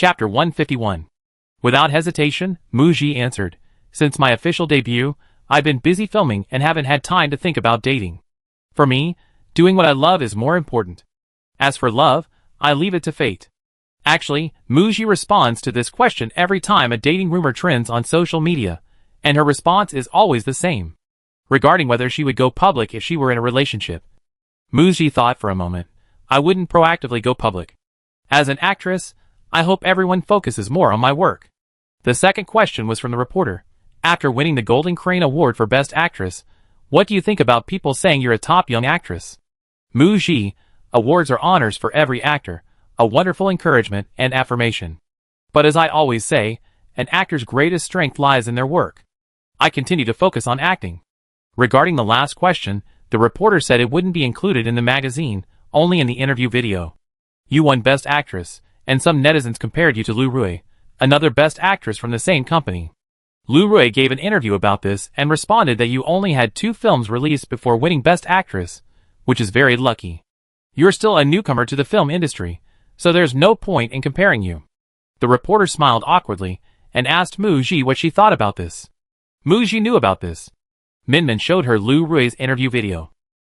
Chapter 151. Without hesitation, Mu Ji answered, "Since my official debut, I've been busy filming and haven't had time to think about dating. For me, doing what I love is more important. As for love, I leave it to fate." Actually, Mu Ji responds to this question every time a dating rumor trends on social media, and her response is always the same. Regarding whether she would go public if she were in a relationship, Mu Ji thought for a moment. "I wouldn't proactively go public. As an actress, I hope everyone focuses more on my work." The second question was from the reporter. "After winning the Golden Crane Award for Best Actress, what do you think about people saying you're a top young actress?" Mu Ji: "Awards are honors for every actor, a wonderful encouragement and affirmation. But as I always say, an actor's greatest strength lies in their work. I continue to focus on acting." Regarding the last question, the reporter said it wouldn't be included in the magazine, only in the interview video. "You won Best Actress, and some netizens compared you to Lu Rui, another Best Actress from the same company." Lu Rui gave an interview about this and responded that you only had 2 films released before winning Best Actress, which is very lucky. "You're still a newcomer to the film industry, so there's no point in comparing you." The reporter smiled awkwardly and asked Mu Ji what she thought about this. Mu Ji knew about this. Minmin showed her Lu Rui's interview video.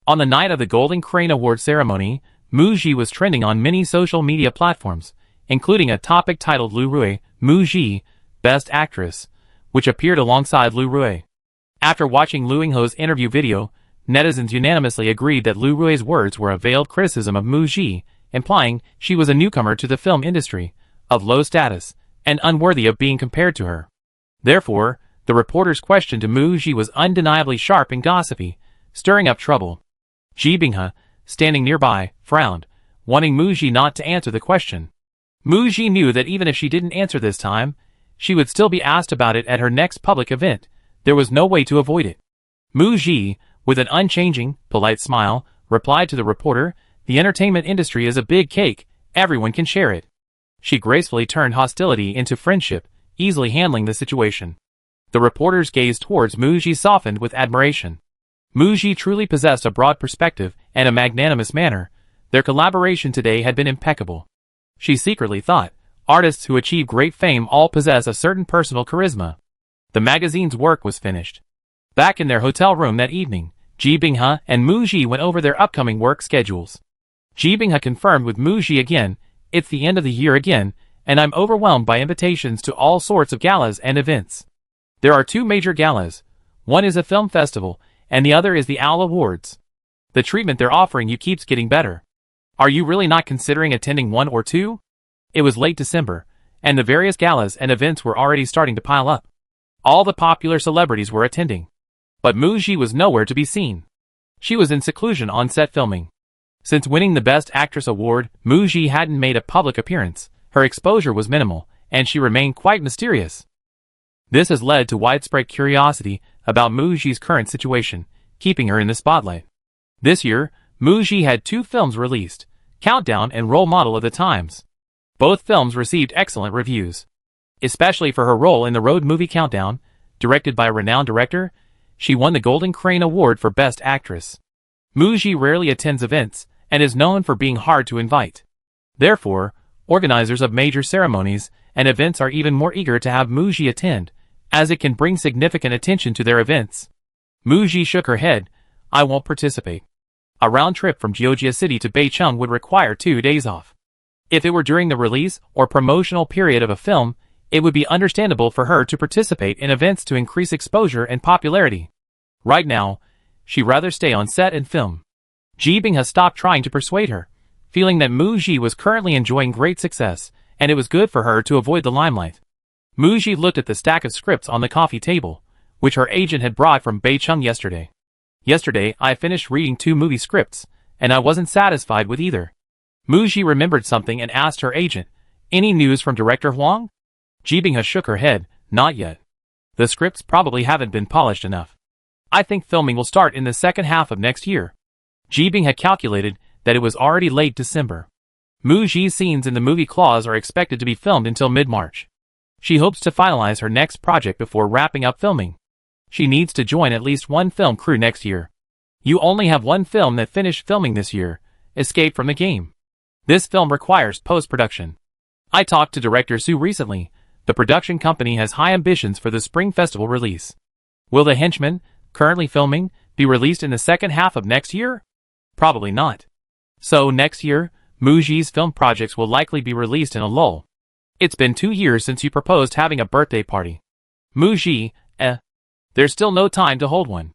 On the night of the Golden Crane Award ceremony, Mu Ji was trending on many social media platforms, including a topic titled Lu Rui, Mu Ji, Best Actress, which appeared alongside Lu Rui. After watching Lu Yinghe's interview video, netizens unanimously agreed that Lu Rui's words were a veiled criticism of Mu Ji, implying she was a newcomer to the film industry, of low status, and unworthy of being compared to her. Therefore, the reporter's question to Mu Ji was undeniably sharp and gossipy, stirring up trouble. Ji Binghe, standing nearby, frowned, wanting Mu Ji not to answer the question. Mu Ji knew that even if she didn't answer this time, she would still be asked about it at her next public event. There was no way to avoid it. Mu Ji, with an unchanging, polite smile, replied to the reporter, "The entertainment industry is a big cake, everyone can share it." She gracefully turned hostility into friendship, easily handling the situation. The reporter's gaze towards Mu Ji softened with admiration. Mu Ji truly possessed a broad perspective and a magnanimous manner. Their collaboration today had been impeccable. She secretly thought, artists who achieve great fame all possess a certain personal charisma. The magazine's work was finished. Back in their hotel room that evening, Ji Binghe and Mu Ji went over their upcoming work schedules. Ji Binghe confirmed with Mu Ji again, "It's the end of the year again, and I'm overwhelmed by invitations to all sorts of galas and events. There are 2 major galas. One is a film festival, and the other is the OWL Awards. The treatment they're offering you keeps getting better. Are you really not considering attending 1 or 2? It was late December, and the various galas and events were already starting to pile up. All the popular celebrities were attending. But Mu Ji was nowhere to be seen. She was in seclusion on set filming. Since winning the Best Actress award, Mu Ji hadn't made a public appearance. Her exposure was minimal, and she remained quite mysterious. This has led to widespread curiosity about Mu Ji's current situation, keeping her in the spotlight. This year, Mu Ji had 2 films released, Countdown and Role Model of the Times. Both films received excellent reviews. Especially for her role in the road movie Countdown, directed by a renowned director, she won the Golden Crane Award for Best Actress. Mu Ji rarely attends events, and is known for being hard to invite. Therefore, organizers of major ceremonies and events are even more eager to have Mu Ji attend, as it can bring significant attention to their events. Mu Ji shook her head. "I won't participate. A round trip from Georgia City to Beicheng would require 2 days off. If it were during the release or promotional period of a film, it would be understandable for her to participate in events to increase exposure and popularity. Right now, she'd rather stay on set and film." Ji Binghe stopped trying to persuade her, feeling that Mu Ji was currently enjoying great success, and it was good for her to avoid the limelight. Mu Ji looked at the stack of scripts on the coffee table, which her agent had brought from Beicheng yesterday. "Yesterday, I finished reading 2 movie scripts, and I wasn't satisfied with either." Mu Ji remembered something and asked her agent, "Any news from director Huang?" Ji Binghe shook her head, "Not yet. The scripts probably haven't been polished enough. I think filming will start in the second half of next year." Ji Binghe calculated that it was already late December. Mu Ji's scenes in the movie Claws are expected to be filmed until mid-March. She hopes to finalize her next project before wrapping up filming. She needs to join at least 1 film crew next year. You only have 1 film that finished filming this year, Escape from the Game. This film requires post-production. I talked to director Sue recently. The production company has high ambitions for the Spring Festival release. Will The Henchman, currently filming, be released in the second half of next year? Probably not. So next year, Muji's film projects will likely be released in a lull. It's been 2 years since you proposed having a birthday party. Muji, there's still no time to hold one.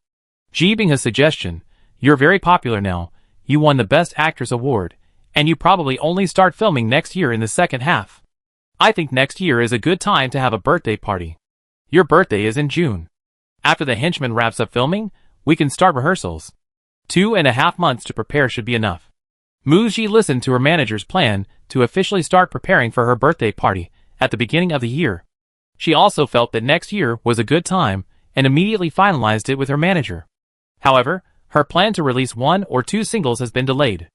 Jibingha's suggestion, you're very popular now, you won the Best Actress award, and you probably only start filming next year in the second half. I think next year is a good time to have a birthday party. Your birthday is in June. After The Henchman wraps up filming, we can start rehearsals. 2.5 months to prepare should be enough. Muji listened to her manager's plan to officially start preparing for her birthday party at the beginning of the year. She also felt that next year was a good time and immediately finalized it with her manager. However, her plan to release 1 or 2 singles has been delayed.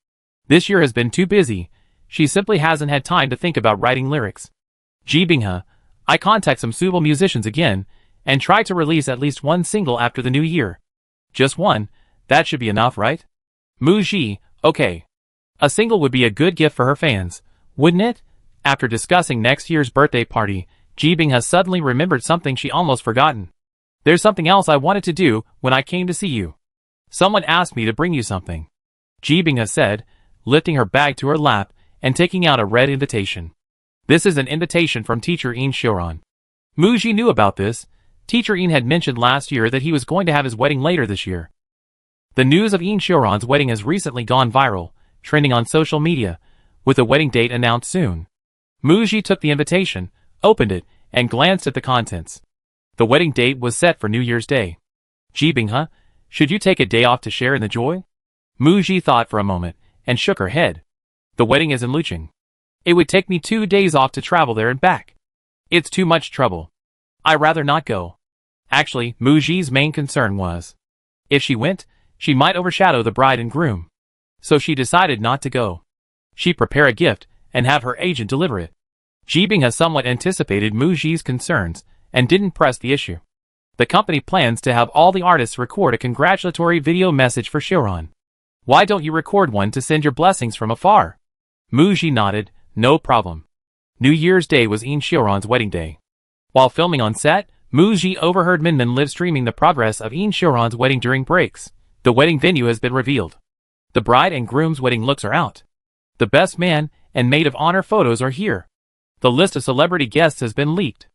This year has been too busy. She simply hasn't had time to think about writing lyrics. Jibingha, I contact some suitable musicians again and try to release at least 1 single after the new year. Just 1, that should be enough, right? Muji, okay. A single would be a good gift for her fans, wouldn't it? After discussing next year's birthday party, Jibingha suddenly remembered something she almost forgotten. There's something else I wanted to do when I came to see you. Someone asked me to bring you something. Jibingha said, lifting her bag to her lap and taking out a red invitation. This is an invitation from teacher In Xiaoran. Muji knew about this. Teacher In had mentioned last year that he was going to have his wedding later this year. The news of In Xiaoran's wedding has recently gone viral, trending on social media, with a wedding date announced soon. Muji took the invitation, opened it, and glanced at the contents. The wedding date was set for New Year's Day. Jibingha, should you take a day off to share in the joy? Muji thought for a moment, and shook her head. The wedding is in Lucheng. It would take me 2 days off to travel there and back. It's too much trouble. I'd rather not go. Actually, Muji's main concern was, if she went, she might overshadow the bride and groom. So she decided not to go. She'd prepare a gift and have her agent deliver it. Jibingha somewhat anticipated Muji's concerns and didn't press the issue. The company plans to have all the artists record a congratulatory video message for Xiaoran. Why don't you record one to send your blessings from afar? Muji nodded, no problem. New Year's Day was In Xiaoran's wedding day. While filming on set, Muji overheard Minmin live streaming the progress of In Xiaoran's wedding during breaks. The wedding venue has been revealed. The bride and groom's wedding looks are out. The best man and maid of honor photos are here. The list of celebrity guests has been leaked.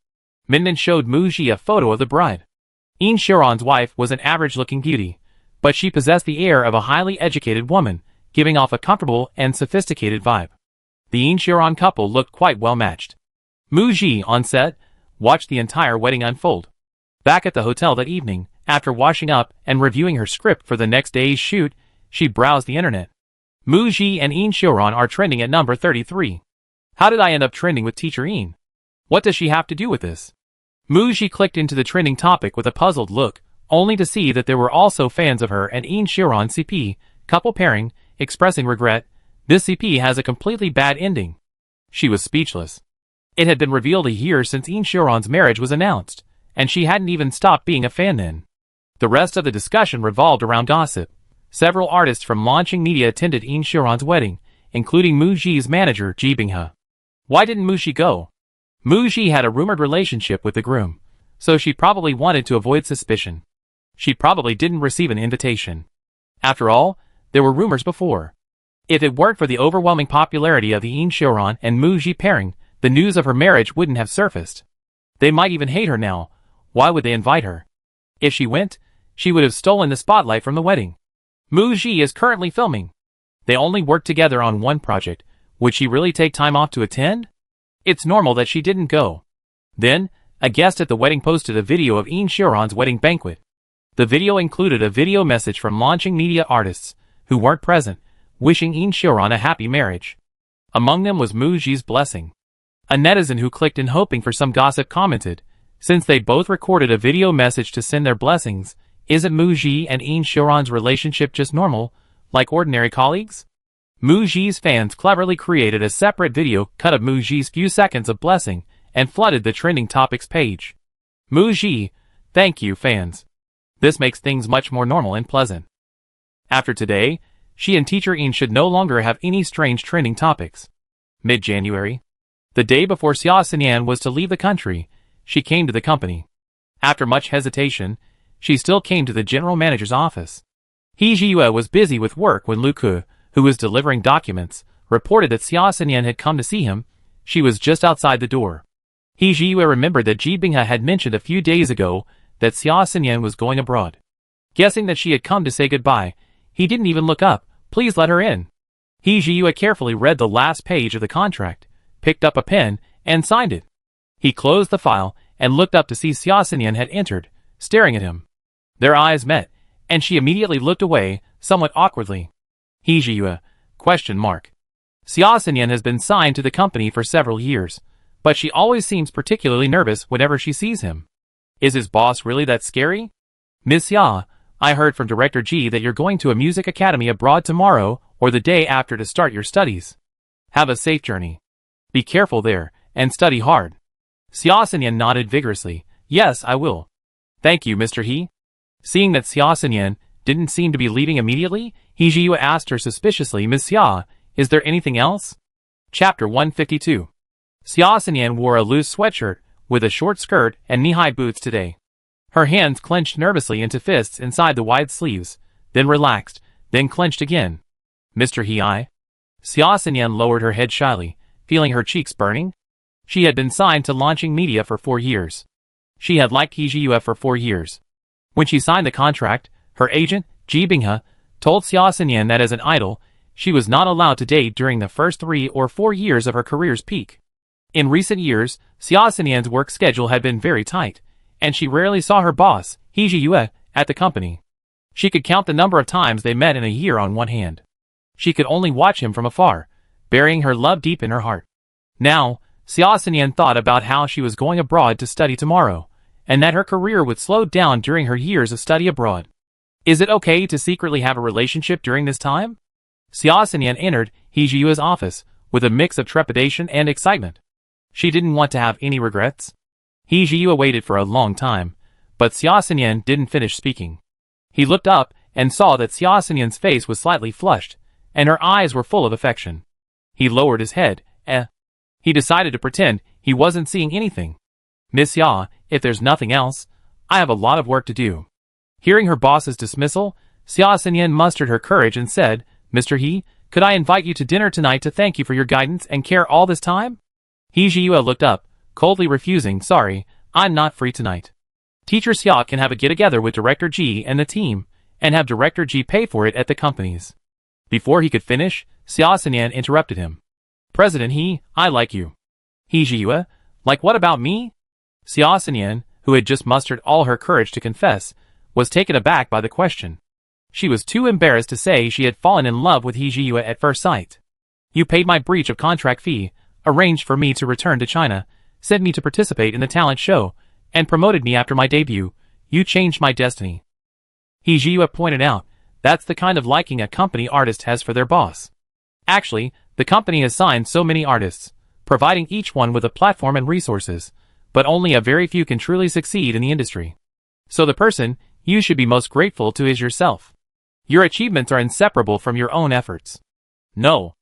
Minmin showed Muji a photo of the bride. In Xiaoran's wife was an average-looking beauty, but she possessed the air of a highly educated woman, giving off a comfortable and sophisticated vibe. The In Xiaoran couple looked quite well matched. Muji, on set, watched the entire wedding unfold. Back at the hotel that evening, after washing up and reviewing her script for the next day's shoot, she browsed the internet. Muji and In Xiaoran are trending at number 33. How did I end up trending with teacher In? What does she have to do with this? Muji clicked into the trending topic with a puzzled look, only to see that there were also fans of her and In Xiaoran CP, couple pairing, expressing regret. This CP has a completely bad ending. She was speechless. It had been revealed a year since In Xiaoran's marriage was announced, and she hadn't even stopped being a fan then. The rest of the discussion revolved around gossip. Several artists from launching media attended In Xiaoran's wedding, including Muji's manager, Jibingha. Why didn't Muji go? Muji had a rumored relationship with the groom, so she probably wanted to avoid suspicion. She probably didn't receive an invitation. After all, there were rumors before. If it weren't for the overwhelming popularity of the In Xiaoran and Muji pairing, the news of her marriage wouldn't have surfaced. They might even hate her now. Why would they invite her? If she went, she would have stolen the spotlight from the wedding. Muji is currently filming. They only worked together on one project. Would she really take time off to attend? It's normal that she didn't go. Then, a guest at the wedding posted a video of In Xiaoran's wedding banquet. The video included a video message from launching media artists, who weren't present, wishing In Xiaoran a happy marriage. Among them was Muji's blessing. A netizen who clicked in hoping for some gossip commented, since they both recorded a video message to send their blessings, isn't Muji and In Xiaoran's relationship just normal, like ordinary colleagues? Muji's fans cleverly created a separate video cut of Muji's few seconds of blessing and flooded the trending topics page. Muji, thank you fans. This makes things much more normal and pleasant. After today, she and teacher In should no longer have any strange trending topics. Mid-January. The day before Xia Xinyan was to leave the country, she came to the company. After much hesitation, she still came to the general manager's office. He Jiyue was busy with work when Lu Ke, who was delivering documents, reported that Xia Xinyan had come to see him. She was just outside the door. He Jiyue remembered that Ji Binghe had mentioned a few days ago that Xia Xinyan was going abroad. Guessing that she had come to say goodbye, he didn't even look up. Please let her in. He Jiyue carefully read the last page of the contract, picked up a pen, and signed it. He closed the file and looked up to see Xia Xinyan had entered, staring at him. Their eyes met, and she immediately looked away, somewhat awkwardly. He Jiyue? Xia Xinyan has been signed to the company for several years, but she always seems particularly nervous whenever she sees him. Is his boss really that scary? Miss Xia, I heard from Director Ji that you're going to a music academy abroad tomorrow or the day after to start your studies. Have a safe journey. Be careful there, and study hard. Xia Xinyan nodded vigorously. Yes, I will. Thank you, Mr. He. Seeing that Xia Xinyan didn't seem to be leaving immediately, He Jiyue asked her suspiciously, Miss Xia, is there anything else? Chapter 152. Xia Xinyan wore a loose sweatshirt with a short skirt and knee-high boots today. Her hands clenched nervously into fists inside the wide sleeves, then relaxed, then clenched again. Mr. He, Xia Xinyan lowered her head shyly, feeling her cheeks burning. She had been signed to launching media for 4 years. She had liked He Jiyue for 4 years. When she signed the contract, her agent, Ji Binghe, told Xia Xinyan that as an idol, she was not allowed to date during the first 3 or 4 years of her career's peak. In recent years, Xia Xinyan's work schedule had been very tight, and she rarely saw her boss, He Jiyue, at the company. She could count the number of times they met in a year on one hand. She could only watch him from afar, burying her love deep in her heart. Now, Xia Xinyan thought about how she was going abroad to study tomorrow, and that her career would slow down during her years of study abroad. Is it okay to secretly have a relationship during this time? Xia Xinyan entered He Jiyue's office with a mix of trepidation and excitement. She didn't want to have any regrets. He Jiyue waited for a long time, but Xia Xinyan didn't finish speaking. He looked up and saw that Xia Xinyan's face was slightly flushed, and her eyes were full of affection. He lowered his head. He decided to pretend he wasn't seeing anything. Miss Xia, if there's nothing else, I have a lot of work to do. Hearing her boss's dismissal, Xia Xinyan mustered her courage and said, Mr. He, could I invite you to dinner tonight to thank you for your guidance and care all this time? He Jiyue looked up, coldly refusing. Sorry, I'm not free tonight. Teacher Xia can have a get-together with Director Ji and the team, and have Director Ji pay for it at the companies. Before he could finish, Xia Xinyan interrupted him. President He, I like you. He Jiyue, like what about me? Xia Xinyan, who had just mustered all her courage to confess, was taken aback by the question. She was too embarrassed to say she had fallen in love with He Jiyue at first sight. You paid my breach of contract fee, arranged for me to return to China, sent me to participate in the talent show, and promoted me after my debut. You changed my destiny. He Jiyue pointed out, that's the kind of liking a company artist has for their boss. Actually, the company has signed so many artists, providing each one with a platform and resources, but only a very few can truly succeed in the industry. So the person you should be most grateful to is yourself. Your achievements are inseparable from your own efforts. No.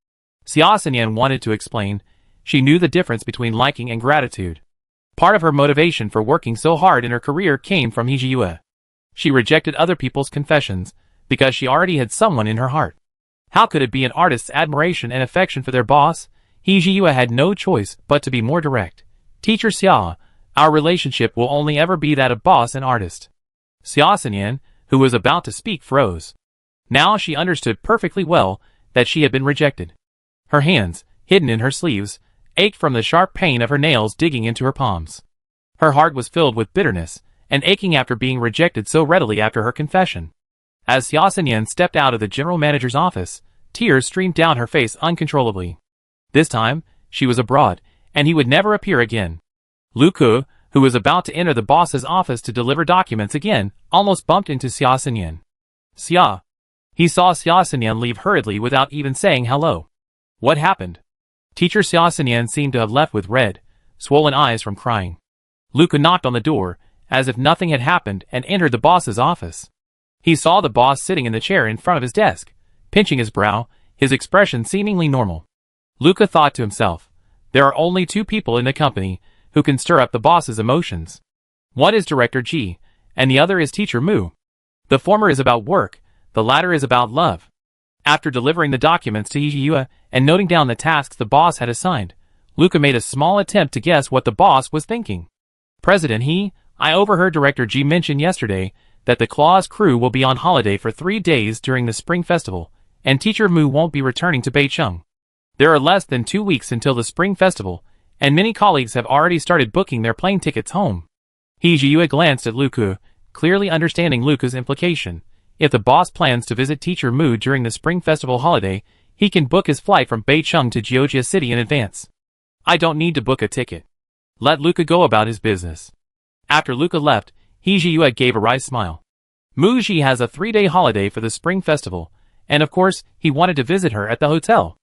Xia Xinyan wanted to explain. She knew the difference between liking and gratitude. Part of her motivation for working so hard in her career came from He Jiyue. She rejected other people's confessions, because she already had someone in her heart. How could it be an artist's admiration and affection for their boss? He Jiyue had no choice but to be more direct. Teacher Xia, our relationship will only ever be that of boss and artist. Xia Xinyan, who was about to speak, froze. Now she understood perfectly well that she had been rejected. Her hands, hidden in her sleeves, ached from the sharp pain of her nails digging into her palms. Her heart was filled with bitterness, and aching after being rejected so readily after her confession. As Xia Xinyan stepped out of the general manager's office, tears streamed down her face uncontrollably. This time, she was abroad, and he would never appear again. Lu Ke, who was about to enter the boss's office to deliver documents again, almost bumped into Xia Xinyan. Xia. He saw Xia Xinyan leave hurriedly without even saying hello. What happened? Teacher Xia Xinyan seemed to have left with red, swollen eyes from crying. Lu Ke knocked on the door, as if nothing had happened, and entered the boss's office. He saw the boss sitting in the chair in front of his desk, pinching his brow, his expression seemingly normal. Lu Ke thought to himself, There are only two people in the company who can stir up the boss's emotions. One is Director G, and the other is Teacher Mu. The former is about work, the latter is about love. After delivering the documents to Hijiyua and noting down the tasks the boss had assigned, Luca made a small attempt to guess what the boss was thinking. President I overheard Director G mention yesterday that the Claw's crew will be on holiday for 3 days during the Spring Festival, and Teacher Mu won't be returning to Beicheng. There are less than 2 weeks until the Spring Festival, and many colleagues have already started booking their plane tickets home. Hijiyua glanced at Luca, clearly understanding Luca's implication. If the boss plans to visit Teacher Mu during the Spring Festival holiday, he can book his flight from Beicheng to Jiujia City in advance. I don't need to book a ticket. Let Luca go about his business. After Luca left, Hijiyua gave a wry smile. Muji has a 3-day holiday for the Spring Festival, and of course, he wanted to visit her at the hotel.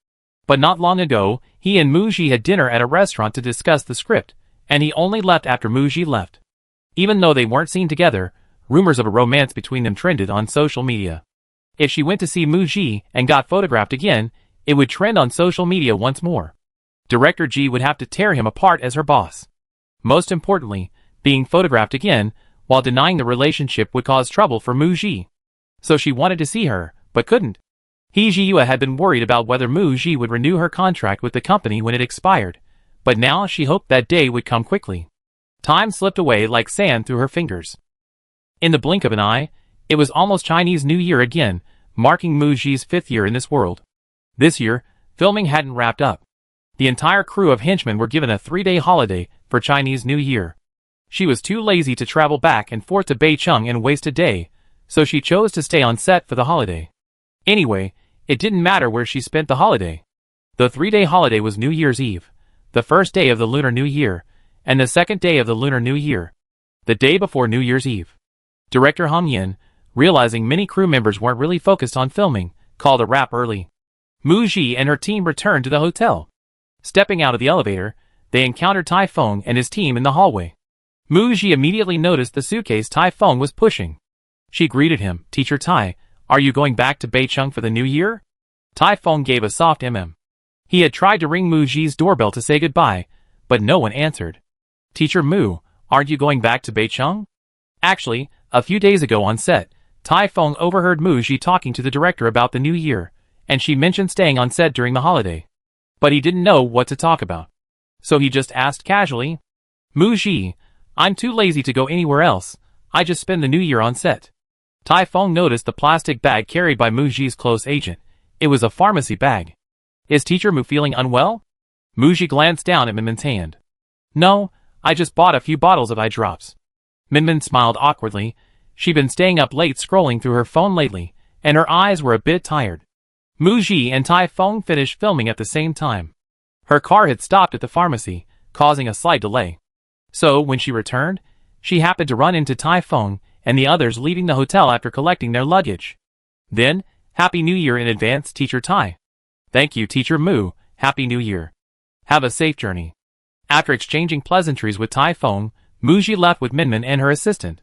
But not long ago, he and Muji had dinner at a restaurant to discuss the script, and he only left after Muji left. Even though they weren't seen together, rumors of a romance between them trended on social media. If she went to see Muji and got photographed again, it would trend on social media once more. Director G would have to tear him apart as her boss. Most importantly, being photographed again, while denying the relationship would cause trouble for Muji. So she wanted to see her, but couldn't. Hijiyua had been worried about whether Muji would renew her contract with the company when it expired, but now she hoped that day would come quickly. Time slipped away like sand through her fingers. In the blink of an eye, it was almost Chinese New Year again, marking Muji's 5th year in this world. This year, filming hadn't wrapped up. The entire crew of henchmen were given a 3-day holiday for Chinese New Year. She was too lazy to travel back and forth to Beicheng and waste a day, so she chose to stay on set for the holiday. Anyway, it didn't matter where she spent the holiday. The 3-day holiday was New Year's Eve, the first day of the Lunar New Year, and the second day of the Lunar New Year, the day before New Year's Eve. Director Han Yin, realizing many crew members weren't really focused on filming, called a wrap early. Muji and her team returned to the hotel. Stepping out of the elevator, they encountered Tai Feng and his team in the hallway. Muji immediately noticed the suitcase Tai Feng was pushing. She greeted him, "Teacher Tai, are you going back to Beicheng for the new year?" Tai Feng gave a soft He had tried to ring Muji's doorbell to say goodbye, but no one answered. "Teacher Mu, aren't you going back to Beicheng?" Actually, a few days ago on set, Tai Feng overheard Muji talking to the director about the new year, and she mentioned staying on set during the holiday. But he didn't know what to talk about. So he just asked casually, "Muji, I'm too lazy to go anywhere else, I just spend the new year on set." Tai Feng noticed the plastic bag carried by Muji's close agent. It was a pharmacy bag. "Is Teacher Mu feeling unwell?" Muji glanced down at Minmin's hand. "No, I just bought a few bottles of eye drops." Minmin smiled awkwardly. She'd been staying up late scrolling through her phone lately, and her eyes were a bit tired. Muji and Tai Feng finished filming at the same time. Her car had stopped at the pharmacy, causing a slight delay. So, when she returned, she happened to run into Tai Feng and the others leaving the hotel after collecting their luggage. Then, "Happy New Year in advance, Teacher Tai." "Thank you, Teacher Mu, Happy New Year. Have a safe journey." After exchanging pleasantries with Tai Feng, Muji left with Minmin and her assistant.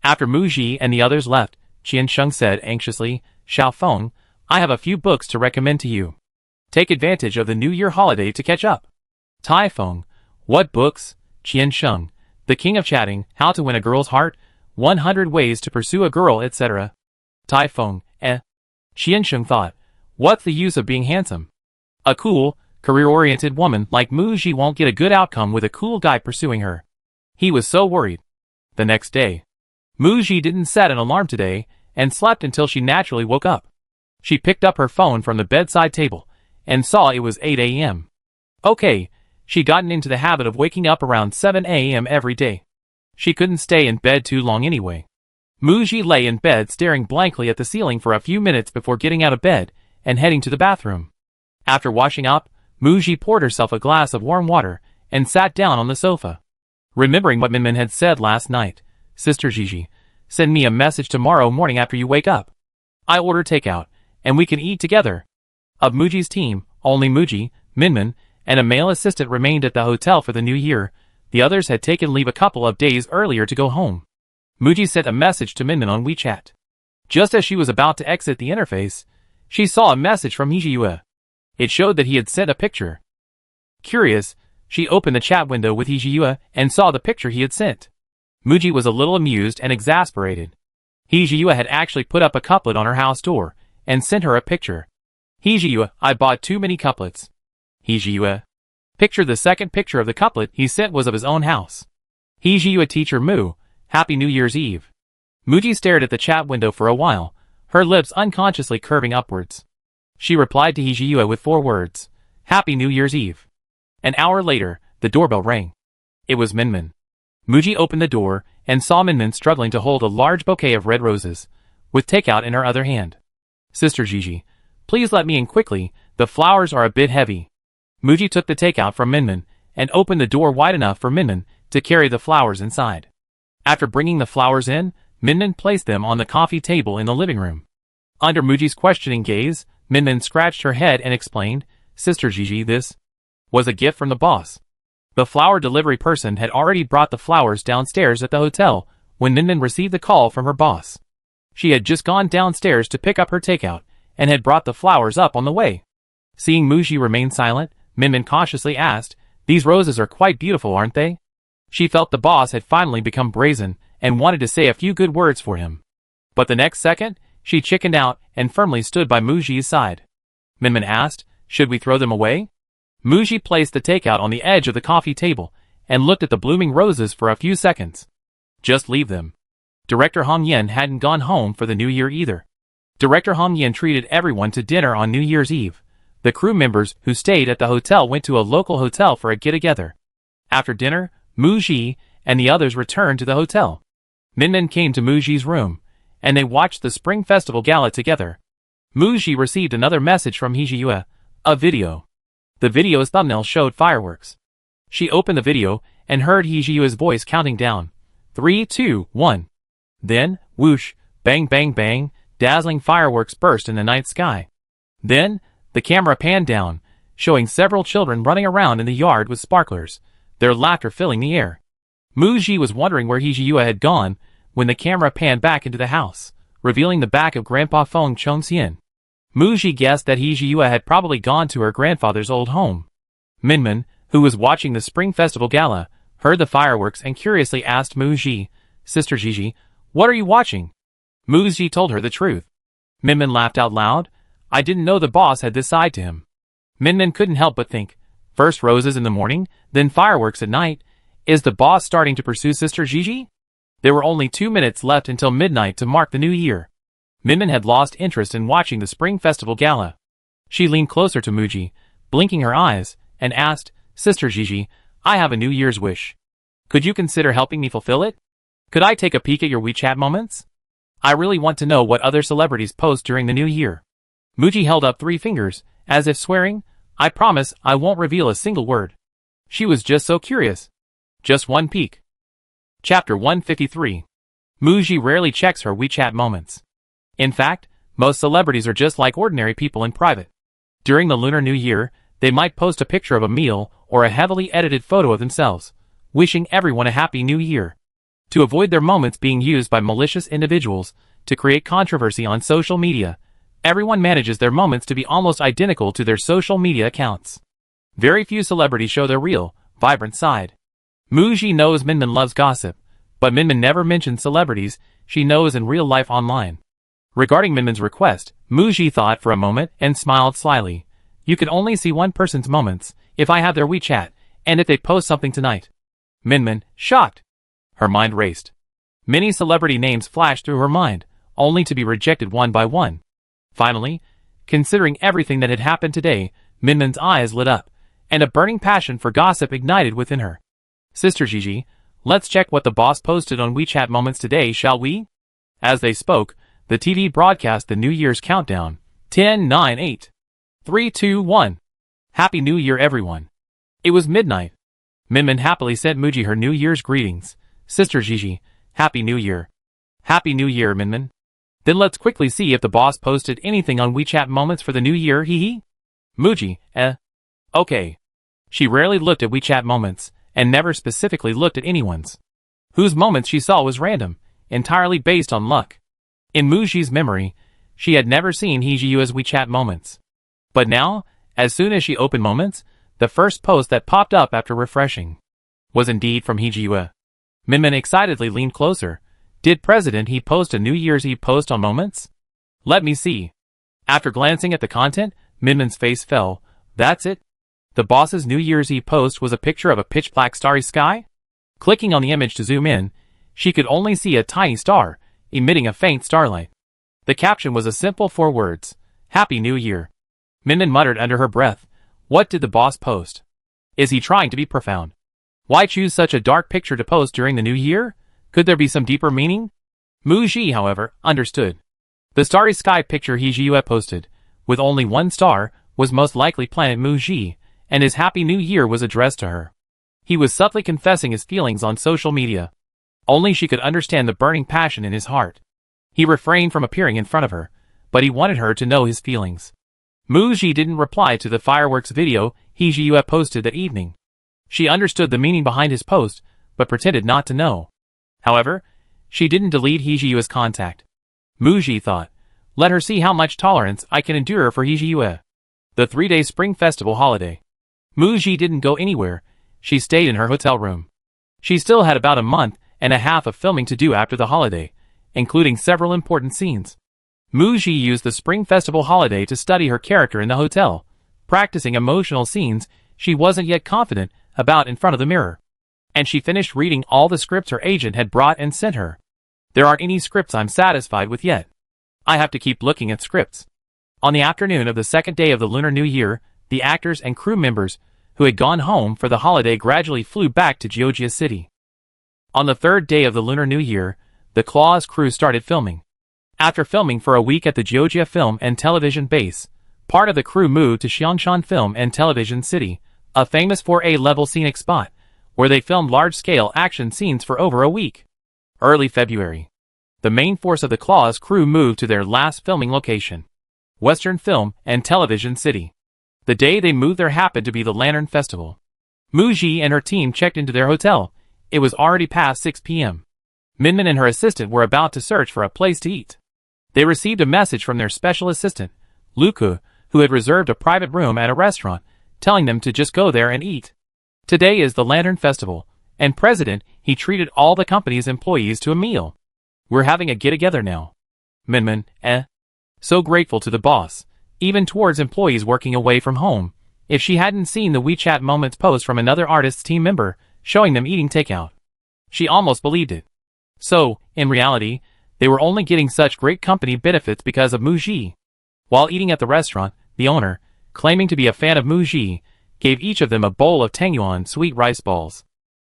After Muji and the others left, Qian Sheng said anxiously, "Xiao Feng, I have a few books to recommend to you. Take advantage of the New Year holiday to catch up." Tai Feng, "What books?" Qian Sheng, "The King of Chatting, How to Win a Girl's Heart, 100 Ways to Pursue a Girl, etc." Tai Feng, Qian Sheng thought, "What's the use of being handsome? A cool, career-oriented woman like Muji won't get a good outcome with a cool guy pursuing her." He was so worried. The next day, Muji didn't set an alarm today and slept until she naturally woke up. She picked up her phone from the bedside table and saw it was 8 a.m. Okay, she'd gotten into the habit of waking up around 7 a.m. every day. She couldn't stay in bed too long anyway. Muji lay in bed staring blankly at the ceiling for a few minutes before getting out of bed and heading to the bathroom. After washing up, Muji poured herself a glass of warm water and sat down on the sofa. Remembering what Minmin had said last night, "Sister Gigi, send me a message tomorrow morning after you wake up. I order takeout, and we can eat together." Of Muji's team, only Muji, Minmin, and a male assistant remained at the hotel for the new year. The others had taken leave a couple of days earlier to go home. Muji sent a message to Minmin on WeChat. Just as she was about to exit the interface, she saw a message from Hijiyua. It showed that he had sent a picture. Curious, She opened the chat window with Hijiyue and saw the picture he had sent. Muji was a little amused and exasperated. Hijiyue had actually put up a couplet on her house door and sent her a picture. Hijiyue, I bought too many couplets. Hijiyue. Picture the second picture of the couplet he sent was of his own house. Hijiyue teacher Mu, Happy New Year's Eve. Muji stared at the chat window for a while, her lips unconsciously curving upwards. She replied to Hijiyue with 4 words. Happy New Year's Eve. An hour later, the doorbell rang. It was Minmin. Muji opened the door and saw Minmin struggling to hold a large bouquet of red roses, with takeout in her other hand. Sister Gigi, please let me in quickly, the flowers are a bit heavy. Muji took the takeout from Minmin and opened the door wide enough for Minmin to carry the flowers inside. After bringing the flowers in, Minmin placed them on the coffee table in the living room. Under Muji's questioning gaze, Minmin scratched her head and explained, Sister Gigi, this was a gift from the boss. The flower delivery person had already brought the flowers downstairs at the hotel when Minmin received the call from her boss. She had just gone downstairs to pick up her takeout and had brought the flowers up on the way. Seeing Muji remain silent, Minmin cautiously asked, These roses are quite beautiful, aren't they? She felt the boss had finally become brazen and wanted to say a few good words for him. But the next second, she chickened out and firmly stood by Muji's side. Minmin asked, Should we throw them away? Muji placed the takeout on the edge of the coffee table and looked at the blooming roses for a few seconds. Just leave them. Director Hong Yen hadn't gone home for the New Year either. Director Hong Yen treated everyone to dinner on New Year's Eve. The crew members who stayed at the hotel went to a local hotel for a get-together. After dinner, Muji and the others returned to the hotel. Minmin came to Muji's room, and they watched the Spring Festival Gala together. Muji received another message from Hijiyue, a video. The video's thumbnail showed fireworks. She opened the video and heard Hijiyue's voice counting down. 3, 2, 1. Then, whoosh, bang bang bang, dazzling fireworks burst in the night sky. Then, the camera panned down, showing several children running around in the yard with sparklers, their laughter filling the air. Muji was wondering where Hijiyue had gone when the camera panned back into the house, revealing the back of Grandpa Feng Chongxian. Muji guessed that Hijiyue had probably gone to her grandfather's old home. Minmin, who was watching the Spring Festival Gala, heard the fireworks and curiously asked Muji, Sister Gigi, what are you watching? Muji told her the truth. Minmin laughed out loud. I didn't know the boss had this side to him. Minmin couldn't help but think, first roses in the morning, then fireworks at night. Is the boss starting to pursue Sister Gigi? There were only 2 minutes left until midnight to mark the new year. Minmin had lost interest in watching the Spring Festival Gala. She leaned closer to Muji, blinking her eyes, and asked, Sister Gigi, I have a New Year's wish. Could you consider helping me fulfill it? Could I take a peek at your WeChat moments? I really want to know what other celebrities post during the new year. Muji held up 3 fingers, as if swearing, I promise I won't reveal a single word. She was just so curious. Just one peek. Chapter 153. Muji rarely checks her WeChat moments. In fact, most celebrities are just like ordinary people in private. During the Lunar New Year, they might post a picture of a meal or a heavily edited photo of themselves, wishing everyone a happy new year. To avoid their moments being used by malicious individuals to create controversy on social media, everyone manages their moments to be almost identical to their social media accounts. Very few celebrities show their real, vibrant side. Muji knows Minmin loves gossip, but Minmin never mentions celebrities she knows in real life online. Regarding Minmin's request, Muji thought for a moment and smiled slyly. You can only see one person's moments if I have their WeChat, and if they post something tonight. Minmin, shocked. Her mind raced. Many celebrity names flashed through her mind, only to be rejected one by one. Finally, considering everything that had happened today, Minmin's eyes lit up, and a burning passion for gossip ignited within her. Sister Gigi, let's check what the boss posted on WeChat moments today, shall we? As they spoke, the TV broadcast the New Year's countdown. 10, 9, 8. 3, 2, 1. Happy New Year, everyone. It was midnight. Minmin happily sent Muji her New Year's greetings. Sister Gigi, Happy New Year. Happy New Year, Minmin. Then let's quickly see if the boss posted anything on WeChat moments for the new year, hee. Muji, okay. She rarely looked at WeChat moments, and never specifically looked at anyone's. Whose moments she saw was random, entirely based on luck. In Muji's memory, she had never seen Hijiyue's WeChat moments. But now, as soon as she opened moments, The first post that popped up after refreshing was indeed from Hee Ji-woo. Minmin excitedly leaned closer. Did President Hee post a New Year's Eve post on Moments? Let me see. After glancing at the content, Minmin's face fell. That's it? The boss's New Year's Eve post was a picture of a pitch-black starry sky? Clicking on the image to zoom in, she could only see a tiny star, emitting a faint starlight. The caption was a simple 4 words. Happy New Year. Minmin muttered under her breath. What did the boss post? Is he trying to be profound? Why choose such a dark picture to post during the new year? Could there be some deeper meaning? Mu Ji, however, understood. The starry sky picture Hee Ji-woo posted, with only 1 star, was most likely Planet Mu Ji, and his Happy New Year was addressed to her. He was subtly confessing his feelings on social media. Only she could understand the burning passion in his heart. He refrained from appearing in front of her, but he wanted her to know his feelings. Mu Ji didn't reply to the fireworks video Hee Ji-woo posted that evening. She understood the meaning behind his post, but pretended not to know. However, she didn't delete Hee Ji-woo's contact. Mu Ji thought, let her see how much tolerance I can endure for Hee Ji-woo. The 3-day Spring Festival holiday. Mu Ji didn't go anywhere. She stayed in her hotel room. She still had about a month and a half of filming to do after the holiday, including several important scenes. Mu Ji used the Spring Festival holiday to study her character in the hotel, practicing emotional scenes she wasn't yet confident about in front of the mirror. And she finished reading all the scripts her agent had brought and sent her. There aren't any scripts I'm satisfied with yet. I have to keep looking at scripts. On the afternoon of the second day of the Lunar New Year, the actors and crew members who had gone home for the holiday gradually flew back to Georgia City. On the third day of the Lunar New Year, the Claws crew started filming. After filming for a week at the Georgia Film and Television Base, part of the crew moved to Xiangshan Film and Television City, a famous 4A-level scenic spot, where they filmed large-scale action scenes for over a week. Early February. The main force of the Claws crew moved to their last filming location, Western Film and Television City. The day they moved there happened to be the Lantern Festival. Mu Ji and her team checked into their hotel. It was already past 6 p.m. Minmin and her assistant were about to search for a place to eat. They received a message from their special assistant, Luku, who had reserved a private room at a restaurant, telling them to just go there and eat. Today is the Lantern Festival, and President He treated all the company's employees to a meal. We're having a get-together now. Minmin, so grateful to the boss, even towards employees working away from home. If she hadn't seen the WeChat Moments post from another artist's team member, showing them eating takeout, she almost believed it. So, in reality, they were only getting such great company benefits because of Mu Ji. While eating at the restaurant, the owner, claiming to be a fan of Mu Ji, gave each of them a bowl of Tangyuan sweet rice balls.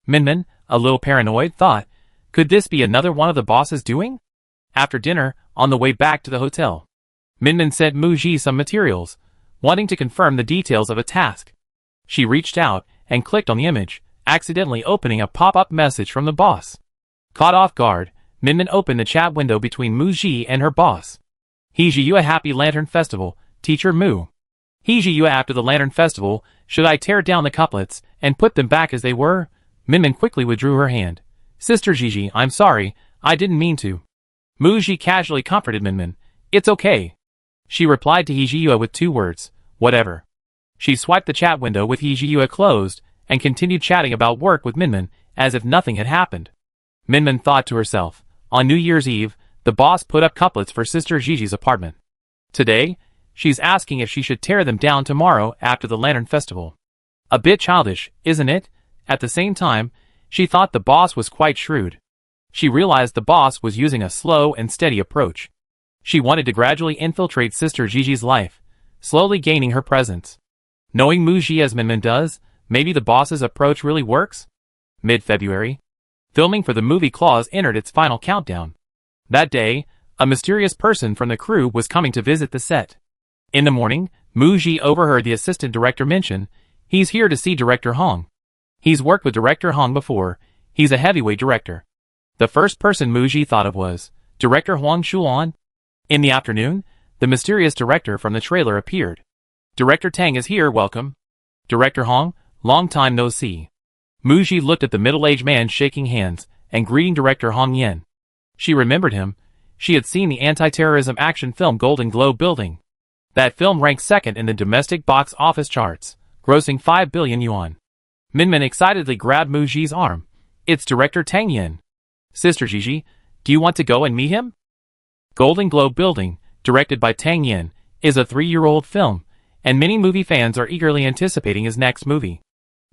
Minmin, a little paranoid, thought, could this be another one of the boss's doing? After dinner, on the way back to the hotel, Minmin sent Mu Ji some materials, wanting to confirm the details of a task. She reached out and clicked on the image, accidentally opening a pop-up message from the boss. Caught off guard, Minmin opened the chat window between Mu Ji and her boss. Hee Ji-woo, Happy Lantern Festival, Teacher Mu. Hee Ji-woo, after the Lantern Festival, should I tear down the couplets and put them back as they were? Minmin quickly withdrew her hand. Sister Gigi, I'm sorry, I didn't mean to. Mu Ji casually comforted Minmin. It's okay. She replied to Hee Ji-woo with 2 words, whatever. She swiped the chat window with Hee Ji-woo closed and continued chatting about work with Minmin as if nothing had happened. Minmin thought to herself, on New Year's Eve, the boss put up couplets for Sister Gigi's apartment. Today, she's asking if she should tear them down tomorrow after the Lantern Festival. A bit childish, isn't it? At the same time, she thought the boss was quite shrewd. She realized the boss was using a slow and steady approach. She wanted to gradually infiltrate Sister Gigi's life, slowly gaining her presence. Knowing Mu Ji as Minmin does, maybe the boss's approach really works? Mid-February. Filming for the movie Claws entered its final countdown. That day, a mysterious person from the crew was coming to visit the set. In the morning, Mu Ji overheard the assistant director mention, he's here to see Director Hong. He's worked with Director Hong before, he's a heavyweight director. The first person Mu Ji thought of was, Director Huang Shuan? In the afternoon, the mysterious director from the trailer appeared. Director Tang is here, welcome. Director Hong, long time no see. Mu Ji looked at the middle-aged man shaking hands and greeting Director Hong Yen. She remembered him. She had seen the anti-terrorism action film Golden Globe Building. That film ranked second in the domestic box office charts, grossing 5 billion yuan. Minmin excitedly grabbed Mu Ji's arm. It's director Tang Yin. Sister Gigi, do you want to go and meet him? Golden Globe Building, directed by Tang Yin, is a 3-year-old film, and many movie fans are eagerly anticipating his next movie.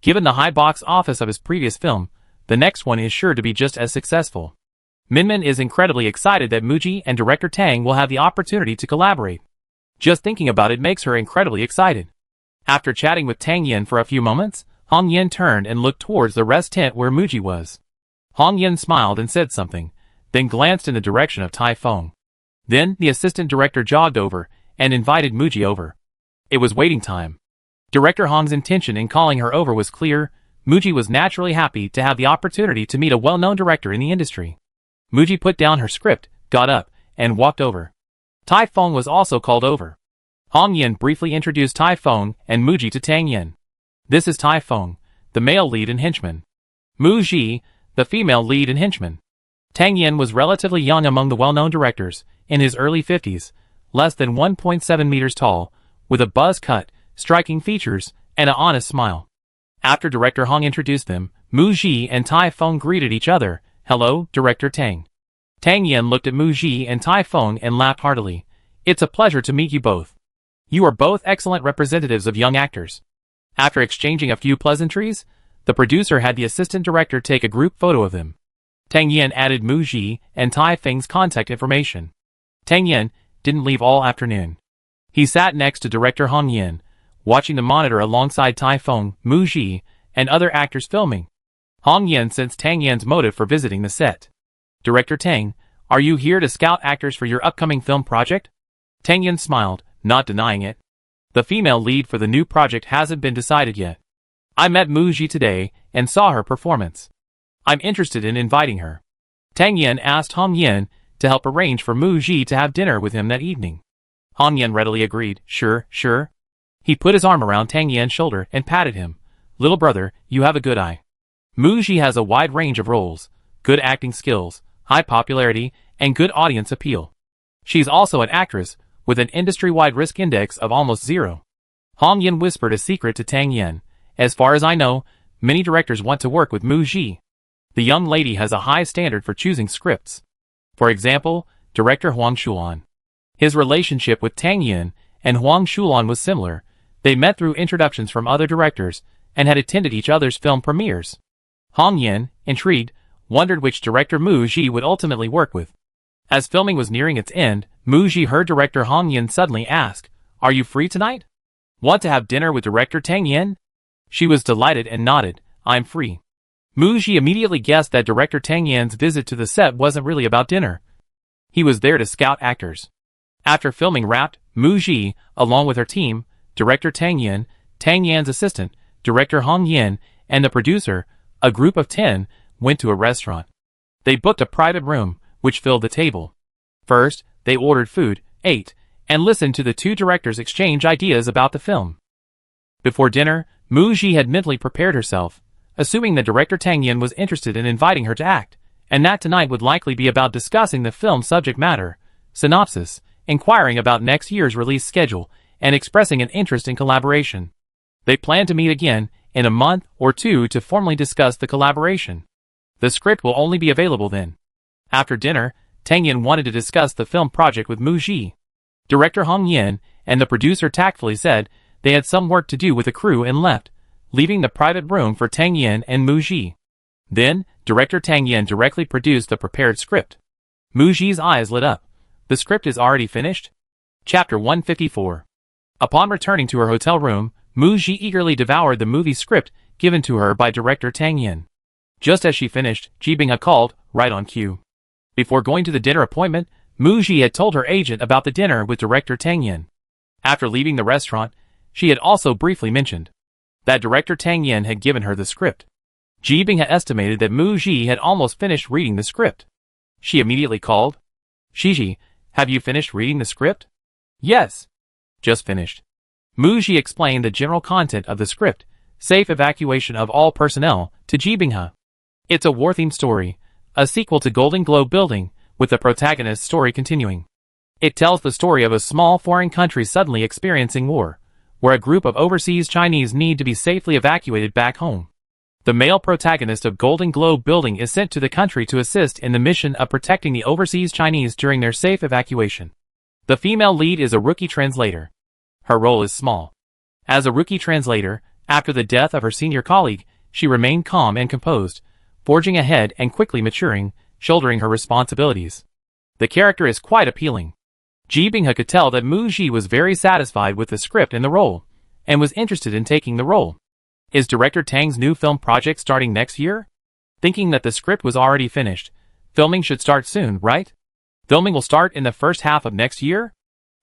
Given the high box office of his previous film, the next one is sure to be just as successful. Minmin is incredibly excited that Mu Ji and director Tang will have the opportunity to collaborate. Just thinking about it makes her incredibly excited. After chatting with Tang Yin for a few moments, Hong Yin turned and looked towards the rest tent where Mu Ji was. Hong Yin smiled and said something, then glanced in the direction of Tai Feng. Then the assistant director jogged over and invited Mu Ji over. It was waiting time. Director Hong's intention in calling her over was clear. Mu Ji was naturally happy to have the opportunity to meet a well-known director in the industry. Mu Ji put down her script, got up, and walked over. Tai Feng was also called over. Hong Yin briefly introduced Tai Feng and Mu Ji to Tang Yin. This is Tai Feng, the male lead and henchman. Mu Ji, the female lead and henchman. Tang Yin was relatively young among the well-known directors, in his early 50s, less than 1.7 meters tall, with a buzz cut, striking features, and an honest smile. After director Hong introduced them, Mu Ji and Tai Feng greeted each other. Hello, Director Tang. Tang Yin looked at Mu Ji and Tai Feng and laughed heartily. It's a pleasure to meet you both. You are both excellent representatives of young actors. After exchanging a few pleasantries, the producer had the assistant director take a group photo of them. Tang Yin added Mu Ji and Tai Feng's contact information. Tang Yin didn't leave all afternoon. He sat next to director Hong Yin, watching the monitor alongside Tai Feng, Mu Ji, and other actors filming. Hong Yin sensed Tang Yin's motive for visiting the set. Director Tang, are you here to scout actors for your upcoming film project? Tang Yin smiled, not denying it. The female lead for the new project hasn't been decided yet. I met Mu Ji today and saw her performance. I'm interested in inviting her. Tang Yin asked Hong Yin to help arrange for Mu Ji to have dinner with him that evening. Hong Yin readily agreed, sure. He put his arm around Tang Yin's shoulder and patted him. Little brother, you have a good eye. Mu Ji has a wide range of roles, good acting skills, high popularity, and good audience appeal. She's also an actress, with an industry-wide risk index of almost 0. Hong Yin whispered a secret to Tang Yin. As far as I know, many directors want to work with Mu Ji. The young lady has a high standard for choosing scripts. For example, director Huang Shulan. His relationship with Tang Yin and Huang Shulan was similar. They met through introductions from other directors and had attended each other's film premieres. Hong Yin, intrigued, wondered which director Mu Ji would ultimately work with. As filming was nearing its end, Mu Ji heard director Hong Yin suddenly ask, "Are you free tonight? Want to have dinner with director Tang Yin?" She was delighted and nodded, "I'm free." Mu Ji immediately guessed that director Tang Yin's visit to the set wasn't really about dinner. He was there to scout actors. After filming wrapped, Mu Ji, along with her team, director Tang Yin, Tang Yin's assistant, director Hong Yin, and the producer, a group of 10, went to a restaurant. They booked a private room, which filled the table. First, they ordered food, ate, and listened to the two directors exchange ideas about the film. Before dinner, Mu Ji had mentally prepared herself, assuming that director Tang Yin was interested in inviting her to act, and that tonight would likely be about discussing the film's subject matter, synopsis, inquiring about next year's release schedule, and expressing an interest in collaboration. They planned to meet again in a month or two to formally discuss the collaboration. The script will only be available then. After dinner, Tang Yin wanted to discuss the film project with Mu Ji. Director Hong Yin and the producer tactfully said they had some work to do with the crew and left, leaving the private room for Tang Yin and Mu Ji. Then, director Tang Yin directly produced the prepared script. Mu Ji's eyes lit up. The script is already finished? Chapter 154. Upon returning to her hotel room, Mu Ji eagerly devoured the movie script given to her by director Tang Yin. Just as she finished, Ji Binghe called, right on cue. Before going to the dinner appointment, Mu Ji had told her agent about the dinner with director Tang Yin. After leaving the restaurant, she had also briefly mentioned that director Tang Yin had given her the script. Ji Binghe estimated that Mu Ji had almost finished reading the script. She immediately called. "Shiji, have you finished reading the script?" "Yes. Just finished." Mu Ji explained the general content of the script, safe evacuation of all personnel, to Ji Binghe. It's a war-themed story, a sequel to Golden Globe Building, with the protagonist's story continuing. It tells the story of a small foreign country suddenly experiencing war, where a group of overseas Chinese need to be safely evacuated back home. The male protagonist of Golden Globe Building is sent to the country to assist in the mission of protecting the overseas Chinese during their safe evacuation. The female lead is a rookie translator. Her role is small. As a rookie translator, after the death of her senior colleague, she remained calm and composed, forging ahead and quickly maturing, shouldering her responsibilities. The character is quite appealing. Ji Binghe could tell that Mu Ji was very satisfied with the script and the role, and was interested in taking the role. Is director Tang's new film project starting next year? Thinking that the script was already finished, filming should start soon, right? Filming will start in the first half of next year?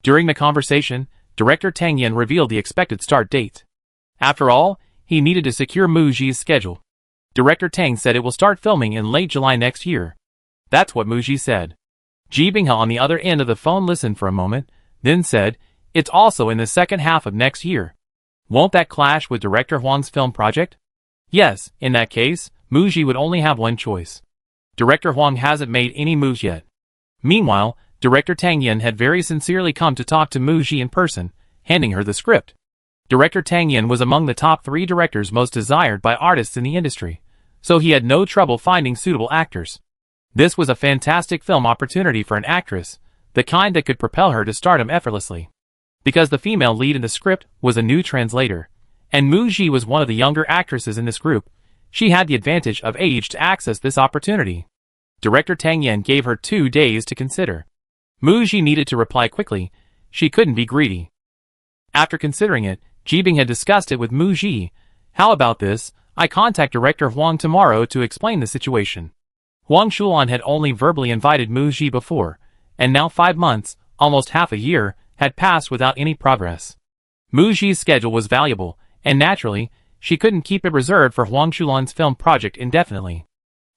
During the conversation, director Tang Yen revealed the expected start date. After all, he needed to secure Mu Ji's schedule. Director Tang said it will start filming in late July next year. That's what Mu Ji said. Ji Binghe on the other end of the phone listened for a moment, then said, "It's also in the second half of next year. Won't that clash with director Huang's film project?" Yes, in that case, Mu Ji would only have one choice. Director Huang hasn't made any moves yet. Meanwhile, director Tang Yen had very sincerely come to talk to Mu Ji in person, handing her the script. Director Tang Yen was among the top 3 directors most desired by artists in the industry, so he had no trouble finding suitable actors. This was a fantastic film opportunity for an actress, the kind that could propel her to stardom effortlessly. Because the female lead in the script was a new translator, and Mu Ji was one of the younger actresses in this group, she had the advantage of age to access this opportunity. Director Tang Yen gave her 2 days to consider. Mu Ji needed to reply quickly. She couldn't be greedy. After considering it, Ji Bing had discussed it with Mu Ji. "How about this? I contact director Huang tomorrow to explain the situation." Huang Shulan had only verbally invited Mu Ji before, and now 5 months, almost half a year, had passed without any progress. Mu Ji's schedule was valuable, and naturally, she couldn't keep it reserved for Huang Shulan's film project indefinitely.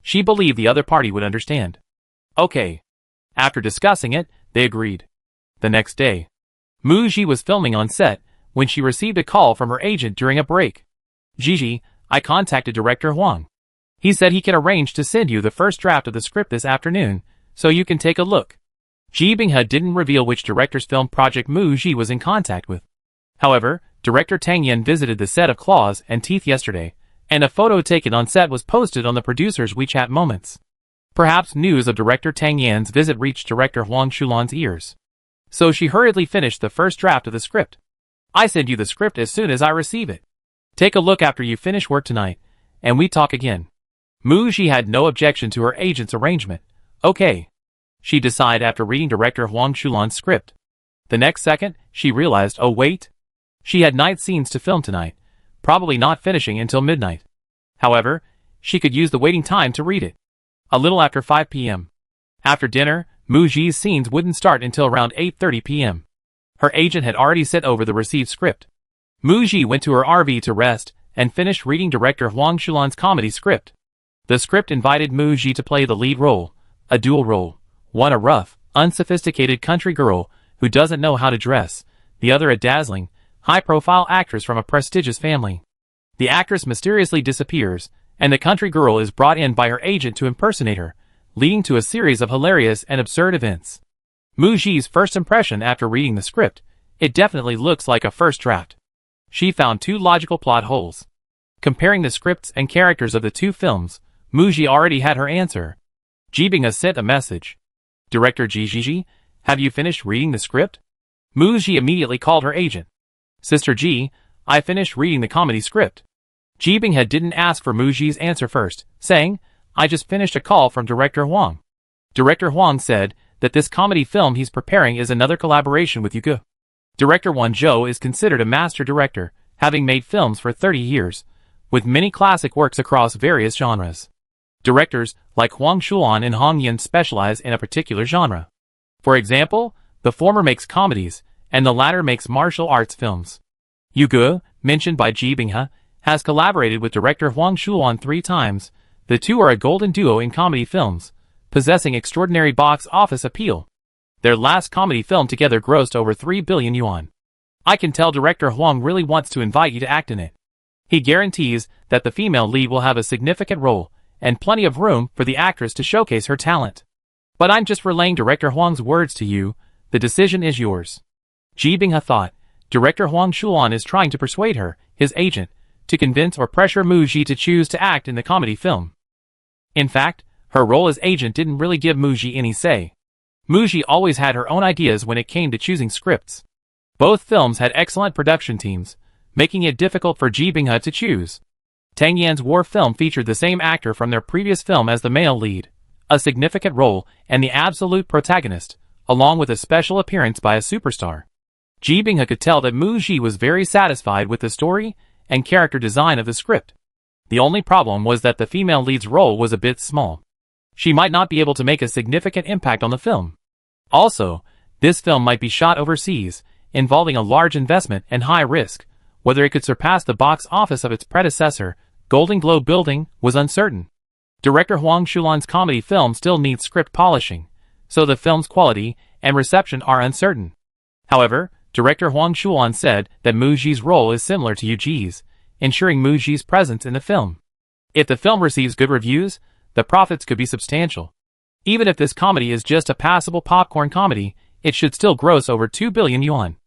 She believed the other party would understand. Okay. After discussing it, they agreed. The next day, Mu Ji was filming on set when she received a call from her agent during a break. "Gigi, I contacted director Huang. He said he can arrange to send you the first draft of the script this afternoon, so you can take a look." Ji Binghe didn't reveal which director's film project Mu Ji was in contact with. However, director Tang Yen visited the set of Claws and Teeth yesterday, and a photo taken on set was posted on the producer's WeChat Moments. Perhaps news of director Tang Yan's visit reached director Huang Shulan's ears. So she hurriedly finished the first draft of the script. "I send you the script as soon as I receive it. Take a look after you finish work tonight, and we talk again." Mu Ji had no objection to her agent's arrangement. "Okay," she decided after reading director Huang Shulan's script. The next second, she realized, oh wait. She had night scenes to film tonight, probably not finishing until midnight. However, she could use the waiting time to read it. A little after 5 p.m. After dinner, Mu Ji's scenes wouldn't start until around 8:30 p.m. Her agent had already sent over the received script. Mu Ji went to her RV to rest and finished reading director Huang Shulan's comedy script. The script invited Mu Ji to play the lead role, a dual role, one a rough, unsophisticated country girl who doesn't know how to dress, the other a dazzling, high-profile actress from a prestigious family. The actress mysteriously disappears, and the country girl is brought in by her agent to impersonate her, leading to a series of hilarious and absurd events. Mu Ji's first impression after reading the script, it definitely looks like a first draft. She found 2 logical plot holes. Comparing the scripts and characters of the 2 films, Mu Ji already had her answer. Ji Binghe sent a message. "Director Ji, have you finished reading the script?" Mu Ji immediately called her agent. "Sister Ji, I finished reading the comedy script." Ji Binghe didn't ask for Mu Ji's answer first, saying, "I just finished a call from director Huang. Director Huang said that this comedy film he's preparing is another collaboration with Yuge. Director Wan Zhou is considered a master director, having made films for 30 years, with many classic works across various genres. Directors like Huang Shulan and Hong Yin specialize in a particular genre. For example, the former makes comedies, and the latter makes martial arts films. Yuge, mentioned by Ji Binghe, has collaborated with director Huang Shulan 3 times. The two are a golden duo in comedy films, possessing extraordinary box office appeal. Their last comedy film together grossed over 3 billion yuan. I can tell director Huang really wants to invite you to act in it. He guarantees that the female lead will have a significant role, and plenty of room for the actress to showcase her talent. But I'm just relaying director Huang's words to you, the decision is yours." Ji Binghe thought, Director Huang Shulan is trying to persuade her, his agent, to convince or pressure Mu Ji to choose to act in the comedy film. In fact, her role as agent didn't really give Mu Ji any say. Mu Ji always had her own ideas when it came to choosing scripts. Both films had excellent production teams, making it difficult for Ji Binghe to choose. Tang Yan's war film featured the same actor from their previous film as the male lead, a significant role and the absolute protagonist, along with a special appearance by a superstar. Ji Binghe could tell that Mu Ji was very satisfied with the story and character design of the script. The only problem was that the female lead's role was a bit small. She might not be able to make a significant impact on the film. Also, this film might be shot overseas, involving a large investment and high risk. Whether it could surpass the box office of its predecessor, Golden Globe Building, was uncertain. Director Huang Shulan's comedy film still needs script polishing, so the film's quality and reception are uncertain. However, Director Huang Shulan said that Mu Ji's role is similar to Yu Ji's, ensuring Mu Ji's presence in the film. If the film receives good reviews, the profits could be substantial. Even if this comedy is just a passable popcorn comedy, it should still gross over 2 billion yuan.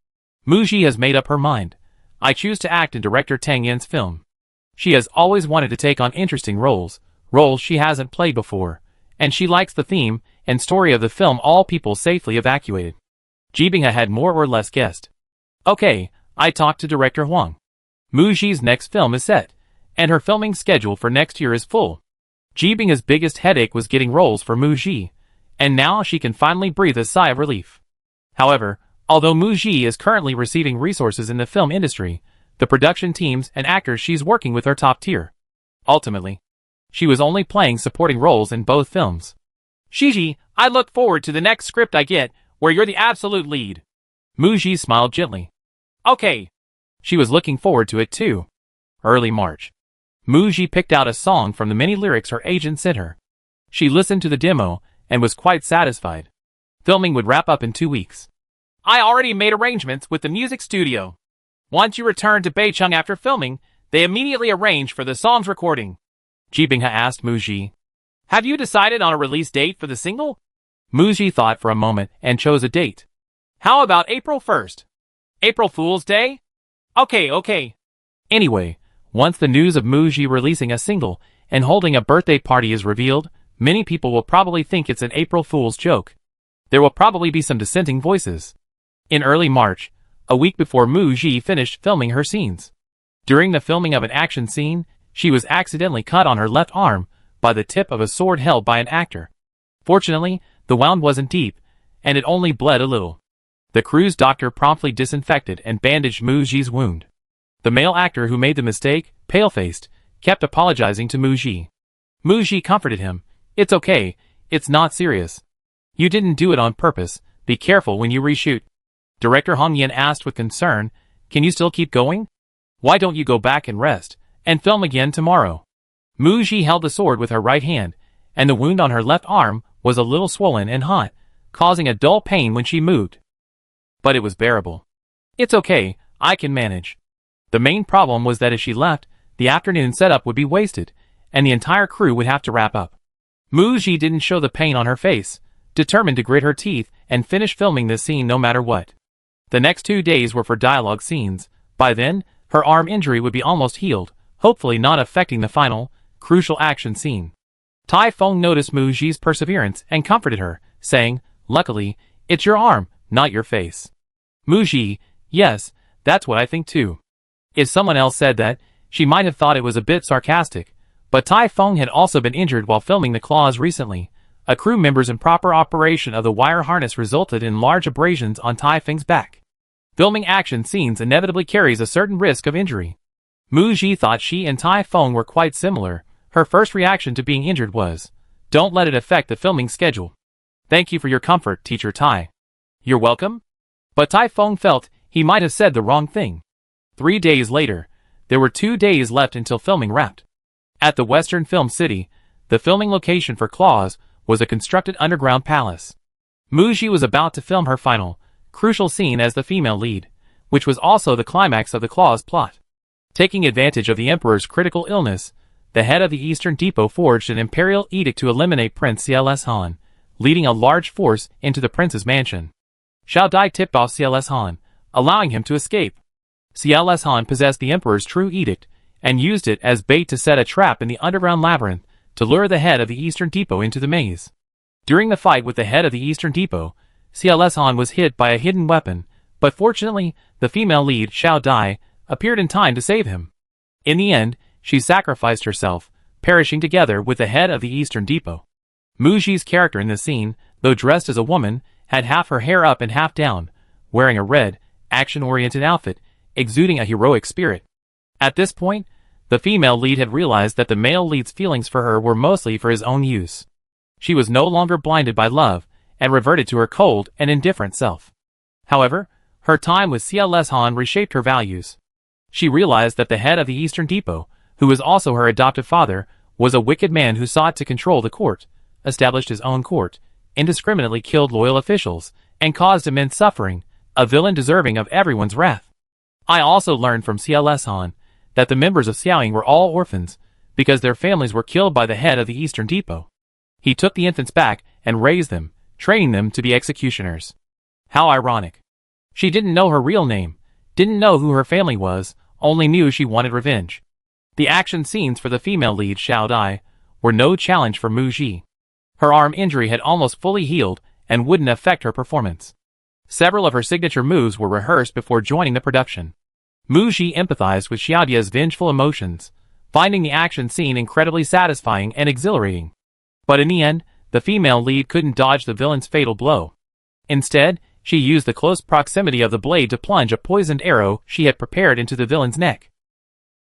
Mu Ji has made up her mind. I choose to act in director Tang Yan's film. She has always wanted to take on interesting roles she hasn't played before, and she likes the theme and story of the film All People Safely Evacuated. Ji Binghe had more or less guessed. Okay, I talked to director Huang. Mu Ji's next film is set, and her filming schedule for next year is full. Ji Binghe's biggest headache was getting roles for Mu Ji, and now she can finally breathe a sigh of relief. However, although Mu Ji is currently receiving resources in the film industry, the production teams and actors she's working with are top tier. Ultimately, she was only playing supporting roles in both films. Shiji, I look forward to the next script I get, where you're the absolute lead. Mu Ji smiled gently. Okay. She was looking forward to it too. Early March. Mu Ji picked out a song from the many lyrics her agent sent her. She listened to the demo and was quite satisfied. Filming would wrap up in 2 weeks. I already made arrangements with the music studio. Once you return to Beicheng after filming, they immediately arrange for the song's recording. Ji Binghe asked Mu Ji. Have you decided on a release date for the single? Mu Ji thought for a moment and chose a date. How about April 1st? April Fool's Day? Okay. Anyway, once the news of Mu Ji releasing a single and holding a birthday party is revealed, many people will probably think it's an April Fool's joke. There will probably be some dissenting voices. In early March, a week before Mu Ji finished filming her scenes. During the filming of an action scene, she was accidentally cut on her left arm by the tip of a sword held by an actor. Fortunately, the wound wasn't deep, and it only bled a little. The crew's doctor promptly disinfected and bandaged Mu Ji's wound. The male actor who made the mistake, pale-faced, kept apologizing to Mu Ji. Mu Ji comforted him. It's okay, it's not serious. You didn't do it on purpose, be careful when you reshoot. Director Hong Yan asked with concern, can you still keep going? Why don't you go back and rest, and film again tomorrow? Mu Ji held the sword with her right hand, and the wound on her left arm was a little swollen and hot, causing a dull pain when she moved. But it was bearable. It's okay, I can manage. The main problem was that if she left, the afternoon setup would be wasted, and the entire crew would have to wrap up. Mu Ji didn't show the pain on her face, determined to grit her teeth and finish filming this scene no matter what. The next 2 days were for dialogue scenes. By then, her arm injury would be almost healed, hopefully not affecting the final, crucial action scene. Tai Feng noticed Mu Ji's perseverance and comforted her, saying, luckily, it's your arm, not your face. Mu Ji, yes, that's what I think too. If someone else said that, she might have thought it was a bit sarcastic, but Tai Feng had also been injured while filming the claws recently. A crew member's improper operation of the wire harness resulted in large abrasions on Tai Feng's back. Filming action scenes inevitably carries a certain risk of injury. Mu Ji thought she and Tai Feng were quite similar. Her first reaction to being injured was, don't let it affect the filming schedule. Thank you for your comfort, Teacher Tai. You're welcome? But Tai Feng felt he might have said the wrong thing. 3 days later, there were 2 days left until filming wrapped. At the Western Film City, the filming location for Claws was a constructed underground palace. Mu Ji was about to film her final, crucial scene as the female lead, which was also the climax of the Claws plot. Taking advantage of the Emperor's critical illness, the head of the Eastern Depot forged an imperial edict to eliminate Prince CLS Han, leading a large force into the prince's mansion. Xiao Dai tipped off CLS Han, allowing him to escape. CLS Han possessed the Emperor's true edict and used it as bait to set a trap in the underground labyrinth to lure the head of the Eastern Depot into the maze. During the fight with the head of the Eastern Depot, CLS Han was hit by a hidden weapon, but fortunately, the female lead, Xiao Dai, appeared in time to save him. In the end, she sacrificed herself, perishing together with the head of the Eastern Depot. Mu Ji's character in this scene, though dressed as a woman, had half her hair up and half down, wearing a red, action-oriented outfit, exuding a heroic spirit. At this point, the female lead had realized that the male lead's feelings for her were mostly for his own use. She was no longer blinded by love, and reverted to her cold and indifferent self. However, her time with CLS Han reshaped her values. She realized that the head of the Eastern Depot, who was also her adoptive father, was a wicked man who sought to control the court, established his own court, indiscriminately killed loyal officials, and caused immense suffering, a villain deserving of everyone's wrath. I also learned from CLS Han that the members of Xiaoying were all orphans, because their families were killed by the head of the Eastern Depot. He took the infants back and raised them, training them to be executioners. How ironic. She didn't know her real name, didn't know who her family was, only knew she wanted revenge. The action scenes for the female lead, Xiao Dai, were no challenge for Mu Ji. Her arm injury had almost fully healed and wouldn't affect her performance. Several of her signature moves were rehearsed before joining the production. Mu Ji empathized with Xiaodia's vengeful emotions, finding the action scene incredibly satisfying and exhilarating. But in the end, the female lead couldn't dodge the villain's fatal blow. Instead, she used the close proximity of the blade to plunge a poisoned arrow she had prepared into the villain's neck.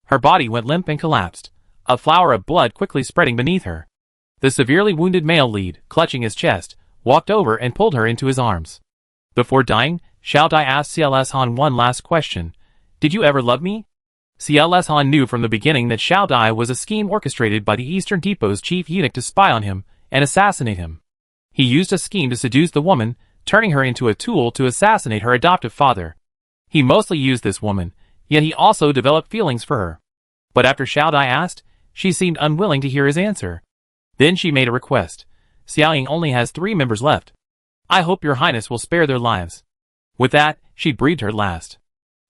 Her body went limp and collapsed, a flower of blood quickly spreading beneath her. The severely wounded male lead, clutching his chest, walked over and pulled her into his arms. Before dying, Xiao Dai asked CLS Han one last question. Did you ever love me? CLS Han knew from the beginning that Xiao Dai was a scheme orchestrated by the Eastern Depot's chief eunuch to spy on him and assassinate him. He used a scheme to seduce the woman, turning her into a tool to assassinate her adoptive father. He mostly used this woman, yet he also developed feelings for her. But after Xiao Dai asked, she seemed unwilling to hear his answer. Then she made a request. Xiaoying only has 3 members left. I hope your highness will spare their lives. With that, she breathed her last.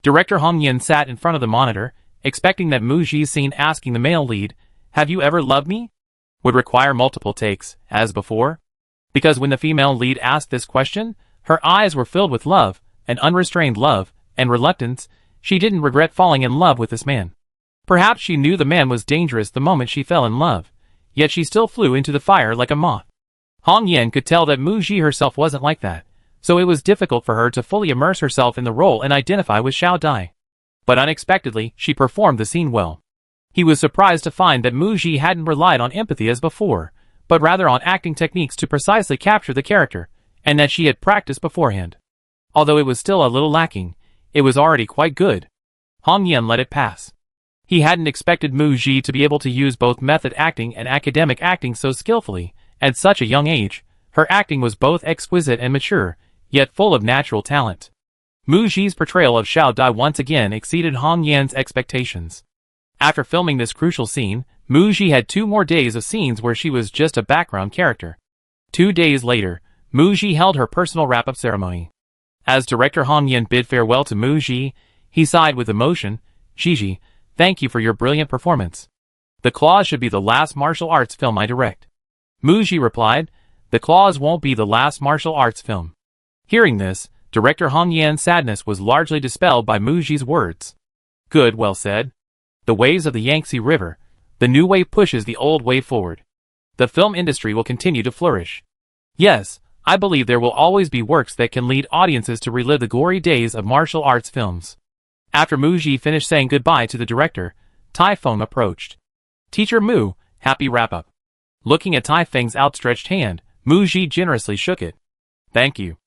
Director Hong Yin sat in front of the monitor, expecting that Mu Ji's scene asking the male lead, "Have you ever loved me?" would require multiple takes, as before. Because when the female lead asked this question, her eyes were filled with love, an unrestrained love, and reluctance. She didn't regret falling in love with this man. Perhaps she knew the man was dangerous the moment she fell in love, yet she still flew into the fire like a moth. Hong Yin could tell that Mu Ji herself wasn't like that, so it was difficult for her to fully immerse herself in the role and identify with Xiao Dai. But unexpectedly, she performed the scene well. He was surprised to find that Mu Ji hadn't relied on empathy as before, but rather on acting techniques to precisely capture the character, and that she had practiced beforehand. Although it was still a little lacking, it was already quite good. Hong Yin let it pass. He hadn't expected Mu Ji to be able to use both method acting and academic acting so skillfully. At such a young age, her acting was both exquisite and mature, yet full of natural talent. Mu Ji's portrayal of Xiao Dai once again exceeded Hong Yan's expectations. After filming this crucial scene, Mu Ji had 2 more days of scenes where she was just a background character. 2 days later, Mu Ji held her personal wrap-up ceremony. As director Hong Yan bid farewell to Mu Ji, he sighed with emotion. "Gigi, thank you for your brilliant performance. The Claws should be the last martial arts film I direct." Mu Ji replied, "The Claws won't be the last martial arts film." Hearing this, director Hong Yan's sadness was largely dispelled by Mu Ji's words. "Good, well said. The waves of the Yangtze River, the new wave pushes the old wave forward. The film industry will continue to flourish. Yes, I believe there will always be works that can lead audiences to relive the gory days of martial arts films." After Mu Ji finished saying goodbye to the director, Tai Feng approached. "Teacher Mu, happy wrap-up." Looking at Tai Feng's outstretched hand, Mu Ji generously shook it. "Thank you."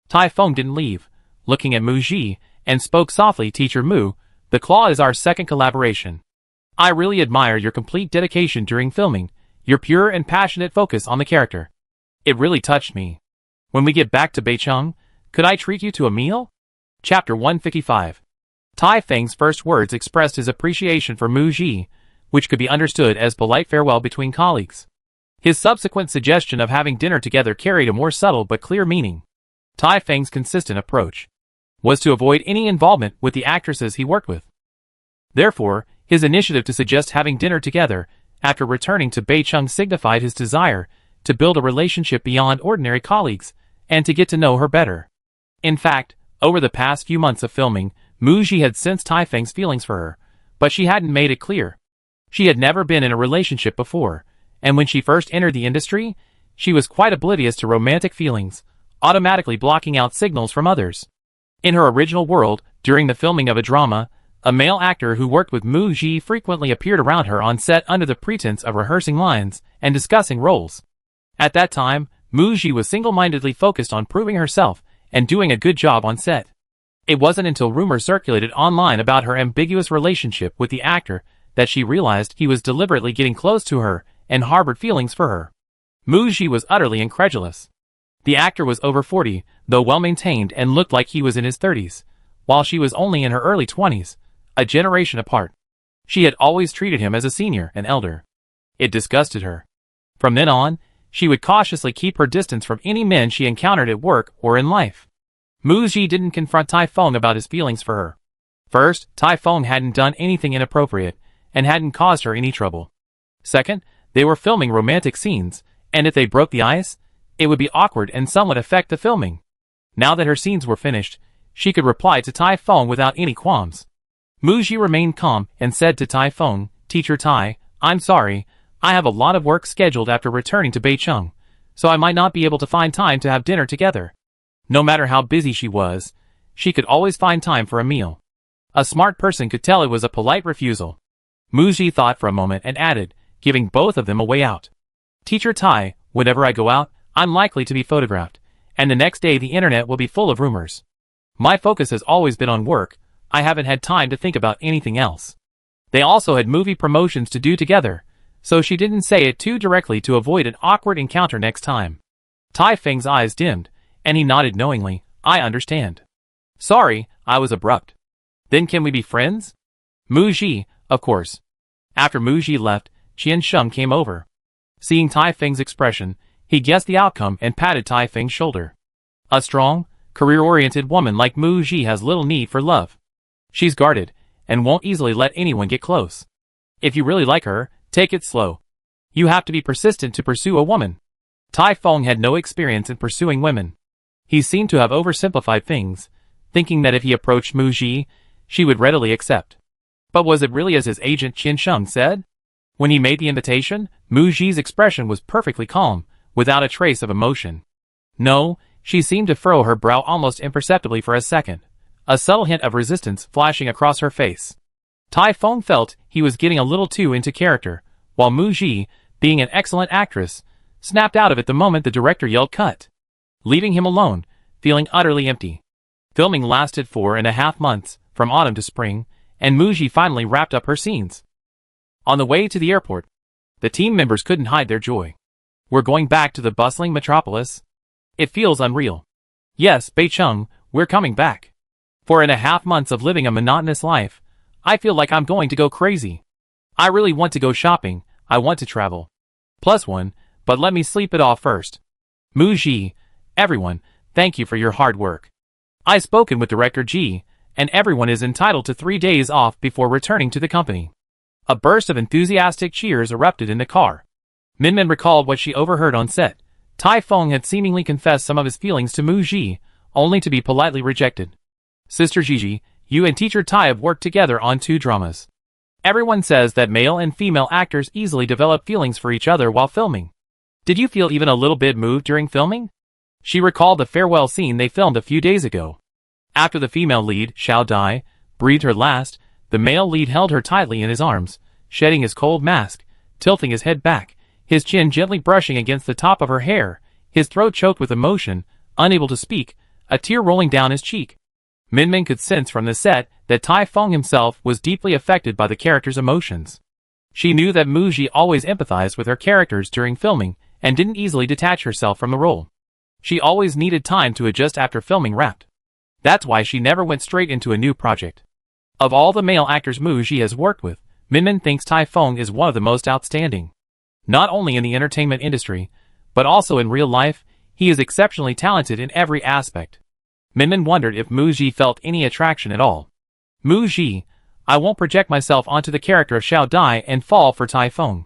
Tai Feng didn't leave, looking at Mu Ji, and spoke softly. "Teacher Mu, The Claw is our second collaboration. I really admire your complete dedication during filming, your pure and passionate focus on the character. It really touched me. When we get back to Beicheng, could I treat you to a meal?" Chapter 155. Tai Feng's first words expressed his appreciation for Mu Ji, which could be understood as polite farewell between colleagues. His subsequent suggestion of having dinner together carried a more subtle but clear meaning. Tai Feng's consistent approach. was to avoid any involvement with the actresses he worked with. Therefore, his initiative to suggest having dinner together after returning to Beicheng signified his desire to build a relationship beyond ordinary colleagues and to get to know her better. In fact, over the past few months of filming, Mu Ji had sensed Taifeng's feelings for her, but she hadn't made it clear. She had never been in a relationship before, and when she first entered the industry, she was quite oblivious to romantic feelings, automatically blocking out signals from others. In her original world, during the filming of a drama, a male actor who worked with Mu Ji frequently appeared around her on set under the pretense of rehearsing lines and discussing roles. At that time, Mu Ji was single-mindedly focused on proving herself and doing a good job on set. It wasn't until rumors circulated online about her ambiguous relationship with the actor that she realized he was deliberately getting close to her and harbored feelings for her. Mu Ji was utterly incredulous. The actor was over 40, though well-maintained and looked like he was in his 30s, while she was only in her early 20s, a generation apart. She had always treated him as a senior and elder. It disgusted her. From then on, she would cautiously keep her distance from any men she encountered at work or in life. Mu Ji didn't confront Taifeng about his feelings for her. First, Taifeng hadn't done anything inappropriate and hadn't caused her any trouble. Second, they were filming romantic scenes, and if they broke the ice, it would be awkward and somewhat affect the filming. Now that her scenes were finished, she could reply to Taifeng without any qualms. Mu Ji remained calm and said to Taifeng, "Teacher Tai, I'm sorry, I have a lot of work scheduled after returning to Beicheng, so I might not be able to find time to have dinner together." No matter how busy she was, she could always find time for a meal. A smart person could tell it was a polite refusal. Mu Ji thought for a moment and added, giving both of them a way out. "Teacher Tai, whenever I go out, I'm likely to be photographed, and the next day the internet will be full of rumors. My focus has always been on work. I haven't had time to think about anything else." They also had movie promotions to do together, so she didn't say it too directly to avoid an awkward encounter next time. Taifeng's eyes dimmed, and he nodded knowingly. "I understand. Sorry, I was abrupt. Then can we be friends?" Mu Ji, of course. After Mu Ji left, Qian Sheng came over. Seeing Taifeng's expression, he guessed the outcome and patted Taifeng's shoulder. A strong, career-oriented woman like Mu Ji has little need for love. She's guarded, and won't easily let anyone get close. If you really like her, take it slow. You have to be persistent to pursue a woman. Taifeng had no experience in pursuing women. He seemed to have oversimplified things, thinking that if he approached Mu Ji, she would readily accept. But was it really as his agent Qian Sheng said? When he made the invitation, Mu Ji's expression was perfectly calm, without a trace of emotion. No, she seemed to furrow her brow almost imperceptibly for a second, a subtle hint of resistance flashing across her face. Taifeng felt he was getting a little too into character, while Mu Ji, being an excellent actress, snapped out of it the moment the director yelled cut, leaving him alone, feeling utterly empty. Filming lasted 4.5 months, from autumn to spring, and Mu Ji finally wrapped up her scenes. On the way to the airport, the team members couldn't hide their joy. "We're going back to the bustling metropolis. It feels unreal. Yes, Beicheng, we're coming back. 4.5 months of living a monotonous life. I feel like I'm going to go crazy. I really want to go shopping. I want to travel. +1, but let me sleep it off first. Mu Ji, everyone, thank you for your hard work. I've spoken with Director Ji, and everyone is entitled to 3 days off before returning to the company." A burst of enthusiastic cheers erupted in the car. Minmin recalled what she overheard on set. Taifeng had seemingly confessed some of his feelings to Mu Ji, only to be politely rejected. "Sister Gigi, you and Teacher Tai have worked together on 2 dramas. Everyone says that male and female actors easily develop feelings for each other while filming. Did you feel even a little bit moved during filming?" She recalled the farewell scene they filmed a few days ago. After the female lead, Xiao Dai, breathed her last, the male lead held her tightly in his arms, shedding his cold mask, tilting his head back, his chin gently brushing against the top of her hair, his throat choked with emotion, unable to speak, a tear rolling down his cheek. Minmin could sense from the set that Taifeng himself was deeply affected by the character's emotions. She knew that Mu Ji always empathized with her characters during filming and didn't easily detach herself from the role. She always needed time to adjust after filming wrapped. That's why she never went straight into a new project. Of all the male actors Mu Ji has worked with, Minmin thinks Taifeng is one of the most outstanding. Not only in the entertainment industry, but also in real life, he is exceptionally talented in every aspect. Minmin wondered if Mu Ji felt any attraction at all. Mu Ji, I won't project myself onto the character of Xiao Dai and fall for Tai Feng.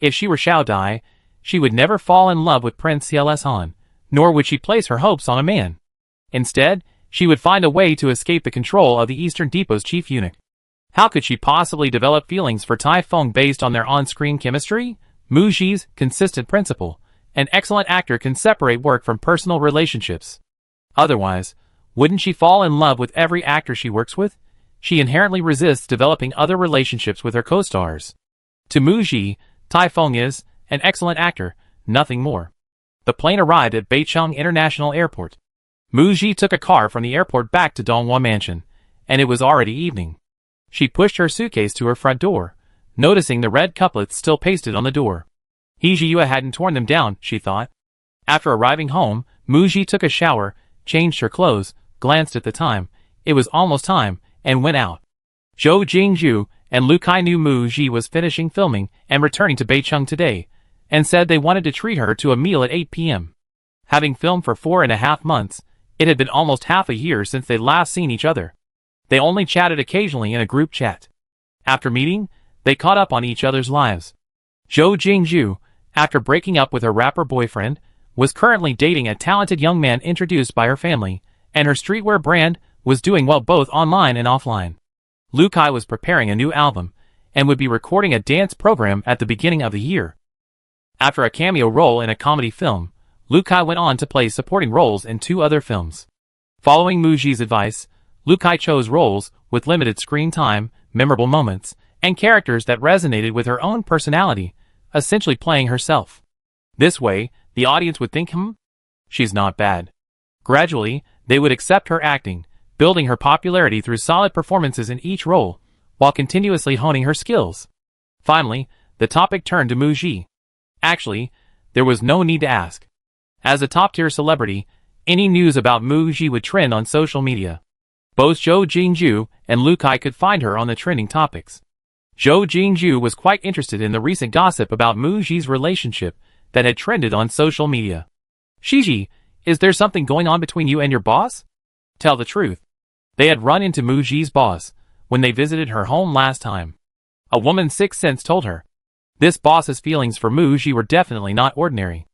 If she were Xiao Dai, she would never fall in love with Prince CLS Han, nor would she place her hopes on a man. Instead, she would find a way to escape the control of the Eastern Depot's chief eunuch. How could she possibly develop feelings for Tai Feng based on their on-screen chemistry? Mu Ji's consistent principle: an excellent actor can separate work from personal relationships. Otherwise, wouldn't she fall in love with every actor she works with? She inherently resists developing other relationships with her co-stars. To Mu Ji, Tai Feng is an excellent actor, nothing more. The plane arrived at Beicheng International Airport. Mu Ji took a car from the airport back to Donghua Mansion, and it was already evening. She pushed her suitcase to her front door, noticing the red couplets still pasted on the door. He Jiyue hadn't torn them down, she thought. After arriving home, Mu Ji took a shower, changed her clothes, glanced at the time, it was almost time, and went out. Zhou Jingzhu and Lu Kai knew Mu Ji was finishing filming and returning to Beicheng today, and said they wanted to treat her to a meal at 8 p.m. Having filmed for 4.5 months, it had been almost half a year since they'd last seen each other. They only chatted occasionally in a group chat. After meeting, they caught up on each other's lives. Zhou Jingzhu, after breaking up with her rapper boyfriend, was currently dating a talented young man introduced by her family, and her streetwear brand was doing well both online and offline. Lu Kai was preparing a new album, and would be recording a dance program at the beginning of the year. After a cameo role in a comedy film, Lu Kai went on to play supporting roles in 2 other films. Following Mu Ji's advice, Lu Kai chose roles with limited screen time, memorable moments, and characters that resonated with her own personality, essentially playing herself. This way, the audience would think, she's not bad. Gradually, they would accept her acting, building her popularity through solid performances in each role, while continuously honing her skills. Finally, the topic turned to Mu Ji. Actually, there was no need to ask. As a top-tier celebrity, any news about Mu Ji would trend on social media. Both Zhou Jingzhu and Lu Kai could find her on the trending topics. Zhou Jingzhu was quite interested in the recent gossip about Mu Ji's relationship that had trended on social media. Shiji, is there something going on between you and your boss? Tell the truth. They had run into Mu Ji's boss when they visited her home last time. A woman's sixth sense told her. This boss's feelings for Mu Ji were definitely not ordinary.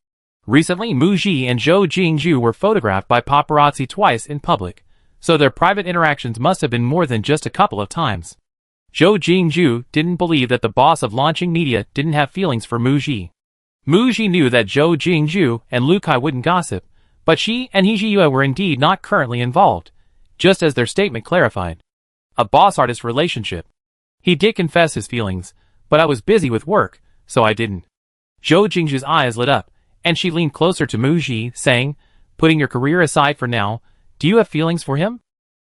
Recently, Mu Ji and Zhou Jingzhu were photographed by paparazzi twice in public, so their private interactions must have been more than just a couple of times. Zhou Jingzhu didn't believe that the boss of launching media didn't have feelings for Mu Ji. Mu Ji knew that Zhou Jingzhu and Lu Kai wouldn't gossip, but she and He Jiyue were indeed not currently involved, just as their statement clarified. A boss-artist relationship. He did confess his feelings, but I was busy with work, so I didn't. Zhou Jingzhu's eyes lit up, and she leaned closer to Mu Ji, saying, putting your career aside for now, do you have feelings for him?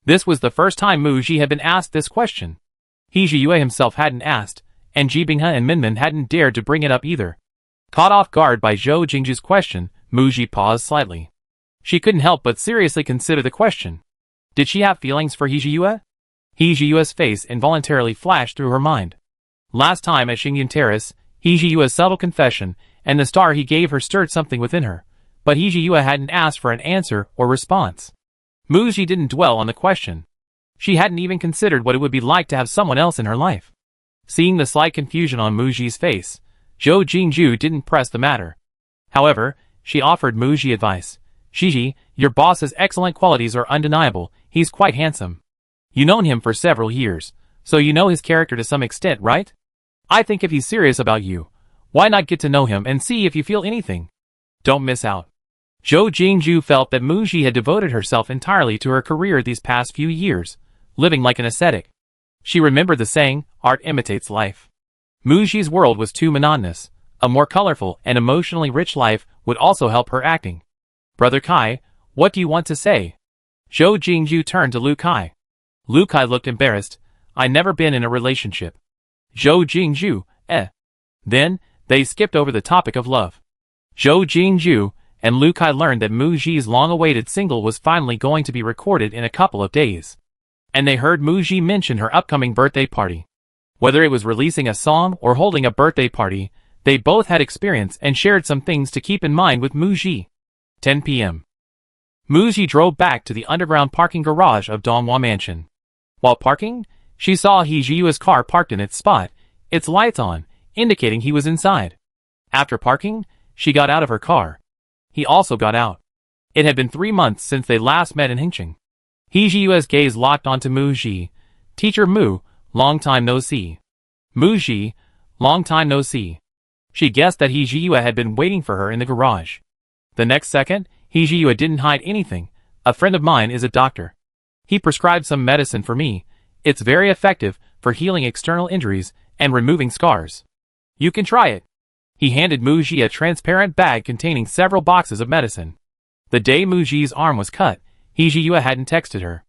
This was the first time Mu Ji had been asked this question. He Jiyue himself hadn't asked, and Ji Binghe and Minmin hadn't dared to bring it up either. Caught off guard by Zhou Jingzhu's question, Mu Ji paused slightly. She couldn't help but seriously consider the question. Did she have feelings for He Jiyue? He Jiyue's face involuntarily flashed through her mind. Last time at Xingyun Terrace, He Jiyue's subtle confession and the star he gave her stirred something within her, but He Jiyue hadn't asked for an answer or response. Mu Ji didn't dwell on the question. She hadn't even considered what it would be like to have someone else in her life. Seeing the slight confusion on Mu Ji's face, Zhou Jingzhu didn't press the matter. However, she offered Mu Ji advice. Shiji, your boss's excellent qualities are undeniable, he's quite handsome. You've known him for several years, so you know his character to some extent, right? I think if he's serious about you, why not get to know him and see if you feel anything? Don't miss out. Zhou Jingzhu felt that Mu Ji had devoted herself entirely to her career these past few years, living like an ascetic. She remembered the saying, art imitates life. Mu Ji's world was too monotonous. A more colorful and emotionally rich life would also help her acting. Brother Kai, what do you want to say? Zhou Jingzhu turned to Lu Kai. Lu Kai looked embarrassed. I've never been in a relationship. Zhou Jingzhu, Then, they skipped over the topic of love. Zhou Jingzhu and Lu Kai learned that Mu Ji's long-awaited single was finally going to be recorded in a couple of days. And they heard Mu Ji mention her upcoming birthday party. Whether it was releasing a song or holding a birthday party, they both had experience and shared some things to keep in mind with Mu Ji. 10 p.m. Muji drove back to the underground parking garage of Donghua Mansion. While parking, she saw He Jiyue's car parked in its spot, its lights on, indicating he was inside. After parking, she got out of her car. He also got out. It had been 3 months since they last met in Hengqin. He Jiyue's gaze locked onto Muji. Teacher Mu, long time no see. Muji, long time no see. She guessed that He Jiyue had been waiting for her in the garage. The next second, He Jiyue didn't hide anything. A friend of mine is a doctor. He prescribed some medicine for me. It's very effective for healing external injuries and removing scars. You can try it. He handed Muji a transparent bag containing several boxes of medicine. The day Muji's arm was cut, He Jiyue hadn't texted her.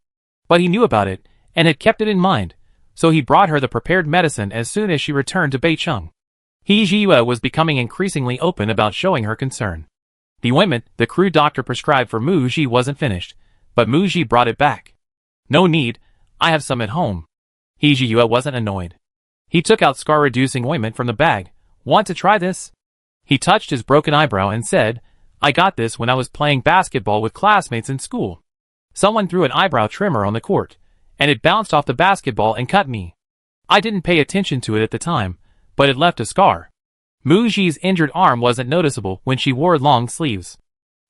But he knew about it, and had kept it in mind, so he brought her the prepared medicine as soon as she returned to Beicheng. He Jiyue was becoming increasingly open about showing her concern. The ointment the crude doctor prescribed for Muji wasn't finished, but Muji brought it back. No need, I have some at home. He Jiyue wasn't annoyed. He took out scar-reducing ointment from the bag. Want to try this? He touched his broken eyebrow and said, I got this when I was playing basketball with classmates in school. Someone threw an eyebrow trimmer on the court, and it bounced off the basketball and cut me. I didn't pay attention to it at the time, but it left a scar. Muji's injured arm wasn't noticeable when she wore long sleeves.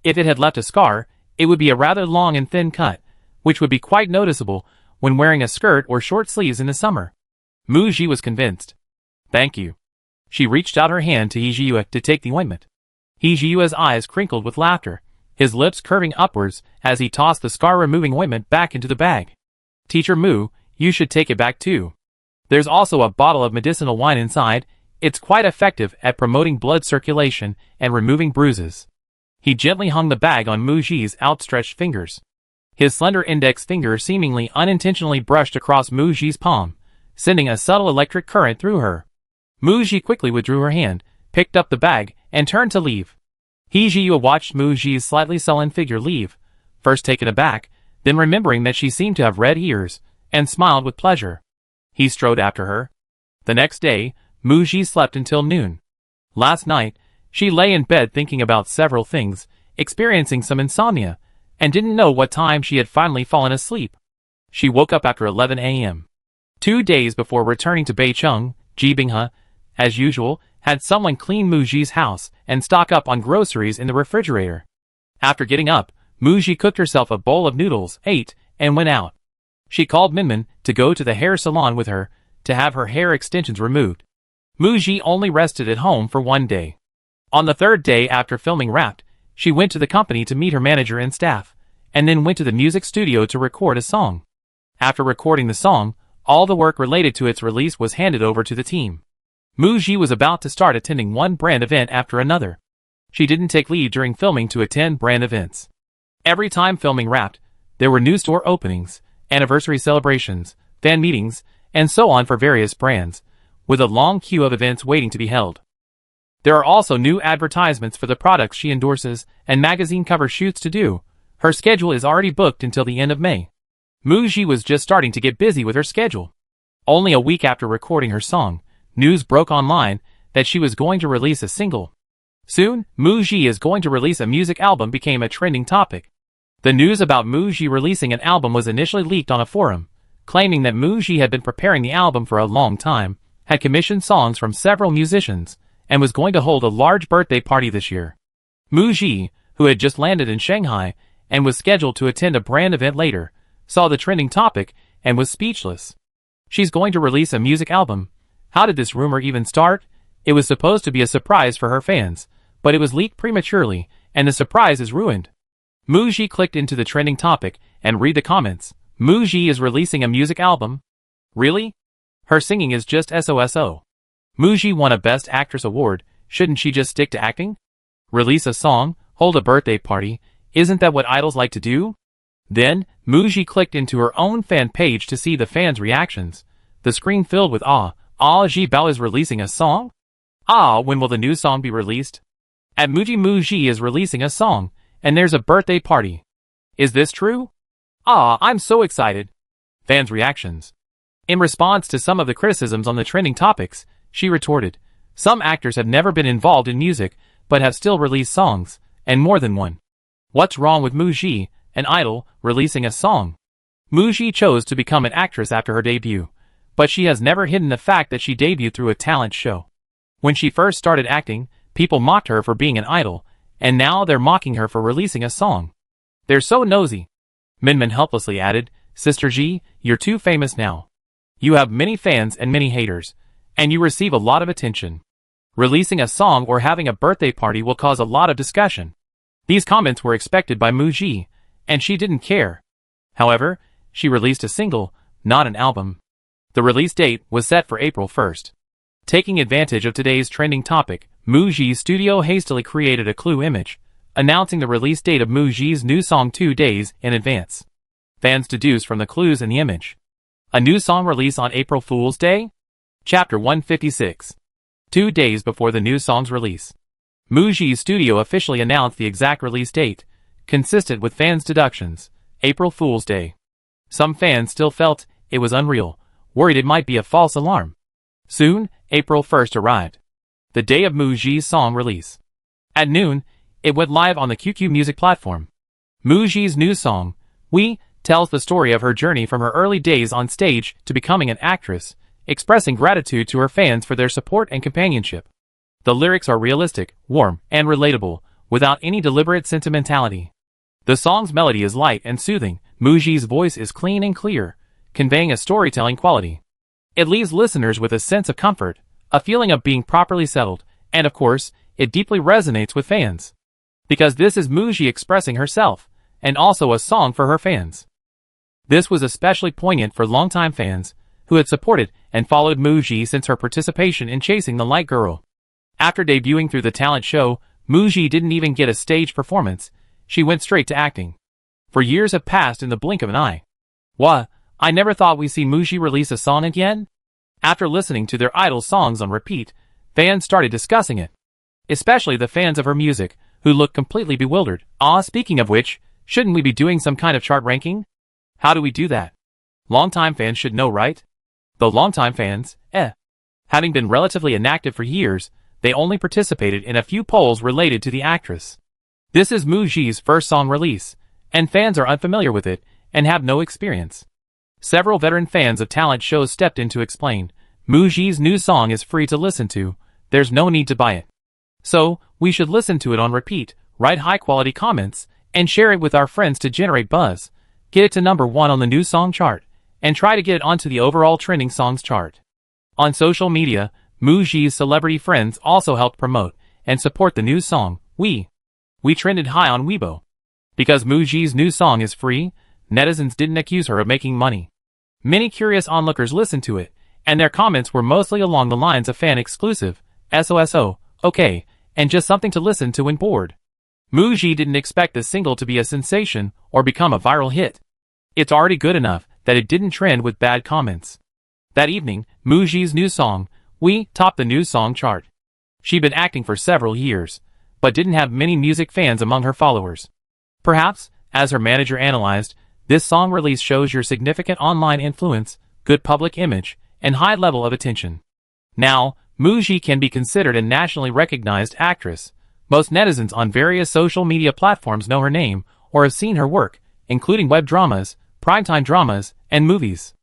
If it had left a scar, it would be a rather long and thin cut, which would be quite noticeable when wearing a skirt or short sleeves in the summer. Muji was convinced. Thank you. She reached out her hand to He Jiyue to take the ointment. He Jiyue's eyes crinkled with laughter, his lips curving upwards as he tossed the scar-removing ointment back into the bag. Teacher Mu, you should take it back too. There's also a bottle of medicinal wine inside. It's quite effective at promoting blood circulation and removing bruises. He gently hung the bag on Muji's outstretched fingers. His slender index finger seemingly unintentionally brushed across Muji's palm, sending a subtle electric current through her. Muji quickly withdrew her hand, picked up the bag, and turned to leave. He Jiyue watched Muji's slightly sullen figure leave, first taken aback, then remembering that she seemed to have red ears, and smiled with pleasure. He strode after her. The next day, Muji slept until noon. Last night, she lay in bed thinking about several things, experiencing some insomnia, and didn't know what time she had finally fallen asleep. She woke up after 11 a.m. 2 days before returning to Beicheng, Ji Binghe, as usual, had someone clean Muji's house and stock up on groceries in the refrigerator. After getting up, Muji cooked herself a bowl of noodles, ate, and went out. She called Minmin to go to the hair salon with her, to have her hair extensions removed. Muji only rested at home for 1 day. On the 3rd day after filming Wrapped, she went to the company to meet her manager and staff, and then went to the music studio to record a song. After recording the song, all the work related to its release was handed over to the team. Muji was about to start attending one brand event after another. She didn't take leave during filming to attend brand events. Every time filming Wrapped, there were new store openings, anniversary celebrations, fan meetings, and so on for various brands, with a long queue of events waiting to be held. There are also new advertisements for the products she endorses and magazine cover shoots to do. Her schedule is already booked until the end of May. Muji was just starting to get busy with her schedule. Only a week after recording her song, news broke online that she was going to release a single. Soon, Muji is going to release a music album became a trending topic. The news about Muji releasing an album was initially leaked on a forum, claiming that Muji had been preparing the album for a long time, had commissioned songs from several musicians, and was going to hold a large birthday party this year. Muji, who had just landed in Shanghai and was scheduled to attend a brand event later, saw the trending topic and was speechless. She's going to release a music album. How did this rumor even start? It was supposed to be a surprise for her fans, but it was leaked prematurely, and the surprise is ruined. Muji clicked into the trending topic and read the comments. Muji is releasing a music album? Really? Her singing is just SOSO. Muji won a Best Actress award, shouldn't she just stick to acting? Release a song, hold a birthday party, isn't that what idols like to do? Then, Muji clicked into her own fan page to see the fans' reactions. The screen filled with awe. Ah, Ji Bao is releasing a song? Ah, when will the new song be released? At Muji is releasing a song, and there's a birthday party. Is this true? Ah, I'm so excited. Fans' reactions. In response to some of the criticisms on the trending topics, she retorted, some actors have never been involved in music, but have still released songs, and more than one. What's wrong with Muji? an idol, releasing a song. Muji chose to become an actress after her debut, but she has never hidden the fact that she debuted through a talent show. When she first started acting, people mocked her for being an idol, and now they're mocking her for releasing a song. They're so nosy. Minmin helplessly added, "Sister Ji, you're too famous now. You have many fans and many haters, and you receive a lot of attention. Releasing a song or having a birthday party will cause a lot of discussion." These comments were expected by Muji, and she didn't care. However, she released a single, not an album. The release date was set for April 1st. Taking advantage of today's trending topic, Muji's studio hastily created a clue image, announcing the release date of Muji's new song 2 days in advance. Fans deduced from the clues in the image. A new song release on April Fool's Day? Chapter 156. 2 days before the new song's release, Muji's studio officially announced the exact release date, consistent with fans' deductions, April Fool's Day. Some fans still felt it was unreal, worried it might be a false alarm. Soon, April 1st arrived, the day of Muji's song release. At noon, it went live on the QQ Music platform. Muji's new song, We, tells the story of her journey from her early days on stage to becoming an actress, expressing gratitude to her fans for their support and companionship. The lyrics are realistic, warm, and relatable, without any deliberate sentimentality. The song's melody is light and soothing. Muji's voice is clean and clear, conveying a storytelling quality. It leaves listeners with a sense of comfort, a feeling of being properly settled, and of course, it deeply resonates with fans. Because this is Muji expressing herself, and also a song for her fans. This was especially poignant for longtime fans, who had supported and followed Muji since her participation in Chasing the Light Girl. After debuting through the talent show, Muji didn't even get a stage performance, she went straight to acting. For years have passed in the blink of an eye. What? I never thought we'd see Muji release a song again? After listening to their idol songs on repeat, fans started discussing it. Especially the fans of her music, who looked completely bewildered. Speaking of which, shouldn't we be doing some kind of chart ranking? How do we do that? Longtime fans should know, right? Though longtime fans, having been relatively inactive for years, they only participated in a few polls related to the actress. This is Muji's first song release, and fans are unfamiliar with it and have no experience. Several veteran fans of talent shows stepped in to explain, Muji's new song is free to listen to, there's no need to buy it. So, we should listen to it on repeat, write high-quality comments, and share it with our friends to generate buzz, get it to number 1 on the new song chart, and try to get it onto the overall trending songs chart. On social media, Muji's celebrity friends also helped promote and support the new song, We trended high on Weibo. Because Muji's new song is free, netizens didn't accuse her of making money. Many curious onlookers listened to it, and their comments were mostly along the lines of fan exclusive, SOSO, okay, and just something to listen to when bored. Muji didn't expect the single to be a sensation or become a viral hit. It's already good enough that it didn't trend with bad comments. That evening, Muji's new song, We, topped the new song chart. She'd been acting for several years, but didn't have many music fans among her followers. Perhaps, as her manager analyzed, this song release shows your significant online influence, good public image, and high level of attention. Now, Muji can be considered a nationally recognized actress. Most netizens on various social media platforms know her name or have seen her work, including web dramas, primetime dramas, and movies.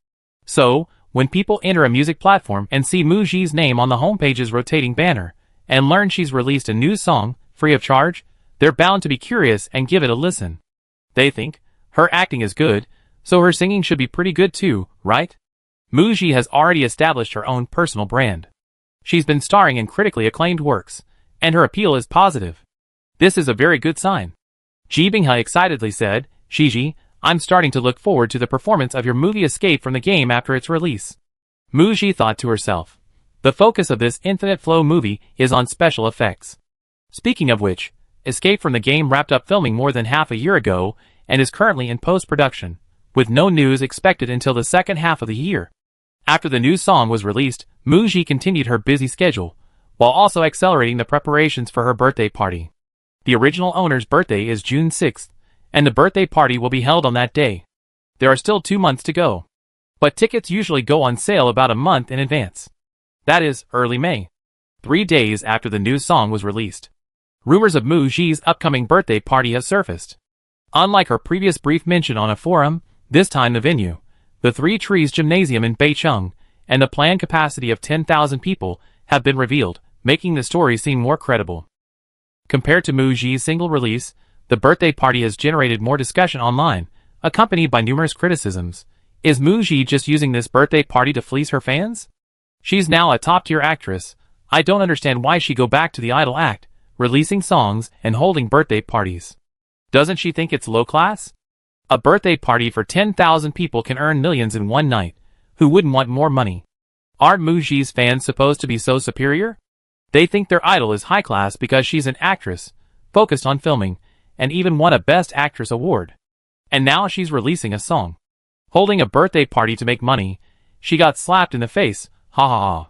So, when people enter a music platform and see Muji's name on the homepage's rotating banner, and learn she's released a new song, free of charge, they're bound to be curious and give it a listen. They think, her acting is good, so her singing should be pretty good too, right? Muji has already established her own personal brand. She's been starring in critically acclaimed works, and her appeal is positive. This is a very good sign. Ji Binghe excitedly said, Shiji, I'm starting to look forward to the performance of your movie Escape from the Game after its release. Muji thought to herself. The focus of this Infinite Flow movie is on special effects. Speaking of which, Escape from the Game wrapped up filming more than half a year ago and is currently in post-production, with no news expected until the second half of the year. After the new song was released, Muji continued her busy schedule, while also accelerating the preparations for her birthday party. The original owner's birthday is June 6th, and the birthday party will be held on that day. There are still 2 months to go. But tickets usually go on sale about a month in advance. That is, early May. 3 days after the new song was released. Rumors of Muji's upcoming birthday party have surfaced. Unlike her previous brief mention on a forum, this time the venue, the Three Trees Gymnasium in Beicheng, and the planned capacity of 10,000 people have been revealed, making the story seem more credible. Compared to Muji's single release, the birthday party has generated more discussion online, accompanied by numerous criticisms. Is Muji just using this birthday party to fleece her fans? She's now a top-tier actress. I don't understand why she go back to the idol act, releasing songs and holding birthday parties. Doesn't she think it's low class? A birthday party for 10,000 people can earn millions in one night. Who wouldn't want more money? Aren't Muji's fans supposed to be so superior? They think their idol is high class because she's an actress, focused on filming, and even won a Best Actress award. And now she's releasing a song. Holding a birthday party to make money, she got slapped in the face, ha ha ha.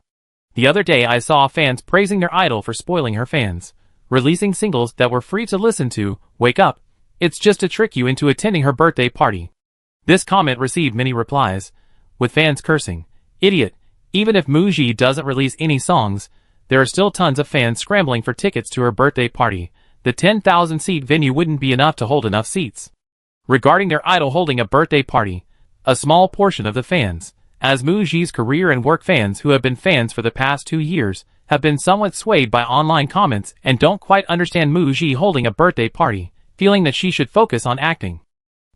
The other day I saw fans praising their idol for spoiling her fans, releasing singles that were free to listen to. Wake up, it's just to trick you into attending her birthday party. This comment received many replies, with fans cursing, idiot. Even if Muji doesn't release any songs, there are still tons of fans scrambling for tickets to her birthday party. The 10,000-seat venue wouldn't be enough to hold enough seats. Regarding their idol holding a birthday party, a small portion of the fans, as Muji's career and work fans who have been fans for the past 2 years, have been somewhat swayed by online comments and don't quite understand Muji holding a birthday party, feeling that she should focus on acting.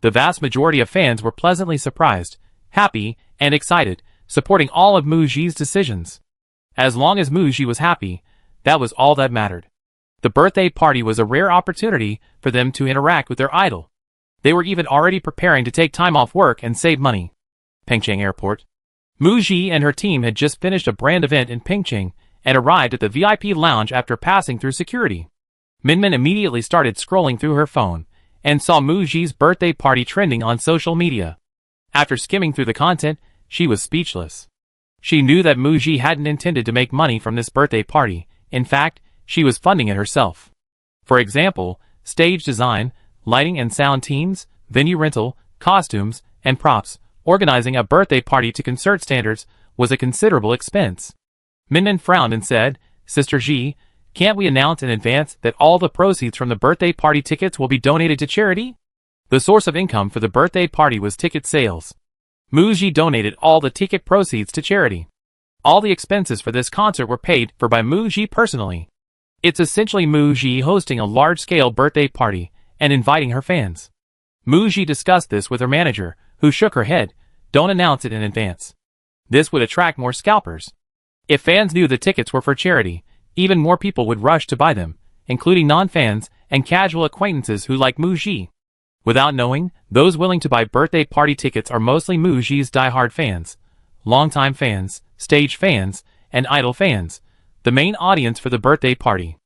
The vast majority of fans were pleasantly surprised, happy, and excited, supporting all of Muji's decisions. As long as Muji was happy, that was all that mattered. The birthday party was a rare opportunity for them to interact with their idol. They were even already preparing to take time off work and save money. Pengcheng Airport. Muji and her team had just finished a brand event in Pengcheng and arrived at the VIP lounge after passing through security. Minmin immediately started scrolling through her phone and saw Muji's birthday party trending on social media. After skimming through the content, she was speechless. She knew that Muji hadn't intended to make money from this birthday party. In fact, she was funding it herself. For example, stage design, lighting and sound teams, venue rental, costumes, and props. Organizing a birthday party to concert standards was a considerable expense. Minmin frowned and said, Sister Ji, can't we announce in advance that all the proceeds from the birthday party tickets will be donated to charity? The source of income for the birthday party was ticket sales. Muji donated all the ticket proceeds to charity. All the expenses for this concert were paid for by Muji personally. It's essentially Muji hosting a large-scale birthday party and inviting her fans. Muji discussed this with her manager, who shook her head. Don't announce it in advance. This would attract more scalpers. If fans knew the tickets were for charity, even more people would rush to buy them, including non-fans and casual acquaintances who like Muji. Without knowing, those willing to buy birthday party tickets are mostly Muji's die-hard fans, longtime fans, stage fans, and idol fans, the main audience for the birthday party.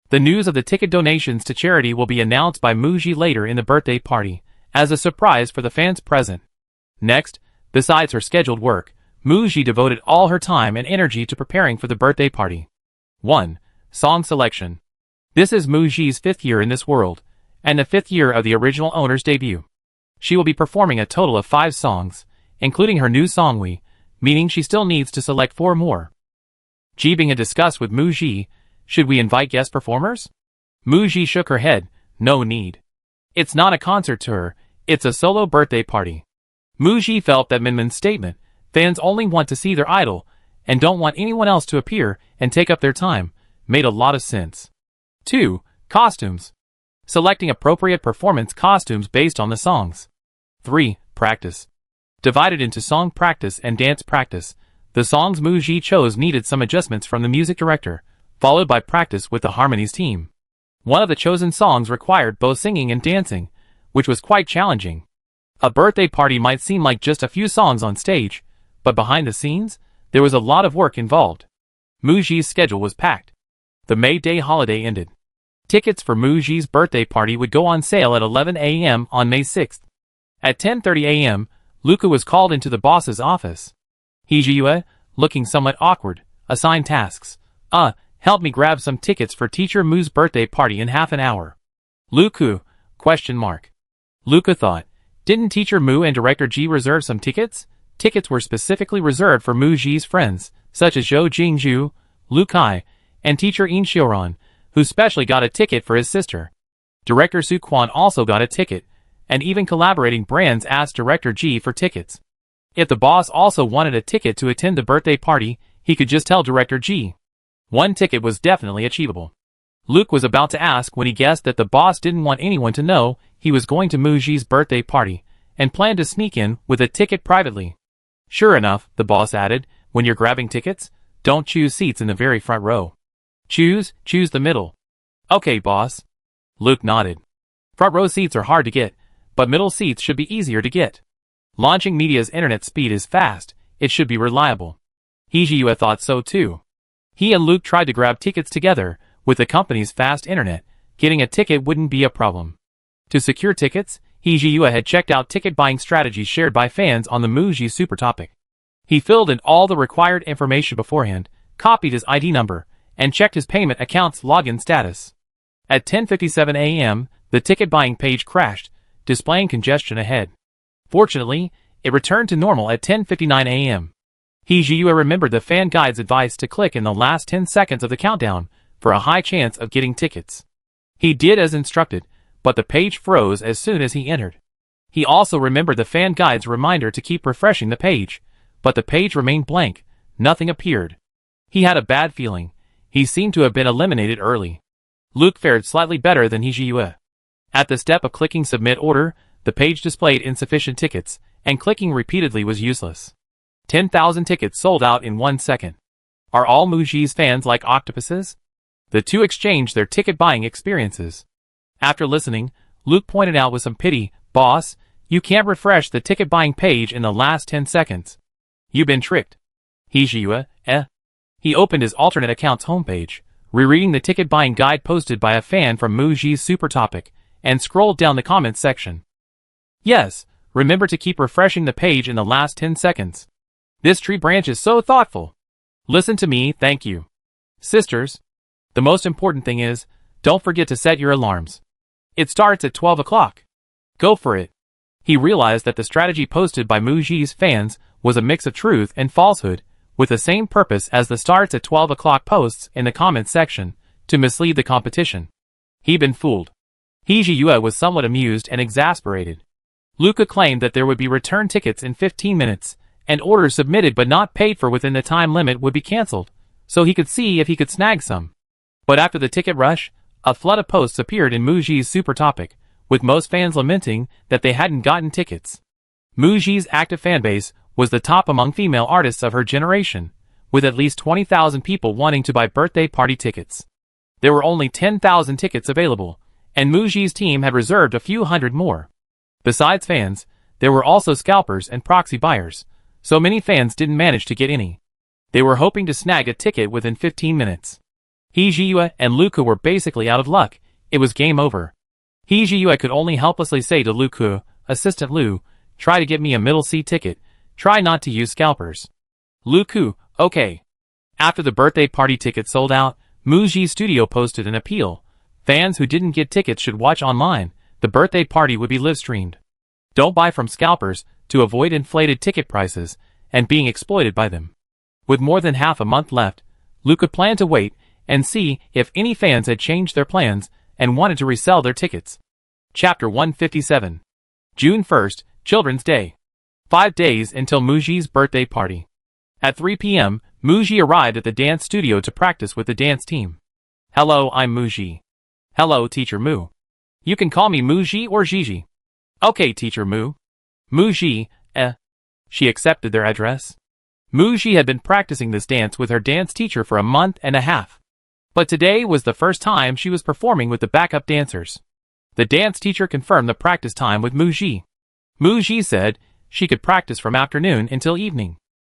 The news of the ticket donations to charity will be announced by Muji later in the birthday party, as a surprise for the fans present. Next, besides her scheduled work, Muji devoted all her time and energy to preparing for the birthday party. 1. Song selection. This is Muji's 5th year in this world, and the 5th year of the original owner's debut. She will be performing a total of 5 songs, including her new song We, meaning she still needs to select 4 more. Ji Bing had discussed with Muji, should we invite guest performers? Muji shook her head, no need. It's not a concert tour, it's a solo birthday party. Muji felt that Minmin's statement, fans only want to see their idol, and don't want anyone else to appear and take up their time, made a lot of sense. 2. Costumes. Selecting appropriate performance costumes based on the songs. 3. Practice. Divided into song practice and dance practice, the songs Muji chose needed some adjustments from the music director, followed by practice with the harmonies team. One of the chosen songs required both singing and dancing, which was quite challenging. A birthday party might seem like just a few songs on stage, but behind the scenes, there was a lot of work involved. Muji's schedule was packed. The May Day holiday ended. Tickets for Muji's birthday party would go on sale at 11 a.m. on May 6th. At 10:30 a.m., Luca was called into the boss's office. Hijiyue, looking somewhat awkward, assigned tasks. Help me grab some tickets for Teacher Mu's birthday party in half an hour. Luca? Luca thought, didn't Teacher Mu and Director Ji reserve some tickets? Tickets were specifically reserved for Muji's friends, such as Zhou Jingzhu, Lu Kai, and Teacher In Xiuran, who specially got a ticket for his sister. Director Su Quan also got a ticket, and even collaborating brands asked Director G for tickets. If the boss also wanted a ticket to attend the birthday party, he could just tell Director G. One ticket was definitely achievable. Luke was about to ask when he guessed that the boss didn't want anyone to know he was going to Muji's birthday party, and planned to sneak in with a ticket privately. Sure enough, the boss added, when you're grabbing tickets, don't choose seats in the very front row. Choose the middle. Okay, boss. Luke nodded. Front row seats are hard to get, but middle seats should be easier to get. Launching Media's internet speed is fast, it should be reliable. Hijiyue thought so too. He and Luke tried to grab tickets together. With the company's fast internet, getting a ticket wouldn't be a problem. To secure tickets, Hijiyue had checked out ticket buying strategies shared by fans on the Muji Super Topic. He filled in all the required information beforehand, copied his ID number, and checked his payment account's login status. At 10:57 a.m., the ticket buying page crashed, displaying congestion ahead. Fortunately, it returned to normal at 10:59 a.m. Hijiyue remembered the fan guide's advice to click in the last 10 seconds of the countdown for a high chance of getting tickets. He did as instructed, but the page froze as soon as he entered. He also remembered the fan guide's reminder to keep refreshing the page, but the page remained blank, nothing appeared. He had a bad feeling. He seemed to have been eliminated early. Luke fared slightly better than Hijiyue. At the step of clicking submit order, the page displayed insufficient tickets, and clicking repeatedly was useless. 10,000 tickets sold out in 1 second. Are all Muji's fans like octopuses? The two exchanged their ticket-buying experiences. After listening, Luke pointed out with some pity, "Boss, you can't refresh the ticket-buying page in the last 10 seconds. You've been tricked." Hijiyue, He opened his alternate account's homepage, rereading the ticket-buying guide posted by a fan from Muji's Super Topic, and scrolled down the comments section. "Yes, remember to keep refreshing the page in the last 10 seconds. This tree branch is so thoughtful. Listen to me, thank you. Sisters, the most important thing is, don't forget to set your alarms. It starts at 12 o'clock. Go for it." He realized that the strategy posted by Muji's fans was a mix of truth and falsehood, with the same purpose as the starts at 12 o'clock posts in the comments section, to mislead the competition. He'd been fooled. Hijiyue was somewhat amused and exasperated. Luca claimed that there would be return tickets in 15 minutes, and orders submitted but not paid for within the time limit would be cancelled, so he could see if he could snag some. But after the ticket rush, a flood of posts appeared in Muji's Super Topic, with most fans lamenting that they hadn't gotten tickets. Muji's active fanbase was the top among female artists of her generation, with at least 20,000 people wanting to buy birthday party tickets. There were only 10,000 tickets available, and Muji's team had reserved a few hundred more. Besides fans, there were also scalpers and proxy buyers, so many fans didn't manage to get any. They were hoping to snag a ticket within 15 minutes. Hijiyue and Luca were basically out of luck. It was game over. Hijiyue could only helplessly say to Luca, "Assistant Lu, try to get me a middle seat ticket. Try not to use scalpers." Luca, okay. After the birthday party tickets sold out, Muji Studio posted an appeal. Fans who didn't get tickets should watch online. The birthday party would be live-streamed. Don't buy from scalpers to avoid inflated ticket prices and being exploited by them. With more than half a month left, Luca planned to wait and see if any fans had changed their plans and wanted to resell their tickets. Chapter 157. June 1st, Children's Day. 5 days until Muji's birthday party. At 3 p.m., Muji arrived at the dance studio to practice with the dance team. "Hello, I'm Muji." "Hello, Teacher Mu. You can call me Muji or Gigi." "Okay, Teacher Mu." Muji, She accepted their address. Muji had been practicing this dance with her dance teacher for a month and a half. But today was the first time she was performing with the backup dancers. The dance teacher confirmed the practice time with Muji. Muji said she could practice from afternoon until evening.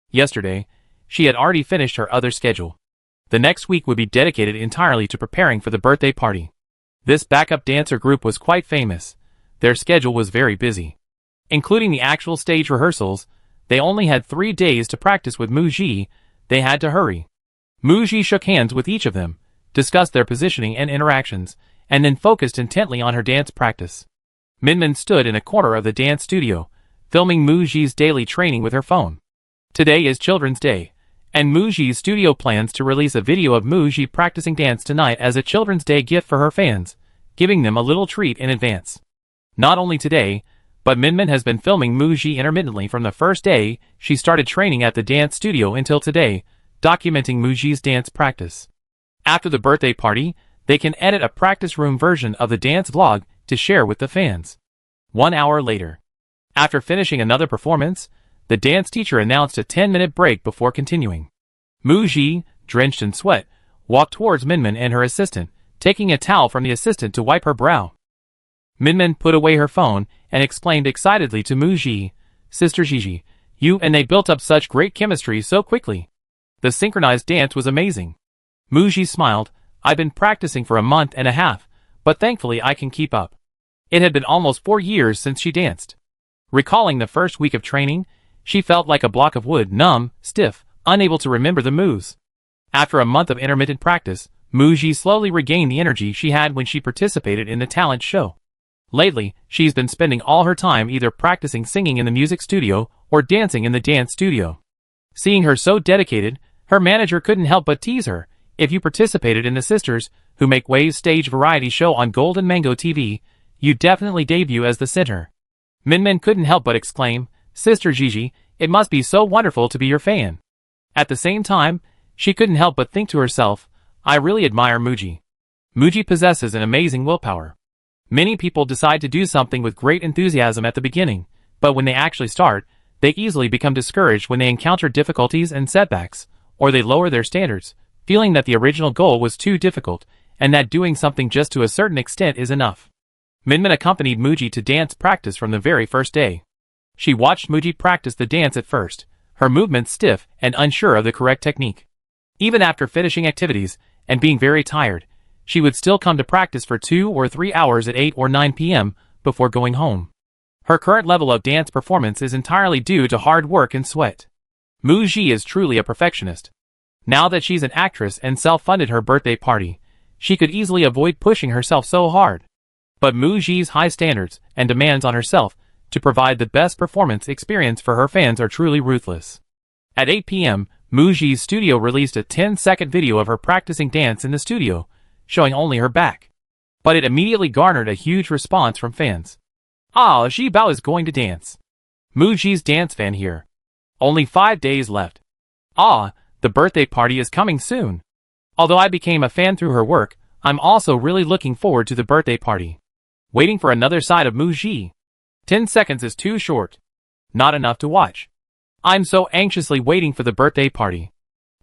Yesterday, she had already finished her other schedule. The next week would be dedicated entirely to preparing for the birthday party. This backup dancer group was quite famous. Their schedule was very busy. Including the actual stage rehearsals, they only had 3 days to practice with Muji. They had to hurry. Muji shook hands with each of them, discussed their positioning and interactions, and then focused intently on her dance practice. Minmin stood in a corner of the dance studio, filming Muji's daily training with her phone. Today is Children's Day, and Muji's studio plans to release a video of Muji practicing dance tonight as a Children's Day gift for her fans, giving them a little treat in advance. Not only today, but Minmin has been filming Muji intermittently from the first day she started training at the dance studio until today, documenting Muji's dance practice. After the birthday party, they can edit a practice room version of the dance vlog to share with the fans. 1 hour later. After finishing another performance, the dance teacher announced a 10-minute break before continuing. Muji, drenched in sweat, walked towards Minmin and her assistant, taking a towel from the assistant to wipe her brow. Minmin put away her phone and explained excitedly to Muji, "Sister Gigi, you and they built up such great chemistry so quickly. The synchronized dance was amazing." Muji smiled, "I've been practicing for a month and a half, but thankfully I can keep up." It had been almost 4 years since she danced. Recalling the first week of training, she felt like a block of wood, numb, stiff, unable to remember the moves. After a month of intermittent practice, Muji slowly regained the energy she had when she participated in the talent show. Lately, she's been spending all her time either practicing singing in the music studio or dancing in the dance studio. Seeing her so dedicated, her manager couldn't help but tease her, "If you participated in the Sisters, Who Make Waves stage variety show on Golden Mango TV, you definitely debut as the center." Minmin couldn't help but exclaim, "Sister Gigi, it must be so wonderful to be your fan." At the same time, she couldn't help but think to herself, "I really admire Muji. Muji possesses an amazing willpower." Many people decide to do something with great enthusiasm at the beginning, but when they actually start, they easily become discouraged when they encounter difficulties and setbacks, or they lower their standards, feeling that the original goal was too difficult, and that doing something just to a certain extent is enough. Minmin accompanied Muji to dance practice from the very first day. She watched Muji practice the dance at first, her movements stiff and unsure of the correct technique. Even after finishing activities and being very tired, she would still come to practice for 2 or 3 hours at 8 or 9 p.m. before going home. Her current level of dance performance is entirely due to hard work and sweat. Muji is truly a perfectionist. Now that she's an actress and self-funded her birthday party, she could easily avoid pushing herself so hard. But Muji's high standards and demands on herself to provide the best performance experience for her fans are truly ruthless. At 8 p.m., Muji's studio released a 10-second video of her practicing dance in the studio, showing only her back. But it immediately garnered a huge response from fans. "Ah, Ji Bao is going to dance. Muji's dance fan here. Only 5 days left. Ah, the birthday party is coming soon." Although I became a fan through her work, I'm also really looking forward to the birthday party. Waiting for another side of Muji. 10 seconds is too short. Not enough to watch. I'm so anxiously waiting for the birthday party.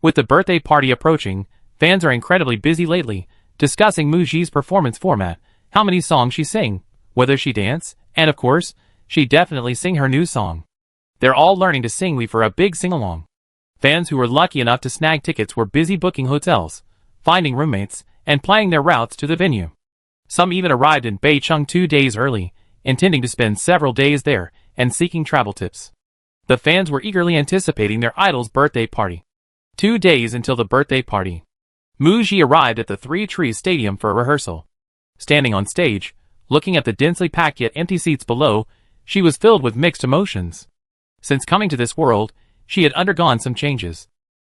With the birthday party approaching, fans are incredibly busy lately, discussing Muji's performance format, how many songs she sing, whether she dance, and of course, she definitely sing her new song. They're all learning to sing for a big sing-along. Fans who were lucky enough to snag tickets were busy booking hotels, finding roommates, and planning their routes to the venue. Some even arrived in Beicheng 2 days early, intending to spend several days there and seeking travel tips. The fans were eagerly anticipating their idol's birthday party. 2 days until the birthday party. Muji arrived at the Three Trees Stadium for a rehearsal. Standing on stage, looking at the densely packed yet empty seats below, she was filled with mixed emotions. Since coming to this world, she had undergone some changes.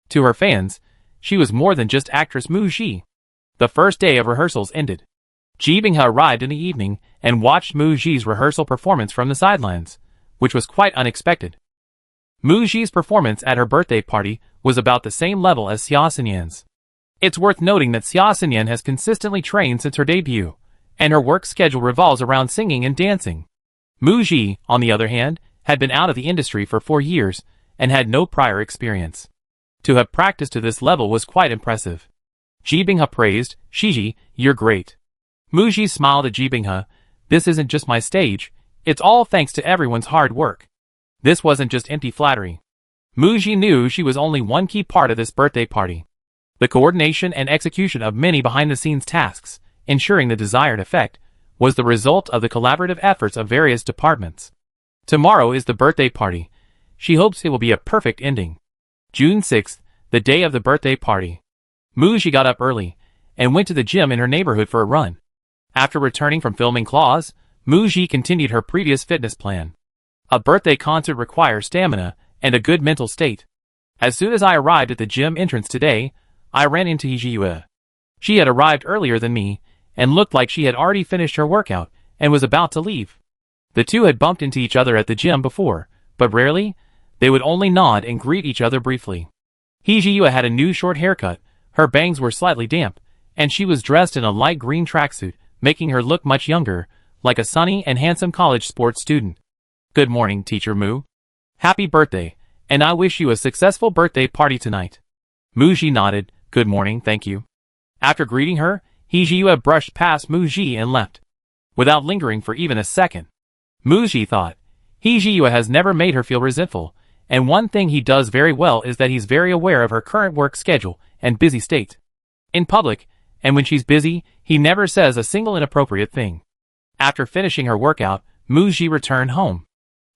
To her fans, she was more than just actress Muji. The first day of rehearsals ended. Ji Binghe arrived in the evening and watched Muji's rehearsal performance from the sidelines, which was quite unexpected. Muji's performance at her birthday party was about the same level as Xia Xinyan's. It's worth noting that Xia Xinyan has consistently trained since her debut, and her work schedule revolves around singing and dancing. Muji, on the other hand, had been out of the industry for 4 years and had no prior experience. To have practiced to this level was quite impressive. Ji Binghe praised, "Shiji, you're great." Muji smiled at Ji Binghe, "This isn't just my stage, it's all thanks to everyone's hard work." This wasn't just empty flattery. Muji knew she was only one key part of this birthday party. The coordination and execution of many behind-the-scenes tasks, ensuring the desired effect, was the result of the collaborative efforts of various departments. Tomorrow is the birthday party. She hopes it will be a perfect ending. June 6th, the day of the birthday party. Muji got up early and went to the gym in her neighborhood for a run. After returning from filming Claws, Muji continued her previous fitness plan. A birthday concert requires stamina and a good mental state. As soon as I arrived at the gym entrance today, I ran into Yue. She had arrived earlier than me and looked like she had already finished her workout and was about to leave. The two had bumped into each other at the gym before, but rarely. They would only nod and greet each other briefly. Hee-ji-Yua had a new short haircut, her bangs were slightly damp, and she was dressed in a light green tracksuit, making her look much younger, like a sunny and handsome college sports student. "Good morning, Teacher Mu. Happy birthday, and I wish you a successful birthday party tonight." Mu-ji nodded. "Good morning, thank you." After greeting her, Hee-ji-Yua brushed past Mu-ji and left, without lingering for even a second. Mu-ji thought, Hee-ji-Yua has never made her feel resentful, and one thing he does very well is that he's very aware of her current work schedule and busy state. In public, and when she's busy, he never says a single inappropriate thing. After finishing her workout, Mu-ji returned home.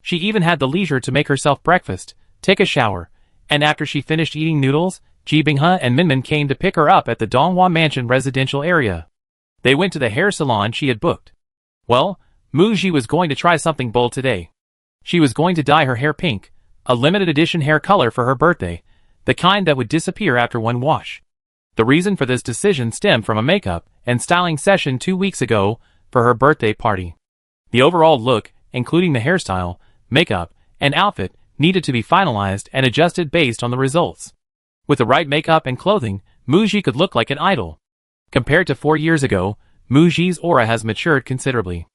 She even had the leisure to make herself breakfast, take a shower, and after she finished eating noodles, Ji Binghe and Minmin came to pick her up at the Donghua Mansion residential area. They went to the hair salon she had booked. Well, Mu-ji was going to try something bold today. She was going to dye her hair pink, a limited edition hair color for her birthday, the kind that would disappear after one wash. The reason for this decision stemmed from a makeup and styling session 2 weeks ago for her birthday party. The overall look, including the hairstyle, makeup, and outfit, needed to be finalized and adjusted based on the results. With the right makeup and clothing, Mu-ji could look like an idol. Compared to 4 years ago, Mu-ji's aura has matured considerably.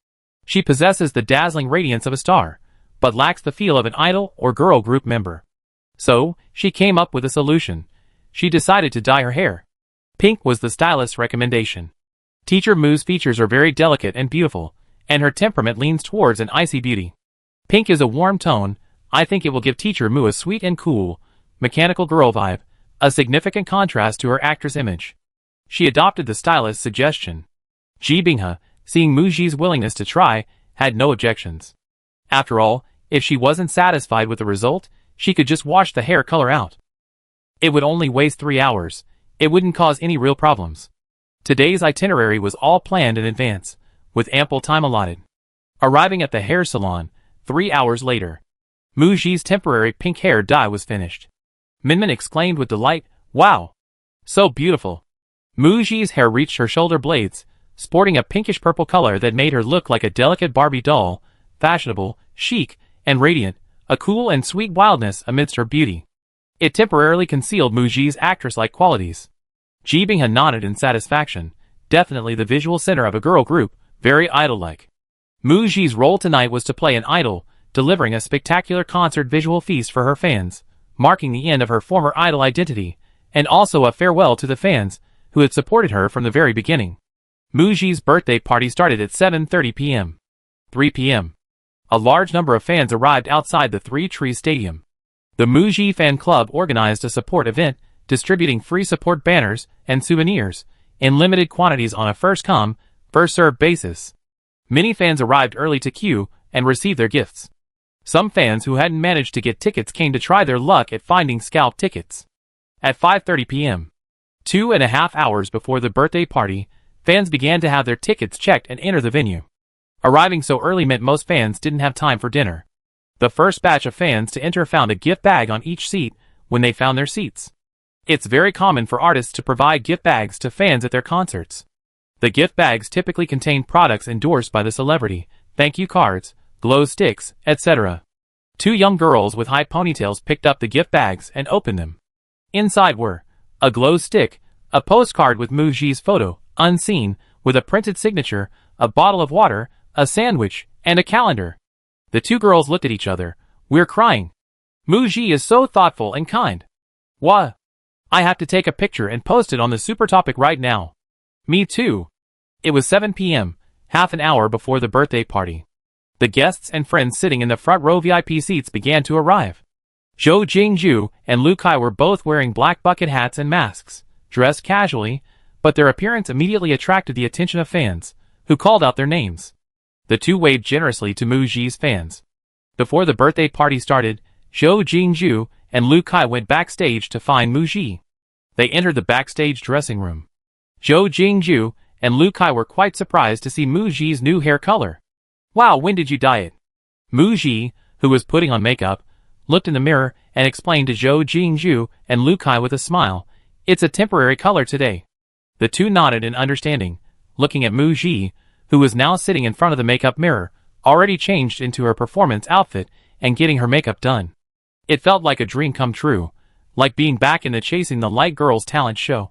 She possesses the dazzling radiance of a star, but lacks the feel of an idol or girl group member. So, she came up with a solution. She decided to dye her hair. Pink was the stylist's recommendation. Teacher Mu's features are very delicate and beautiful, and her temperament leans towards an icy beauty. Pink is a warm tone. I think it will give Teacher Mu a sweet and cool, mechanical girl vibe, a significant contrast to her actress image. She adopted the stylist's suggestion. Ji Binghe, seeing Mu-ji's willingness to try, had no objections. After all, if she wasn't satisfied with the result, she could just wash the hair color out. It would only waste 3 hours. It wouldn't cause any real problems. Today's itinerary was all planned in advance, with ample time allotted. Arriving at the hair salon, 3 hours later, Mu-ji's temporary pink hair dye was finished. Minmin exclaimed with delight, "Wow! So beautiful!" Mu-ji's hair reached her shoulder blades, sporting a pinkish-purple color that made her look like a delicate Barbie doll, fashionable, chic, and radiant, a cool and sweet wildness amidst her beauty. It temporarily concealed Mu-ji's actress-like qualities. Ji Binghe nodded in satisfaction, definitely the visual center of a girl group, very idol-like. Mu-ji's role tonight was to play an idol, delivering a spectacular concert visual feast for her fans, marking the end of her former idol identity, and also a farewell to the fans, who had supported her from the very beginning. Mu-ji's birthday party started at 7:30 p.m. 3 p.m. A large number of fans arrived outside the Three Trees Stadium. The Mu-ji fan club organized a support event, distributing free support banners and souvenirs, in limited quantities on a first-come, first-served basis. Many fans arrived early to queue and receive their gifts. Some fans who hadn't managed to get tickets came to try their luck at finding scalped tickets. At 5:30 p.m., 2.5 hours before the birthday party, fans began to have their tickets checked and enter the venue. Arriving so early meant most fans didn't have time for dinner. The first batch of fans to enter found a gift bag on each seat when they found their seats. It's very common for artists to provide gift bags to fans at their concerts. The gift bags typically contain products endorsed by the celebrity, thank you cards, glow sticks, etc. 2 young girls with high ponytails picked up the gift bags and opened them. Inside were a glow stick, a postcard with Mu-ji's photo, unseen, with a printed signature, a bottle of water, a sandwich, and a calendar. The 2 girls looked at each other. "We're crying. Mu-ji is so thoughtful and kind. What? I have to take a picture and post it on the super topic right now." "Me too." It was 7 p.m., half an hour before the birthday party. The guests and friends sitting in the front row VIP seats began to arrive. Zhou Jingju and Lu Kai were both wearing black bucket hats and masks, dressed casually, but their appearance immediately attracted the attention of fans, who called out their names. The 2 waved generously to Mu-ji's fans. Before the birthday party started, Zhou Jingju and Lu Kai went backstage to find Mu-ji. They entered the backstage dressing room. Zhou Jingju and Lu Kai were quite surprised to see Mu-ji's new hair color. "Wow, when did you dye it?" Mu-ji, who was putting on makeup, looked in the mirror and explained to Zhou Jingju and Lu Kai with a smile, "It's a temporary color today." The 2 nodded in understanding, looking at Mu-ji, who was now sitting in front of the makeup mirror, already changed into her performance outfit and getting her makeup done. It felt like a dream come true, like being back in the Chasing the Light Girls talent show.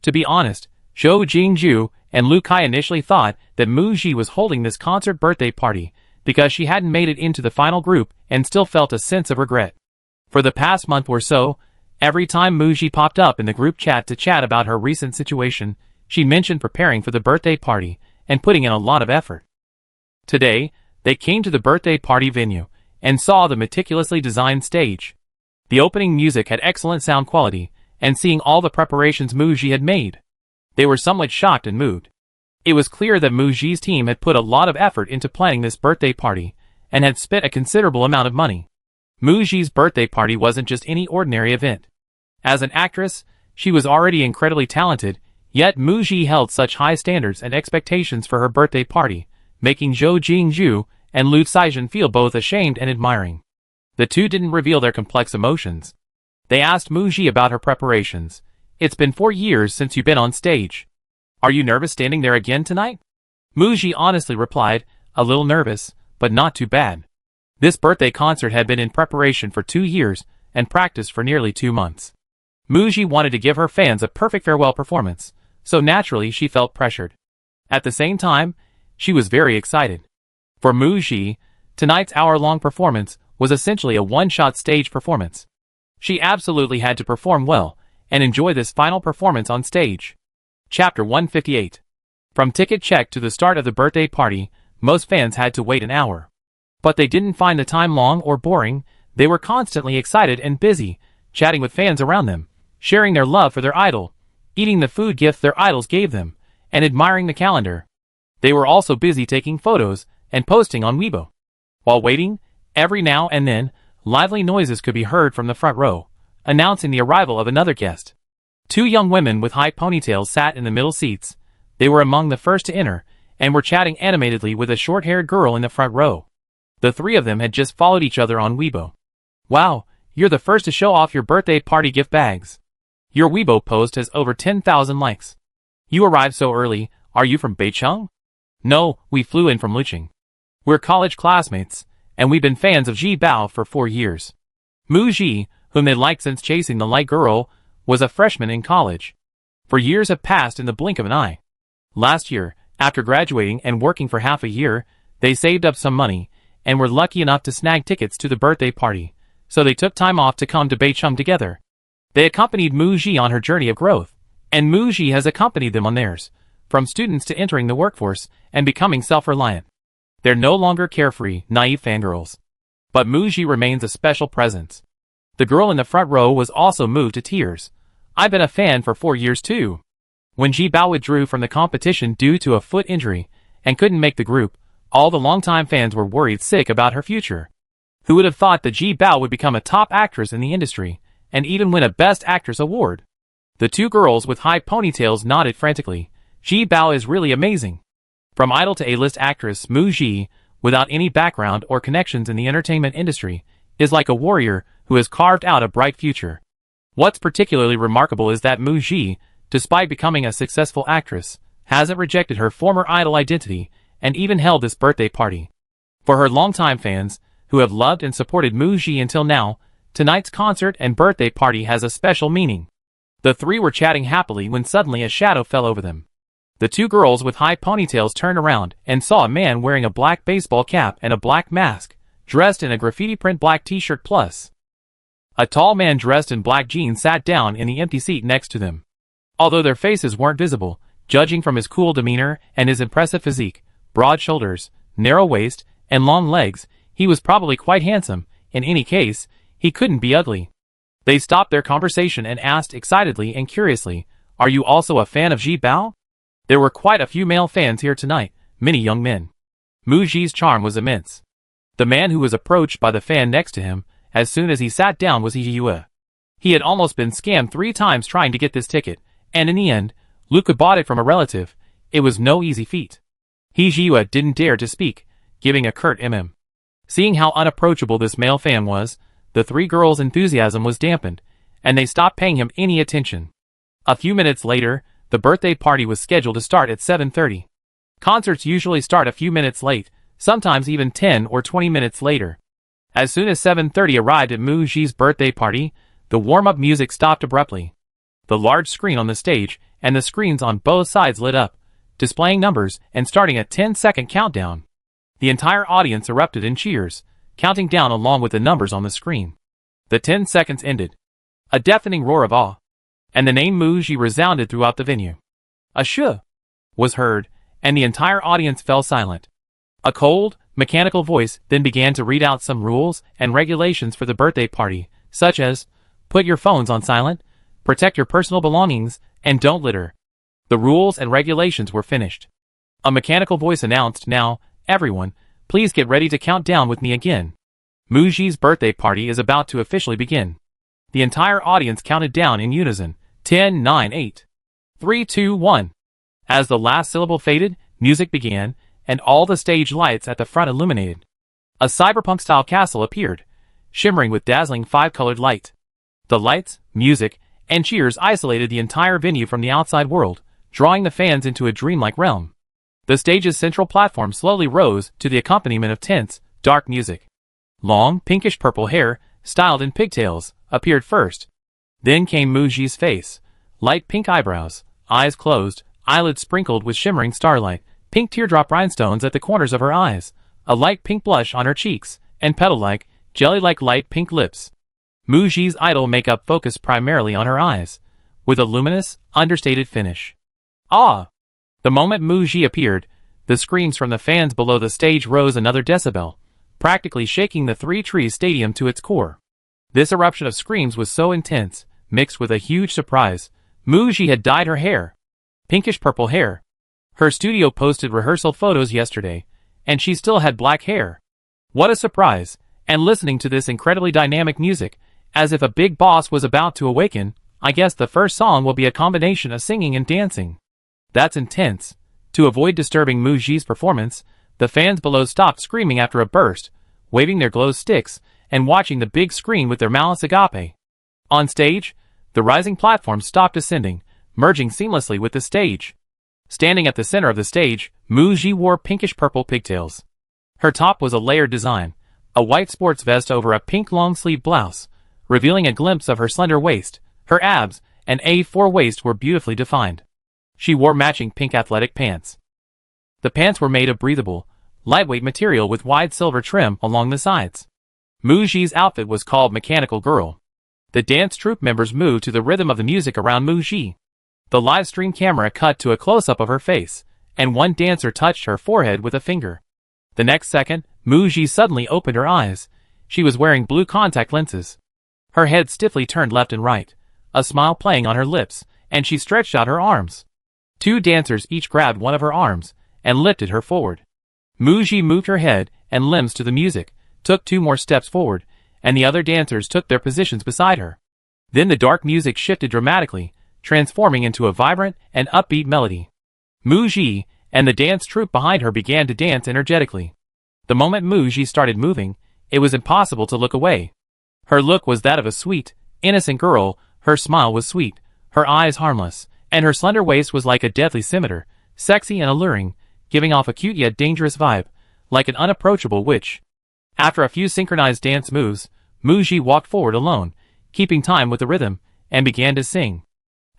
To be honest, Zhou Jingju and Lu Kai initially thought that Mu Ji was holding this concert birthday party because she hadn't made it into the final group and still felt a sense of regret. For the past month or so, every time Mu Ji popped up in the group chat to chat about her recent situation, she mentioned preparing for the birthday party and putting in a lot of effort. Today, they came to the birthday party venue and saw the meticulously designed stage. The opening music had excellent sound quality, and seeing all the preparations Mu Ji had made, they were somewhat shocked and moved. It was clear that Mu Ji's team had put a lot of effort into planning this birthday party, and had spent a considerable amount of money. Mu Ji's birthday party wasn't just any ordinary event. As an actress, she was already incredibly talented, yet Mu Ji held such high standards and expectations for her birthday party, making Zhou Jingju and Lu Caizhen feel both ashamed and admiring. The two didn't reveal their complex emotions. They asked Mu Ji about her preparations. "It's been 4 years since you've been on stage. Are you nervous standing there again tonight?" Mu Ji honestly replied, "A little nervous, but not too bad." This birthday concert had been in preparation for 2 years and practiced for nearly 2 months. Mu Ji wanted to give her fans a perfect farewell performance, so naturally she felt pressured. At the same time, she was very excited. For Mu Ji, tonight's hour-long performance was essentially a one-shot stage performance. She absolutely had to perform well and enjoy this final performance on stage. Chapter 158. From ticket check to the start of the birthday party, most fans had to wait an hour. But they didn't find the time long or boring. They were constantly excited and busy, chatting with fans around them, sharing their love for their idol, eating the food gift their idols gave them, and admiring the calendar. They were also busy taking photos and posting on Weibo. While waiting, every now and then, lively noises could be heard from the front row, announcing the arrival of another guest. 2 young women with high ponytails sat in the middle seats. They were among the first to enter, and were chatting animatedly with a short-haired girl in the front row. The 3 of them had just followed each other on Weibo. "Wow, you're the first to show off your birthday party gift bags. Your Weibo post has over 10,000 likes. You arrived so early. Are you from Beicheng?" "No, we flew in from Luqing. We're college classmates, and we've been fans of Ji Bao for 4 years." Mu Ji, whom they liked since Chasing the Light Girl, was a freshman in college. For years have passed in the blink of an eye. Last year, after graduating and working for half a year, they saved up some money, and were lucky enough to snag tickets to the birthday party, so they took time off to come to Beicheng together. They accompanied Mu Ji on her journey of growth, and Mu Ji has accompanied them on theirs, from students to entering the workforce and becoming self-reliant. They're no longer carefree, naive fangirls. But Mu Ji remains a special presence. The girl in the front row was also moved to tears. "I've been a fan for 4 years too." When Ji Bao withdrew from the competition due to a foot injury and couldn't make the group, all the longtime fans were worried sick about her future. Who would have thought that Ji Bao would become a top actress in the industry, and even win a Best Actress award? The 2 girls with high ponytails nodded frantically. Ji Bao is really amazing. From idol to A-list actress, Mu Ji, without any background or connections in the entertainment industry, is like a warrior who has carved out a bright future. What's particularly remarkable is that Mu Ji, despite becoming a successful actress, hasn't rejected her former idol identity and even held this birthday party. For her longtime fans, who have loved and supported Mu Ji until now, tonight's concert and birthday party has a special meaning. The 3 were chatting happily when suddenly a shadow fell over them. The 2 girls with high ponytails turned around and saw a man wearing a black baseball cap and a black mask, dressed in a graffiti print black t-shirt plus. A tall man dressed in black jeans sat down in the empty seat next to them. Although their faces weren't visible, judging from his cool demeanor and his impressive physique, broad shoulders, narrow waist, and long legs, he was probably quite handsome. In any case, he couldn't be ugly. They stopped their conversation and asked excitedly and curiously, "Are you also a fan of Ji Bao?" There were quite a few male fans here tonight, many young men. Mu Ji's charm was immense. The man who was approached by the fan next to him, as soon as he sat down, was He Yue. He had almost been scammed 3 times trying to get this ticket, and in the end, Luca bought it from a relative. It was no easy feat. He Yue didn't dare to speak, giving a curt Seeing how unapproachable this male fan was, the 3 girls' enthusiasm was dampened, and they stopped paying him any attention. A few minutes later, the birthday party was scheduled to start at 7:30. Concerts usually start a few minutes late, sometimes even 10 or 20 minutes later. As soon as 7:30 arrived at Mu Ji's birthday party, the warm-up music stopped abruptly. The large screen on the stage and the screens on both sides lit up, displaying numbers and starting a 10-second countdown. The entire audience erupted in cheers, counting down along with the numbers on the screen. The 10 seconds ended. A deafening roar of awe, and the name Mu Ji resounded throughout the venue. A "shh" was heard, and the entire audience fell silent. A cold, mechanical voice then began to read out some rules and regulations for the birthday party, such as, put your phones on silent, protect your personal belongings, and don't litter. The rules and regulations were finished. A mechanical voice announced, now, everyone, please get ready to count down with me again. Mu Ji's birthday party is about to officially begin. The entire audience counted down in unison, 10, 9, 8, 3, 2, 1. As the last syllable faded, music began, and all the stage lights at the front illuminated. A cyberpunk-style castle appeared, shimmering with dazzling 5-colored light. The lights, music, and cheers isolated the entire venue from the outside world, drawing the fans into a dreamlike realm. The stage's central platform slowly rose to the accompaniment of tense, dark music. Long, pinkish-purple hair, styled in pigtails, appeared first. Then came Mu Ji's face. Light pink eyebrows, eyes closed, eyelids sprinkled with shimmering starlight, pink teardrop rhinestones at the corners of her eyes, a light pink blush on her cheeks, and petal-like, jelly-like light pink lips. Mu Ji's idol makeup focused primarily on her eyes, with a luminous, understated finish. Ah! The moment Mu Ji appeared, the screams from the fans below the stage rose another decibel, practically shaking the Three Trees Stadium to its core. This eruption of screams was so intense, mixed with a huge surprise. Mu Ji had dyed her hair. Pinkish purple hair. Her studio posted rehearsal photos yesterday, and she still had black hair. What a surprise! And listening to this incredibly dynamic music, as if a big boss was about to awaken, I guess the first song will be a combination of singing and dancing. That's intense. To avoid disturbing Mu Ji's performance, the fans below stopped screaming after a burst, waving their glow sticks, and watching the big screen with their malice agape. On stage, the rising platform stopped ascending, merging seamlessly with the stage. Standing at the center of the stage, Mu Ji wore pinkish-purple pigtails. Her top was a layered design, a white sports vest over a pink long-sleeve blouse, revealing a glimpse of her slender waist. Her abs and A4 waist were beautifully defined. She wore matching pink athletic pants. The pants were made of breathable, lightweight material with wide silver trim along the sides. Mu Ji's outfit was called Mechanical Girl. The dance troupe members moved to the rhythm of the music around Mu Ji. The live stream camera cut to a close-up of her face, and one dancer touched her forehead with a finger. The next second, Mu Ji suddenly opened her eyes. She was wearing blue contact lenses. Her head stiffly turned left and right, a smile playing on her lips, and she stretched out her arms. Two dancers each grabbed one of her arms and lifted her forward. Mu Ji moved her head and limbs to the music, took 2 more steps forward, and the other dancers took their positions beside her. Then the dark music shifted dramatically, transforming into a vibrant and upbeat melody. Mu Ji and the dance troupe behind her began to dance energetically. The moment Mu Ji started moving, it was impossible to look away. Her look was that of a sweet, innocent girl. Her smile was sweet, her eyes harmless, and her slender waist was like a deadly scimitar, sexy and alluring, giving off a cute yet dangerous vibe, like an unapproachable witch. After a few synchronized dance moves, Mu Ji walked forward alone, keeping time with the rhythm, and began to sing.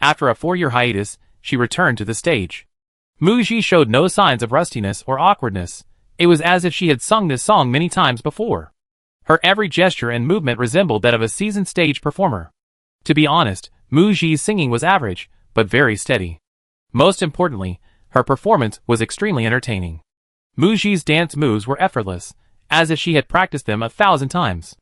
After a 4-year hiatus, she returned to the stage. Mu Ji showed no signs of rustiness or awkwardness. It was as if she had sung this song many times before. Her every gesture and movement resembled that of a seasoned stage performer. To be honest, Mu Ji's singing was average, but very steady. Most importantly, her performance was extremely entertaining. Mu Ji's dance moves were effortless, as if she had practiced them 1,000 times.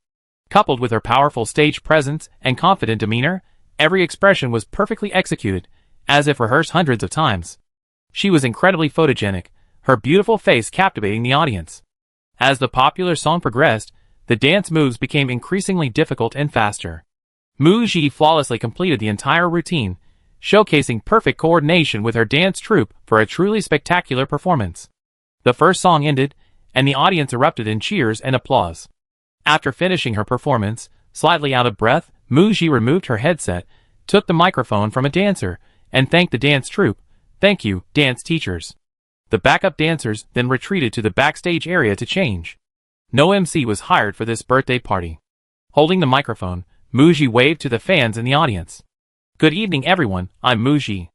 Coupled with her powerful stage presence and confident demeanor, every expression was perfectly executed, as if rehearsed hundreds of times. She was incredibly photogenic, her beautiful face captivating the audience. As the popular song progressed, the dance moves became increasingly difficult and faster. Mu Ji flawlessly completed the entire routine, showcasing perfect coordination with her dance troupe for a truly spectacular performance. The first song ended, and the audience erupted in cheers and applause. After finishing her performance, slightly out of breath, Mu Ji removed her headset, took the microphone from a dancer, and thanked the dance troupe. "Thank you, dance teachers. The backup dancers then retreated to the backstage area to change. No MC was hired for this birthday party. Holding the microphone, Muji waved to the fans in the audience. "Good evening everyone, I'm Muji.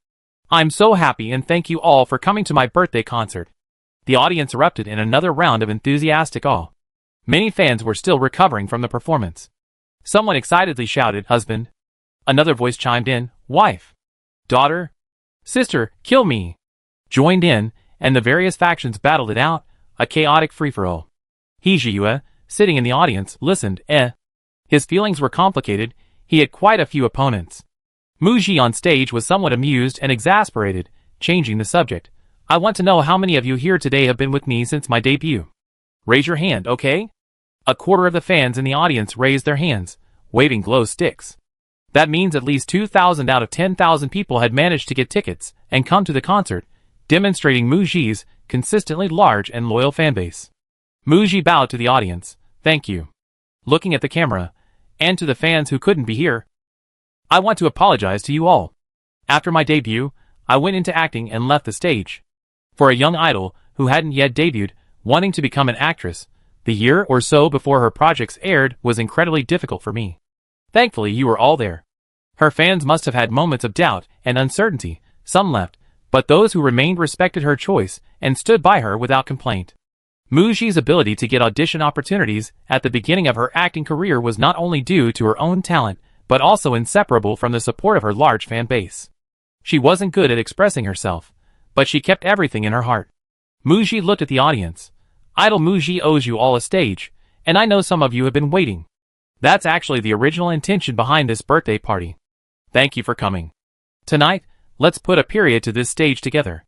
I'm so happy and thank you all for coming to my birthday concert." The audience erupted in another round of enthusiastic awe. Many fans were still recovering from the performance. Someone excitedly shouted, "Husband." Another voice chimed in, "Wife. Daughter. Sister, kill me." Joined in, and the various factions battled it out, a chaotic free-for-all. Hijiyue, sitting in the audience, listened, His feelings were complicated, he had quite a few opponents. Muji on stage was somewhat amused and exasperated, changing the subject. "I want to know how many of you here today have been with me since my debut. Raise your hand, okay?" A quarter of the fans in the audience raised their hands, waving glow sticks. That means at least 2,000 out of 10,000 people had managed to get tickets and come to the concert, demonstrating Muji's consistently large and loyal fanbase. Muji bowed to the audience, "Thank you." Looking at the camera, and to the fans who couldn't be here, "I want to apologize to you all. After my debut, I went into acting and left the stage. For a young idol who hadn't yet debuted, wanting to become an actress, the year or so before her projects aired was incredibly difficult for me. Thankfully you were all there." Her fans must have had moments of doubt and uncertainty, some left, but those who remained respected her choice and stood by her without complaint. Muji's ability to get audition opportunities at the beginning of her acting career was not only due to her own talent, but also inseparable from the support of her large fan base. She wasn't good at expressing herself, but she kept everything in her heart. Muji looked at the audience. "Idol Muji owes you all a stage, and I know some of you have been waiting. That's actually the original intention behind this birthday party. Thank you for coming. Tonight, let's put a period to this stage together.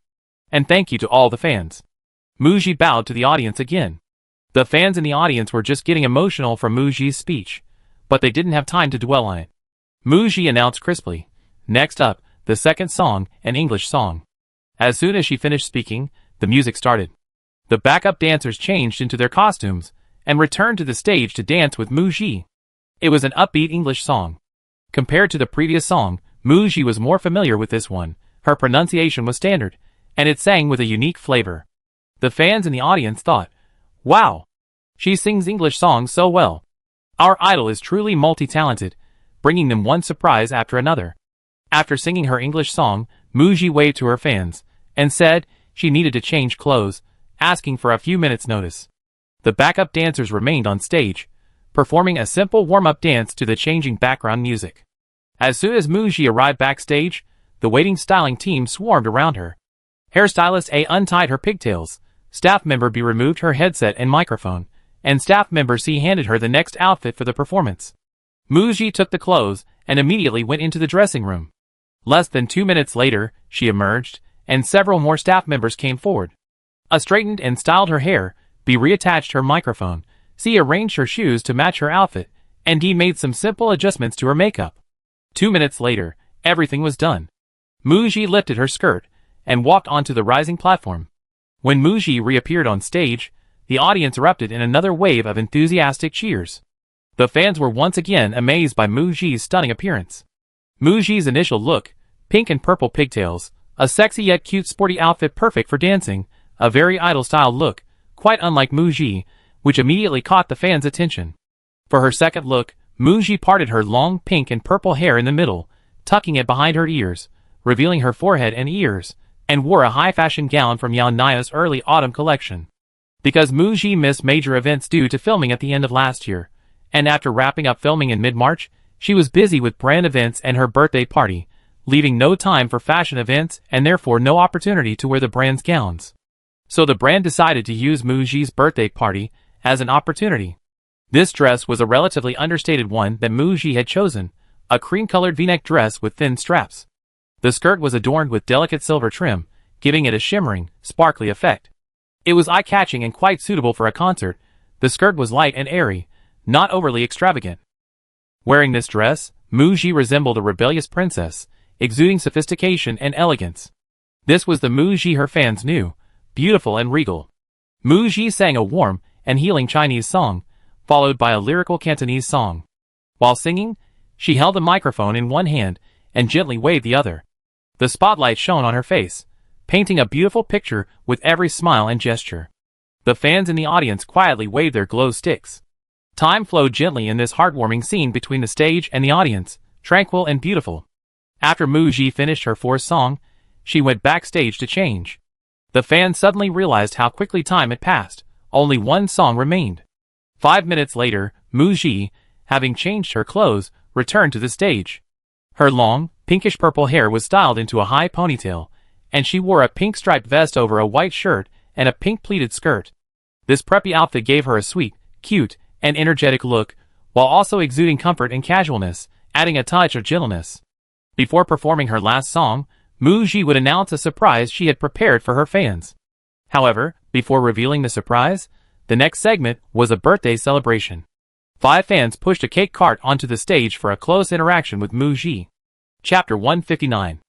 And thank you to all the fans." Muji bowed to the audience again. The fans in the audience were just getting emotional from Muji's speech, but they didn't have time to dwell on it. Muji announced crisply, "Next up, the second song, an English song." As soon as she finished speaking, the music started. The backup dancers changed into their costumes and returned to the stage to dance with Muji. It was an upbeat English song. Compared to the previous song, Muji was more familiar with this one. Her pronunciation was standard, and it sang with a unique flavor. The fans in the audience thought, "Wow! She sings English songs so well. Our idol is truly multi-talented," bringing them one surprise after another. After singing her English song, Muji waved to her fans and said she needed to change clothes, asking for a few minutes' notice. The backup dancers remained on stage, performing a simple warm-up dance to the changing background music. As soon as Muji arrived backstage, the waiting styling team swarmed around her. Hairstylist A untied her pigtails, staff member B removed her headset and microphone, and staff member C handed her the next outfit for the performance. Muji took the clothes and immediately went into the dressing room. Less than 2 minutes later, she emerged, and several more staff members came forward. A straightened and styled her hair, B reattached her microphone, C arranged her shoes to match her outfit, and D made some simple adjustments to her makeup. 2 minutes later, everything was done. Muji lifted her skirt and walked onto the rising platform. When Muji reappeared on stage, the audience erupted in another wave of enthusiastic cheers. The fans were once again amazed by Muji's stunning appearance. Muji's initial look, pink and purple pigtails, a sexy yet cute sporty outfit perfect for dancing, a very idol-style look, quite unlike Muji, which immediately caught the fans' attention. For her second look, Muji parted her long pink and purple hair in the middle, tucking it behind her ears, revealing her forehead and ears, and wore a high-fashion gown from Yao Nia's early autumn collection. Because Muji missed major events due to filming at the end of last year, and after wrapping up filming in mid-March, she was busy with brand events and her birthday party, leaving no time for fashion events and therefore no opportunity to wear the brand's gowns. So the brand decided to use Muji's birthday party as an opportunity. This dress was a relatively understated one that Muji had chosen, a cream-colored v-neck dress with thin straps. The skirt was adorned with delicate silver trim, giving it a shimmering, sparkly effect. It was eye-catching and quite suitable for a concert. The skirt was light and airy, not overly extravagant. Wearing this dress, Muji resembled a rebellious princess, exuding sophistication and elegance. This was the Muji her fans knew, beautiful and regal. Muji sang a warm and healing Chinese song, followed by a lyrical Cantonese song. While singing, she held the microphone in one hand and gently waved the other. The spotlight shone on her face, painting a beautiful picture with every smile and gesture. The fans in the audience quietly waved their glow sticks. Time flowed gently in this heartwarming scene between the stage and the audience, tranquil and beautiful. After Muji finished her fourth song, she went backstage to change. The fans suddenly realized how quickly time had passed. Only one song remained. 5 minutes later, Muji, having changed her clothes, returned to the stage. Her long, pinkish-purple hair was styled into a high ponytail, and she wore a pink striped vest over a white shirt and a pink pleated skirt. This preppy outfit gave her a sweet, cute, and energetic look, while also exuding comfort and casualness, adding a touch of gentleness. Before performing her last song, Muji would announce a surprise she had prepared for her fans. However, before revealing the surprise, the next segment was a birthday celebration. 5 fans pushed a cake cart onto the stage for a close interaction with Muji. Chapter 159.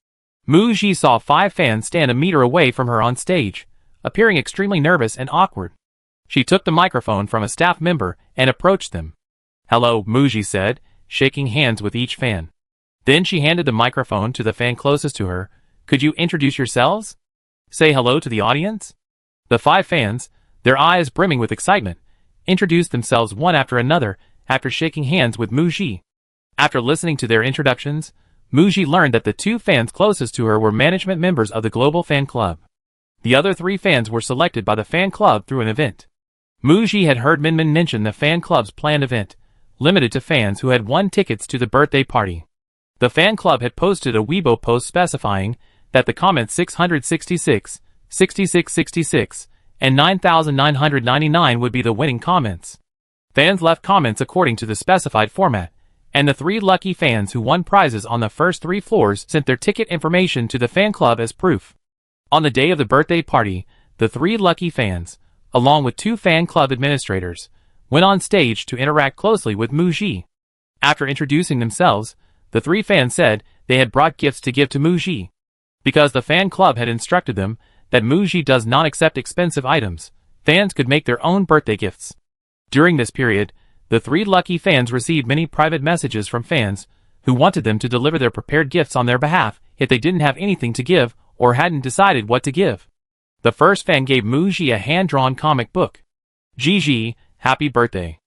Muji saw 5 fans stand a meter away from her on stage, appearing extremely nervous and awkward. She took the microphone from a staff member and approached them. "Hello," Muji said, shaking hands with each fan. Then she handed the microphone to the fan closest to her. "Could you introduce yourselves? Say hello to the audience?" The 5 fans, their eyes brimming with excitement, introduced themselves one after another after shaking hands with Muji. After listening to their introductions, Muji learned that the 2 fans closest to her were management members of the Global Fan Club. The other 3 fans were selected by the fan club through an event. Muji had heard Minmin mention the fan club's planned event, limited to fans who had won tickets to the birthday party. The fan club had posted a Weibo post specifying that the comments 666, 6666, and 9,999 would be the winning comments. Fans left comments according to the specified format, and the 3 lucky fans who won prizes on the first 3 floors sent their ticket information to the fan club as proof. On the day of the birthday party, the 3 lucky fans, along with 2 fan club administrators, went on stage to interact closely with Muji. After introducing themselves, the 3 fans said they had brought gifts to give to Muji. Because the fan club had instructed them that Muji does not accept expensive items, fans could make their own birthday gifts. During this period, the 3 lucky fans received many private messages from fans who wanted them to deliver their prepared gifts on their behalf if they didn't have anything to give or hadn't decided what to give. The first fan gave Muji a hand-drawn comic book. Gigi, happy birthday.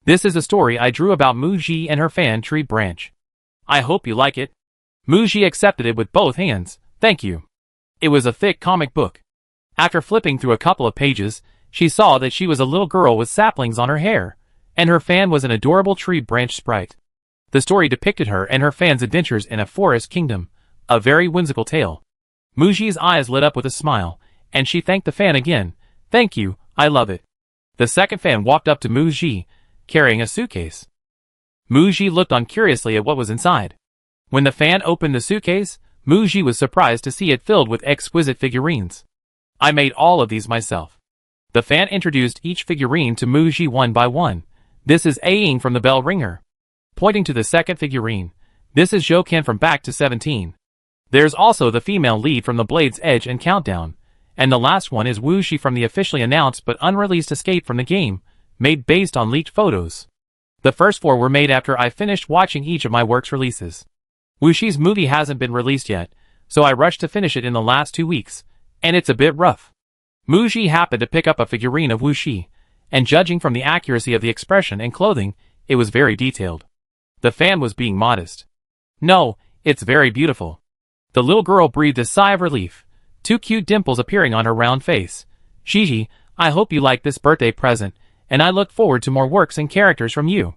This is a story I drew about Muji and her fan tree branch. I hope you like it. Muji accepted it with both hands. Thank you. It was a thick comic book. After flipping through a couple of pages, she saw that she was a little girl with saplings on her hair, and her fan was an adorable tree branch sprite. The story depicted her and her fan's adventures in a forest kingdom, a very whimsical tale. Muji's eyes lit up with a smile, and she thanked the fan again. Thank you, I love it. The second fan walked up to Muji, carrying a suitcase. Muji looked on curiously at what was inside. When the fan opened the suitcase, Muji was surprised to see it filled with exquisite figurines. I made all of these myself. The fan introduced each figurine to Muji one by one. This is Aing from the Bell Ringer. Pointing to the second figurine. This is Jokan from Back to 17. There's also the female lead from The Blade's Edge and Countdown. And the last one is Wuxi from the officially announced but unreleased Escape from the Game, made based on leaked photos. The first 4 were made after I finished watching each of my work's releases. Wuxi's movie hasn't been released yet, so I rushed to finish it in the last 2 weeks, and it's a bit rough. Muji happened to pick up a figurine of Wuxi, and judging from the accuracy of the expression and clothing, it was very detailed. The fan was being modest. No, it's very beautiful. The little girl breathed a sigh of relief, 2 cute dimples appearing on her round face. Gigi, I hope you like this birthday present, and I look forward to more works and characters from you.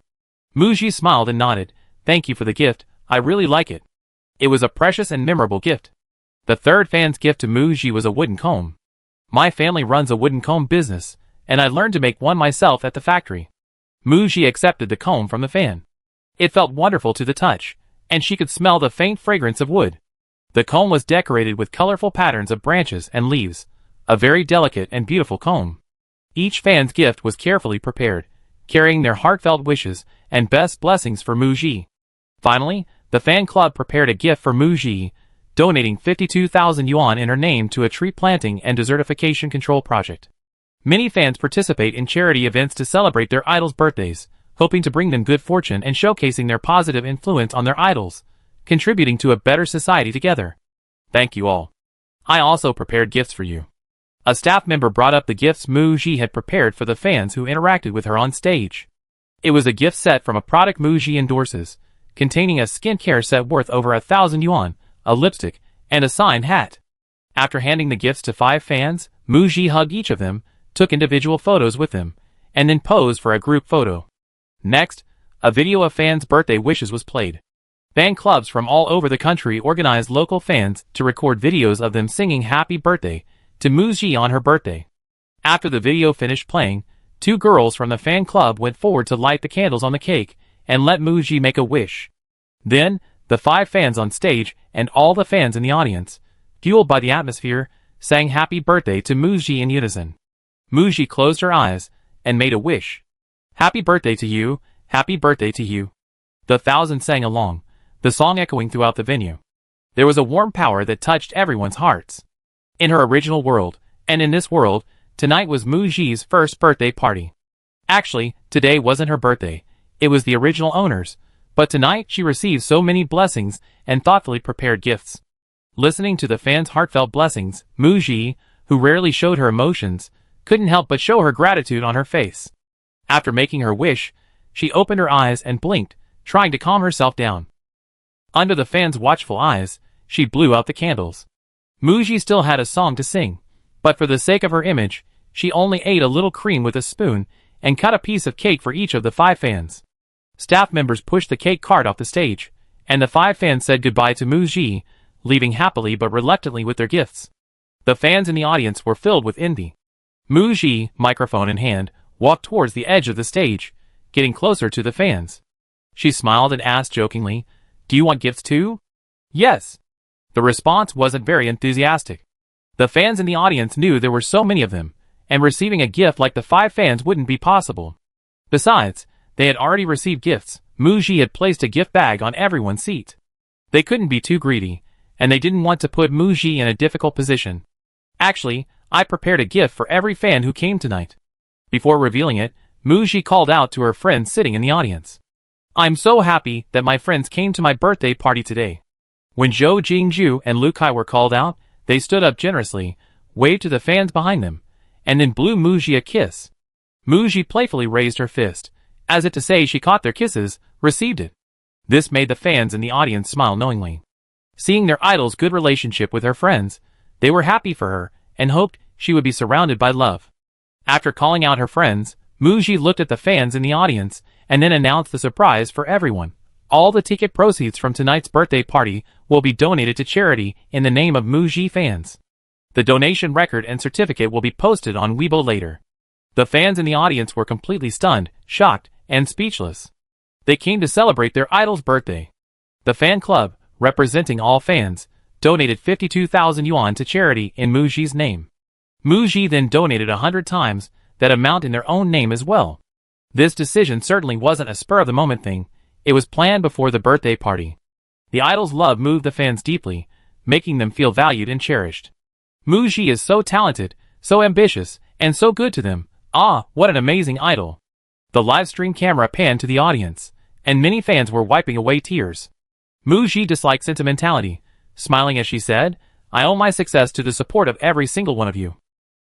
Muji smiled and nodded. Thank you for the gift, I really like it. It was a precious and memorable gift. The third fan's gift to Muji was a wooden comb. My family runs a wooden comb business, and I learned to make one myself at the factory. Muji accepted the comb from the fan. It felt wonderful to the touch, and she could smell the faint fragrance of wood. The comb was decorated with colorful patterns of branches and leaves, a very delicate and beautiful comb. Each fan's gift was carefully prepared, carrying their heartfelt wishes and best blessings for Muji. Finally, the fan club prepared a gift for Muji, donating 52,000 yuan in her name to a tree planting and desertification control project. Many fans participate in charity events to celebrate their idols' birthdays, hoping to bring them good fortune and showcasing their positive influence on their idols, contributing to a better society together. Thank you all. I also prepared gifts for you. A staff member brought up the gifts Muji had prepared for the fans who interacted with her on stage. It was a gift set from a product Muji endorses, containing a skincare set worth over 1,000 yuan, a lipstick, and a signed hat. After handing the gifts to 5 fans, Muji hugged each of them, took individual photos with them, and then posed for a group photo. Next, a video of fans' birthday wishes was played. Fan clubs from all over the country organized local fans to record videos of them singing happy birthday to Muji on her birthday. After the video finished playing, 2 girls from the fan club went forward to light the candles on the cake and let Muji make a wish. Then, the 5 fans on stage and all the fans in the audience, fueled by the atmosphere, sang happy birthday to Muji in unison. Muji closed her eyes and made a wish. Happy birthday to you, happy birthday to you. The thousands sang along, the song echoing throughout the venue. There was a warm power that touched everyone's hearts. In her original world, and in this world, tonight was Muji's first birthday party. Actually, today wasn't her birthday, it was the original owner's, but tonight she received so many blessings and thoughtfully prepared gifts. Listening to the fans' heartfelt blessings, Muji, who rarely showed her emotions, couldn't help but show her gratitude on her face. After making her wish, she opened her eyes and blinked, trying to calm herself down. Under the fans' watchful eyes, she blew out the candles. Muji still had a song to sing, but for the sake of her image, she only ate a little cream with a spoon and cut a piece of cake for each of the 5 fans. Staff members pushed the cake cart off the stage, and the 5 fans said goodbye to Muji, leaving happily but reluctantly with their gifts. The fans in the audience were filled with envy. Muji, microphone in hand, walked towards the edge of the stage, getting closer to the fans. She smiled and asked jokingly, "Do you want gifts too?" "Yes." The response wasn't very enthusiastic. The fans in the audience knew there were so many of them, and receiving a gift like the 5 fans wouldn't be possible. Besides, they had already received gifts. Muji had placed a gift bag on everyone's seat. They couldn't be too greedy, and they didn't want to put Muji in a difficult position. "Actually, I prepared a gift for every fan who came tonight." Before revealing it, Muji called out to her friends sitting in the audience. "I'm so happy that my friends came to my birthday party today." When Zhou Jingju and Lu Kai were called out, they stood up generously, waved to the fans behind them, and then blew Muji a kiss. Muji playfully raised her fist, as if to say she caught their kisses, received it. This made the fans in the audience smile knowingly. Seeing their idol's good relationship with her friends, they were happy for her and hoped she would be surrounded by love. After calling out her friends, Muji looked at the fans in the audience and then announced the surprise for everyone. All the ticket proceeds from tonight's birthday party will be donated to charity in the name of Muji fans. The donation record and certificate will be posted on Weibo later. The fans in the audience were completely stunned, shocked, and speechless. They came to celebrate their idol's birthday. The fan club, representing all fans, donated 52,000 yuan to charity in Muji's name. Muji then donated 100 times that amount in their own name as well. This decision certainly wasn't a spur-of-the-moment thing. It was planned before the birthday party. The idol's love moved the fans deeply, making them feel valued and cherished. Muji is so talented, so ambitious, and so good to them. Ah, what an amazing idol. The live stream camera panned to the audience, and many fans were wiping away tears. Muji disliked sentimentality, smiling as she said, "I owe my success to the support of every single one of you.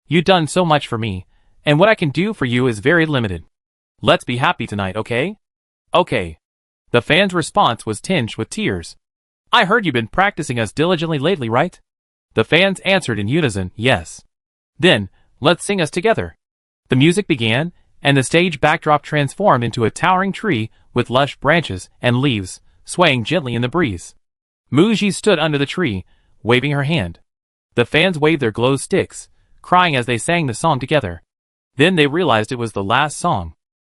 You've done so much for me, and what I can do for you is very limited. Let's be happy tonight, okay?" "Okay." The fans' response was tinged with tears. "I heard you've been practicing us diligently lately, right?" The fans answered in unison, "Yes." "Then, let's sing us together." The music began, and the stage backdrop transformed into a towering tree with lush branches and leaves, swaying gently in the breeze. Muji stood under the tree, waving her hand. The fans waved their glow sticks, crying as they sang the song together. Then they realized it was the last song.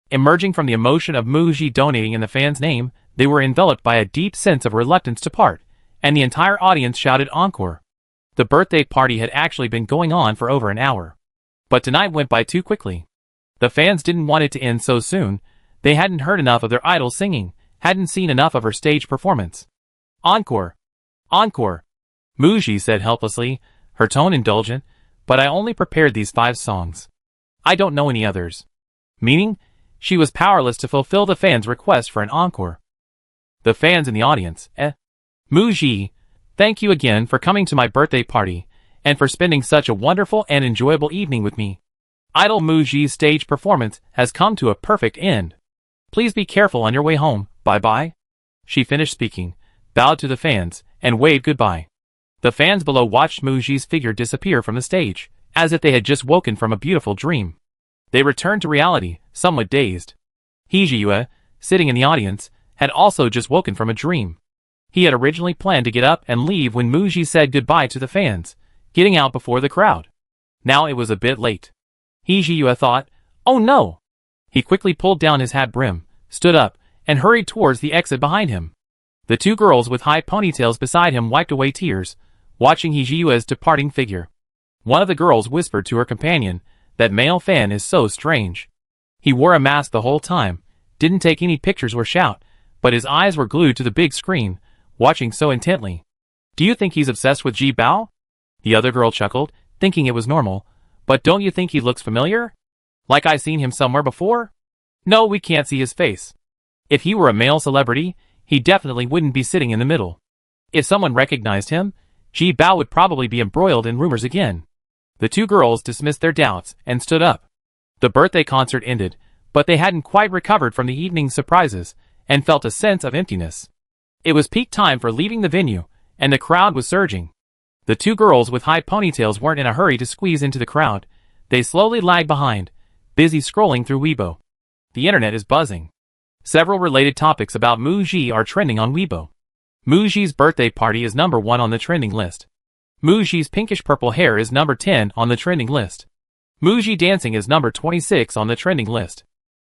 Emerging from the emotion of Muji donating in the fans' name, they were enveloped by a deep sense of reluctance to part, and the entire audience shouted encore. The birthday party had actually been going on for over an hour. But tonight went by too quickly. The fans didn't want it to end so soon. They hadn't heard enough of their idol singing, hadn't seen enough of her stage performance. "Encore! Encore!" Muji said helplessly, her tone indulgent, "But I only prepared these 5 songs. I don't know any others." Meaning, she was powerless to fulfill the fans' request for an encore. The fans in the audience, Muji, thank you again for coming to my birthday party, and for spending such a wonderful and enjoyable evening with me. Idol Muji's stage performance has come to a perfect end. Please be careful on your way home, bye-bye." She finished speaking, bowed to the fans, and waved goodbye. The fans below watched Muji's figure disappear from the stage, as if they had just woken from a beautiful dream. They returned to reality, somewhat dazed. Hee-ji-yue, sitting in the audience, had also just woken from a dream. He had originally planned to get up and leave when Muji said goodbye to the fans, getting out before the crowd. Now it was a bit late. Hee-ji-yue thought, "Oh no!" He quickly pulled down his hat brim, stood up, and hurried towards the exit behind him. The two girls with high ponytails beside him wiped away tears, watching Hee-ji-yue's departing figure. One of the girls whispered to her companion, "That male fan is so strange. He wore a mask the whole time, didn't take any pictures or shout, but his eyes were glued to the big screen, watching so intently. Do you think he's obsessed with Ji Bao?" The other girl chuckled, thinking it was normal. "But don't you think he looks familiar? Like I seen him somewhere before?" "No, we can't see his face. If he were a male celebrity, he definitely wouldn't be sitting in the middle. If someone recognized him, Ji Bao would probably be embroiled in rumors again." The two girls dismissed their doubts and stood up. The birthday concert ended, but they hadn't quite recovered from the evening's surprises and felt a sense of emptiness. It was peak time for leaving the venue, and the crowd was surging. The two girls with high ponytails weren't in a hurry to squeeze into the crowd. They slowly lagged behind, busy scrolling through Weibo. The internet is buzzing. Several related topics about Muji are trending on Weibo. Muji's birthday party is number 1 on the trending list. Muji's pinkish purple hair is number 10 on the trending list. Muji dancing is number 26 on the trending list.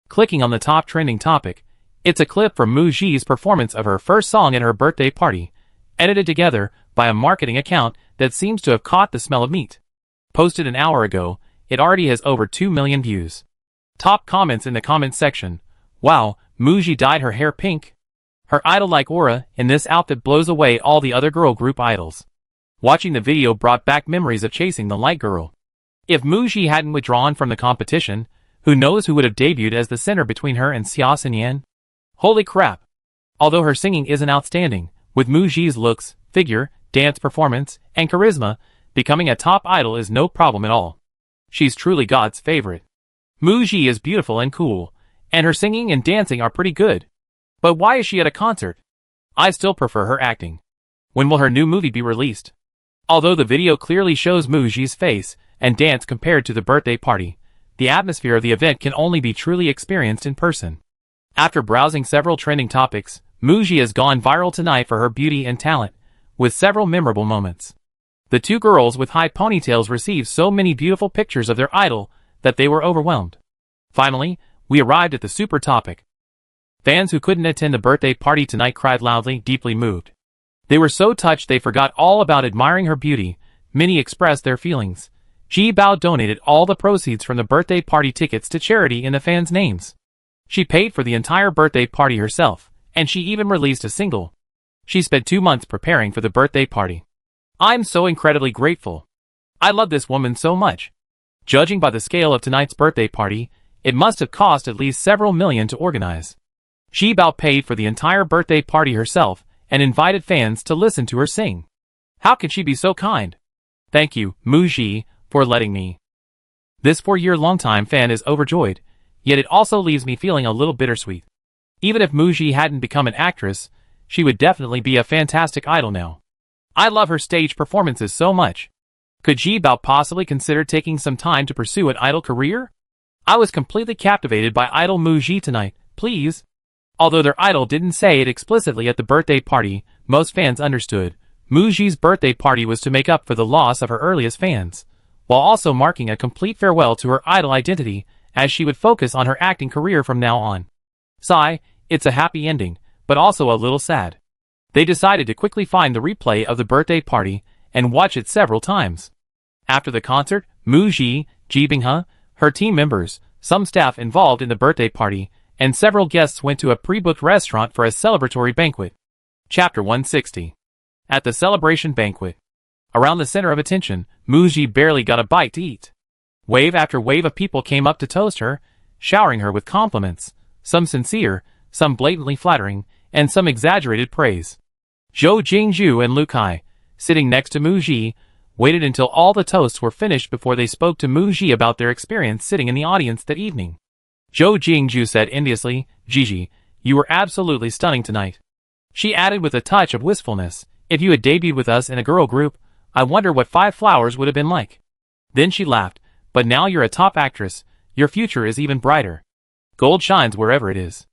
Clicking on the top trending topic, it's a clip from Muji's performance of her first song at her birthday party, edited together by a marketing account that seems to have caught the smell of meat. Posted an hour ago, it already has over 2 million views. Top comments in the comments section: "Wow, Muji dyed her hair pink. Her idol-like aura in this outfit blows away all the other girl group idols." Watching the video brought back memories of chasing the light girl. If Muji hadn't withdrawn from the competition, who knows who would have debuted as the center between her and Xia Xinyan? Holy crap! Although her singing isn't outstanding, with Muji's looks, figure, dance performance, and charisma, becoming a top idol is no problem at all. She's truly God's favorite. Muji is beautiful and cool, and her singing and dancing are pretty good. But why is she at a concert? I still prefer her acting. When will her new movie be released? Although the video clearly shows Muji's face and dance compared to the birthday party, the atmosphere of the event can only be truly experienced in person. After browsing several trending topics, Muji has gone viral tonight for her beauty and talent, with several memorable moments. The two girls with high ponytails received so many beautiful pictures of their idol that they were overwhelmed. Finally, we arrived at the super topic. Fans who couldn't attend the birthday party tonight cried loudly, deeply moved. They were so touched they forgot all about admiring her beauty. Many expressed their feelings. Ji Bao donated all the proceeds from the birthday party tickets to charity in the fans' names. She paid for the entire birthday party herself, and she even released a single. She spent 2 months preparing for the birthday party. I'm so incredibly grateful. I love this woman so much. Judging by the scale of tonight's birthday party, it must have cost at least several million to organize. Ji Bao paid for the entire birthday party herself and invited fans to listen to her sing. How could she be so kind? Thank you, Muji, for letting me. This 4-year-long-time fan is overjoyed, yet it also leaves me feeling a little bittersweet. Even if Muji hadn't become an actress, she would definitely be a fantastic idol now. I love her stage performances so much. Could Ji Bao possibly consider taking some time to pursue an idol career? I was completely captivated by idol Muji tonight, please. Although their idol didn't say it explicitly at the birthday party, most fans understood. Muji's birthday party was to make up for the loss of her earliest fans, while also marking a complete farewell to her idol identity, as she would focus on her acting career from now on. Sigh, it's a happy ending, but also a little sad. They decided to quickly find the replay of the birthday party and watch it several times. After the concert, Muji, Ji Binghe, her team members, some staff involved in the birthday party, and several guests went to a pre-booked restaurant for a celebratory banquet. Chapter 160. At the celebration banquet. Around the center of attention, Muji barely got a bite to eat. Wave after wave of people came up to toast her, showering her with compliments, some sincere, some blatantly flattering, and some exaggerated praise. Zhou Jingzhu and Lu Kai, sitting next to Muji, waited until all the toasts were finished before they spoke to Mu Ji about their experience sitting in the audience that evening. Zhou Jingju said enviously, "Gigi, you were absolutely stunning tonight." She added with a touch of wistfulness, "If you had debuted with us in a girl group, I wonder what Five Flowers would have been like." Then she laughed, "But now you're a top actress, your future is even brighter. Gold shines wherever it is."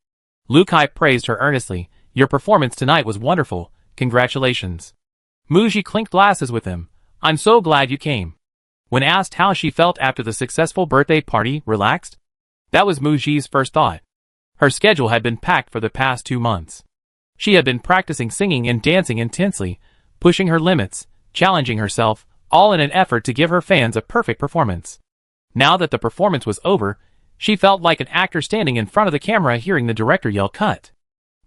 Lu Kai praised her earnestly, "Your performance tonight was wonderful, congratulations." Mu Ji clinked glasses with him, "I'm so glad you came." When asked how she felt after the successful birthday party, relaxed? That was Mu Ji's first thought. Her schedule had been packed for the past 2 months. She had been practicing singing and dancing intensely, pushing her limits, challenging herself, all in an effort to give her fans a perfect performance. Now that the performance was over, she felt like an actor standing in front of the camera hearing the director yell cut.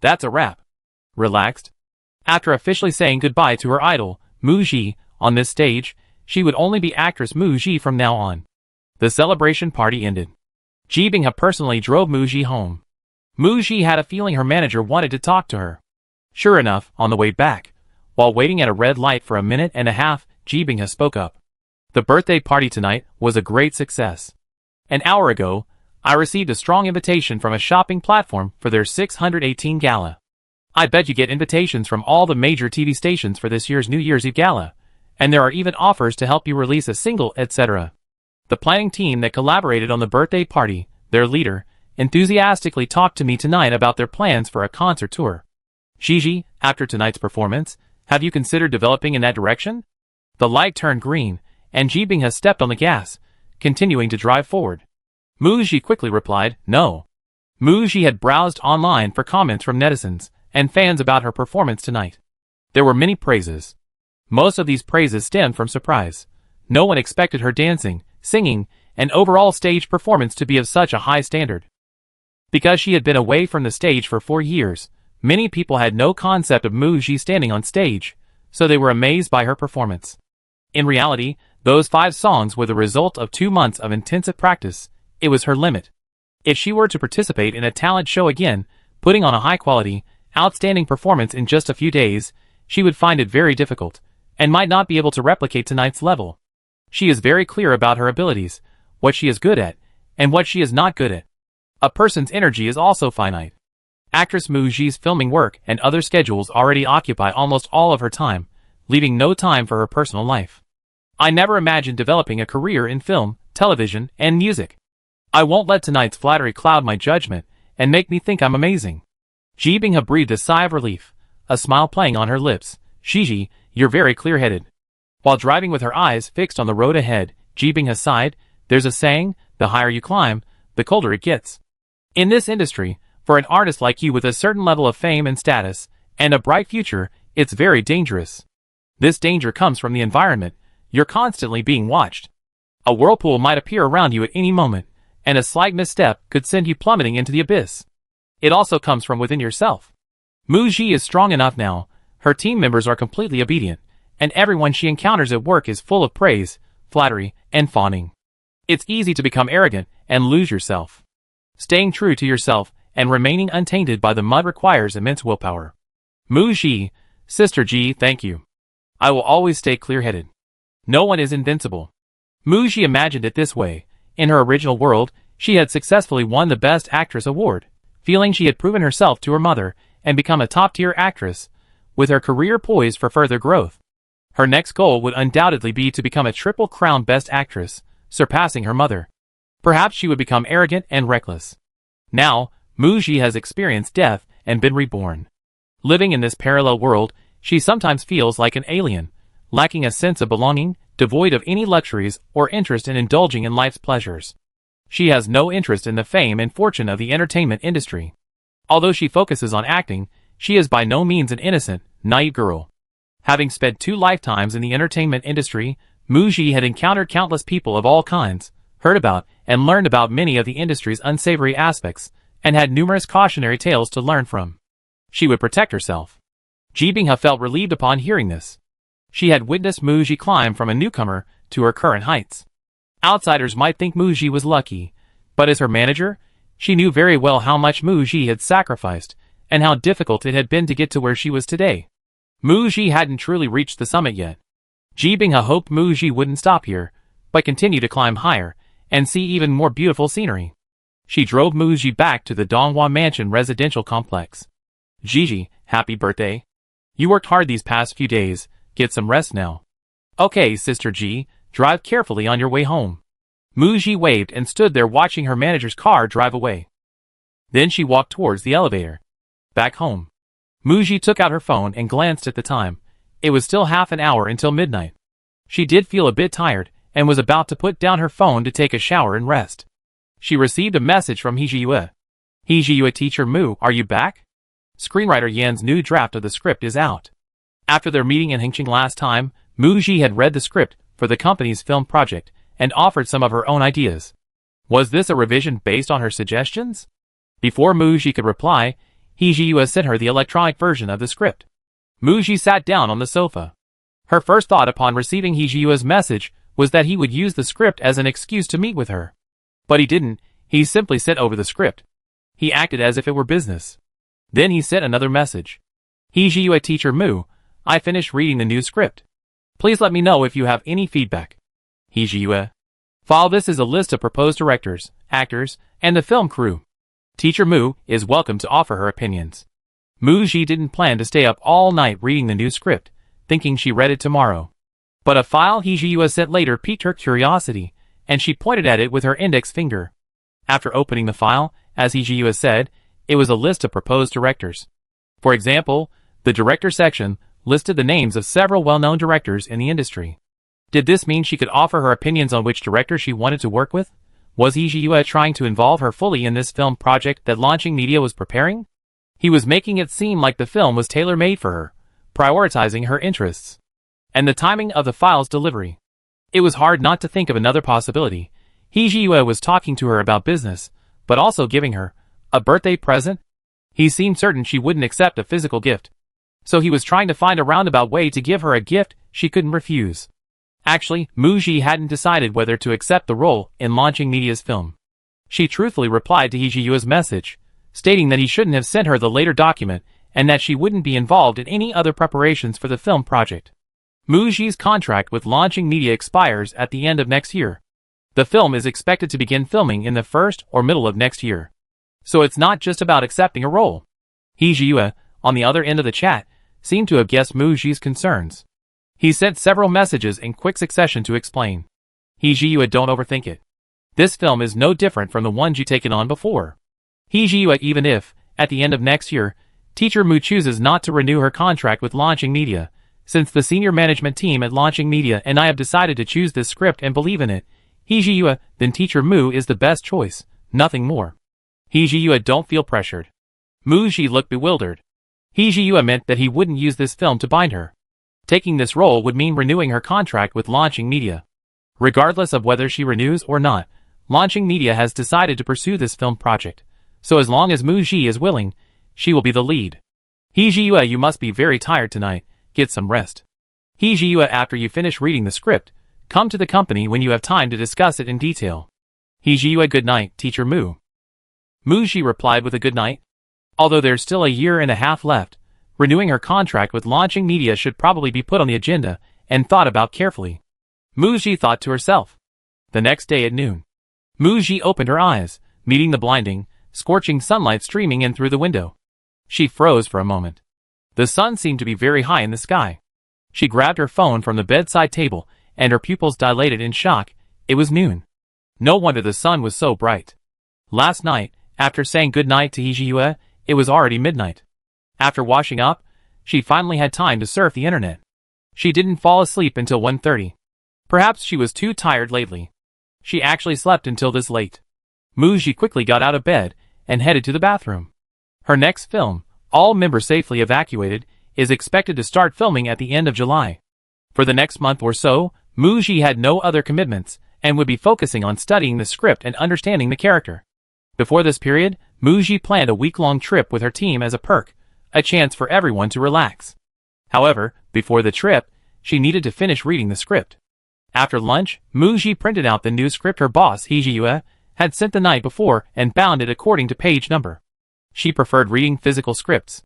That's a wrap. Relaxed? After officially saying goodbye to her idol, Mu Ji, on this stage, she would only be actress Mu Ji from now on. The celebration party ended. Ji Binghe personally drove Mu Ji home. Mu Ji had a feeling her manager wanted to talk to her. Sure enough, on the way back, while waiting at a red light for a minute and a half, Ji Binghe spoke up. "The birthday party tonight was a great success. An hour ago, I received a strong invitation from a shopping platform for their 618 gala. I bet you get invitations from all the major TV stations for this year's New Year's Eve gala, and there are even offers to help you release a single, etc." The planning team that collaborated on the birthday party, their leader, enthusiastically talked to me tonight about their plans for a concert tour. "Gigi, after tonight's performance, have you considered developing in that direction?" The light turned green, and Ji Binghe stepped on the gas, continuing to drive forward. Mu Ji quickly replied, "No." Mu Ji had browsed online for comments from netizens and fans about her performance tonight. There were many praises. Most of these praises stemmed from surprise. No one expected her dancing, singing, and overall stage performance to be of such a high standard. Because she had been away from the stage for 4 years, many people had no concept of Mu Ji standing on stage, so they were amazed by her performance. In reality, those 5 songs were the result of 2 months of intensive practice. It was her limit. If she were to participate in a talent show again, putting on a high-quality, outstanding performance in just a few days, she would find it very difficult, and might not be able to replicate tonight's level. She is very clear about her abilities, what she is good at, and what she is not good at. A person's energy is also finite. Actress Mu Ji's filming work and other schedules already occupy almost all of her time, leaving no time for her personal life. I never imagined developing a career in film, television, and music. I won't let tonight's flattery cloud my judgment and make me think I'm amazing. Ji Binghe breathed a sigh of relief, a smile playing on her lips. "Gigi, you're very clear-headed." While driving with her eyes fixed on the road ahead, Ji Binghe sighed, "There's a saying, the higher you climb, the colder it gets. In this industry, for an artist like you with a certain level of fame and status, and a bright future, it's very dangerous. This danger comes from the environment. You're constantly being watched. A whirlpool might appear around you at any moment, and a slight misstep could send you plummeting into the abyss. It also comes from within yourself." Mu Ji is strong enough now, her team members are completely obedient, and everyone she encounters at work is full of praise, flattery, and fawning. It's easy to become arrogant and lose yourself. Staying true to yourself and remaining untainted by the mud requires immense willpower. Mu Ji, Sister Ji, thank you. I will always stay clear-headed. No one is invincible. Mu Ji imagined it this way. In her original world, she had successfully won the Best Actress award, feeling she had proven herself to her mother and become a top-tier actress, with her career poised for further growth. Her next goal would undoubtedly be to become a Triple Crown Best Actress, surpassing her mother. Perhaps she would become arrogant and reckless. Now, Mu Ji has experienced death and been reborn. Living in this parallel world, she sometimes feels like an alien, lacking a sense of belonging, devoid of any luxuries or interest in indulging in life's pleasures. She has no interest in the fame and fortune of the entertainment industry. Although she focuses on acting, she is by no means an innocent, naive girl. Having spent 2 lifetimes in the entertainment industry, Mu Ji had encountered countless people of all kinds, heard about and learned about many of the industry's unsavory aspects, and had numerous cautionary tales to learn from. She would protect herself. Ji Binghe felt relieved upon hearing this. She had witnessed Mu Ji climb from a newcomer to her current heights. Outsiders might think Mu Ji was lucky, but as her manager, she knew very well how much Mu Ji had sacrificed, and how difficult it had been to get to where she was today. Mu Ji hadn't truly reached the summit yet. Ji Binghe hoped Mu Ji wouldn't stop here, but continue to climb higher and see even more beautiful scenery. She drove Mu Ji back to the Donghua Mansion residential complex. Gigi, happy birthday. You worked hard these past few days, get some rest now. Okay, Sister Ji, drive carefully on your way home. Mu Ji waved and stood there watching her manager's car drive away. Then she walked towards the elevator. Back home. Mu Ji took out her phone and glanced at the time. It was still half an hour until midnight. She did feel a bit tired and was about to put down her phone to take a shower and rest. She received a message from He Jiyue. He Jiyue, teacher Mu, are you back? Screenwriter Yan's new draft of the script is out. After their meeting in Hengqin last time, Mu Ji had read the script for the company's film project and offered some of her own ideas. Was this a revision based on her suggestions? Before Mu Ji could reply, He Jiyue sent her the electronic version of the script. Mu Ji sat down on the sofa. Her first thought upon receiving He Jiyue's message was that he would use the script as an excuse to meet with her. But he didn't, he simply sent over the script. He acted as if it were business. Then he sent another message. He Jiyue, teacher Mu, I finished reading the new script. Please let me know if you have any feedback. He Jiyue. File this is a list of proposed directors, actors, and the film crew. Teacher Mu is welcome to offer her opinions. Mu Ji didn't plan to stay up all night reading the new script, thinking she read it tomorrow. But a file He Jiyue sent later piqued her curiosity, and she pointed at it with her index finger. After opening the file, as He Jiyue said, it was a list of proposed directors. For example, the director section listed the names of several well-known directors in the industry. Did this mean she could offer her opinions on which director she wanted to work with? Was He Jiyue trying to involve her fully in this film project that Launching Media was preparing? He was making it seem like the film was tailor-made for her, prioritizing her interests. And the timing of the file's delivery. It was hard not to think of another possibility. He Jiyue was talking to her about business, but also giving her a birthday present? He seemed certain she wouldn't accept a physical gift. So he was trying to find a roundabout way to give her a gift she couldn't refuse. Actually, Mu Ji hadn't decided whether to accept the role in Launching Media's film. She truthfully replied to He Jiyue's message, stating that he shouldn't have sent her the later document and that she wouldn't be involved in any other preparations for the film project. Mu Ji's contract with Launching Media expires at the end of next year. The film is expected to begin filming in the first or middle of next year. So it's not just about accepting a role. He Jiyue, on the other end of the chat, seemed to have guessed Mu Ji's concerns. He sent several messages in quick succession to explain. He Jiyue, don't overthink it. This film is no different from the one you've taken on before. He Jiyue, even if, at the end of next year, teacher Mu chooses not to renew her contract with Launching Media, since the senior management team at Launching Media and I have decided to choose this script and believe in it, He Jiyue, then teacher Mu is the best choice, nothing more. He Jiyue, don't feel pressured. Mu Ji looked bewildered. He Jiyue meant that he wouldn't use this film to bind her. Taking this role would mean renewing her contract with Launching Media. Regardless of whether she renews or not, Launching Media has decided to pursue this film project, so as long as Mu Ji is willing, she will be the lead. He Jiyue, you must be very tired tonight, get some rest. He Jiyue, after you finish reading the script, come to the company when you have time to discuss it in detail. He Jiyue, good night, teacher Mu. Mu Ji replied with a good night. Although there's still a year and a half left, renewing her contract with Launching Media should probably be put on the agenda and thought about carefully. Mu Ji thought to herself. The next day at noon, Mu Ji opened her eyes, meeting the blinding, scorching sunlight streaming in through the window. She froze for a moment. The sun seemed to be very high in the sky. She grabbed her phone from the bedside table, and her pupils dilated in shock. It was noon. No wonder the sun was so bright. Last night, after saying good night to He Jiyue, it was already midnight. After washing up, she finally had time to surf the internet. She didn't fall asleep until 1:30. Perhaps she was too tired lately. She actually slept until this late. Mu Ji quickly got out of bed and headed to the bathroom. Her next film, All Members Safely Evacuated, is expected to start filming at the end of July. For the next month or so, Mu Ji had no other commitments and would be focusing on studying the script and understanding the character. Before this period, Mu Ji planned a week-long trip with her team as a perk, a chance for everyone to relax. However, before the trip, she needed to finish reading the script. After lunch, Mu Ji printed out the new script her boss, He Jiyue, had sent the night before and bound it according to page number. She preferred reading physical scripts.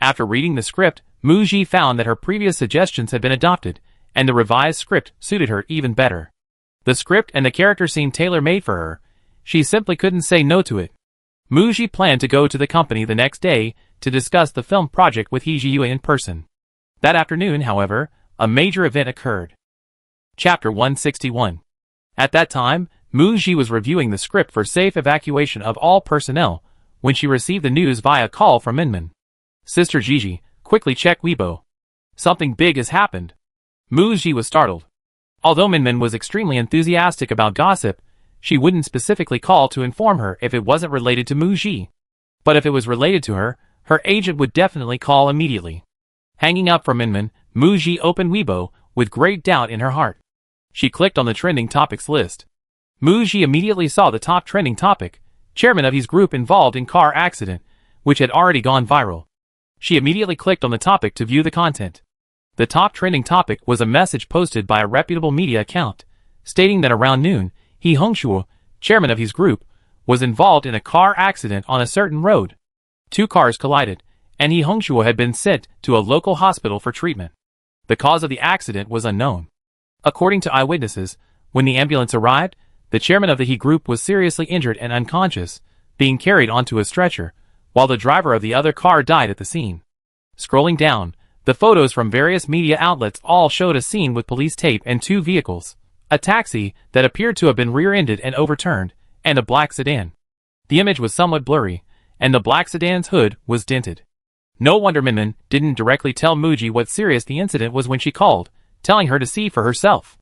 After reading the script, Mu Ji found that her previous suggestions had been adopted, and the revised script suited her even better. The script and the character seemed tailor-made for her. She simply couldn't say no to it. Muji planned to go to the company the next day to discuss the film project with Hee-ji-Yue in person. That afternoon, however, a major event occurred. Chapter 161. At that time, Muji was reviewing the script for safe evacuation of all personnel when she received the news via call from Minmin. Sister Gigi, quickly check Weibo. Something big has happened. Muji was startled. Although Minmin was extremely enthusiastic about gossip, she wouldn't specifically call to inform her if it wasn't related to Muji. But if it was related to her, her agent would definitely call immediately. Hanging up from Minmin, Muji opened Weibo with great doubt in her heart. She clicked on the trending topics list. Muji immediately saw the top trending topic, chairman of his group involved in car accident, which had already gone viral. She immediately clicked on the topic to view the content. The top trending topic was a message posted by a reputable media account, stating that around noon, He Hongshuo, chairman of his group, was involved in a car accident on a certain road. 2 cars collided, and He Hongshuo had been sent to a local hospital for treatment. The cause of the accident was unknown. According to eyewitnesses, when the ambulance arrived, the chairman of the He group was seriously injured and unconscious, being carried onto a stretcher, while the driver of the other car died at the scene. Scrolling down, the photos from various media outlets all showed a scene with police tape and 2 vehicles, a taxi that appeared to have been rear-ended and overturned, and a black sedan. The image was somewhat blurry, and the black sedan's hood was dented. No wonder Minmin didn't directly tell Muji what serious the incident was when she called, telling her to see for herself.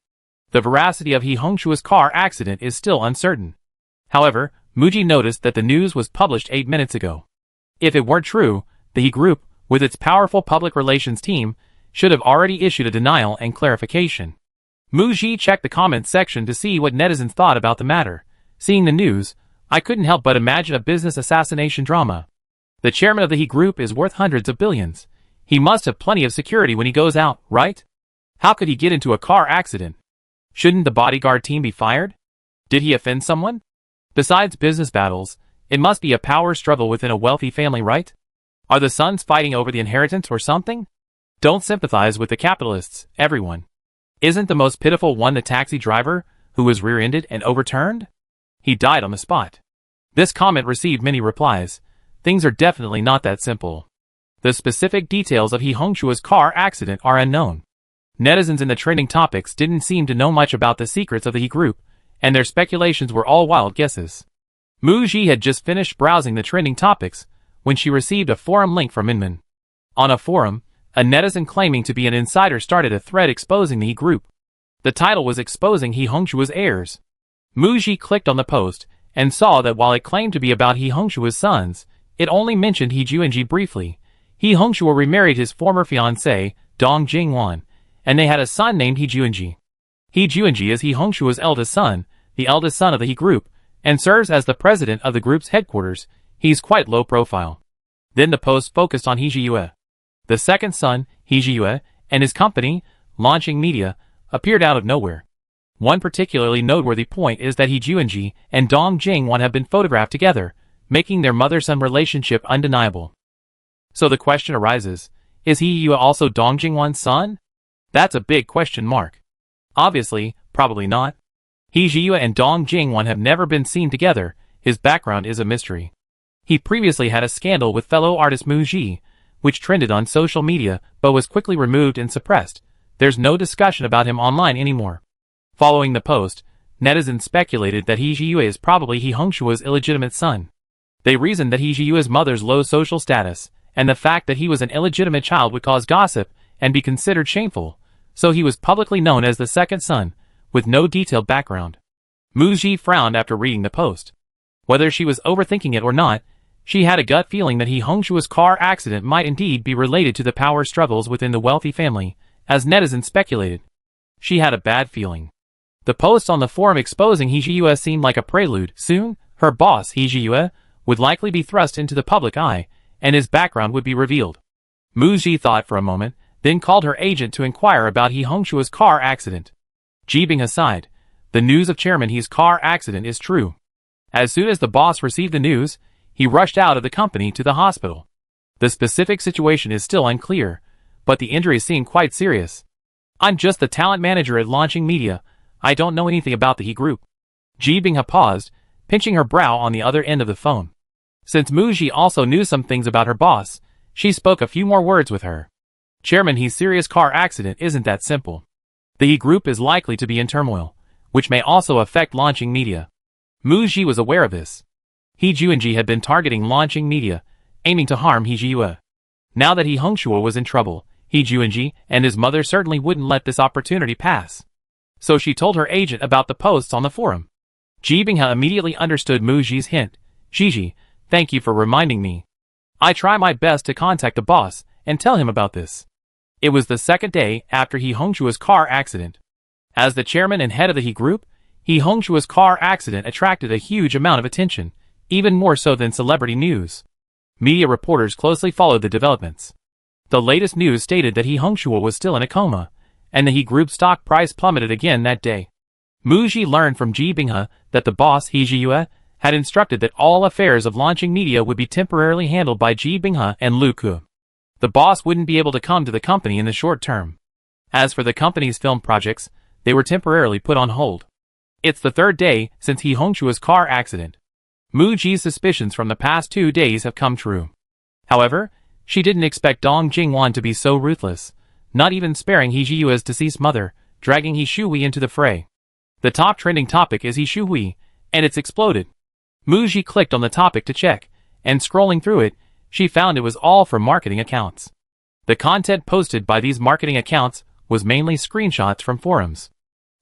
The veracity of He Hongshuo's car accident is still uncertain. However, Muji noticed that the news was published 8 minutes ago. If it weren't true, the He group, with its powerful public relations team, should have already issued a denial and clarification. Muji checked the comments section to see what netizens thought about the matter. Seeing the news, I couldn't help but imagine a business assassination drama. The chairman of the He group is worth hundreds of billions. He must have plenty of security when he goes out, right? How could he get into a car accident? Shouldn't the bodyguard team be fired? Did he offend someone? Besides business battles, it must be a power struggle within a wealthy family, right? Are the sons fighting over the inheritance or something? Don't sympathize with the capitalists, everyone. Isn't the most pitiful one the taxi driver, who was rear-ended and overturned? He died on the spot. This comment received many replies. Things are definitely not that simple. The specific details of He Hongshuo's car accident are unknown. Netizens in the trending topics didn't seem to know much about the secrets of the He group, and their speculations were all wild guesses. Muji had just finished browsing the trending topics when she received a forum link from Minmin. On a forum, a netizen claiming to be an insider started a thread exposing the He group. The title was exposing He Hongshuo's heirs. Muji clicked on the post and saw that while it claimed to be about He Hongshuo's sons, it only mentioned He Juanji briefly. He Hongshuo remarried his former fiancée, Dong Jingwan, and they had a son named He Juanji. He Juanji is He Hongshuo's eldest son, the eldest son of the He group, and serves as the president of the group's headquarters. He's quite low profile. Then the post focused on Hee-ji-Yue. The second son, Hee-ji-Yue, and his company, Launching Media, appeared out of nowhere. One particularly noteworthy point is that He Juanji and Dong Jingwan have been photographed together, making their mother-son relationship undeniable. So the question arises, is Hee-Yue also Dong Jingwan's son? That's a big question mark. Obviously, probably not. Hee-Yue and Dong Jingwan have never been seen together. His background is a mystery. He previously had a scandal with fellow artist Muji, which trended on social media but was quickly removed and suppressed. There's no discussion about him online anymore. Following the post, netizens speculated that Hee-Yue is probably He Hongshuo's illegitimate son. They reasoned that Hee-Yue's mother's low social status and the fact that he was an illegitimate child would cause gossip and be considered shameful, so he was publicly known as the second son, with no detailed background. Muji frowned after reading the post. Whether she was overthinking it or not, she had a gut feeling that He Hongshuo's car accident might indeed be related to the power struggles within the wealthy family, as netizens speculated. She had a bad feeling. The posts on the forum exposing Hee-Yue seemed like a prelude. Soon, her boss, Hee-Yue, would likely be thrust into the public eye, and his background would be revealed. Muji thought for a moment, then called her agent to inquire about He Hongshuo's car accident. Jibing aside, the news of Chairman He's car accident is true. As soon as the boss received the news, he rushed out of the company to the hospital. The specific situation is still unclear, but the injuries seem quite serious. I'm just the talent manager at Launching Media. I don't know anything about the He Group. Ji Binghe paused, pinching her brow on the other end of the phone. Since Mu Ji also knew some things about her boss, she spoke a few more words with her. Chairman, He's serious car accident isn't that simple. The He Group is likely to be in turmoil, which may also affect Launching Media. Mu Ji was aware of this. He Juanji had been targeting Launching Media, aiming to harm He Jiyue. Now that He Hongshua was in trouble, He Juanji and his mother certainly wouldn't let this opportunity pass. So she told her agent about the posts on the forum. Ji Binghe immediately understood Mu Ji's hint. Gigi, thank you for reminding me. I try my best to contact the boss and tell him about this. It was the second day after He Hongshua's car accident. As the chairman and head of the He Group, He Hongshua's car accident attracted a huge amount of attention, even more so than celebrity news. Media reporters closely followed the developments. The latest news stated that He Hongshua was still in a coma, and the He Group stock price plummeted again that day. Mu Ji learned from Ji Binghe that the boss, He Jiyue, had instructed that all affairs of Launching Media would be temporarily handled by Ji Binghe and Lu Ke. The boss wouldn't be able to come to the company in the short term. As for the company's film projects, they were temporarily put on hold. It's the third day since He Hongshua's car accident. Mu Ji's suspicions from the past 2 days have come true. However, she didn't expect Dong Jingwan to be so ruthless, not even sparing He Jiyue's deceased mother, dragging He Shui into the fray. The top trending topic is He Shui, and it's exploded. Mu Ji clicked on the topic to check, and scrolling through it, she found it was all from marketing accounts. The content posted by these marketing accounts was mainly screenshots from forums.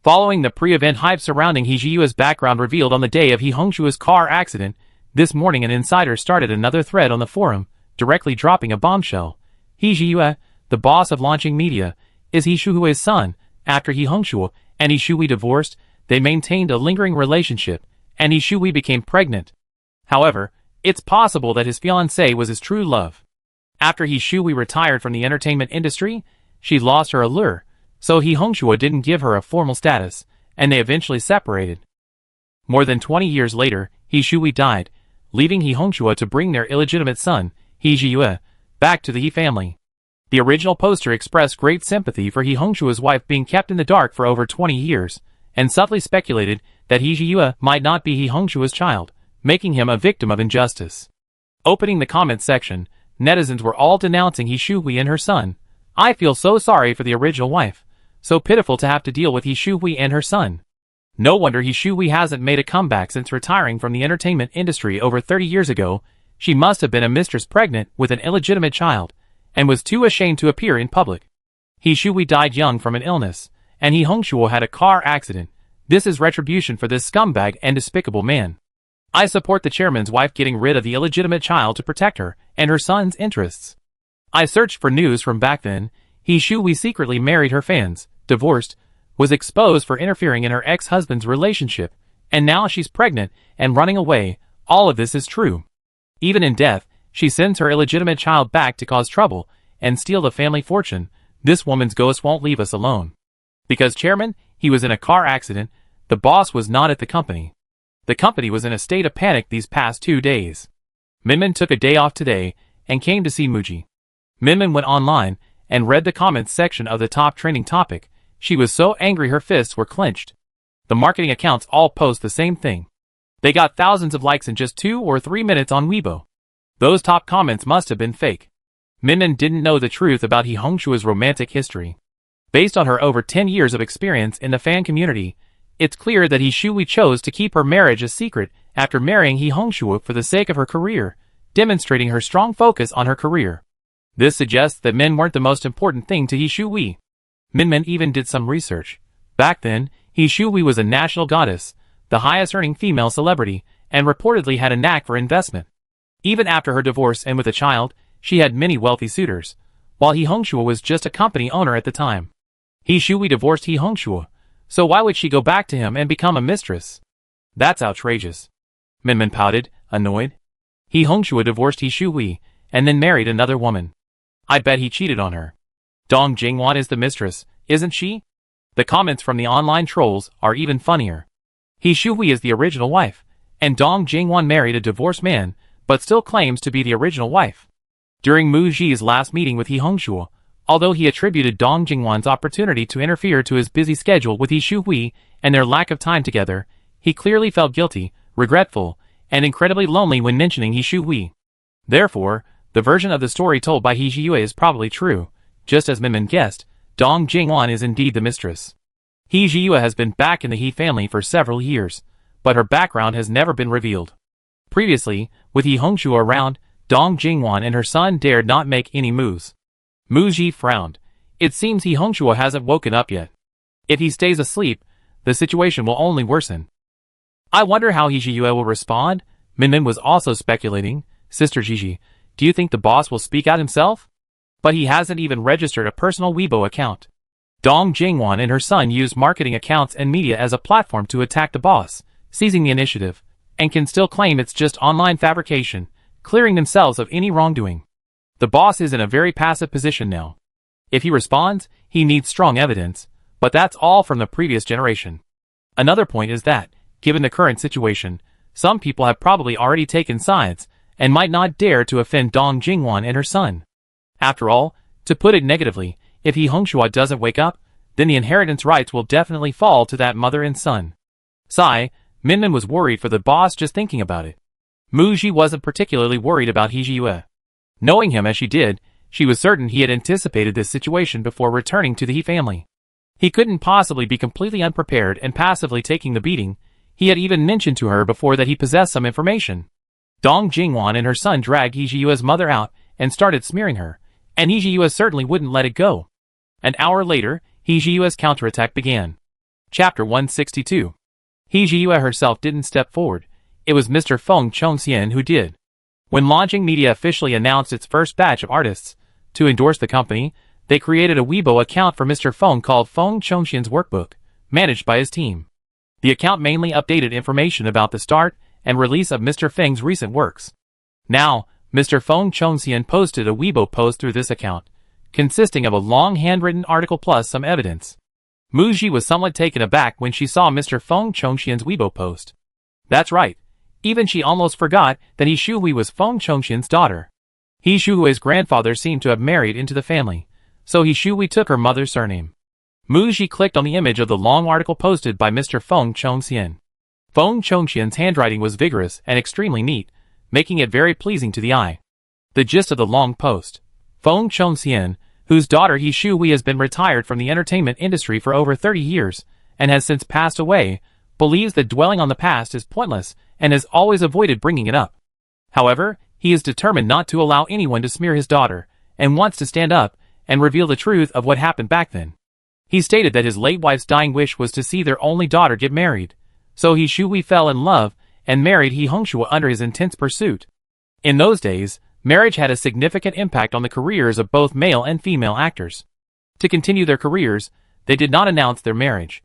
Following the pre-event hype surrounding He Jiyue's background revealed on the day of He Hongshua's car accident, this morning an insider started another thread on the forum, directly dropping a bombshell. He Jiyue, the boss of Launching Media, is He Shui's son. After He Hongshua and He Shui divorced, they maintained a lingering relationship, and He Shui became pregnant. However, it's possible that his fiancée was his true love. After He Shui retired from the entertainment industry, she lost her allure, so He Hongshua didn't give her a formal status, and they eventually separated. More than 20 years later, He Shui died, leaving He Hongshua to bring their illegitimate son, He Jiyue, back to the He family. The original poster expressed great sympathy for He Hongshua's wife being kept in the dark for over 20 years, and subtly speculated that He Jiyue might not be He Hongshua's child, making him a victim of injustice. Opening the comments section, netizens were all denouncing He Shui and her son. I feel so sorry for the original wife. So pitiful to have to deal with He Shui and her son. No wonder He Shui hasn't made a comeback since retiring from the entertainment industry over 30 years ago. She must have been a mistress pregnant with an illegitimate child, and was too ashamed to appear in public. He Shui died young from an illness, and He Hongshua had a car accident. This is retribution for this scumbag and despicable man. I support the chairman's wife getting rid of the illegitimate child to protect her and her son's interests. I searched for news from back then. He Shui secretly married her fans, divorced, was exposed for interfering in her ex-husband's relationship, and now she's pregnant and running away. All of this is true. Even in death, she sends her illegitimate child back to cause trouble and steal the family fortune. This woman's ghost won't leave us alone. Because chairman, he was in a car accident, the boss was not at the company. The company was in a state of panic these past 2 days. Minmin took a day off today and came to see Mu Ji. Minmin went online and read the comments section of the top trending topic. She was so angry her fists were clenched. The marketing accounts all post the same thing. They got thousands of likes in just 2 or 3 minutes on Weibo. Those top comments must have been fake. Minmin didn't know the truth about He Hongshua's romantic history. Based on her over 10 years of experience in the fan community, it's clear that He Shui chose to keep her marriage a secret after marrying He Hongshua for the sake of her career, demonstrating her strong focus on her career. This suggests that men weren't the most important thing to He Shui. Minmin even did some research. Back then, He Shui was a national goddess, the highest earning female celebrity, and reportedly had a knack for investment. Even after her divorce and with a child, she had many wealthy suitors, while He Hongshua was just a company owner at the time. He Shui divorced He Hongshua, so why would she go back to him and become a mistress? That's outrageous. Minmin pouted, annoyed. He Hongshua divorced He Shui, and then married another woman. I bet he cheated on her. Dong Jingwan is the mistress, isn't she? The comments from the online trolls are even funnier. He Shui is the original wife, and Dong Jingwan married a divorced man, but still claims to be the original wife. During Mu Ji's last meeting with He Hongshua, Although he attributed Dong Jingwan's opportunity to interfere to his busy schedule with He Shu-hui and their lack of time together, he clearly felt guilty, regretful, and incredibly lonely when mentioning He Shu-hui. Therefore, the version of the story told by He Shu-hui is probably true. Just as Min guessed, Dong Jingwan is indeed the mistress. He Shu-hui has been back in the He family for several years, but her background has never been revealed. Previously, with He Hongshuo around, Dong Jingwan and her son dared not make any moves. Mu Ji frowned. It seems He Hongshuo hasn't woken up yet. If he stays asleep, the situation will only worsen. I wonder how He Shu-hui will respond. Min was also speculating. Sister Gigi, do you think the boss will speak out himself? But he hasn't even registered a personal Weibo account. Dong Jingwan and her son used marketing accounts and media as a platform to attack the boss, seizing the initiative, and can still claim it's just online fabrication, clearing themselves of any wrongdoing. The boss is in a very passive position now. If he responds, he needs strong evidence, but that's all from the previous generation. Another point is that, given the current situation, some people have probably already taken sides, and might not dare to offend Dong Jingwan and her son. After all, to put it negatively, if He Hongshuo doesn't wake up, then the inheritance rights will definitely fall to that mother and son. Sigh, Min was worried for the boss just thinking about it. Mu Ji wasn't particularly worried about He Shu-hui. Knowing him as she did, she was certain he had anticipated this situation before returning to the He family. He couldn't possibly be completely unprepared and passively taking the beating. He had even mentioned to her before that he possessed some information. Dong Jingwan and her son dragged He Shu-hui's mother out and started smearing her, and He Shu-hui certainly wouldn't let it go. An hour later, He Shu-hui's counterattack began. Chapter 162. He Shu-hui herself didn't step forward. It was Mr. Feng Chongxian who did. When Launching Media officially announced its first batch of artists to endorse the company, they created a Weibo account for Mr. Feng called Feng Chongxian's Workbook, managed by his team. The account mainly updated information about the start and release of Mr. Feng's recent works. Now, Mr. Feng Chongxian posted a Weibo post through this account, consisting of a long handwritten article plus some evidence. Mu Ji was somewhat taken aback when she saw Mr. Feng Chongxian's Weibo post. That's right. Even she almost forgot that He Shu-hui was Feng Chongxian's daughter. He Shu-hui's grandfather seemed to have married into the family, so He Shu-hui took her mother's surname. Mu Ji clicked on the image of the long article posted by Mr. Feng Chongxian. Feng Chongxian's handwriting was vigorous and extremely neat, making it very pleasing to the eye. The gist of the long post. Feng Chongxian, whose daughter He Shu-hui has been retired from the entertainment industry for over 30 years, and has since passed away, believes that dwelling on the past is pointless and has always avoided bringing it up. However, he is determined not to allow anyone to smear his daughter, and wants to stand up and reveal the truth of what happened back then. He stated that his late wife's dying wish was to see their only daughter get married, so He Shu-hui fell in love and married He Hongshuo under his intense pursuit. In those days, marriage had a significant impact on the careers of both male and female actors. To continue their careers, they did not announce their marriage.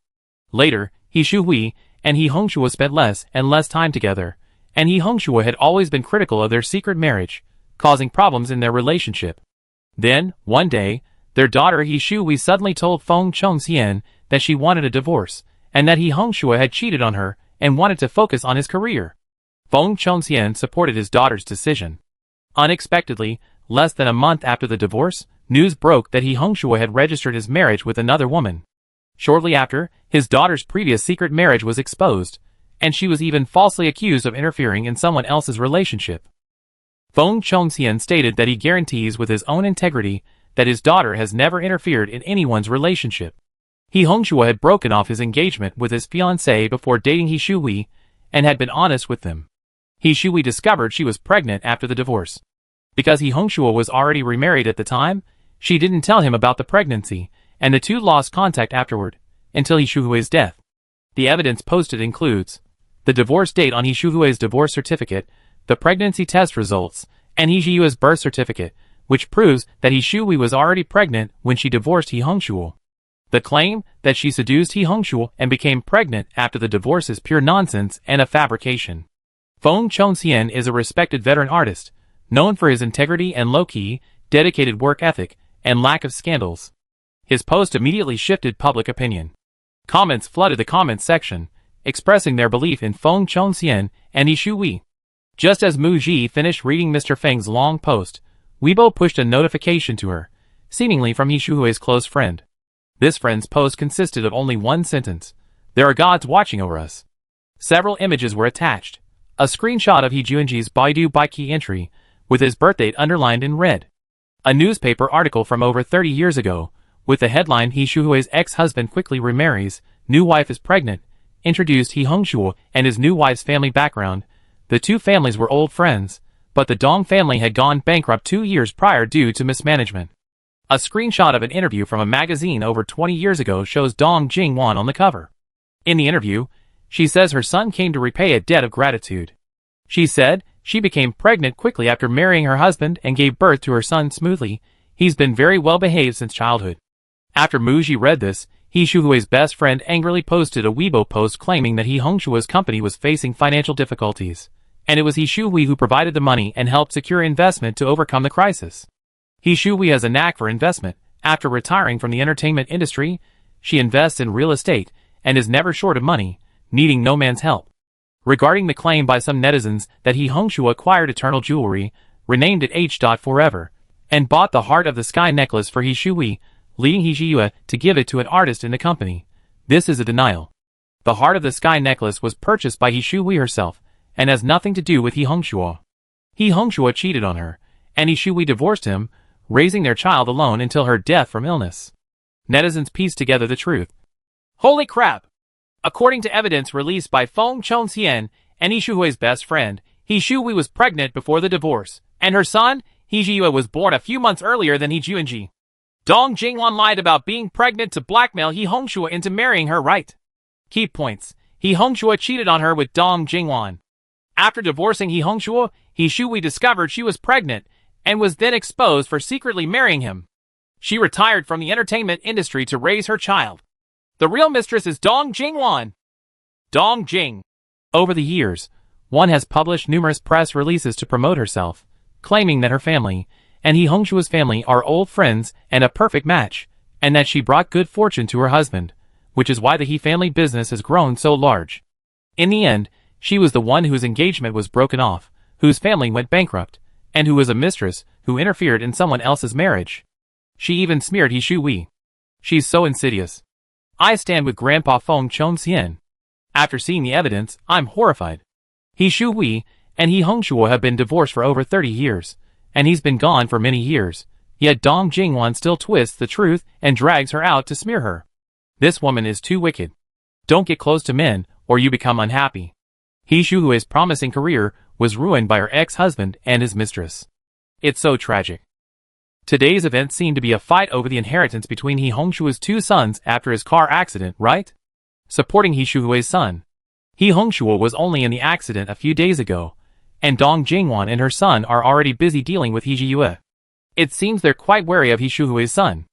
Later, He Shu-hui and He Hongshuo spent less and less time together, and He Hongshuo had always been critical of their secret marriage, causing problems in their relationship. Then, one day, their daughter He Shu-hui suddenly told Feng Chongxian that she wanted a divorce, and that He Hongshuo had cheated on her and wanted to focus on his career. Feng Chongxian supported his daughter's decision. Unexpectedly, less than a month after the divorce, news broke that He Hongshuo had registered his marriage with another woman. Shortly after, his daughter's previous secret marriage was exposed, and she was even falsely accused of interfering in someone else's relationship. Feng Chongxian stated that he guarantees with his own integrity that his daughter has never interfered in anyone's relationship. He Hongshuo had broken off his engagement with his fiancée before dating He Shu-hui, and had been honest with them. He Shu-hui discovered she was pregnant after the divorce. Because He Hongshuo was already remarried at the time, she didn't tell him about the pregnancy, and the two lost contact afterward, until He Shu-hui's death. The evidence posted includes the divorce date on He Shu-hui's divorce certificate, the pregnancy test results, and He Shu-hui's birth certificate, which proves that He Shu-hui was already pregnant when she divorced He Hongshuo. The claim that she seduced He Hongshuo and became pregnant after the divorce is pure nonsense and a fabrication. Feng Chongxian is a respected veteran artist, known for his integrity and low-key, dedicated work ethic, and lack of scandals. His post immediately shifted public opinion. Comments flooded the comments section, expressing their belief in Feng Chongxian and He Shu-hui. Just as Mu Ji finished reading Mr. Feng's long post, Weibo pushed a notification to her, seemingly from He Shuhui's close friend. This friend's post consisted of only one sentence: "There are gods watching over us." Several images were attached. A screenshot of He Juinji's Baidu Baiki entry, with his birthdate underlined in red. A newspaper article from over 30 years ago, with the headline "He Shuhui's ex-husband quickly remarries, new wife is pregnant," introduced He Hongshuo and his new wife's family background. The two families were old friends, but the Dong family had gone bankrupt 2 years prior due to mismanagement. A screenshot of an interview from a magazine over 20 years ago shows Dong Jingwan on the cover. In the interview, she says her son came to repay a debt of gratitude. She said she became pregnant quickly after marrying her husband and gave birth to her son smoothly. He's been very well behaved since childhood. After Mu Ji read this, He Shuhui's best friend angrily posted a Weibo post claiming that He Hongshuo's company was facing financial difficulties, and it was He Shuhui who provided the money and helped secure investment to overcome the crisis. He Shuhui has a knack for investment. After retiring from the entertainment industry, she invests in real estate and is never short of money, needing no man's help. Regarding the claim by some netizens that He Hongshuo acquired eternal jewelry, renamed it H.Forever, and bought the Heart of the Sky necklace for He Shuhui, leading He Jiyue to give it to an artist in the company, this is a denial. The Heart of the Sky necklace was purchased by He Shuhui herself, and has nothing to do with He Hongshuo. He Hongshuo cheated on her, and He Shuhui divorced him, raising their child alone until her death from illness. Netizens pieced together the truth. Holy crap! According to evidence released by Feng Chongxian and He Shuhui's best friend, He Shuhui was pregnant before the divorce, and her son, He Jiyue, was born a few months earlier than He Juinji. Dong Jingwan lied about being pregnant to blackmail He Hongshuo into marrying her, right? Key points. He Hongshuo cheated on her with Dong Jingwan. After divorcing He Hongshuo, He Shuhui discovered she was pregnant, and was then exposed for secretly marrying him. She retired from the entertainment industry to raise her child. The real mistress is Dong Jingwan. Dong Jing. Over the years, one has published numerous press releases to promote herself, claiming that her family and He Hongshuo's family are old friends and a perfect match, and that she brought good fortune to her husband, which is why the He family business has grown so large. In the end, she was the one whose engagement was broken off, whose family went bankrupt, and who was a mistress who interfered in someone else's marriage. She even smeared He Shuhui. She's so insidious. I stand with Grandpa Feng Chongxian. After seeing the evidence, I'm horrified. He Shuhui and He Hongshuo have been divorced for over 30 years, and he's been gone for many years, yet Dong Jingwan still twists the truth and drags her out to smear her. This woman is too wicked. Don't get close to men, or you become unhappy. He Shuhui's promising career was ruined by her ex-husband and his mistress. It's so tragic. Today's event seemed to be a fight over the inheritance between He Hongshuo's two sons after his car accident, right? Supporting He Shuhui's son. He Hongshuo was only in the accident a few days ago, and Dong Jingwan and her son are already busy dealing with He Jiyue. It seems they're quite wary of He Shuhui's son.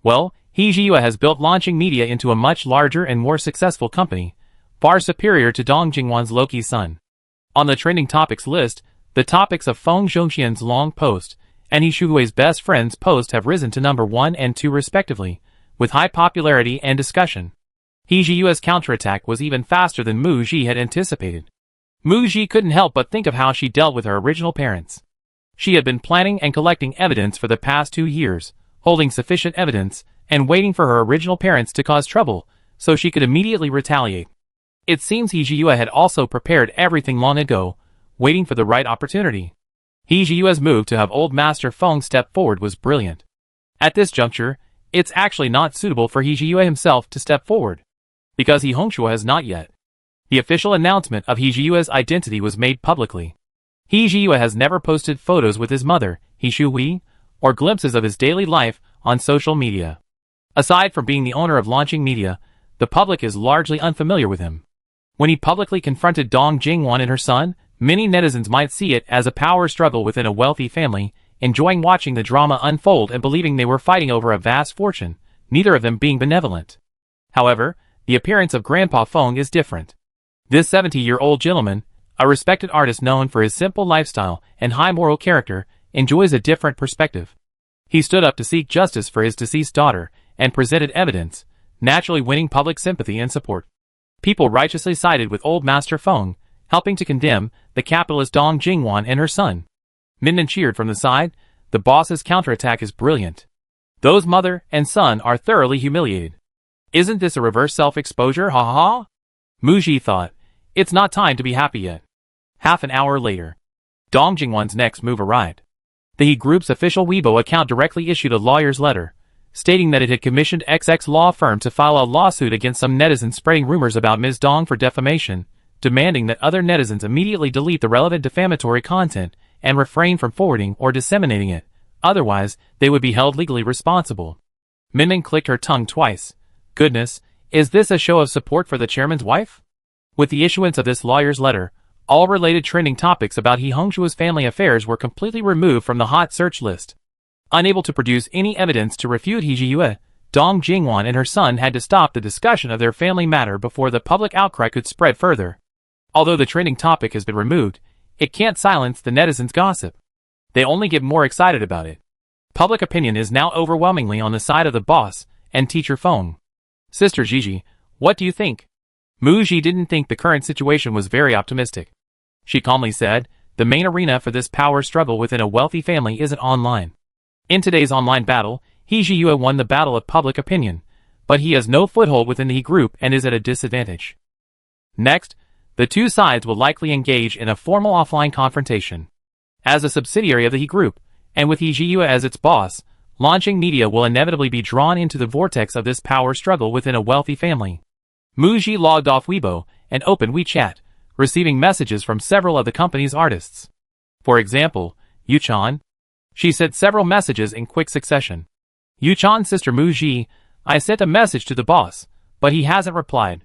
Well, He Jiyue has built launching media into a much larger and more successful company, far superior to Dong Jingwan's Loki's son. On the trending topics list, the topics of Feng Zhongxian's long post and He Shuhui's best friend's post have risen to number 1 and 2 respectively, with high popularity and discussion. He Jiyue's counterattack was even faster than Mu Ji had anticipated. Mu Ji couldn't help but think of how she dealt with her original parents. She had been planning and collecting evidence for the past 2 years, holding sufficient evidence, and waiting for her original parents to cause trouble, so she could immediately retaliate. It seems He Jiyue had also prepared everything long ago, waiting for the right opportunity. He Jiyue's move to have old Master Feng step forward was brilliant. At this juncture, it's actually not suitable for He Jiyue himself to step forward, because He Hongshuo has not yet. The official announcement of He Jiyue's identity was made publicly. He Jiyue has never posted photos with his mother, He Shuhui, or glimpses of his daily life on social media. Aside from being the owner of launching media, the public is largely unfamiliar with him. When he publicly confronted Dong Jingwan and her son, many netizens might see it as a power struggle within a wealthy family, enjoying watching the drama unfold and believing they were fighting over a vast fortune, neither of them being benevolent. However, the appearance of Grandpa Feng is different. This 70-year-old gentleman, a respected artist known for his simple lifestyle and high moral character, enjoys a different perspective. He stood up to seek justice for his deceased daughter and presented evidence, naturally winning public sympathy and support. People righteously sided with old Master Feng, helping to condemn the capitalist Dong Jingwan and her son. Minden cheered from the side. The boss's counterattack is brilliant. Those mother and son are thoroughly humiliated. Isn't this a reverse self-exposure, ha ha ha? Muji thought. It's not time to be happy yet. Half an hour later, Dong Jingwan's next move arrived. The He Group's official Weibo account directly issued a lawyer's letter, stating that it had commissioned XX law firm to file a lawsuit against some netizens spreading rumors about Ms. Dong for defamation, demanding that other netizens immediately delete the relevant defamatory content and refrain from forwarding or disseminating it, otherwise they would be held legally responsible. Minmin clicked her tongue twice. Goodness, is this a show of support for the chairman's wife? With the issuance of this lawyer's letter, all related trending topics about He Hongshua's family affairs were completely removed from the hot search list. Unable to produce any evidence to refute He Jiyue, Dong Jingwan and her son had to stop the discussion of their family matter before the public outcry could spread further. Although the trending topic has been removed, it can't silence the netizens' gossip. They only get more excited about it. Public opinion is now overwhelmingly on the side of the boss and teacher Feng. Sister Gigi, what do you think? Muji didn't think the current situation was very optimistic. She calmly said, the main arena for this power struggle within a wealthy family isn't online. In today's online battle, He Jiyue won the battle of public opinion, but he has no foothold within the He Group and is at a disadvantage. Next, the two sides will likely engage in a formal offline confrontation. As a subsidiary of the He Group, and with He Jiyue as its boss, launching media will inevitably be drawn into the vortex of this power struggle within a wealthy family. Muji logged off Weibo and opened WeChat, receiving messages from several of the company's artists. For example, Yuchan. She sent several messages in quick succession. Yuchan's sister Muji, I sent a message to the boss, but he hasn't replied.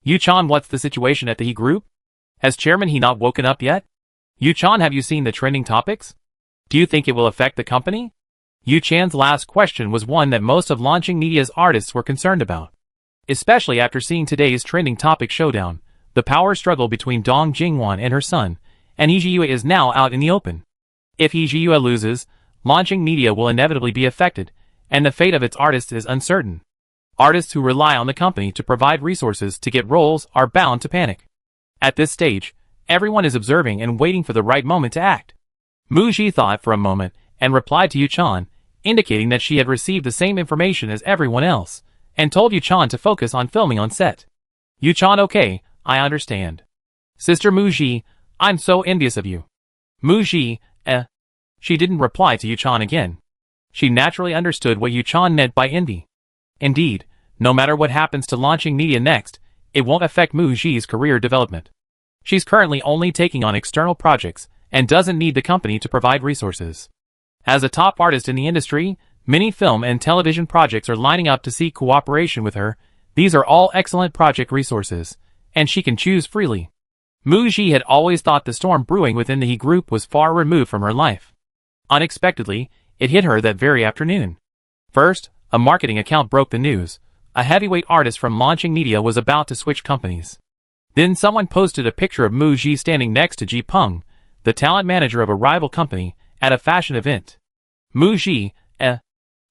Yuchan, what's the situation at the He Group? Has Chairman He not woken up yet? Yuchan, have you seen the trending topics? Do you think it will affect the company? Yuchan's last question was one that most of launching media's artists were concerned about. Especially after seeing today's trending topic showdown, the power struggle between Dong Jingwan and her son, and He Jiyue is now out in the open. If He Jiyue loses, launching media will inevitably be affected, and the fate of its artists is uncertain. Artists who rely on the company to provide resources to get roles are bound to panic. At this stage, everyone is observing and waiting for the right moment to act. Muji thought for a moment and replied to Yuchan, indicating that she had received the same information as everyone else, and told Yuchan to focus on filming on set. Yuchan, okay, I understand. Sister Muji, I'm so envious of you. Muji, She didn't reply to Yuchan again. She naturally understood what Yuchan meant by envy. Indeed, no matter what happens to launching media next, it won't affect Muji's career development. She's currently only taking on external projects and doesn't need the company to provide resources. As a top artist in the industry, many film and television projects are lining up to seek cooperation with her. These are all excellent project resources, and she can choose freely. Muji had always thought the storm brewing within the He Group was far removed from her life. Unexpectedly, it hit her that very afternoon. First, a marketing account broke the news. A heavyweight artist from launching media was about to switch companies. Then someone posted a picture of Muji standing next to Ji Peng, the talent manager of a rival company, at a fashion event. Muji,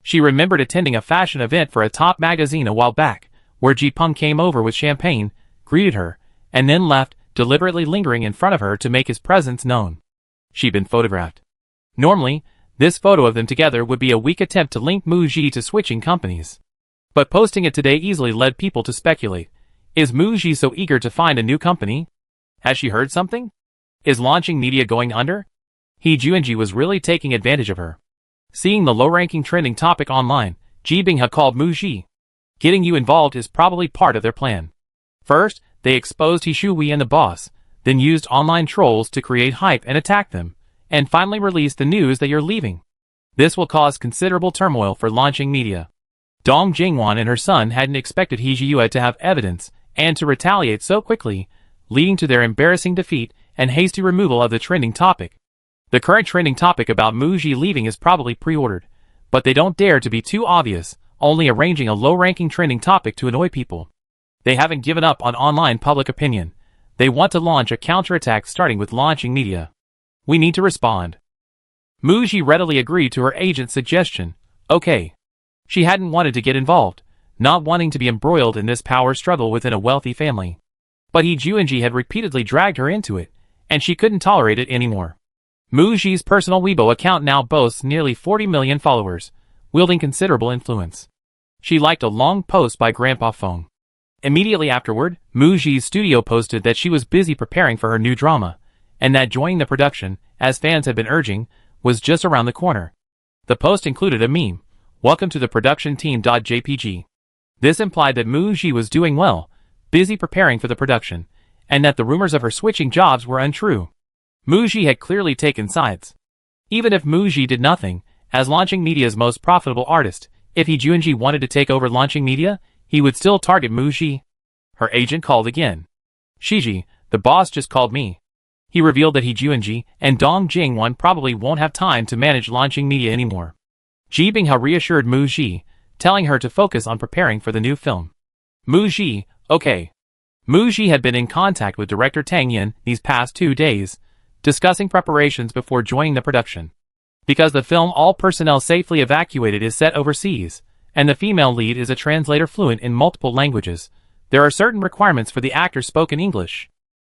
She remembered attending a fashion event for a top magazine a while back, where Ji Peng came over with champagne, greeted her, and then left, deliberately lingering in front of her to make his presence known. She'd been photographed. Normally, this photo of them together would be a weak attempt to link Muji to switching companies. But posting it today easily led people to speculate. Is Muji so eager to find a new company? Has she heard something? Is launching media going under? He Juanji was really taking advantage of her. Seeing the low-ranking trending topic online, Ji Binghe called Muji. Getting you involved is probably part of their plan. First, they exposed He Shui and the boss, then used online trolls to create hype and attack them, and finally released the news that you're leaving. This will cause considerable turmoil for launching media. Dong Jingwan and her son hadn't expected He Jiyue to have evidence and to retaliate so quickly, leading to their embarrassing defeat and hasty removal of the trending topic. The current trending topic about Muji leaving is probably pre-ordered, but they don't dare to be too obvious, only arranging a low-ranking trending topic to annoy people. They haven't given up on online public opinion. They want to launch a counterattack starting with launching media. We need to respond. Muji readily agreed to her agent's suggestion. Okay. She hadn't wanted to get involved, not wanting to be embroiled in this power struggle within a wealthy family. But He Juanji had repeatedly dragged her into it, and she couldn't tolerate it anymore. Muji's personal Weibo account now boasts nearly 40 million followers, wielding considerable influence. She liked a long post by Grandpa Feng. Immediately afterward, Mu Ji's studio posted that she was busy preparing for her new drama, and that joining the production, as fans had been urging, was just around the corner. The post included a meme, "Welcome to the production team.jpg." This implied that Mu Ji was doing well, busy preparing for the production, and that the rumors of her switching jobs were untrue. Mu Ji had clearly taken sides. Even if Mu Ji did nothing, as launching media's most profitable artist, if He Junji wanted to take over launching media, he would still target Mu Ji. Her agent called again. "Shiji, the boss just called me." He revealed that He Junji and Dong Jingwon probably won't have time to manage launching media anymore. Ji Binghao reassured Mu Ji, telling her to focus on preparing for the new film. Mu Ji, okay. Mu Ji had been in contact with director Tang Yin these past 2 days, discussing preparations before joining the production. Because the film All Personnel Safely Evacuated is set overseas, and the female lead is a translator fluent in multiple languages, there are certain requirements for the actor's spoken English.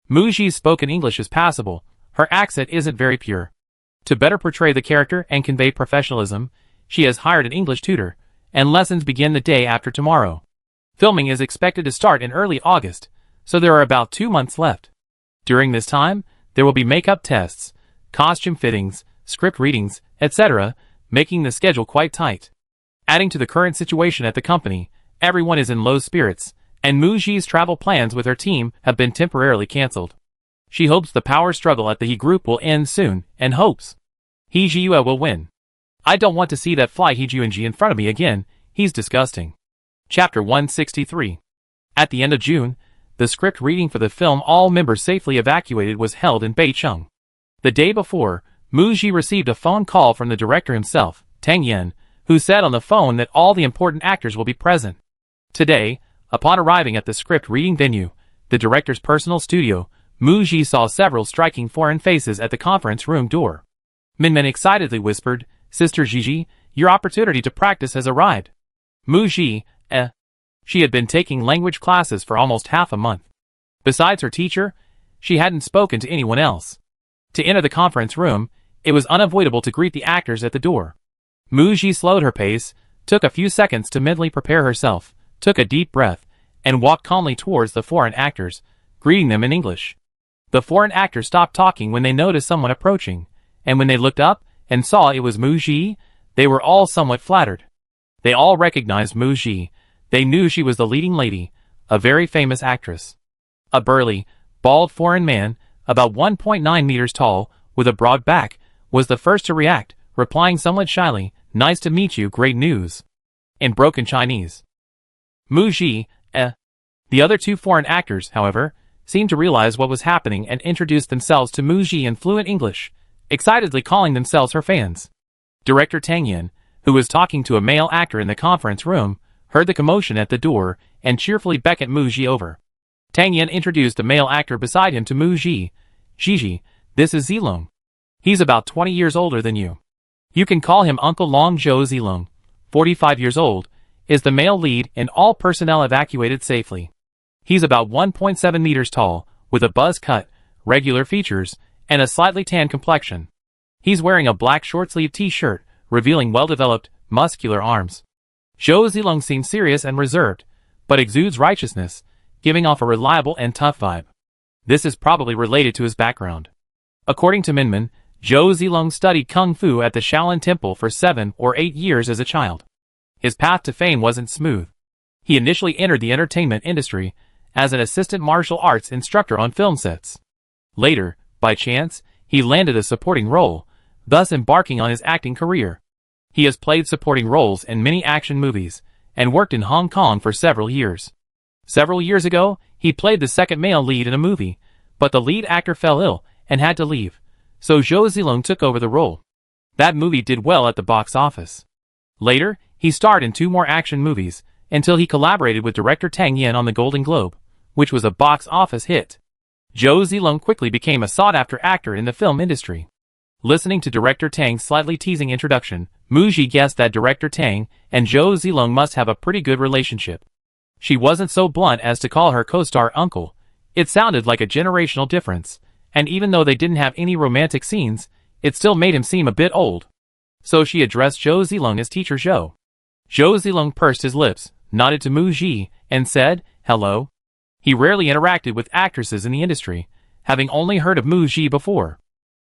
Mu Ji's spoken English is passable, her accent isn't very pure. To better portray the character and convey professionalism, she has hired an English tutor, and lessons begin the day after tomorrow. Filming is expected to start in early August, so there are about 2 months left. During this time, there will be makeup tests, costume fittings, script readings, etc., making the schedule quite tight. Adding to the current situation at the company, everyone is in low spirits, and Mu Ji's travel plans with her team have been temporarily cancelled. She hopes the power struggle at the He group will end soon, and hopes He Jiyue will win. "I don't want to see that fly He Junji in front of me again, he's disgusting." Chapter 163. At the end of June, the script reading for the film All Members Safely Evacuated was held in Beicheng. The day before, Mu Ji received a phone call from the director himself, Tang Yin, who said on the phone that all the important actors will be present. Today, upon arriving at the script reading venue, the director's personal studio, Mu Ji saw several striking foreign faces at the conference room door. Minmin excitedly whispered, "Sister Gigi, your opportunity to practice has arrived." Mu Ji, She had been taking language classes for almost half a month. Besides her teacher, she hadn't spoken to anyone else. To enter the conference room, it was unavoidable to greet the actors at the door. Mu Ji slowed her pace, took a few seconds to mentally prepare herself, took a deep breath, and walked calmly towards the foreign actors, greeting them in English. The foreign actors stopped talking when they noticed someone approaching, and when they looked up and saw it was Mu Ji, they were all somewhat flattered. They all recognized Mu Ji. They knew she was the leading lady, a very famous actress. A burly, bald foreign man, about 1.9 meters tall, with a broad back, was the first to react, replying somewhat shyly, "Nice to meet you, great news," in broken Chinese. Mu Ji, The other 2 foreign actors, however, seemed to realize what was happening and introduced themselves to Mu Ji in fluent English, excitedly calling themselves her fans. Director Tang Yin, who was talking to a male actor in the conference room, heard the commotion at the door, and cheerfully beckoned Mu Ji over. Tang Yin introduced a male actor beside him to Mu Ji. "Gigi, this is Zilong. He's about 20 years older than you. You can call him Uncle Long Zhou." Zilong, 45 years old, is the male lead in All Personnel Evacuated Safely. He's about 1.7 meters tall, with a buzz cut, regular features, and a slightly tan complexion. He's wearing a black short-sleeved t-shirt, revealing well-developed, muscular arms. Zhou Zilong seems serious and reserved, but exudes righteousness, giving off a reliable and tough vibe. This is probably related to his background. According to Minmin, Zhou Zilong studied Kung Fu at the Shaolin Temple for 7 or 8 years as a child. His path to fame wasn't smooth. He initially entered the entertainment industry as an assistant martial arts instructor on film sets. Later, by chance, he landed a supporting role, thus embarking on his acting career. He has played supporting roles in many action movies, and worked in Hong Kong for several years. Several years ago, he played the second male lead in a movie, but the lead actor fell ill and had to leave, so Zhou Zilong took over the role. That movie did well at the box office. Later, he starred in 2 more action movies, until he collaborated with director Tang Yin on The Golden Globe, which was a box office hit. Zhou Zilong quickly became a sought-after actor in the film industry. Listening to director Tang's slightly teasing introduction, Mu Ji guessed that director Tang and Zhou Zilong must have a pretty good relationship. She wasn't so blunt as to call her co-star uncle. It sounded like a generational difference, and even though they didn't have any romantic scenes, it still made him seem a bit old. so she addressed Zhou Zilong as Teacher Zhou. Zhou Zilong pursed his lips, nodded to Mu Ji, and said, "Hello." He rarely interacted with actresses in the industry, having only heard of Mu Ji before.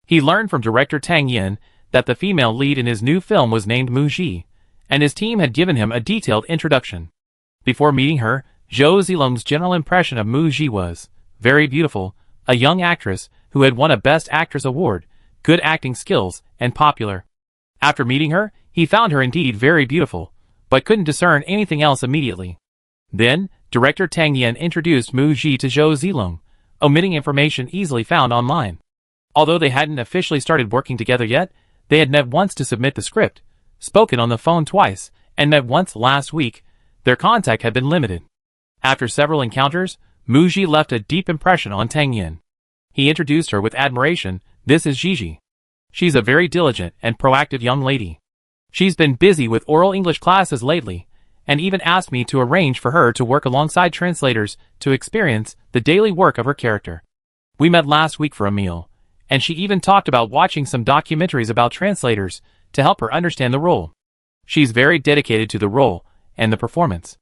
He learned from director Tang Yin that the female lead in his new film was named Mu Ji, and his team had given him a detailed introduction. Before meeting her, Zhou Zilong's general impression of Mu Ji was very beautiful, a young actress who had won a Best Actress award, good acting skills, and popular. After meeting her, he found her indeed very beautiful, but couldn't discern anything else immediately. Then, director Tang Yin introduced Mu Ji to Zhou Zilong, omitting information easily found online. Although they hadn't officially started working together yet, they had met once to submit the script, spoken on the phone twice, and met once last week. Their contact had been limited. After several encounters, Mu Ji left a deep impression on Tang Yin. He introduced her with admiration. "This is Gigi. She's a very diligent and proactive young lady. She's been busy with oral English classes lately, and even asked me to arrange for her to work alongside translators to experience the daily work of her character. We met last week for a meal, and she even talked about watching some documentaries about translators to help her understand the role. She's very dedicated to the role and the performance."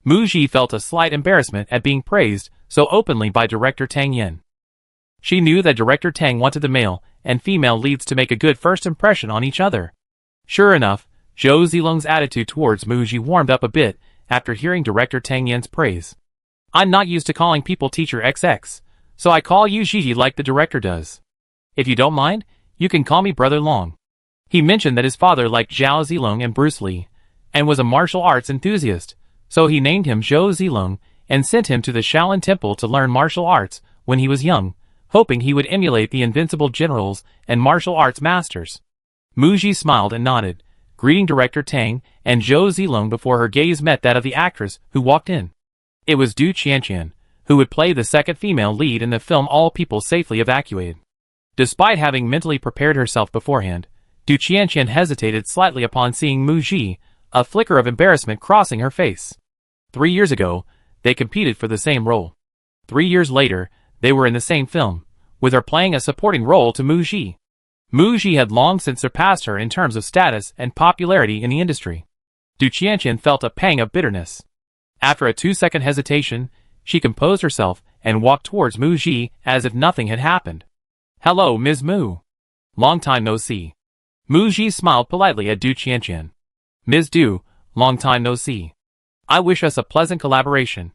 Mu Ji felt a slight embarrassment at being praised so openly by director Tang Yin. She knew that director Tang wanted the male and female leads to make a good first impression on each other. Sure enough, Zhou Zilong's attitude towards Mu Ji warmed up a bit after hearing director Tang Yin's praise. "I'm not used to calling people Teacher XX, so I call you Gigi like the director does. If you don't mind, you can call me Brother Long." He mentioned that his father liked Zhao Zilong and Bruce Lee, and was a martial arts enthusiast, so he named him Zhou Zilong and sent him to the Shaolin Temple to learn martial arts when he was young, hoping he would emulate the invincible generals and martial arts masters. Mu Ji smiled and nodded, greeting director Tang and Zhou Zilong before her gaze met that of the actress who walked in. It was Du Qianqian, who would play the second female lead in the film All People Safely Evacuated. Despite having mentally prepared herself beforehand, Du Qianqian hesitated slightly upon seeing Mu Ji, a flicker of embarrassment crossing her face. 3 years ago, they competed for the same role. 3 years later, they were in the same film, with her playing a supporting role to Mu Ji. Mu Ji had long since surpassed her in terms of status and popularity in the industry. Du Qianqian felt a pang of bitterness. After a 2-second hesitation, she composed herself and walked towards Mu Ji as if nothing had happened. "Hello, Ms. Mu. Long time no see." Mu Ji smiled politely at Du Qianqian. "Ms. Du, long time no see. I wish us a pleasant collaboration."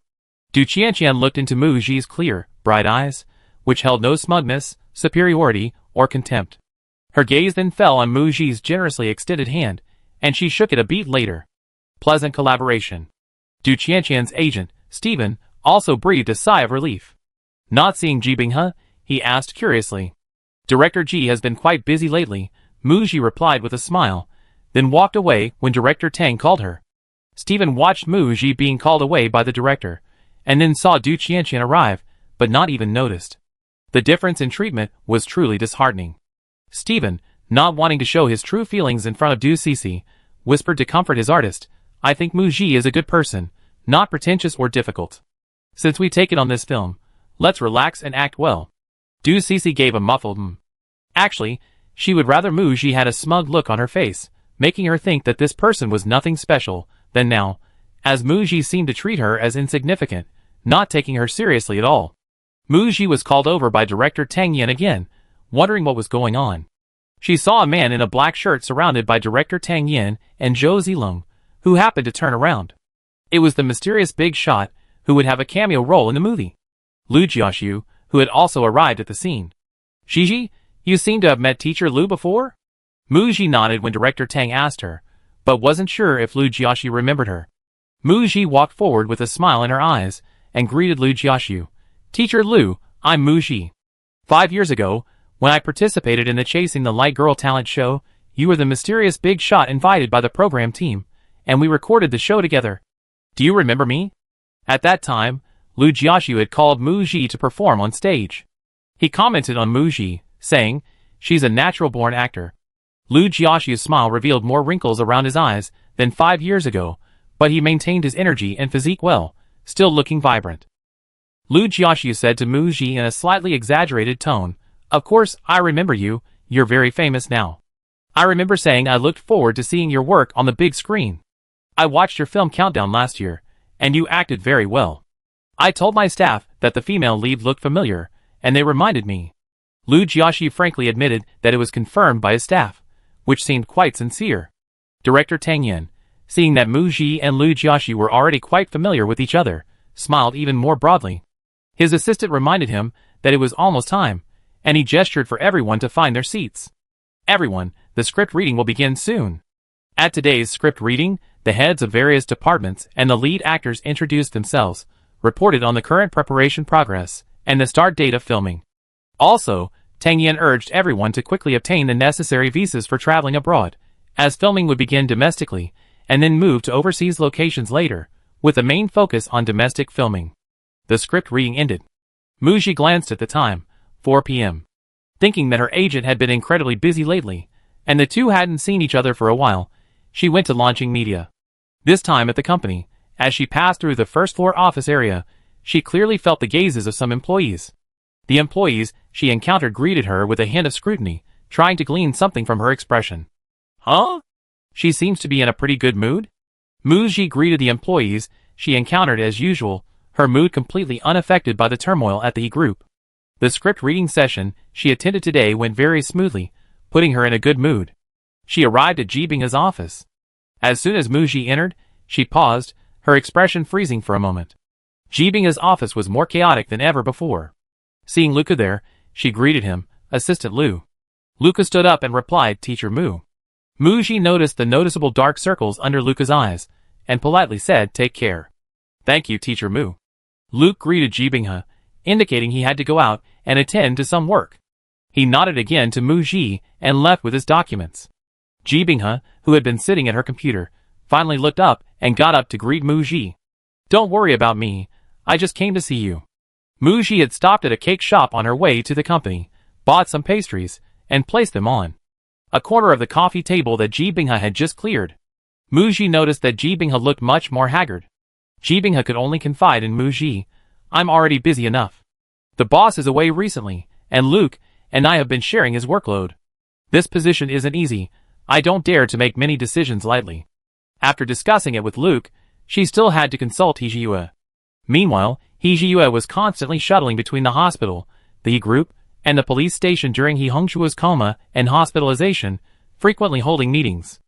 Du Qianqian looked into Mu Ji's clear, bright eyes, which held no smugness, superiority, or contempt. Her gaze then fell on Mu Ji's generously extended hand, and she shook it a beat later. Pleasant collaboration. Du Qianqian's agent, Stephen, also breathed a sigh of relief. Not seeing Ji Binghe, he asked curiously. "Director Ji has been quite busy lately," Mu Ji replied with a smile, then walked away when director Tang called her. Stephen watched Mu Ji being called away by the director, and then saw Du Qianqian arrive, but not even noticed. The difference in treatment was truly disheartening. Stephen, not wanting to show his true feelings in front of Du Cece, whispered to comfort his artist, "I think Mu Ji is a good person, not pretentious or difficult. Since we take it on this film, let's relax and act well." Du Cece gave a muffled Actually, she would rather Mu Ji had a smug look on her face, making her think that this person was nothing special, than now, as Mu Ji seemed to treat her as insignificant, not taking her seriously at all. Mu Ji was called over by director Tang Yin again, wondering what was going on. She saw a man in a black shirt surrounded by director Tang Yin and Zhou Zilong, who happened to turn around. It was the mysterious big shot, who would have a cameo role in the movie. Lu Jiaxiu, who had also arrived at the scene. "Gigi, you seem to have met teacher Lu before?" Mu Ji nodded when director Tang asked her, but wasn't sure if Lu Jiaxiu remembered her. Mu Ji walked forward with a smile in her eyes, and greeted Lu Jiaxiu. "Teacher Lu, I'm Mu Ji. 5 years ago, when I participated in the Chasing the Light Girl talent show, you were the mysterious big shot invited by the program team, and we recorded the show together. Do you remember me?" At that time, Lu Jiaxiu had called Mu Ji to perform on stage. He commented on Mu Ji, saying, "She's a natural-born actor." Lu Jiaxiu's smile revealed more wrinkles around his eyes than 5 years ago, but he maintained his energy and physique well, still looking vibrant. Lu Jiaxiu said to Mu Ji in a slightly exaggerated tone, "Of course, I remember you, you're very famous now. I remember saying I looked forward to seeing your work on the big screen. I watched your film Countdown last year, and you acted very well. I told my staff that the female lead looked familiar, and they reminded me. Lu Jiaxi frankly admitted that it was confirmed by his staff, which seemed quite sincere. Director Tang Yan, seeing that Mu Ji and Lu Jiaxi were already quite familiar with each other, smiled even more broadly. His assistant reminded him that it was almost time, and he gestured for everyone to find their seats. Everyone, the script reading will begin soon. At today's script reading, the heads of various departments and the lead actors introduced themselves, reported on the current preparation progress, and the start date of filming. Also, Tang Yan urged everyone to quickly obtain the necessary visas for traveling abroad, as filming would begin domestically, and then move to overseas locations later, with the main focus on domestic filming. The script reading ended. Mu Ji glanced at the time, 4 p.m. Thinking that her agent had been incredibly busy lately, and the two hadn't seen each other for a while, she went to launching media. This time at the company, as she passed through the first-floor office area, she clearly felt the gazes of some employees. The employees she encountered greeted her with a hint of scrutiny, trying to glean something from her expression. Huh? She seems to be in a pretty good mood? Mu Ji greeted the employees she encountered as usual, her mood completely unaffected by the turmoil at the E group. The script reading session she attended today went very smoothly, putting her in a good mood. She arrived at Ji Binghe's office. As soon as Mu Ji entered, she paused, her expression freezing for a moment. Ji Binghe's office was more chaotic than ever before. Seeing Luca there, she greeted him, Assistant Lu. Luca stood up and replied, Teacher Mu. Mu Ji noticed the noticeable dark circles under Luca's eyes, and politely said, Take care. Thank you, Teacher Mu. Luke greeted Ji Binghe, indicating he had to go out and attend to some work. He nodded again to Mu Ji and left with his documents. Ji Binghe, who had been sitting at her computer, finally looked up and got up to greet Mu Ji. Don't worry about me, I just came to see you. Mu Ji had stopped at a cake shop on her way to the company, bought some pastries, and placed them on a corner of the coffee table that Ji Binghe had just cleared. Mu Ji noticed that Ji Binghe looked much more haggard. Ji Binghe could only confide in Mu Ji, I'm already busy enough. The boss is away recently, and Luke and I have been sharing his workload. This position isn't easy, I don't dare to make many decisions lightly. After discussing it with Luke, she still had to consult He Jiyue. Meanwhile, He Jiyue was constantly shuttling between the hospital, the E group, and the police station during He Hongshua's coma and hospitalization, frequently holding meetings.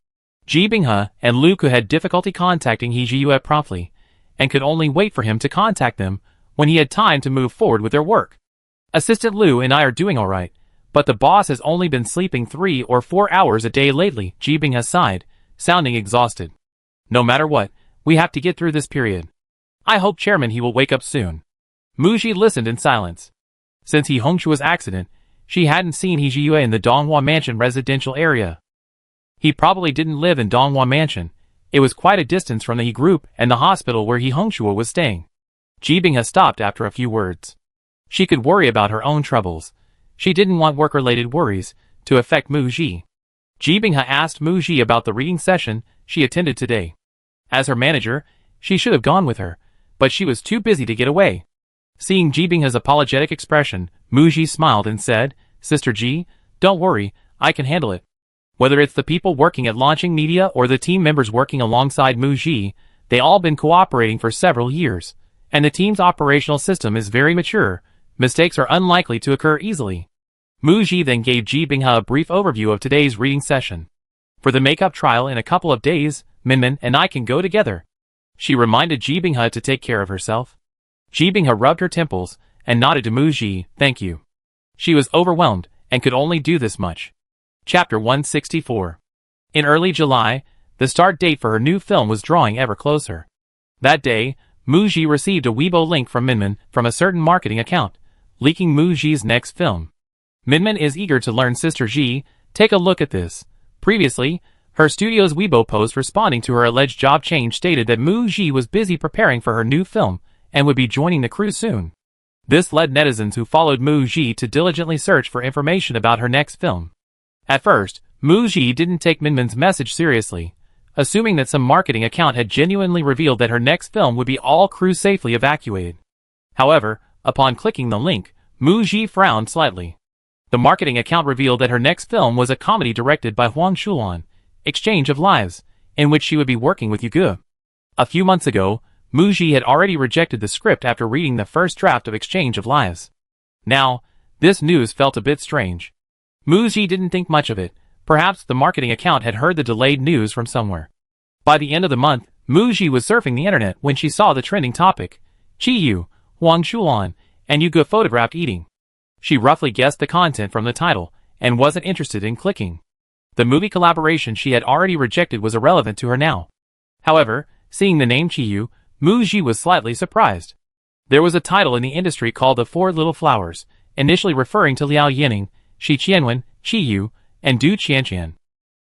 Ji Binghe and Luke had difficulty contacting He Jiyue promptly, and could only wait for him to contact them when he had time to move forward with their work. Assistant Lu and I are doing alright, but the boss has only been sleeping 3 or 4 hours a day lately, Ji Binghe sighed, sounding exhausted. No matter what, we have to get through this period. I hope Chairman he will wake up soon. Mu Ji listened in silence. Since He Hongshua's accident, she hadn't seen He Jiyue in the Donghua Mansion residential area. He probably didn't live in Donghua Mansion. It was quite a distance from the He group and the hospital where He Hongshua was staying. Ji Binghe stopped after a few words. She could worry about her own troubles. She didn't want work-related worries to affect Mu Ji. Ji Binghe asked Mu Ji about the reading session she attended today. As her manager, she should have gone with her, but she was too busy to get away. Seeing Ji Binghe's apologetic expression, Mu Ji smiled and said, Sister Ji, don't worry, I can handle it. Whether it's the people working at launching media or the team members working alongside Mu Ji, they all been cooperating for several years, and the team's operational system is very mature. Mistakes are unlikely to occur easily. Mu Ji then gave Ji Binghe a brief overview of today's reading session. For the makeup trial in a couple of days, Minmin and I can go together. She reminded Ji Binghe to take care of herself. Ji Binghe rubbed her temples and nodded to Mu Ji, thank you. She was overwhelmed and could only do this much. Chapter 164. In early July, the start date for her new film was drawing ever closer. That day, Mu Ji received a Weibo link from Minmin from a certain marketing account, leaking Mu Ji's next film. Minmin is eager to learn Sister Ji, take a look at this. Previously, her studio's Weibo post responding to her alleged job change stated that Mu Ji was busy preparing for her new film and would be joining the crew soon. This led netizens who followed Mu Ji to diligently search for information about her next film. At first, Mu Ji didn't take Minmin's message seriously, assuming that some marketing account had genuinely revealed that her next film would be all crew safely evacuated. However, upon clicking the link, Mu Ji frowned slightly. The marketing account revealed that her next film was a comedy directed by Huang Shulan, Exchange of Lives, in which she would be working with Yuge. A few months ago, Muji had already rejected the script after reading the first draft of Exchange of Lives. Now, this news felt a bit strange. Muji didn't think much of it. Perhaps the marketing account had heard the delayed news from somewhere. By the end of the month, Muji was surfing the internet when she saw the trending topic: Chiyu, Huang Shulan, and Yuge photographed eating. She roughly guessed the content from the title, and wasn't interested in clicking. The movie collaboration she had already rejected was irrelevant to her now. However, seeing the name Chiyu, Muji was slightly surprised. There was a title in the industry called The Four Little Flowers, initially referring to Liao Yining, Shi Qianwen, Chiyu, and Du Qianqian.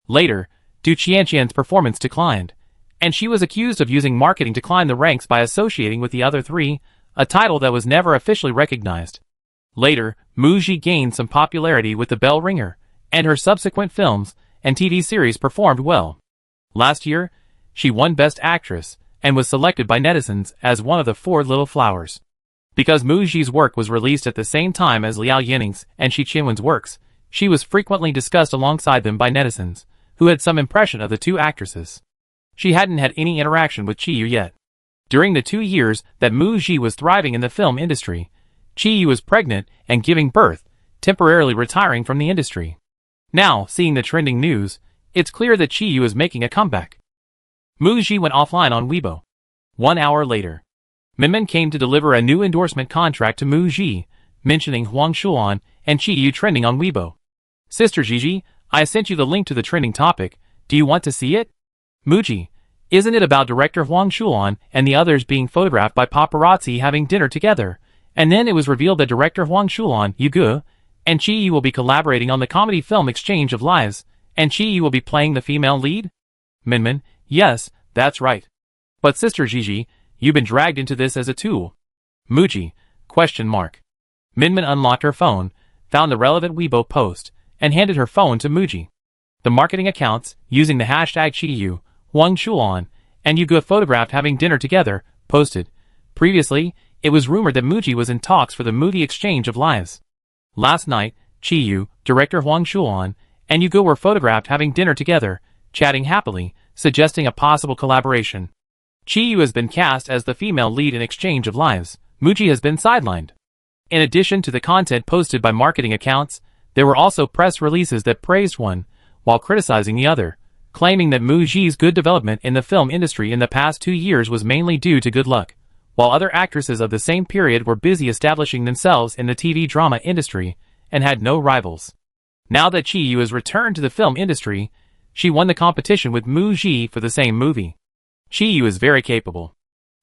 Later, Du Qianqian's performance declined, and she was accused of using marketing to climb the ranks by associating with the other three, a title that was never officially recognized. Later, Muji gained some popularity with The Bell Ringer, and her subsequent films and TV series performed well. Last year, she won Best Actress, and was selected by netizens as one of the Four Little Flowers. Because Muji's work was released at the same time as Liao Yining's and Shi Qianwen's works, she was frequently discussed alongside them by netizens, who had some impression of the two actresses. She hadn't had any interaction with Chiyu yet. During the 2 years that Muji was thriving in the film industry, Chiyu was pregnant and giving birth, temporarily retiring from the industry. Now, seeing the trending news, it's clear that Chiyu is making a comeback. Muji went offline on Weibo. 1 hour later, Minmin came to deliver a new endorsement contract to Muji, mentioning Huang Shulan and Chiyu trending on Weibo. Sister Gigi, I sent you the link to the trending topic. Do you want to see it? Muji, isn't it about director Huang Shulan and the others being photographed by paparazzi having dinner together? And then it was revealed that director Huang Shulan, Yuge, and Chiyu will be collaborating on the comedy film Exchange of Lives, and Chiyu will be playing the female lead? Minmin, yes, that's right. But Sister Gigi, you've been dragged into this as a tool. Muji, ? Minmin unlocked her phone, found the relevant Weibo post, and handed her phone to Muji. The marketing accounts, using the hashtag Chiyu, Huang Shulan, and Yuge photographed having dinner together, posted. Previously, it was rumored that Muji was in talks for the movie Exchange of Lives. Last night, Chiyu, director Huang Shulan, and Yuge were photographed having dinner together, chatting happily, suggesting a possible collaboration. Chiyu has been cast as the female lead in Exchange of Lives. Muji has been sidelined. In addition to the content posted by marketing accounts, there were also press releases that praised one, while criticizing the other, claiming that Muji's good development in the film industry in the past 2 years was mainly due to good luck, while other actresses of the same period were busy establishing themselves in the TV drama industry and had no rivals. Now that Chiyu has returned to the film industry, she won the competition with Muji for the same movie. Chiyu is very capable.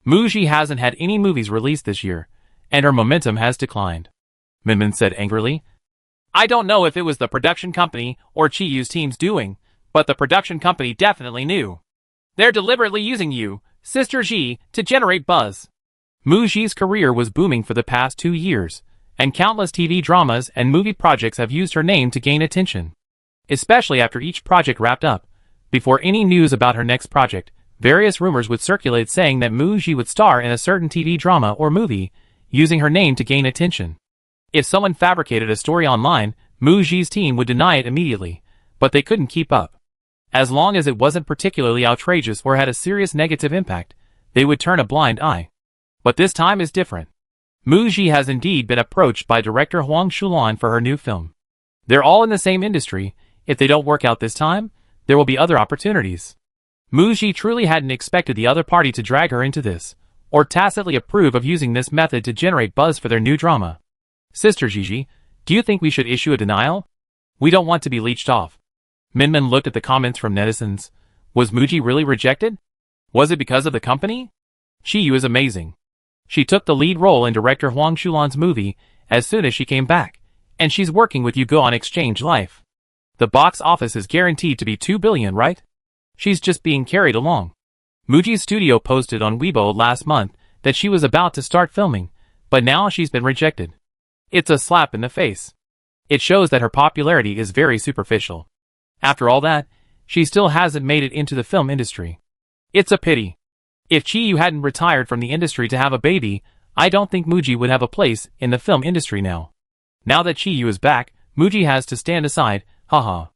Muji hasn't had any movies released this year, and her momentum has declined. Minmin said angrily. I don't know if it was the production company or Chiyu's team's doing, but the production company definitely knew. They're deliberately using you, Sister Ji, to generate buzz. Muji's career was booming for the past 2 years, and countless TV dramas and movie projects have used her name to gain attention. Especially after each project wrapped up. Before any news about her next project, various rumors would circulate saying that Muji would star in a certain TV drama or movie, using her name to gain attention. If someone fabricated a story online, Muji's team would deny it immediately, but they couldn't keep up. As long as it wasn't particularly outrageous or had a serious negative impact, they would turn a blind eye. But this time is different. Muji has indeed been approached by director Huang Shulan for her new film. They're all in the same industry. If they don't work out this time, there will be other opportunities. Muji truly hadn't expected the other party to drag her into this, or tacitly approve of using this method to generate buzz for their new drama. Sister Gigi, do you think we should issue a denial? We don't want to be leached off. Minmin looked at the comments from netizens. Was Muji really rejected? Was it because of the company? Chiyu is amazing. She took the lead role in director Huang Shulan's movie as soon as she came back, and she's working with Yuge on Exchange Life. The box office is guaranteed to be 2 billion, right? She's just being carried along. Muji's studio posted on Weibo last month that she was about to start filming, but now she's been rejected. It's a slap in the face. It shows that her popularity is very superficial. After all that, she still hasn't made it into the film industry. It's a pity. If Chiyu hadn't retired from the industry to have a baby, I don't think Muji would have a place in the film industry now. Now that Chiyu is back, Muji has to stand aside, haha.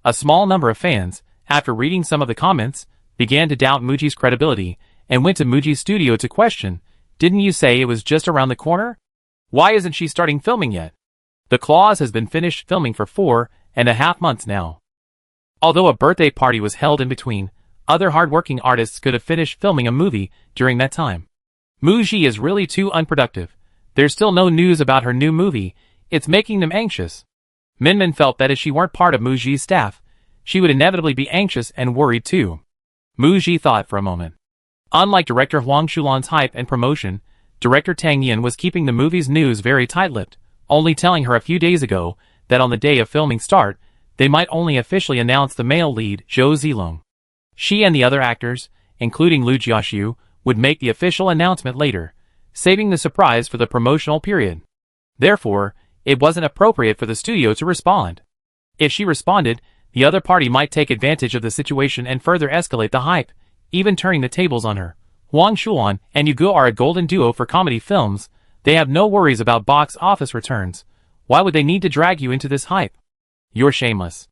A small number of fans, after reading some of the comments, began to doubt Muji's credibility and went to Muji's studio to question, "Didn't you say it was just around the corner? Why isn't she starting filming yet?" The clause has been finished filming for 4.5 months now. Although a birthday party was held in between, other hardworking artists could have finished filming a movie during that time. Muji is really too unproductive. There's still no news about her new movie. It's making them anxious. Minmin felt that if she weren't part of Muji's staff, she would inevitably be anxious and worried too. Muji thought for a moment. Unlike director Huang Shulan's hype and promotion, director Tang Yin was keeping the movie's news very tight-lipped, only telling her a few days ago that on the day of filming start, they might only officially announce the male lead, Zhou Zilong. She and the other actors, including Liu Jiaxiu, would make the official announcement later, saving the surprise for the promotional period. Therefore, it wasn't appropriate for the studio to respond. If she responded, the other party might take advantage of the situation and further escalate the hype, even turning the tables on her. Huang Shulan and Yu Guo are a golden duo for comedy films. They have no worries about box office returns. Why would they need to drag you into this hype? You're shameless.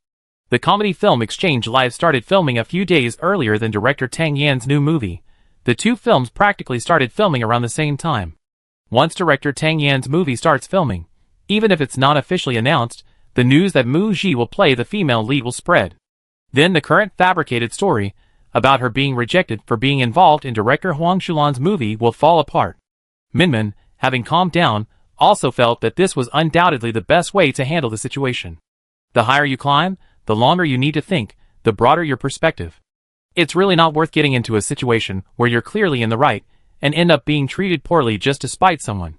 The comedy film Exchange Live started filming a few days earlier than director Tang Yan's new movie. The two films practically started filming around the same time. Once director Tang Yan's movie starts filming, even if it's not officially announced, the news that Mu Ji will play the female lead will spread. Then the current fabricated story about her being rejected for being involved in director Huang Shulan's movie will fall apart. Minmin, having calmed down, also felt that this was undoubtedly the best way to handle the situation. The higher you climb, the longer you need to think, the broader your perspective. It's really not worth getting into a situation where you're clearly in the right and end up being treated poorly just to spite someone.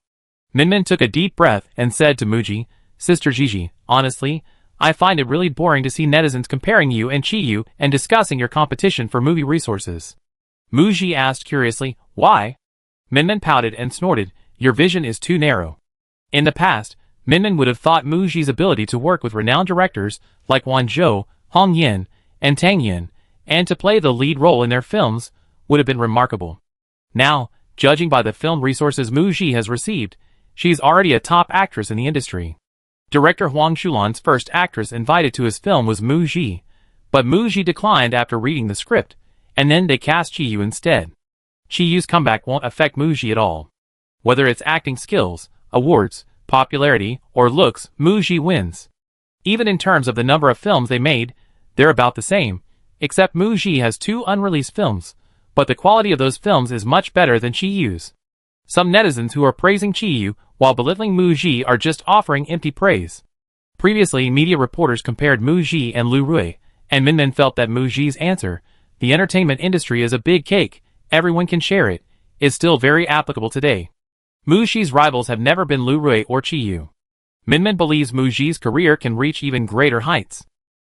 Minmin took a deep breath and said to Muji, "Sister Gigi, honestly, I find it really boring to see netizens comparing you and Chiyu and discussing your competition for movie resources." Muji asked curiously, "Why?" Minmin pouted and snorted, "Your vision is too narrow." In the past, Minmin would have thought Muji's ability to work with renowned directors like Wan Zhou, Hong Yin, and Tang Yin, and to play the lead role in their films, would have been remarkable. Now, judging by the film resources Muji has received, she's already a top actress in the industry. Director Huang Shulan's first actress invited to his film was Muji, but Muji declined after reading the script, and then they cast Chiyu instead. Chiyu's comeback won't affect Muji at all. Whether it's acting skills, awards, popularity, or looks, Muji wins. Even in terms of the number of films they made, they're about the same, except Muji has 2 unreleased films, but the quality of those films is much better than Chiyu's. Some netizens who are praising Chiyu while belittling Muji are just offering empty praise. Previously, media reporters compared Muji and Lu Rui, and Minmin felt that Muji's answer, "The entertainment industry is a big cake, everyone can share it," is still very applicable today. Muji's rivals have never been Lu Rui or Chiyu. Minmin believes Muji's career can reach even greater heights.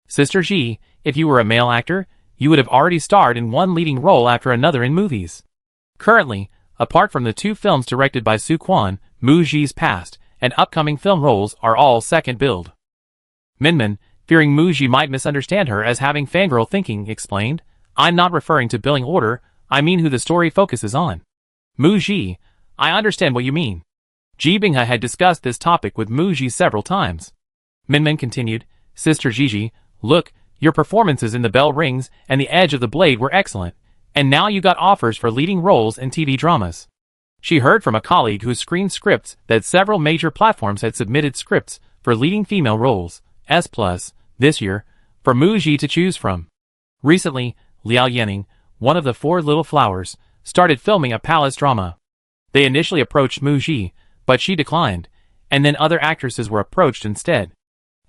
Sister Ji, if you were a male actor, you would have already starred in one leading role after another in movies. Currently, apart from the 2 films directed by Su Quan, Muji's past and upcoming film roles are all second build. Minmin, fearing Muji might misunderstand her as having fangirl thinking, explained, "I'm not referring to billing order, I mean who the story focuses on." Muji, I understand what you mean. Ji Binghe had discussed this topic with Muji several times. Minmin continued, "Sister Gigi, look, your performances in The Bell Rings and The Edge of the Blade were excellent, and now you got offers for leading roles in TV dramas." She heard from a colleague who screened scripts that several major platforms had submitted scripts for leading female roles, S+, this year, for Muji to choose from. Recently, Liao Yanning, one of the 4 little flowers, started filming a palace drama. They initially approached Muji, but she declined, and then other actresses were approached instead.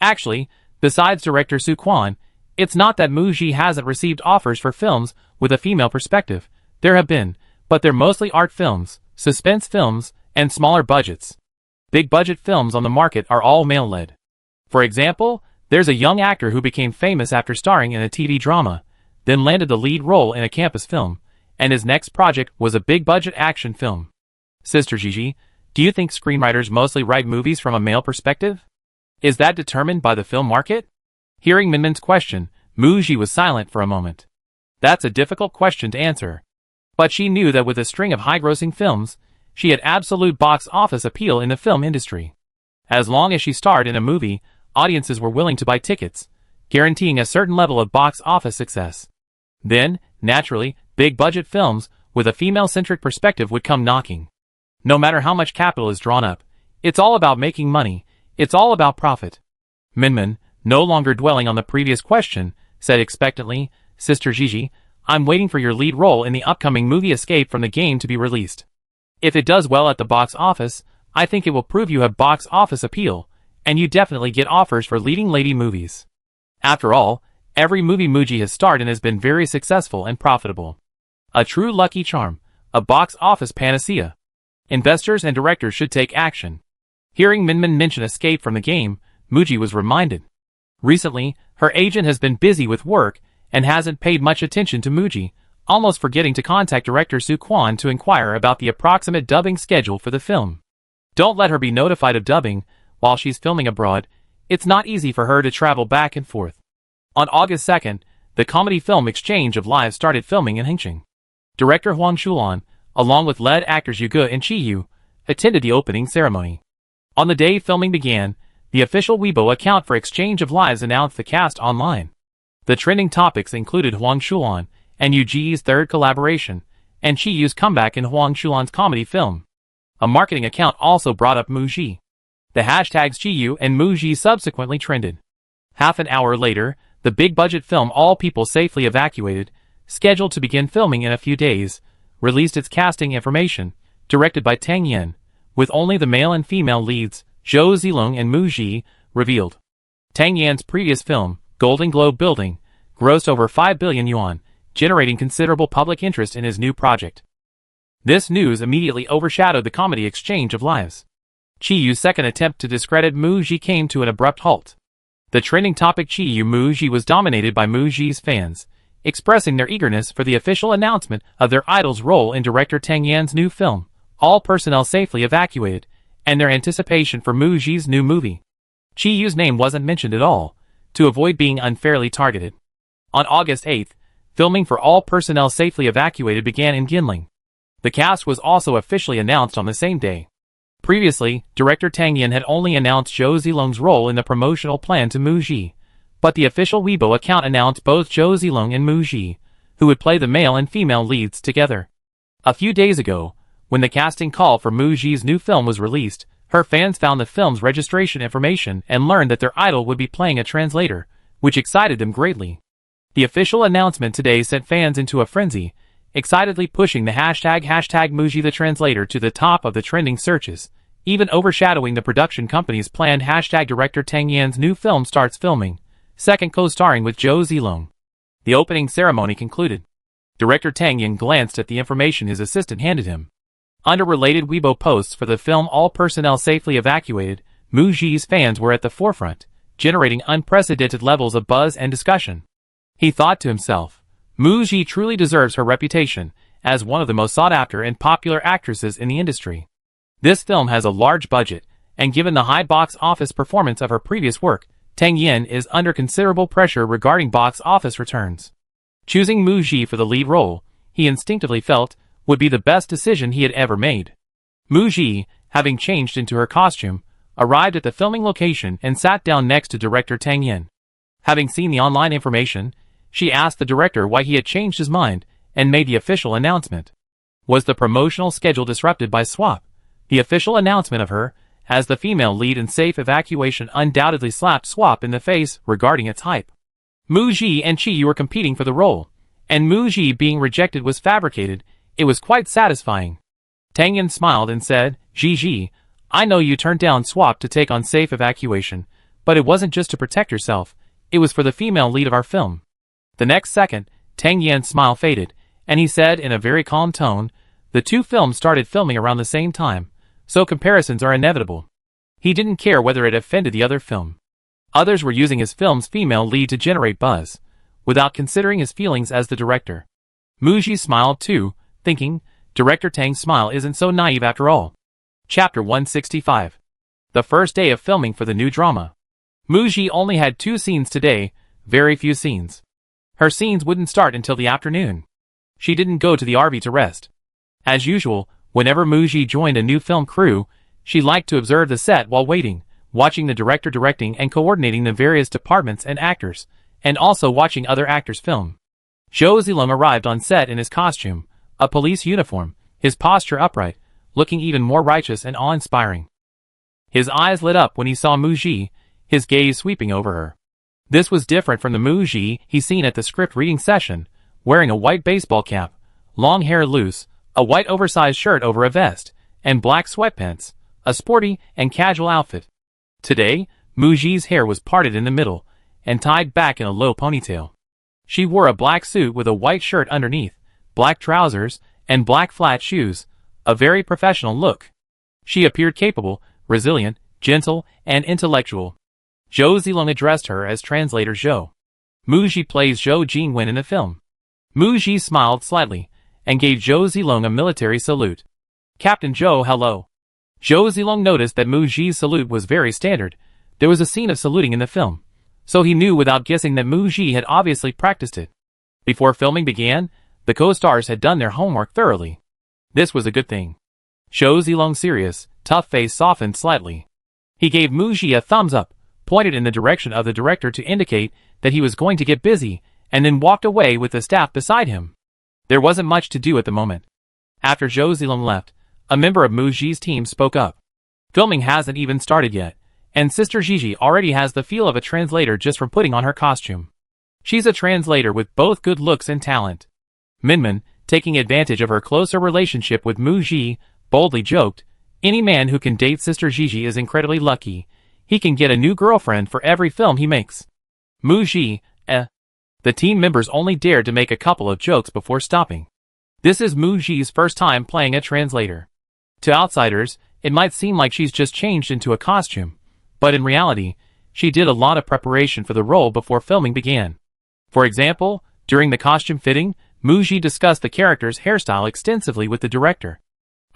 Actually, besides director Su Quan, it's not that Muji hasn't received offers for films with a female perspective. There have been, but they're mostly art films, suspense films, and smaller budgets. Big-budget films on the market are all male-led. For example, there's a young actor who became famous after starring in a TV drama, then landed the lead role in a campus film, and his next project was a big-budget action film. Sister Gigi, do you think screenwriters mostly write movies from a male perspective? Is that determined by the film market? Hearing Minmin's question, Muji was silent for a moment. That's a difficult question to answer. But she knew that with a string of high-grossing films, she had absolute box office appeal in the film industry. As long as she starred in a movie, audiences were willing to buy tickets, guaranteeing a certain level of box office success. Then, naturally, big-budget films with a female-centric perspective would come knocking. No matter how much capital is drawn up, it's all about making money, it's all about profit. Minmin, no longer dwelling on the previous question, said expectantly, Sister Gigi, I'm waiting for your lead role in the upcoming movie Escape from the Game to be released. If it does well at the box office, I think it will prove you have box office appeal, and you definitely get offers for leading lady movies. After all, every movie Muji has starred in has been very successful and profitable. A true lucky charm, a box office panacea. Investors and directors should take action. Hearing Minmin mention Escape from the Game, Muji was reminded. Recently, her agent has been busy with work and hasn't paid much attention to Muji, almost forgetting to contact director Su Quan to inquire about the approximate dubbing schedule for the film. Don't let her be notified of dubbing while she's filming abroad. It's not easy for her to travel back and forth. On August 2nd, the comedy film Exchange of Lives started filming in Hengqin. Director Huang Shulan, along with lead actors Yu Ge and Chi Yu, attended the opening ceremony. On the day filming began, the official Weibo account for Exchange of Lives announced the cast online. The trending topics included Huang Shulan and Yu Ji's third collaboration, and Chi Yu's comeback in Huang Shulan's comedy film. A marketing account also brought up Muji. The hashtags Chi Yu and Muji subsequently trended. Half an hour later, the big-budget film All People Safely Evacuated, scheduled to begin filming in a few days, released its casting information, directed by Tang Yen, with only the male and female leads, Zhou Zilong and Mu Ji, revealed. Tang Yan's previous film, Golden Globe Building, grossed over 5 billion yuan, generating considerable public interest in his new project. This news immediately overshadowed the comedy Exchange of Lives. Chi Yu's second attempt to discredit Mu Ji came to an abrupt halt. The trending topic Chi Yu Mu Ji was dominated by Mu Ji's fans, expressing their eagerness for the official announcement of their idol's role in director Tang Yan's new film, All Personnel Safely Evacuated, and their anticipation for Mu Ji's new movie. Chi Yu's name wasn't mentioned at all, to avoid being unfairly targeted. On August 8th, filming for All Personnel Safely Evacuated began in Ginling. The cast was also officially announced on the same day. Previously, director Tang Yan had only announced Zhou Zilong's role in the promotional plan to Mu Ji, but the official Weibo account announced both Zhou Zilong and Mu Ji, who would play the male and female leads together. A few days ago, when the casting call for Mu Ji's new film was released, her fans found the film's registration information and learned that their idol would be playing a translator, which excited them greatly. The official announcement today sent fans into a frenzy, excitedly pushing the hashtag Muji the Translator to the top of the trending searches, even overshadowing the production company's planned hashtag director Tang Yan's new film starts filming, second co-starring with Zhou Zilong. The opening ceremony concluded. Director Tang Yan glanced at the information his assistant handed him. Under related Weibo posts for the film All Personnel Safely Evacuated, Mu Ji's fans were at the forefront, generating unprecedented levels of buzz and discussion. He thought to himself, Mu Ji truly deserves her reputation as one of the most sought-after and popular actresses in the industry. This film has a large budget, and given the high box office performance of her previous work, Tang Yan is under considerable pressure regarding box office returns. Choosing Mu Ji for the lead role, he instinctively felt, would be the best decision he had ever made. Mu Ji, having changed into her costume, arrived at the filming location and sat down next to director Tang Yan. Having seen the online information, she asked the director why he had changed his mind and made the official announcement. Was the promotional schedule disrupted by Swap? The official announcement of her as the female lead in Safe Evacuation undoubtedly slapped Swap in the face regarding its hype. Mu Ji and Chi Yu were competing for the role, and Mu Ji being rejected was fabricated. It was quite satisfying. Tang Yan smiled and said, Ji, I know you turned down Swap to take on Safe Evacuation, but it wasn't just to protect yourself, it was for the female lead of our film. The next second, Tang Yan's smile faded, and he said in a very calm tone, the two films started filming around the same time, so comparisons are inevitable. He didn't care whether it offended the other film. Others were using his film's female lead to generate buzz, without considering his feelings as the director. Mu Ji smiled too, thinking, director Tang's smile isn't so naive after all. Chapter 165. The first day of filming for the new drama. Mu Ji only had 2 scenes today, very few scenes. Her scenes wouldn't start until the afternoon. She didn't go to the RV to rest. As usual, whenever Mu Ji joined a new film crew, she liked to observe the set while waiting, watching the director directing and coordinating the various departments and actors, and also watching other actors film. Zhou Zilong arrived on set in his costume, a police uniform, his posture upright, looking even more righteous and awe-inspiring. His eyes lit up when he saw Mu Ji, his gaze sweeping over her. This was different from the Mu Ji he'd seen at the script reading session, wearing a white baseball cap, long hair loose, a white oversized shirt over a vest, and black sweatpants, a sporty and casual outfit. Today, Mu Ji's hair was parted in the middle, and tied back in a low ponytail. She wore a black suit with a white shirt underneath, black trousers, and black flat shoes, a very professional look. She appeared capable, resilient, gentle, and intellectual. Zhou Zilong addressed her as translator Zhou. Mu Ji plays Zhou Jingwen in the film. Mu Ji smiled slightly, and gave Zhou Zilong a military salute. Captain Zhou, hello. Zhou Zilong noticed that Mu Ji's salute was very standard. There was a scene of saluting in the film, so he knew without guessing that Mu Ji had obviously practiced it. Before filming began, the co-stars had done their homework thoroughly. This was a good thing. Zhou Zilong's serious, tough face softened slightly. He gave Mu Ji a thumbs up, pointed in the direction of the director to indicate that he was going to get busy, and then walked away with the staff beside him. There wasn't much to do at the moment. After Zhou Zilong left, a member of Mu Ji's team spoke up. Filming hasn't even started yet, and Sister Gigi already has the feel of a translator just from putting on her costume. She's a translator with both good looks and talent. Minmin, taking advantage of her closer relationship with Mu Ji, boldly joked, any man who can date Sister Gigi is incredibly lucky. He can get a new girlfriend for every film he makes. Mu Ji, The team members only dared to make a couple of jokes before stopping. This is Mu Ji's first time playing a translator. To outsiders, it might seem like she's just changed into a costume, but in reality, she did a lot of preparation for the role before filming began. For example, during the costume fitting, Mu Ji discussed the character's hairstyle extensively with the director.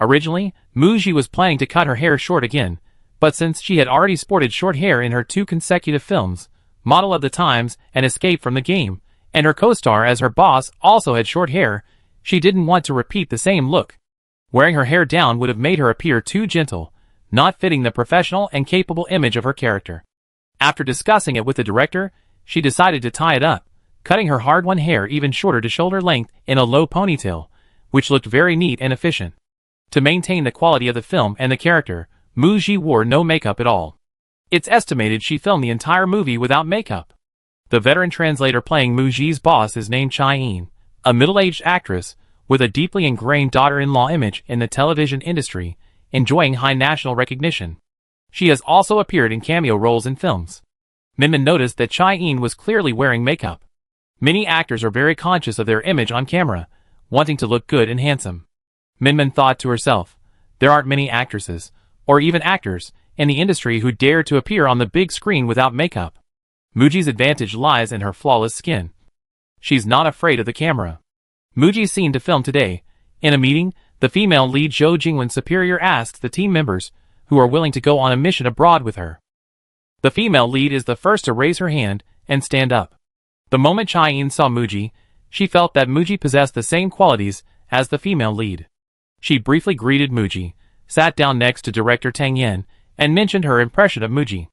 Originally, Mu Ji was planning to cut her hair short again, but since she had already sported short hair in her 2 consecutive films, Model of the Times and Escape from the Game, and her co-star as her boss also had short hair, she didn't want to repeat the same look. Wearing her hair down would have made her appear too gentle, not fitting the professional and capable image of her character. After discussing it with the director, she decided to tie it up, cutting her hard-won hair even shorter to shoulder length in a low ponytail, which looked very neat and efficient. To maintain the quality of the film and the character, Mu Ji wore no makeup at all. It's estimated she filmed the entire movie without makeup. The veteran translator playing Mu Ji's boss is named Chai-in, a middle-aged actress with a deeply ingrained daughter-in-law image in the television industry, enjoying high national recognition. She has also appeared in cameo roles in films. Minmin noticed that Chai-in was clearly wearing makeup. Many actors are very conscious of their image on camera, wanting to look good and handsome. Minmin thought to herself, there aren't many actresses, or even actors, in the industry who dare to appear on the big screen without makeup. Mu Ji's advantage lies in her flawless skin. She's not afraid of the camera. Mu Ji's scene to film today. In a meeting, the female lead Zhou Jingwen's superior asks the team members who are willing to go on a mission abroad with her. The female lead is the first to raise her hand and stand up. The moment Chai-in saw Mu Ji, she felt that Mu Ji possessed the same qualities as the female lead. She briefly greeted Mu Ji, sat down next to director Tang Yan, and mentioned her impression of Mu Ji.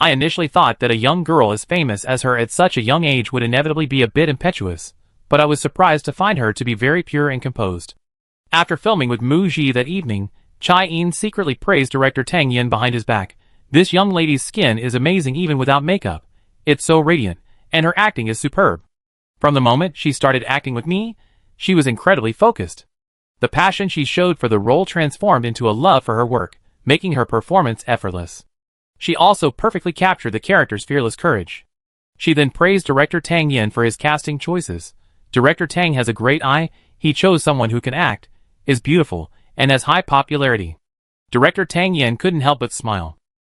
I initially thought that a young girl as famous as her at such a young age would inevitably be a bit impetuous, but I was surprised to find her to be very pure and composed. After filming with Mu Ji that evening, Chai-in secretly praised director Tang Yan behind his back. This young lady's skin is amazing even without makeup. It's so radiant, and her acting is superb. From the moment she started acting with me, she was incredibly focused. The passion she showed for the role transformed into a love for her work, making her performance effortless. She also perfectly captured the character's fearless courage. She then praised director Tang Yan for his casting choices. Director Tang has a great eye, he chose someone who can act, is beautiful, and has high popularity. Director Tang Yan couldn't help but smile.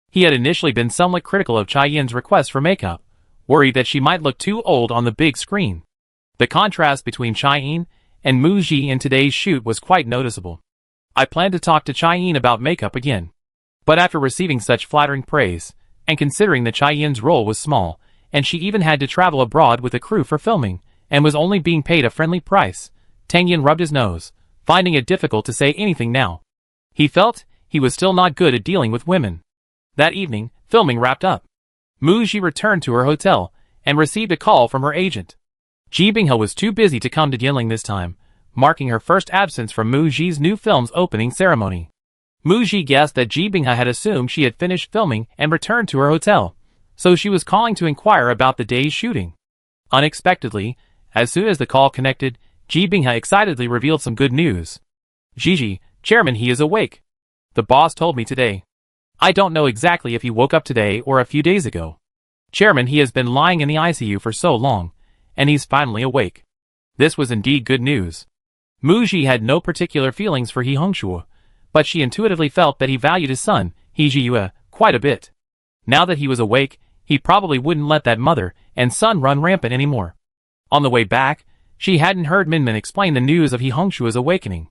He had initially been somewhat critical of Chai-in's request for makeup, worried that she might look too old on the big screen. The contrast between Chai-in and Mu Ji in today's shoot was quite noticeable. I planned to talk to Chai-in about makeup again. But after receiving such flattering praise, and considering that Chai-in's role was small, and she even had to travel abroad with a crew for filming, and was only being paid a friendly price, Tang Yan rubbed his nose, finding it difficult to say anything now. He felt he was still not good at dealing with women. That evening, filming wrapped up. Muji returned to her hotel and received a call from her agent. Ji Bingha was too busy to come to Yinling this time, marking her first absence from Muji's new film's opening ceremony. Muji guessed that Ji Bingha had assumed she had finished filming and returned to her hotel, so she was calling to inquire about the day's shooting. Unexpectedly, as soon as the call connected, Ji Bingha excitedly revealed some good news. "Gigi, Chairman, he is awake. The boss told me today. I don't know exactly if he woke up today or a few days ago. Chairman, he has been lying in the ICU for so long, and he's finally awake." This was indeed good news. Muji had no particular feelings for He Hongshue, but she intuitively felt that he valued his son, He Jiyue, quite a bit. Now that he was awake, he probably wouldn't let that mother and son run rampant anymore. On the way back, she hadn't heard Minmin explain the news of He Hongshue's awakening.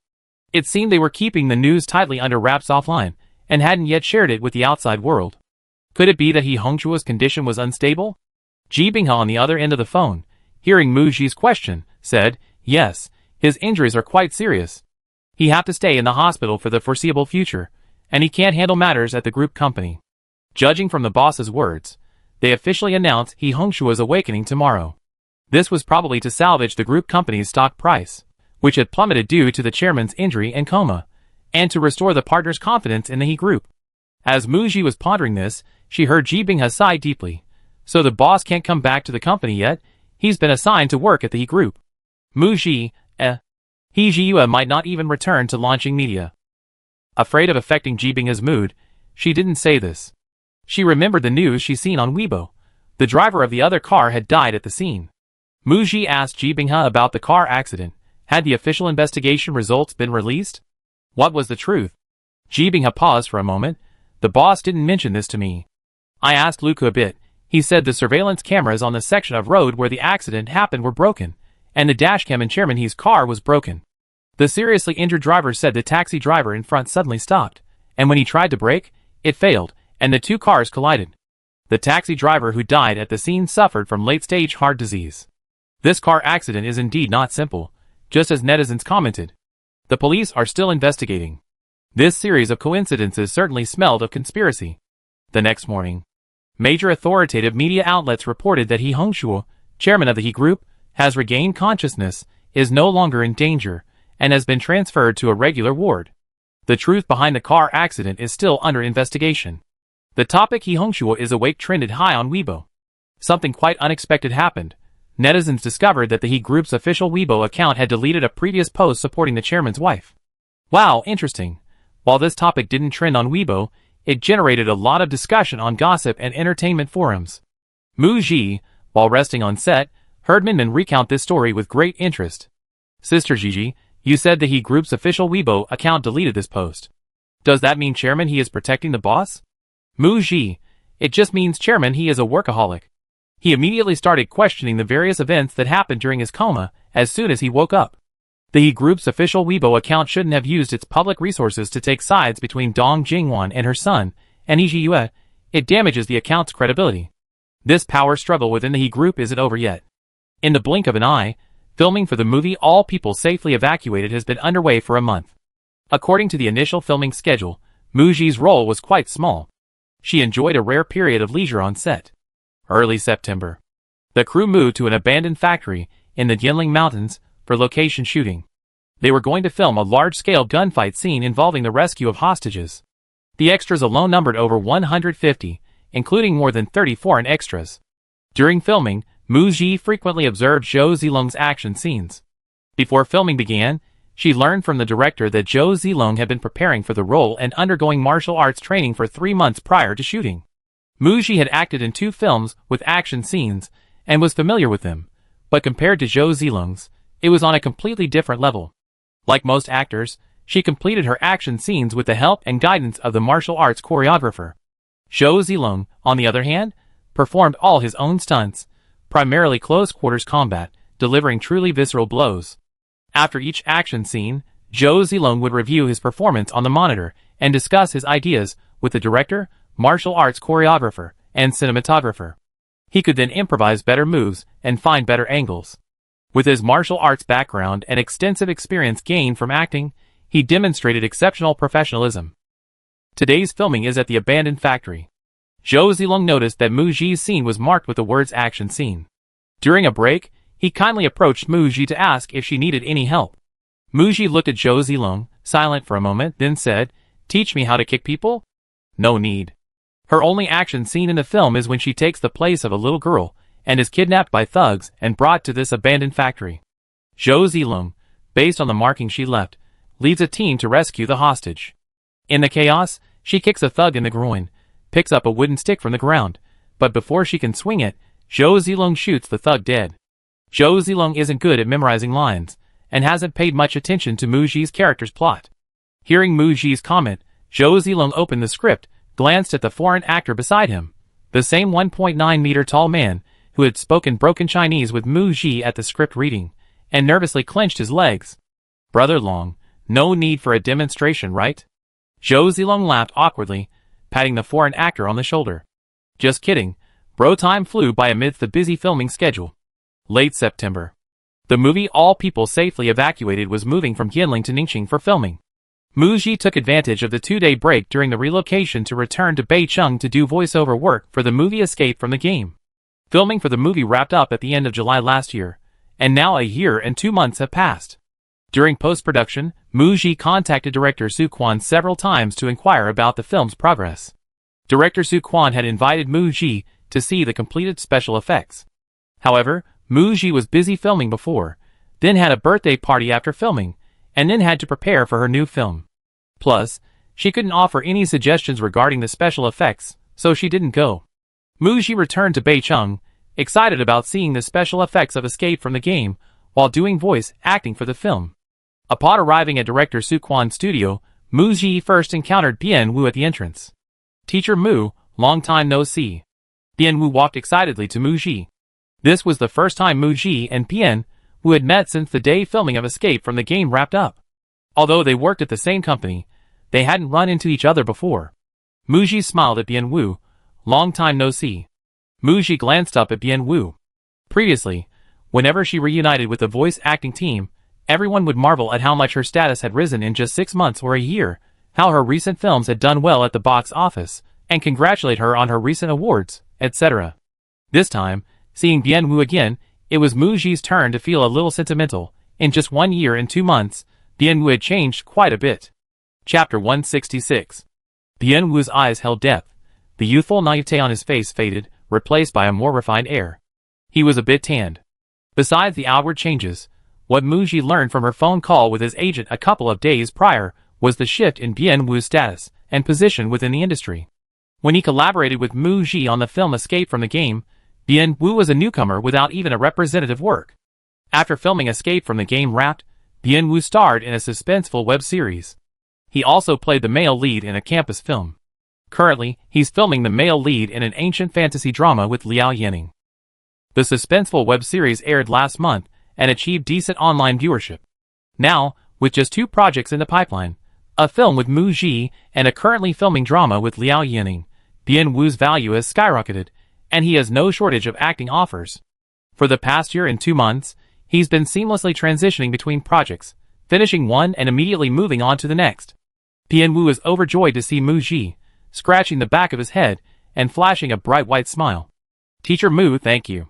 It seemed they were keeping the news tightly under wraps offline, and hadn't yet shared it with the outside world. Could it be that He Hongshue's condition was unstable? Ji Bingha on the other end of the phone, hearing Muji's question, said, "Yes, his injuries are quite serious. He have to stay in the hospital for the foreseeable future, and he can't handle matters at the group company." Judging from the boss's words, they officially announced He Hongshue's awakening tomorrow. This was probably to salvage the group company's stock price, which had plummeted due to the chairman's injury and coma, and to restore the partners' confidence in the He group. As Muji was pondering this, she heard Ji Bingha sigh deeply. So the boss can't come back to the company yet? He's been assigned to work at the He group. Muji, He Jiyue might not even return to launching media. Afraid of affecting Ji Bingha's mood, she didn't say this. She remembered the news she'd seen on Weibo. The driver of the other car had died at the scene. Muji asked Ji Bingha about the car accident. Had the official investigation results been released? What was the truth? Ji Bingha paused for a moment. The boss didn't mention this to me. I asked Luke a bit. He said the surveillance cameras on the section of road where the accident happened were broken, and the dashcam in Chairman He's car was broken. The seriously injured driver said the taxi driver in front suddenly stopped, and when he tried to brake, it failed, and the two cars collided. The taxi driver who died at the scene suffered from late-stage heart disease. This car accident is indeed not simple, just as netizens commented. The police are still investigating. This series of coincidences certainly smelled of conspiracy. The next morning, major authoritative media outlets reported that He Hongshue, chairman of the He Group, has regained consciousness, is no longer in danger, and has been transferred to a regular ward. The truth behind the car accident is still under investigation. The topic He Hongshue is awake trended high on Weibo. Something quite unexpected happened. Netizens discovered that the He Group's official Weibo account had deleted a previous post supporting the chairman's wife. Wow, interesting. While this topic didn't trend on Weibo, it generated a lot of discussion on gossip and entertainment forums. Muji, while resting on set, heard Minmin recount this story with great interest. Sister Gigi, you said the He Group's official Weibo account deleted this post. Does that mean Chairman He is protecting the boss? Muji, it just means Chairman He is a workaholic. He immediately started questioning the various events that happened during his coma as soon as he woke up. The He Group's official Weibo account shouldn't have used its public resources to take sides between Dong Jingwan and her son, and He Jiyue. It damages the account's credibility. This power struggle within the He Group isn't over yet. In the blink of an eye, filming for the movie All People Safely Evacuated has been underway for a month. According to the initial filming schedule, Muji's role was quite small. She enjoyed a rare period of leisure on set. Early September. The crew moved to an abandoned factory in the Yinling Mountains for location shooting. They were going to film a large-scale gunfight scene involving the rescue of hostages. The extras alone numbered over 150, including more than 30 foreign extras. During filming, Muji frequently observed Zhou Zilong's action scenes. Before filming began, she learned from the director that Zhou Zilong had been preparing for the role and undergoing martial arts training for 3 months prior to shooting. Muji had acted in 2 films with action scenes and was familiar with them, but compared to Zhou Zilong's, it was on a completely different level. Like most actors, she completed her action scenes with the help and guidance of the martial arts choreographer. Zhou Zilong, on the other hand, performed all his own stunts, primarily close-quarters combat, delivering truly visceral blows. After each action scene, Zhou Zilong would review his performance on the monitor and discuss his ideas with the director, martial arts choreographer, and cinematographer. He could then improvise better moves and find better angles. With his martial arts background and extensive experience gained from acting, he demonstrated exceptional professionalism. Today's filming is at the abandoned factory. Zhou Zilong noticed that Mu Ji's scene was marked with the words action scene. During a break, he kindly approached Mu Ji to ask if she needed any help. Mu Ji looked at Zhou Zilong, silent for a moment, then said, "Teach me how to kick people?" "No need." Her only action scene in the film is when she takes the place of a little girl and is kidnapped by thugs and brought to this abandoned factory. Zhou Zilong, based on the marking she left, leads a team to rescue the hostage. In the chaos, she kicks a thug in the groin, picks up a wooden stick from the ground, but before she can swing it, Zhou Zilong shoots the thug dead. Zhou Zilong isn't good at memorizing lines, and hasn't paid much attention to Mu Ji's character's plot. Hearing Mu Ji's comment, Zhou Zilong opened the script, glanced at the foreign actor beside him, the same 1.9-meter tall man who had spoken broken Chinese with Mu Ji at the script reading, and nervously clenched his legs. "Brother Long, no need for a demonstration, right?" Zhou Zilong laughed awkwardly, patting the foreign actor on the shoulder. "Just kidding, bro." Time flew by amidst the busy filming schedule. Late September. The movie All People Safely Evacuated was moving from Yinling to Ningxing for filming. Mu Ji took advantage of the 2-day break during the relocation to return to Beicheng to do voiceover work for the movie Escape from the Game. Filming for the movie wrapped up at the end of July last year, and now a year and 2 months have passed. During post-production, Mu Ji contacted director Su Quan several times to inquire about the film's progress. Director Su Quan had invited Mu Ji to see the completed special effects. However, Mu Ji was busy filming before, then had a birthday party after filming, and then had to prepare for her new film. Plus, she couldn't offer any suggestions regarding the special effects, so she didn't go. Mu Ji returned to Beicheng, excited about seeing the special effects of Escape from the Game, while doing voice acting for the film. Upon arriving at director Su Quan's studio, Mu Ji first encountered Bian Wu at the entrance. "Teacher Mu, long time no see." Bian Wu walked excitedly to Mu Ji. This was the first time Mu Ji and Bian Wu had met since the day filming of Escape from the Game wrapped up. Although they worked at the same company, they hadn't run into each other before. Mu Ji smiled at Bian Wu. "Long time no see." Mu Ji glanced up at Bian Wu. Previously, whenever she reunited with the voice acting team, everyone would marvel at how much her status had risen in just 6 months or a year, how her recent films had done well at the box office, and congratulate her on her recent awards, etc. This time, seeing Bian Wu again, it was Mu Ji's turn to feel a little sentimental. In just 1 year and 2 months, Bian Wu had changed quite a bit. Chapter 166. Bian Wu's eyes held depth. The youthful naivete on his face faded, replaced by a more refined air. He was a bit tanned. Besides the outward changes, what Mu Ji learned from her phone call with his agent a couple of days prior was the shift in Bian Wu's status and position within the industry. When he collaborated with Mu Ji on the film Escape from the Game, Bian Wu was a newcomer without even a representative work. After filming Escape from the Game wrapped, Bian Wu starred in a suspenseful web series. He also played the male lead in a campus film. Currently, he's filming the male lead in an ancient fantasy drama with Liao Yanning. The suspenseful web series aired last month and achieved decent online viewership. Now, with just 2 projects in the pipeline, a film with Mu Ji and a currently filming drama with Liao Yanning, Bian Wu's value has skyrocketed, and he has no shortage of acting offers. For the past year and 2 months, he's been seamlessly transitioning between projects, finishing one and immediately moving on to the next. Bian Wu is overjoyed to see Mu Ji, scratching the back of his head and flashing a bright white smile. "Teacher Mu, thank you.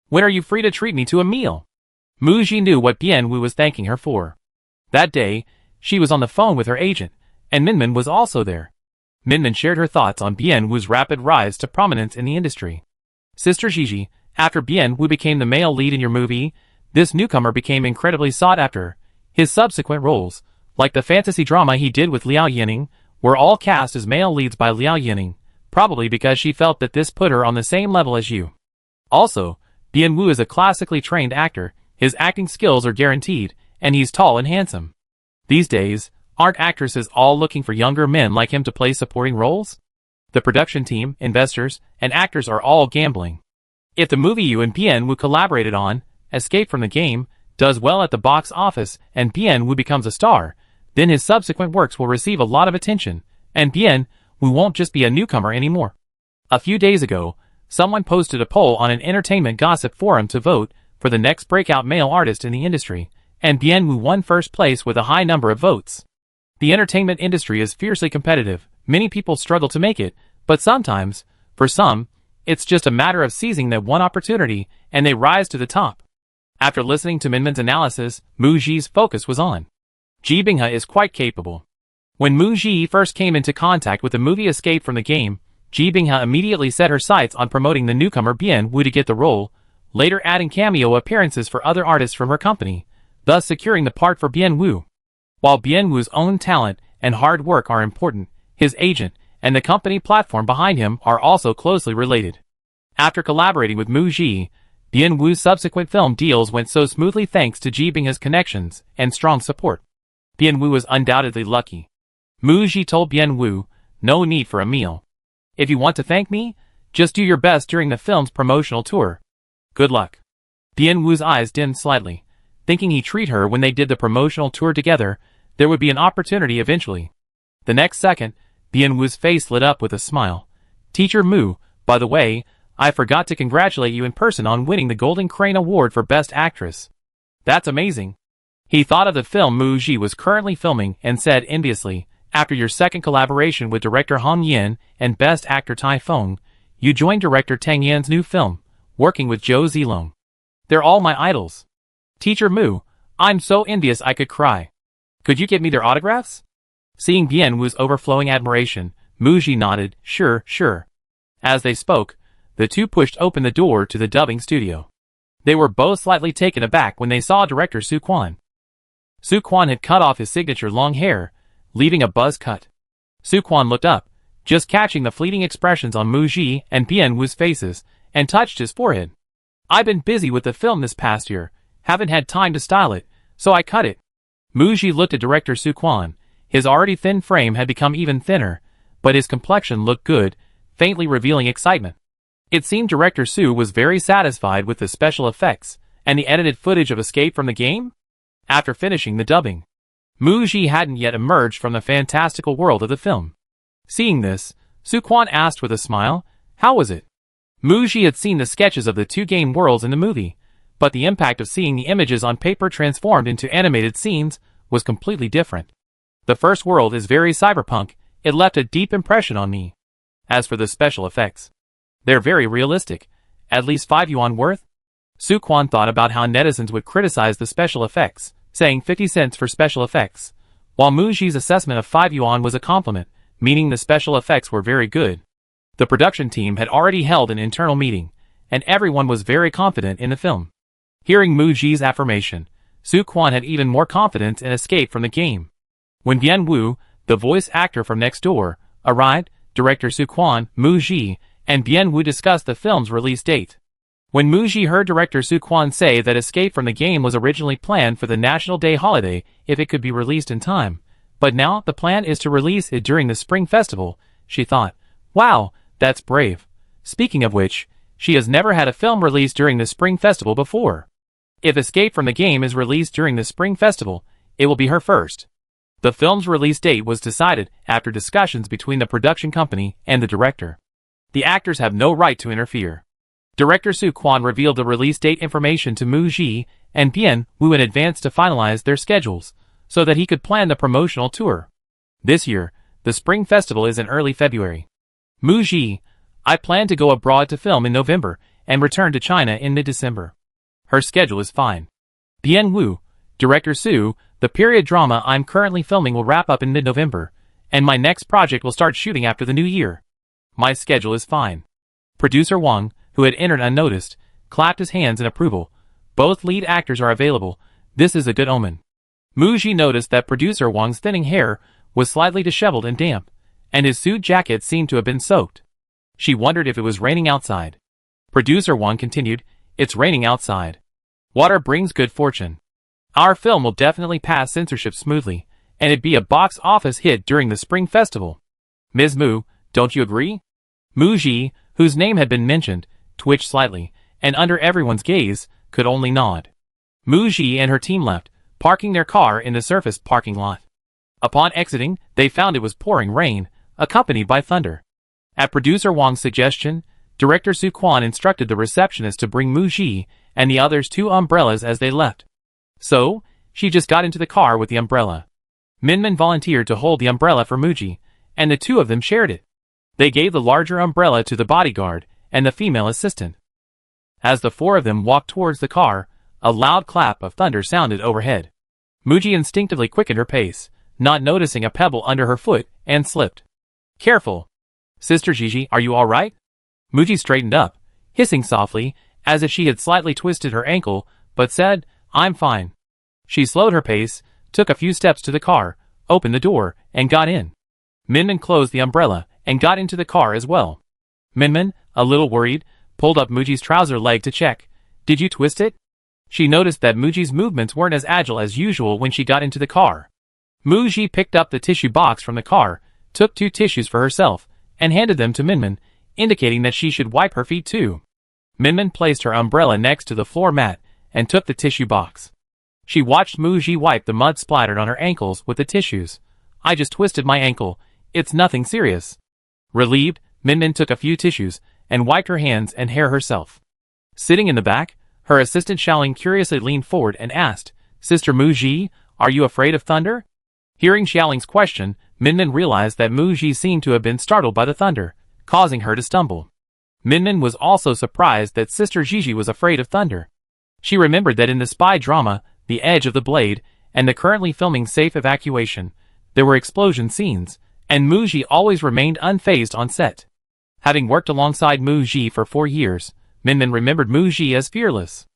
When are you free to treat me to a meal?" Mu Ji knew what Bian Wu was thanking her for. That day, she was on the phone with her agent, and Minmin was also there. Minmin shared her thoughts on Bian Wu's rapid rise to prominence in the industry. "Sister Gigi, after Bian Wu became the male lead in your movie, this newcomer became incredibly sought after. His subsequent roles, like the fantasy drama he did with Liao Yanning, were all cast as male leads by Liao Yanning, probably because she felt that this put her on the same level as you. Also, Bian Wu is a classically trained actor, his acting skills are guaranteed, and he's tall and handsome. These days, aren't actresses all looking for younger men like him to play supporting roles? The production team, investors, and actors are all gambling. If the movie you and Bian Wu collaborated on, Escape from the Game, does well at the box office and Bian Wu becomes a star, then his subsequent works will receive a lot of attention, and Bian Wu won't just be a newcomer anymore." A few days ago, someone posted a poll on an entertainment gossip forum to vote for the next breakout male artist in the industry, and Bian Wu won first place with a high number of votes. The entertainment industry is fiercely competitive, many people struggle to make it, but sometimes, For some, it's just a matter of seizing that one opportunity and they rise to the top. After listening to Minmin's analysis, Mu Ji's focus was on. Ji Binghe is quite capable. When Mu Ji first came into contact with the movie Escape from the Game, Ji Binghe immediately set her sights on promoting the newcomer Bien Wu to get the role, later adding cameo appearances for other artists from her company, thus securing the part for Bien Wu. While Bien Wu's own talent and hard work are important, his agent and the company platform behind him are also closely related. After collaborating with Mu Ji, Bien Wu's subsequent film deals went so smoothly thanks to Ji Binghe's connections and strong support. Bien Wu was undoubtedly lucky. Mu Ji told Bien Wu, "No need for a meal. If you want to thank me, just do your best during the film's promotional tour. Good luck." Bien Wu's eyes dimmed slightly, thinking he'd treat her when they did the promotional tour together. There would be an opportunity eventually. The next second, Bien Wu's face lit up with a smile. "Teacher Mu, by the way, I forgot to congratulate you in person on winning the Golden Crane Award for Best Actress. That's amazing." He thought of the film Mu Ji was currently filming and said enviously, "After your second collaboration with director Han Yin and Best Actor Tai Feng, you joined director Tang Yan's new film, working with Zhou Zilong. They're all my idols. Teacher Mu, I'm so envious I could cry. Could you get me their autographs?" Seeing Bien Wu's overflowing admiration, Mu Ji nodded, Sure. As they spoke, the two pushed open the door to the dubbing studio. They were both slightly taken aback when they saw director Su Quan. Su Quan had cut off his signature long hair, leaving a buzz cut. Su Quan looked up, just catching the fleeting expressions on Mu Ji and Bien Wu's faces, and touched his forehead. "I've been busy with the film this past year, haven't had time to style it, so I cut it." Mu Ji looked at director Su Quan. His already thin frame had become even thinner, but his complexion looked good, faintly revealing excitement. It seemed director Su was very satisfied with the special effects and the edited footage of Escape from the Game. After finishing the dubbing, Mu Ji hadn't yet emerged from the fantastical world of the film. Seeing this, Su Quan asked with a smile, "How was it?" Mu Ji had seen the sketches of the two game worlds in the movie, but the impact of seeing the images on paper transformed into animated scenes was completely different. "The first world is very cyberpunk, it left a deep impression on me. As for the special effects, they're very realistic, at least 5 yuan worth." Su Quan thought about how netizens would criticize the special effects, saying 50 cents for special effects, while Mu Ji's assessment of 5 yuan was a compliment, meaning the special effects were very good. The production team had already held an internal meeting, and everyone was very confident in the film. Hearing Mu Ji's affirmation, Su Quan had even more confidence in Escape from the Game. When Bien Wu, the voice actor from next door, arrived, director Su Quan, Mu Ji, and Bien Wu discussed the film's release date. When Mu Ji heard director Su Quan say that Escape from the Game was originally planned for the National Day holiday if it could be released in time, but now the plan is to release it during the Spring Festival, she thought, "Wow, that's brave." Speaking of which, she has never had a film released during the Spring Festival before. If Escape from the Game is released during the Spring Festival, it will be her first. The film's release date was decided after discussions between the production company and the director. The actors have no right to interfere. Director Su Quan revealed the release date information to Mu Ji and Bien Wu in advance to finalize their schedules, so that he could plan the promotional tour. This year, the Spring Festival is in early February. Mu Ji, I plan to go abroad to film in November and return to China in mid-December. Her schedule is fine. Bien Wu, Director Su, the period drama I'm currently filming will wrap up in mid-November, and my next project will start shooting after the new year. My schedule is fine. Producer Wang, who had entered unnoticed, clapped his hands in approval. Both lead actors are available. This is a good omen. Mu Ji noticed that producer Wang's thinning hair was slightly disheveled and damp, and his suit jacket seemed to have been soaked. She wondered if it was raining outside. Producer Wang continued, "It's raining outside. Water brings good fortune. Our film will definitely pass censorship smoothly, and it'd be a box office hit during the Spring Festival. Ms. Mu, don't you agree?" Mu Ji, whose name had been mentioned, twitched slightly, and under everyone's gaze, could only nod. Mu Ji and her team left, parking their car in the surface parking lot. Upon exiting, they found it was pouring rain, accompanied by thunder. At producer Wang's suggestion, director Su Quan instructed the receptionist to bring Mu Ji and the others 2 umbrellas as they left. So, she just got into the car with the umbrella. Minmin volunteered to hold the umbrella for Mu Ji, and the two of them shared it. They gave the larger umbrella to the bodyguard and the female assistant. As the four of them walked towards the car, a loud clap of thunder sounded overhead. Muji instinctively quickened her pace, not noticing a pebble under her foot, and slipped. Careful! Sister Gigi, are you all right? Muji straightened up, hissing softly, as if she had slightly twisted her ankle, but said, I'm fine. She slowed her pace, took a few steps to the car, opened the door, and got in. Minmin closed the umbrella, and got into the car as well. Minmin, a little worried, pulled up Muji's trouser leg to check. Did you twist it? She noticed that Muji's movements weren't as agile as usual when she got into the car. Muji picked up the tissue box from the car, took 2 tissues for herself, and handed them to Minmin, indicating that she should wipe her feet too. Minmin placed her umbrella next to the floor mat, and took the tissue box. She watched Muji wipe the mud splattered on her ankles with the tissues. I just twisted my ankle, it's nothing serious. Relieved, Minmin took a few tissues, and wiped her hands and hair herself. Sitting in the back, her assistant Xiaoling curiously leaned forward and asked, Sister Muji, are you afraid of thunder? Hearing Xiaoling's question, Minmin realized that Muji seemed to have been startled by the thunder, causing her to stumble. Minmin was also surprised that Sister Gigi was afraid of thunder. She remembered that in the spy drama, The Edge of the Blade, and the currently filming Safe Evacuation, there were explosion scenes, and Muji always remained unfazed on set. Having worked alongside Muji for 4 years, Minmin remembered Muji as fearless.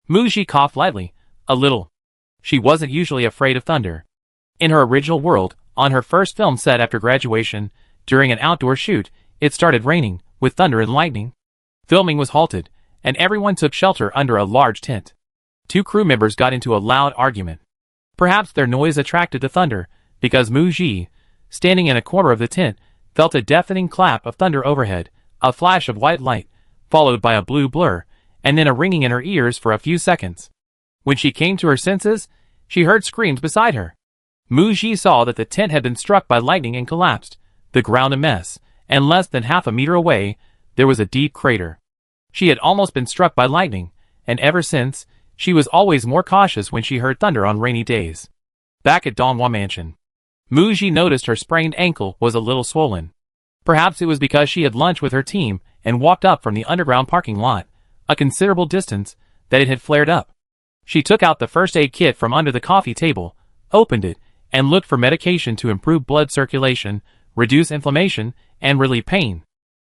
Muji coughed lightly, a little. She wasn't usually afraid of thunder. In her original world, on her first film set after graduation, during an outdoor shoot, it started raining, with thunder and lightning. Filming was halted, and everyone took shelter under a large tent. 2 crew members got into a loud argument. Perhaps their noise attracted the thunder, because Muji, standing in a corner of the tent, felt a deafening clap of thunder overhead, a flash of white light, followed by a blue blur, and then a ringing in her ears for a few seconds. When she came to her senses, she heard screams beside her. Muji saw that the tent had been struck by lightning and collapsed, the ground a mess, and less than half a meter away, there was a deep crater. She had almost been struck by lightning, and ever since, she was always more cautious when she heard thunder on rainy days. Back at Donghua Mansion, Muji noticed her sprained ankle was a little swollen. Perhaps it was because she had lunch with her team and walked up from the underground parking lot, a considerable distance, that it had flared up. She took out the first aid kit from under the coffee table, opened it, and looked for medication to improve blood circulation, reduce inflammation, and relieve pain.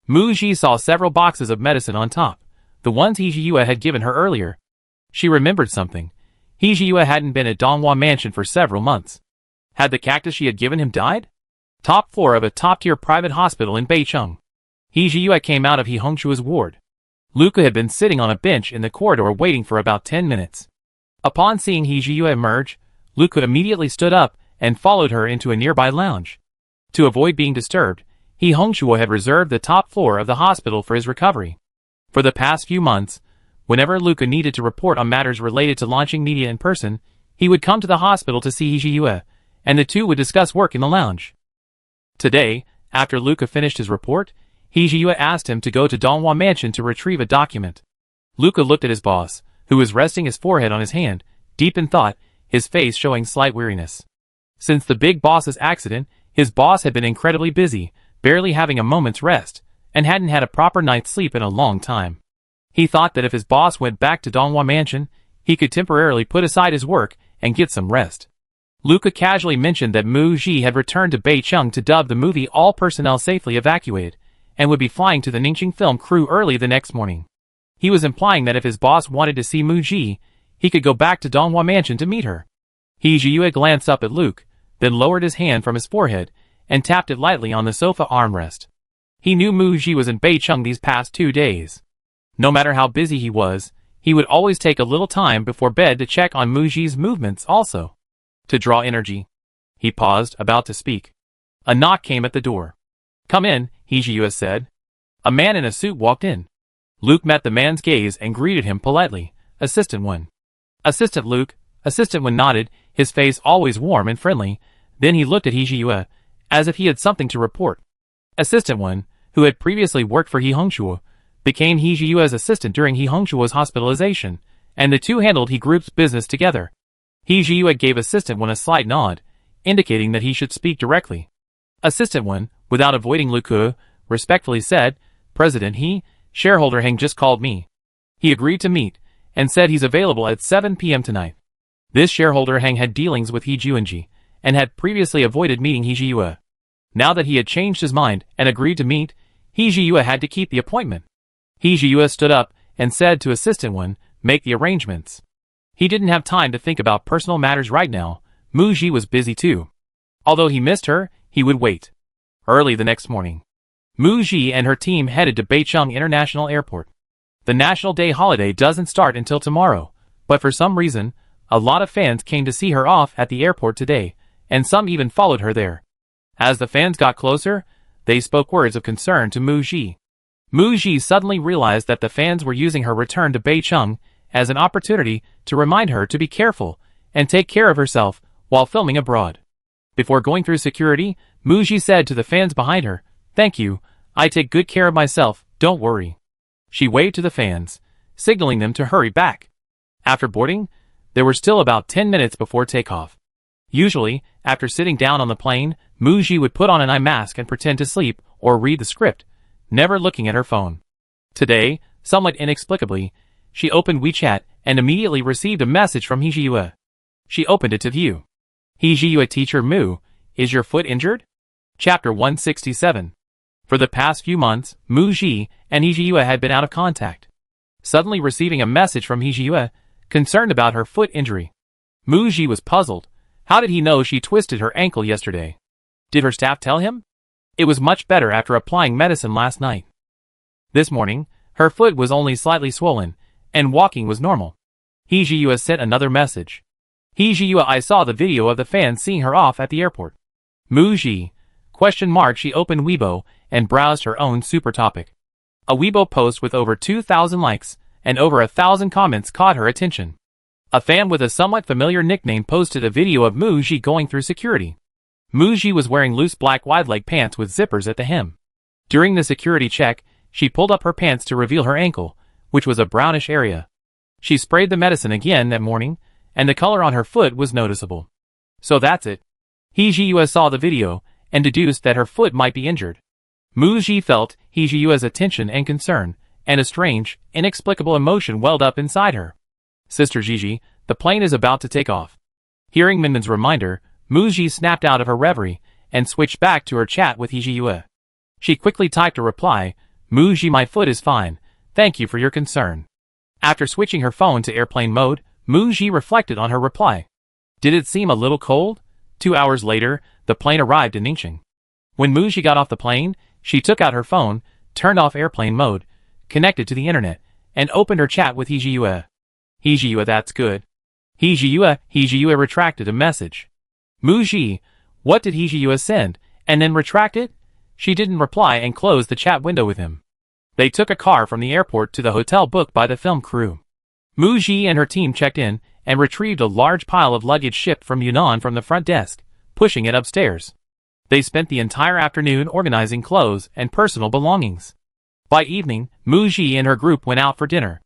Muji saw several boxes of medicine on top, the ones Hijiyue had given her earlier. She remembered something. Hijiyue hadn't been at Donghua Mansion for several months. Had the cactus she had given him died? Top floor of a top-tier private hospital in Beicheng. Hijiyue came out of He Hongshua's ward. Luca had been sitting on a bench in the corridor waiting for about 10 minutes. Upon seeing Hijiyue emerge, Luca immediately stood up and followed her into a nearby lounge. To avoid being disturbed, He Hongshua had reserved the top floor of the hospital for his recovery. For the past few months, whenever Luca needed to report on matters related to launching media in person, he would come to the hospital to see Hijiyue, and the two would discuss work in the lounge. Today, after Luca finished his report, Hijiyue asked him to go to Donghua Mansion to retrieve a document. Luca looked at his boss, who was resting his forehead on his hand, deep in thought, his face showing slight weariness. Since the big boss's accident, his boss had been incredibly busy, barely having a moment's rest, and hadn't had a proper night's sleep in a long time. He thought that if his boss went back to Donghua Mansion, he could temporarily put aside his work and get some rest. Luca casually mentioned that Mu Ji had returned to Beicheng to dub the movie All Personnel Safely Evacuated, and would be flying to the Ningxing film crew early the next morning. He was implying that if his boss wanted to see Mu Ji, he could go back to Donghua Mansion to meet her. Hijiyue glanced up at Luke, then lowered his hand from his forehead, and tapped it lightly on the sofa armrest. He knew Mu Ji was in Beicheng these past 2 days. No matter how busy he was, he would always take a little time before bed to check on Mu Ji's movements also. To draw energy. He paused, about to speak. A knock came at the door. "Come in," Hijiyue said. A man in a suit walked in. Luke met the man's gaze and greeted him politely. "Assistant 1. "Assistant Luke." Assistant 1 nodded, his face always warm and friendly. Then he looked at Hijiyue, as if he had something to report. Assistant 1, who had previously worked for He Hongshua, became Hijiyue's assistant during He Hongshua's hospitalization, and the two handled He Group's business together. Hijiyue gave Assistant 1 a slight nod, indicating that he should speak directly. Assistant 1, without avoiding Luke, respectfully said, President He, shareholder Heng just called me. He agreed to meet, and said he's available at 7 p.m. tonight. This shareholder Heng had dealings with He Juanji, and had previously avoided meeting He Jiyue. Now that he had changed his mind and agreed to meet, He Jiyue had to keep the appointment. He Jiyue stood up and said to Assistant 1, make the arrangements. He didn't have time to think about personal matters right now. Mu Ji was busy too. Although he missed her, he would wait. Early the next morning, Mu Ji and her team headed to Beicheng International Airport. The National Day holiday doesn't start until tomorrow, but for some reason, a lot of fans came to see her off at the airport today, and some even followed her there. As the fans got closer, they spoke words of concern to Mu Ji. Mu Ji suddenly realized that the fans were using her return to Beicheng as an opportunity to remind her to be careful and take care of herself while filming abroad. Before going through security, Mu Ji said to the fans behind her, "Thank you, I take good care of myself, don't worry." She waved to the fans, signaling them to hurry back. After boarding, there were still about 10 minutes before takeoff. Usually, after sitting down on the plane, Mu Ji would put on an eye mask and pretend to sleep or read the script, never looking at her phone. Today, somewhat inexplicably, she opened WeChat and immediately received a message from He Jiyue. She opened it to view. He Jiyue, teacher Mu, is your foot injured? Chapter 167. For the past few months, Mu Ji and He Jiyue had been out of contact. Suddenly receiving a message from He Jiyue, concerned about her foot injury. Mu Ji was puzzled. How did he know she twisted her ankle yesterday? Did her staff tell him? It was much better after applying medicine last night. This morning, her foot was only slightly swollen, and walking was normal. He Jiyue sent another message. He Jiyue, I saw the video of the fans seeing her off at the airport. Mu Ji, ? She opened Weibo and browsed her own super topic. A Weibo post with over 2,000 likes and over 1,000 comments caught her attention. A fan with a somewhat familiar nickname posted a video of Mu Ji going through security. Mu Ji was wearing loose black wide-leg pants with zippers at the hem. During the security check, she pulled up her pants to reveal her ankle, which was a brownish area. She sprayed the medicine again that morning, and the color on her foot was noticeable. So that's it. He Jiyue saw the video and deduced that her foot might be injured. Mu Ji felt He Jiyue's attention and concern, and a strange, inexplicable emotion welled up inside her. Sister Gigi, the plane is about to take off. Hearing Minmin's reminder, Mu Ji snapped out of her reverie and switched back to her chat with He Jiyue. She quickly typed a reply, Mu Ji, my foot is fine, thank you for your concern. After switching her phone to airplane mode, Mu Ji reflected on her reply. Did it seem a little cold? 2 hours later, the plane arrived in Ningxing. When Mu Ji got off the plane, she took out her phone, turned off airplane mode, connected to the internet, and opened her chat with He Jiyue. He Jiyue, that's good. He Jiyue retracted a message. Mu Ji, what did He Jiyue send, and then retract it? She didn't reply and closed the chat window with him. They took a car from the airport to the hotel booked by the film crew. Mu Ji and her team checked in and retrieved a large pile of luggage shipped from Yunnan from the front desk, pushing it upstairs. They spent the entire afternoon organizing clothes and personal belongings. By evening, Mu Ji and her group went out for dinner.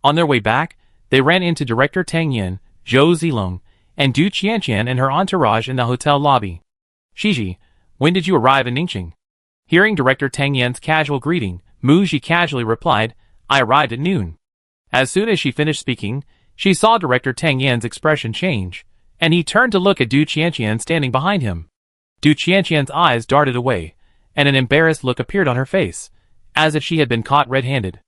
On their way back, they ran into Director Tang Yin, Zhou Zilong, and Du Qianqian and her entourage in the hotel lobby. Shiji, when did you arrive in Ningxing? Hearing Director Tang Yin's casual greeting, Mu Ji casually replied, I arrived at noon. As soon as she finished speaking, she saw Director Tang Yin's expression change, and he turned to look at Du Qianqian standing behind him. Du Qianqian's eyes darted away, and an embarrassed look appeared on her face, as if she had been caught red-handed.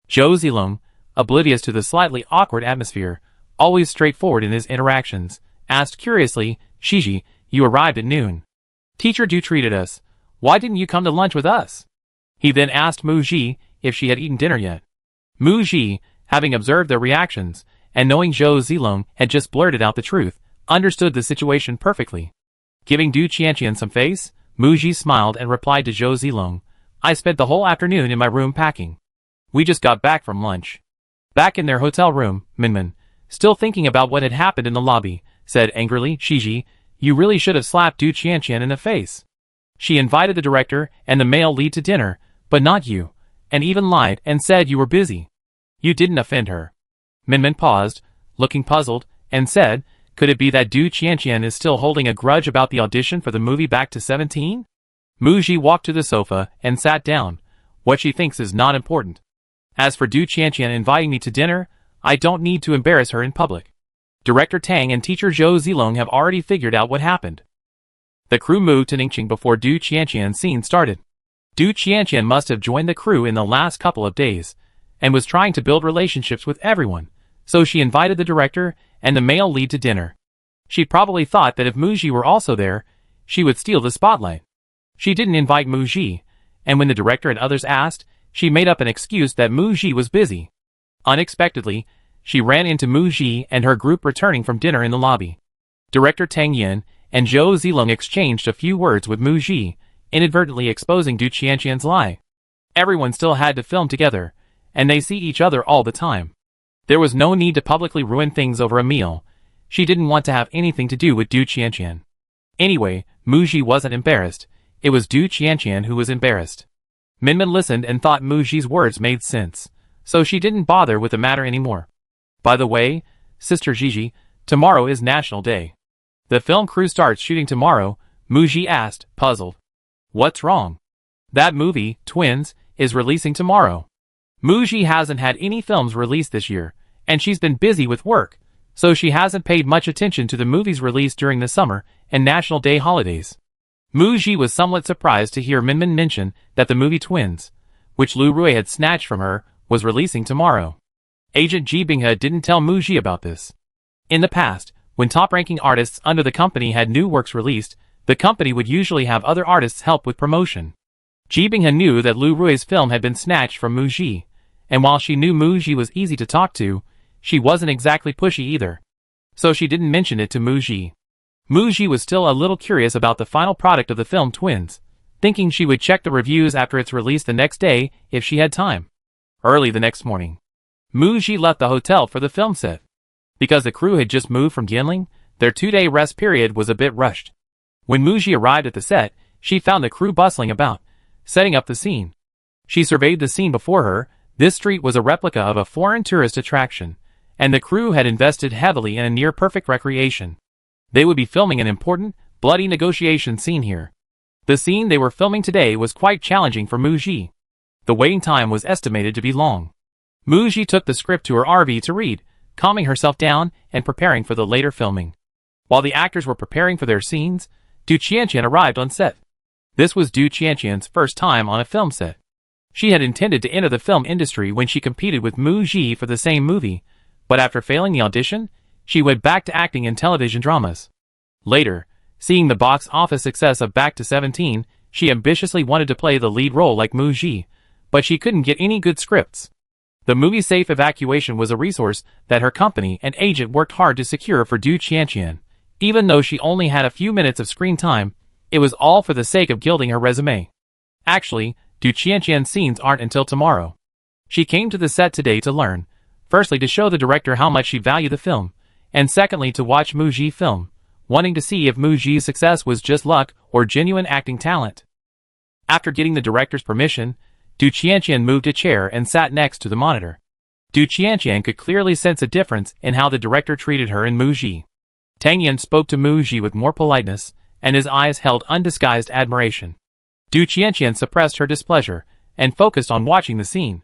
Zhou Zilong, oblivious to the slightly awkward atmosphere, always straightforward in his interactions, asked curiously, Shiji, you arrived at noon. Teacher Du treated us. Why didn't you come to lunch with us? He then asked Mu Ji if she had eaten dinner yet. Mu Ji, having observed their reactions, and knowing Zhou Zilong had just blurted out the truth, understood the situation perfectly. Giving Du Qianqian some face, Mu Ji smiled and replied to Zhou Zilong, I spent the whole afternoon in my room packing. We just got back from lunch. Back in their hotel room, Minmin, still thinking about what had happened in the lobby, said angrily, Shiji, you really should have slapped Du Qianqian in the face. She invited the director and the male lead to dinner, but not you, and even lied and said you were busy. You didn't offend her. Minmin paused, looking puzzled, and said, could it be that Du Qianqian is still holding a grudge about the audition for the movie Back to 17? Muji walked to the sofa and sat down. What she thinks is not important. As for Du Qianqian inviting me to dinner, I don't need to embarrass her in public. Director Tang and teacher Zhou Zilong have already figured out what happened. The crew moved to Ningqing before Du Qianqian's scene started. Du Qianqian must have joined the crew in the last couple of days, and was trying to build relationships with everyone, so she invited the director and the male lead to dinner. She probably thought that if Muji were also there, she would steal the spotlight. She didn't invite Muji, and when the director and others asked, she made up an excuse that Muji was busy. Unexpectedly, she ran into Muji and her group returning from dinner in the lobby. Director Tang Yin and Zhou Zilong exchanged a few words with Muji, inadvertently exposing Du Qianqian's lie. Everyone still had to film together, and they see each other all the time. There was no need to publicly ruin things over a meal. She didn't want to have anything to do with Du Qianqian. Anyway, Muji wasn't embarrassed. It was Du Qianqian who was embarrassed. Minmin listened and thought Muji's words made sense, so she didn't bother with the matter anymore. By the way, Sister Gigi, tomorrow is National Day. The film crew starts shooting tomorrow, Muji asked, puzzled. What's wrong? That movie, Twins, is releasing tomorrow. Muji hasn't had any films released this year, and she's been busy with work, so she hasn't paid much attention to the movies released during the summer and National Day holidays. Muji was somewhat surprised to hear Minmin mention that the movie Twins, which Lu Rui had snatched from her, was releasing tomorrow. Agent Ji Binghe didn't tell Muji about this. In the past, when top-ranking artists under the company had new works released, the company would usually have other artists help with promotion. Ji Binghe knew that Lu Rui's film had been snatched from Muji, and while she knew Muji was easy to talk to, she wasn't exactly pushy either. So she didn't mention it to Muji. Muji was still a little curious about the final product of the film Twins, thinking she would check the reviews after its release the next day if she had time. Early the next morning, Muji left the hotel for the film set. Because the crew had just moved from Jianling, their 2-day rest period was a bit rushed. When Muji arrived at the set, she found the crew bustling about, setting up the scene. She surveyed the scene before her. This street was a replica of a foreign tourist attraction, and the crew had invested heavily in a near-perfect recreation. They would be filming an important, bloody negotiation scene here. The scene they were filming today was quite challenging for Muji. The waiting time was estimated to be long. Muji took the script to her RV to read, calming herself down and preparing for the later filming. While the actors were preparing for their scenes, Du Qianqian arrived on set. This was Du Qianqian's first time on a film set. She had intended to enter the film industry when she competed with Muji for the same movie, but after failing the audition, she went back to acting in television dramas. Later, seeing the box office success of Back to 17, she ambitiously wanted to play the lead role like Muji, but she couldn't get any good scripts. The movie Safe Evacuation was a resource that her company and agent worked hard to secure for Du Qianqian. Even though she only had a few minutes of screen time, it was all for the sake of gilding her resume. Actually, Du Qianqian's scenes aren't until tomorrow. She came to the set today to learn, firstly to show the director how much she valued the film, and secondly to watch Muji film, wanting to see if Muji's success was just luck or genuine acting talent. After getting the director's permission, Du Qianqian moved a chair and sat next to the monitor. Du Qianqian could clearly sense a difference in how the director treated her and Muji. Tang Yin spoke to Muji with more politeness, and his eyes held undisguised admiration. Du Qianqian suppressed her displeasure, and focused on watching the scene.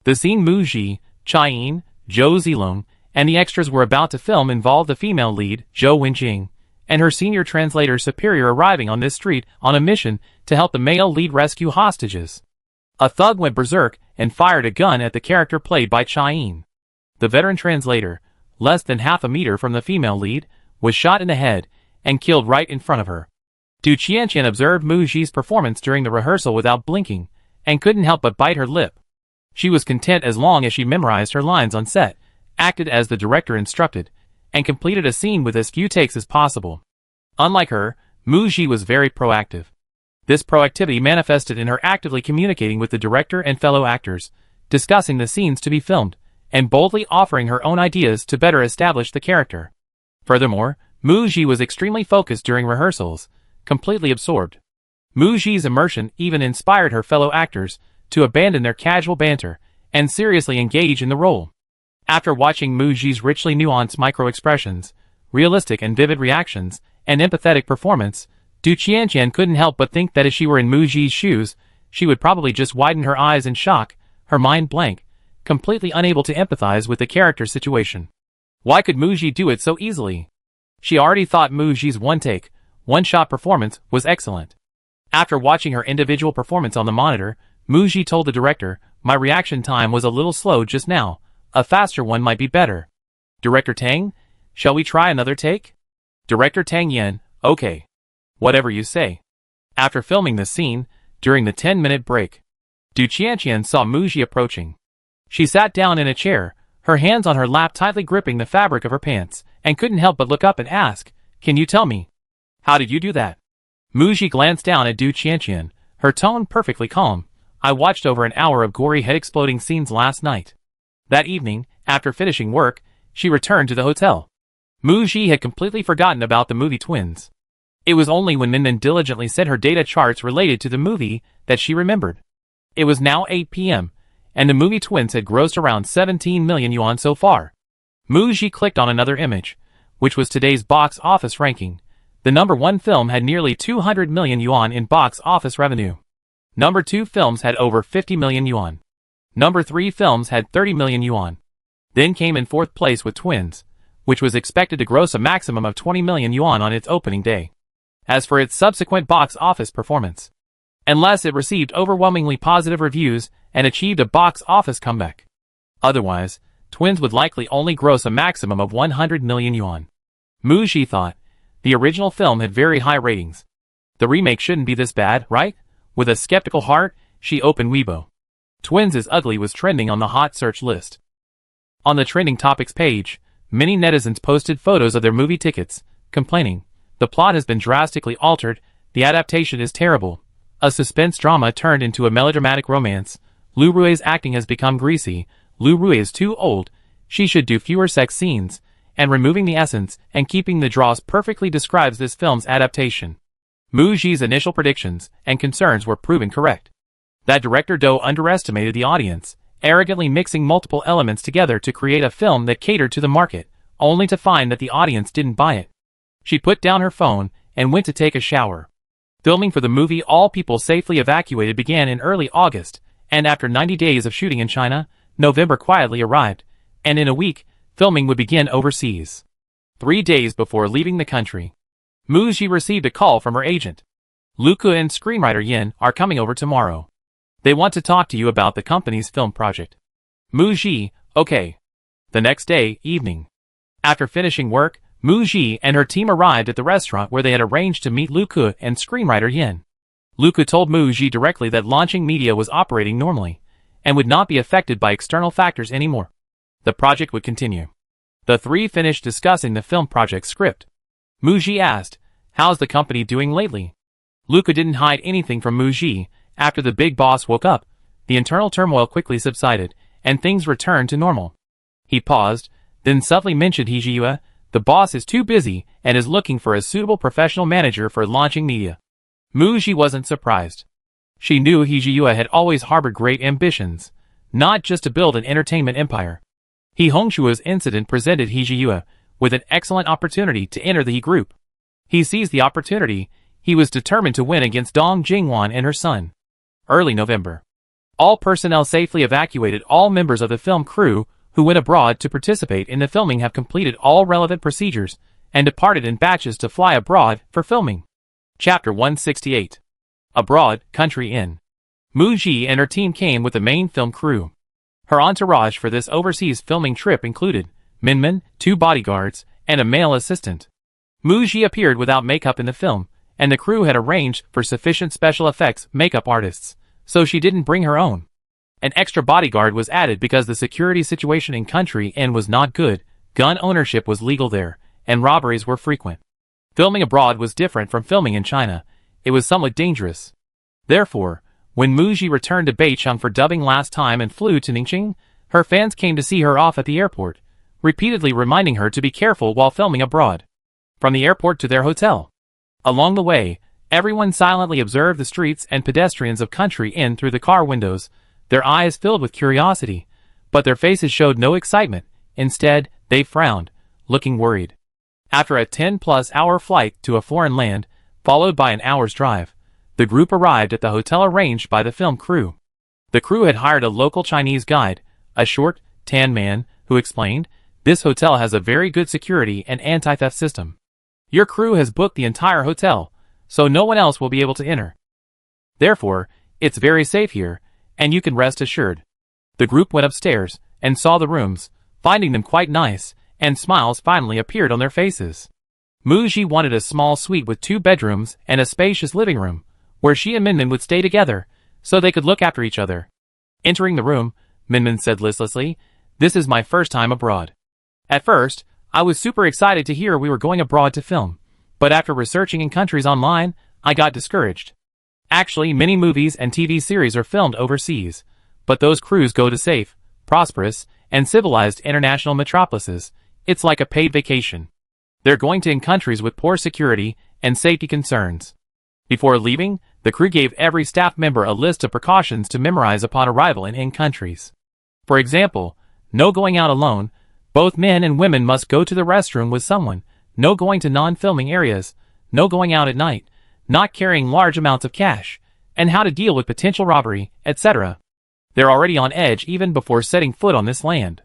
The scene Muji, Chai-yin, Zhou Zilong, and the extras were about to film involved the female lead, Zhou Wenjing, and her senior translator superior arriving on this street on a mission to help the male lead rescue hostages. A thug went berserk and fired a gun at the character played by Chai-yin. The veteran translator, less than half a meter from the female lead, was shot in the head and killed right in front of her. Du Qianqian observed Muji's performance during the rehearsal without blinking, and couldn't help but bite her lip. She was content as long as she memorized her lines on set, acted as the director instructed, and completed a scene with as few takes as possible. Unlike her, Muji was very proactive. This proactivity manifested in her actively communicating with the director and fellow actors, discussing the scenes to be filmed, and boldly offering her own ideas to better establish the character. Furthermore, Muji was extremely focused during rehearsals, completely absorbed. Muji's immersion even inspired her fellow actors to abandon their casual banter and seriously engage in the role. After watching Muji's richly nuanced micro-expressions, realistic and vivid reactions, and empathetic performance, Du Qianqian couldn't help but think that if she were in Mu Ji's shoes, she would probably just widen her eyes in shock, her mind blank, completely unable to empathize with the character's situation. Why could Mu Ji do it so easily? She already thought Mu Ji's one-take, one-shot performance was excellent. After watching her individual performance on the monitor, Mu Ji told the director, "My reaction time was a little slow just now. A faster one might be better." "Director Tang, shall we try another take?" Director Tang Yen, "Okay. Whatever you say." After filming this scene, during the 10-minute break, Du Qianqian saw Mu Ji approaching. She sat down in a chair, her hands on her lap tightly gripping the fabric of her pants, and couldn't help but look up and ask, "Can you tell me? How did you do that?" Mu Ji glanced down at Du Qianqian, her tone perfectly calm. "I watched over an hour of gory head-exploding scenes last night." That evening, after finishing work, she returned to the hotel. Mu Ji had completely forgotten about the movie Twins. It was only when Min diligently sent her data charts related to the movie that she remembered. It was now 8 p.m., and the movie Twins had grossed around 17 million yuan so far. Mu Ji clicked on another image, which was today's box office ranking. The number 1 film had nearly 200 million yuan in box office revenue. Number 2 films had over 50 million yuan. Number 3 films had 30 million yuan. Then came in 4th place with Twins, which was expected to gross a maximum of 20 million yuan on its opening day. As for its subsequent box office performance, unless it received overwhelmingly positive reviews and achieved a box office comeback, otherwise, Twins would likely only gross a maximum of 100 million yuan. Mu Ji thought, the original film had very high ratings. The remake shouldn't be this bad, right? With a skeptical heart, she opened Weibo. Twins is Ugly was trending on the hot search list. On the trending topics page, many netizens posted photos of their movie tickets, complaining, "The plot has been drastically altered, the adaptation is terrible. A suspense drama turned into a melodramatic romance. Lu Rui's acting has become greasy. Lu Rui is too old, she should do fewer sex scenes, and removing the essence and keeping the draws perfectly describes this film's adaptation." Mu Ji's initial predictions and concerns were proven correct. That director Do underestimated the audience, arrogantly mixing multiple elements together to create a film that catered to the market, only to find that the audience didn't buy it. She put down her phone and went to take a shower. Filming for the movie All People Safely Evacuated began in early August, and after 90 days of shooting in China, November quietly arrived, and in a week, filming would begin overseas. 3 days before leaving the country, Mu Ji received a call from her agent. "Luca and screenwriter Yin are coming over tomorrow. They want to talk to you about the company's film project." Mu Ji, "Okay." The next day, evening. After finishing work, Mu Ji and her team arrived at the restaurant where they had arranged to meet Luca and screenwriter Yin. Luca told Mu Ji directly that launching media was operating normally, and would not be affected by external factors anymore. The project would continue. The three finished discussing the film project script. Mu Ji asked, "How's the company doing lately?" Luca didn't hide anything from Mu Ji. After the big boss woke up, the internal turmoil quickly subsided, and things returned to normal. He paused, then subtly mentioned Hijiyue. "The boss is too busy and is looking for a suitable professional manager for launching media." Mu Ji wasn't surprised. She knew Hijiyue had always harbored great ambitions, not just to build an entertainment empire. He Hongshua's incident presented Hijiyue with an excellent opportunity to enter the He group. He seized the opportunity. He was determined to win against Dong Jingwan and her son. Early November. All personnel safely evacuated. All members of the film crew who went abroad to participate in the filming have completed all relevant procedures and departed in batches to fly abroad for filming. Chapter 168. Abroad, Country Inn. Mu Ji and her team came with the main film crew. Her entourage for this overseas filming trip included Minmin, 2 bodyguards, and a male assistant. Mu Ji appeared without makeup in the film, and the crew had arranged for sufficient special effects makeup artists, so she didn't bring her own. An extra bodyguard was added because the security situation in Country Inn was not good, gun ownership was legal there, and robberies were frequent. Filming abroad was different from filming in China. It was somewhat dangerous. Therefore, when Mu Ji returned to Beicheng for dubbing last time and flew to Ningxing, her fans came to see her off at the airport, repeatedly reminding her to be careful while filming abroad. From the airport to their hotel. Along the way, everyone silently observed the streets and pedestrians of Country Inn through the car windows, their eyes filled with curiosity, but their faces showed no excitement. Instead, they frowned, looking worried. After a 10-plus hour flight to a foreign land, Followed by an hour's drive, the group arrived at the hotel arranged by the film crew. The crew had hired a local Chinese guide, a short, tan man, who explained, "This hotel has a very good security and anti-theft system. Your crew has booked the entire hotel, so no one else will be able to enter. Therefore, it's very safe here, and you can rest assured." The group went upstairs and saw the rooms, finding them quite nice, and smiles finally appeared on their faces. Muji wanted a small suite with 2 bedrooms and a spacious living room, where she and Minmin would stay together, so they could look after each other. Entering the room, Minmin said listlessly, "This is my first time abroad. At first, I was super excited to hear we were going abroad to film, but after researching in countries online, I got discouraged. Actually, many movies and TV series are filmed overseas, but those crews go to safe, prosperous, and civilized international metropolises. It's like a paid vacation. They're going to in countries with poor security and safety concerns." Before leaving, the crew gave every staff member a list of precautions to memorize upon arrival in countries. For example, no going out alone, both men and women must go to the restroom with someone, no going to non-filming areas, no going out at night, not carrying large amounts of cash, and how to deal with potential robbery, etc. They're already on edge even before setting foot on this land.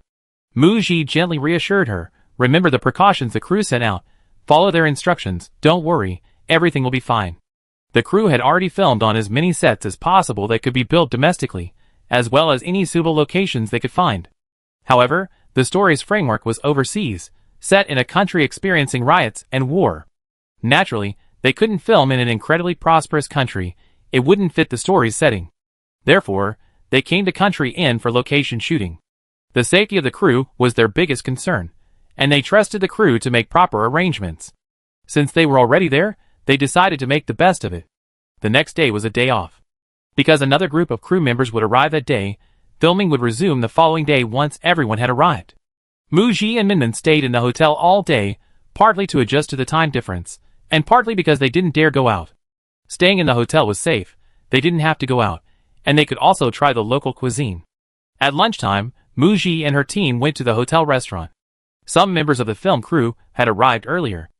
Muji gently reassured her, "Remember the precautions the crew sent out. Follow their instructions, don't worry, everything will be fine." The crew had already filmed on as many sets as possible that could be built domestically, as well as any suitable locations they could find. However, the story's framework was overseas, set in a country experiencing riots and war. Naturally, they couldn't film in an incredibly prosperous country. It wouldn't fit the story's setting. Therefore, they came to Country Inn for location shooting. The safety of the crew was their biggest concern, and they trusted the crew to make proper arrangements. Since they were already there, they decided to make the best of it. The next day was a day off. Because another group of crew members would arrive that day, filming would resume the following day once everyone had arrived. Muji and Minmin stayed in the hotel all day, partly to adjust to the time difference, and partly because they didn't dare go out. Staying in the hotel was safe, they didn't have to go out, and they could also try the local cuisine. At lunchtime, Muji and her team went to the hotel restaurant. Some members of the film crew had arrived earlier.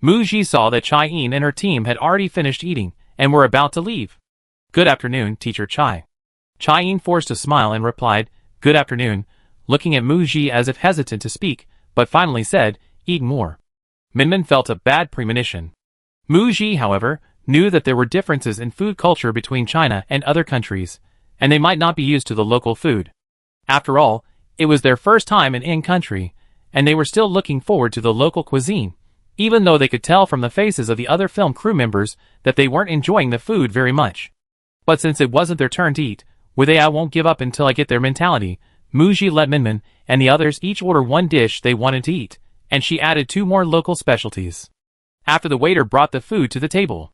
Muji saw that Chai-in and her team had already finished eating and were about to leave. "Good afternoon, Teacher Chai." Chai-in forced a smile and replied, "Good afternoon," looking at Muji as if hesitant to speak, but finally said, "Eat more." Minmin felt a bad premonition. Muji, however, knew that there were differences in food culture between China and other countries, and they might not be used to the local food. After all, it was their first time in country, and they were still looking forward to the local cuisine, even though they could tell from the faces of the other film crew members that they weren't enjoying the food very much. But since it wasn't their turn to eat, with a "I won't give up until I get their" mentality, Muji let Minmin and the others each order one dish they wanted to eat, and she added 2 more local specialties. After the waiter brought the food to the table,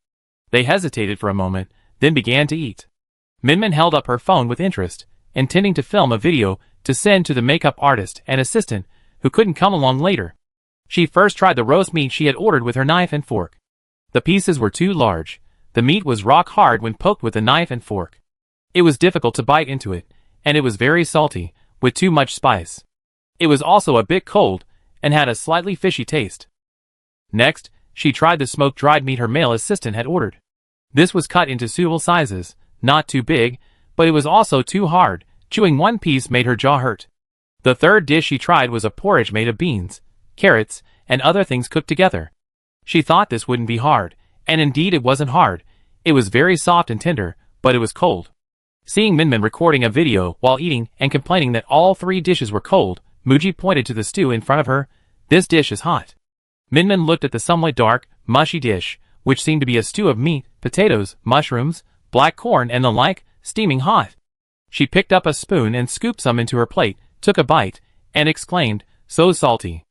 they hesitated for a moment, then began to eat. Minmin held up her phone with interest, intending to film a video to send to the makeup artist and assistant, who couldn't come along later. She first tried the roast meat she had ordered with her knife and fork. The pieces were too large. The meat was rock hard when poked with a knife and fork. It was difficult to bite into it, and it was very salty, with too much spice. It was also a bit cold, and had a slightly fishy taste. Next, she tried the smoked dried meat her male assistant had ordered. This was cut into suitable sizes, not too big, but it was also too hard. Chewing one piece made her jaw hurt. The third dish she tried was a porridge made of beans, carrots, and other things cooked together. She thought this wouldn't be hard, and indeed it wasn't hard. It was very soft and tender, but it was cold. Seeing Minmin recording a video while eating and complaining that all 3 dishes were cold, Muji pointed to the stew in front of her. "This dish is hot." Minmin looked at the somewhat dark, mushy dish, which seemed to be a stew of meat, potatoes, mushrooms, black corn and the like, steaming hot. She picked up a spoon and scooped some into her plate, took a bite, and exclaimed, "So salty."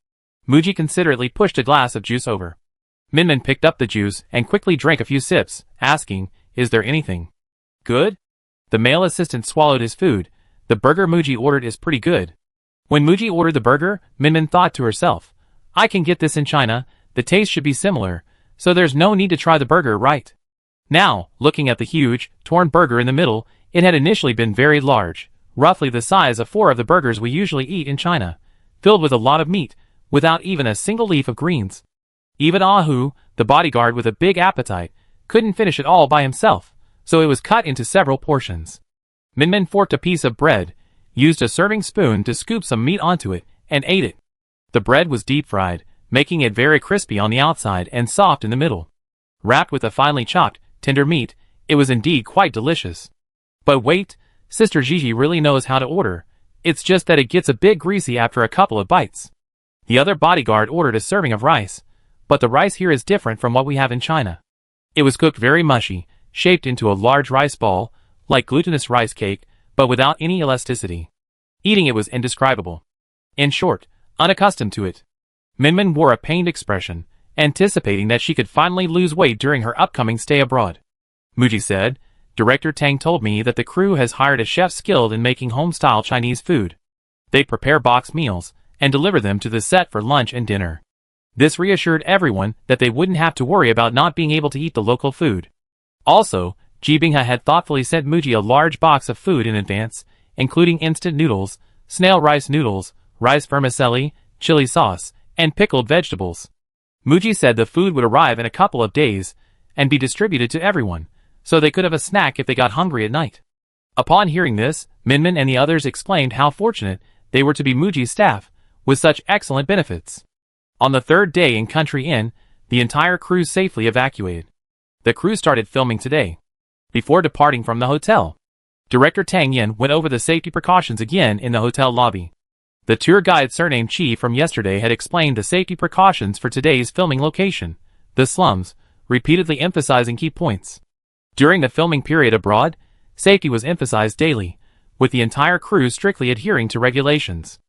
Muji considerately pushed a glass of juice over. Minmin picked up the juice and quickly drank a few sips, asking, "Is there anything good?" The male assistant swallowed his food. "The burger Muji ordered is pretty good." When Muji ordered the burger, Minmin thought to herself, "I can get this in China, the taste should be similar, so there's no need to try the burger, right?" Now, looking at the huge, torn burger in the middle, it had initially been very large, roughly the size of 4 of the burgers we usually eat in China, filled with a lot of meat, without even a single leaf of greens. Even Ah Hu, the bodyguard with a big appetite, couldn't finish it all by himself, so it was cut into several portions. Minmin forked a piece of bread, used a serving spoon to scoop some meat onto it, and ate it. The bread was deep-fried, making it very crispy on the outside and soft in the middle. Wrapped with a finely chopped, tender meat, it was indeed quite delicious. But wait, Sister Gigi really knows how to order. It's just that it gets a bit greasy after a couple of bites. The other bodyguard ordered a serving of rice, but the rice here is different from what we have in China. It was cooked very mushy, shaped into a large rice ball, like glutinous rice cake, but without any elasticity. Eating it was indescribable. In short, unaccustomed to it. Minmin wore a pained expression, anticipating that she could finally lose weight during her upcoming stay abroad. Muji said, "Director Tang told me that the crew has hired a chef skilled in making home-style Chinese food. They prepare boxed meals and deliver them to the set for lunch and dinner." This reassured everyone that they wouldn't have to worry about not being able to eat the local food. Also, Ji Binghe had thoughtfully sent Muji a large box of food in advance, including instant noodles, snail rice noodles, rice vermicelli, chili sauce, and pickled vegetables. Muji said the food would arrive in a couple of days and be distributed to everyone, so they could have a snack if they got hungry at night. Upon hearing this, Minmin and the others exclaimed how fortunate they were to be Muji's staff, with such excellent benefits. On the third day in Country Inn, the entire crew safely evacuated. The crew started filming today. Before departing from the hotel, Director Tang Yin went over the safety precautions again in the hotel lobby. The tour guide surnamed Chi from yesterday had explained the safety precautions for today's filming location, the slums, repeatedly emphasizing key points. During the filming period abroad, safety was emphasized daily, with the entire crew strictly adhering to regulations.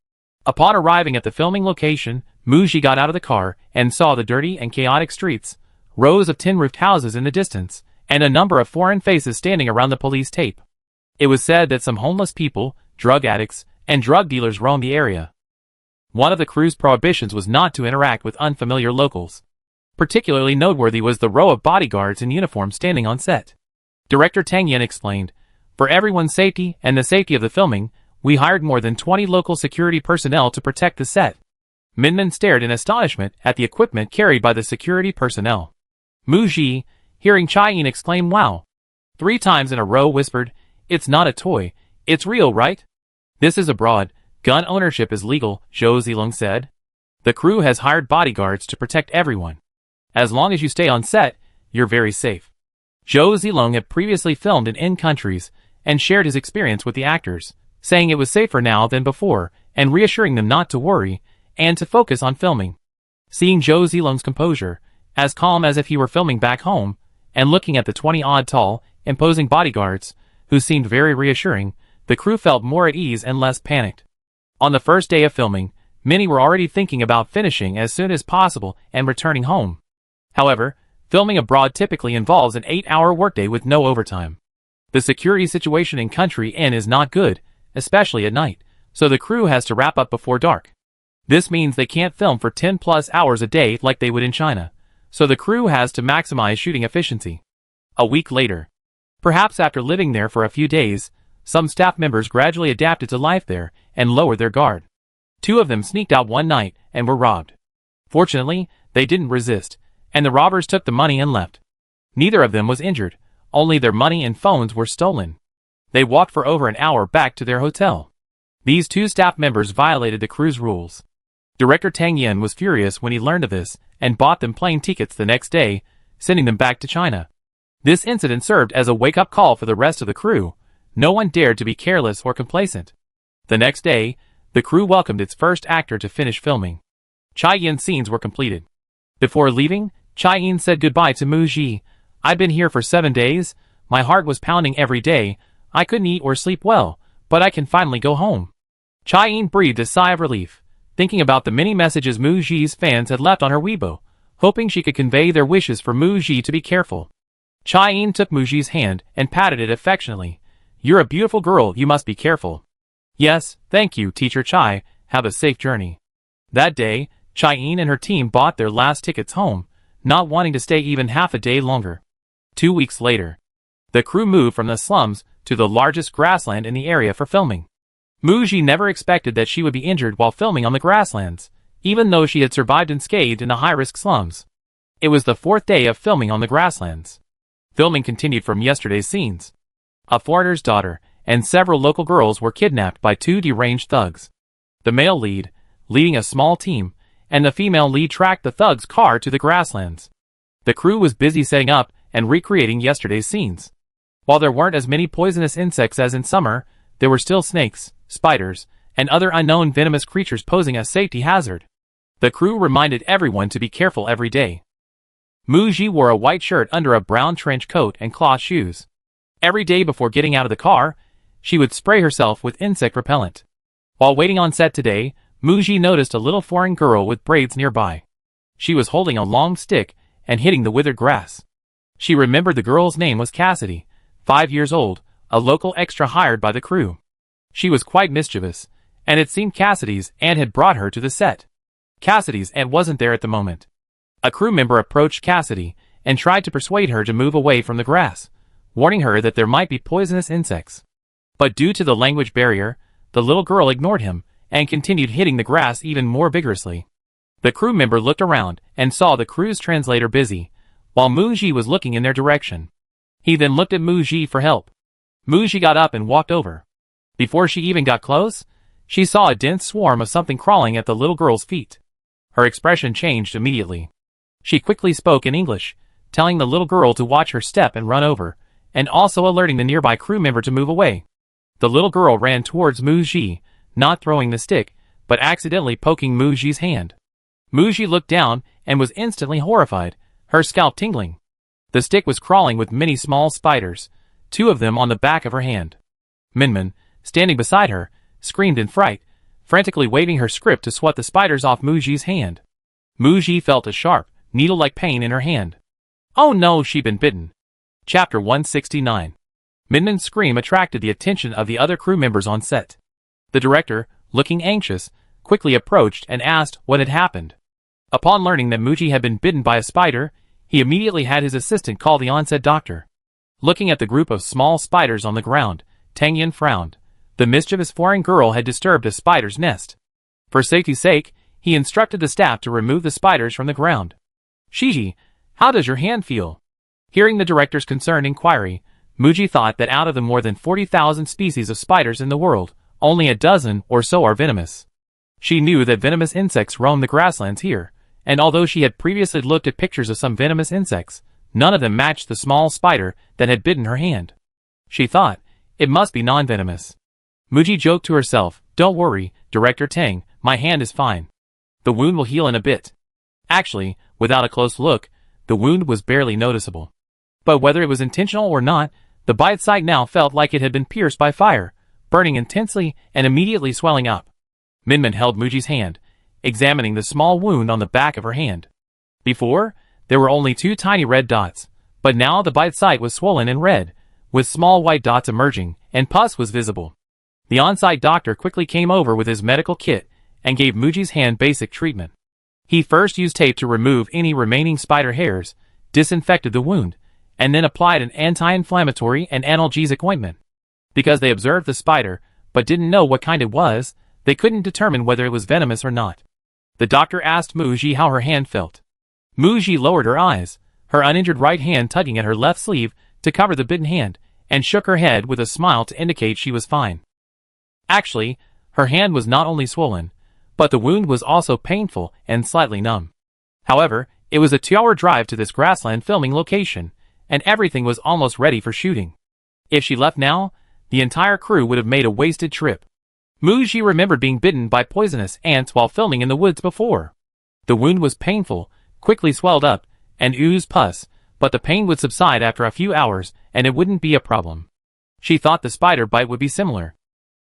Upon arriving at the filming location, Muji got out of the car and saw the dirty and chaotic streets, rows of tin-roofed houses in the distance, and a number of foreign faces standing around the police tape. It was said that some homeless people, drug addicts, and drug dealers roamed the area. One of the crew's prohibitions was not to interact with unfamiliar locals. Particularly noteworthy was the row of bodyguards in uniform standing on set. Director Tang Yin explained, "For everyone's safety and the safety of the filming, we hired more than 20 local security personnel to protect the set." Minmin stared in astonishment at the equipment carried by the security personnel. Muji, hearing Chai Yin exclaim "Wow!" 3 times in a row whispered, "It's not a toy, it's real, right?" "This is abroad, gun ownership is legal," Zhou Zilong said. "The crew has hired bodyguards to protect everyone. As long as you stay on set, you're very safe." Zhou Zilong had previously filmed in countries and shared his experience with the actors, saying it was safer now than before and reassuring them not to worry and to focus on filming. Seeing Zhou Zilong's composure, as calm as if he were filming back home, and looking at the 20-odd tall, imposing bodyguards, who seemed very reassuring, the crew felt more at ease and less panicked. On the first day of filming, many were already thinking about finishing as soon as possible and returning home. However, filming abroad typically involves an 8-hour workday with no overtime. The security situation in Country Inn is not good, especially at night, so the crew has to wrap up before dark. This means they can't film for 10+ hours a day like they would in China, so the crew has to maximize shooting efficiency. A week later, perhaps after living there for a few days, some staff members gradually adapted to life there and lowered their guard. 2 of them sneaked out one night and were robbed. Fortunately, they didn't resist, and the robbers took the money and left. Neither of them was injured, only their money and phones were stolen. They walked for over an hour back to their hotel. These 2 staff members violated the crew's rules. Director Tang Yin was furious when he learned of this and bought them plane tickets the next day, sending them back to China. This incident served as a wake-up call for the rest of the crew. No one dared to be careless or complacent. The next day, the crew welcomed its first actor to finish filming. Chai Yin's scenes were completed. Before leaving, Chai Yin said goodbye to Muji. "I'd been here for 7 days, my heart was pounding every day, I couldn't eat or sleep well, but I can finally go home." Chai Yin breathed a sigh of relief, thinking about the many messages Muji's fans had left on her Weibo, hoping she could convey their wishes for Muji to be careful. Chai Yin took Muji's hand and patted it affectionately. "You're a beautiful girl, you must be careful." "Yes, thank you, Teacher Chai, have a safe journey." That day, Chai Yin and her team bought their last tickets home, not wanting to stay even half a day longer. 2 weeks later, the crew moved from the slums to the largest grassland in the area for filming. Muji never expected that she would be injured while filming on the grasslands, even though she had survived unscathed in the high-risk slums. It was the 4th day of filming on the grasslands. Filming continued from yesterday's scenes. A foreigner's daughter and several local girls were kidnapped by two deranged thugs. The male lead, leading a small team, and the female lead tracked the thugs' car to the grasslands. The crew was busy setting up and recreating yesterday's scenes. While there weren't as many poisonous insects as in summer, there were still snakes, spiders, and other unknown venomous creatures posing a safety hazard. The crew reminded everyone to be careful every day. Muji wore a white shirt under a brown trench coat and cloth shoes. Every day before getting out of the car, she would spray herself with insect repellent. While waiting on set today, Muji noticed a little foreign girl with braids nearby. She was holding a long stick and hitting the withered grass. She remembered the girl's name was Cassidy, 5 years old, a local extra hired by the crew. She was quite mischievous, and it seemed Cassidy's aunt had brought her to the set. Cassidy's aunt wasn't there at the moment. A crew member approached Cassidy and tried to persuade her to move away from the grass, warning her that there might be poisonous insects. But due to the language barrier, the little girl ignored him and continued hitting the grass even more vigorously. The crew member looked around and saw the crew's translator busy, while Muji was looking in their direction. He then looked at Muji for help. Muji got up and walked over. Before she even got close, she saw a dense swarm of something crawling at the little girl's feet. Her expression changed immediately. She quickly spoke in English, telling the little girl to watch her step and run over, and also alerting the nearby crew member to move away. The little girl ran towards Muji, not throwing the stick, but accidentally poking Muji's hand. Muji looked down and was instantly horrified, her scalp tingling. The stick was crawling with many small spiders, 2 of them on the back of her hand. Minmin, standing beside her, screamed in fright, frantically waving her script to swat the spiders off Muji's hand. Muji felt a sharp, needle-like pain in her hand. Oh no, she'd been bitten. Chapter 169. Minmin's scream attracted the attention of the other crew members on set. The director, looking anxious, quickly approached and asked what had happened. Upon learning that Muji had been bitten by a spider, he immediately had his assistant call the on-set doctor. Looking at the group of small spiders on the ground, Tang Yin frowned. The mischievous foreign girl had disturbed a spider's nest. For safety's sake, he instructed the staff to remove the spiders from the ground. Shiji, how does your hand feel? Hearing the director's concerned inquiry, Muji thought that out of the more than 40,000 species of spiders in the world, only a dozen or so are venomous. She knew that venomous insects roam the grasslands here, and although she had previously looked at pictures of some venomous insects, none of them matched the small spider that had bitten her hand. She thought, it must be non-venomous. Muji joked to herself, don't worry, Director Tang, my hand is fine. The wound will heal in a bit. Actually, without a close look, the wound was barely noticeable. But whether it was intentional or not, the bite site now felt like it had been pierced by fire, burning intensely and immediately swelling up. Minmin held Muji's hand, examining the small wound on the back of her hand. Before, there were only 2 tiny red dots, but now the bite site was swollen and red, with small white dots emerging, and pus was visible. The on-site doctor quickly came over with his medical kit and gave Muji's hand basic treatment. He first used tape to remove any remaining spider hairs, disinfected the wound, and then applied an anti-inflammatory and analgesic ointment. Because they observed the spider, but didn't know what kind it was, they couldn't determine whether it was venomous or not. The doctor asked Muji how her hand felt. Muji lowered her eyes, her uninjured right hand tugging at her left sleeve to cover the bitten hand, and shook her head with a smile to indicate she was fine. Actually, her hand was not only swollen, but the wound was also painful and slightly numb. However, it was a 2-hour drive to this grassland filming location, and everything was almost ready for shooting. If she left now, the entire crew would have made a wasted trip. Muji remembered being bitten by poisonous ants while filming in the woods before. The wound was painful, quickly swelled up, and oozed pus, but the pain would subside after a few hours and it wouldn't be a problem. She thought the spider bite would be similar.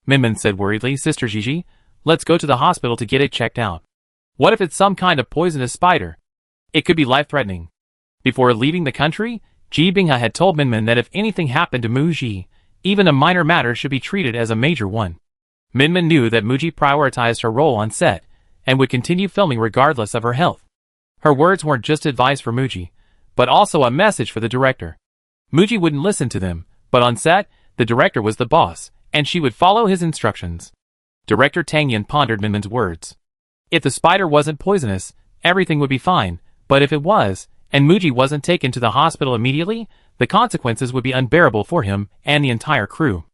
Minmin said worriedly, Sister Gigi, let's go to the hospital to get it checked out. What if it's some kind of poisonous spider? It could be life-threatening. Before leaving the country, Ji Binghe had told Minmin that if anything happened to Muji, even a minor matter should be treated as a major one. Minmin knew that Muji prioritized her role on set, and would continue filming regardless of her health. Her words weren't just advice for Muji, but also a message for the director. Muji wouldn't listen to them, but on set, the director was the boss, and she would follow his instructions. Director Tang Yin pondered Minmin's words. If the spider wasn't poisonous, everything would be fine, but if it was, and Muji wasn't taken to the hospital immediately, the consequences would be unbearable for him and the entire crew.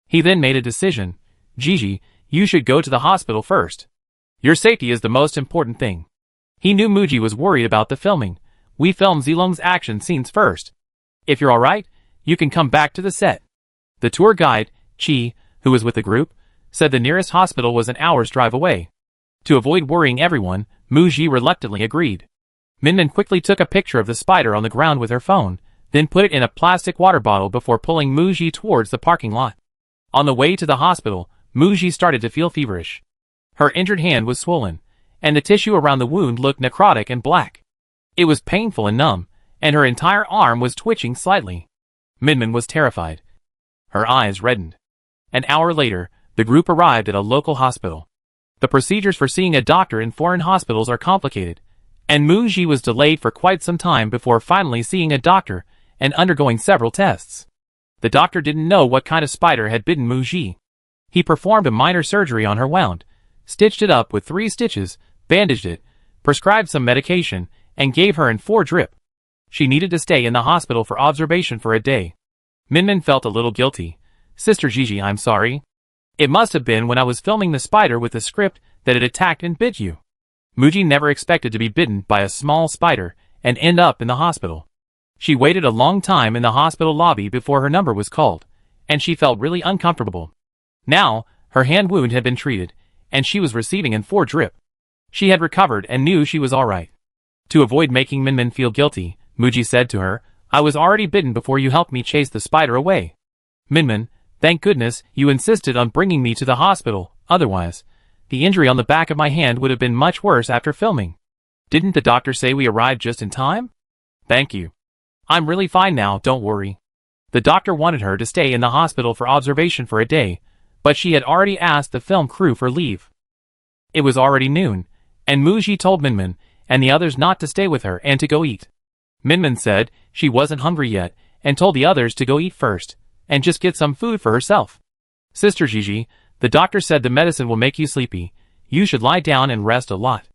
He then made a decision. Gigi, you should go to the hospital first. Your safety is the most important thing. He knew Muji was worried about the filming. We film Zilong's action scenes first. If you're alright, you can come back to the set. The tour guide, Chi, who was with the group, said the nearest hospital was an hour's drive away. To avoid worrying everyone, Muji reluctantly agreed. Minmin quickly took a picture of the spider on the ground with her phone, then put it in a plastic water bottle before pulling Muji towards the parking lot. On the way to the hospital, Muji started to feel feverish. Her injured hand was swollen, and the tissue around the wound looked necrotic and black. It was painful and numb, and her entire arm was twitching slightly. Minmin was terrified. Her eyes reddened. An hour later, the group arrived at a local hospital. The procedures for seeing a doctor in foreign hospitals are complicated, and Muji was delayed for quite some time before finally seeing a doctor and undergoing several tests. The doctor didn't know what kind of spider had bitten Muji. He performed a minor surgery on her wound, stitched it up with 3 stitches, bandaged it, prescribed some medication, and gave her in 4 drip. She needed to stay in the hospital for observation for a day. Minmin felt a little guilty. Sister Gigi, I'm sorry. It must have been when I was filming the spider with the script that it attacked and bit you. Muji never expected to be bitten by a small spider and end up in the hospital. She waited a long time in the hospital lobby before her number was called, and she felt really uncomfortable. Now, her hand wound had been treated, and she was receiving in 4 drip. She had recovered and knew she was alright. To avoid making Minmin feel guilty, Muji said to her, I was already bitten before you helped me chase the spider away. Minmin, thank goodness you insisted on bringing me to the hospital, otherwise, the injury on the back of my hand would have been much worse after filming. Didn't the doctor say we arrived just in time? Thank you. I'm really fine now, don't worry. The doctor wanted her to stay in the hospital for observation for a day, but she had already asked the film crew for leave. It was already noon, and Muji told Minmin and the others not to stay with her and to go eat. Minmin said she wasn't hungry yet and told the others to go eat first and just get some food for herself. Sister Gigi, the doctor said the medicine will make you sleepy. You should lie down and rest a lot.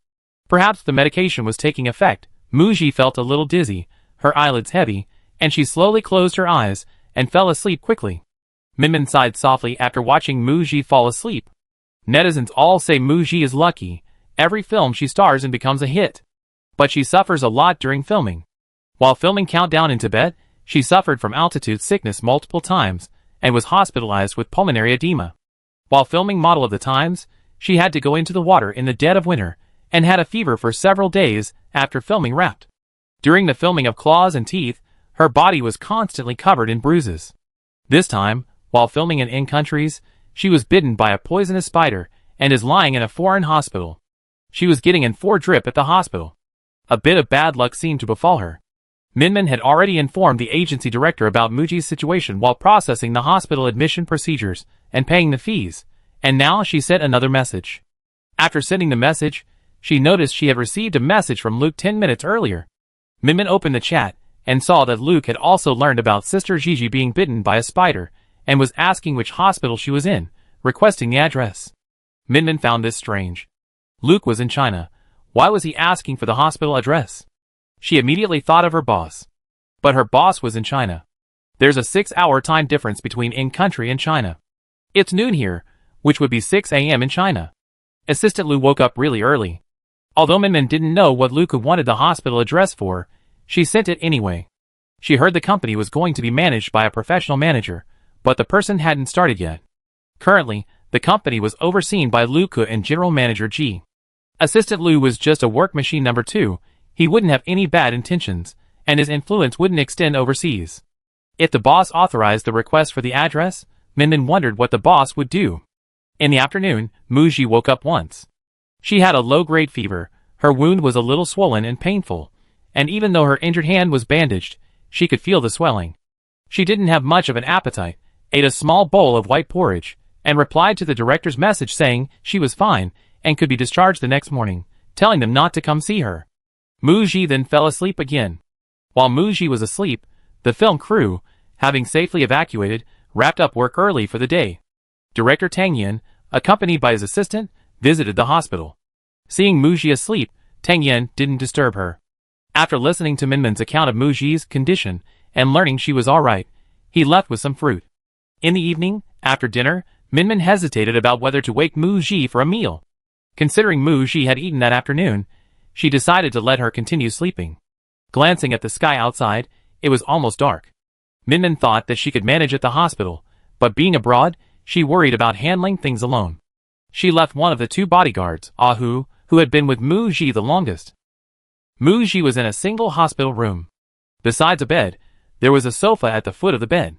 Perhaps the medication was taking effect. Muji felt a little dizzy, her eyelids heavy, and she slowly closed her eyes and fell asleep quickly. Minmin sighed softly after watching Muji fall asleep. Netizens all say Muji is lucky. Every film she stars in becomes a hit. But she suffers a lot during filming. While filming Countdown in Tibet, she suffered from altitude sickness multiple times and was hospitalized with pulmonary edema. While filming Model of the Times, she had to go into the water in the dead of winter and had a fever for several days after filming Wrapped. During the filming of Claws and Teeth, her body was constantly covered in bruises. This time, while filming in countries, she was bitten by a poisonous spider and is lying in a foreign hospital. She was getting in 4 drip at the hospital. A bit of bad luck seemed to befall her. Minmin had already informed the agency director about Muji's situation while processing the hospital admission procedures and paying the fees, and now she sent another message. After sending the message, she noticed she had received a message from Luke 10 minutes earlier. Minmin opened the chat and saw that Luke had also learned about Sister Gigi being bitten by a spider and was asking which hospital she was in, requesting the address. Minmin found this strange. Luke was in China. Why was he asking for the hospital address? She immediately thought of her boss. But her boss was in China. There's a 6-hour time difference between in-country and China. It's noon here, which would be 6 a.m. in China. Assistant Lu woke up really early. Although Minmin didn't know what Luke wanted the hospital address for, she sent it anyway. She heard the company was going to be managed by a professional manager, but the person hadn't started yet. Currently, the company was overseen by Lu Ke and General Manager Ji. Assistant Lu was just a work machine number 2. He wouldn't have any bad intentions, and his influence wouldn't extend overseas. If the boss authorized the request for the address, Minmin wondered what the boss would do. In the afternoon, Muji woke up once. She had a low-grade fever, her wound was a little swollen and painful, and even though her injured hand was bandaged, she could feel the swelling. She didn't have much of an appetite, ate a small bowl of white porridge, and replied to the director's message saying she was fine and could be discharged the next morning, telling them not to come see her. Muji then fell asleep again. While Muji was asleep, the film crew, having safely evacuated, wrapped up work early for the day. Director Tang Yin, accompanied by his assistant, visited the hospital. Seeing Muji asleep, Tang Yin didn't disturb her. After listening to Minmin's account of Muji's condition and learning she was alright, he left with some fruit. In the evening, after dinner, Minmin hesitated about whether to wake Muji for a meal. Considering Muji had eaten that afternoon, she decided to let her continue sleeping. Glancing at the sky outside, it was almost dark. Minmin thought that she could manage at the hospital, but being abroad, she worried about handling things alone. She left one of the two bodyguards, Ahu, who had been with Muji the longest. Muji was in a single hospital room. Besides a bed, there was a sofa at the foot of the bed.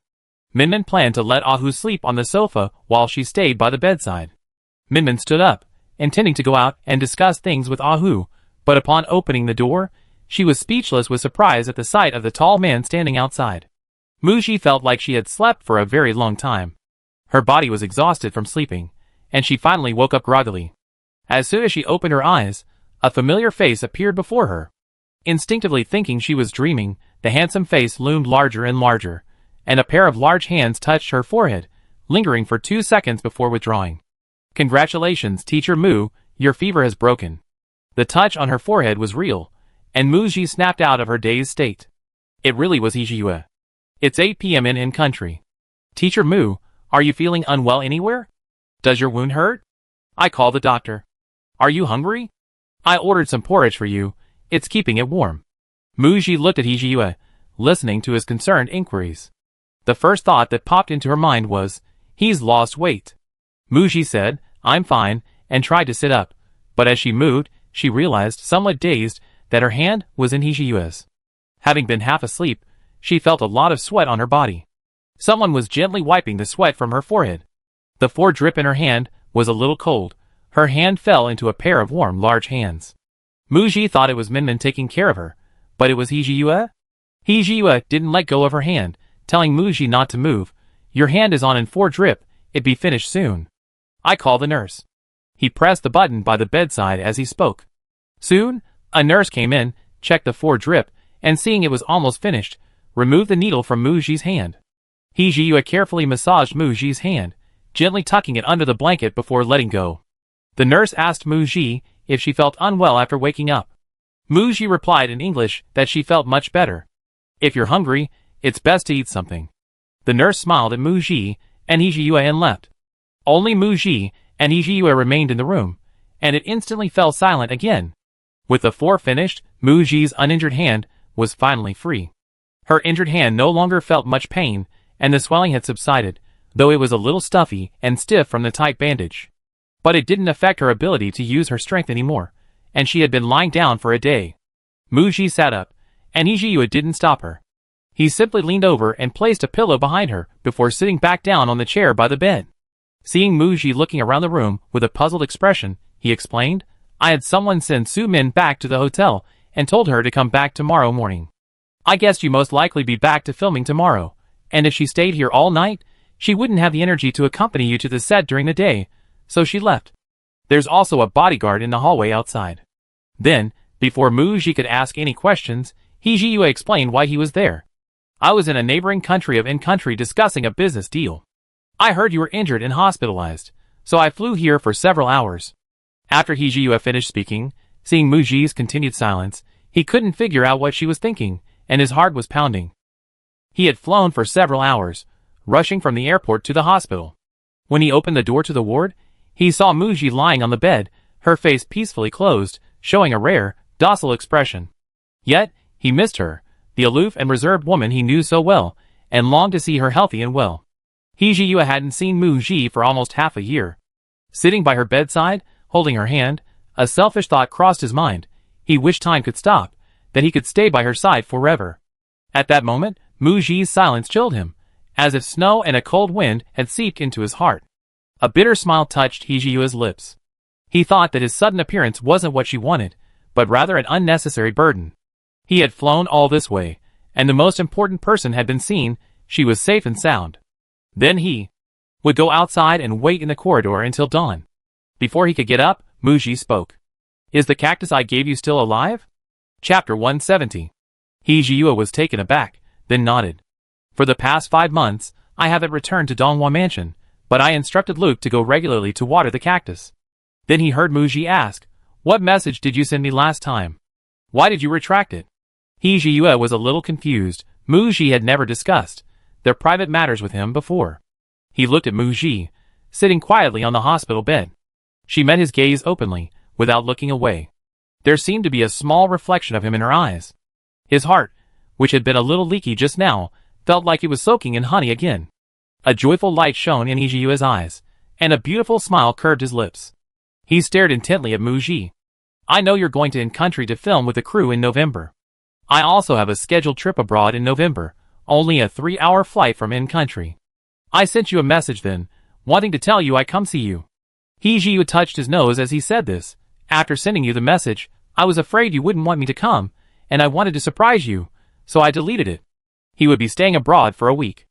Minmin planned to let Ahu sleep on the sofa while she stayed by the bedside. Minmin stood up, intending to go out and discuss things with Ahu, but upon opening the door, she was speechless with surprise at the sight of the tall man standing outside. Muji felt like she had slept for a very long time. Her body was exhausted from sleeping, and she finally woke up groggily. As soon as she opened her eyes, a familiar face appeared before her. Instinctively thinking she was dreaming, the handsome face loomed larger and larger, and a pair of large hands touched her forehead, lingering for 2 seconds before withdrawing. "Congratulations, Teacher Mu, your fever has broken." The touch on her forehead was real, and Muji snapped out of her dazed state. It really was Hijiyue. "It's 8 p.m. in country. Teacher Mu, are you feeling unwell anywhere? Does your wound hurt? I call the doctor. Are you hungry? I ordered some porridge for you, it's keeping it warm." Muji looked at Hijiyue, listening to his concerned inquiries. The first thought that popped into her mind was, he's lost weight. Muji said, "I'm fine," and tried to sit up, but as she moved, she realized, somewhat dazed, that her hand was in Hijiyue's. Having been half asleep, she felt a lot of sweat on her body. Someone was gently wiping the sweat from her forehead. The drip in her hand was a little cold. Her hand fell into a pair of warm, large hands. Muji thought it was Minmin taking care of her, but it was Hijiyue? Hijiyue didn't let go of her hand, telling Muji not to move. "Your hand is on in 4 drip, it be finished soon. I call the nurse." He pressed the button by the bedside as he spoke. Soon, a nurse came in, checked the 4 drip, and seeing it was almost finished, removed the needle from Muji's hand. Hijiyue carefully massaged Muji's hand, gently tucking it under the blanket before letting go. The nurse asked Muji if she felt unwell after waking up. Muji replied in English that she felt much better. "If you're hungry, it's best to eat something." The nurse smiled at Muji and Hijiyue and left. Only Muji and Hijiyue remained in the room, and it instantly fell silent again. With the 4 finished, Muji's uninjured hand was finally free. Her injured hand no longer felt much pain, and the swelling had subsided, though it was a little stuffy and stiff from the tight bandage. But it didn't affect her ability to use her strength anymore, and she had been lying down for a day. Muji sat up, and Hijiyue didn't stop her. He simply leaned over and placed a pillow behind her before sitting back down on the chair by the bed. Seeing Muji looking around the room with a puzzled expression, he explained, "I had someone send Su Min back to the hotel and told her to come back tomorrow morning. I guessed you most likely be back to filming tomorrow, and if she stayed here all night, she wouldn't have the energy to accompany you to the set during the day, so she left. There's also a bodyguard in the hallway outside." Then, before Muji could ask any questions, Hijiyue explained why he was there. "I was in a neighboring country of in-country discussing a business deal. I heard you were injured and hospitalized, so I flew here for several hours." After Hijiyue finished speaking, seeing Muji's continued silence, he couldn't figure out what she was thinking, and his heart was pounding. He had flown for several hours, rushing from the airport to the hospital. When he opened the door to the ward, he saw Muji lying on the bed, her face peacefully closed, showing a rare, docile expression. Yet, he missed her, the aloof and reserved woman he knew so well, and longed to see her healthy and well. Hijiyue hadn't seen Muji for almost half a year. Sitting by her bedside, holding her hand, a selfish thought crossed his mind. He wished time could stop, that he could stay by her side forever. At that moment, Muji's silence chilled him, as if snow and a cold wind had seeped into his heart. A bitter smile touched Hijiyue's lips. He thought that his sudden appearance wasn't what she wanted, but rather an unnecessary burden. He had flown all this way, and the most important person had been seen. She was safe and sound. Then he would go outside and wait in the corridor until dawn. Before he could get up, Muji spoke. "Is the cactus I gave you still alive?" Chapter 170. Hijiyue was taken aback, then nodded. "For the past 5 months, I haven't returned to Donghua Mansion, but I instructed Luke to go regularly to water the cactus." Then he heard Muji ask, "What message did you send me last time? Why did you retract it?" He Jiyue was a little confused. Mu Ji had never discussed their private matters with him before. He looked at Mu Ji, sitting quietly on the hospital bed. She met his gaze openly, without looking away. There seemed to be a small reflection of him in her eyes. His heart, which had been a little leaky just now, felt like it was soaking in honey again. A joyful light shone in He Jiyue's eyes, and a beautiful smile curved his lips. He stared intently at Mu Ji. I know you're going to in-country to film with the crew in November. I also have a scheduled trip abroad in November, only a 3-hour flight from in-country. I sent you a message then, wanting to tell you I come see you. He Jiyue touched his nose as he said this. After sending you the message, I was afraid you wouldn't want me to come, and I wanted to surprise you, so I deleted it. He would be staying abroad for a week.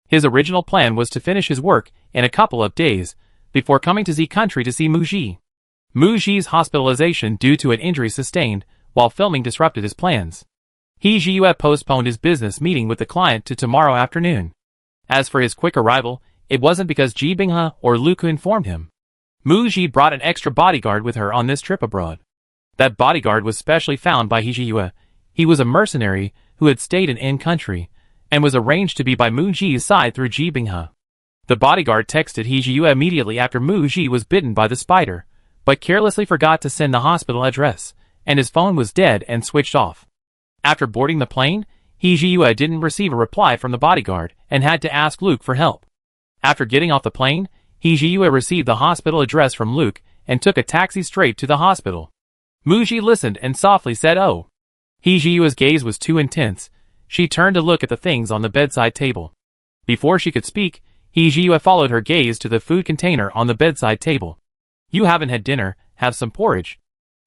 His original plan was to finish his work in a couple of days, before coming to Z country to see Mu Ji. Mu Ji's hospitalization due to an injury sustained while filming disrupted his plans. He Jiyue postponed his business meeting with the client to tomorrow afternoon. As for his quick arrival, it wasn't because Ji Binghe or Luke informed him. Mu Ji brought an extra bodyguard with her on this trip abroad. That bodyguard was specially found by He Jiyue. He was a mercenary who had stayed in country, and was arranged to be by Mu Ji's side through Ji Binghe. The bodyguard texted He Jiyue immediately after Mu Ji was bitten by the spider, but carelessly forgot to send the hospital address, and his phone was dead and switched off. After boarding the plane, He Jiyue didn't receive a reply from the bodyguard and had to ask Luke for help. After getting off the plane, He Jiyue received the hospital address from Luke and took a taxi straight to the hospital. Mu Ji listened and softly said, "Oh." He Jiyue's gaze was too intense. She turned to look at the things on the bedside table. Before she could speak, He Jiyue followed her gaze to the food container on the bedside table. "You haven't had dinner, have some porridge."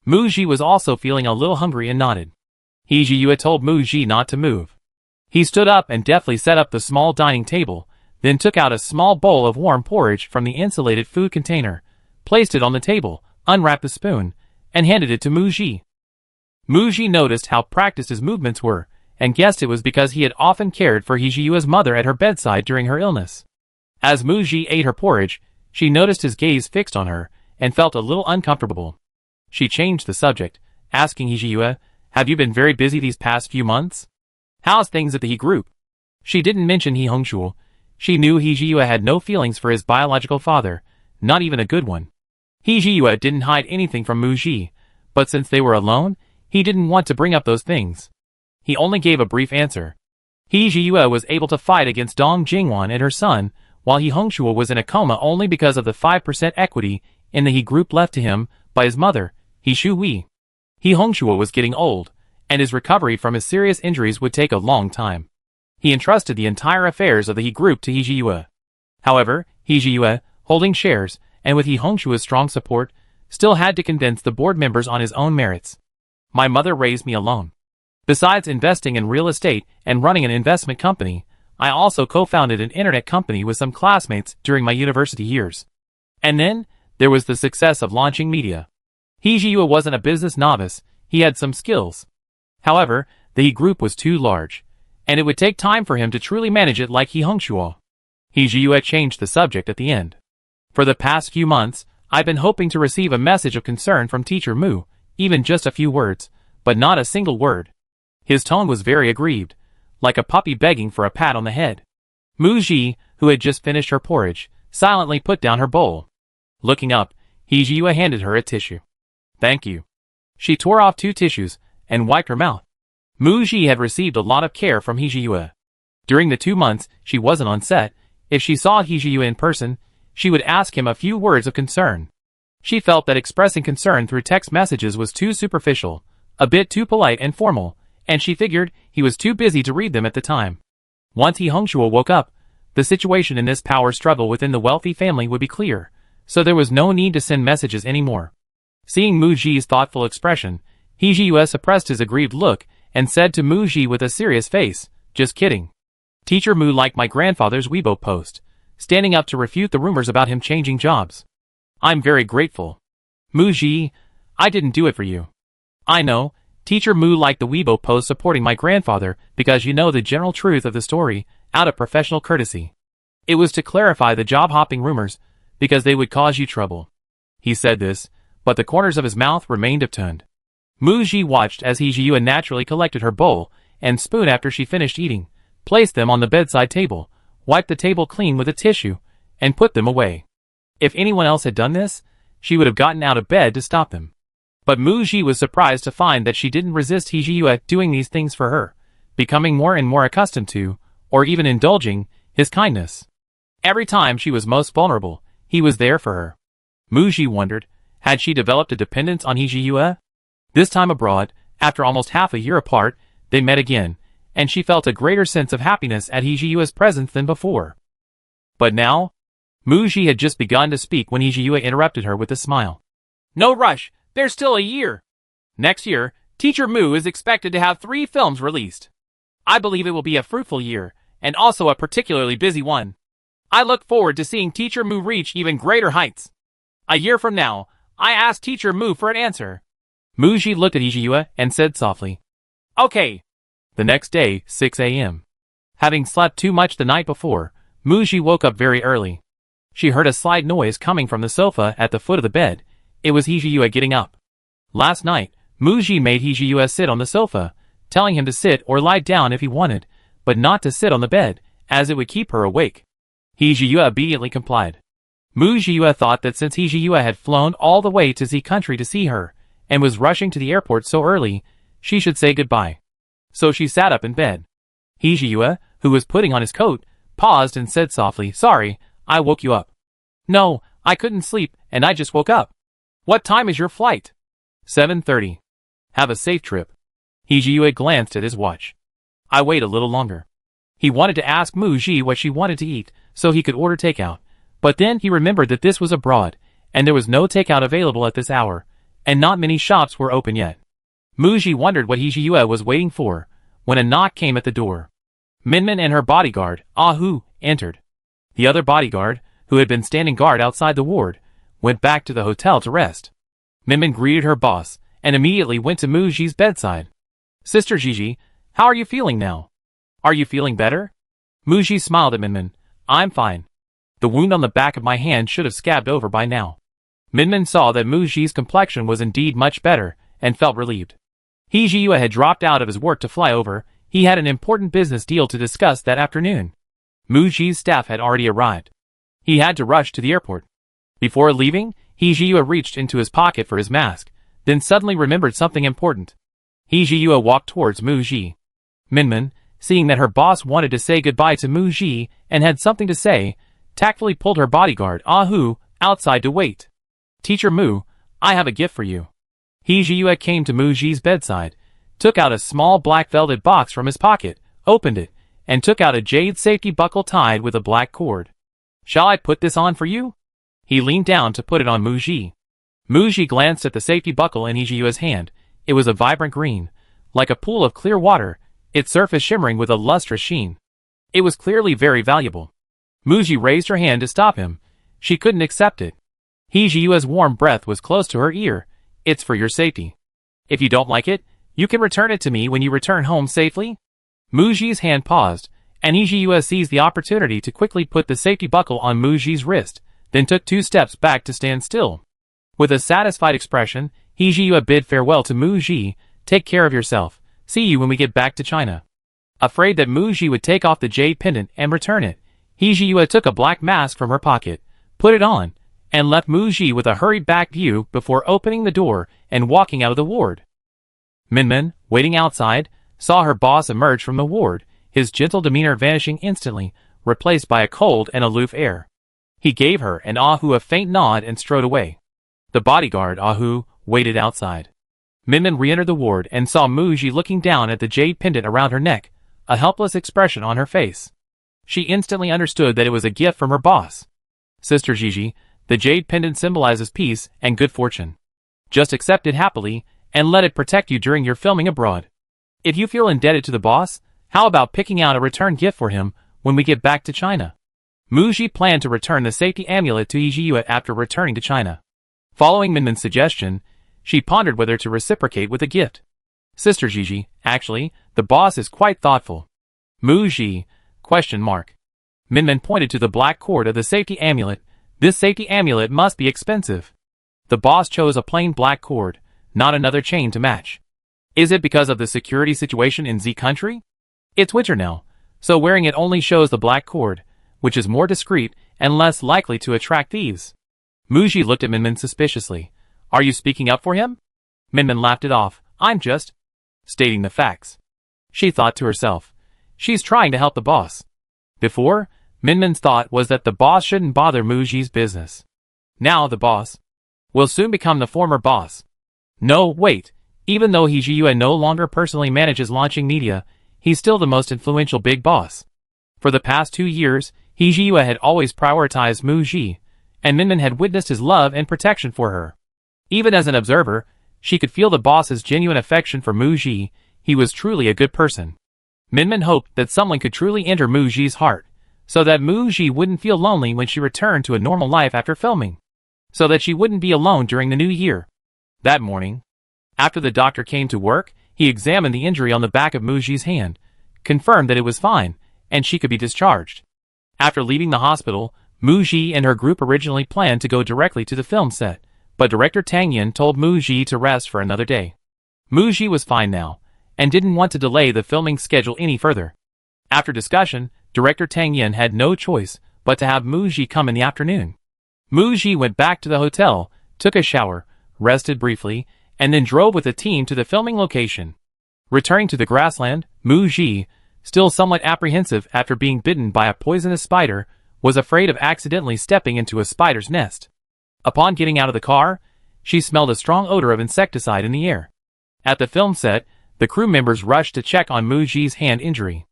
Mu Ji was also feeling a little hungry and nodded. He Jiyue told Mu Ji not to move. He stood up and deftly set up the small dining table, then took out a small bowl of warm porridge from the insulated food container, placed it on the table, unwrapped the spoon, and handed it to Mu Ji. Mu Ji noticed how practiced his movements were, and guessed it was because he had often cared for He Jiyue's mother at her bedside during her illness. As Mu Ji ate her porridge, she noticed his gaze fixed on her, and felt a little uncomfortable. She changed the subject, asking He Jiyue, "Have you been very busy these past few months? How's things at the He group?" She didn't mention He Hongshuo. She knew He Jiyue had no feelings for his biological father, not even a good one. He Jiyue didn't hide anything from Mu Ji, but since they were alone, he didn't want to bring up those things. He only gave a brief answer. He Jiyue was able to fight against Dong Jingwan and her son, while He Hongshuo was in a coma only because of the 5% equity in the He group left to him by his mother, He Shuhui. He Hongshuo was getting old, and his recovery from his serious injuries would take a long time. He entrusted the entire affairs of the He group to He Jiyue. However, He Jiyue, holding shares, and with He Hongshuo's strong support, still had to convince the board members on his own merits. "My mother raised me alone. Besides investing in real estate and running an investment company, I also co-founded an internet company with some classmates during my university years. And then, there was the success of launching media." He Jiyue wasn't a business novice, he had some skills. However, the He group was too large, and it would take time for him to truly manage it like He Hongshuo. He Jiyue changed the subject at the end. "For the past few months, I've been hoping to receive a message of concern from Teacher Mu, even just a few words, but not a single word." His tone was very aggrieved, like a puppy begging for a pat on the head. Mu Ji, who had just finished her porridge, silently put down her bowl. Looking up, He Jiyue handed her a tissue. "Thank you." She tore off 2 tissues, and wiped her mouth. Mu Ji had received a lot of care from He Jiyue. During the 2 months she wasn't on set, if she saw He Jiyue in person, she would ask him a few words of concern. She felt that expressing concern through text messages was too superficial, a bit too polite and formal, and she figured he was too busy to read them at the time. Once He Hongshuo woke up, the situation in this power struggle within the wealthy family would be clear, so there was no need to send messages anymore. Seeing Mu Ji's thoughtful expression, He Jiyue suppressed his aggrieved look and said to Mu Ji with a serious face, "Just kidding. Teacher Mu liked my grandfather's Weibo post, standing up to refute the rumors about him changing jobs. I'm very grateful. Mu Ji, I didn't do it for you. I know, Teacher Mu liked the Weibo post supporting my grandfather because you know the general truth of the story, out of professional courtesy. It was to clarify the job-hopping rumors, because they would cause you trouble." He said this, but the corners of his mouth remained upturned. Mu Ji watched as He Jiyue naturally collected her bowl and spoon after she finished eating, placed them on the bedside table, wiped the table clean with a tissue, and put them away. If anyone else had done this, she would have gotten out of bed to stop them. But Mu Ji was surprised to find that she didn't resist He Jiyue doing these things for her, becoming more and more accustomed to, or even indulging, his kindness. Every time she was most vulnerable, he was there for her. Mu Ji wondered, had she developed a dependence on He Jiyue? This time abroad, after almost half a year apart, they met again, and she felt a greater sense of happiness at He Jiyue's presence than before. But now? Mu Ji had just begun to speak when He Jiyue interrupted her with a smile. No rush, there's still a year. Next year, Teacher Mu is expected to have 3 films released. I believe it will be a fruitful year, and also a particularly busy one. I look forward to seeing Teacher Mu reach even greater heights. A year from now, I asked Teacher Mu for an answer. Mu Ji looked at He Jiyue and said softly, Okay. The next day, 6 a.m. Having slept too much the night before, Mu Ji woke up very early. She heard a slight noise coming from the sofa at the foot of the bed. It was He Jiyue getting up. Last night, Mu Ji made He Jiyue sit on the sofa, telling him to sit or lie down if he wanted, but not to sit on the bed, as it would keep her awake. He Jiyue obediently complied. Mu Jiyue thought that since He Jiyue had flown all the way to Z country to see her, and was rushing to the airport so early, she should say goodbye. So she sat up in bed. He Jiyue, who was putting on his coat, paused and said softly, Sorry, I woke you up. No, I couldn't sleep, and I just woke up. What time is your flight? 7:30. Have a safe trip. He Jiyue glanced at his watch. I wait a little longer. He wanted to ask Mu Ji what she wanted to eat, so he could order takeout, but then he remembered that this was abroad, and there was no takeout available at this hour, and not many shops were open yet. Mu Ji wondered what He Jiyue was waiting for, when a knock came at the door. Minmin and her bodyguard, Ah Hu, entered. The other bodyguard, who had been standing guard outside the ward, went back to the hotel to rest. Minmin greeted her boss, and immediately went to Mu Ji's bedside. Sister Gigi, how are you feeling now? Are you feeling better? Mu Ji smiled at Minmin. I'm fine. The wound on the back of my hand should have scabbed over by now. Minmin saw that Mu Ji's complexion was indeed much better, and felt relieved. He Jiyue had dropped out of his work to fly over. He had an important business deal to discuss that afternoon. Mu Ji's staff had already arrived. He had to rush to the airport. Before leaving, He Jiyue reached into his pocket for his mask, then suddenly remembered something important. He Jiyue walked towards Mu Ji. Minmin, seeing that her boss wanted to say goodbye to Mu Ji and had something to say, tactfully pulled her bodyguard Ah Hu outside to wait. Teacher Mu, I have a gift for you. He Jiyue came to Mu Ji's bedside, took out a small black velvet box from his pocket, opened it, and took out a jade safety buckle tied with a black cord. Shall I put this on for you? He leaned down to put it on Mu Ji. Mu Ji glanced at the safety buckle in He Jiyue's hand. It was a vibrant green, like a pool of clear water, its surface shimmering with a lustrous sheen. It was clearly very valuable. Mu Ji raised her hand to stop him. She couldn't accept it. He Jiyue's warm breath was close to her ear. It's for your safety. If you don't like it, you can return it to me when you return home safely. Mu Ji's hand paused, and He Jiyue seized the opportunity to quickly put the safety buckle on Mu Ji's wrist, then took 2 steps back to stand still. With a satisfied expression, He Jiyue bid farewell to Mu Ji. Take care of yourself. See you when we get back to China. Afraid that Mu Ji would take off the jade pendant and return it, He Jiyue took a black mask from her pocket, put it on, and left Mu Ji with a hurried back view before opening the door and walking out of the ward. Minmin, waiting outside, saw her boss emerge from the ward, his gentle demeanor vanishing instantly, replaced by a cold and aloof air. He gave her and Ah Hu a faint nod and strode away. The bodyguard, Ah Hu, waited outside. Minmin re-entered the ward and saw Mu Ji looking down at the jade pendant around her neck, a helpless expression on her face. She instantly understood that it was a gift from her boss. Sister Gigi, the jade pendant symbolizes peace and good fortune. Just accept it happily, and let it protect you during your filming abroad. If you feel indebted to the boss, how about picking out a return gift for him when we get back to China? Mu Ji planned to return the safety amulet to He Jiyue after returning to China. Following Minmin's suggestion, she pondered whether to reciprocate with a gift. Sister Gigi, actually, the boss is quite thoughtful. Mu Ji, ? Minmin pointed to the black cord of the safety amulet. This safety amulet must be expensive. The boss chose a plain black cord, not another chain to match. Is it because of the security situation in Z country? It's winter now, so wearing it only shows the black cord, which is more discreet and less likely to attract thieves. Muji looked at Minmin suspiciously. Are you speaking up for him? Minmin laughed it off. I'm just stating the facts. She thought to herself. She's trying to help the boss. Before, Minmin's thought was that the boss shouldn't bother Muji's business. Now the boss will soon become the former boss. No, wait. Even though He Jiyue no longer personally manages launching media, he's still the most influential big boss. For the past 2 years, He Jiyue had always prioritized Muji, and Minmin had witnessed his love and protection for her. Even as an observer, she could feel the boss's genuine affection for Muji. He was truly a good person. Minmin hoped that someone could truly enter Muji's heart, so that Muji wouldn't feel lonely when she returned to a normal life after filming, so that she wouldn't be alone during the new year. That morning, after the doctor came to work, he examined the injury on the back of Muji's hand, confirmed that it was fine, and she could be discharged. After leaving the hospital, Muji and her group originally planned to go directly to the film set, but director Tang Yin told Muji to rest for another day. Muji was fine now, and didn't want to delay the filming schedule any further. After discussion, director Tang Yin had no choice but to have Muji come in the afternoon. Muji went back to the hotel, took a shower, rested briefly, and then drove with the team to the filming location. Returning to the grassland, Muji, still somewhat apprehensive after being bitten by a poisonous spider, was afraid of accidentally stepping into a spider's nest. Upon getting out of the car, she smelled a strong odor of insecticide in the air. At the film set, the crew members rushed to check on Muji's hand injury.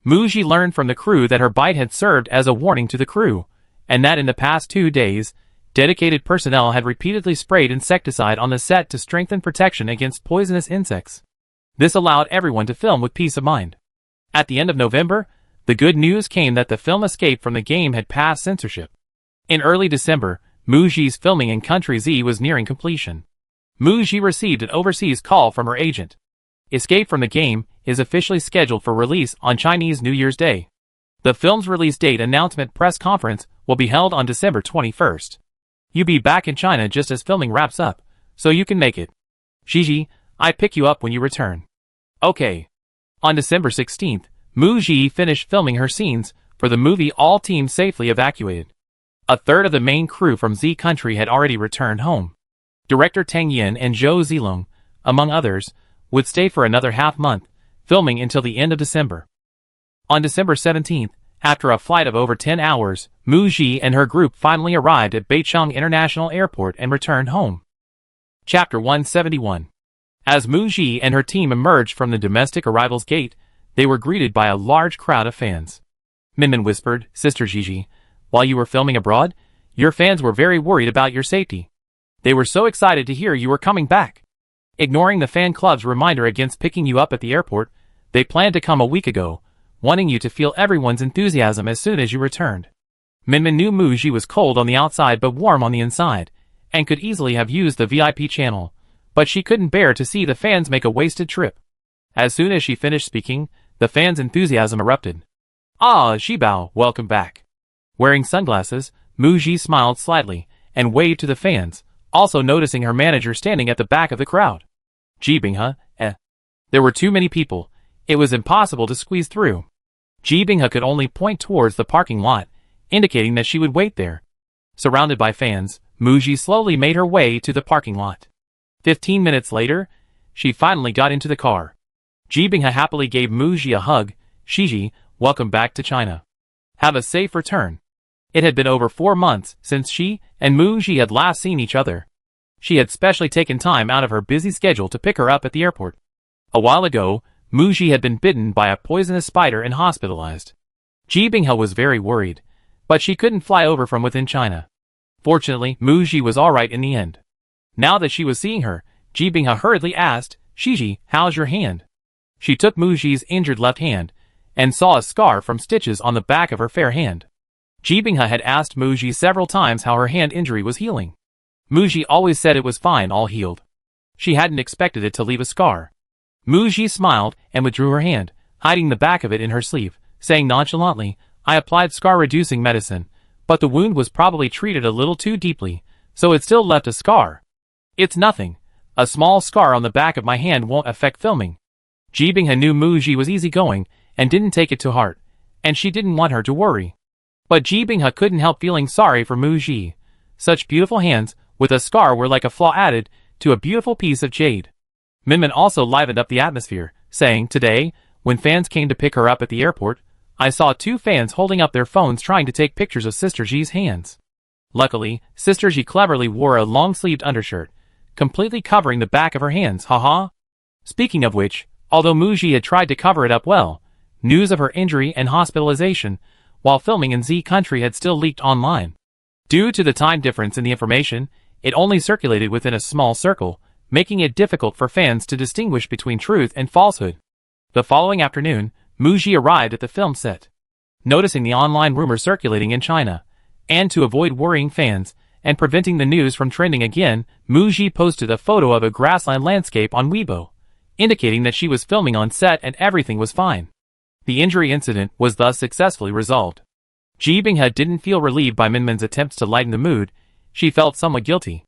Muji learned from the crew that her bite had served as a warning to the crew, and that in the past 2 days, dedicated personnel had repeatedly sprayed insecticide on the set to strengthen protection against poisonous insects. This allowed everyone to film with peace of mind. At the end of November, the good news came that the film Escape from the Game had passed censorship. In early December, Muji's filming in Country Z was nearing completion. Muji received an overseas call from her agent. Escape from the Game is officially scheduled for release on Chinese New Year's Day. The film's release date announcement press conference will be held on December 21st. You'll be back in China just as filming wraps up, so you can make it. Gigi, I pick you up when you return. Okay. On December 16th, Muji finished filming her scenes for the movie. All teams safely evacuated. A third of the main crew from Z country had already returned home. Director Tang Yin and Zhou Zilong, among others, would stay for another half-month, filming until the end of December. On December 17th, after a flight of over 10 hours, Muji and her group finally arrived at Beicheng International Airport and returned home. Chapter 171. As Muji and her team emerged from the domestic arrivals gate, they were greeted by a large crowd of fans. Minmin whispered, Sister Gigi, while you were filming abroad, your fans were very worried about your safety. They were so excited to hear you were coming back. Ignoring the fan club's reminder against picking you up at the airport, they planned to come a week ago, wanting you to feel everyone's enthusiasm as soon as you returned. Minmin knew Muji was cold on the outside but warm on the inside, and could easily have used the VIP channel, but she couldn't bear to see the fans make a wasted trip. As soon as she finished speaking, the fans' enthusiasm erupted. Ah, Zhibao, welcome back. Wearing sunglasses, Muji smiled slightly, and waved to the fans, also noticing her manager standing at the back of the crowd. Jibinghe, There were too many people. It was impossible to squeeze through. Jibinghe could only point towards the parking lot, indicating that she would wait there. Surrounded by fans, Muji slowly made her way to the parking lot. 15 minutes later, she finally got into the car. Jibinghe happily gave Muji a hug. Shiji, welcome back to China. Have a safe return. It had been over 4 months since she and Muji had last seen each other. She had specially taken time out of her busy schedule to pick her up at the airport. A while ago, Muji had been bitten by a poisonous spider and hospitalized. Jibinghe was very worried, but she couldn't fly over from within China. Fortunately, Muji was alright in the end. Now that she was seeing her, Jibinghe hurriedly asked, Shiji, how's your hand? She took Muji's injured left hand, and saw a scar from stitches on the back of her fair hand. Jibinghe had asked Muji several times how her hand injury was healing. Muji always said it was fine, all healed. She hadn't expected it to leave a scar. Muji smiled and withdrew her hand, hiding the back of it in her sleeve, saying nonchalantly, I applied scar-reducing medicine, but the wound was probably treated a little too deeply, so it still left a scar. It's nothing. A small scar on the back of my hand won't affect filming. Ji Binghe knew Muji was easygoing and didn't take it to heart, and she didn't want her to worry. But Ji Binghe couldn't help feeling sorry for Muji. Such beautiful hands with a scar were like a flaw added to a beautiful piece of jade. Minmin also livened up the atmosphere, saying, "Today, when fans came to pick her up at the airport, I saw 2 fans holding up their phones trying to take pictures of Sister Ji's hands. Luckily, Sister Ji cleverly wore a long-sleeved undershirt, completely covering the back of her hands, haha." Speaking of which, although Muji had tried to cover it up well, news of her injury and hospitalization while filming in Z country had still leaked online. Due to the time difference in the information, it only circulated within a small circle, making it difficult for fans to distinguish between truth and falsehood. The following afternoon, Muji arrived at the film set. Noticing the online rumors circulating in China, and to avoid worrying fans and preventing the news from trending again, Muji posted a photo of a grassland landscape on Weibo, indicating that she was filming on set and everything was fine. The injury incident was thus successfully resolved. Ji Binghe didn't feel relieved by Minmin's attempts to lighten the mood. She felt somewhat guilty.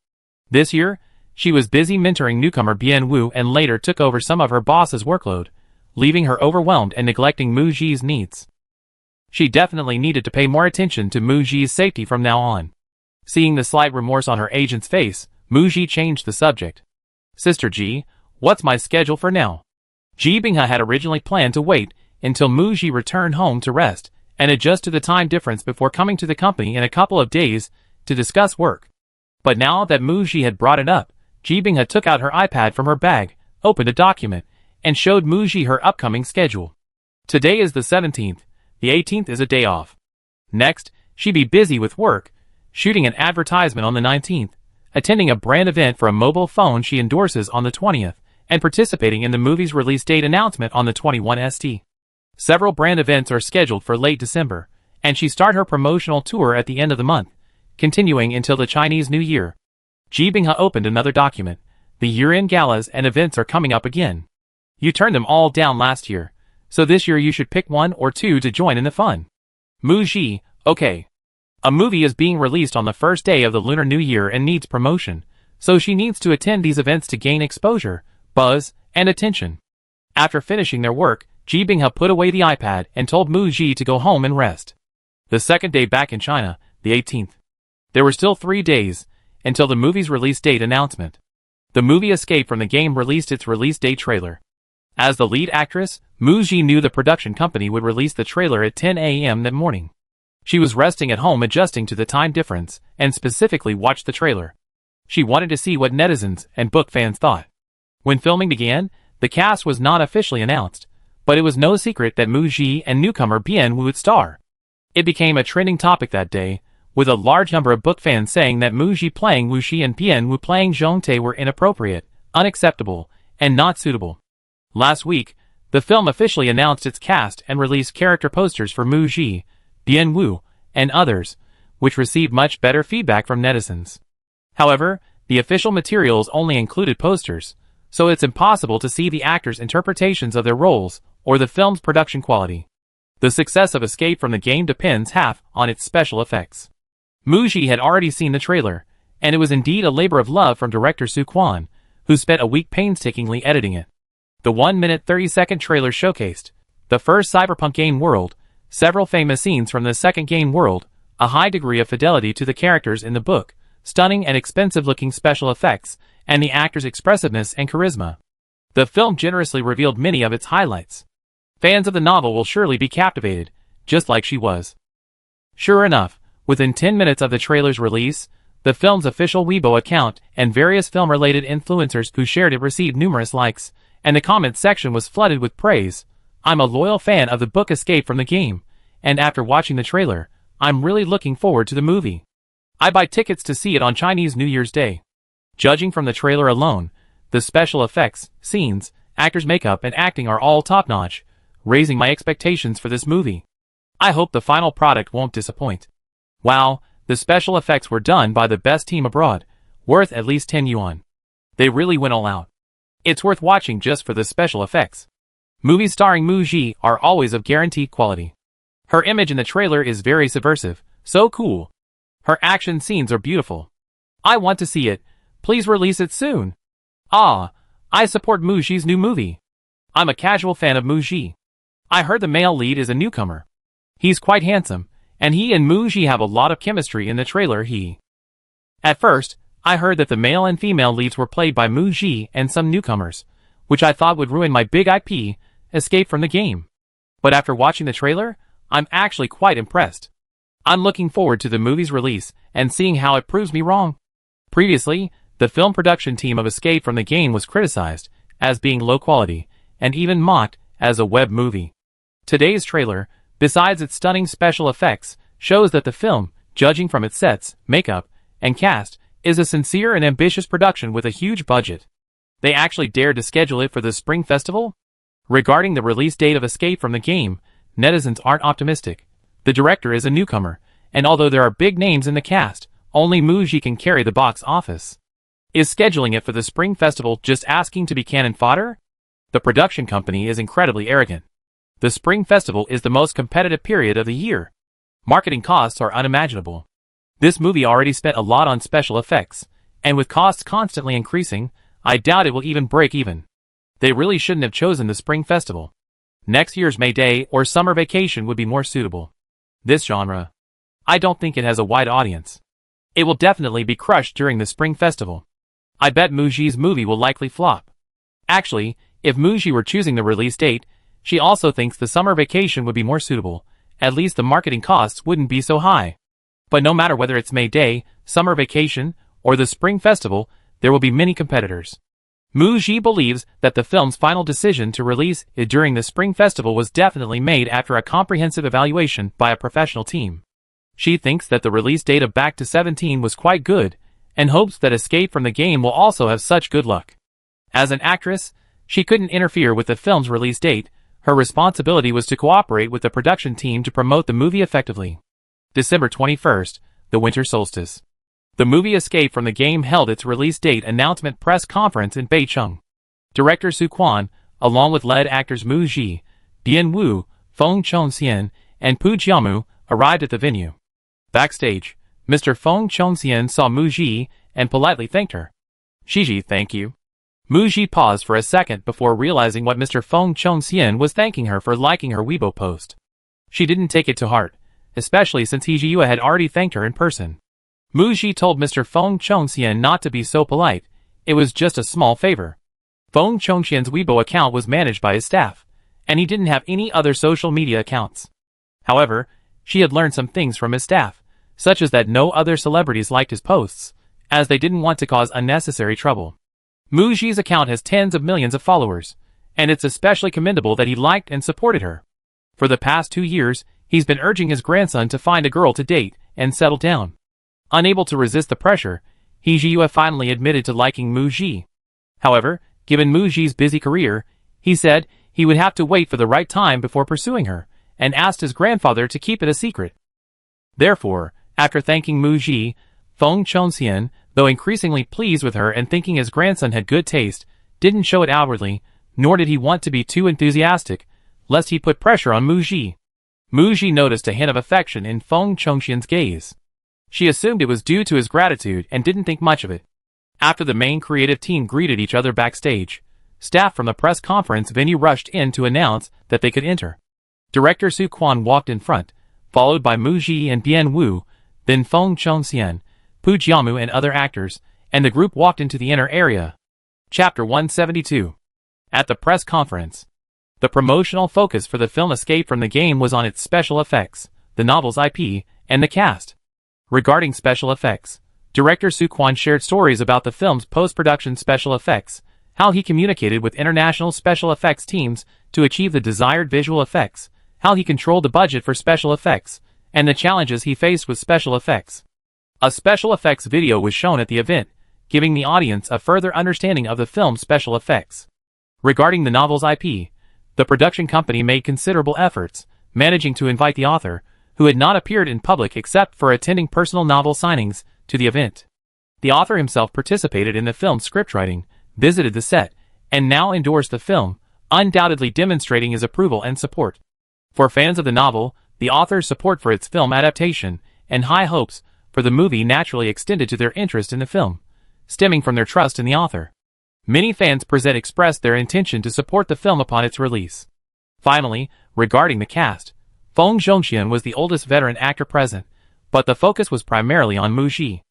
This year, she was busy mentoring newcomer Bian Wu and later took over some of her boss's workload, leaving her overwhelmed and neglecting Muji's needs. She definitely needed to pay more attention to Muji's safety from now on. Seeing the slight remorse on her agent's face, Muji changed the subject. "Sister Ji, what's my schedule for now?" Ji Binghe had originally planned to wait until Muji returned home to rest and adjust to the time difference before coming to the company in a couple of days to discuss work. But now that Muji had brought it up, Ji Binghe took out her iPad from her bag, opened a document, and showed Muji her upcoming schedule. Today is the 17th, the 18th is a day off. Next, she'd be busy with work, shooting an advertisement on the 19th, attending a brand event for a mobile phone she endorses on the 20th, and participating in the movie's release date announcement on the 21st. Several brand events are scheduled for late December, and she starts her promotional tour at the end of the month, continuing until the Chinese New Year. Ji Binghe opened another document. The year-end galas and events are coming up again. You turned them all down last year, so this year you should pick 1 or 2 to join in the fun. Muji, okay. A movie is being released on the first day of the Lunar New Year and needs promotion, so she needs to attend these events to gain exposure, buzz, and attention. After finishing their work, Ji Binghe put away the iPad and told Muji to go home and rest. The second day back in China, the 18th. There were still 3 days until the movie's release date announcement. The movie Escape from the Game released its release date trailer. As the lead actress, Muji knew the production company would release the trailer at 10 a.m. that morning. She was resting at home adjusting to the time difference and specifically watched the trailer. She wanted to see what netizens and book fans thought. When filming began, the cast was not officially announced, but it was no secret that Muji and newcomer Bian Wu would star. It became a trending topic that day, with a large number of book fans saying that Muji playing Wu Xi and Bian Wu playing Zhong Te were inappropriate, unacceptable, and not suitable. Last week, the film officially announced its cast and released character posters for Muji, Bian Wu, and others, which received much better feedback from netizens. However, the official materials only included posters, so it's impossible to see the actors' interpretations of their roles or the film's production quality. The success of Escape from the Game depends half on its special effects. Muji had already seen the trailer, and it was indeed a labor of love from director Su Quan, who spent a week painstakingly editing it. The 1-minute 30-second trailer showcased the first cyberpunk game world, several famous scenes from the second game world, a high degree of fidelity to the characters in the book, stunning and expensive-looking special effects, and the actors' expressiveness and charisma. The film generously revealed many of its highlights. Fans of the novel will surely be captivated, just like she was. Sure enough, within 10 minutes of the trailer's release, the film's official Weibo account and various film-related influencers who shared it received numerous likes, and the comments section was flooded with praise. "I'm a loyal fan of the book Escape from the Game, and after watching the trailer, I'm really looking forward to the movie. I buy tickets to see it on Chinese New Year's Day." Judging from the trailer alone, the special effects, scenes, actors' makeup and acting are all top-notch, raising my expectations for this movie. I hope the final product won't disappoint. Wow, the special effects were done by the best team abroad, worth at least 10 yuan. They really went all out. It's worth watching just for the special effects. Movies starring Muji are always of guaranteed quality. Her image in the trailer is very subversive, so cool. Her action scenes are beautiful. I want to see it. Please release it soon. Ah, I support Muji's new movie. I'm a casual fan of Muji. I heard the male lead is a newcomer. He's quite handsome, and he and Muji have a lot of chemistry in the trailer. At first, I heard that the male and female leads were played by Muji and some newcomers, which I thought would ruin my big IP, Escape from the Game. But after watching the trailer, I'm actually quite impressed. I'm looking forward to the movie's release and seeing how it proves me wrong. Previously, the film production team of Escape from the Game was criticized as being low quality and even mocked as a web movie. Today's trailer, besides its stunning special effects, shows that the film, judging from its sets, makeup, and cast, is a sincere and ambitious production with a huge budget. They actually dared to schedule it for the Spring Festival? Regarding the release date of Escape from the Game, netizens aren't optimistic. The director is a newcomer, and although there are big names in the cast, only Muji can carry the box office. Is scheduling it for the Spring Festival just asking to be cannon fodder? The production company is incredibly arrogant. The Spring Festival is the most competitive period of the year. Marketing costs are unimaginable. This movie already spent a lot on special effects, and with costs constantly increasing, I doubt it will even break even. They really shouldn't have chosen the Spring Festival. Next year's May Day or summer vacation would be more suitable. This genre, I don't think it has a wide audience. It will definitely be crushed during the Spring Festival. I bet Muji's movie will likely flop. Actually, if Muji were choosing the release date, she also thinks the summer vacation would be more suitable. At least the marketing costs wouldn't be so high. But no matter whether it's May Day, summer vacation, or the Spring Festival, there will be many competitors. Muji believes that the film's final decision to release it during the Spring Festival was definitely made after a comprehensive evaluation by a professional team. She thinks that the release date of Back to 17 was quite good, and hopes that Escape from the Game will also have such good luck. As an actress, she couldn't interfere with the film's release date. Her responsibility was to cooperate with the production team to promote the movie effectively. December 21st, the winter solstice. The movie Escape from the Game held its release date announcement press conference in Beicheng. Director Su Quan, along with lead actors Mu Ji, Bian Wu, Feng Chongxian, and Pu Jiamu, arrived at the venue. Backstage, Mr. Feng Chongxian saw Mu Ji and politely thanked her. Shiji, thank you. Mu Ji paused for a second before realizing what Mr. Feng Chongxian was thanking her for liking her Weibo post. She didn't take it to heart, especially since He Jiyue had already thanked her in person. Mu Ji told Mr. Feng Chongxian not to be so polite, it was just a small favor. Feng Chongxian's Weibo account was managed by his staff, and he didn't have any other social media accounts. However, she had learned some things from his staff, such as that no other celebrities liked his posts, as they didn't want to cause unnecessary trouble. Mu Ji's account has tens of millions of followers, and it's especially commendable that he liked and supported her. For the past 2 years, he's been urging his grandson to find a girl to date and settle down. Unable to resist the pressure, He Jiyue finally admitted to liking Mu Ji. However, given Mu Ji's busy career, he said he would have to wait for the right time before pursuing her, and asked his grandfather to keep it a secret. Therefore, after thanking Mu Ji, Feng Chongxian, though increasingly pleased with her and thinking his grandson had good taste, didn't show it outwardly, nor did he want to be too enthusiastic, lest he put pressure on Mu Ji. Mu Ji noticed a hint of affection in Feng Chongxian's gaze. She assumed it was due to his gratitude and didn't think much of it. After the main creative team greeted each other backstage, staff from the press conference venue rushed in to announce that they could enter. Director Su Quan walked in front, followed by Mu Ji and Bian Wu, then Feng Chongxian, Pu Jiamu and other actors, and the group walked into the inner area. Chapter 172. At the press conference. The promotional focus for the film Escape from the Game was on its special effects, the novel's IP, and the cast. Regarding special effects, director Su Quan shared stories about the film's post-production special effects, how he communicated with international special effects teams to achieve the desired visual effects, how he controlled the budget for special effects, and the challenges he faced with special effects. A special effects video was shown at the event, giving the audience a further understanding of the film's special effects. Regarding the novel's IP, the production company made considerable efforts, managing to invite the author, who had not appeared in public except for attending personal novel signings, to the event. The author himself participated in the film's scriptwriting, visited the set, and now endorsed the film, undoubtedly demonstrating his approval and support. For fans of the novel, the author's support for its film adaptation, and high hopes for the movie naturally extended to their interest in the film, stemming from their trust in the author. Many fans present expressed their intention to support the film upon its release. Finally, regarding the cast, Feng Zhongxian was the oldest veteran actor present, but the focus was primarily on Muji.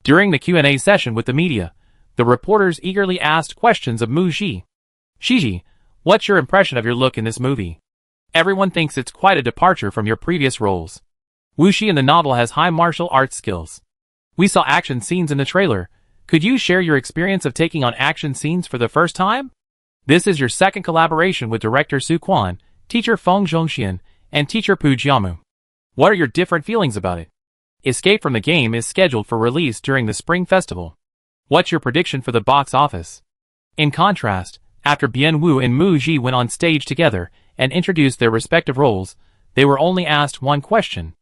During the Q&A session with the media, the reporters eagerly asked questions of Muji. Shiji, what's your impression of your look in this movie? Everyone thinks it's quite a departure from your previous roles. Wuxi in the novel has high martial arts skills. We saw action scenes in the trailer. Could you share your experience of taking on action scenes for the first time? This is your second collaboration with director Su Quan, teacher Feng Zhongxian, and teacher Pu Jiamu. What are your different feelings about it? Escape from the Game is scheduled for release during the Spring Festival. What's your prediction for the box office? In contrast, after Bian Wu and Mu Ji went on stage together and introduced their respective roles, they were only asked one question.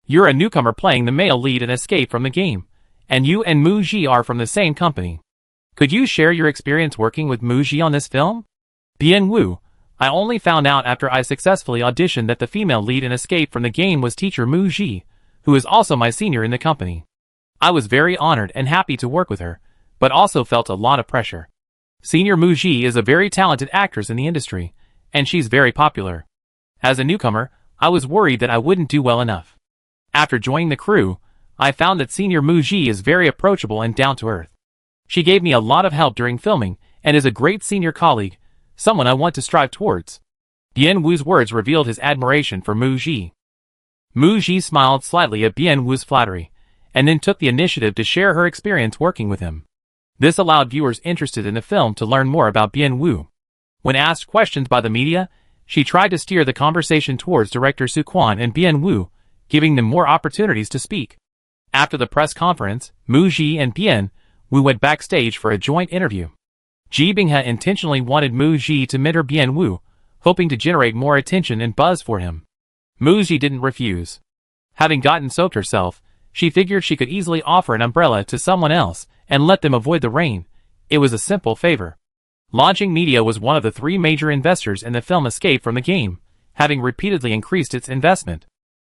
You're a newcomer playing the male lead in Escape from the Game, and you and Mu Ji are from the same company. Could you share your experience working with Mu Ji on this film? Bian Wu, I only found out after I successfully auditioned that the female lead in Escape from the Game was teacher Mu Ji, who is also my senior in the company. I was very honored and happy to work with her, but also felt a lot of pressure. Senior Mu Ji is a very talented actress in the industry, and she's very popular. As a newcomer, I was worried that I wouldn't do well enough. After joining the crew, I found that Senior Mu Ji is very approachable and down-to-earth. She gave me a lot of help during filming and is a great senior colleague, someone I want to strive towards. Bian Wu's words revealed his admiration for Mu Ji. Mu Ji smiled slightly at Bian Wu's flattery, and then took the initiative to share her experience working with him. This allowed viewers interested in the film to learn more about Bian Wu. When asked questions by the media, she tried to steer the conversation towards director Su Quan and Bian Wu, giving them more opportunities to speak. After the press conference, Mu Ji and Bian Wu went backstage for a joint interview. Ji Binghe intentionally wanted Mu Ji to mentor Bian Wu, hoping to generate more attention and buzz for him. Mu Ji didn't refuse. Having gotten soaked herself, she figured she could easily offer an umbrella to someone else and let them avoid the rain. It was a simple favor. Launching Media was one of the three major investors in the film Escape from the Game, having repeatedly increased its investment.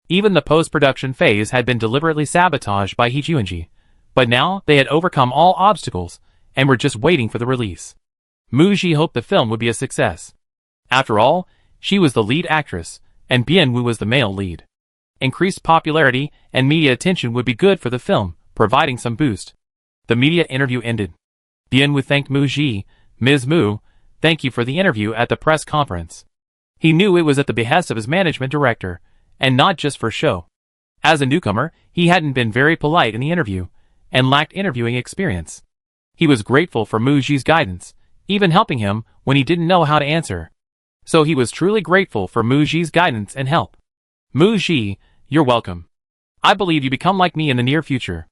Even the post-production phase had been deliberately sabotaged by He Juanji, but now they had overcome all obstacles and were just waiting for the release. Mu Ji hoped the film would be a success. After all, she was the lead actress, and Bian Wu was the male lead. Increased popularity and media attention would be good for the film, providing some boost. The media interview ended. Bian Wu thanked Mu Ji. Ms. Mu, thank you for the interview at the press conference. He knew it was at the behest of his management director, and not just for show. As a newcomer, he hadn't been very polite in the interview, and lacked interviewing experience. He was grateful for Mu Ji's guidance, even helping him when he didn't know how to answer. So he was truly grateful for Mu Ji's guidance and help. Mu Ji, you're welcome. I believe you become like me in the near future.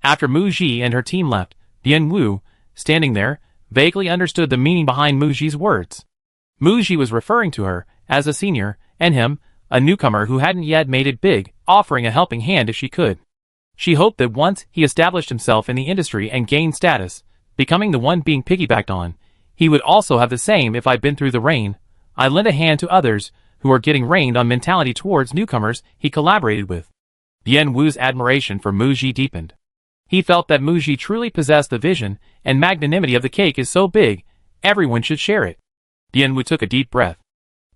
After Mu Ji and her team left, Bian Wu, standing there, vaguely understood the meaning behind Mu Ji's words. Mu Ji was referring to her as a senior, and him, a newcomer who hadn't yet made it big, offering a helping hand if she could. She hoped that once he established himself in the industry and gained status, becoming the one being piggybacked on, he would also have the same if I'd been through the rain. I lend a hand to others who are getting rained on mentality towards newcomers he collaborated with. Bian Wu's admiration for Mu Ji deepened. He felt that Mu Ji truly possessed the vision and magnanimity of the cake is so big, everyone should share it. Bian Wu took a deep breath.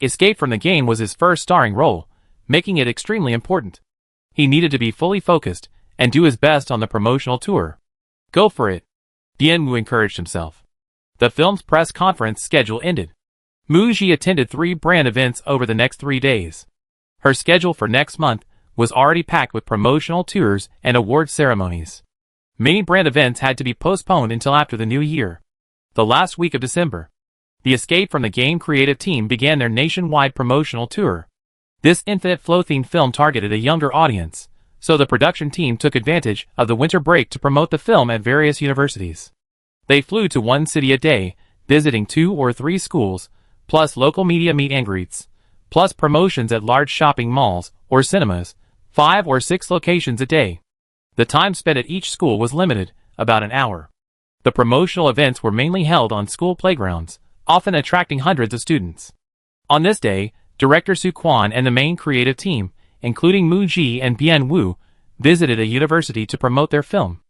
Escape from the Game was his first starring role, making it extremely important. He needed to be fully focused and do his best on the promotional tour. Go for it. Bian Wu encouraged himself. The film's press conference schedule ended. Mu Ji attended 3 brand events over the next 3 days. Her schedule for next month was already packed with promotional tours and award ceremonies. Many brand events had to be postponed until after the new year. The last week of December, the Escape from the Game creative team began their nationwide promotional tour. This Infinite Flow-themed film targeted a younger audience, so the production team took advantage of the winter break to promote the film at various universities. They flew to 1 city a day, visiting 2 or 3 schools, plus local media meet and greets, plus promotions at large shopping malls or cinemas, 5 or 6 locations a day. The time spent at each school was limited, about an hour. The promotional events were mainly held on school playgrounds, often attracting hundreds of students. On this day, director Su Quan and the main creative team, including Mu Ji and Bian Wu, visited a university to promote their film.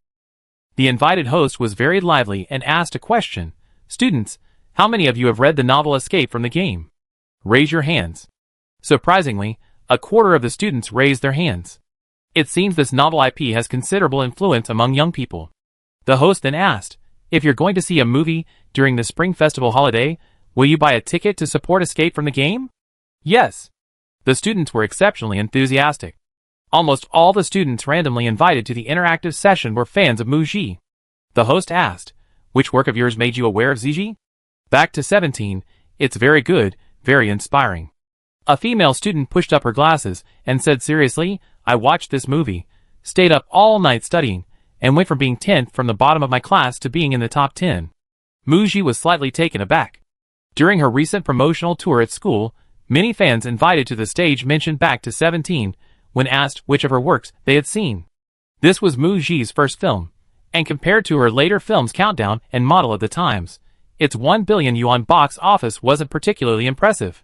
The invited host was very lively and asked a question, Students, how many of you have read the novel Escape from the Game? Raise your hands. Surprisingly, a quarter of the students raised their hands. It seems this novel IP has considerable influence among young people. The host then asked, if you're going to see a movie during the Spring Festival holiday, will you buy a ticket to support Escape from the Game? Yes. The students were exceptionally enthusiastic. Almost all the students randomly invited to the interactive session were fans of Muji. The host asked, which work of yours made you aware of Ziji? Back to 17, it's very good, very inspiring. A female student pushed up her glasses and said seriously, I watched this movie, stayed up all night studying, and went from being 10th from the bottom of my class to being in the top 10. Muji was slightly taken aback. During her recent promotional tour at school, many fans invited to the stage mentioned Back to 17 when asked which of her works they had seen. This was Muji's first film, and compared to her later films Countdown and Model of the Times, its 1 billion yuan box office wasn't particularly impressive.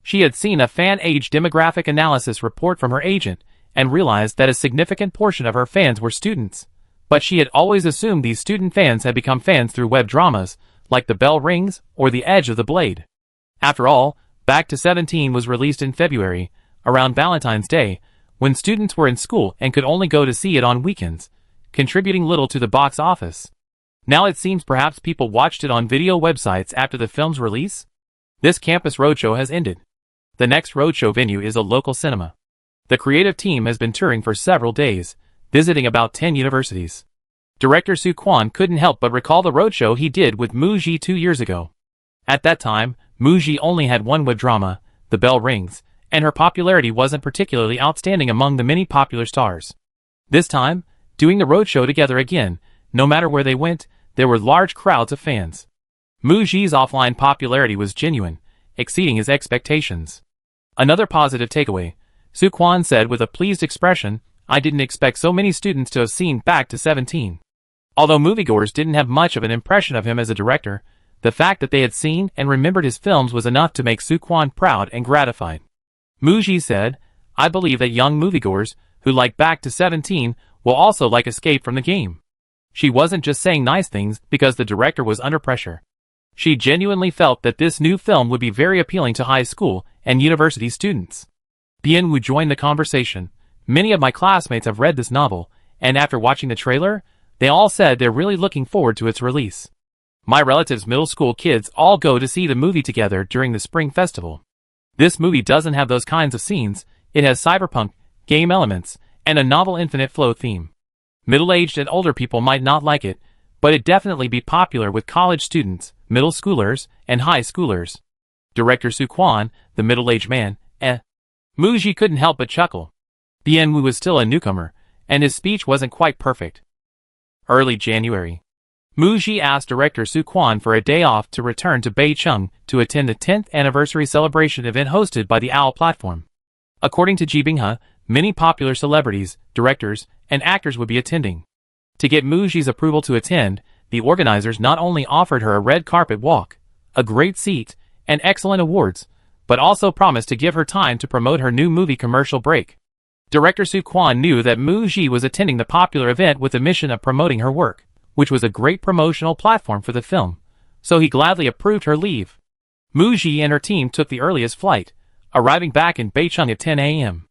She had seen a fan age demographic analysis report from her agent and realized that a significant portion of her fans were students, but she had always assumed these student fans had become fans through web dramas like The Bell Rings or The Edge of the Blade. After all, Back to 17 was released in February, around Valentine's Day, when students were in school and could only go to see it on weekends, contributing little to the box office. Now it seems perhaps people watched it on video websites after the film's release? This campus roadshow has ended. The next roadshow venue is a local cinema. The creative team has been touring for several days, visiting about 10 universities. Director Su Quan couldn't help but recall the roadshow he did with Muji 2 years ago. At that time, Muji only had one web drama, The Bell Rings, and her popularity wasn't particularly outstanding among the many popular stars. This time, doing the roadshow together again, no matter where they went, there were large crowds of fans. Muji's offline popularity was genuine, exceeding his expectations. Another positive takeaway, Su Quan said with a pleased expression, I didn't expect so many students to have seen Back to 17. Although moviegoers didn't have much of an impression of him as a director, the fact that they had seen and remembered his films was enough to make Su Quan proud and gratified. Muji said, I believe that young moviegoers who like Back to 17 will also like Escape from the Game. She wasn't just saying nice things because the director was under pressure. She genuinely felt that this new film would be very appealing to high school and university students. Bien Wu joined the conversation. Many of my classmates have read this novel, and after watching the trailer, they all said they're really looking forward to its release. My relatives' middle school kids all go to see the movie together during the Spring Festival. This movie doesn't have those kinds of scenes, it has cyberpunk, game elements, and a novel infinite flow theme. Middle-aged and older people might not like it, but it'd definitely be popular with college students, middle schoolers, and high schoolers. Director Su Quan, the middle-aged man, Muji couldn't help but chuckle. Bien Wu was still a newcomer, and his speech wasn't quite perfect. Early January. Muji asked director Su Quan for a day off to return to Beicheng to attend the 10th anniversary celebration event hosted by the OWL platform. According to Ji Binghe, many popular celebrities, directors, and actors would be attending. To get Muji's approval to attend, the organizers not only offered her a red carpet walk, a great seat, and excellent awards, but also promised to give her time to promote her new movie Commercial Break. Director Su Quan knew that Muji was attending the popular event with the mission of promoting her work, which was a great promotional platform for the film, so he gladly approved her leave. Muji and her team took the earliest flight, arriving back in Beicheng at 10 a.m.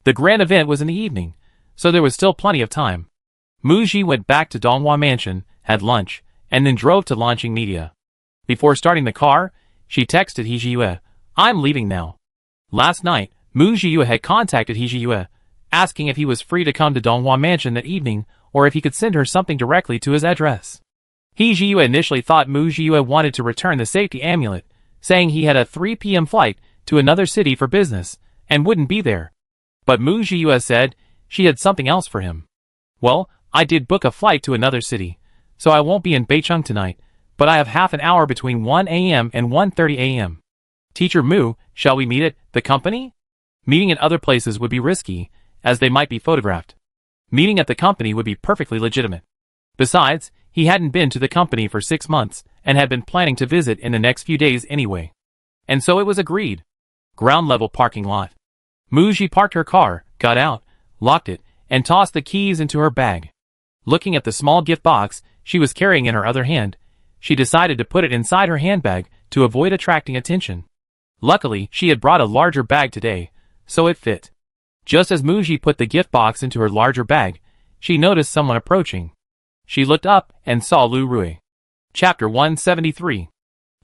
The grand event was in the evening, so there was still plenty of time. Muji went back to Donghua Mansion, had lunch, and then drove to Launching Media. Before starting the car, she texted He Jiyue, I'm leaving now. Last night, Mu Jiyue had contacted He Jiyue, asking if he was free to come to Donghua Mansion that evening, or if he could send her something directly to his address. He Jiyue initially thought Mu Jiyue wanted to return the safety amulet, saying he had a 3 p.m. flight to another city for business, and wouldn't be there. But Mu Jiyue said she had something else for him. Well, I did book a flight to another city, so I won't be in Beicheng tonight, but I have half an hour between 1 a.m. and 1:30 a.m. Teacher Mu, shall we meet at the company? Meeting at other places would be risky, as they might be photographed. Meeting at the company would be perfectly legitimate. Besides, he hadn't been to the company for 6 months, and had been planning to visit in the next few days anyway. And so it was agreed. Ground-level parking lot. Muji parked her car, got out, locked it, and tossed the keys into her bag. Looking at the small gift box she was carrying in her other hand, she decided to put it inside her handbag to avoid attracting attention. Luckily, she had brought a larger bag today, so it fit. Just as Muji put the gift box into her larger bag, she noticed someone approaching. She looked up and saw Lu Rui. Chapter 173.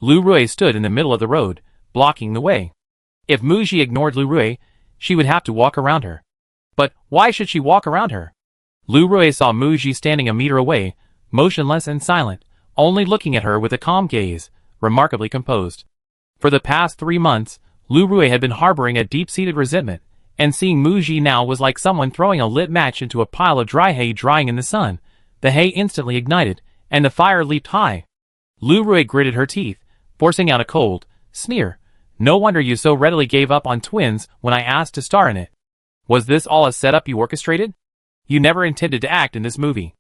Lu Rui stood in the middle of the road, blocking the way. If Muji ignored Lu Rui, she would have to walk around her. But why should she walk around her? Lu Rui saw Muji standing a meter away, motionless and silent, only looking at her with a calm gaze, remarkably composed. For the past 3 months, Lu Rui had been harboring a deep-seated resentment, and seeing Muji now was like someone throwing a lit match into a pile of dry hay drying in the sun. The hay instantly ignited, and the fire leaped high. Lu Rui gritted her teeth, forcing out a cold sneer. No wonder you so readily gave up on Twins when I asked to star in it. Was this all a setup you orchestrated? You never intended to act in this movie.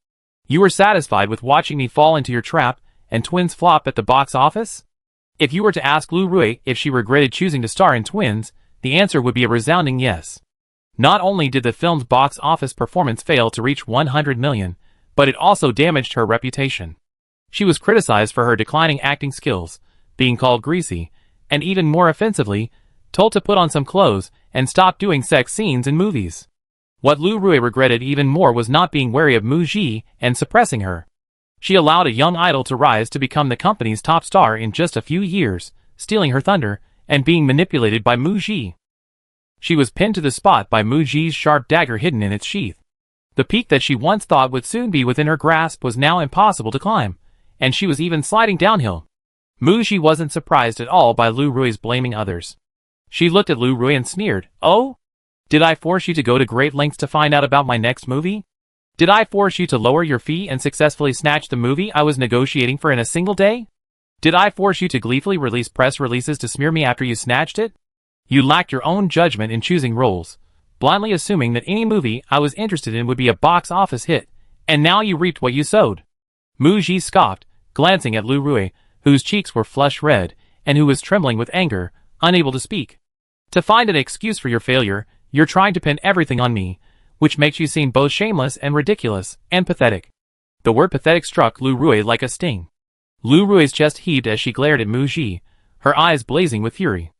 You were satisfied with watching me fall into your trap and Twins flop at the box office? If you were to ask Lu Rui if she regretted choosing to star in Twins, the answer would be a resounding yes. Not only did the film's box office performance fail to reach 100 million, but it also damaged her reputation. She was criticized for her declining acting skills, being called greasy, and even more offensively, told to put on some clothes and stop doing sex scenes in movies. What Lu Rui regretted even more was not being wary of Muji and suppressing her. She allowed a young idol to rise to become the company's top star in just a few years, stealing her thunder and being manipulated by Muji. She was pinned to the spot by Muji's sharp dagger hidden in its sheath. The peak that she once thought would soon be within her grasp was now impossible to climb, and she was even sliding downhill. Muji wasn't surprised at all by Lu Rui's blaming others. She looked at Lu Rui and sneered, "Oh? Did I force you to go to great lengths to find out about my next movie? Did I force you to lower your fee and successfully snatch the movie I was negotiating for in a single day? Did I force you to gleefully release press releases to smear me after you snatched it? You lacked your own judgment in choosing roles, blindly assuming that any movie I was interested in would be a box office hit, and now you reaped what you sowed." Muji scoffed, glancing at Lu Rui, whose cheeks were flush red, and who was trembling with anger, unable to speak. "To find an excuse for your failure, you're trying to pin everything on me, which makes you seem both shameless and ridiculous, and pathetic." The word pathetic struck Lu Rui like a sting. Lu Rui's chest heaved as she glared at Muji, her eyes blazing with fury.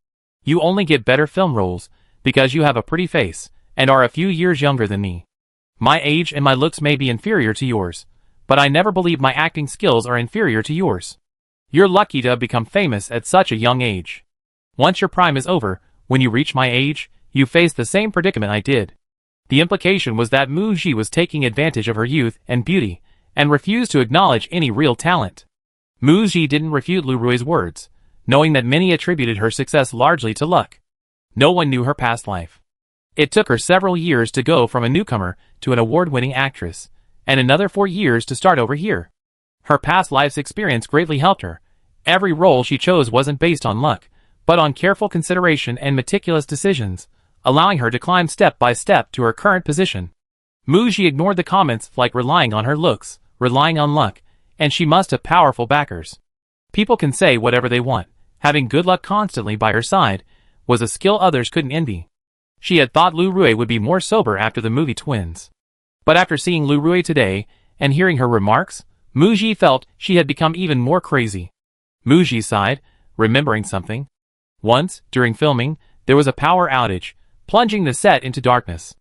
"You only get better film roles, because you have a pretty face, and are a few years younger than me. My age and my looks may be inferior to yours, but I never believe my acting skills are inferior to yours. You're lucky to have become famous at such a young age. Once your prime is over, when you reach my age, you face the same predicament I did." The implication was that Muji was taking advantage of her youth and beauty, and refused to acknowledge any real talent. Muji didn't refute Lu Rui's words, knowing that many attributed her success largely to luck. No one knew her past life. It took her several years to go from a newcomer to an award-winning actress, and another 4 years to start over here. Her past life's experience greatly helped her. Every role she chose wasn't based on luck, but on careful consideration and meticulous decisions, allowing her to climb step by step to her current position. Muji ignored the comments like relying on her looks, relying on luck, and she must have powerful backers. People can say whatever they want. Having good luck constantly by her side was a skill others couldn't envy. She had thought Lu Rui would be more sober after the movie Twins. But after seeing Lu Rui today, and hearing her remarks, Muji felt she had become even more crazy. Muji sighed, remembering something. Once, during filming, there was a power outage, plunging the set into darkness.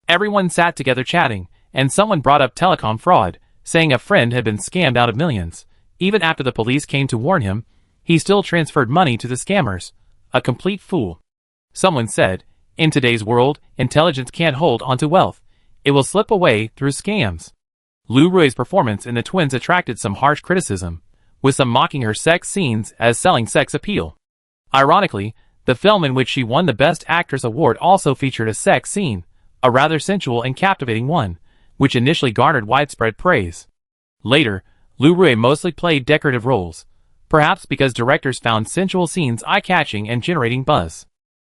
Everyone sat together chatting, and someone brought up telecom fraud, saying a friend had been scammed out of millions. Even after the police came to warn him, he still transferred money to the scammers. A complete fool. Someone said, "In today's world, intelligence can't hold onto wealth. It will slip away through scams." Lu Rui's performance in the Twins attracted some harsh criticism, with some mocking her sex scenes as selling sex appeal. Ironically, the film in which she won the Best Actress award also featured a sex scene, a rather sensual and captivating one, which initially garnered widespread praise. Later, Lu Rui mostly played decorative roles, perhaps because directors found sensual scenes eye-catching and generating buzz.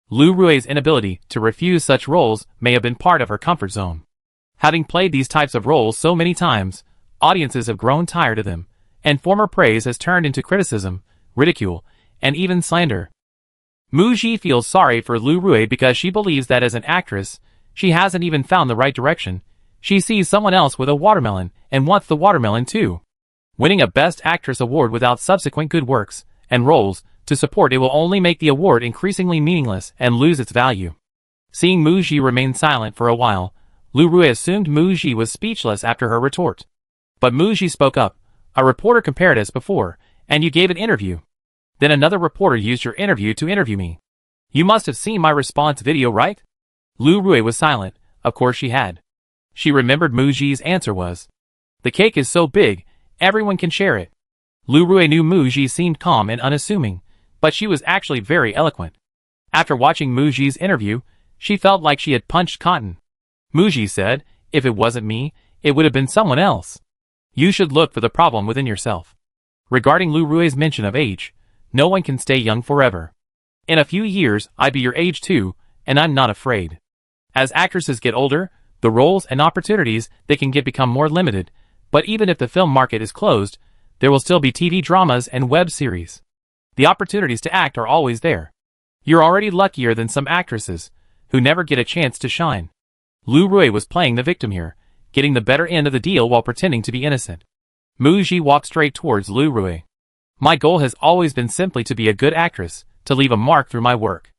Lu Rui's inability to refuse such roles may have been part of her comfort zone. Having played these types of roles so many times, audiences have grown tired of them, and former praise has turned into criticism, ridicule, and even slander. Muji feels sorry for Lu Rui because she believes that as an actress, she hasn't even found the right direction. She sees someone else with a watermelon and wants the watermelon too. Winning a Best Actress award without subsequent good works and roles to support it will only make the award increasingly meaningless and lose its value. Seeing Mu Ji remain silent for a while, Lu Rui assumed Mu Ji was speechless after her retort. But Mu Ji spoke up. A reporter compared us before, and you gave an interview. Then another reporter used your interview to interview me. You must have seen my response video, right? Lu Rui was silent. Of course she had. She remembered Mu Ji's answer was, "The cake is so big, everyone can share it." Lu Rui knew Mu Ji seemed calm and unassuming, but she was actually very eloquent. After watching Mu Ji's interview, she felt like she had punched cotton. Mu Ji said, "If it wasn't me, it would have been someone else. You should look for the problem within yourself." Regarding Lu Rui's mention of age, no one can stay young forever. In a few years, I'd be your age too, and I'm not afraid. As actresses get older, the roles and opportunities they can get become more limited, but even if the film market is closed, there will still be TV dramas and web series. The opportunities to act are always there. You're already luckier than some actresses, who never get a chance to shine. Lu Rui was playing the victim here, getting the better end of the deal while pretending to be innocent. Mu Ji walked straight towards Lu Rui. My goal has always been simply to be a good actress, to leave a mark through my work.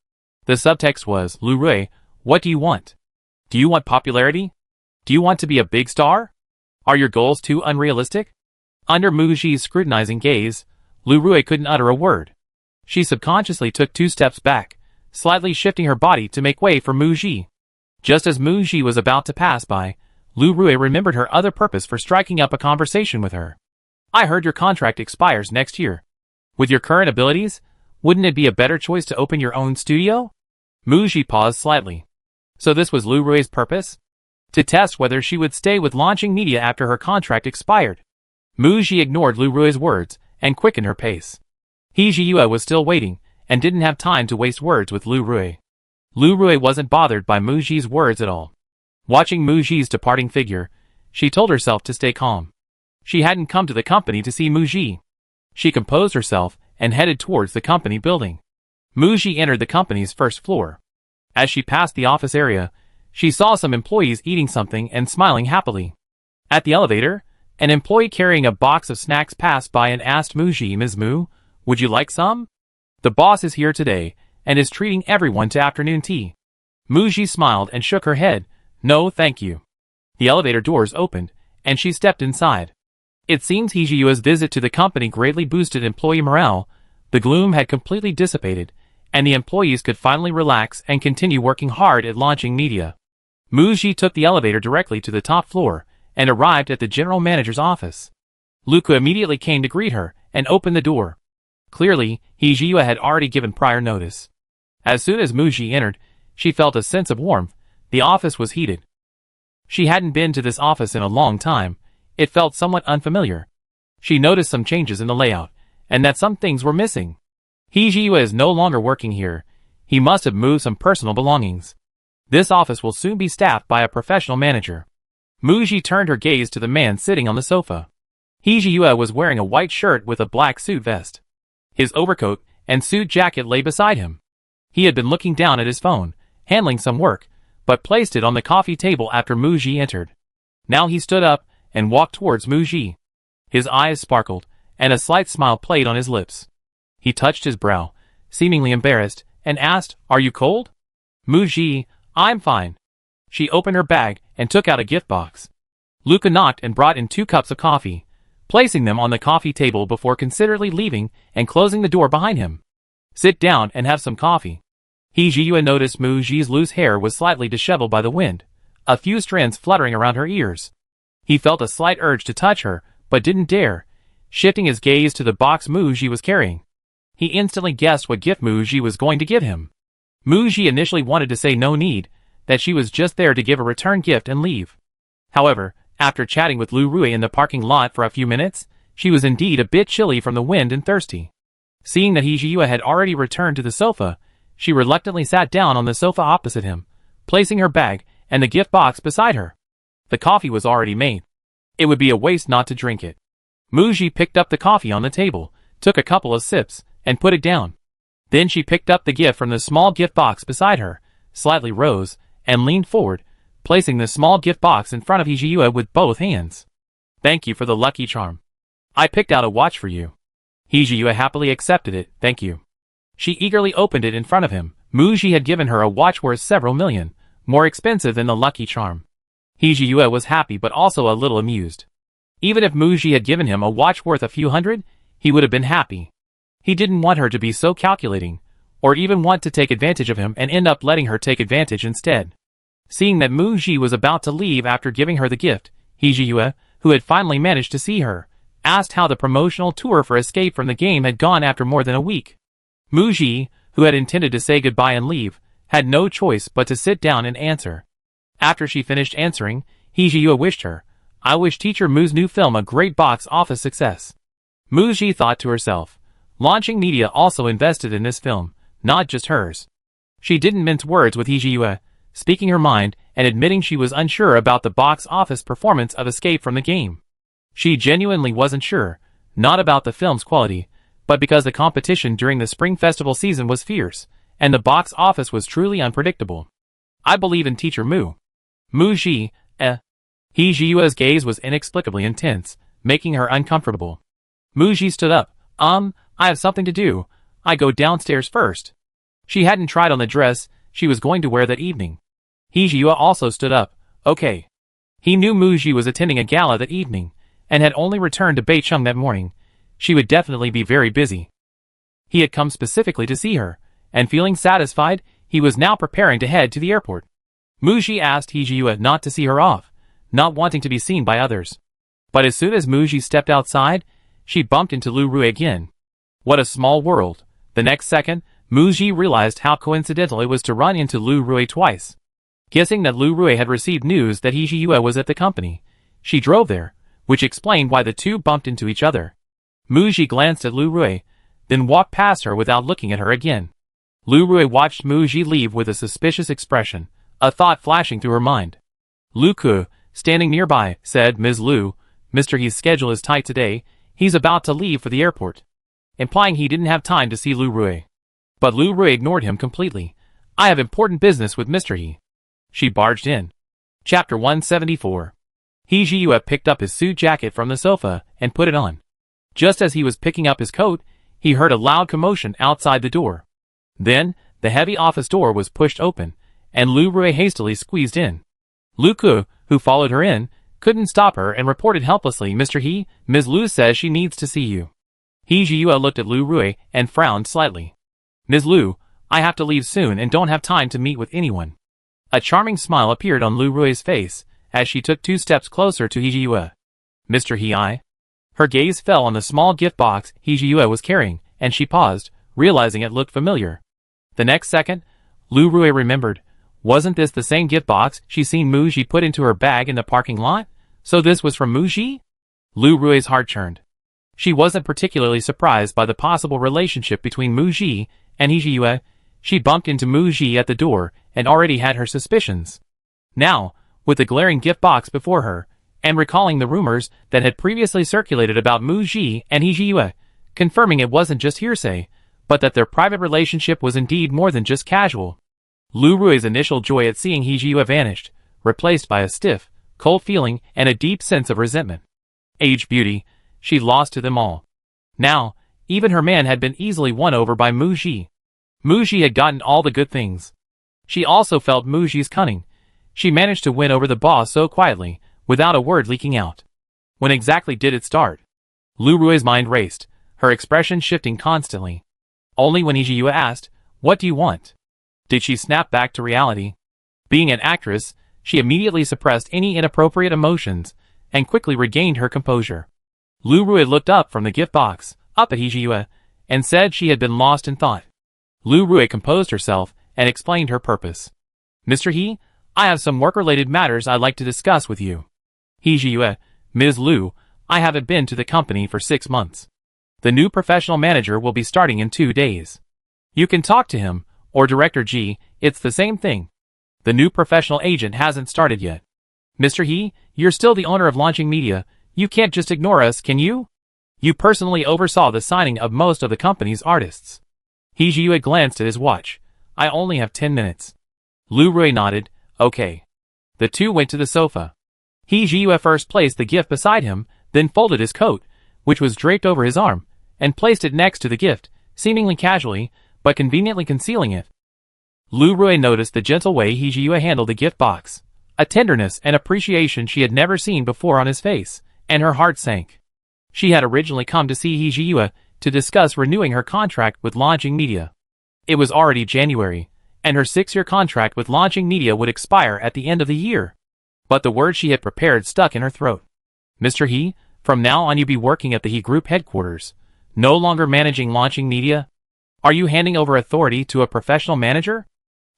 The subtext was, Lu Rui, what do you want? Do you want popularity? Do you want to be a big star? Are your goals too unrealistic? Under Mu Ji's scrutinizing gaze, Lu Rui couldn't utter a word. She subconsciously took 2 steps back, slightly shifting her body to make way for Mu Ji. Just as Mu Ji was about to pass by, Lu Rui remembered her other purpose for striking up a conversation with her. I heard your contract expires next year. With your current abilities, wouldn't it be a better choice to open your own studio? Mu Ji paused slightly. So this was Lu Rui's purpose? To test whether she would stay with launching media after her contract expired. Mu Ji ignored Lu Rui's words and quickened her pace. He Jiyue was still waiting and didn't have time to waste words with Lu Rui. Lu Rui wasn't bothered by Mu Ji's words at all. Watching Mu Ji's departing figure, she told herself to stay calm. She hadn't come to the company to see Mu Ji. She composed herself and headed towards the company building. Mu Ji entered the company's first floor. As she passed the office area, she saw some employees eating something and smiling happily. At the elevator, an employee carrying a box of snacks passed by and asked Mu Ji, "Ms. Mu, would you like some? The boss is here today and is treating everyone to afternoon tea." Mu Ji smiled and shook her head. "No, thank you." The elevator doors opened, and she stepped inside. It seems He Jiyue's visit to the company greatly boosted employee morale. The gloom had completely dissipated, and the employees could finally relax and continue working hard at launching media. Mu Ji took the elevator directly to the top floor and arrived at the general manager's office. Luca immediately came to greet her and opened the door. Clearly, He Jiyue had already given prior notice. As soon as Mu Ji entered, she felt a sense of warmth. The office was heated. She hadn't been to this office in a long time. It felt somewhat unfamiliar. She noticed some changes in the layout, and that some things were missing. He Jiyue is no longer working here. He must have moved some personal belongings. This office will soon be staffed by a professional manager. Mu Ji turned her gaze to the man sitting on the sofa. He Jiyue was wearing a white shirt with a black suit vest. His overcoat and suit jacket lay beside him. He had been looking down at his phone, handling some work, but placed it on the coffee table after Mu Ji entered. Now he stood up and walked towards Mu Ji. His eyes sparkled, and a slight smile played on his lips. He touched his brow, seemingly embarrassed, and asked, "Are you cold?" Mu Ji, "I'm fine." She opened her bag and took out a gift box. Luca knocked and brought in 2 cups of coffee, placing them on the coffee table before considerately leaving and closing the door behind him. "Sit down and have some coffee." He Jiyue noticed Mu Ji's loose hair was slightly disheveled by the wind, a few strands fluttering around her ears. He felt a slight urge to touch her, but didn't dare, shifting his gaze to the box Mu Ji was carrying. He instantly guessed what gift Mu Ji was going to give him. Mu Ji initially wanted to say no need, that she was just there to give a return gift and leave. However, after chatting with Lu Rui in the parking lot for a few minutes, she was indeed a bit chilly from the wind and thirsty. Seeing that He Jiyue had already returned to the sofa, she reluctantly sat down on the sofa opposite him, placing her bag and the gift box beside her. The coffee was already made. It would be a waste not to drink it. Mu Ji picked up the coffee on the table, took a couple of sips, and put it down. Then she picked up the gift from the small gift box beside her, slightly rose, and leaned forward, placing the small gift box in front of He Jiyue with both hands. "Thank you for the lucky charm." I picked out a watch for you. He Jiyue happily accepted it, thank you. She eagerly opened it in front of him. Mu Ji had given her a watch worth several million, more expensive than the Lucky Charm. He Jiyue was happy but also a little amused. Even if Mu Ji had given him a watch worth a few hundred, he would have been happy. He didn't want her to be so calculating, or even want to take advantage of him and end up letting her take advantage instead. Seeing that Mu Ji was about to leave after giving her the gift, He Jiyue, who had finally managed to see her, asked how the promotional tour for Escape from the Game had gone after more than a week. Mu Ji, who had intended to say goodbye and leave, had no choice but to sit down and answer. After she finished answering, He Jiyue wished her, I wish Teacher Mu's new film a great box office success. Mu Ji thought to herself, launching media also invested in this film, not just hers. She didn't mince words with He Jiyue, speaking her mind and admitting she was unsure about the box office performance of Escape from the Game. She genuinely wasn't sure, not about the film's quality, but because the competition during the Spring Festival season was fierce, and the box office was truly unpredictable. I believe in Teacher Mu. Mu Ji, He Jiyue's gaze was inexplicably intense, making her uncomfortable. Mu Ji stood up. I have something to do. I go downstairs first. She hadn't tried on the dress she was going to wear that evening. He Jiyue also stood up. Okay. He knew Mu Ji was attending a gala that evening, and had only returned to Beicheng that morning. She would definitely be very busy. He had come specifically to see her, and feeling satisfied, he was now preparing to head to the airport. Mu Ji asked He Jiyue not to see her off, not wanting to be seen by others. But as soon as Mu Ji stepped outside, she bumped into Lu Rui again. What a small world. The next second, Mu Ji realized how coincidental it was to run into Lu Rui twice. Guessing that Lu Rui had received news that He Jiyue was at the company, she drove there, which explained why the two bumped into each other. Mu Ji glanced at Lu Rui, then walked past her without looking at her again. Lu Rui watched Mu Ji leave with a suspicious expression, a thought flashing through her mind. Lu Ku, standing nearby, said, Ms. Lu, Mr. He's schedule is tight today, he's about to leave for the airport. Implying he didn't have time to see Lu Rui. But Lu Rui ignored him completely. I have important business with Mr. He. She barged in. Chapter 174. He Jiyue picked up his suit jacket from the sofa and put it on. Just as he was picking up his coat, he heard a loud commotion outside the door. Then, the heavy office door was pushed open, and Lu Rui hastily squeezed in. Lu Ku, who followed her in, couldn't stop her and reported helplessly, Mr. He, Ms. Lu says she needs to see you. He Jiyue looked at Lu Rui and frowned slightly. Ms. Lu, I have to leave soon and don't have time to meet with anyone. A charming smile appeared on Lu Rui's face as she took 2 steps closer to He Jiyue. Mr. He. Her gaze fell on the small gift box He Jiyue was carrying, and she paused, realizing it looked familiar. The next second, Lu Rui remembered. Wasn't this the same gift box she'd seen Mu Ji put into her bag in the parking lot? So this was from Mu Ji? Lu Rui's heart churned. She wasn't particularly surprised by the possible relationship between Mu Ji and He Jiyue. She bumped into Mu Ji at the door and already had her suspicions. Now, with the glaring gift box before her, and recalling the rumors that had previously circulated about Mu Ji and He Jiyue, confirming it wasn't just hearsay, but that their private relationship was indeed more than just casual. Lu Rui's initial joy at seeing He Jiyue vanished, replaced by a stiff, cold feeling and a deep sense of resentment. Age beauty, she lost to them all. Now, even her man had been easily won over by Mu Ji. Mu Ji had gotten all the good things. She also felt Mu Ji's cunning. She managed to win over the boss so quietly, without a word leaking out. When exactly did it start? Lu Rui's mind raced, her expression shifting constantly. Only when He Jiyue asked, what do you want? Did she snap back to reality? Being an actress, she immediately suppressed any inappropriate emotions, and quickly regained her composure. Lu Rui looked up from the gift box, up at He Jiyue, and said she had been lost in thought. Lu Rui composed herself, and explained her purpose. Mr. He, I have some work-related matters I'd like to discuss with you. He Jiyue, Ms. Lu, I haven't been to the company for 6 months. The new professional manager will be starting in 2 days. You can talk to him, or Director G, it's the same thing. The new professional agent hasn't started yet. Mr. He, you're still the owner of Launching Media, you can't just ignore us, can you? You personally oversaw the signing of most of the company's artists. He Jiyue glanced at his watch. I only have 10 minutes. Lu Rui nodded, okay. The two went to the sofa. He Jiyue first placed the gift beside him, then folded his coat, which was draped over his arm, and placed it next to the gift, seemingly casually, but conveniently concealing it. Lu Rui noticed the gentle way He Jiyue handled the gift box, a tenderness and appreciation she had never seen before on his face, and her heart sank. She had originally come to see He Jiyue to discuss renewing her contract with Launching Media. It was already January, and her 6-year contract with Launching Media would expire at the end of the year. But the words she had prepared stuck in her throat. Mr. He, from now on you be working at the He Group headquarters, no longer managing Launching Media? Are you handing over authority to a professional manager?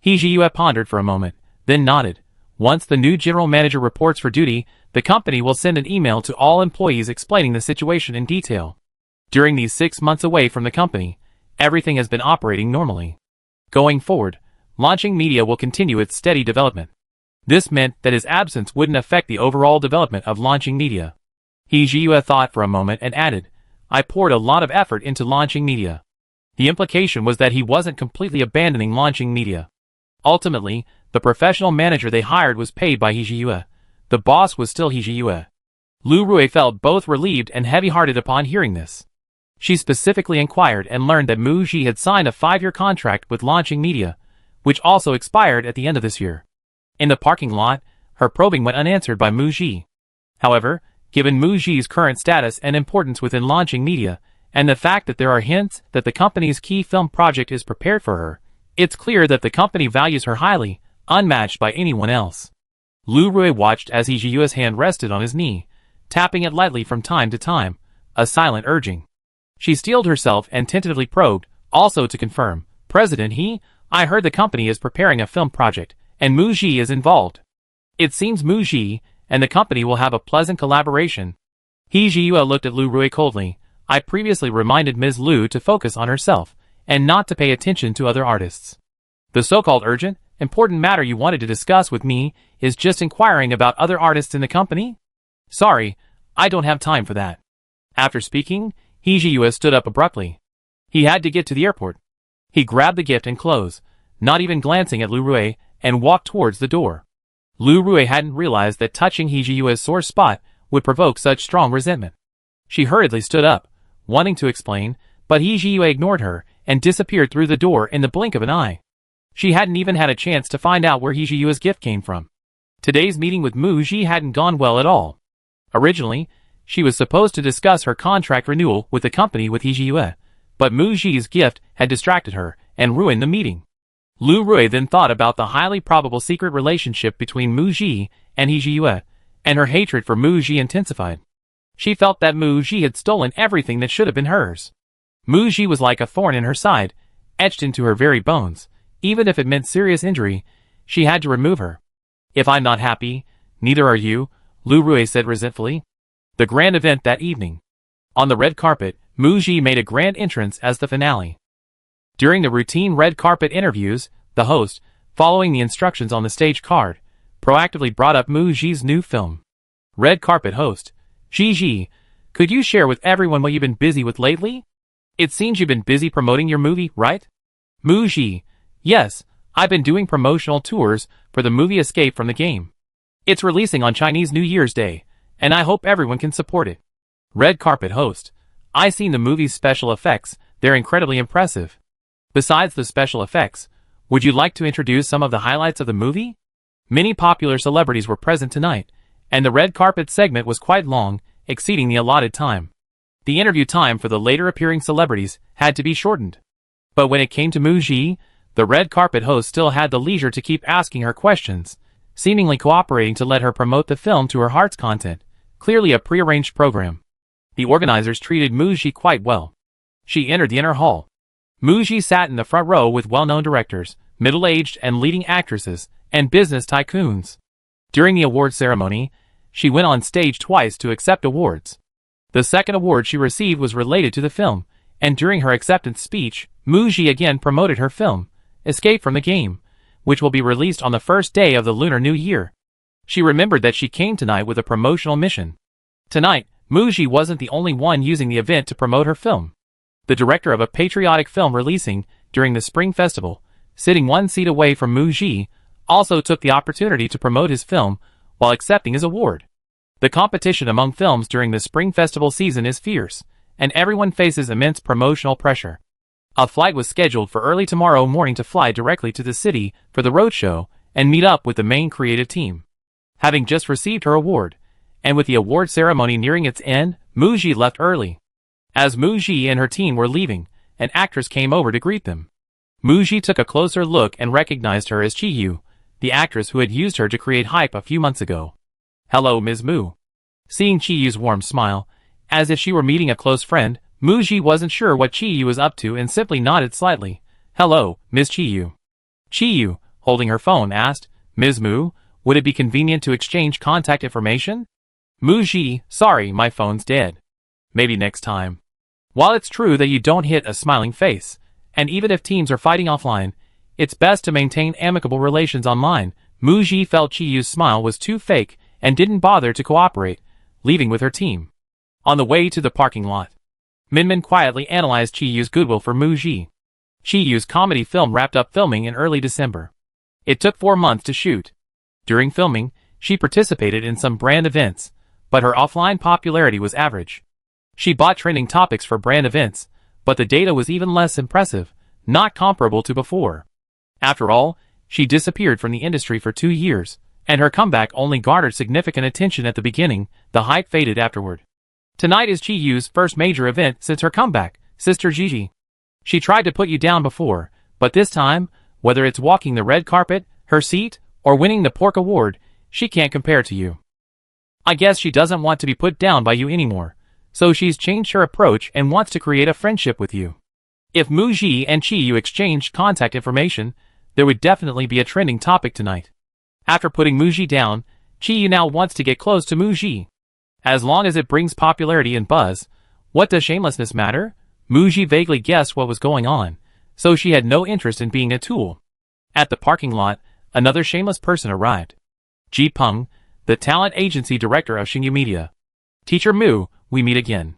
He Jiyue pondered for a moment, then nodded. Once the new general manager reports for duty, the company will send an email to all employees explaining the situation in detail. During these 6 months away from the company, everything has been operating normally. Going forward, Launching Media will continue its steady development. This meant that his absence wouldn't affect the overall development of Launching Media. He Jiyue thought for a moment and added, I poured a lot of effort into Launching Media. The implication was that he wasn't completely abandoning Launching Media. Ultimately, the professional manager they hired was paid by He Jiyue. The boss was still He Jiyue. Lu Rui felt both relieved and heavy-hearted upon hearing this. She specifically inquired and learned that Mu Ji had signed a 5-year contract with Launching Media, which also expired at the end of this year. In the parking lot, her probing went unanswered by Mu Ji. However, given Mu Ji's current status and importance within Launching Media, and the fact that there are hints that the company's key film project is prepared for her, it's clear that the company values her highly, unmatched by anyone else. Lu Rui watched as He Jiyue's hand rested on his knee, tapping it lightly from time to time, a silent urging. She steeled herself and tentatively probed, also to confirm, President He, I heard the company is preparing a film project, and Mu Ji is involved. It seems Mu Ji and the company will have a pleasant collaboration. He Jiyue looked at Lu Rui coldly. I previously reminded Ms. Lu to focus on herself, and not to pay attention to other artists. The so-called urgent, important matter you wanted to discuss with me is just inquiring about other artists in the company? Sorry, I don't have time for that. After speaking, He Jiyue stood up abruptly. He had to get to the airport. He grabbed the gift and clothes, not even glancing at Lu Rui, and walked towards the door. Lu Rui hadn't realized that touching He Jiyue's sore spot would provoke such strong resentment. She hurriedly stood up, wanting to explain, but He Jiyue ignored her and disappeared through the door in the blink of an eye. She hadn't even had a chance to find out where He Jiyue's gift came from. Today's meeting with Mu Ji hadn't gone well at all. Originally, she was supposed to discuss her contract renewal with the company with He Jiyue, but Mu Ji's gift had distracted her and ruined the meeting. Lu Rui then thought about the highly probable secret relationship between Mu Ji and He Jiyue, and her hatred for Mu Ji intensified. She felt that Mu Ji had stolen everything that should have been hers. Mu Ji was like a thorn in her side, etched into her very bones. Even if it meant serious injury, she had to remove her. If I'm not happy, neither are you, Lu Rui said resentfully. The grand event that evening. On the red carpet, Mu Ji made a grand entrance as the finale. During the routine red carpet interviews, the host, following the instructions on the stage card, proactively brought up Mu Ji's new film. Red carpet host, Ji, could you share with everyone what you've been busy with lately? It seems you've been busy promoting your movie, right? Mu Ji, yes, I've been doing promotional tours for the movie Escape from the Game. It's releasing on Chinese New Year's Day, and I hope everyone can support it. Red carpet host, I've seen the movie's special effects, they're incredibly impressive. Besides the special effects, would you like to introduce some of the highlights of the movie? Many popular celebrities were present tonight, and the red carpet segment was quite long, exceeding the allotted time. The interview time for the later appearing celebrities had to be shortened. But when it came to Mu Ji, the red carpet host still had the leisure to keep asking her questions, seemingly cooperating to let her promote the film to her heart's content, clearly a prearranged program. The organizers treated Mu Ji quite well. She entered the inner hall. Mu Ji sat in the front row with well-known directors, middle-aged and leading actresses, and business tycoons. During the award ceremony, she went on stage twice to accept awards. The second award she received was related to the film, and during her acceptance speech, Mu Ji again promoted her film, Escape from the Game, which will be released on the first day of the Lunar New Year. She remembered that she came tonight with a promotional mission. Tonight, Mu Ji wasn't the only one using the event to promote her film. The director of a patriotic film releasing during the Spring Festival, sitting one seat away from Mu Ji, also took the opportunity to promote his film while accepting his award. The competition among films during the Spring Festival season is fierce, and everyone faces immense promotional pressure. A flight was scheduled for early tomorrow morning to fly directly to the city for the roadshow and meet up with the main creative team. Having just received her award, and with the award ceremony nearing its end, Muji left early. As Muji and her team were leaving, an actress came over to greet them. Muji took a closer look and recognized her as Chiyu, the actress who had used her to create hype a few months ago. "Hello, Ms. Mu." Seeing Chiyu's warm smile, as if she were meeting a close friend, Muji wasn't sure what Chiyu was up to and simply nodded slightly. "Hello, Ms. Chiyu." Chiyu, holding her phone, asked, "Ms. Mu, would it be convenient to exchange contact information?" Muji, "Sorry, my phone's dead. Maybe next time." While it's true that you don't hit a smiling face, and even if teams are fighting offline, it's best to maintain amicable relations online, Muji felt Chiyu's smile was too fake and didn't bother to cooperate, leaving with her team. On the way to the parking lot, Minmin quietly analyzed Chiyu's goodwill for Muji. Chiyu's comedy film wrapped up filming in early December. It took 4 months to shoot. During filming, she participated in some brand events, but her offline popularity was average. She bought trending topics for brand events, but the data was even less impressive, not comparable to before. After all, she disappeared from the industry for 2 years, and her comeback only garnered significant attention at the beginning. The hype faded afterward. Tonight is Chiyu's first major event since her comeback, Sister Gigi. She tried to put you down before, but this time, whether it's walking the red carpet, her seat, or winning the Pork Award, she can't compare to you. I guess she doesn't want to be put down by you anymore, so she's changed her approach and wants to create a friendship with you. If Muji and Chiyu exchanged contact information, there would definitely be a trending topic tonight. After putting Muji down, Chiyu now wants to get close to Muji. As long as it brings popularity and buzz, what does shamelessness matter? Muji vaguely guessed what was going on, so she had no interest in being a tool. At the parking lot, another shameless person arrived. Ji Peng, the talent agency director of Xingyu Media. "Teacher Mu, we meet again."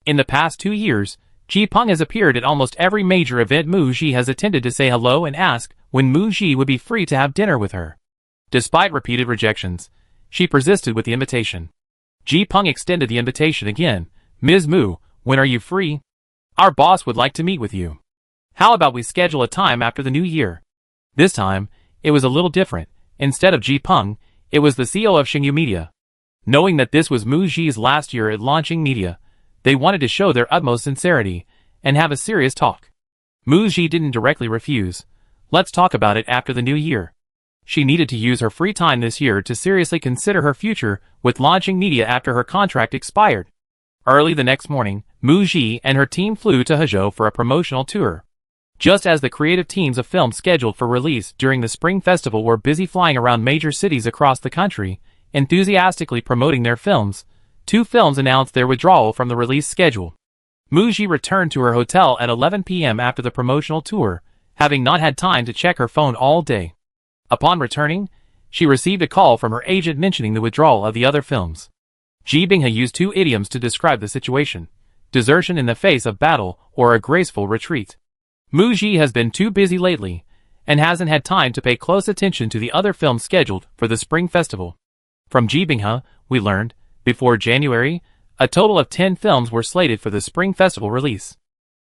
In the past 2 years, Ji Peng has appeared at almost every major event Muji has attended to say hello and ask when Muji would be free to have dinner with her. Despite repeated rejections, she persisted with the invitation. Ji Peng extended the invitation again. "Ms. Mu, when are you free? Our boss would like to meet with you. How about we schedule a time after the new year?" This time, it was a little different. Instead of Ji Peng, it was the CEO of Xingyu Media. Knowing that this was Muji's last year at launching media, they wanted to show their utmost sincerity and have a serious talk. Muji didn't directly refuse. "Let's talk about it after the new year." She needed to use her free time this year to seriously consider her future with launching media after her contract expired. Early the next morning, Muji and her team flew to Hezhou for a promotional tour. Just as the creative teams of films scheduled for release during the Spring Festival were busy flying around major cities across the country, enthusiastically promoting their films, 2 films announced their withdrawal from the release schedule. Muji returned to her hotel at 11 p.m. after the promotional tour, having not had time to check her phone all day. Upon returning, she received a call from her agent mentioning the withdrawal of the other films. Ji Binghe used 2 idioms to describe the situation: desertion in the face of battle or a graceful retreat. Muji has been too busy lately, and hasn't had time to pay close attention to the other films scheduled for the Spring Festival. From Ji Binghe, we learned, before January, a total of 10 films were slated for the Spring Festival release.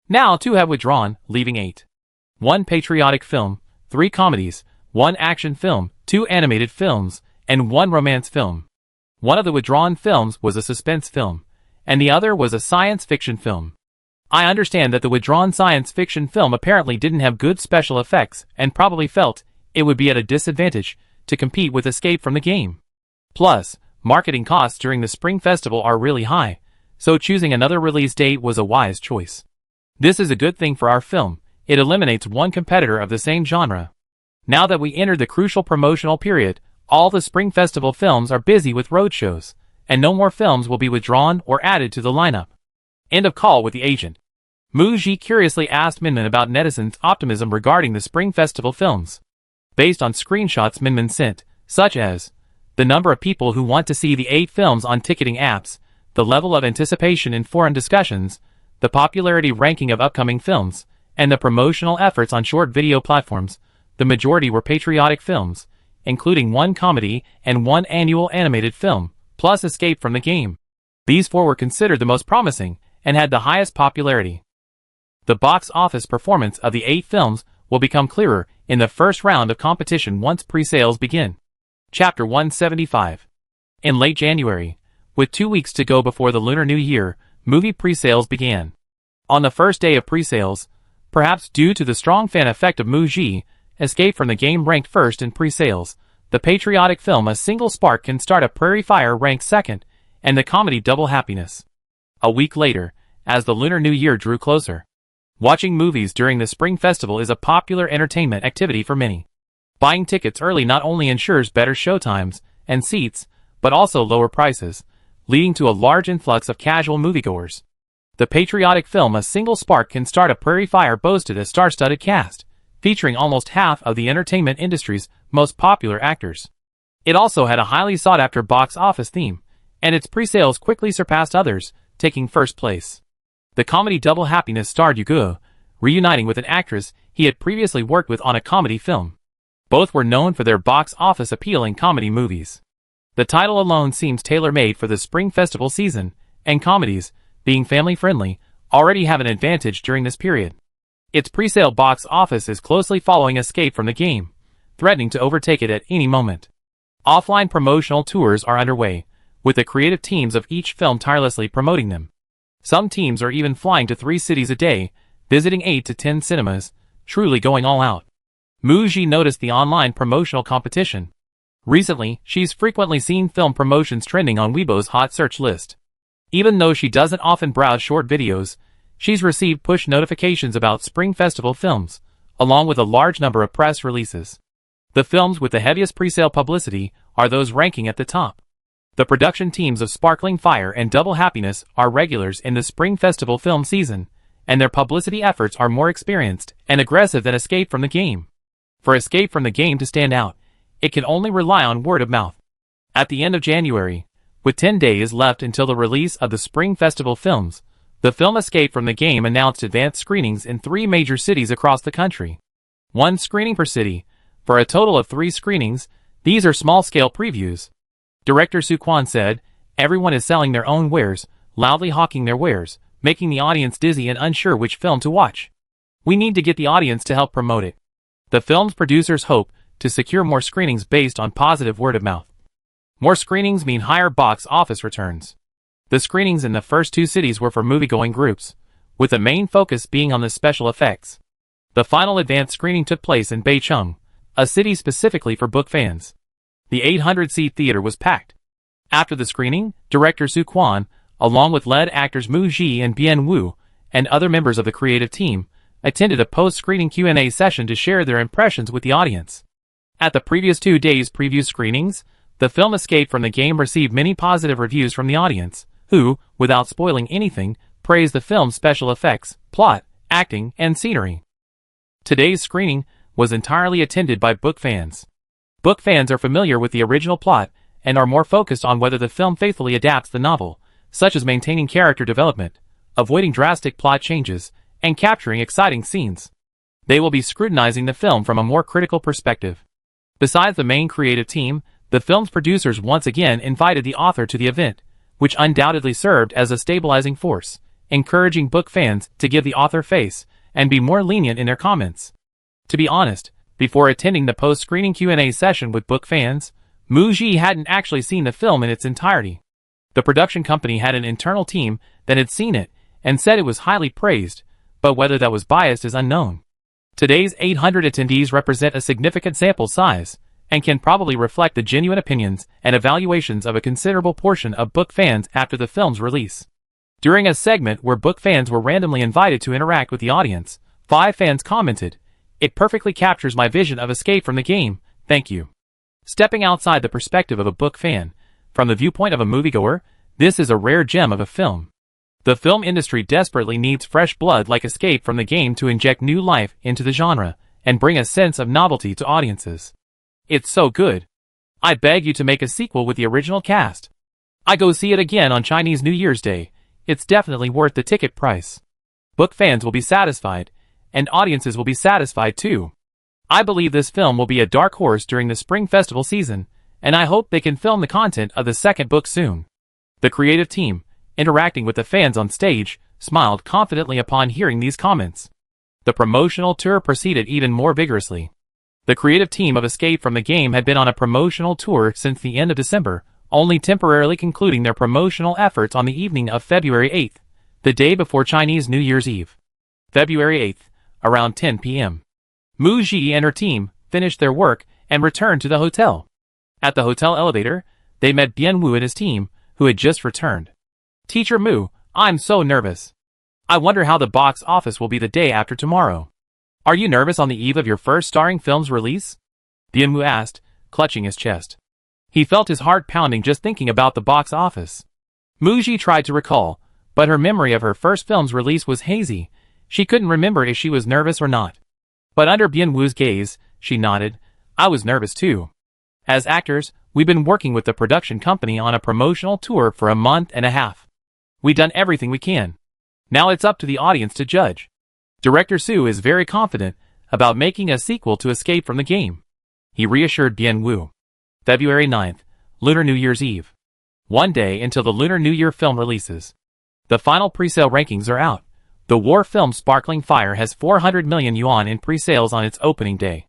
Now 2 have withdrawn, leaving 8. 1 patriotic film, 3 comedies, 1 action film, 2 animated films, and 1 romance film. One of the withdrawn films was a suspense film, and the other was a science fiction film. I understand that the withdrawn science fiction film apparently didn't have good special effects and probably felt it would be at a disadvantage to compete with Escape from the Game. Plus, marketing costs during the Spring Festival are really high, so choosing another release date was a wise choice. This is a good thing for our film. It eliminates one competitor of the same genre. Now that we entered the crucial promotional period, all the Spring Festival films are busy with roadshows, and no more films will be withdrawn or added to the lineup. End of call with the agent. Muji curiously asked Minmin about netizens' optimism regarding the Spring Festival films. Based on screenshots Minmin sent, such as the number of people who want to see the 8 films on ticketing apps, the level of anticipation in foreign discussions, the popularity ranking of upcoming films, and the promotional efforts on short video platforms, the majority were patriotic films, including 1 comedy and 1 annual animated film, plus Escape from the Game. These four were considered the most promising and had the highest popularity. The box office performance of the 8 films will become clearer in the first round of competition once pre-sales begin. Chapter 175. In late January, with 2 weeks to go before the Lunar New Year, movie pre-sales began. On the first day of pre-sales, perhaps due to the strong fan effect of Muji, Escape from the Game ranked first in pre-sales. The patriotic film A Single Spark Can Start a Prairie Fire ranked second, and the comedy Double Happiness. A week later, as the Lunar New Year drew closer, watching movies during the Spring Festival is a popular entertainment activity for many. Buying tickets early not only ensures better showtimes and seats, but also lower prices, leading to a large influx of casual moviegoers. The patriotic film A Single Spark Can Start a Prairie Fire boasted a star-studded cast, featuring almost half of the entertainment industry's most popular actors. It also had a highly sought-after box office theme, and its pre-sales quickly surpassed others, taking first place. The comedy Double Happiness starred Yugo, reuniting with an actress he had previously worked with on a comedy film. Both were known for their box office appealing comedy movies. The title alone seems tailor-made for the Spring Festival season, and comedies, being family-friendly, already have an advantage during this period. Its pre-sale box office is closely following Escape from the Game, threatening to overtake it at any moment. Offline promotional tours are underway, with the creative teams of each film tirelessly promoting them. Some teams are even flying to 3 cities a day, visiting 8 to 10 cinemas, truly going all out. Muji noticed the online promotional competition. Recently, she's frequently seen film promotions trending on Weibo's hot search list. Even though she doesn't often browse short videos, she's received push notifications about Spring Festival films, along with a large number of press releases. The films with the heaviest pre-sale publicity are those ranking at the top. The production teams of Sparkling Fire and Double Happiness are regulars in the Spring Festival film season, and their publicity efforts are more experienced and aggressive than Escape from the Game. For Escape from the Game to stand out, it can only rely on word of mouth. At the end of January, with 10 days left until the release of the Spring Festival films, the film Escape from the Game announced advanced screenings in 3 major cities across the country. 1 screening per city, for a total of 3 screenings. These are small-scale previews. Director Su Quan said, "Everyone is selling their own wares, loudly hawking their wares, making the audience dizzy and unsure which film to watch. We need to get the audience to help promote it." The film's producers hope to secure more screenings based on positive word of mouth. More screenings mean higher box office returns. The screenings in the first 2 cities were for moviegoing groups, with the main focus being on the special effects. The final advanced screening took place in Beicheng, a city specifically for book fans. The 800-seat theater was packed. After the screening, director Su Quan, along with lead actors Mu Ji and Bian Wu, and other members of the creative team, attended a post-screening Q&A session to share their impressions with the audience. At the previous 2 days' preview screenings, the film Escape from the Game received many positive reviews from the audience, who, without spoiling anything, praised the film's special effects, plot, acting, and scenery. Today's screening was entirely attended by book fans. Book fans are familiar with the original plot and are more focused on whether the film faithfully adapts the novel, such as maintaining character development, avoiding drastic plot changes, and capturing exciting scenes. They will be scrutinizing the film from a more critical perspective. Besides the main creative team, the film's producers once again invited the author to the event, which undoubtedly served as a stabilizing force, encouraging book fans to give the author face and be more lenient in their comments. To be honest, before attending the post-screening Q&A session with book fans, Mu Ji hadn't actually seen the film in its entirety. The production company had an internal team that had seen it and said it was highly praised, but whether that was biased is unknown. Today's 800 attendees represent a significant sample size, and can probably reflect the genuine opinions and evaluations of a considerable portion of book fans after the film's release. During a segment where book fans were randomly invited to interact with the audience, 5 fans commented, "It perfectly captures my vision of Escape from the Game, thank you." Stepping outside the perspective of a book fan, from the viewpoint of a moviegoer, this is a rare gem of a film. The film industry desperately needs fresh blood like Escape from the Game to inject new life into the genre and bring a sense of novelty to audiences. It's so good. I beg you to make a sequel with the original cast. I go see it again on Chinese New Year's Day. It's definitely worth the ticket price. Book fans will be satisfied, and audiences will be satisfied too. I believe this film will be a dark horse during the Spring Festival season, and I hope they can film the content of the second book soon. The creative team, interacting with the fans on stage, smiled confidently upon hearing these comments. The promotional tour proceeded even more vigorously. The creative team of Escape from the Game had been on a promotional tour since the end of December, only temporarily concluding their promotional efforts on the evening of February 8th, the day before Chinese New Year's Eve. February 8th, around 10 p.m. Mu Ji and her team finished their work and returned to the hotel. At the hotel elevator, they met Bian Wu and his team, who had just returned. "Teacher Mu, I'm so nervous. I wonder how the box office will be the day after tomorrow. Are you nervous on the eve of your first starring film's release?" Bian Wu asked, clutching his chest. He felt his heart pounding just thinking about the box office. Mu Ji tried to recall, but her memory of her first film's release was hazy. She couldn't remember if she was nervous or not. But under Bian Wu's gaze, she nodded. "I was nervous too. As actors, we've been working with the production company on a promotional tour for a month and a half. We've done everything we can. Now it's up to the audience to judge. Director Su is very confident about making a sequel to Escape from the Game," he reassured Bian Wu. February 9th, Lunar New Year's Eve. One day until the Lunar New Year film releases. The final pre-sale rankings are out. The war film Sparkling Fire has 400 million yuan in pre-sales on its opening day.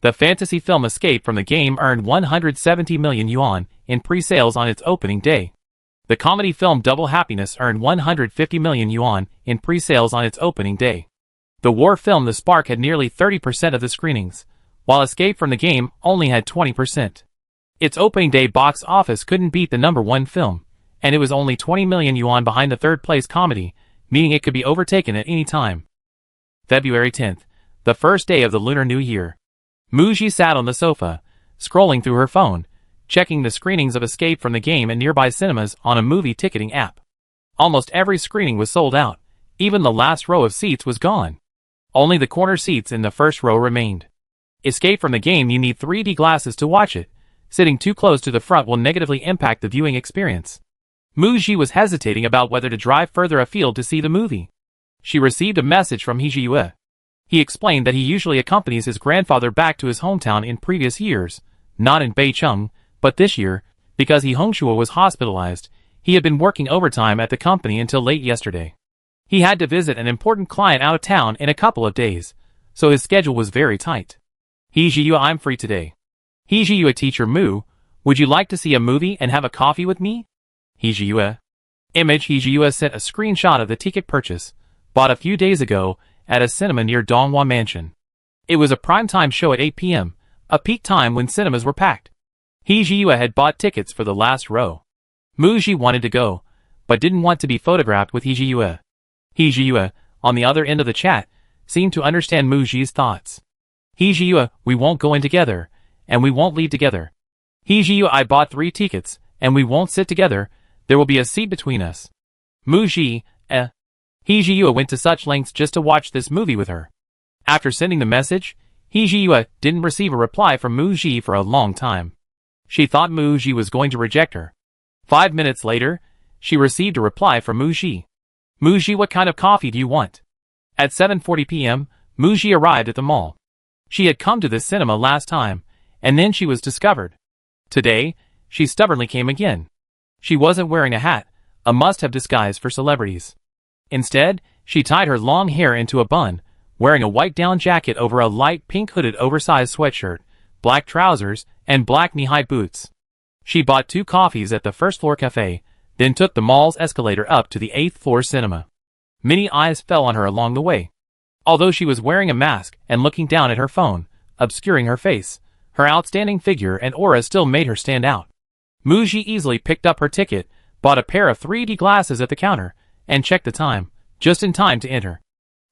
The fantasy film Escape from the Game earned 170 million yuan in pre-sales on its opening day. The comedy film Double Happiness earned 150 million yuan in pre-sales on its opening day. The war film The Spark had nearly 30% of the screenings, while Escape from the Game only had 20%. Its opening day box office couldn't beat the #1 film, and it was only 20 million yuan behind the third-place comedy, meaning it could be overtaken at any time. February 10th, the first day of the Lunar New Year. Mu Ji sat on the sofa, scrolling through her phone, checking the screenings of Escape from the Game at nearby cinemas on a movie ticketing app. Almost every screening was sold out. Even the last row of seats was gone. Only the corner seats in the first row remained. Escape from the Game, you need 3D glasses to watch it. Sitting too close to the front will negatively impact the viewing experience. Mu Ji was hesitating about whether to drive further afield to see the movie. She received a message from He Jiyue. He explained that he usually accompanies his grandfather back to his hometown in previous years, not in Beicheng, but this year, because He Hongshua was hospitalized, he had been working overtime at the company until late yesterday. He had to visit an important client out of town in a couple of days, so his schedule was very tight. "He Jiyue, I'm free today. He Jiyue, Teacher Mu, would you like to see a movie and have a coffee with me?" He Jiyue. Image. He Jiyue sent a screenshot of the ticket purchase, bought a few days ago, at a cinema near Donghua Mansion. It was a prime-time show at 8 p.m., a peak time when cinemas were packed. He Jiyue had bought tickets for the last row. Mu Ji wanted to go, but didn't want to be photographed with He Jiyue. He Jiyue, on the other end of the chat, seemed to understand Mu Ji's thoughts. "He Jiyue, we won't go in together, and we won't leave together. He Jiyue, I bought 3 tickets, and we won't sit together, there will be a seat between us." Mu Ji, He Jiyue went to such lengths just to watch this movie with her. After sending the message, He Jiyue didn't receive a reply from Mu Ji for a long time. She thought Mu Ji was going to reject her. 5 minutes later, she received a reply from Mu Ji. "Mu Ji, what kind of coffee do you want?" At 7:40 p.m., Mu Ji arrived at the mall. She had come to the cinema last time, and then she was discovered. Today, she stubbornly came again. She wasn't wearing a hat, a must-have disguise for celebrities. Instead, she tied her long hair into a bun, wearing a white down jacket over a light pink hooded oversized sweatshirt, black trousers, and black knee-high boots. She bought 2 coffees at the first-floor cafe, then took the mall's escalator up to the 8th-floor cinema. Many eyes fell on her along the way. Although she was wearing a mask and looking down at her phone, obscuring her face, her outstanding figure and aura still made her stand out. Mu Ji easily picked up her ticket, bought a pair of 3D glasses at the counter, and checked the time, just in time to enter.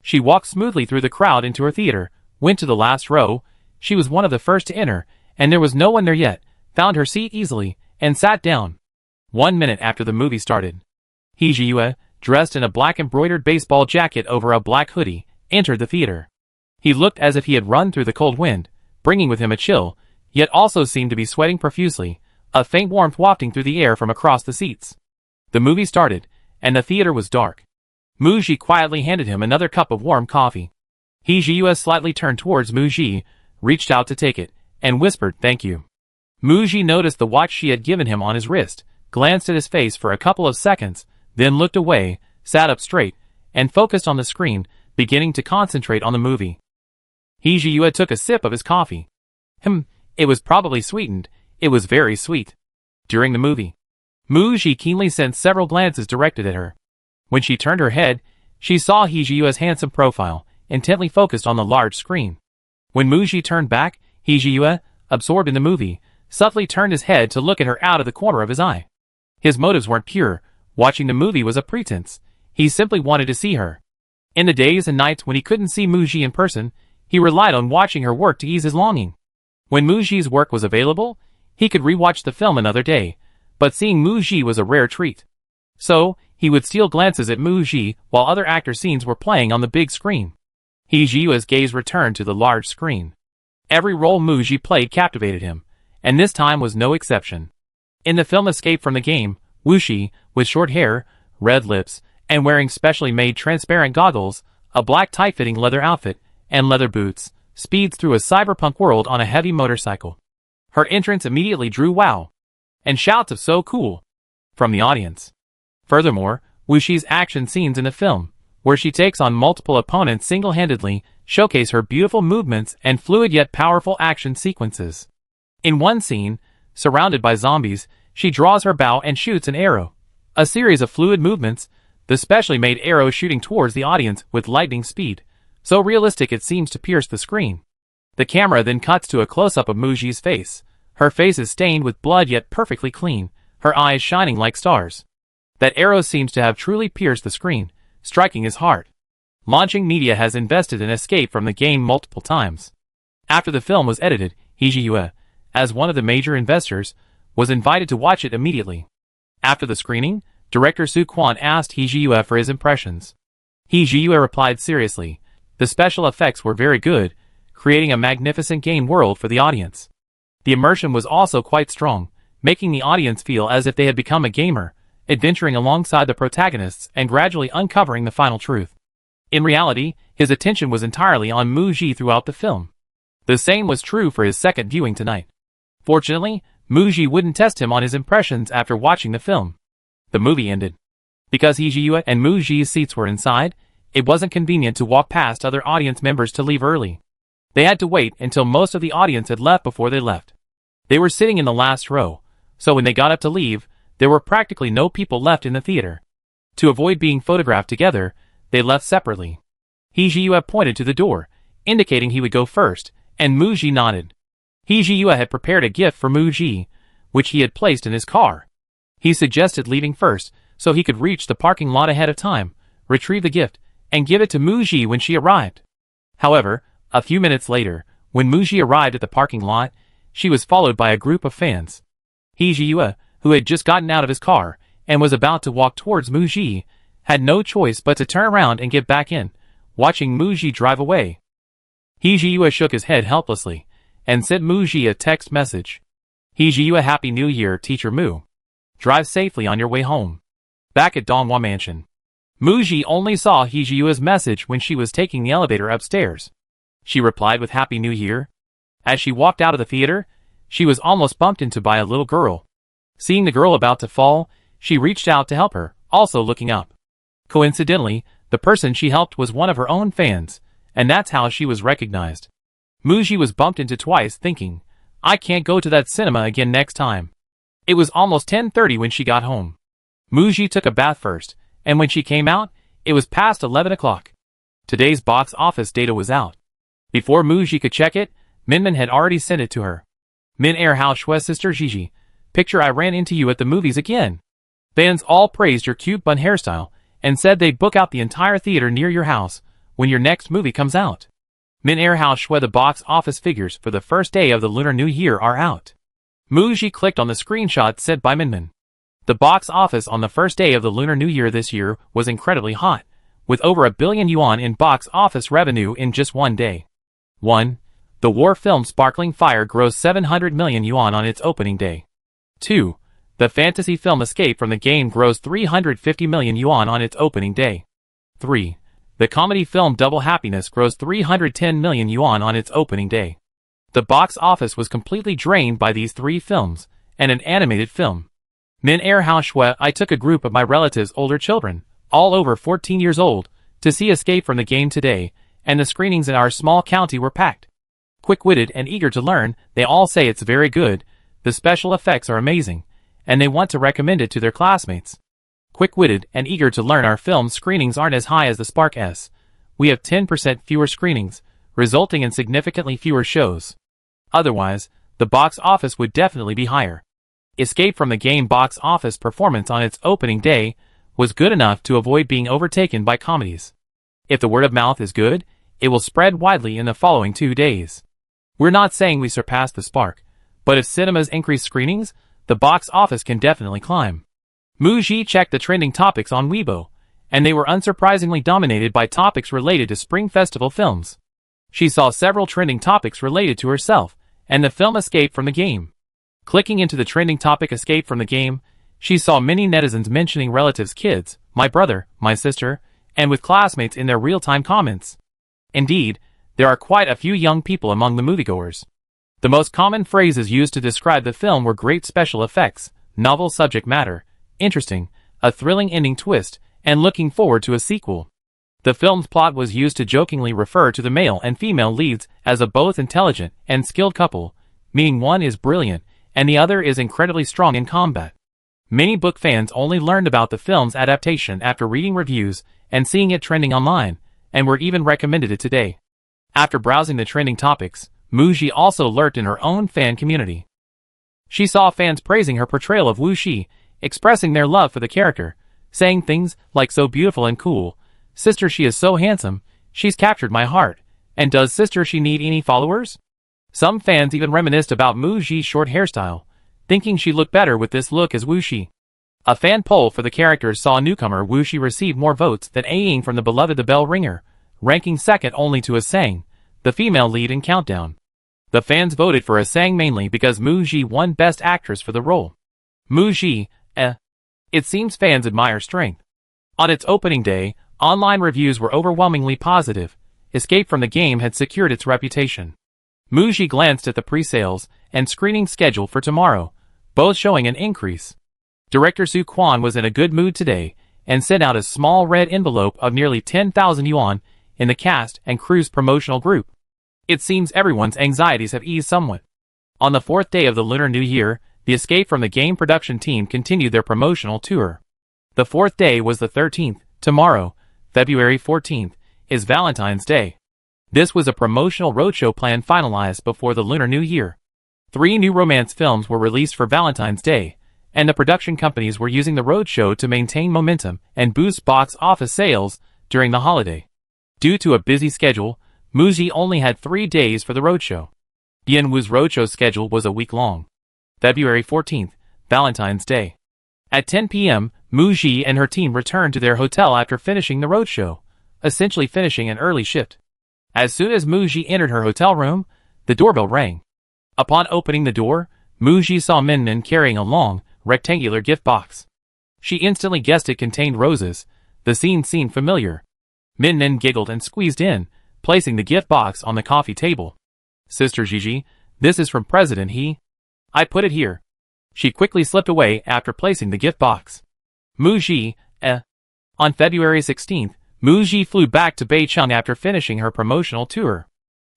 She walked smoothly through the crowd into her theater, went to the last row. She was one of the first to enter, and there was no one there yet, found her seat easily, and sat down. 1 minute after the movie started, He Jiyue, dressed in a black embroidered baseball jacket over a black hoodie, entered the theater. He looked as if he had run through the cold wind, bringing with him a chill, yet also seemed to be sweating profusely, a faint warmth wafting through the air from across the seats. The movie started, and the theater was dark. Mu Ji quietly handed him another cup of warm coffee. He Jiyue slightly turned towards Mu Ji, reached out to take it, and whispered, "Thank you." Muji noticed the watch she had given him on his wrist, glanced at his face for a couple of seconds, then looked away, sat up straight, and focused on the screen, beginning to concentrate on the movie. Hee-ji-yue took a sip of his coffee. It was probably sweetened. It was very sweet. During the movie, Muji keenly sensed several glances directed at her. When she turned her head, she saw Hee-ji-yue's handsome profile, intently focused on the large screen. When Muji turned back, Hee-ji-yue, absorbed in the movie, subtly turned his head to look at her out of the corner of his eye. His motives weren't pure. Watching the movie was a pretense. He simply wanted to see her. In the days and nights when he couldn't see Muji in person, he relied on watching her work to ease his longing. When Muji's work was available, he could rewatch the film another day, but seeing Muji was a rare treat. So, he would steal glances at Muji while other actor scenes were playing on the big screen. Hee-ji-yue's gaze returned to the large screen. Every role Muji played captivated him, and this time was no exception. In the film Escape from the Game, Wuxi, with short hair, red lips, and wearing specially made transparent goggles, a black tight-fitting leather outfit, and leather boots, speeds through a cyberpunk world on a heavy motorcycle. Her entrance immediately drew wow and shouts of "so cool" from the audience. Furthermore, Wuxi's action scenes in the film, where she takes on multiple opponents single-handedly, showcase her beautiful movements and fluid yet powerful action sequences. In one scene, surrounded by zombies, she draws her bow and shoots an arrow. A series of fluid movements, the specially made arrow shooting towards the audience with lightning speed, so realistic it seems to pierce the screen. The camera then cuts to a close-up of Muji's face. Her face is stained with blood yet perfectly clean, her eyes shining like stars. That arrow seems to have truly pierced the screen, striking his heart. Launching Media has invested in Escape from the Game multiple times. After the film was edited, Hee-ji-yue, as one of the major investors, was invited to watch it immediately. After the screening, director Su Quan asked Hee-ji-yue for his impressions. Hee-ji-yue replied seriously, "The special effects were very good, creating a magnificent game world for the audience. The immersion was also quite strong, making the audience feel as if they had become a gamer, adventuring alongside the protagonists and gradually uncovering the final truth." In reality, his attention was entirely on Muji throughout the film. The same was true for his second viewing tonight. Fortunately, Muji wouldn't test him on his impressions after watching the film. The movie ended. Because Hee-ji-yue and Muji's seats were inside, it wasn't convenient to walk past other audience members to leave early. They had to wait until most of the audience had left before they left. They were sitting in the last row, so when they got up to leave, there were practically no people left in the theater. To avoid being photographed together, they left separately. Hee-ji-yue pointed to the door, indicating he would go first, and Muji nodded. Hee-ji-yue had prepared a gift for Muji, which he had placed in his car. He suggested leaving first, so he could reach the parking lot ahead of time, retrieve the gift, and give it to Muji when she arrived. However, a few minutes later, when Muji arrived at the parking lot, she was followed by a group of fans. Hee-ji-yue, who had just gotten out of his car and was about to walk towards Muji, had no choice but to turn around and get back in, watching Muji drive away. Hee-ji-yue shook his head helplessly and sent Muji a text message. "Hee-ji-yue, Happy New Year, Teacher Mu. Drive safely on your way home." Back at Donghua Mansion, Muji only saw Hee-ji-yue's message when she was taking the elevator upstairs. She replied with Happy New Year. As she walked out of the theater, she was almost bumped into by a little girl. Seeing the girl about to fall, she reached out to help her, also looking up. Coincidentally, the person she helped was one of her own fans, and that's how she was recognized. Muji was bumped into twice, thinking, "I can't go to that cinema again next time." It was almost 10:30 when she got home. Muji took a bath first, and when she came out, it was past 11 o'clock. Today's box office data was out. Before Muji could check it, Minmin had already sent it to her. "Min Er Hao Shue's sister Gigi, picture I ran into you at the movies again. Fans all praised your cute bun hairstyle, and said they'd book out the entire theater near your house when your next movie comes out. Min Er Hao Shue, the box office figures for the first day of the Lunar New Year are out." Muji clicked on the screenshot sent by Minmin. The box office on the first day of the Lunar New Year this year was incredibly hot, with over 1 billion yuan in box office revenue in just one day. 1. The war film Sparkling Fire grossed 700 million yuan on its opening day. 2. The fantasy film Escape from the Game grossed 350 million yuan on its opening day. 3. The comedy film Double Happiness grossed 310 million yuan on its opening day. The box office was completely drained by these three films, and an animated film. Min er Haushwe, I took a group of my relatives' older children, all over 14 years old, to see Escape from the Game today, and the screenings in our small county were packed. Quick-witted and eager to learn, they all say it's very good, the special effects are amazing, and they want to recommend it to their classmates. Quick-witted and eager to learn, our film screenings aren't as high as the Spark S. We have 10% fewer screenings, resulting in significantly fewer shows. Otherwise, the box office would definitely be higher. Escape from the Game box office performance on its opening day was good enough to avoid being overtaken by comedies. If the word of mouth is good, it will spread widely in the following 2 days. We're not saying we surpassed the Spark, but if cinemas increase screenings, the box office can definitely climb. Muji checked the trending topics on Weibo, and they were unsurprisingly dominated by topics related to Spring Festival films. She saw several trending topics related to herself and the film Escape from the Game. Clicking into the trending topic Escape from the Game, she saw many netizens mentioning relatives' kids, my brother, my sister, and with classmates in their real-time comments. Indeed, there are quite a few young people among the moviegoers. The most common phrases used to describe the film were great special effects, novel subject matter, interesting, a thrilling ending twist, and looking forward to a sequel. The film's plot was used to jokingly refer to the male and female leads as a both intelligent and skilled couple, meaning one is brilliant and the other is incredibly strong in combat. Many book fans only learned about the film's adaptation after reading reviews and seeing it trending online, and were even recommended it today. After browsing the trending topics, Muji also lurked in her own fan community. She saw fans praising her portrayal of Wu Shi, expressing their love for the character, saying things like "so beautiful and cool," "Sister, she is so handsome, she's captured my heart," and "does Sister she need any followers?" Some fans even reminisced about Muji's short hairstyle, thinking she looked better with this look as Wu Shi. A fan poll for the characters saw newcomer Wu Shi receive more votes than Aang from the beloved The Bell Ringer, ranking second only to Asang, the female lead in Countdown. The fans voted for Asang mainly because Muji won Best Actress for the role. Muji, It seems fans admire strength. On its opening day, online reviews were overwhelmingly positive. Escape from the Game had secured its reputation. Muji glanced at the pre-sales and screening schedule for tomorrow, both showing an increase. Director Su Quan was in a good mood today and sent out a small red envelope of nearly 10,000 yuan in the cast and crew's promotional group. It seems everyone's anxieties have eased somewhat. On the 4th day of the Lunar New Year, the Escape from the Game production team continued their promotional tour. The 4th day was the 13th. Tomorrow, February 14th, is Valentine's Day. This was a promotional roadshow plan finalized before the Lunar New Year. 3 new romance films were released for Valentine's Day, and the production companies were using the roadshow to maintain momentum and boost box office sales during the holiday. Due to a busy schedule, Muji only had 3 days for the roadshow. Yanwu's roadshow schedule was a week long. February 14th, Valentine's Day. At 10 p.m., Muji and her team returned to their hotel after finishing the roadshow, essentially finishing an early shift. As soon as Muji entered her hotel room, the doorbell rang. Upon opening the door, Muji saw Minmin carrying a long, rectangular gift box. She instantly guessed it contained roses. The scene seemed familiar. Minmin giggled and squeezed in, placing the gift box on the coffee table. "Sister Gigi, this is from President He. I put it here." She quickly slipped away after placing the gift box. Muji, On February 16th, Muji flew back to Beicheng after finishing her promotional tour.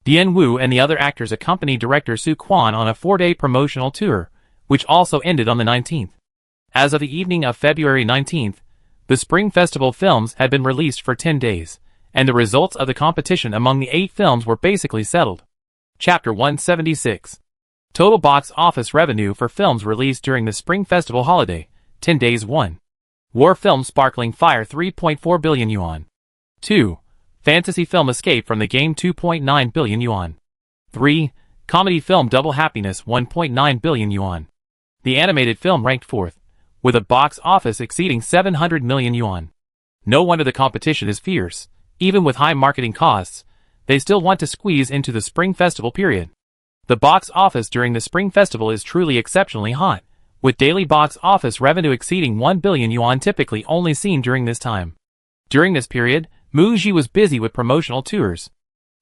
Dian Wu and the other actors accompanied director Su Quan on a 4-day promotional tour, which also ended on the 19th. As of the evening of February 19th, the Spring Festival films had been released for 10 days, and the results of the competition among the 8 films were basically settled. Chapter 176. Total box office revenue for films released during the Spring Festival holiday, 10 days 1. War film Sparkling Fire 3.4 billion yuan. 2. Fantasy film Escape from the Game 2.9 billion yuan. 3. Comedy film Double Happiness 1.9 billion yuan. The animated film ranked 4th, with a box office exceeding 700 million yuan. No wonder the competition is fierce. Even with high marketing costs, they still want to squeeze into the Spring Festival period. The box office during the Spring Festival is truly exceptionally hot, with daily box office revenue exceeding 1 billion yuan typically only seen during this time. During this period, Muji was busy with promotional tours.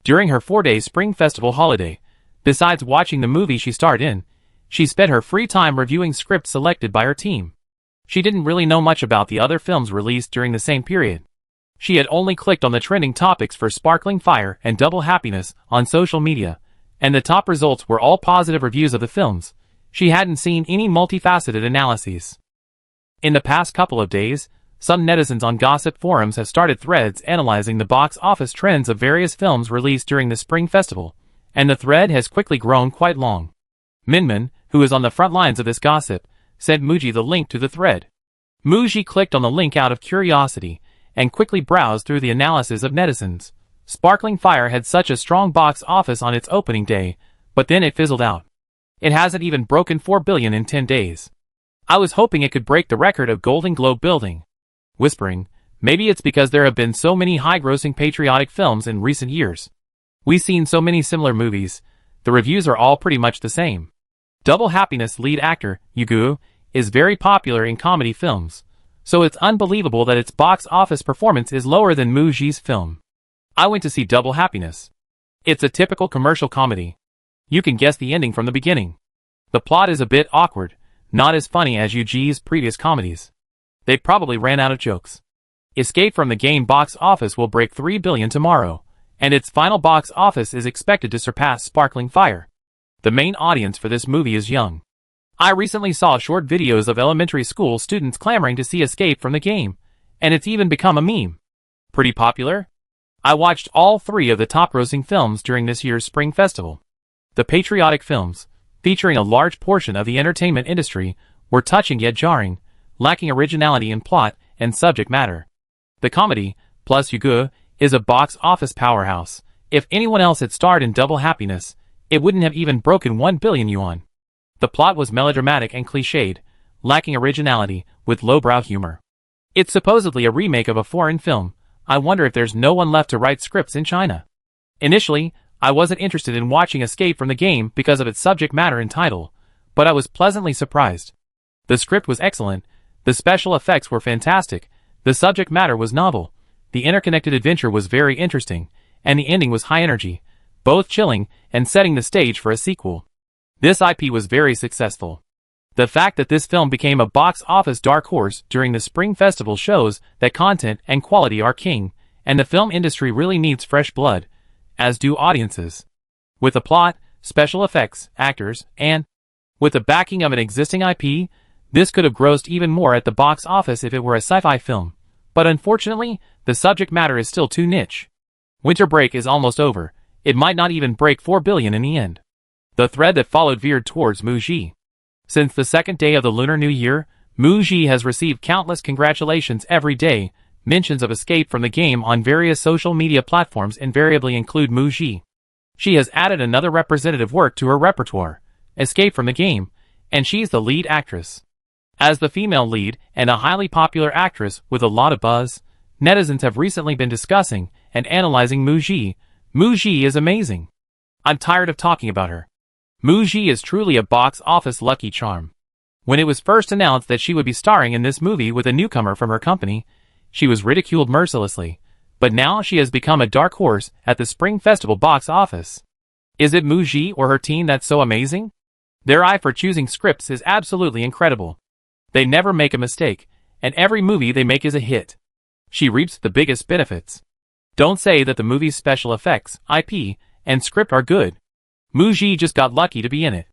During her 4-day Spring Festival holiday, Besides watching the movie she starred in, she spent her free time reviewing scripts selected by her team. She didn't really know much about the other films released during the same period. She had only clicked on the trending topics for Sparkling Fire and Double Happiness on social media, and the top results were all positive reviews of the films. She hadn't seen any multifaceted analyses. In the past couple of days, some netizens on gossip forums have started threads analyzing the box office trends of various films released during the Spring Festival, and the thread has quickly grown quite long. Minmin, who is on the front lines of this gossip, sent Muji the link to the thread. Muji clicked on the link out of curiosity, and quickly browsed through the analysis of netizens. Sparkling Fire had such a strong box office on its opening day, but then it fizzled out. It hasn't even broken 4 billion in 10 days. I was hoping it could break the record of Golden Globe building. Whispering, maybe it's because there have been so many high-grossing patriotic films in recent years. We've seen so many similar movies, the reviews are all pretty much the same. Double Happiness lead actor, Yugu, is very popular in comedy films, so it's unbelievable that its box office performance is lower than Muji's film. I went to see Double Happiness. It's a typical commercial comedy. You can guess the ending from the beginning. The plot is a bit awkward, not as funny as Yuji's previous comedies. They probably ran out of jokes. Escape from the Game box office will break 3 billion tomorrow, and its final box office is expected to surpass Sparkling Fire. The main audience for this movie is young. I recently saw short videos of elementary school students clamoring to see Escape from the Game, and it's even become a meme. Pretty popular? I watched all 3 of the top-grossing films during this year's Spring Festival. The patriotic films, featuring a large portion of the entertainment industry, were touching yet jarring, lacking originality in plot and subject matter. The comedy, plus Yugu, is a box office powerhouse. If anyone else had starred in Double Happiness, it wouldn't have even broken 1 billion yuan. The plot was melodramatic and cliched, lacking originality, with lowbrow humor. It's supposedly a remake of a foreign film. I wonder if there's no one left to write scripts in China. Initially, I wasn't interested in watching Escape from the Game because of its subject matter and title, but I was pleasantly surprised. The script was excellent, the special effects were fantastic, the subject matter was novel, the interconnected adventure was very interesting, and the ending was high energy, both chilling and setting the stage for a sequel. This IP was very successful. The fact that this film became a box office dark horse during the Spring Festival shows that content and quality are king, and the film industry really needs fresh blood, as do audiences. With a plot, special effects, actors, and with the backing of an existing IP, this could have grossed even more at the box office if it were a sci-fi film. But unfortunately, the subject matter is still too niche. Winter break is almost over. It might not even break 4 billion in the end. The thread that followed veered towards Muji. Since the second day of the Lunar New Year, Muji has received countless congratulations every day. Mentions of Escape from the Game on various social media platforms invariably include Muji. She has added another representative work to her repertoire, Escape from the Game, and she's the lead actress. As the female lead and a highly popular actress with a lot of buzz, netizens have recently been discussing and analyzing Muji. Muji is amazing. I'm tired of talking about her. Muji is truly a box office lucky charm. When it was first announced that she would be starring in this movie with a newcomer from her company, she was ridiculed mercilessly, but now she has become a dark horse at the Spring Festival box office. Is it Muji or her team that's so amazing? Their eye for choosing scripts is absolutely incredible. They never make a mistake, and every movie they make is a hit. She reaps the biggest benefits. Don't say that the movie's special effects, IP, and script are good. Muji just got lucky to be in it.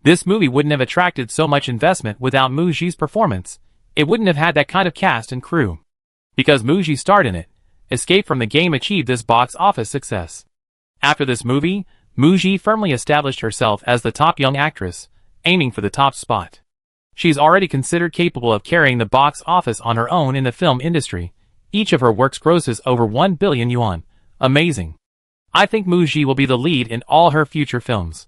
This movie wouldn't have attracted so much investment without Muji's performance. It wouldn't have had that kind of cast and crew. Because Muji starred in it, Escape from the Game achieved this box office success. After this movie, Muji firmly established herself as the top young actress, aiming for the top spot. She's already considered capable of carrying the box office on her own in the film industry. Each of her works grosses over 1 billion yuan. Amazing. I think Muji will be the lead in all her future films.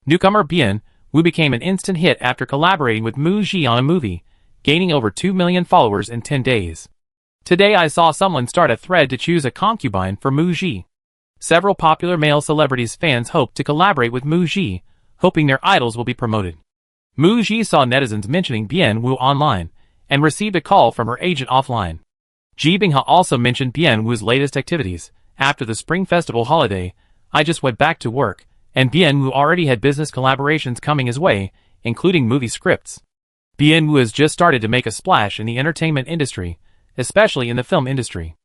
Newcomer Bien Wu became an instant hit after collaborating with Muji on a movie, gaining over 2 million followers in 10 days. Today I saw someone start a thread to choose a concubine for Muji. Several popular male celebrities' fans hope to collaborate with Muji, hoping their idols will be promoted. Muji saw netizens mentioning Bien Wu online, and received a call from her agent offline. Ji Binghe also mentioned Bien Wu's latest activities. After the Spring Festival holiday, I just went back to work, and Bien-woo already had business collaborations coming his way, including movie scripts. Bien-woo has just started to make a splash in the entertainment industry, especially in the film industry.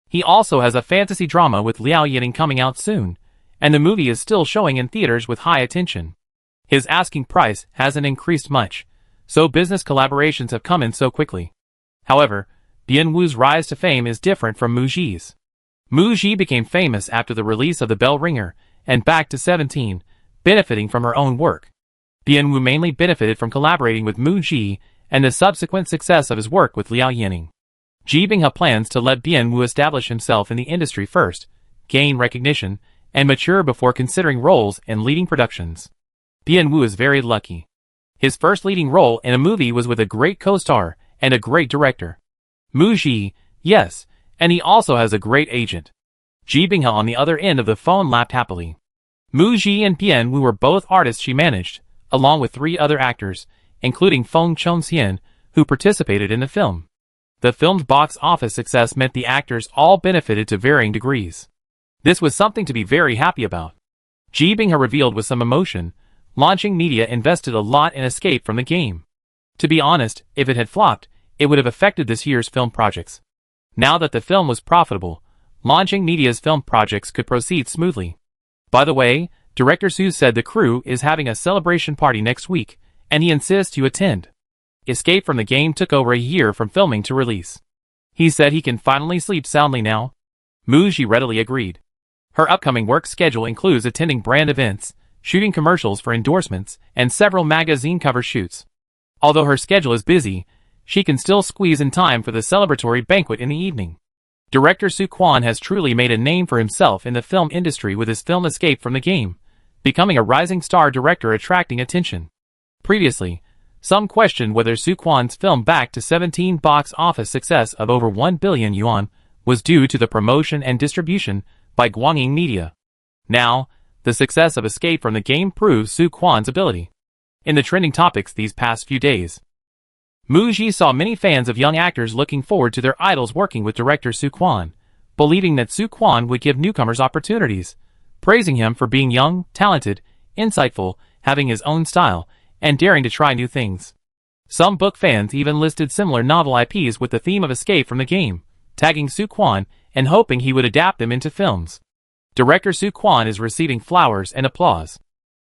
He also has a fantasy drama with Liao Yining coming out soon, and the movie is still showing in theaters with high attention. His asking price hasn't increased much, so business collaborations have come in so quickly. However, Bien-woo's rise to fame is different from Muji's. Muji became famous after the release of The Bell Ringer and Back to 17, benefiting from her own work. Bien-woo mainly benefited from collaborating with Muji and the subsequent success of his work with Liao Yining. Ji Binghe plans to let Bien-woo establish himself in the industry first, gain recognition, and mature before considering roles in leading productions. Bien-woo is very lucky. His first leading role in a movie was with a great co-star and a great director. Muji, yes, and he also has a great agent. Ji Binghe on the other end of the phone laughed happily. Muji and Bien-woo were both artists she managed, along with 3 other actors, including Feng Chong-hsien, who participated in the film. The film's box office success meant the actors all benefited to varying degrees. This was something to be very happy about. Ji Binghe revealed with some emotion, Launching Media invested a lot in Escape from the Game. To be honest, if it had flopped, it would have affected this year's film projects. Now that the film was profitable, Launching Media's film projects could proceed smoothly. By the way, Director Su said the crew is having a celebration party next week, and he insists you attend. Escape from the Game took over a year from filming to release. He said he can finally sleep soundly now. Muji readily agreed. Her upcoming work schedule includes attending brand events, shooting commercials for endorsements, and several magazine cover shoots. Although her schedule is busy, she can still squeeze in time for the celebratory banquet in the evening. Director Su Kwon has truly made a name for himself in the film industry with his film Escape from the Game, becoming a rising star director attracting attention. Previously, some questioned whether Su Kwon's film Back to 17 box office success of over 1 billion yuan was due to the promotion and distribution by Guangyin Media. Now, the success of Escape from the Game proves Su Kwon's ability. In the trending topics these past few days, Muji saw many fans of young actors looking forward to their idols working with director Su Kwon, believing that Su Kwon would give newcomers opportunities, praising him for being young, talented, insightful, having his own style, and daring to try new things. Some book fans even listed similar novel IPs with the theme of Escape from the Game, tagging Su Kwon and hoping he would adapt them into films. Director Su Kwon is receiving flowers and applause.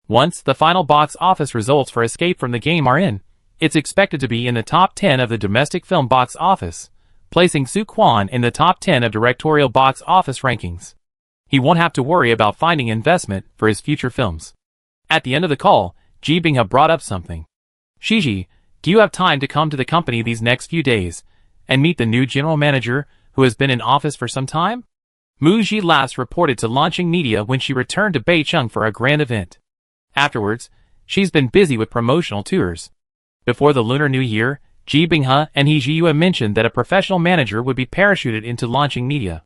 Once the final box office results for Escape from the Game are in, it's expected to be in the top 10 of the domestic film box office, placing Su Kwon in the top 10 of directorial box office rankings. He won't have to worry about finding investment for his future films. At the end of the call, Ji Binghe brought up something. Shiji, do you have time to come to the company these next few days and meet the new general manager who has been in office for some time? Muji last reported to Launching Media when she returned to Beicheng for a grand event. Afterwards, she's been busy with promotional tours. Before the Lunar New Year, Ji Binghe and He Jiyue mentioned that a professional manager would be parachuted into Launching Media.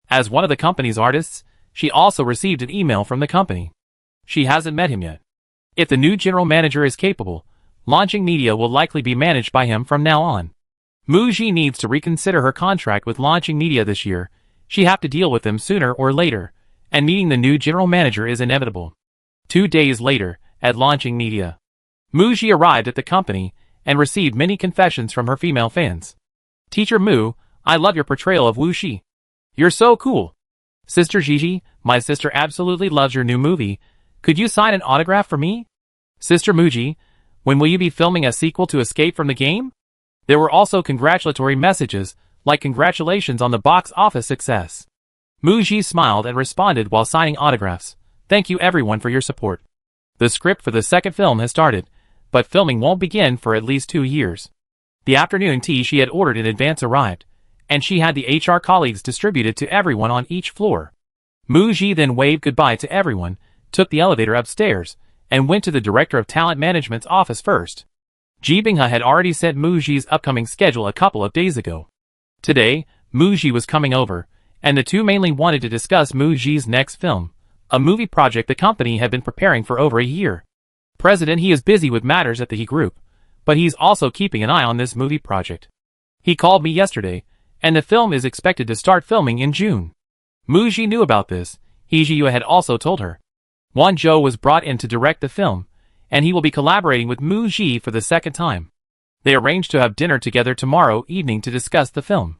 As one of the company's artists, she also received an email from the company. She hasn't met him yet. If the new general manager is capable, Launching Media will likely be managed by him from now on. Muji needs to reconsider her contract with Launching Media this year. She have to deal with them sooner or later, and meeting the new general manager is inevitable. 2 days later, at Launching Media, Muji arrived at the company and received many confessions from her female fans. Teacher Mu, I love your portrayal of Wu Shi. You're so cool. Sister Gigi, my sister absolutely loves your new movie. Could you sign an autograph for me? Sister Muji, when will you be filming a sequel to Escape from the Game? There were also congratulatory messages, like congratulations on the box office success. Muji smiled and responded while signing autographs. Thank you everyone for your support. The script for the second film has started, but filming won't begin for at least 2 years. The afternoon tea she had ordered in advance arrived, and she had the HR colleagues distributed to everyone on each floor. Muji then waved goodbye to everyone, took the elevator upstairs, and went to the Director of Talent Management's office first. Ji Binghe had already sent Muji's upcoming schedule a couple of days ago. Today, Muji was coming over, and the two mainly wanted to discuss Muji's next film, a movie project the company had been preparing for over a year. President He is busy with matters at the He Group, but he's also keeping an eye on this movie project. He called me yesterday, and the film is expected to start filming in June. Muji knew about this. He Jiyue had also told her. Won Zhou was brought in to direct the film, and he will be collaborating with Mu Ji for the second time. They arranged to have dinner together tomorrow evening to discuss the film.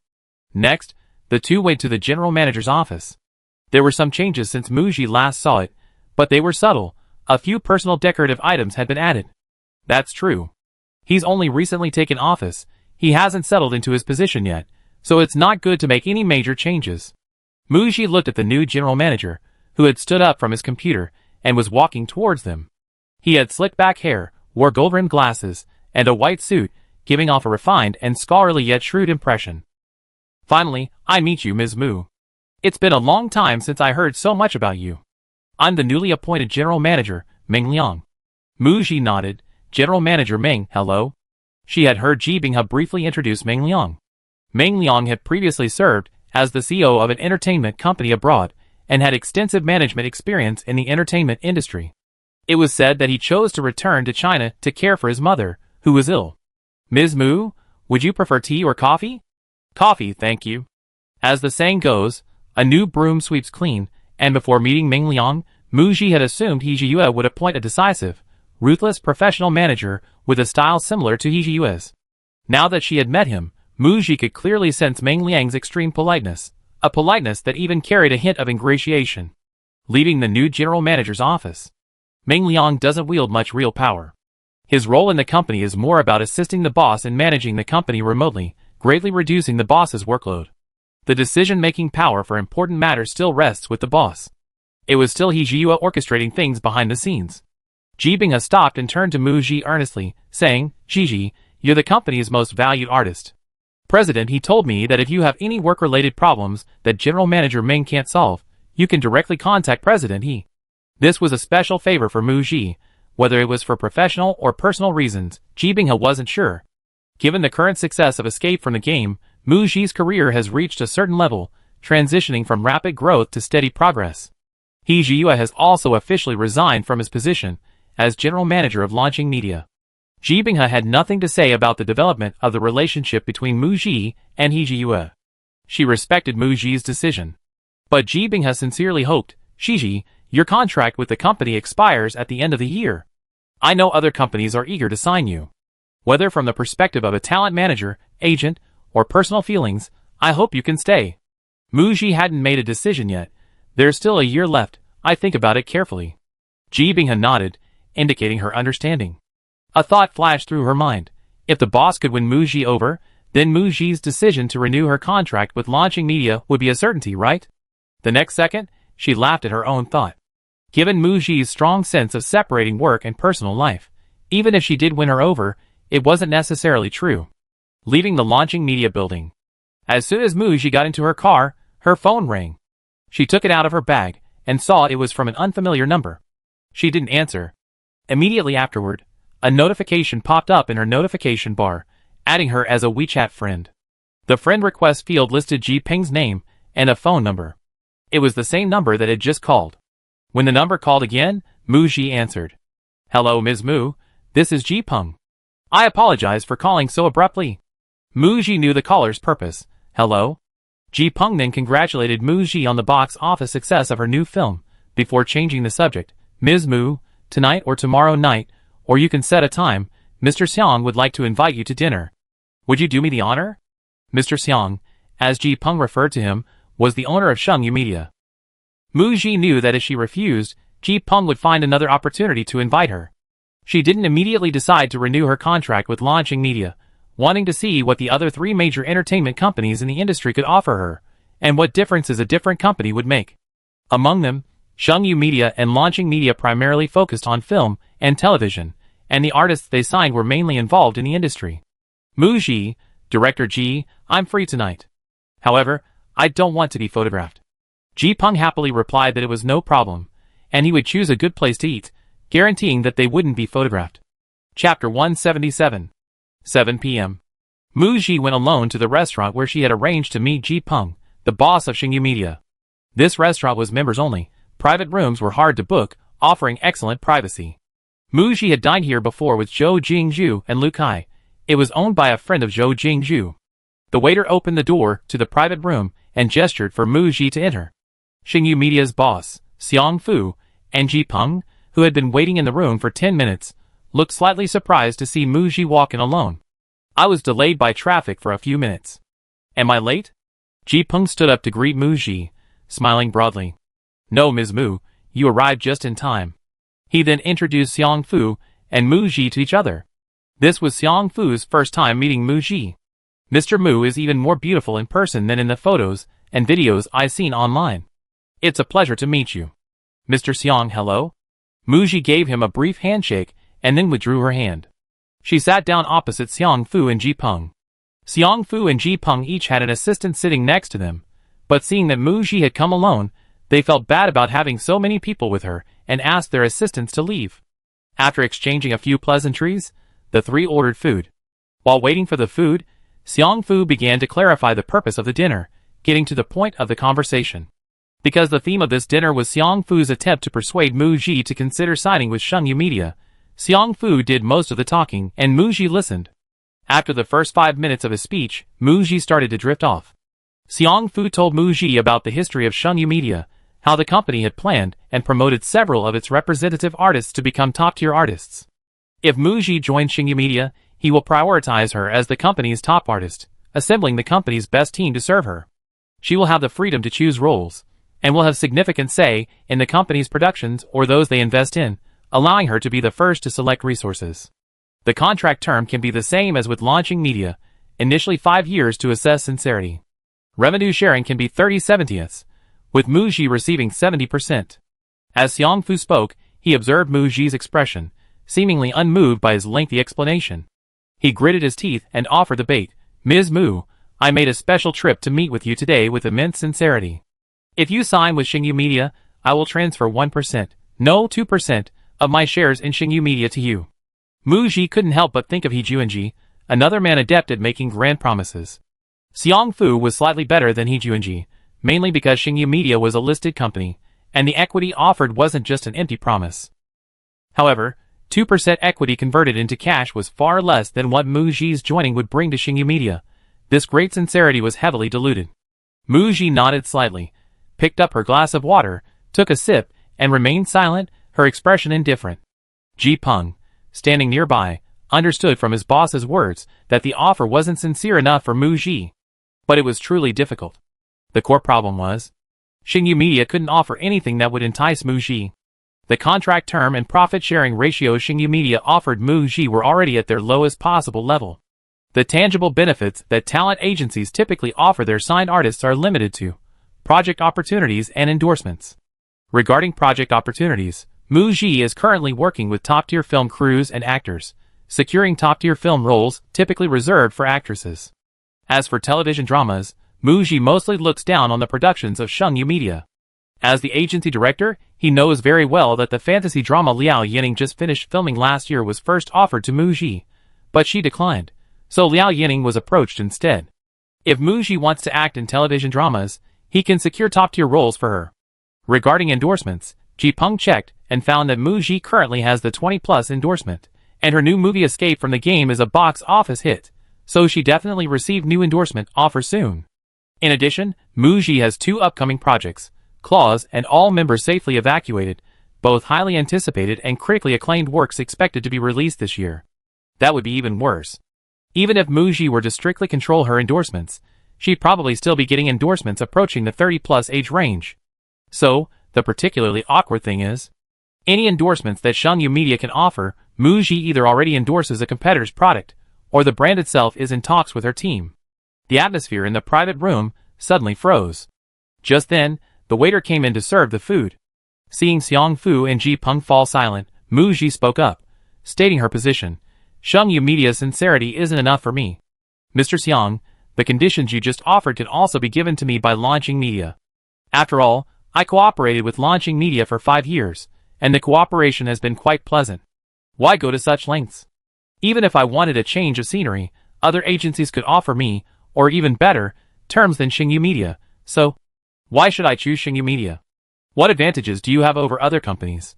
Next, the two went to the general manager's office. There were some changes since Mu Ji last saw it, but they were subtle. A few personal decorative items had been added. That's true. He's only recently taken office. He hasn't settled into his position yet, so it's not good to make any major changes. Mu Ji looked at the new general manager, who had stood up from his computer and was walking towards them. He had slicked back hair, wore gold-rimmed glasses, and a white suit, giving off a refined and scholarly yet shrewd impression. Finally, I meet you, Ms. Mu. It's been a long time since I heard so much about you. I'm the newly appointed general manager, Meng Liang. Mu Ji nodded. General Manager Meng, hello. She had heard Ji Binghe briefly introduce Meng Liang. Meng Liang had previously served as the CEO of an entertainment company abroad and had extensive management experience in the entertainment industry. It was said that he chose to return to China to care for his mother, who was ill. Ms. Mu, would you prefer tea or coffee? Coffee, thank you. As the saying goes, a new broom sweeps clean, and before meeting Meng Liang, Mu Ji had assumed He Jiyue would appoint a decisive, ruthless professional manager with a style similar to He Jiyue's. Now that she had met him, Mu Ji could clearly sense Meng Liang's extreme politeness, a politeness that even carried a hint of ingratiation. Leaving the new general manager's office, Meng Liang doesn't wield much real power. His role in the company is more about assisting the boss in managing the company remotely, greatly reducing the boss's workload. The decision-making power for important matters still rests with the boss. It was still He Jiyue orchestrating things behind the scenes. Ji Binghe stopped and turned to Mu Ji earnestly, saying, Ji, you're the company's most valued artist. President, he told me that if you have any work-related problems that General Manager Meng can't solve, you can directly contact President He. This was a special favor for Mu Ji. Whether it was for professional or personal reasons, Ji Binghe wasn't sure. Given the current success of Escape from the Game, Mu Ji's career has reached a certain level, transitioning from rapid growth to steady progress. He Jiyue has also officially resigned from his position as general manager of launching media. Ji Binghe had nothing to say about the development of the relationship between Mu Ji and He Jiyue. She respected Mu Ji's decision. But Ji Binghe sincerely hoped, Ji, your contract with the company expires at the end of the year. I know other companies are eager to sign you. Whether from the perspective of a talent manager, agent, or personal feelings, I hope you can stay. Mu Ji hadn't made a decision yet. There's still a year left. I think about it carefully. Ji Binghe nodded, indicating her understanding. A thought flashed through her mind. If the boss could win Mu Ji over, then Mu Ji's decision to renew her contract with launching media would be a certainty, right? The next second, she laughed at her own thought. Given Mu Ji's strong sense of separating work and personal life, even if she did win her over, it wasn't necessarily true. Leaving the launching media building. As soon as Mu Ji got into her car, her phone rang. She took it out of her bag and saw it was from an unfamiliar number. She didn't answer. Immediately afterward, a notification popped up in her notification bar, adding her as a WeChat friend. The friend request field listed Ji Peng's name and a phone number. It was the same number that had just called. When the number called again, Mu Ji answered. Hello, Ms. Mu. This is Ji Peng. I apologize for calling so abruptly. Mu Ji knew the caller's purpose. Hello? Ji Peng then congratulated Mu Ji on the box office success of her new film, before changing the subject. Ms. Mu, tonight or tomorrow night, or you can set a time, Mr. Xiang would like to invite you to dinner. Would you do me the honor? Mr. Xiang, as Ji Peng referred to him, was the owner of Shengyu Media. Mu Ji knew that if she refused, Ji Peng would find another opportunity to invite her. She didn't immediately decide to renew her contract with launching media, wanting to see what the other three major entertainment companies in the industry could offer her, and what differences a different company would make. Among them, Shengyu Media and launching media primarily focused on film and television, and the artists they signed were mainly involved in the industry. Mu Ji, Director Ji, I'm free tonight. However, I don't want to be photographed. Ji Peng happily replied that it was no problem, and he would choose a good place to eat, guaranteeing that they wouldn't be photographed. Chapter 177. 7 p.m. Mu Ji went alone to the restaurant where she had arranged to meet Ji Peng, the boss of Shengyu Media. This restaurant was members only. Private rooms were hard to book, offering excellent privacy. Mu Ji had dined here before with Zhou Jingzhu and Lu Kai. It was owned by a friend of Zhou Jingzhu. The waiter opened the door to the private room and gestured for Mu Ji to enter. Shengyu Media's boss, Xiang Fu, And Ji Peng, who had been waiting in the room for 10 minutes, looked slightly surprised to see Mu Ji walk in alone. I was delayed by traffic for a few minutes. Am I late? Ji Peng stood up to greet Mu Ji, smiling broadly. No, Ms. Mu, you arrived just in time. He then introduced Xiang Fu and Mu Ji to each other. This was Xiang Fu's first time meeting Mu Ji. Mr. Mu is even more beautiful in person than in the photos and videos I've seen online. It's a pleasure to meet you. Mr. Xiang, hello? Mu Ji gave him a brief handshake and then withdrew her hand. She sat down opposite Xiang Fu and Ji Peng. Xiang Fu and Ji Peng each had an assistant sitting next to them, but seeing that Mu Ji had come alone, they felt bad about having so many people with her and asked their assistants to leave. After exchanging a few pleasantries, the three ordered food. While waiting for the food, Xiang Fu began to clarify the purpose of the dinner, getting to the point of the conversation. Because the theme of this dinner was Xiang Fu's attempt to persuade Mu Ji to consider signing with Shengyu Media, Xiang Fu did most of the talking and Mu Ji listened. After the first 5 minutes of his speech, Mu Ji started to drift off. Xiang Fu told Mu Ji about the history of Shengyu Media, how the company had planned and promoted several of its representative artists to become top-tier artists. If Mu Ji joins Shengyu Media, he will prioritize her as the company's top artist, assembling the company's best team to serve her. She will have the freedom to choose roles, and will have significant say in the company's productions or those they invest in, allowing her to be the first to select resources. The contract term can be the same as with launching media, initially 5 years to assess sincerity. Revenue sharing can be 30/70ths, with Mu Ji receiving 70%. As Xiang Fu spoke, he observed Mu Ji's expression, seemingly unmoved by his lengthy explanation. He gritted his teeth and offered the bait. Ms. Mu, I made a special trip to meet with you today with immense sincerity. If you sign with Shengyu Media, I will transfer 1%, no 2%, of my shares in Shengyu Media to you. Mu Ji couldn't help but think of He Juanji, another man adept at making grand promises. Xiang Fu was slightly better than He Juanji, mainly because Shengyu Media was a listed company, and the equity offered wasn't just an empty promise. However, 2% equity converted into cash was far less than what Mu Ji's joining would bring to Shengyu Media. This great sincerity was heavily diluted. Mu Ji nodded slightly, picked up her glass of water, took a sip, and remained silent, her expression indifferent. Ji Peng, standing nearby, understood from his boss's words that the offer wasn't sincere enough for Mu Ji. But it was truly difficult. The core problem was, Shengyu Media couldn't offer anything that would entice Mu Ji. The contract term and profit-sharing ratios Shengyu Media offered Mu Ji were already at their lowest possible level. The tangible benefits that talent agencies typically offer their signed artists are limited to project opportunities and endorsements. Regarding project opportunities, Mu Ji is currently working with top-tier film crews and actors, securing top-tier film roles typically reserved for actresses. As for television dramas, Mu Ji mostly looks down on the productions of Shengyu Media. As the agency director, he knows very well that the fantasy drama Liao Yining just finished filming last year was first offered to Mu Ji, but she declined, so Liao Yining was approached instead. If Mu Ji wants to act in television dramas, he can secure top-tier roles for her. Regarding endorsements, Ji Peng checked and found that Mu Ji currently has the 20+ endorsement, and her new movie Escape from the Game is a box office hit, so she definitely received new endorsement offer soon. In addition, Mu Ji has 2 upcoming projects, Claws and All Members Safely Evacuated, both highly anticipated and critically acclaimed works expected to be released this year. That would be even worse. Even if Mu Ji were to strictly control her endorsements, she'd probably still be getting endorsements approaching the 30+ age range. So, the particularly awkward thing is, any endorsements that Shengyu Media can offer, Mu Ji either already endorses a competitor's product, or the brand itself is in talks with her team. The atmosphere in the private room suddenly froze. Just then, the waiter came in to serve the food. Seeing Xiang Fu and Ji Peng fall silent, Mu Ji spoke up, stating her position. Shengyu Media's sincerity isn't enough for me. Mr. Xiang, the conditions you just offered can also be given to me by launching media. After all, I cooperated with launching media for 5 years, and the cooperation has been quite pleasant. Why go to such lengths? Even if I wanted a change of scenery, other agencies could offer me, or even better, terms than Shengyu Media, so why should I choose Shengyu Media? What advantages do you have over other companies?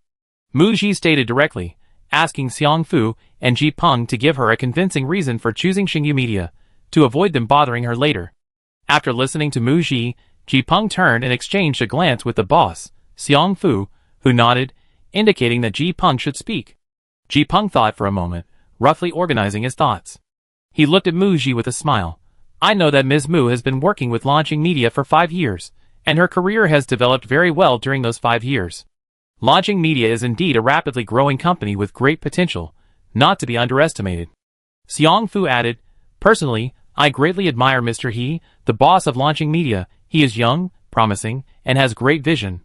Mu Ji stated directly, asking Xiang Fu and Ji Peng to give her a convincing reason for choosing Shengyu Media, to avoid them bothering her later. After listening to Mu Ji, Ji Peng turned and exchanged a glance with the boss, Xiang Fu, who nodded, indicating that Ji Peng should speak. Ji Peng thought for a moment, roughly organizing his thoughts. He looked at Mu Ji with a smile. I know that Ms. Mu has been working with launching media for 5 years, and her career has developed very well during those 5 years. Launching Media is indeed a rapidly growing company with great potential, not to be underestimated. Xiang Fu added, Personally, I greatly admire Mr. He, the boss of Launching Media. He is young, promising, and has great vision.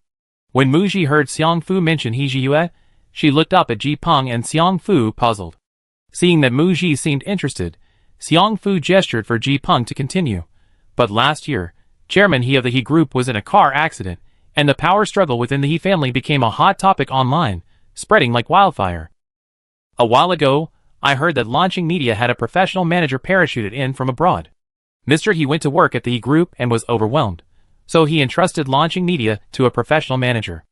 When Mu Ji heard Xiang Fu mention He Jiyue, she looked up at Ji Peng and Xiang Fu puzzled. Seeing that Mu Ji seemed interested, Xiang Fu gestured for Ji Peng to continue. But last year, Chairman He of the He Group was in a car accident, and the power struggle within the He family became a hot topic online, spreading like wildfire. A while ago, I heard that Launching Media had a professional manager parachuted in from abroad. Mr. He went to work at the He Group and was overwhelmed, so he entrusted Launching Media to a professional manager.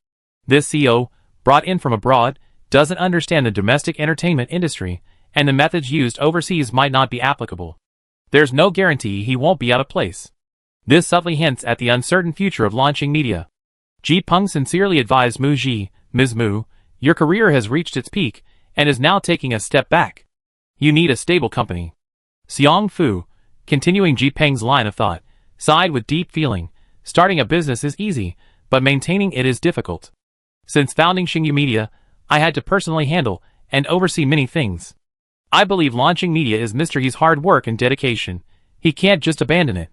This CEO, brought in from abroad, doesn't understand the domestic entertainment industry, and the methods used overseas might not be applicable. There's no guarantee he won't be out of place. This subtly hints at the uncertain future of Launching Media. Ji Peng sincerely advised Mu Ji, Ms. Mu, your career has reached its peak, and is now taking a step back. You need a stable company. Xiang Fu, continuing Ji Peng's line of thought, sighed with deep feeling. Starting a business is easy, but maintaining it is difficult. Since founding Xingyu Media, I had to personally handle and oversee many things. I believe Launching Media is Mr. He's hard work and dedication. He can't just abandon it.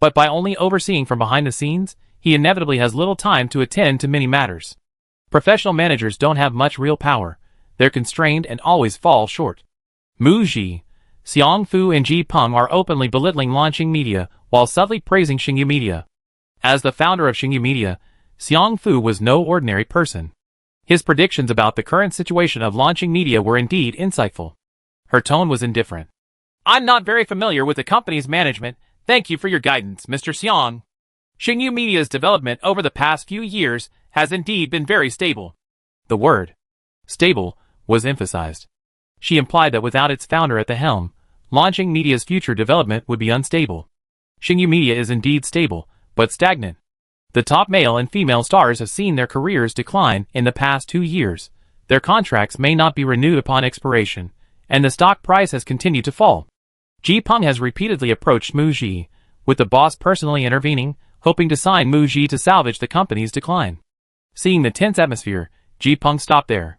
But by only overseeing from behind the scenes, he inevitably has little time to attend to many matters. Professional managers don't have much real power. They're constrained and always fall short. Mu Ji, Xiang Fu and Ji Peng are openly belittling Launching Media while subtly praising Xingyu Media. As the founder of Xingyu Media, Xiang Fu was no ordinary person. His predictions about the current situation of Launching Media were indeed insightful. Her tone was indifferent. I'm not very familiar with the company's management. Thank you for your guidance, Mr. Xiang. Xingyu Media's development over the past few years has indeed been very stable. The word stable was emphasized. She implied that without its founder at the helm, Launching Media's future development would be unstable. Xingyu Media is indeed stable, but stagnant. The top male and female stars have seen their careers decline in the past 2 years. Their contracts may not be renewed upon expiration, and the stock price has continued to fall. Ji Peng has repeatedly approached Mu Ji, with the boss personally intervening, hoping to sign Mu Ji to salvage the company's decline. Seeing the tense atmosphere, Ji Peng stopped there.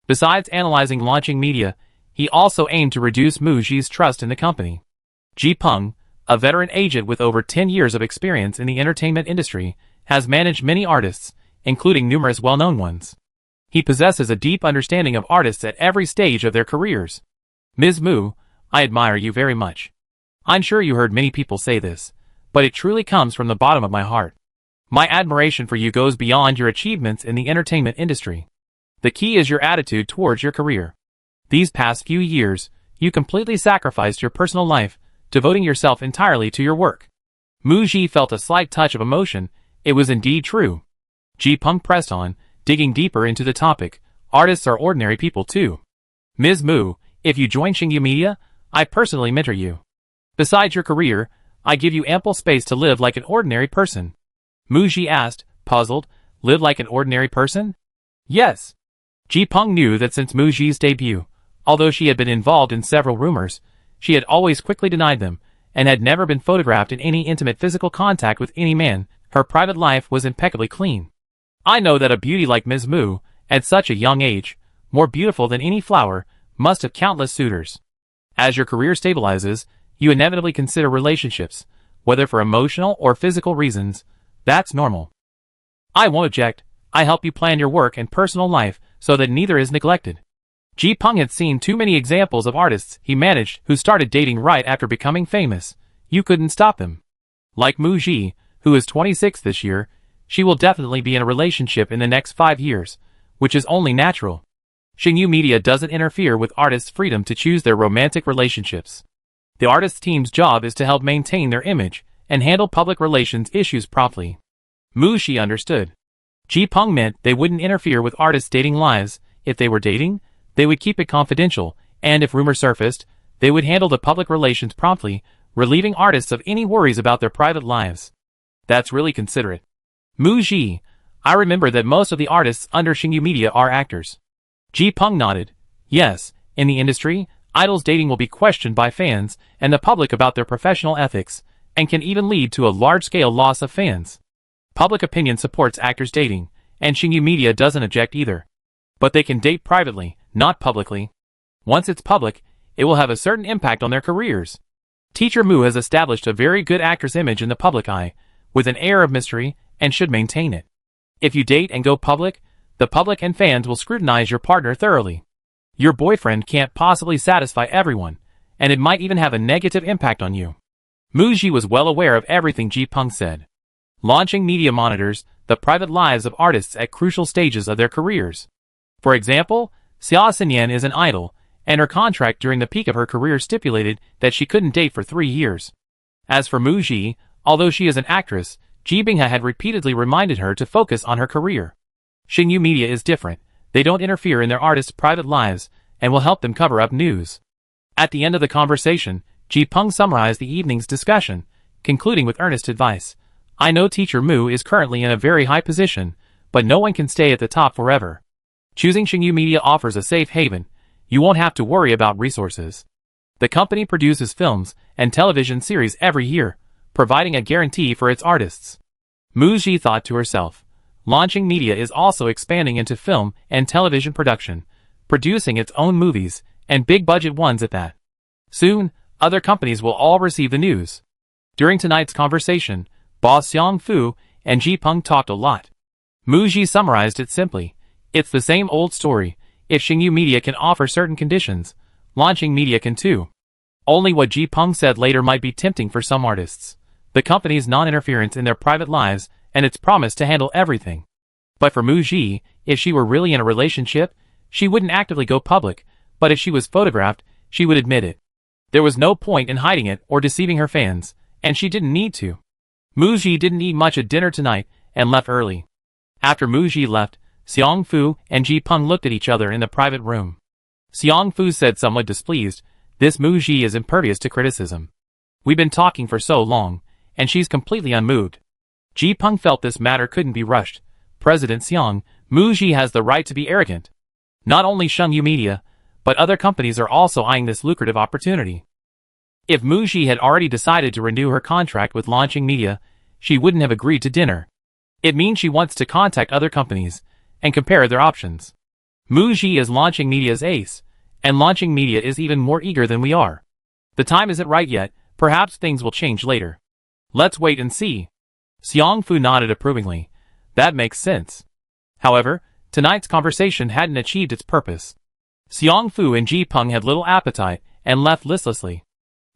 Besides analyzing Launching Media, he also aimed to reduce Mu Ji's trust in the company. Ji Peng, a veteran agent with over 10 years of experience in the entertainment industry, has managed many artists, including numerous well-known ones. He possesses a deep understanding of artists at every stage of their careers. Ms. Mu, I admire you very much. I'm sure you heard many people say this, but it truly comes from the bottom of my heart. My admiration for you goes beyond your achievements in the entertainment industry. The key is your attitude towards your career. These past few years, you completely sacrificed your personal life, devoting yourself entirely to your work. Mu Ji felt a slight touch of emotion. It was indeed true. Ji Peng pressed on, digging deeper into the topic. Artists are ordinary people too. Ms. Mu, if you join Xingyu Media, I personally mentor you. Besides your career, I give you ample space to live like an ordinary person. Mu Ji asked, puzzled, live like an ordinary person? Yes. Ji Peng knew that since Mu Ji's debut, although she had been involved in several rumors, she had always quickly denied them, and had never been photographed in any intimate physical contact with any man. Her private life was impeccably clean. I know that a beauty like Ms. Mu, at such a young age, more beautiful than any flower, must have countless suitors. As your career stabilizes, you inevitably consider relationships, whether for emotional or physical reasons. That's normal. I won't object. I help you plan your work and personal life so that neither is neglected. Ji Peng had seen too many examples of artists he managed who started dating right after becoming famous. You couldn't stop them. Like Mu Ji, who is 26 this year, she will definitely be in a relationship in the next 5 years, which is only natural. Xingyu Media doesn't interfere with artists' freedom to choose their romantic relationships. The artists' team's job is to help maintain their image and handle public relations issues promptly. Mu Ji understood. Ji Peng meant they wouldn't interfere with artists' dating lives. If they were dating, they would keep it confidential, and if rumors surfaced, they would handle the public relations promptly, relieving artists of any worries about their private lives. That's really considerate. Mu Ji, I remember that most of the artists under Xingyu Media are actors. Ji Peng nodded. Yes, in the industry, idols dating will be questioned by fans and the public about their professional ethics, and can even lead to a large-scale loss of fans. Public opinion supports actors dating, and Xingyu Media doesn't object either. But they can date privately, not publicly. Once it's public, it will have a certain impact on their careers. Teacher Mu has established a very good actor's image in the public eye, with an air of mystery, and should maintain it. If you date and go public, the public and fans will scrutinize your partner thoroughly. Your boyfriend can't possibly satisfy everyone, and it might even have a negative impact on you. Mu Ji was well aware of everything Ji Peng said. Launching media monitors the private lives of artists at crucial stages of their careers. For example, Xia Xinyan is an idol, and her contract during the peak of her career stipulated that she couldn't date for 3 years. As for Mu Ji, although she is an actress, Ji Binghe had repeatedly reminded her to focus on her career. Xingyu Media is different. They don't interfere in their artists' private lives, and will help them cover up news. At the end of the conversation, Ji Peng summarized the evening's discussion, concluding with earnest advice. I know Teacher Mu is currently in a very high position, but no one can stay at the top forever. Choosing Xingyu Media offers a safe haven. You won't have to worry about resources. The company produces films and television series every year, providing a guarantee for its artists. Mu Ji thought to herself. Launching Media is also expanding into film and television production, producing its own movies, and big-budget ones at that. Soon, other companies will all receive the news. During tonight's conversation, Boss Xiang Fu and Ji Peng talked a lot. Mu Ji summarized it simply. It's the same old story. If Xingyu Media can offer certain conditions, Launching Media can too. Only what Ji Peng said later might be tempting for some artists. The company's non-interference in their private lives and its promise to handle everything. But for Mu Ji, if she were really in a relationship, she wouldn't actively go public, but if she was photographed, she would admit it. There was no point in hiding it or deceiving her fans, and she didn't need to. Mu Ji didn't eat much at dinner tonight and left early. After Mu Ji left, Xiang Fu and Ji Peng looked at each other in the private room. Xiang Fu said somewhat displeased, this Mu Ji is impervious to criticism. We've been talking for so long, and she's completely unmoved. Ji Peng felt this matter couldn't be rushed. President Xiang, Mu Ji has the right to be arrogant. Not only Xingyu Media, but other companies are also eyeing this lucrative opportunity. If Mu Ji had already decided to renew her contract with Launching Media, she wouldn't have agreed to dinner. It means she wants to contact other companies and compare their options. Mu Ji is Launching Media's ace, and Launching Media is even more eager than we are. The time isn't right yet, perhaps things will change later. Let's wait and see. Xiang Fu nodded approvingly. That makes sense. However, tonight's conversation hadn't achieved its purpose. Xiang Fu and Ji Peng had little appetite and left listlessly.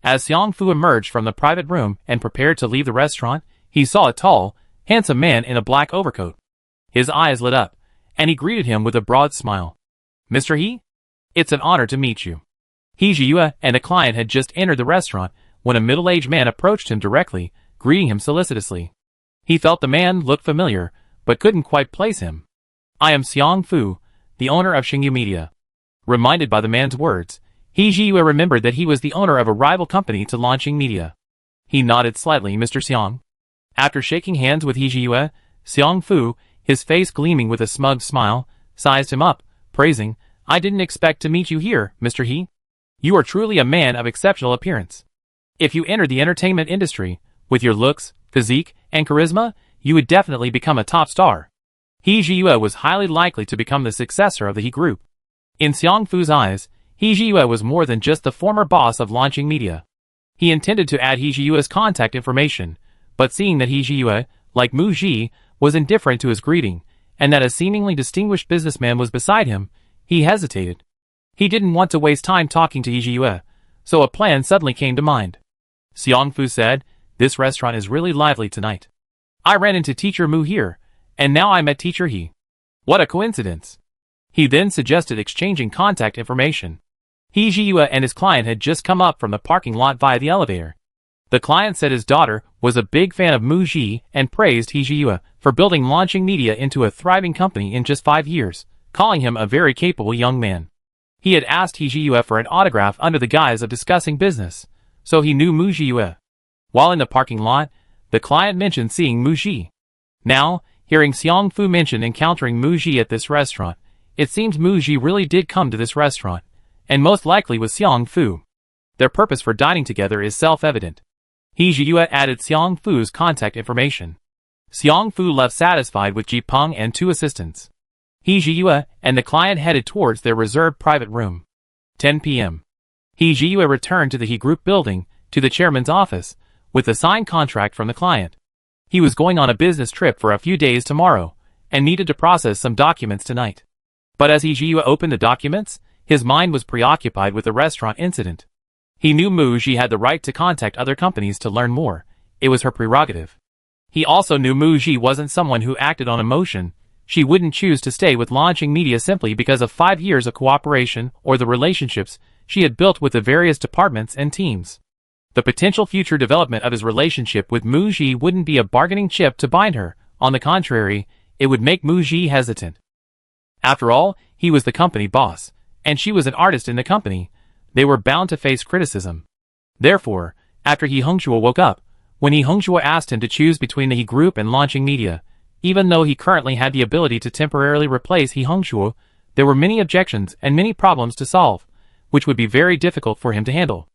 As Xiang Fu emerged from the private room and prepared to leave the restaurant, he saw a tall, handsome man in a black overcoat. His eyes lit up, and he greeted him with a broad smile. Mr. He? It's an honor to meet you. He Jiyue and a client had just entered the restaurant when a middle-aged man approached him directly, greeting him solicitously. He felt the man looked familiar, but couldn't quite place him. I am Xiang Fu, the owner of Xingyu Media. Reminded by the man's words, He Jiyue remembered that he was the owner of a rival company to Launching Media. He nodded slightly, Mr. Xiang. After shaking hands with He Jiyue, Xiang Fu, his face gleaming with a smug smile, sized him up, praising, I didn't expect to meet you here, Mr. He. You are truly a man of exceptional appearance. If you entered the entertainment industry, with your looks, physique, and charisma, you would definitely become a top star. He Jiyue was highly likely to become the successor of the He Group. In Xiang Fu's eyes, He Jiyue was more than just the former boss of Launching Media. He intended to add He Jiyue's contact information, but seeing that He Jiyue, like Mu Ji, was indifferent to his greeting, and that a seemingly distinguished businessman was beside him, he hesitated. He didn't want to waste time talking to He Jiyue, so a plan suddenly came to mind. Xiang Fu said, this restaurant is really lively tonight. I ran into Teacher Mu here, and now I met Teacher He. What a coincidence. He then suggested exchanging contact information. He Jiyue and his client had just come up from the parking lot via the elevator. The client said his daughter was a big fan of Mu Ji and praised He Jiyue for building Launching Media into a thriving company in just 5 years, calling him a very capable young man. He had asked He Jiyue for an autograph under the guise of discussing business, so he knew Mu Jiyue. While in the parking lot, the client mentioned seeing Mu Ji. Now, Hearing Xiang Fu mention encountering Mu Ji at this restaurant, it seemed Mu Ji really did come to this restaurant, and most likely with Xiang Fu. Their purpose for dining together is self-evident. He Jiyue added Xiang Fu's contact information. Xiang Fu left satisfied with Ji Peng and 2 assistants. He Jiyue and the client headed towards their reserved private room. 10 p.m. He Jiyue returned to the He Group building, to the chairman's office, with a signed contract from the client. He was going on a business trip for a few days tomorrow, and needed to process some documents tonight. But as He Jiyue opened the documents, his mind was preoccupied with the restaurant incident. He knew Mu Ji had the right to contact other companies to learn more. It was her prerogative. He also knew Mu Ji wasn't someone who acted on emotion. She wouldn't choose to stay with launching media simply because of 5 years of cooperation or the relationships she had built with the various departments and teams. The potential future development of his relationship with Mu Ji wouldn't be a bargaining chip to bind her. On the contrary, it would make Mu Ji hesitant. After all, he was the company boss, and she was an artist in the company. They were bound to face criticism. Therefore, after He Hongshua woke up, when He Hongshua asked him to choose between the He Group and launching media, even though he currently had the ability to temporarily replace He Hongshua, there were many objections and many problems to solve, which would be very difficult for him to handle.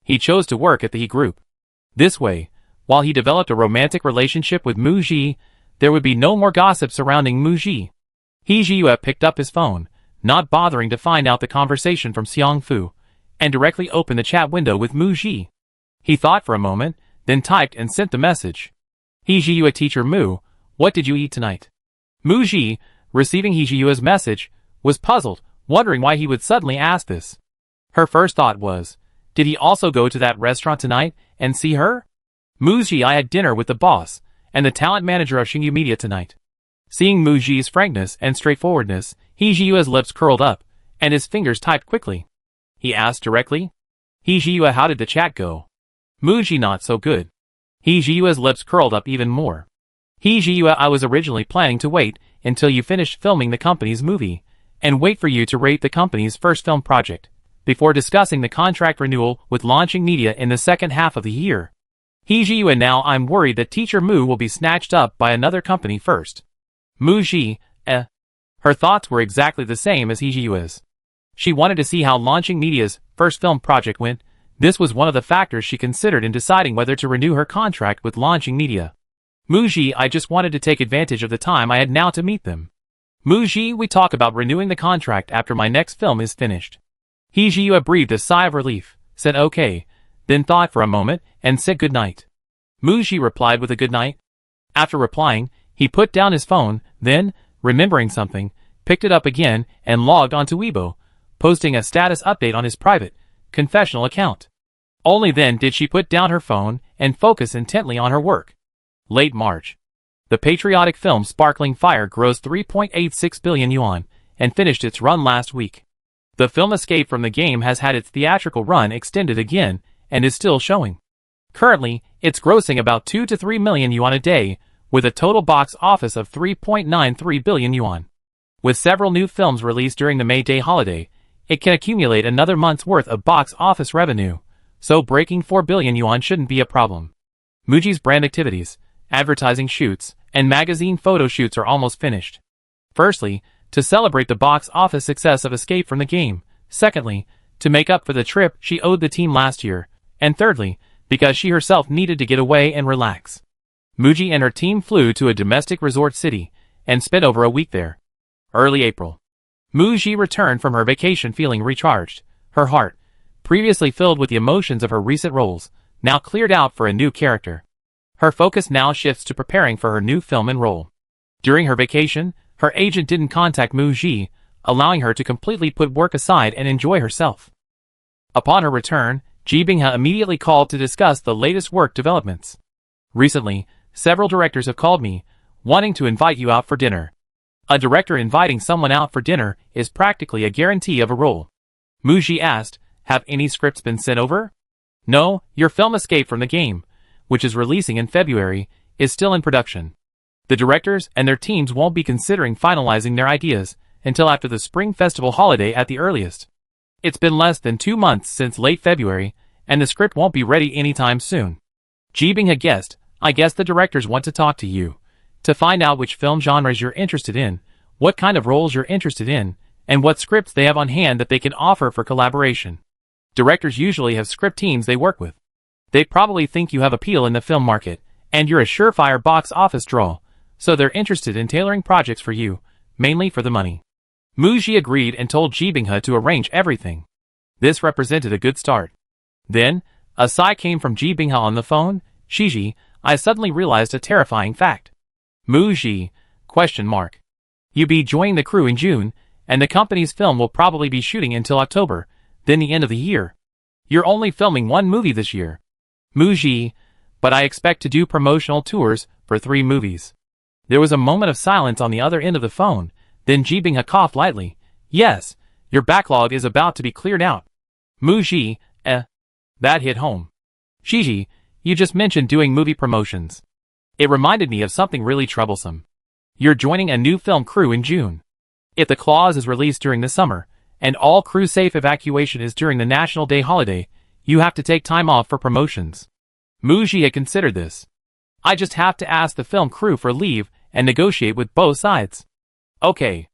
He chose to work at the He Group. This way, while he developed a romantic relationship with Mu Ji, there would be no more gossip surrounding Mu Ji. He Jiyue picked up his phone, not bothering to find out the conversation from Xiang Fu, and directly opened the chat window with Mu Ji. He thought for a moment, then typed and sent the message. He Jiyue teacher Mu, what did you eat tonight? Mu Ji, receiving He Jiyue's message, was puzzled, wondering why he would suddenly ask this. Her first thought was, did he also go to that restaurant tonight and see her? Mu Ji, I had dinner with the boss and the talent manager of Xingyu Media tonight. Seeing Mu Ji's frankness and straightforwardness, He Jiyue's lips curled up, and his fingers typed quickly. He asked directly. He Jiyue, how did the chat go? Mu Ji, not so good. He Jiyue's lips curled up even more. He Jiyue, I was originally planning to wait until you finished filming the company's movie, and wait for you to rate the company's first film project, before discussing the contract renewal with launching media in the second half of the year. He Jiyue, now I'm worried that teacher Mu will be snatched up by another company first. Mu Ji, Her thoughts were exactly the same as He Jiyue's. She wanted to see how launching media's first film project went. This was one of the factors she considered in deciding whether to renew her contract with launching media. Mu Ji, I just wanted to take advantage of the time I had now to meet them. Mu Ji, we talk about renewing the contract after my next film is finished. He Jiyue breathed a sigh of relief, said okay, then thought for a moment, and said good night. Mu Ji replied with a good night. After replying, he put down his phone, then, remembering something, picked it up again and logged onto Weibo, posting a status update on his private, confessional account. Only then did she put down her phone and focus intently on her work. Late March. The patriotic film Sparkling Fire grossed 3.86 billion yuan and finished its run last week. The film Escape from the Game has had its theatrical run extended again and is still showing. Currently, it's grossing about 2 to 3 million yuan a day, with a total box office of 3.93 billion yuan. With several new films released during the May Day holiday, it can accumulate another month's worth of box office revenue, so breaking 4 billion yuan shouldn't be a problem. Mu Ji's brand activities, advertising shoots, and magazine photo shoots are almost finished. Firstly, to celebrate the box office success of Escape from the Game. Secondly, to make up for the trip she owed the team last year. And thirdly, because she herself needed to get away and relax. Mu Ji and her team flew to a domestic resort city and spent over a week there. Early April. Mu Ji returned from her vacation feeling recharged, her heart, previously filled with the emotions of her recent roles, now cleared out for a new character. Her focus now shifts to preparing for her new film and role. During her vacation, her agent didn't contact Mu Ji, allowing her to completely put work aside and enjoy herself. Upon her return, Ji Binghe immediately called to discuss the latest work developments. Recently, several directors have called me, wanting to invite you out for dinner. A director inviting someone out for dinner is practically a guarantee of a role. Mu Ji asked, have any scripts been sent over? No, your film Escape from the Game, which is releasing in February, is still in production. The directors and their teams won't be considering finalizing their ideas until after the Spring Festival holiday at the earliest. It's been less than 2 months since late February, and the script won't be ready anytime soon. Ji Binghe guessed, I guess the directors want to talk to you. to find out which film genres you're interested in, what kind of roles you're interested in, and what scripts they have on hand that they can offer for collaboration. Directors usually have script teams they work with. They probably think you have appeal in the film market, and you're a surefire box office draw, so they're interested in tailoring projects for you, mainly for the money. Muji agreed and told Ji Binghe to arrange everything. This represented a good start. Then, a sigh came from Ji Binghe on the phone. Shiji, I suddenly realized a terrifying fact. Muji, ? You be joining the crew in June, and the company's film will probably be shooting until October, then the end of the year. You're only filming one movie this year. Muji, but I expect to do promotional tours for 3 movies. There was a moment of silence on the other end of the phone, then Ji Binghe coughed lightly. Yes, your backlog is about to be cleared out. Muji, That hit home. Shiji, you just mentioned doing movie promotions. It reminded me of something really troublesome. You're joining a new film crew in June. If the clause is released during the summer, and all crew safe evacuation is during the National Day holiday, you have to take time off for promotions. Muji had considered this. I just have to ask the film crew for leave and negotiate with both sides. Okay.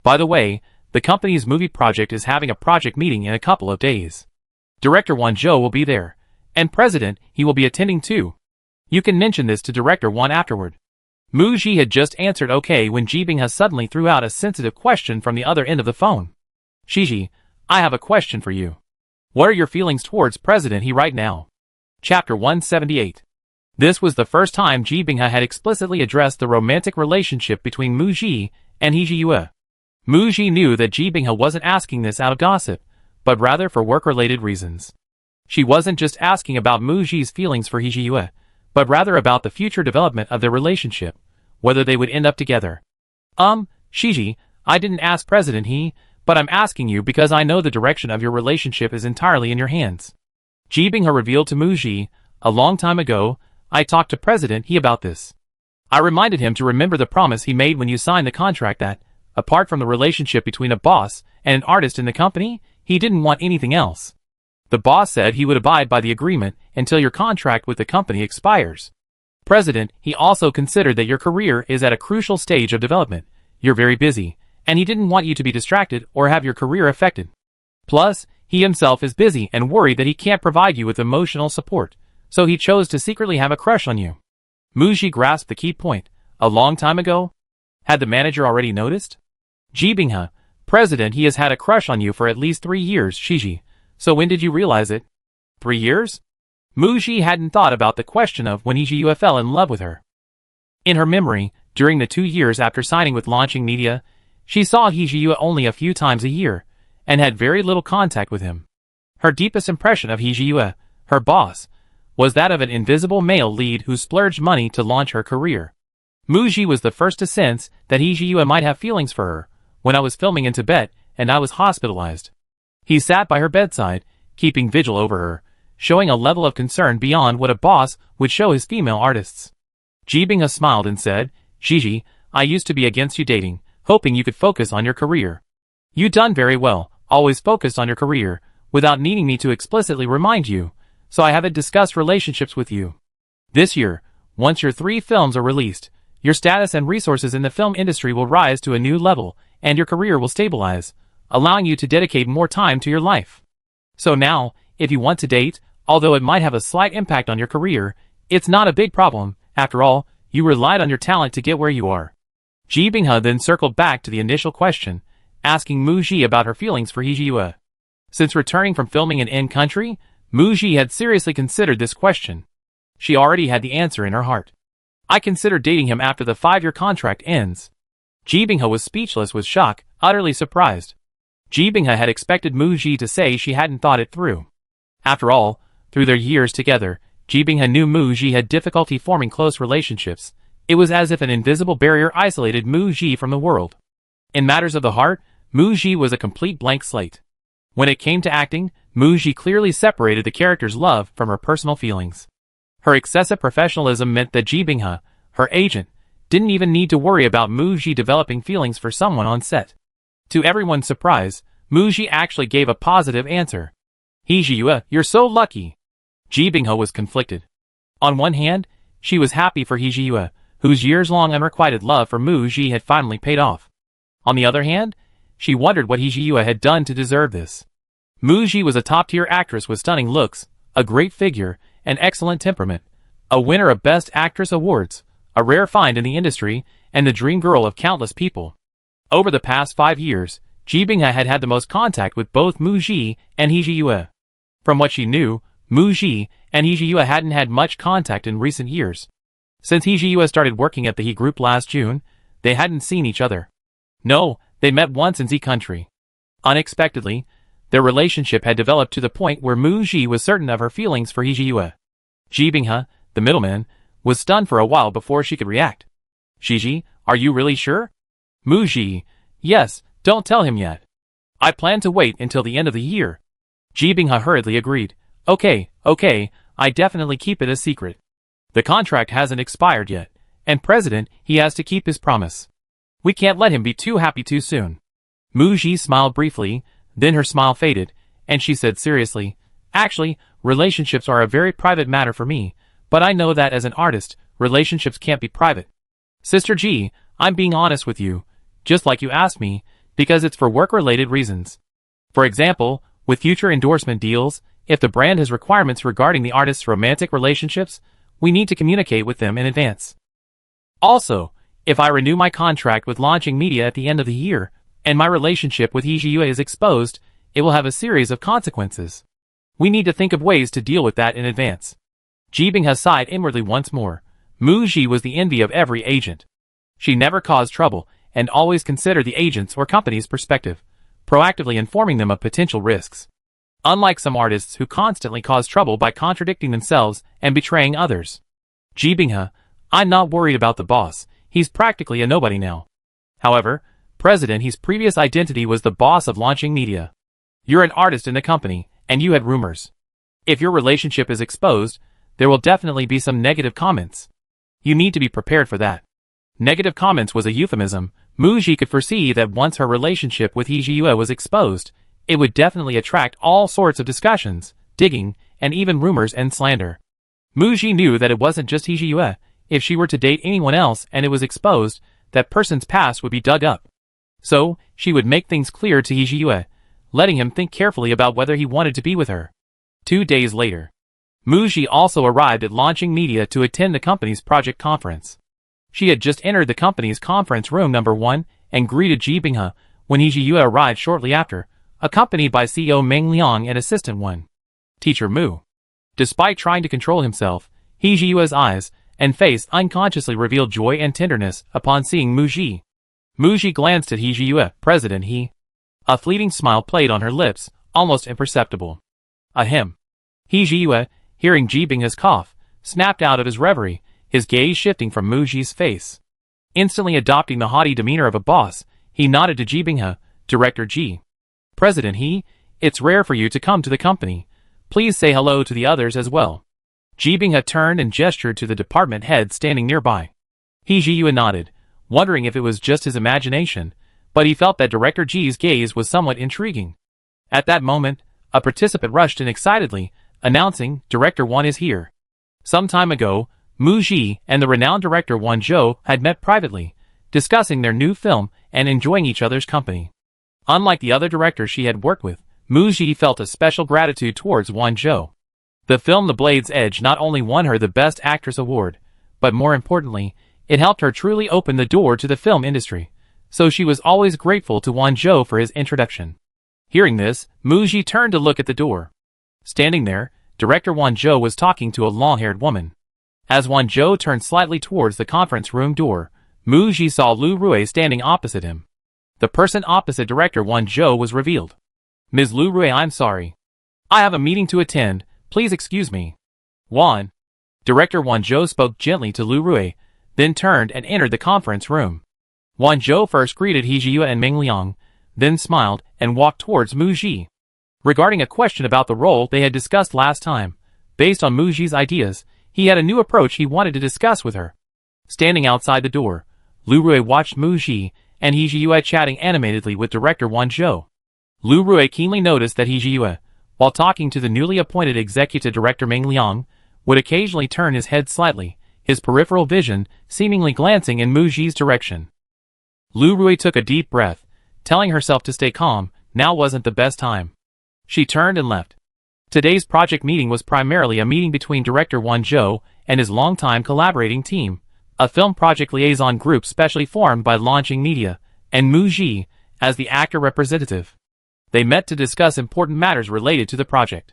By the way, the company's movie project is having a project meeting in a couple of days. Director Wan Zhou will be there, and President he will be attending too. You can mention this to Director Wan afterward. Muji had just answered okay when Ji Binghe suddenly threw out a sensitive question from the other end of the phone. Shiji, I have a question for you. What are your feelings towards President he right now? Chapter 178. This was the first time Ji Binghe had explicitly addressed the romantic relationship between Muji and He Jiyue. Muji knew that Ji Binghe wasn't asking this out of gossip, but rather for work-related reasons. She wasn't just asking about Muji's feelings for He Jiyue, but rather about the future development of their relationship, whether they would end up together. Shiji, I didn't ask President He, but I'm asking you because I know the direction of your relationship is entirely in your hands. Ji Binghe revealed to Muji, a long time ago, I talked to President He about this. I reminded him to remember the promise he made when you signed the contract that, apart from the relationship between a boss and an artist in the company, he didn't want anything else. The boss said he would abide by the agreement until your contract with the company expires. President, he also considered that your career is at a crucial stage of development. You're very busy, and he didn't want you to be distracted or have your career affected. Plus, he himself is busy and worried that he can't provide you with emotional support, so he chose to secretly have a crush on you. Muji grasped the key point. A long time ago? Had the manager already noticed? Ji Binghe, President, he has had a crush on you for at least 3 years, Shiji. So when did you realize it? 3 years? Muji hadn't thought about the question of when He Jiyue fell in love with her. In her memory, during the 2 years after signing with Launching Media, she saw He Jiyue only a few times a year, and had very little contact with him. Her deepest impression of He Jiyue, her boss, was that of an invisible male lead who splurged money to launch her career. Muji was the first to sense that He Jiyue might have feelings for her, when I was filming in Tibet and I was hospitalized. He sat by her bedside, keeping vigil over her, showing a level of concern beyond what a boss would show his female artists. Ji Binghe smiled and said, Shiji, I used to be against you dating, hoping you could focus on your career. You done very well, always focused on your career, without needing me to explicitly remind you, so I haven't discussed relationships with you. This year, once your 3 films are released, your status and resources in the film industry will rise to a new level, and your career will stabilize, allowing you to dedicate more time to your life. So now, if you want to date, although it might have a slight impact on your career, it's not a big problem. After all, you relied on your talent to get where you are. Ji Binghe then circled back to the initial question, asking Muji about her feelings for He Jiyue. Since returning from filming in country, Muji had seriously considered this question. She already had the answer in her heart. I consider dating him after the 5-year contract ends. Ji Binghe was speechless with shock, utterly surprised. Ji Binghe had expected Muji to say she hadn't thought it through. After all, through their years together, Ji Binghe knew Muji had difficulty forming close relationships. It was as if an invisible barrier isolated Muji from the world. In matters of the heart, Muji was a complete blank slate. When it came to acting, Muji clearly separated the character's love from her personal feelings. Her excessive professionalism meant that Ji Binghe, her agent, didn't even need to worry about Muji developing feelings for someone on set. To everyone's surprise, Muji actually gave a positive answer. He Jiyue, you're so lucky. Ji Binghe was conflicted. On one hand, she was happy for He Jiyue, whose years-long unrequited love for Mu Ji had finally paid off. On the other hand, she wondered what He Ji-yue had done to deserve this. Mu Ji was a top-tier actress with stunning looks, a great figure, and excellent temperament, a winner of Best Actress awards, a rare find in the industry, and the dream girl of countless people. Over the past 5 years, Ji Binghe had had the most contact with both Mu Ji and He Ji-yue. From what she knew, Mu Ji and He Ji-yue hadn't had much contact in recent years. Since He Ji-yue started working at the He Group last June, they hadn't seen each other. No, they met once in Z country. Unexpectedly, their relationship had developed to the point where Mu Ji was certain of her feelings for He Ji-yue. Ji Binghe, the middleman, was stunned for a while before she could react. Shiji, are you really sure? Mu Ji, yes, don't tell him yet. I plan to wait until the end of the year. Ji Binghe hurriedly agreed. Okay, I definitely keep it a secret. The contract hasn't expired yet, and President, he has to keep his promise. We can't let him be too happy too soon. Mu Ji smiled briefly, then her smile faded, and she said seriously, actually, relationships are a very private matter for me, but I know that as an artist, relationships can't be private. Sister Ji, I'm being honest with you, just like you asked me, because it's for work-related reasons. For example, with future endorsement deals, if the brand has requirements regarding the artist's romantic relationships, we need to communicate with them in advance. Also, if I renew my contract with launching media at the end of the year, and my relationship with He Ji-yue is exposed, it will have a series of consequences. We need to think of ways to deal with that in advance. Ji Binghe sighed inwardly once more. Mu Ji was the envy of every agent. She never caused trouble, and always considered the agent's or company's perspective, proactively informing them of potential risks. Unlike some artists who constantly cause trouble by contradicting themselves and betraying others. Ji Binghe, I'm not worried about the boss, he's practically a nobody now. However, President, his previous identity was the boss of launching media. You're an artist in the company, and you had rumors. If your relationship is exposed, there will definitely be some negative comments. You need to be prepared for that. Negative comments was a euphemism. Mu Ji could foresee that once her relationship with He Ji-yue was exposed, it would definitely attract all sorts of discussions, digging, and even rumors and slander. Mu Ji knew that it wasn't just He Ji-yue. If she were to date anyone else and it was exposed, that person's past would be dug up. So, she would make things clear to He Ji-yue, letting him think carefully about whether he wanted to be with her. 2 days later, Mu Ji also arrived at launching media to attend the company's project conference. She had just entered the company's conference room number 1 and greeted Ji Binghe when He Ji-yue arrived shortly after, accompanied by CEO Meng Liang and Assistant 1. Teacher Mu. Despite trying to control himself, He Ji-yue's eyes and face unconsciously revealed joy and tenderness upon seeing Mu Ji. Mu Ji glanced at He Ji-yue, President He. A fleeting smile played on her lips, almost imperceptible. Ahem. He Ji-yue, hearing Ji Binghe's cough, snapped out of his reverie, his gaze shifting from Mu Ji's face. Instantly adopting the haughty demeanor of a boss, he nodded to Ji Binghe, Director Ji. President He, it's rare for you to come to the company. Please say hello to the others as well. Ji Binghe turned and gestured to the department head standing nearby. He Ji-yue nodded, wondering if it was just his imagination, but he felt that Director Ji's gaze was somewhat intriguing. At that moment, a participant rushed in excitedly, announcing, Director 1 is here. Some time ago, Mu Ji and the renowned director Wan Zhou had met privately, discussing their new film and enjoying each other's company. Unlike the other directors she had worked with, Mu Ji felt a special gratitude towards Wan Zhou. The film The Blade's Edge not only won her the Best Actress award, but more importantly, it helped her truly open the door to the film industry, so she was always grateful to Wan Zhou for his introduction. Hearing this, Mu Ji turned to look at the door. Standing there, Director Wan Zhou was talking to a long-haired woman. As Wan Zhou turned slightly towards the conference room door, Mu Ji saw Lu Rui standing opposite him. The person opposite Director Wan Zhou was revealed. Ms. Lu Rui, I'm sorry. I have a meeting to attend, please excuse me. Wan. Director Wan Zhou spoke gently to Lu Rui, then turned and entered the conference room. Wan Zhou first greeted He Ji-yue and Meng Liang, then smiled and walked towards Mu Ji. Regarding a question about the role they had discussed last time, based on Mu Ji's ideas, he had a new approach he wanted to discuss with her. Standing outside the door, Lu Rui watched Mu Ji and He Ji-yue chatting animatedly with Director Wan Zhou. Lu Rui keenly noticed that He Ji-yue, while talking to the newly appointed executive director Meng Liang, would occasionally turn his head slightly, his peripheral vision seemingly glancing in Mu Ji's direction. Lu Rui took a deep breath, telling herself to stay calm. Now wasn't the best time. She turned and left. Today's project meeting was primarily a meeting between director Wan Zhou and his longtime collaborating team, a film project liaison group specially formed by Launching Media, and Mu Ji as the actor representative. They met to discuss important matters related to the project.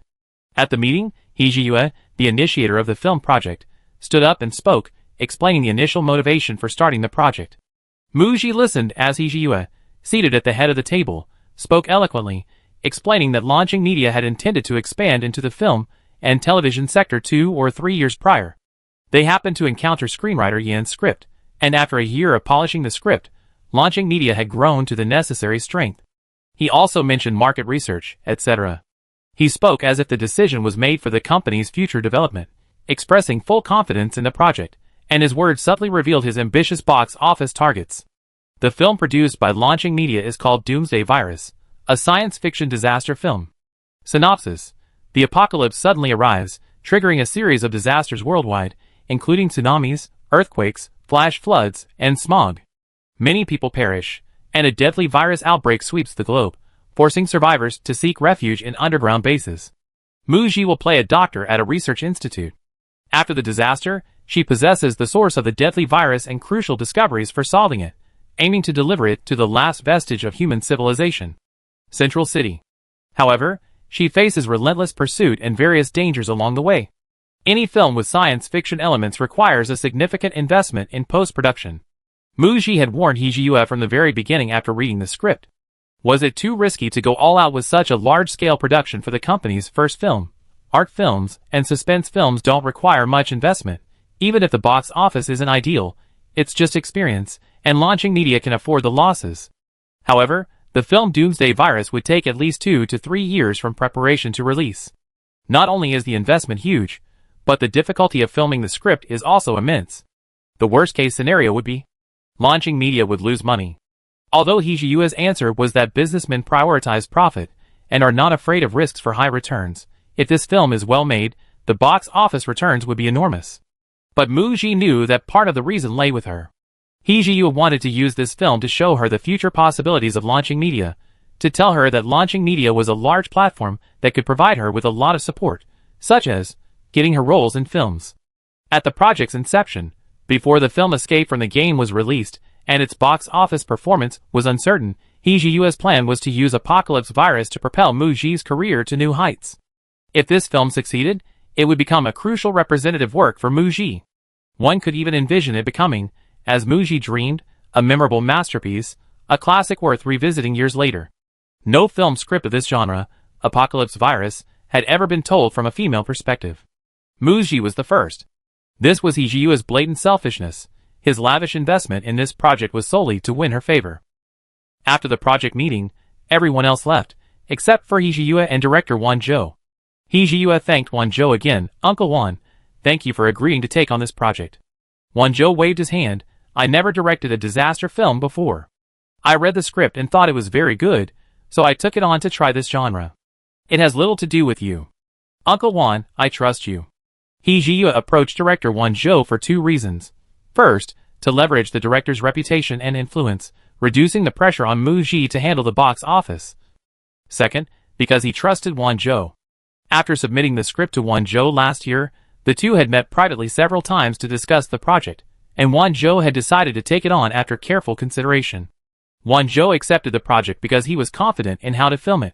At the meeting, He Jiyue, the initiator of the film project, stood up and spoke, explaining the initial motivation for starting the project. Mu Ji listened as He Jiyue, seated at the head of the table, spoke eloquently, explaining that Launching Media had intended to expand into the film and television sector 2 or 3 years prior. They happened to encounter screenwriter Yan's script, and after a year of polishing the script, Launching Media had grown to the necessary strength. He also mentioned market research, etc. He spoke as if the decision was made for the company's future development, expressing full confidence in the project, and his words subtly revealed his ambitious box office targets. The film produced by Launching Media is called Doomsday Virus, a science fiction disaster film. Synopsis: the apocalypse suddenly arrives, triggering a series of disasters worldwide, including tsunamis, earthquakes, flash floods, and smog. Many people perish, and a deadly virus outbreak sweeps the globe, forcing survivors to seek refuge in underground bases. Mu Ji will play a doctor at a research institute. After the disaster, she possesses the source of the deadly virus and crucial discoveries for solving it, aiming to deliver it to the last vestige of human civilization, Central City. However, she faces relentless pursuit and various dangers along the way. Any film with science fiction elements requires a significant investment in post-production. Mu Ji had warned He Jiyue from the very beginning after reading the script. Was it too risky to go all out with such a large-scale production for the company's first film? Art films and suspense films don't require much investment. Even if the box office isn't ideal, it's just experience, and Launching Media can afford the losses. However, the film Doomsday Virus would take at least 2 to 3 years from preparation to release. Not only is the investment huge, but the difficulty of filming the script is also immense. The worst-case scenario would be Launching Media would lose money. Although He Jiyue's answer was that businessmen prioritize profit and are not afraid of risks for high returns, if this film is well made, the box office returns would be enormous. But Mu Ji knew that part of the reason lay with her. He Jiyue wanted to use this film to show her the future possibilities of Launching Media, to tell her that Launching Media was a large platform that could provide her with a lot of support, such as getting her roles in films. At the project's inception, before the film Escape from the Game was released and its box office performance was uncertain, He Jiyue's plan was to use Apocalypse Virus to propel Mu Ji's career to new heights. If this film succeeded, it would become a crucial representative work for Mu Ji. One could even envision it becoming, as Mu Ji dreamed, a memorable masterpiece, a classic worth revisiting years later. No film script of this genre, Apocalypse Virus, had ever been told from a female perspective. Mu Ji was the first. This was He Jiyue's blatant selfishness. His lavish investment in this project was solely to win her favor. After the project meeting, everyone else left, except for He Jiyue and director Wan Zhou. He Jiyue thanked Wan Zhou again. "Uncle Wan, thank you for agreeing to take on this project." Wan Zhou waved his hand. "I never directed a disaster film before. I read the script and thought it was very good, so I took it on to try this genre. It has little to do with you. Uncle Wan, I trust you." He Jiyue approached director Wan Zhou for 2 reasons. First, to leverage the director's reputation and influence, reducing the pressure on Mu Ji to handle the box office. Second, because he trusted Wan Zhou. After submitting the script to Wan Zhou last year, the two had met privately several times to discuss the project, and Wan Zhou had decided to take it on after careful consideration. Wan Zhou accepted the project because he was confident in how to film it.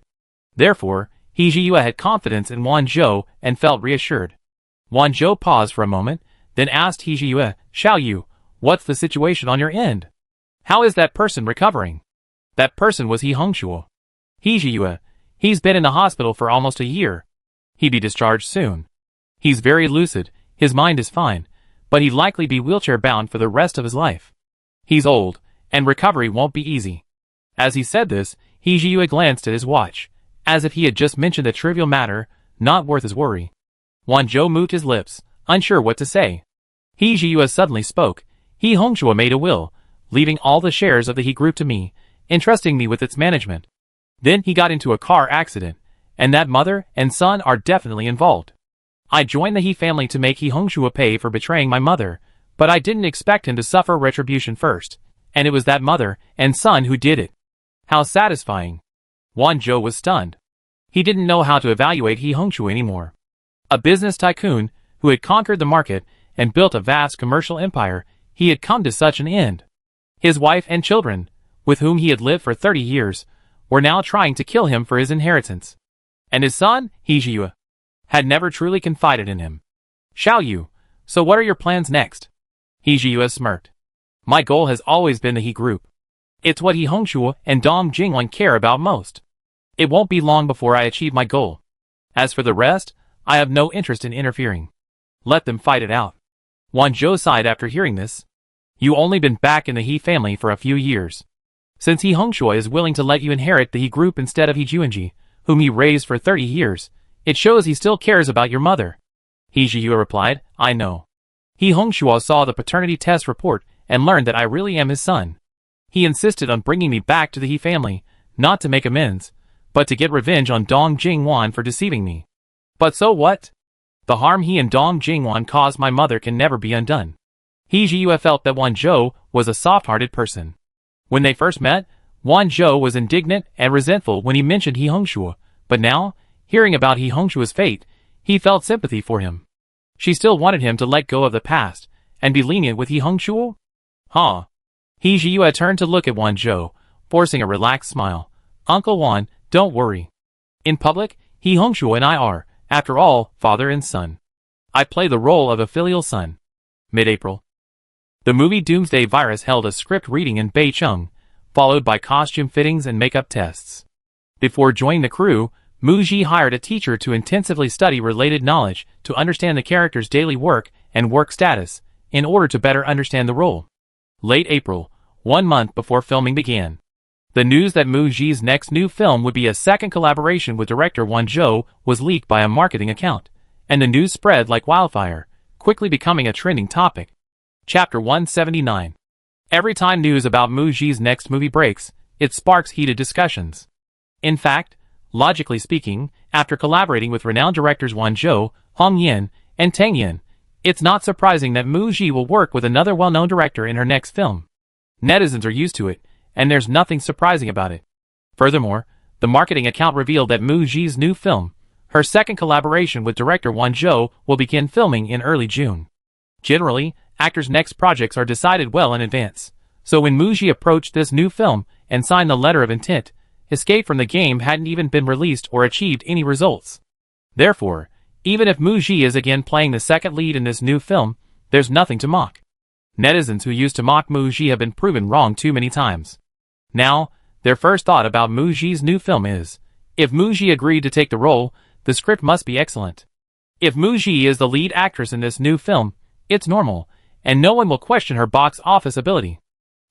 Therefore, He Jiyue had confidence in Wan Zhou and felt reassured. Wan Zhou paused for a moment, then asked He Jiyue, "Xiao Yu, what's the situation on your end? How is that person recovering?" That person was He Hongshuo. He Jiyue, "He's been in the hospital for almost a year. He'd be discharged soon. He's very lucid, his mind is fine, but he'd likely be wheelchair-bound for the rest of his life. He's old, and recovery won't be easy." As he said this, He Jiyue glanced at his watch, as if he had just mentioned a trivial matter, not worth his worry. Wan Zhou moved his lips, unsure what to say. He Jiyue suddenly spoke. "He Hongshuo made a will, leaving all the shares of the He Group to me, entrusting me with its management. Then he got into a car accident, and that mother and son are definitely involved. I joined the He family to make He Hongshua pay for betraying my mother, but I didn't expect him to suffer retribution first, and it was that mother and son who did it. How satisfying. Wan Zhou was stunned. He didn't know how to evaluate He Hongshua anymore. A business tycoon who had conquered the market and built a vast commercial empire, he had come to such an end. His wife and children, with whom he had lived for 30 years, were now trying to kill him for his inheritance. And his son, He Zhiyue, had never truly confided in him. Xiao Yu, so what are your plans next? He Zhiyue smirked. My goal has always been the He group. It's what He Hongshua and Dong Jingwan care about most. It won't be long before I achieve my goal. As for the rest, I have no interest in interfering. Let them fight it out. Wan Zhou sighed after hearing this. You only been back in the He family for a few years. Since He Hongshua is willing to let you inherit the He group instead of He Juanji, whom he raised for 30 years, it shows he still cares about your mother. He Zhiyue replied, I know. He Hongshua saw the paternity test report and learned that I really am his son. He insisted on bringing me back to the He family, not to make amends, but to get revenge on Dong Jingwan for deceiving me. But so what? The harm he and Dong Jingwan caused my mother can never be undone. He Zhiyue felt that Wan Zhou was a soft-hearted person. When they first met, Wan Zhou was indignant and resentful when he mentioned He Hongshua, but now, hearing about He Hongshua's fate, he felt sympathy for him. She still wanted him to let go of the past and be lenient with He Hongshua? Huh. He Zhiyue turned to look at Wan Zhou, forcing a relaxed smile. Uncle Wan, don't worry. In public, He Hongshua and I are, after all, father and son. I play the role of a filial son. Mid-April. The movie Doomsday Virus held a script reading in Beicheng, followed by costume fittings and makeup tests. Before joining the crew, Mu Ji hired a teacher to intensively study related knowledge to understand the character's daily work and work status, in order to better understand the role. Late April, 1 month before filming began. The news that Mu Ji's next new film would be a second collaboration with director Wan Zhou was leaked by a marketing account, and the news spread like wildfire, quickly becoming a trending topic. Chapter 179. Every time news about Mu Ji's next movie breaks, it sparks heated discussions. In fact, logically speaking, after collaborating with renowned directors Wan Zhou, Hong Yin, and Tang Yin, it's not surprising that Mu Ji will work with another well-known director in her next film. Netizens are used to it, and there's nothing surprising about it. Furthermore, the marketing account revealed that Mu Ji's new film, her second collaboration with director Wan Zhou, will begin filming in early June. Generally, actors' next projects are decided well in advance, so when Mu Ji approached this new film and signed the letter of intent, Escape from the Game hadn't even been released or achieved any results. Therefore, even if Mu Ji is again playing the second lead in this new film, there's nothing to mock. Netizens who used to mock Mu Ji have been proven wrong too many times. Now, their first thought about Mu Ji's new film is, if Mu Ji agreed to take the role, the script must be excellent. If Mu Ji is the lead actress in this new film, it's normal, and no one will question her box office ability.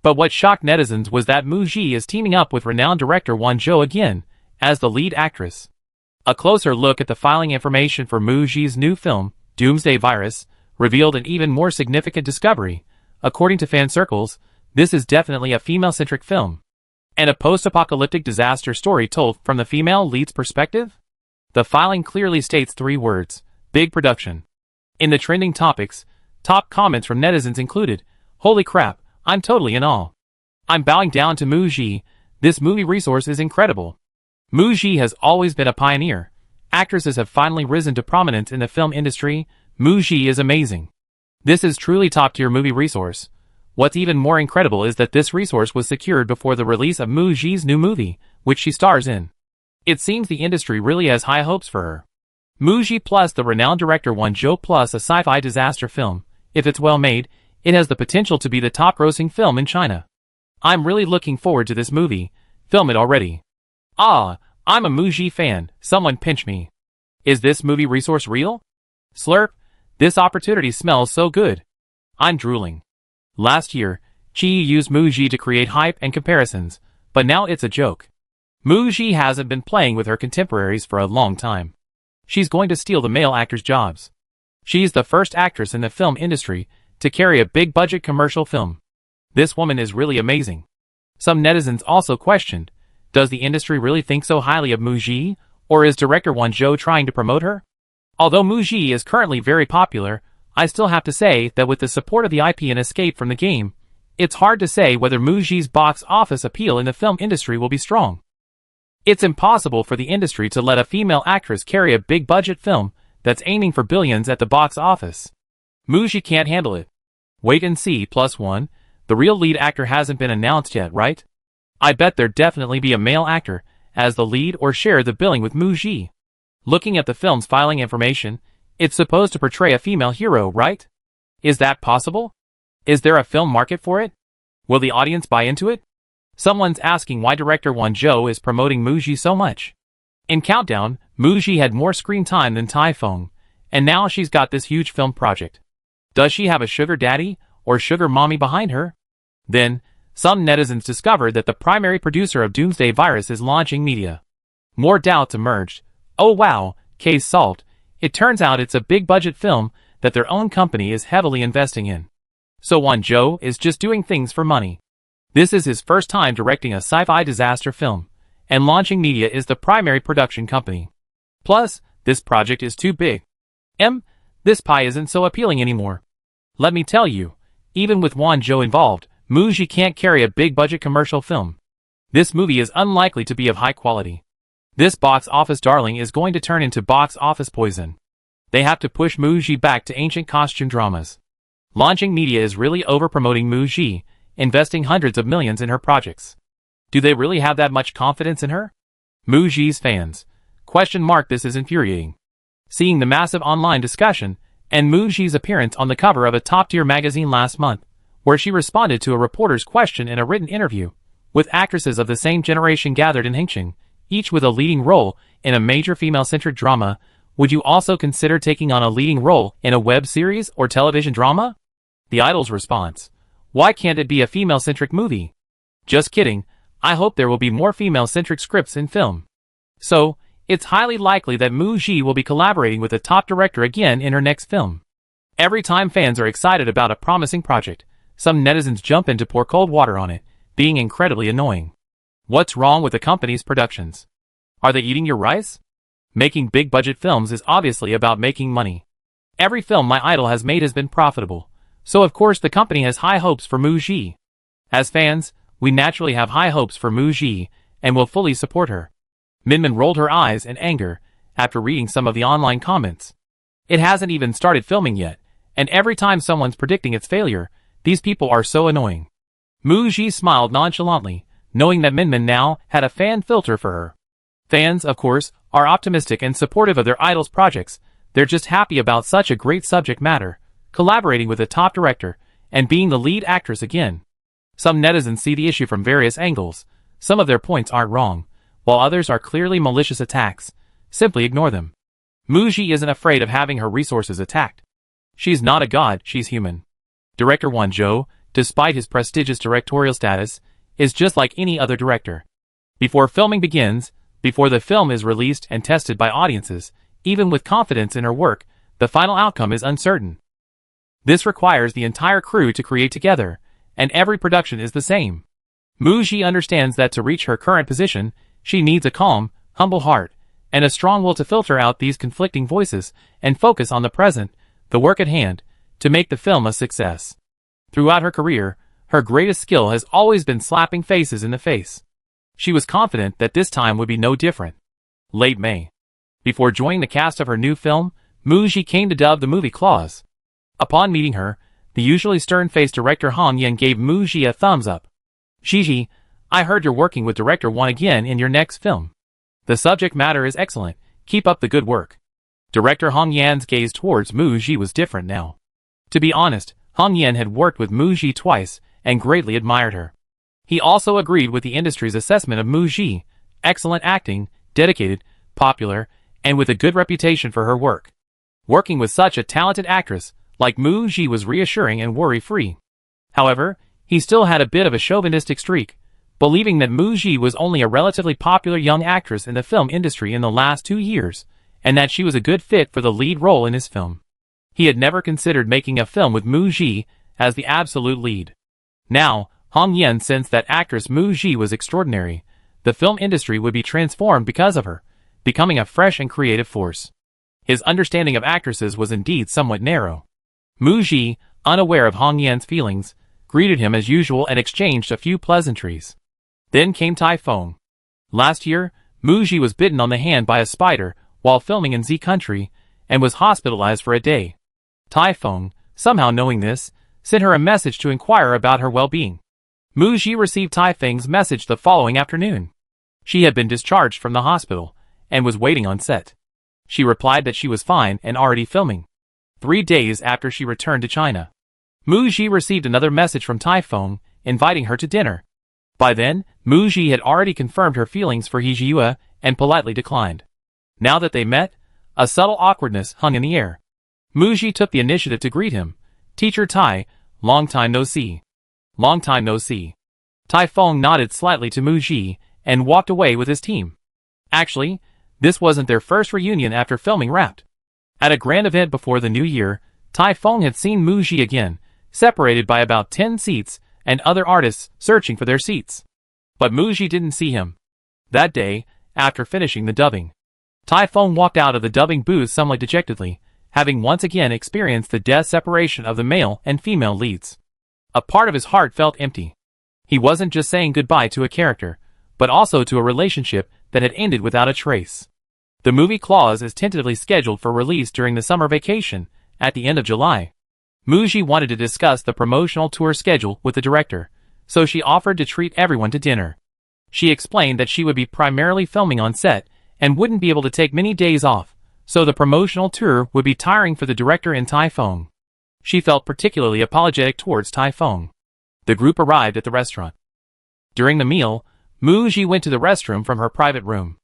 But what shocked netizens was that Mu Ji is teaming up with renowned director Wan Zhou again, as the lead actress. A closer look at the filing information for Mu Ji's new film, Doomsday Virus, revealed an even more significant discovery. According to fan circles, this is definitely a female-centric film. And a post-apocalyptic disaster story told from the female lead's perspective? The filing clearly states 3 words: big production. In the trending topics, top comments from netizens included, holy crap, I'm totally in awe. I'm bowing down to Mu Ji, this movie resource is incredible. Mu Ji has always been a pioneer. Actresses have finally risen to prominence in the film industry. Mu Ji is amazing. This is truly top-tier movie resource. What's even more incredible is that this resource was secured before the release of Mu Ji's new movie, which she stars in. It seems the industry really has high hopes for her. Mu Ji plus the renowned director Wan Zhou plus a sci-fi disaster film. If it's well made, it has the potential to be the top-grossing film in China. I'm really looking forward to this movie. Film it already. Ah, I'm a Mu Ji fan. Someone pinch me. Is this movie resource real? Slurp. This opportunity smells so good. I'm drooling. Last year, Chi used Mu Ji to create hype and comparisons, but now it's a joke. Mu Ji hasn't been playing with her contemporaries for a long time. She's going to steal the male actors' jobs. She's the first actress in the film industry to carry a big-budget commercial film. This woman is really amazing. Some netizens also questioned, does the industry really think so highly of Mu Ji, or is director Wan Zhou trying to promote her? Although Muji is currently very popular, I still have to say that with the support of the IP and escape from the game, it's hard to say whether Muji's box office appeal in the film industry will be strong. It's impossible for the industry to let a female actress carry a big-budget film that's aiming for billions at the box office. Muji can't handle it. Wait and see. +1, the real lead actor hasn't been announced yet, right? I bet there'd definitely be a male actor as the lead or share the billing with Muji. Looking at the film's filing information, it's supposed to portray a female hero, right? Is that possible? Is there a film market for it? Will the audience buy into it? Someone's asking why director Won Jo is promoting Muji so much. In Countdown, Muji had more screen time than Typhoon, and now she's got this huge film project. Does she have a sugar daddy or sugar mommy behind her? Then, some netizens discovered that the primary producer of Doomsday Virus is launching media. More doubts emerged. Oh wow, case solved. It turns out it's a big-budget film that their own company is heavily investing in. So Won Jo is just doing things for money. This is his first time directing a sci-fi disaster film, and Launching Media is the primary production company. Plus, this project is too big. This pie isn't so appealing anymore. Let me tell you, even with Won Jo involved, Muji can't carry a big-budget commercial film. This movie is unlikely to be of high quality. This box office darling is going to turn into box office poison. They have to push Muji back to ancient costume dramas. Launching Media is really over-promoting Muji, investing hundreds of millions in her projects. Do they really have that much confidence in her? Muji's fans. This is infuriating. Seeing the massive online discussion, and Muji's appearance on the cover of a top-tier magazine last month, where she responded to a reporter's question in a written interview, with actresses of the same generation gathered in Hengqin, each with a leading role in a major female-centric drama. Would you also consider taking on a leading role in a web series or television drama? The Idol's response. Why can't it be a female-centric movie? Just kidding, I hope there will be more female-centric scripts in film. So, it's highly likely that Muji will be collaborating with a top director again in her next film. Every time fans are excited about a promising project, some netizens jump in to pour cold water on it, being incredibly annoying. What's wrong with the company's productions? Are they eating your rice? Making big-budget films is obviously about making money. Every film my idol has made has been profitable, so of course the company has high hopes for Muji. As fans, we naturally have high hopes for Muji, and will fully support her. Minmin rolled her eyes in anger after reading some of the online comments. It hasn't even started filming yet, and every time someone's predicting its failure, these people are so annoying. Muji smiled nonchalantly, knowing that Minmin now had a fan filter for her. Fans, of course, are optimistic and supportive of their idol's projects. They're just happy about such a great subject matter, collaborating with a top director, and being the lead actress again. Some netizens see the issue from various angles. Some of their points aren't wrong, while others are clearly malicious attacks. Simply ignore them. Muji isn't afraid of having her resources attacked. She's not a god, she's human. Director Won Jo, despite his prestigious directorial status, is just like any other director. Before filming begins, before the film is released and tested by audiences, even with confidence in her work, the final outcome is uncertain. This requires the entire crew to create together, and every production is the same. Muji understands that to reach her current position, she needs a calm, humble heart, and a strong will to filter out these conflicting voices and focus on the present, the work at hand, to make the film a success. Throughout her career, her greatest skill has always been slapping faces in the face. She was confident that this time would be no different. Late May. Before joining the cast of her new film, Muji came to dub the movie Claws. Upon meeting her, the usually stern-faced director Han Yen gave Muji a thumbs up. Gigi, I heard you're working with director Won again in your next film. The subject matter is excellent, keep up the good work. Director Hong Yan's gaze towards Muji was different now. To be honest, Hong Yan had worked with Muji twice, and greatly admired her. He also agreed with the industry's assessment of Muji, excellent acting, dedicated, popular, and with a good reputation for her work. Working with such a talented actress, like Muji was reassuring and worry-free. However, he still had a bit of a chauvinistic streak, believing that Muji was only a relatively popular young actress in the film industry in the last 2 years, and that she was a good fit for the lead role in his film. He had never considered making a film with Muji as the absolute lead. Now, Hong Yan sensed that actress Muji was extraordinary. The film industry would be transformed because of her, becoming a fresh and creative force. His understanding of actresses was indeed somewhat narrow. Mu Ji, unaware of Hong Yan's feelings, greeted him as usual and exchanged a few pleasantries. Then came Tai Feng. Last year, Mu Ji was bitten on the hand by a spider while filming in Z Country and was hospitalized for a day. Tai Feng, somehow knowing this, sent her a message to inquire about her well-being. Mu Ji received Tai Feng's message the following afternoon. She had been discharged from the hospital and was waiting on set. She replied that she was fine and already filming. 3 days after she returned to China, Mu Ji received another message from Tai Feng inviting her to dinner. By then, Mu Ji had already confirmed her feelings for He Jiyue and politely declined. Now that they met, a subtle awkwardness hung in the air. Mu Ji took the initiative to greet him. "Teacher Tai, long time no see." "Long time no see." Tai Feng nodded slightly to Mu Ji and walked away with his team. Actually, this wasn't their first reunion after filming wrapped. At a grand event before the new year, Tai Feng had seen Mu Ji again, separated by about 10 seats, and other artists searching for their seats. But Mu Ji didn't see him. That day, after finishing the dubbing, Tai Feng walked out of the dubbing booth somewhat dejectedly, having once again experienced the death separation of the male and female leads. A part of his heart felt empty. He wasn't just saying goodbye to a character, but also to a relationship that had ended without a trace. The movie Claws is tentatively scheduled for release during the summer vacation, at the end of July. Mu Ji wanted to discuss the promotional tour schedule with the director, so she offered to treat everyone to dinner. She explained that she would be primarily filming on set and wouldn't be able to take many days off, so the promotional tour would be tiring for the director and Tai Feng. She felt particularly apologetic towards Tai Feng. The group arrived at the restaurant. During the meal, Mu Ji went to the restroom from her private room.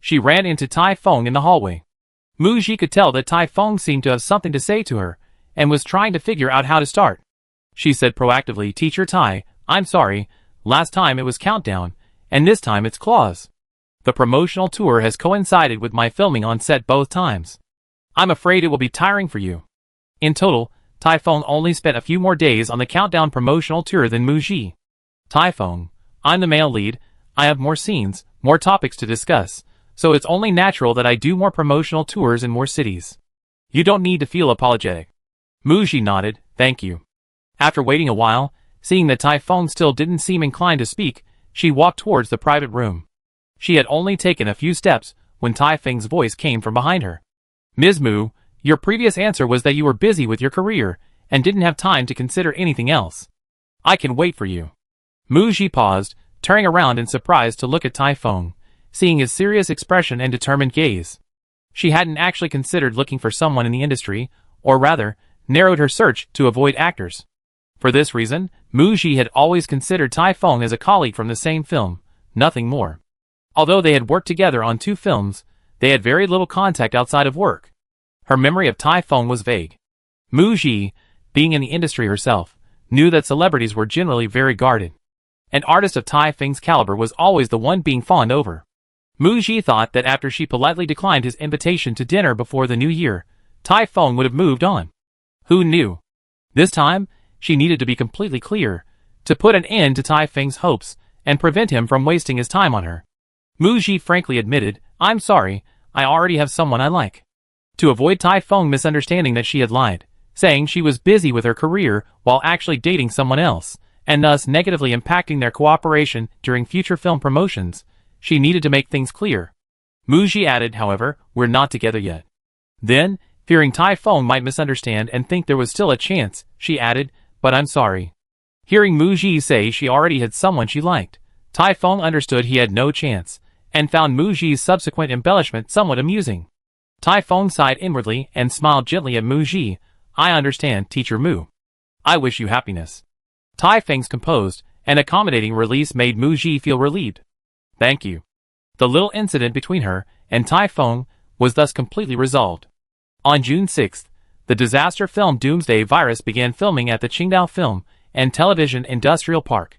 She ran into Tai Feng in the hallway. Mu Ji could tell that Tai Feng seemed to have something to say to her, and was trying to figure out how to start. She said proactively, "Teacher Tai, I'm sorry, last time it was Countdown, and this time it's Claws. The promotional tour has coincided with my filming on set both times. I'm afraid it will be tiring for you." In total, Tai Feng only spent a few more days on the Countdown promotional tour than Mu Ji. "Tai Feng, I'm the male lead, I have more scenes, more topics to discuss, so it's only natural that I do more promotional tours in more cities. You don't need to feel apologetic." Mu Ji nodded, "Thank you." After waiting a while, seeing that Tai Feng still didn't seem inclined to speak, she walked towards the private room. She had only taken a few steps when Tai Feng's voice came from behind her. "Ms. Mu, your previous answer was that you were busy with your career and didn't have time to consider anything else. I can wait for you." Mu Ji paused, turning around in surprise to look at Tai Feng, seeing his serious expression and determined gaze. She hadn't actually considered looking for someone in the industry, or rather, narrowed her search to avoid actors. For this reason, Mu Ji had always considered Tai Feng as a colleague from the same film, nothing more. Although they had worked together on 2 films, they had very little contact outside of work. Her memory of Tai Feng was vague. Mu Ji, being in the industry herself, knew that celebrities were generally very guarded. An artist of Tai Feng's caliber was always the one being fawned over. Mu Ji thought that after she politely declined his invitation to dinner before the new year, Tai Feng would have moved on. Who knew? This time, she needed to be completely clear, to put an end to Tai Feng's hopes, and prevent him from wasting his time on her. Mu Ji frankly admitted, "I'm sorry, I already have someone I like." To avoid Tai Feng misunderstanding that she had lied, saying she was busy with her career while actually dating someone else, and thus negatively impacting their cooperation during future film promotions, she needed to make things clear. Mu Ji added, however, "We're not together yet." Then, fearing Tai Feng might misunderstand and think there was still a chance, she added, "But I'm sorry." Hearing Mu Ji say she already had someone she liked, Tai Feng understood he had no chance, and found Mu Ji's subsequent embellishment somewhat amusing. Tai Feng sighed inwardly and smiled gently at Mu Ji. "I understand, Teacher Mu. I wish you happiness." Tai Feng's composed and accommodating release made Mu Ji feel relieved. "Thank you." The little incident between her and Tai Feng was thus completely resolved. On June 6th, the disaster film Doomsday Virus began filming at the Qingdao Film and Television Industrial Park.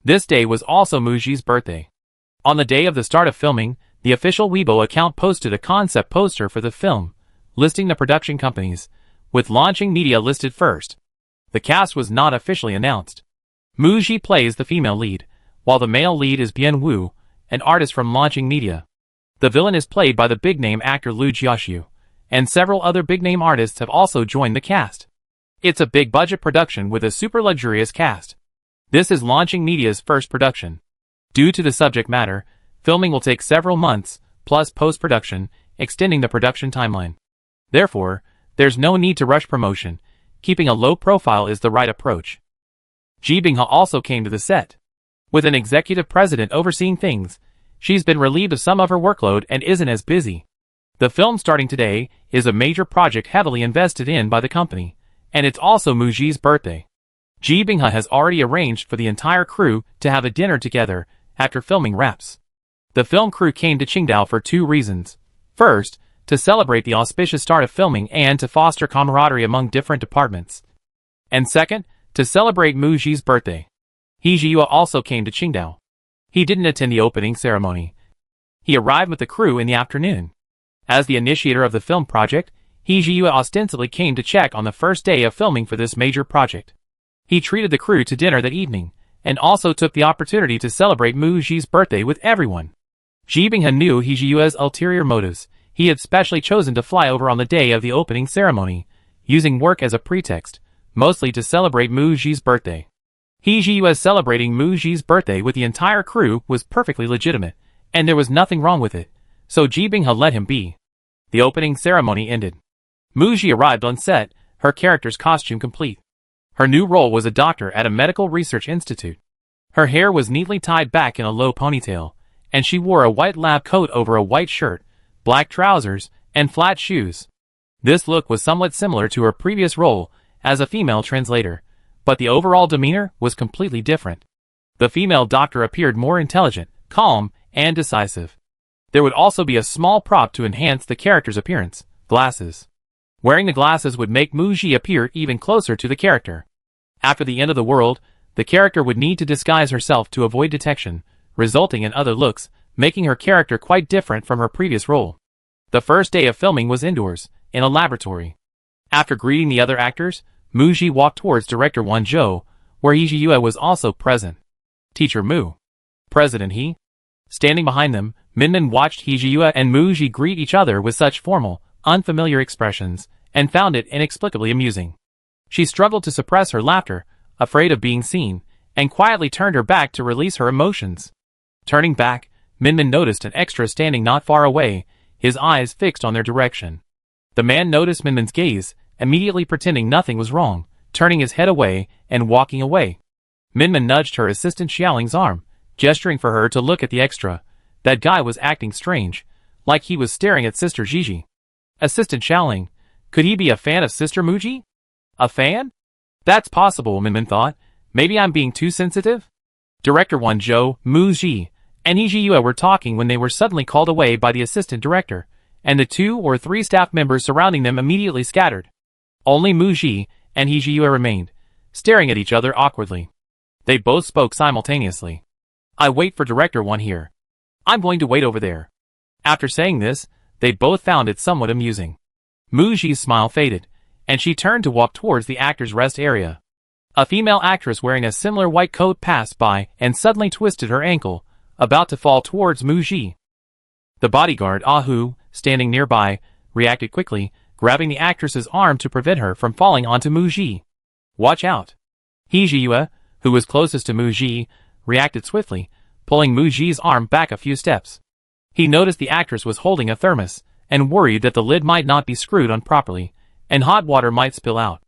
This day was also Mu Ji's birthday. On the day of the start of filming, the official Weibo account posted a concept poster for the film, listing the production companies, with Launching Media listed first. The cast was not officially announced. Mu Ji plays the female lead, while the male lead is Bian Wu, an artist from Launching Media. The villain is played by the big-name actor Liu Jiaxiu, and several other big-name artists have also joined the cast. It's a big-budget production with a super luxurious cast. This is Launching Media's first production. Due to the subject matter, filming will take several months, plus post-production, extending the production timeline. Therefore, there's no need to rush promotion. Keeping a low profile is the right approach. Ji Bingha also came to the set. With an executive president overseeing things, she's been relieved of some of her workload and isn't as busy. The film starting today is a major project heavily invested in by the company, and it's also Muji's birthday. Ji Bingha has already arranged for the entire crew to have a dinner together after filming wraps. The film crew came to Qingdao for two reasons. First, to celebrate the auspicious start of filming and to foster camaraderie among different departments. And second, to celebrate Muji's birthday. He Jiyue also came to Qingdao. He didn't attend the opening ceremony. He arrived with the crew in the afternoon. As the initiator of the film project, He Jiyue ostensibly came to check on the first day of filming for this major project. He treated the crew to dinner that evening, and also took the opportunity to celebrate Muji's birthday with everyone. Ji Bingha knew He Jiyue's ulterior motives. He had specially chosen to fly over on the day of the opening ceremony, using work as a pretext, mostly to celebrate Muji's birthday. He Jiyue celebrating Muji's birthday with the entire crew was perfectly legitimate, and there was nothing wrong with it, so Ji Bingha let him be. The opening ceremony ended. Muji arrived on set, her character's costume complete. Her new role was a doctor at a medical research institute. Her hair was neatly tied back in a low ponytail, and she wore a white lab coat over a white shirt, black trousers, and flat shoes. This look was somewhat similar to her previous role as a female translator, but the overall demeanor was completely different. The female doctor appeared more intelligent, calm, and decisive. There would also be a small prop to enhance the character's appearance: glasses. Wearing the glasses would make Muji appear even closer to the character. After the end of the world, the character would need to disguise herself to avoid detection, resulting in other looks, making her character quite different from her previous role. The first day of filming was indoors, in a laboratory. After greeting the other actors, Muji walked towards director Wan Zhou, where He Jiyue was also present. Teacher Mu. President He. Standing behind them, Minmin watched He Jiyue and Muji greet each other with such formal, unfamiliar expressions, and found it inexplicably amusing. She struggled to suppress her laughter, afraid of being seen, and quietly turned her back to release her emotions. Turning back, Minmin noticed an extra standing not far away, his eyes fixed on their direction. The man noticed Minmin's gaze, immediately pretending nothing was wrong, turning his head away and walking away. Minmin nudged her assistant Xiaoling's arm, gesturing for her to look at the extra. That guy was acting strange, like he was staring at Sister Gigi. Assistant Xiaoling, could he be a fan of Sister Muji? A fan? That's possible, Minmin thought. Maybe I'm being too sensitive? Director Wan Zhou, Muji, and He Jiyue were talking when they were suddenly called away by the assistant director, and the 2 or 3 staff members surrounding them immediately scattered. Only Muji and He Jiyue remained, staring at each other awkwardly. They both spoke simultaneously. I wait for Director Wan here. I'm going to wait over there. After saying this, they both found it somewhat amusing. Muji's smile faded, and she turned to walk towards the actor's rest area. A female actress wearing a similar white coat passed by and suddenly twisted her ankle, about to fall towards Muji. The bodyguard, Ahu, standing nearby, reacted quickly, grabbing the actress's arm to prevent her from falling onto Muji. Watch out! He Jiyue, who was closest to Muji, reacted swiftly, pulling Muji's arm back a few steps. He noticed the actress was holding a thermos, and worried that the lid might not be screwed on properly, and hot water might spill out.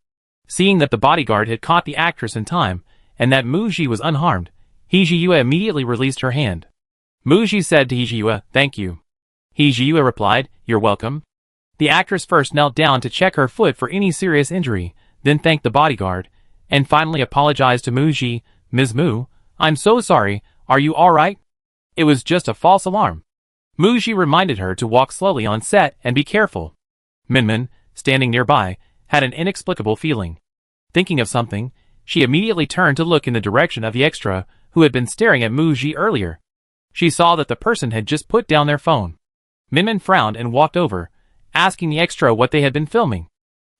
Seeing that the bodyguard had caught the actress in time, and that Muji was unharmed, He Jiyue immediately released her hand. Muji said to He Jiyue, "Thank you." He Jiyue replied, "You're welcome." The actress first knelt down to check her foot for any serious injury, then thanked the bodyguard, and finally apologized to Muji. "Ms. Mu, I'm so sorry, are you alright? It was just a false alarm." Muji reminded her to walk slowly on set and be careful. Minmin, standing nearby, had an inexplicable feeling. Thinking of something, she immediately turned to look in the direction of the extra who had been staring at Muji earlier. She saw that the person had just put down their phone. Minmin frowned and walked over, asking the extra what they had been filming.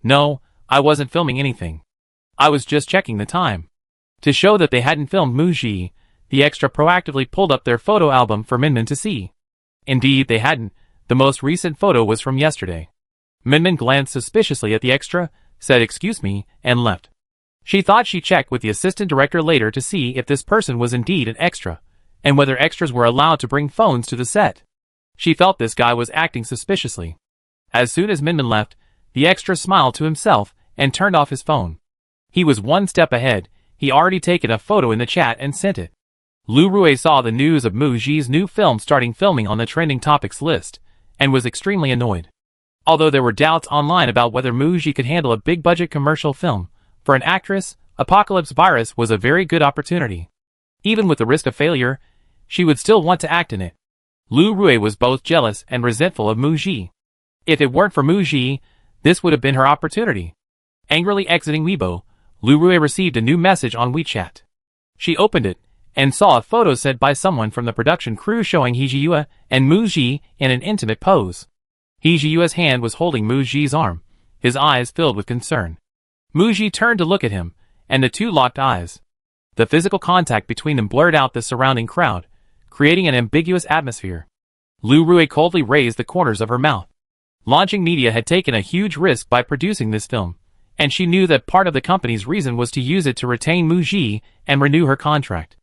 "No, I wasn't filming anything. I was just checking the time." To show that they hadn't filmed Muji, the extra proactively pulled up their photo album for Minmin to see. Indeed, they hadn't. The most recent photo was from yesterday. Minmin glanced suspiciously at the extra, said excuse me, and left. She thought she'd check with the assistant director later to see if this person was indeed an extra, and whether extras were allowed to bring phones to the set. She felt this guy was acting suspiciously. As soon as Minmin left, the extra smiled to himself and turned off his phone. He was one step ahead. He already taken a photo in the chat and sent it. Lu Rui saw the news of Mu Ji's new film starting filming on the trending topics list, and was extremely annoyed. Although there were doubts online about whether Mu Ji could handle a big-budget commercial film, for an actress, Apocalypse Virus was a very good opportunity. Even with the risk of failure, she would still want to act in it. Lu Rui was both jealous and resentful of Mu Ji. If it weren't for Mu Ji, this would have been her opportunity. Angrily exiting Weibo, Lu Rui received a new message on WeChat. She opened it, and saw a photo sent by someone from the production crew showing He Jiyue and Mu Ji in an intimate pose. He Jiyue's hand was holding Mu Ji's arm, his eyes filled with concern. Mu Ji turned to look at him, and the two locked eyes. The physical contact between them blurred out the surrounding crowd, creating an ambiguous atmosphere. Lu Rui coldly raised the corners of her mouth. Launching Media had taken a huge risk by producing this film, and she knew that part of the company's reason was to use it to retain Mu Ji and renew her contract.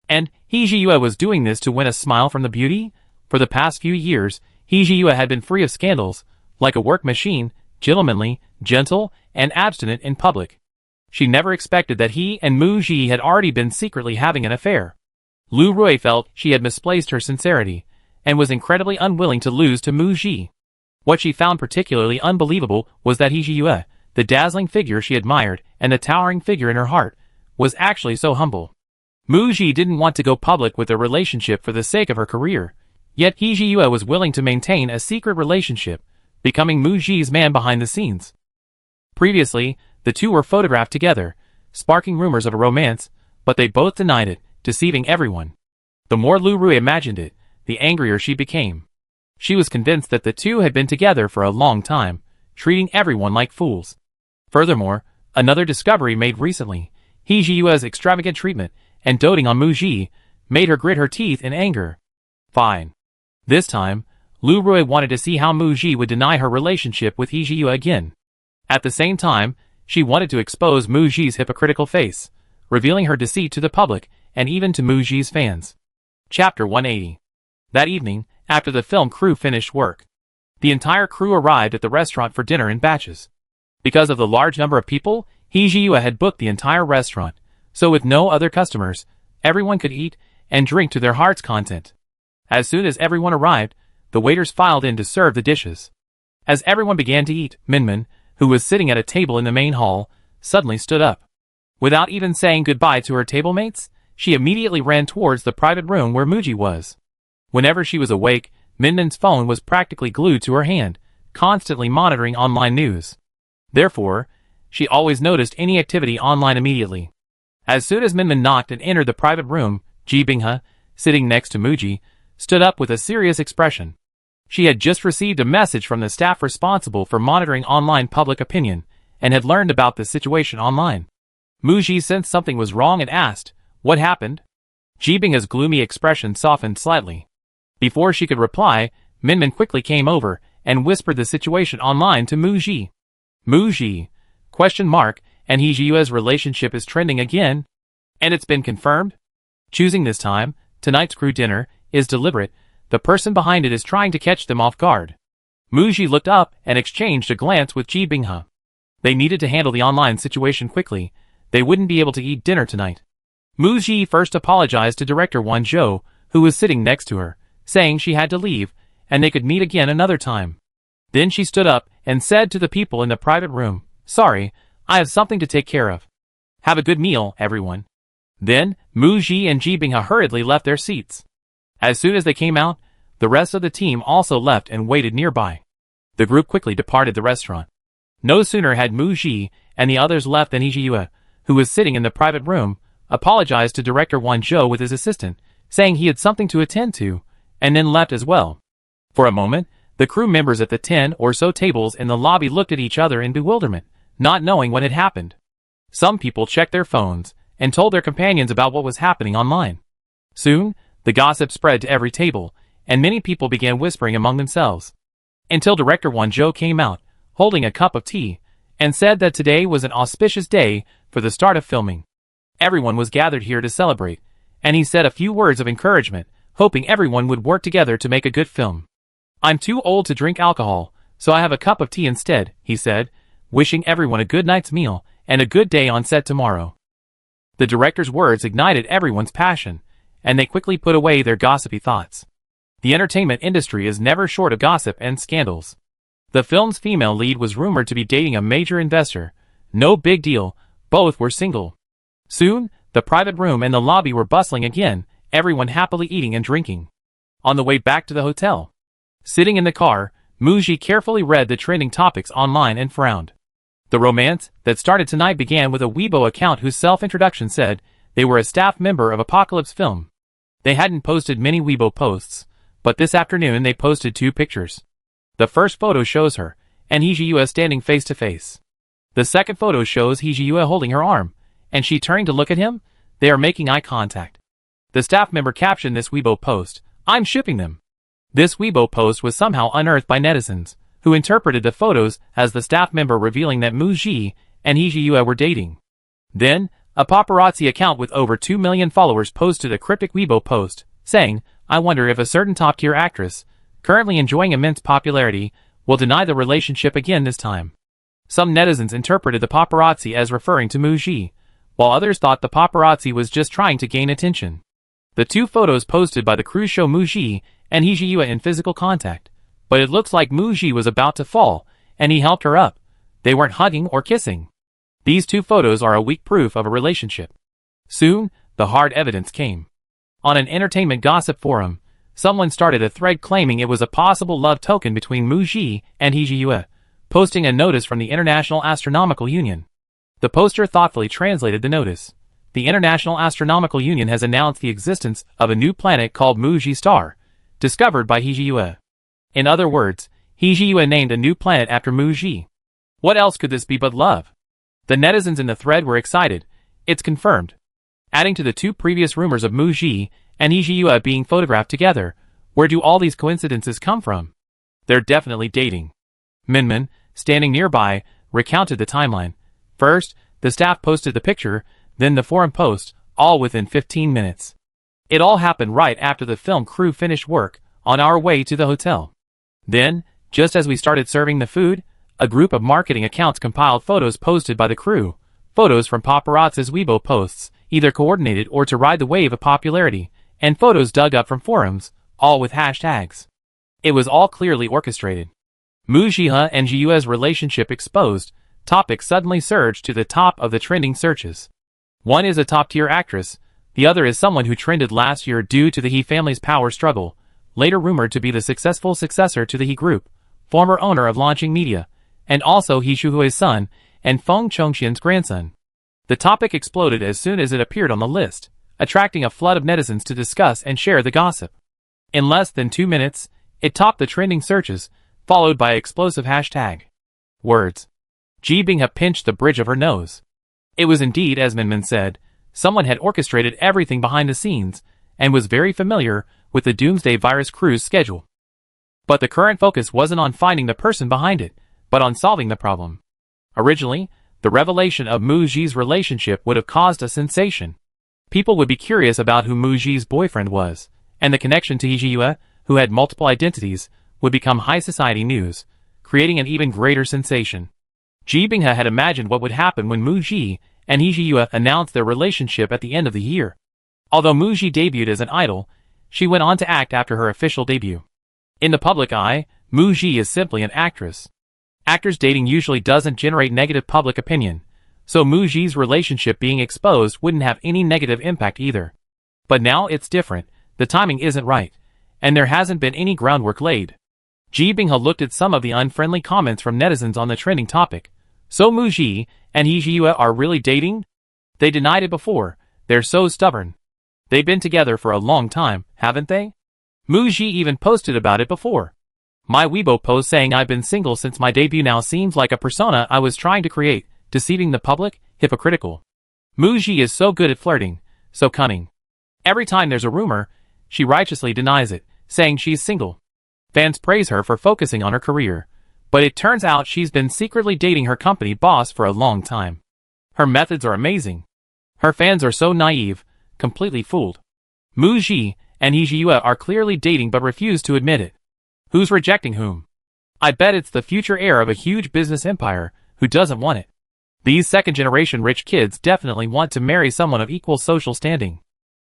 And He Jiyue was doing this to win a smile from the beauty? For the past few years, He Jiyue had been free of scandals, like a work machine, gentlemanly, gentle, and abstinent in public. She never expected that he and Mu Ji had already been secretly having an affair. Lu Rui felt she had misplaced her sincerity, and was incredibly unwilling to lose to Mu Ji. What she found particularly unbelievable was that He Jiyue, the dazzling figure she admired and the towering figure in her heart, was actually so humble. Mu Ji didn't want to go public with their relationship for the sake of her career, yet He Jiyue was willing to maintain a secret relationship, becoming Mu Ji's man behind the scenes. Previously, the two were photographed together, sparking rumors of a romance, but they both denied it, deceiving everyone. The more Lu Rui imagined it, the angrier she became. She was convinced that the two had been together for a long time, treating everyone like fools. Furthermore, another discovery made recently, He Jiyue's extravagant treatment and doting on Mu Ji, made her grit her teeth in anger. Fine. This time, Lu Rui wanted to see how Mu Ji would deny her relationship with He Jiyue again. At the same time, she wanted to expose Mu Ji's hypocritical face, revealing her deceit to the public and even to Mu Ji's fans. Chapter 180. That evening, after the film crew finished work, the entire crew arrived at the restaurant for dinner in batches. Because of the large number of people, He Jiyue had booked the entire restaurant, so with no other customers, everyone could eat and drink to their heart's content. As soon as everyone arrived, the waiters filed in to serve the dishes. As everyone began to eat, Minmin, who was sitting at a table in the main hall, suddenly stood up. Without even saying goodbye to her table mates, she immediately ran towards the private room where Mu Ji was. Whenever she was awake, Minmin's phone was practically glued to her hand, constantly monitoring online news. Therefore, she always noticed any activity online immediately. As soon as Minmin knocked and entered the private room, Ji Binghe, sitting next to Mu Ji, stood up with a serious expression. She had just received a message from the staff responsible for monitoring online public opinion, and had learned about the situation online. Mu Ji sensed something was wrong and asked, "What happened?" Ji Binghe's gloomy expression softened slightly. Before she could reply, Minmin quickly came over and whispered the situation online to Mu Ji. Mu Ji? ? And He Jiyue's relationship is trending again? And it's been confirmed? Choosing this time, tonight's crew dinner, is deliberate. The person behind it is trying to catch them off guard. Mu Ji looked up and exchanged a glance with Ji Binghe. They needed to handle the online situation quickly. They wouldn't be able to eat dinner tonight. Mu Ji first apologized to director Wan Zhou, who was sitting next to her, saying she had to leave, and they could meet again another time. Then she stood up and said to the people in the private room, "Sorry, I have something to take care of. Have a good meal, everyone." Then, Mu Ji and Ji Binghe hurriedly left their seats. As soon as they came out, the rest of the team also left and waited nearby. The group quickly departed the restaurant. No sooner had Mu Ji and the others left than He Jiyue, who was sitting in the private room, apologized to director Wan Zhou with his assistant, saying he had something to attend to, and then left as well. For a moment, the crew members at the 10 or so tables in the lobby looked at each other in bewilderment, not knowing what had happened. Some people checked their phones and told their companions about what was happening online. Soon, the gossip spread to every table, and many people began whispering among themselves. Until director Wan Zhou came out, holding a cup of tea, and said that today was an auspicious day for the start of filming. Everyone was gathered here to celebrate, and he said a few words of encouragement, hoping everyone would work together to make a good film. "I'm too old to drink alcohol, so I have a cup of tea instead," he said, wishing everyone a good night's meal and a good day on set tomorrow. The director's words ignited everyone's passion, and they quickly put away their gossipy thoughts. The entertainment industry is never short of gossip and scandals. The film's female lead was rumored to be dating a major investor. No big deal, both were single. Soon, the private room and the lobby were bustling again, everyone happily eating and drinking. On the way back to the hotel, sitting in the car, Muji carefully read the trending topics online and frowned. The romance that started tonight began with a Weibo account whose self-introduction said they were a staff member of Apocalypse Film. They hadn't posted many Weibo posts, but this afternoon they posted 2 pictures. The first photo shows her and Hee-ji-Yue standing face to face. The second photo shows Hee-ji-Yue holding her arm, and she turning to look at him. They are making eye contact. The staff member captioned this Weibo post, "I'm shipping them." This Weibo post was somehow unearthed by netizens, who interpreted the photos as the staff member revealing that Muji and Hee-ji-Yue were dating. Then, a paparazzi account with over 2 million followers posted a cryptic Weibo post, saying, "I wonder if a certain top-tier actress, currently enjoying immense popularity, will deny the relationship again this time." Some netizens interpreted the paparazzi as referring to Muji, while others thought the paparazzi was just trying to gain attention. The 2 photos posted by the crew show Muji and Hee-ji-Yue in physical contact, but it looks like Muji was about to fall, and he helped her up. They weren't hugging or kissing. These 2 photos are a weak proof of a relationship. Soon, the hard evidence came. On an entertainment gossip forum, someone started a thread claiming it was a possible love token between Muji and Hee-ji-Yue, posting a notice from the International Astronomical Union. The poster thoughtfully translated the notice. The International Astronomical Union has announced the existence of a new planet called Muji Star, discovered by Hee-ji-Yue. In other words, Hee-ji-Yue named a new planet after Muji. What else could this be but love? The netizens in the thread were excited. It's confirmed. Adding to the 2 previous rumors of Muji and Hee-ji-Yue being photographed together, where do all these coincidences come from? They're definitely dating. Minmin, standing nearby, recounted the timeline. First, the staff posted the picture, then the forum post, all within 15 minutes. It all happened right after the film crew finished work, on our way to the hotel. Then, just as we started serving the food, a group of marketing accounts compiled photos posted by the crew, photos from paparazzi's Weibo posts, either coordinated or to ride the wave of popularity, and photos dug up from forums, all with hashtags. It was all clearly orchestrated. Muji and Ji-Yue's relationship exposed, topics suddenly surged to the top of the trending searches. One is a top-tier actress, the other is someone who trended last year due to the He family's power struggle, later rumored to be the successful successor to the He Group, former owner of Launching Media, and also He Shuhui's son and Feng Chongqian's grandson. The topic exploded as soon as it appeared on the list, attracting a flood of netizens to discuss and share the gossip. In less than 2 minutes, it topped the trending searches, followed by explosive hashtag words. Ji Bingha pinched the bridge of her nose. It was indeed, as Minmin said, someone had orchestrated everything behind the scenes, and was very familiar with the Doomsday Virus crew's schedule. But the current focus wasn't on finding the person behind it, but on solving the problem. Originally, the revelation of Muji's relationship would have caused a sensation. People would be curious about who Muji's boyfriend was, and the connection to Hee-ji-Yue, who had multiple identities, would become high society news, creating an even greater sensation. Ji Bingha had imagined what would happen when Muji and Hee-ji-Yue announced their relationship at the end of the year. Although Muji debuted as an idol, she went on to act after her official debut. In the public eye, Muji is simply an actress. Actors dating usually doesn't generate negative public opinion, so Muji's relationship being exposed wouldn't have any negative impact either. But now it's different, the timing isn't right, and there hasn't been any groundwork laid. Ji Bingha looked at some of the unfriendly comments from netizens on the trending topic. So Muji and Hee-ji-Yue are really dating? They denied it before, they're so stubborn. They've been together for a long time, haven't they? Muji even posted about it before. My Weibo post saying I've been single since my debut now seems like a persona I was trying to create, deceiving the public, hypocritical. Muji is so good at flirting, so cunning. Every time there's a rumor, she righteously denies it, saying she's single. Fans praise her for focusing on her career, But it turns out she's been secretly dating her company boss for a long time. Her methods are amazing. Her fans are so naive, completely fooled. Mu Ji and He Jiyue are clearly dating but refuse to admit it. Who's rejecting whom? I bet it's the future heir of a huge business empire who doesn't want it. These second-generation rich kids definitely want to marry someone of equal social standing.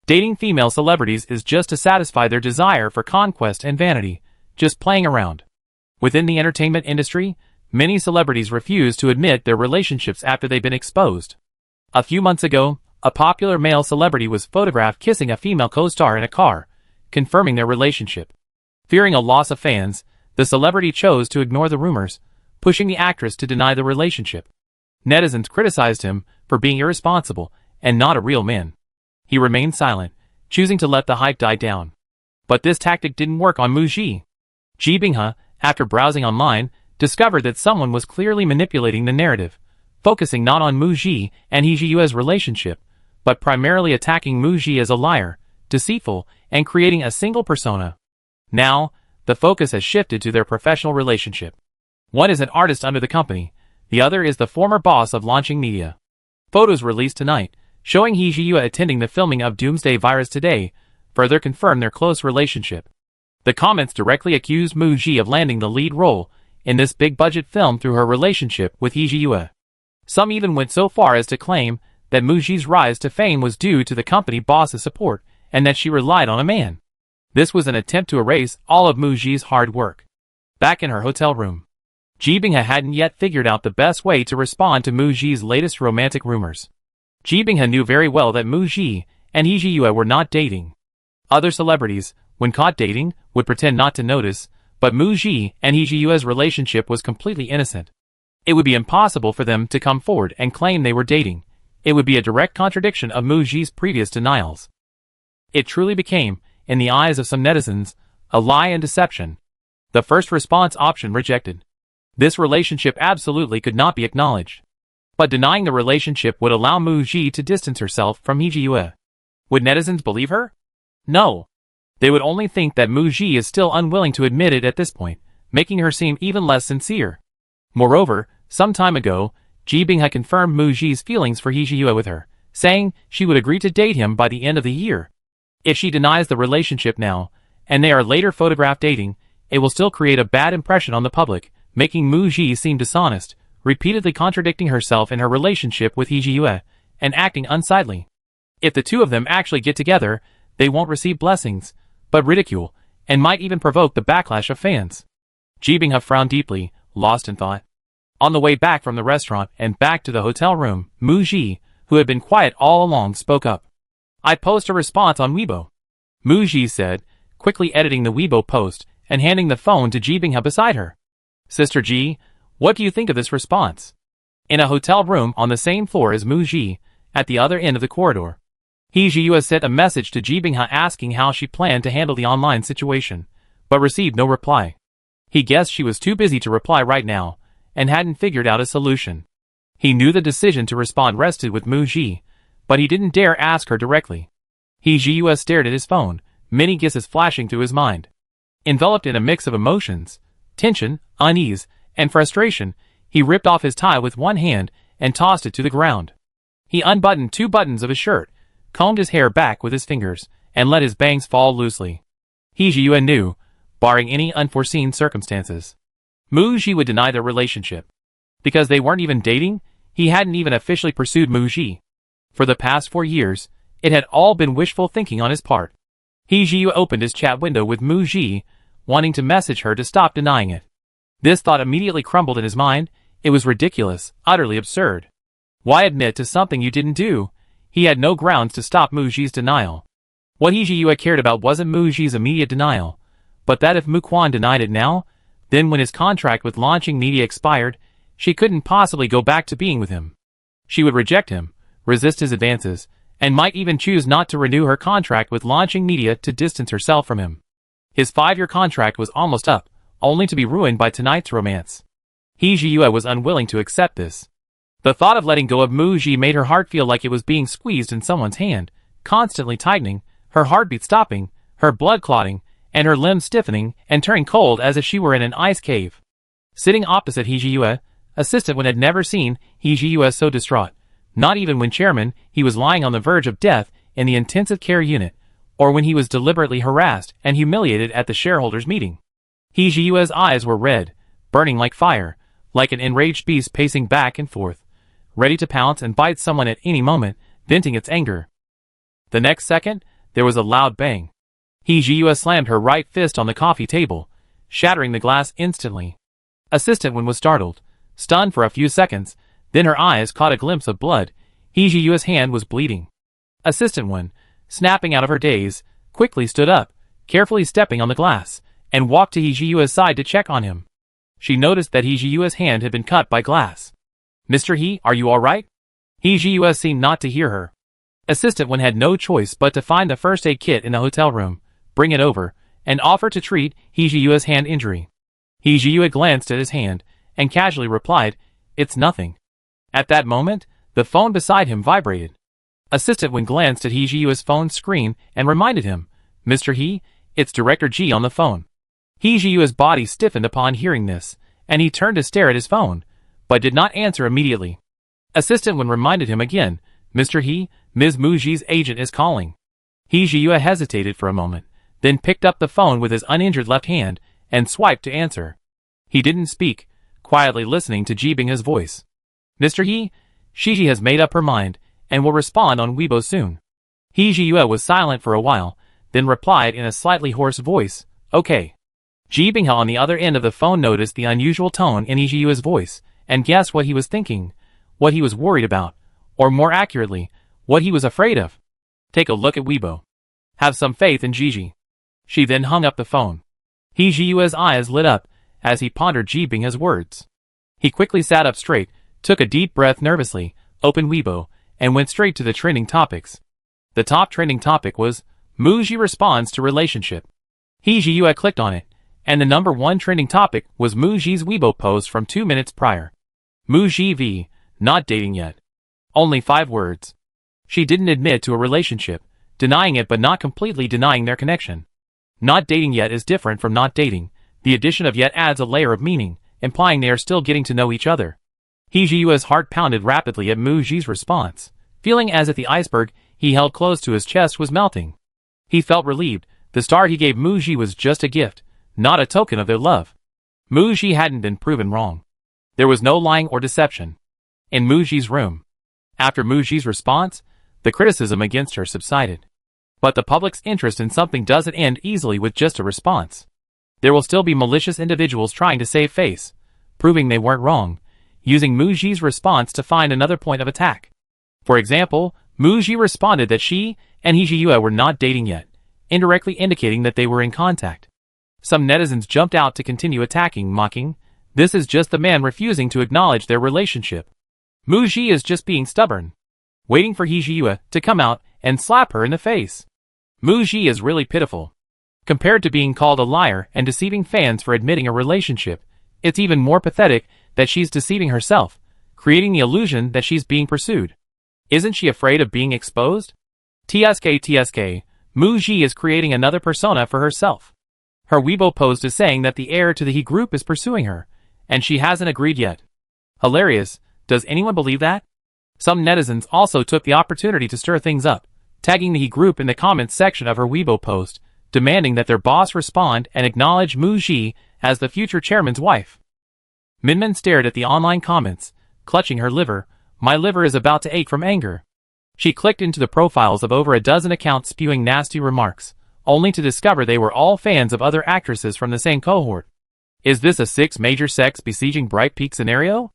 Dating female celebrities is just to satisfy their desire for conquest and vanity, just playing around. Within the entertainment industry, many celebrities refuse to admit their relationships after they've been exposed. A few months ago, a popular male celebrity was photographed kissing a female co-star in a car, confirming their relationship. Fearing a loss of fans, the celebrity chose to ignore the rumors, pushing the actress to deny the relationship. Netizens criticized him for being irresponsible and not a real man. He remained silent, choosing to let the hype die down. But this tactic didn't work on Mu Ji. Ji Binghe, after browsing online, discovered that someone was clearly manipulating the narrative, focusing not on Mu Ji and He Jiyue's relationship, but primarily attacking Mu Ji as a liar, deceitful, and creating a single persona. Now, the focus has shifted to their professional relationship. One is an artist under the company, the other is the former boss of launching media. Photos released tonight, showing He Jiyue attending the filming of Doomsday Virus today, further confirm their close relationship. The comments directly accused Mu Ji of landing the lead role in this big-budget film through her relationship with He Jiyue. Some even went so far as to claim that Mu Ji's rise to fame was due to the company boss's support and that she relied on a man. This was an attempt to erase all of Mu Ji's hard work. Back in her hotel room, Ji Binghe hadn't yet figured out the best way to respond to Mu Ji's latest romantic rumors. Ji Binghe knew very well that Mu Ji and He Jiyue were not dating. Other celebrities, when caught dating, would pretend not to notice, but Mu Ji and He Jiyue's relationship was completely innocent. It would be impossible for them to come forward and claim they were dating. It would be a direct contradiction of Mu Ji's previous denials. It truly became, in the eyes of some netizens, a lie and deception. The first response option rejected. This relationship absolutely could not be acknowledged. But denying the relationship would allow Mu Ji to distance herself from He Jiyue. Would netizens believe her? No. They would only think that Mu Ji is still unwilling to admit it at this point, making her seem even less sincere. Moreover, some time ago, Ji Binghe confirmed Mu Ji's feelings for He Jiyue with her, saying she would agree to date him by the end of the year. If she denies the relationship now, and they are later photographed dating, it will still create a bad impression on the public, making Mu Ji seem dishonest, repeatedly contradicting herself in her relationship with He Jiyue, and acting unsightly. If the two of them actually get together, they won't receive blessings, but ridicule, and might even provoke the backlash of fans. Ji Binghe frowned deeply, lost in thought. On the way back from the restaurant and back to the hotel room, Mu Ji, who had been quiet all along, spoke up. I post a response on Weibo. Mu Ji said, quickly editing the Weibo post and handing the phone to Ji Binghe beside her. Sister Ji, what do you think of this response? In a hotel room on the same floor as Mu Ji, at the other end of the corridor, He Jiyue sent a message to Ji Binghe asking how she planned to handle the online situation, but received no reply. He guessed she was too busy to reply right now, and hadn't figured out a solution. He knew the decision to respond rested with Mu Ji, but he didn't dare ask her directly. He Jiyue stared at his phone, many guesses flashing through his mind. Enveloped in a mix of emotions, tension, unease, and frustration, he ripped off his tie with one hand and tossed it to the ground. He unbuttoned 2 buttons of his shirt, combed his hair back with his fingers, and let his bangs fall loosely. He Jiyue knew, barring any unforeseen circumstances, Mu Ji would deny their relationship. Because they weren't even dating, he hadn't even officially pursued Mu Ji. For the past 4 years, it had all been wishful thinking on his part. He Jiyue opened his chat window with Mu Ji, wanting to message her to stop denying it. This thought immediately crumbled in his mind. It was ridiculous, utterly absurd. Why admit to something you didn't do? He had no grounds to stop Mu Ji's denial. What He Jiyue cared about wasn't Mu Ji's immediate denial, but that if Mu Quan denied it now, then when his contract with launching media expired, she couldn't possibly go back to being with him. She would reject him, resist his advances, and might even choose not to renew her contract with launching media to distance herself from him. His 5-year contract was almost up, only to be ruined by tonight's romance. He Jiyue was unwilling to accept this. The thought of letting go of Mu Ji made her heart feel like it was being squeezed in someone's hand, constantly tightening, her heartbeat stopping, her blood clotting, and her limbs stiffening and turning cold as if she were in an ice cave. Sitting opposite Hee-ji-yue, Assistant Wen had never seen Hee-ji-yue so distraught, not even when chairman he was lying on the verge of death in the intensive care unit, or when he was deliberately harassed and humiliated at the shareholders' meeting. Hee-ji-yue's eyes were red, burning like fire, like an enraged beast pacing back and forth, ready to pounce and bite someone at any moment, venting its anger. The next second, there was a loud bang. Hee-ji-yue slammed her right fist on the coffee table, shattering the glass instantly. Assistant Wen was startled, stunned for a few seconds, then her eyes caught a glimpse of blood. Hee-ji-yue's hand was bleeding. Assistant Wen, snapping out of her daze, quickly stood up, carefully stepping on the glass, and walked to Hee-ji-yue's side to check on him. She noticed that Hee-ji-yue's hand had been cut by glass. "Mr. Hee, are you all right?" Hee-ji-yue seemed not to hear her. Assistant Wen had no choice but to find the first aid kit in the hotel room, bring it over, and offer to treat Hee-ji-yue's hand injury. Hee-ji-yue glanced at his hand, and casually replied, "It's nothing." At that moment, the phone beside him vibrated. Assistant Wen glanced at Hee-ji-yue's phone screen and reminded him, "Mr. Hee, it's Director G on the phone." Hee-ji-yue's body stiffened upon hearing this, and he turned to stare at his phone, but did not answer immediately. Assistant Wen reminded him again, "Mr. Hee, Ms. Muji's agent is calling." Hee-ji-yue hesitated for a moment, then picked up the phone with his uninjured left hand and swiped to answer. He didn't speak, quietly listening to Ji Binghe's voice. "Mr. Hee, Shiji has made up her mind and will respond on Weibo soon." Hee-ji-yue was silent for a while, then replied in a slightly hoarse voice, "Okay." Ji Binghe on the other end of the phone noticed the unusual tone in Hee-ji-yue's voice and guessed what he was thinking, what he was worried about, or more accurately, what he was afraid of. "Take a look at Weibo. Have some faith in Gigi." She then hung up the phone. Hee-ji-yue's eyes lit up as he pondered Ji Binghe's words. He quickly sat up straight, took a deep breath nervously, opened Weibo, and went straight to the trending topics. The top trending topic was, Muji responds to relationship. Hee-ji-yue clicked on it, and the number one trending topic was Muji's Weibo post from 2 minutes prior. Muji v. Not dating yet. Only 5 words. She didn't admit to a relationship, denying it but not completely denying their connection. Not dating yet is different from not dating. The addition of yet adds a layer of meaning, implying they are still getting to know each other. Hee-ji-yue's heart pounded rapidly at Muji's response, feeling as if the iceberg he held close to his chest was melting. He felt relieved. The star he gave Muji was just a gift, not a token of their love. Muji hadn't been proven wrong. There was no lying or deception. In Muji's room. After Muji's response, the criticism against her subsided. But the public's interest in something doesn't end easily with just a response. There will still be malicious individuals trying to save face, proving they weren't wrong, using Muji's response to find another point of attack. For example, Muji responded that she and Hee-ji-yue were not dating yet, indirectly indicating that they were in contact. Some netizens jumped out to continue attacking, mocking, "This is just the man refusing to acknowledge their relationship. Muji is just being stubborn, waiting for Hee-ji-yue to come out and slap her in the face. Muji is really pitiful." Compared to being called a liar and deceiving fans for admitting a relationship, it's even more pathetic that she's deceiving herself, creating the illusion that she's being pursued. Isn't she afraid of being exposed? TSK, Muji is creating another persona for herself. Her Weibo post is saying that the heir to the He group is pursuing her, and she hasn't agreed yet. Hilarious, does anyone believe that? Some netizens also took the opportunity to stir things up, tagging the He group in the comments section of her Weibo post, demanding that their boss respond and acknowledge Muji as the future chairman's wife. Minmin stared at the online comments, clutching her liver. My liver is about to ache from anger. She clicked into the profiles of over a dozen accounts spewing nasty remarks, only to discover they were all fans of other actresses from the same cohort. Is this a 6 major sex besieging Bright Peak scenario?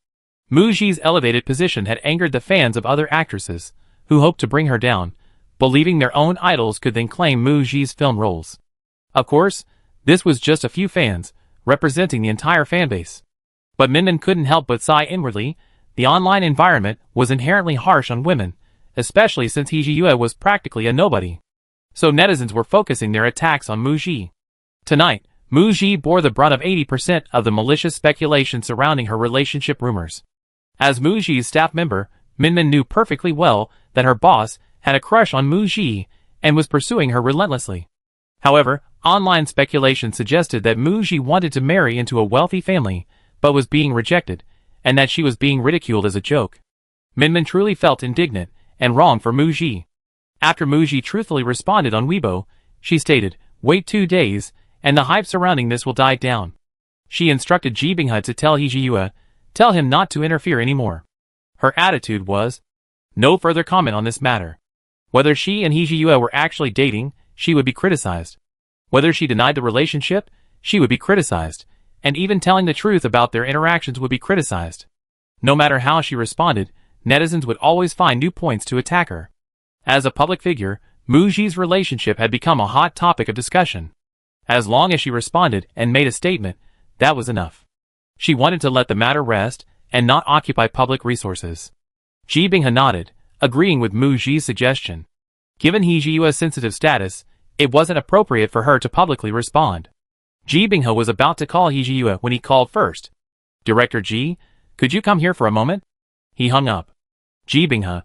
Muji's elevated position had angered the fans of other actresses, who hoped to bring her down, believing their own idols could then claim Muji's film roles. Of course, this was just a few fans, representing the entire fanbase. But Minmin couldn't help but sigh inwardly. The online environment was inherently harsh on women, especially since Hee-ji-yue was practically a nobody. So netizens were focusing their attacks on Muji. Tonight, Muji bore the brunt of 80% of the malicious speculation surrounding her relationship rumors. As Muji's staff member, Minmin knew perfectly well that her boss had a crush on Muji and was pursuing her relentlessly. However, online speculation suggested that Muji wanted to marry into a wealthy family, but was being rejected, and that she was being ridiculed as a joke. Minmin truly felt indignant and wrong for Muji. After Muji truthfully responded on Weibo, she stated, "Wait 2 days, and the hype surrounding this will die down." She instructed Ji Binghe to tell He Jiyue, tell him not to interfere anymore. Her attitude was, no further comment on this matter. Whether she and He Jiyue were actually dating, she would be criticized. Whether she denied the relationship, she would be criticized, and even telling the truth about their interactions would be criticized. No matter how she responded, netizens would always find new points to attack her. As a public figure, Muji's relationship had become a hot topic of discussion. As long as she responded and made a statement, that was enough. She wanted to let the matter rest and not occupy public resources. Ji Binghe nodded, agreeing with Muji's suggestion. Given He Jiyue's sensitive status, it wasn't appropriate for her to publicly respond. Ji Binghe was about to call He Jiyue when he called first. "Director Ji, could you come here for a moment?" He hung up. Ji Binghe, ?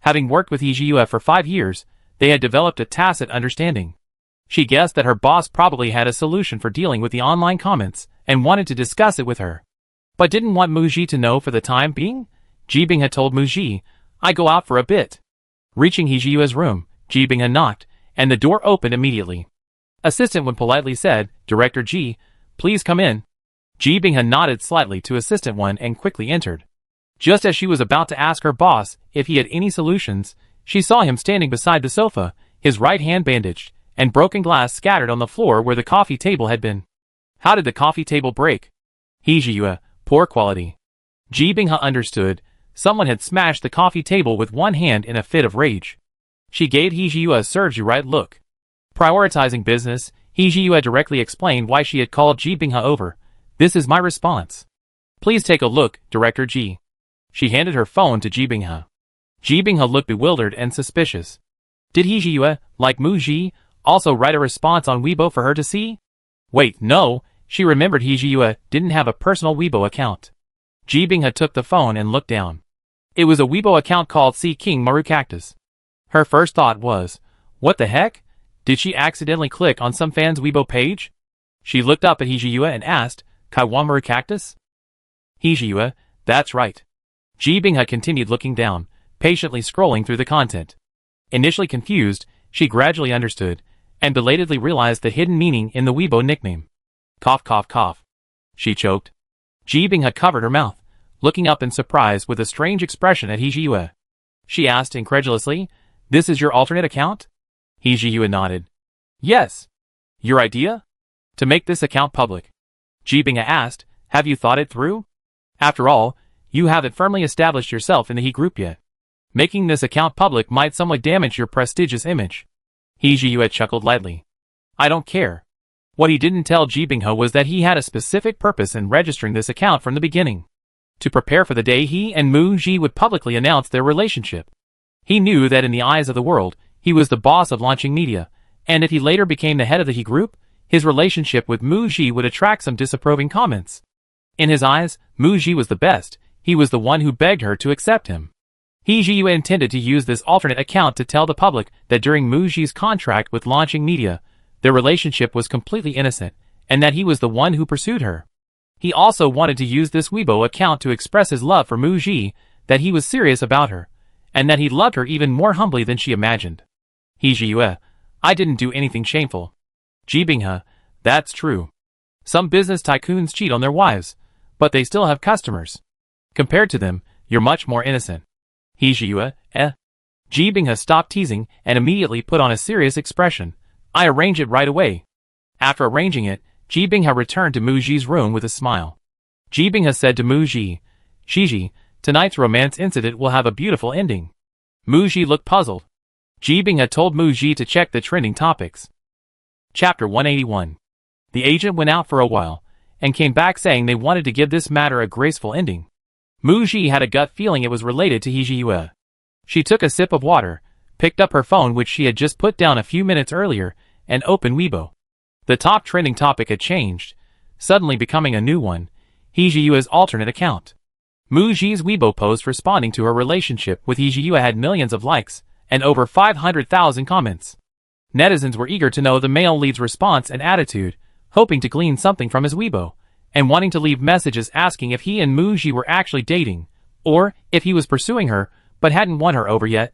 Having worked with He Jiyue for 5 years, they had developed a tacit understanding. She guessed that her boss probably had a solution for dealing with the online comments and wanted to discuss it with her. But didn't want Muji to know for the time being? Ji Binghe told Muji, "I go out for a bit." Reaching He Jiyue's room, Ji Binghe knocked, and the door opened immediately. Assistant Wen politely said, "Director Ji, please come in." Ji Binghe nodded slightly to Assistant Wen and quickly entered. Just as she was about to ask her boss if he had any solutions, she saw him standing beside the sofa, his right hand bandaged, and broken glass scattered on the floor where the coffee table had been. How did the coffee table break? He Jiyue, poor quality. Ji Binghe understood. Someone had smashed the coffee table with one hand in a fit of rage. She gave He Jiyue a serves-you-right look. Prioritizing business, He Jiyue directly explained why she had called Ji Binghe over. "This is my response. Please take a look, Director Ji." She handed her phone to Ji Binghe. Ji Binghe looked bewildered and suspicious. Did He Jiyue, like Muji, also write a response on Weibo for her to see? Wait, no, she remembered He Jiyue didn't have a personal Weibo account. Ji Binghe took the phone and looked down. It was a Weibo account called C King Maru Cactus. Her first thought was, what the heck? Did she accidentally click on some fan's Weibo page? She looked up at He Jiyue and asked, Kaiwan Maru Cactus? He Jiyue, that's right. Ji Binghe continued looking down, patiently scrolling through the content. Initially confused, she gradually understood, and belatedly realized the hidden meaning in the Weibo nickname. Cough cough cough. She choked. Ji Binghe covered her mouth, looking up in surprise with a strange expression at He Jiyue. She asked incredulously, "This is your alternate account?" He Jiyue nodded. "Yes." "Your idea?" "To make this account public." Ji Binghe asked, "Have you thought it through? After all, you haven't firmly established yourself in the He group yet. Making this account public might somewhat damage your prestigious image." He Jiyue chuckled lightly. "I don't care." What he didn't tell Ji Binghe was that he had a specific purpose in registering this account from the beginning. To prepare for the day he and Muji would publicly announce their relationship. He knew that in the eyes of the world, he was the boss of launching media, and if he later became the head of the He group, his relationship with Muji would attract some disapproving comments. In his eyes, Muji was the best. He was the one who begged her to accept him. He Jiyue intended to use this alternate account to tell the public that during Muji's contract with launching media, their relationship was completely innocent, and that he was the one who pursued her. He also wanted to use this Weibo account to express his love for Muji, that he was serious about her, and that he loved her even more humbly than she imagined. He Jiyue, I didn't do anything shameful. Ji Binghe, that's true. Some business tycoons cheat on their wives, but they still have customers. Compared to them, you're much more innocent. He Jiyue, Ji Binghe stopped teasing and immediately put on a serious expression. I arrange it right away. After arranging it, Ji Binghe returned to Muji's room with a smile. Ji Binghe said to Muji, Shiji, tonight's romance incident will have a beautiful ending. Muji looked puzzled. Ji Binghe told Muji to check the trending topics. Chapter 181. The agent went out for a while, and came back saying they wanted to give this matter a graceful ending. Muji had a gut feeling it was related to He Jiyue. She took a sip of water, picked up her phone which she had just put down a few minutes earlier, and opened Weibo. The top trending topic had changed, suddenly becoming a new one, He Jiyue's alternate account. Muji's Weibo post responding to her relationship with He Jiyue had millions of likes, and over 500,000 comments. Netizens were eager to know the male lead's response and attitude, hoping to glean something from his Weibo, and wanting to leave messages asking if he and Muji were actually dating, or if he was pursuing her but hadn't won her over yet.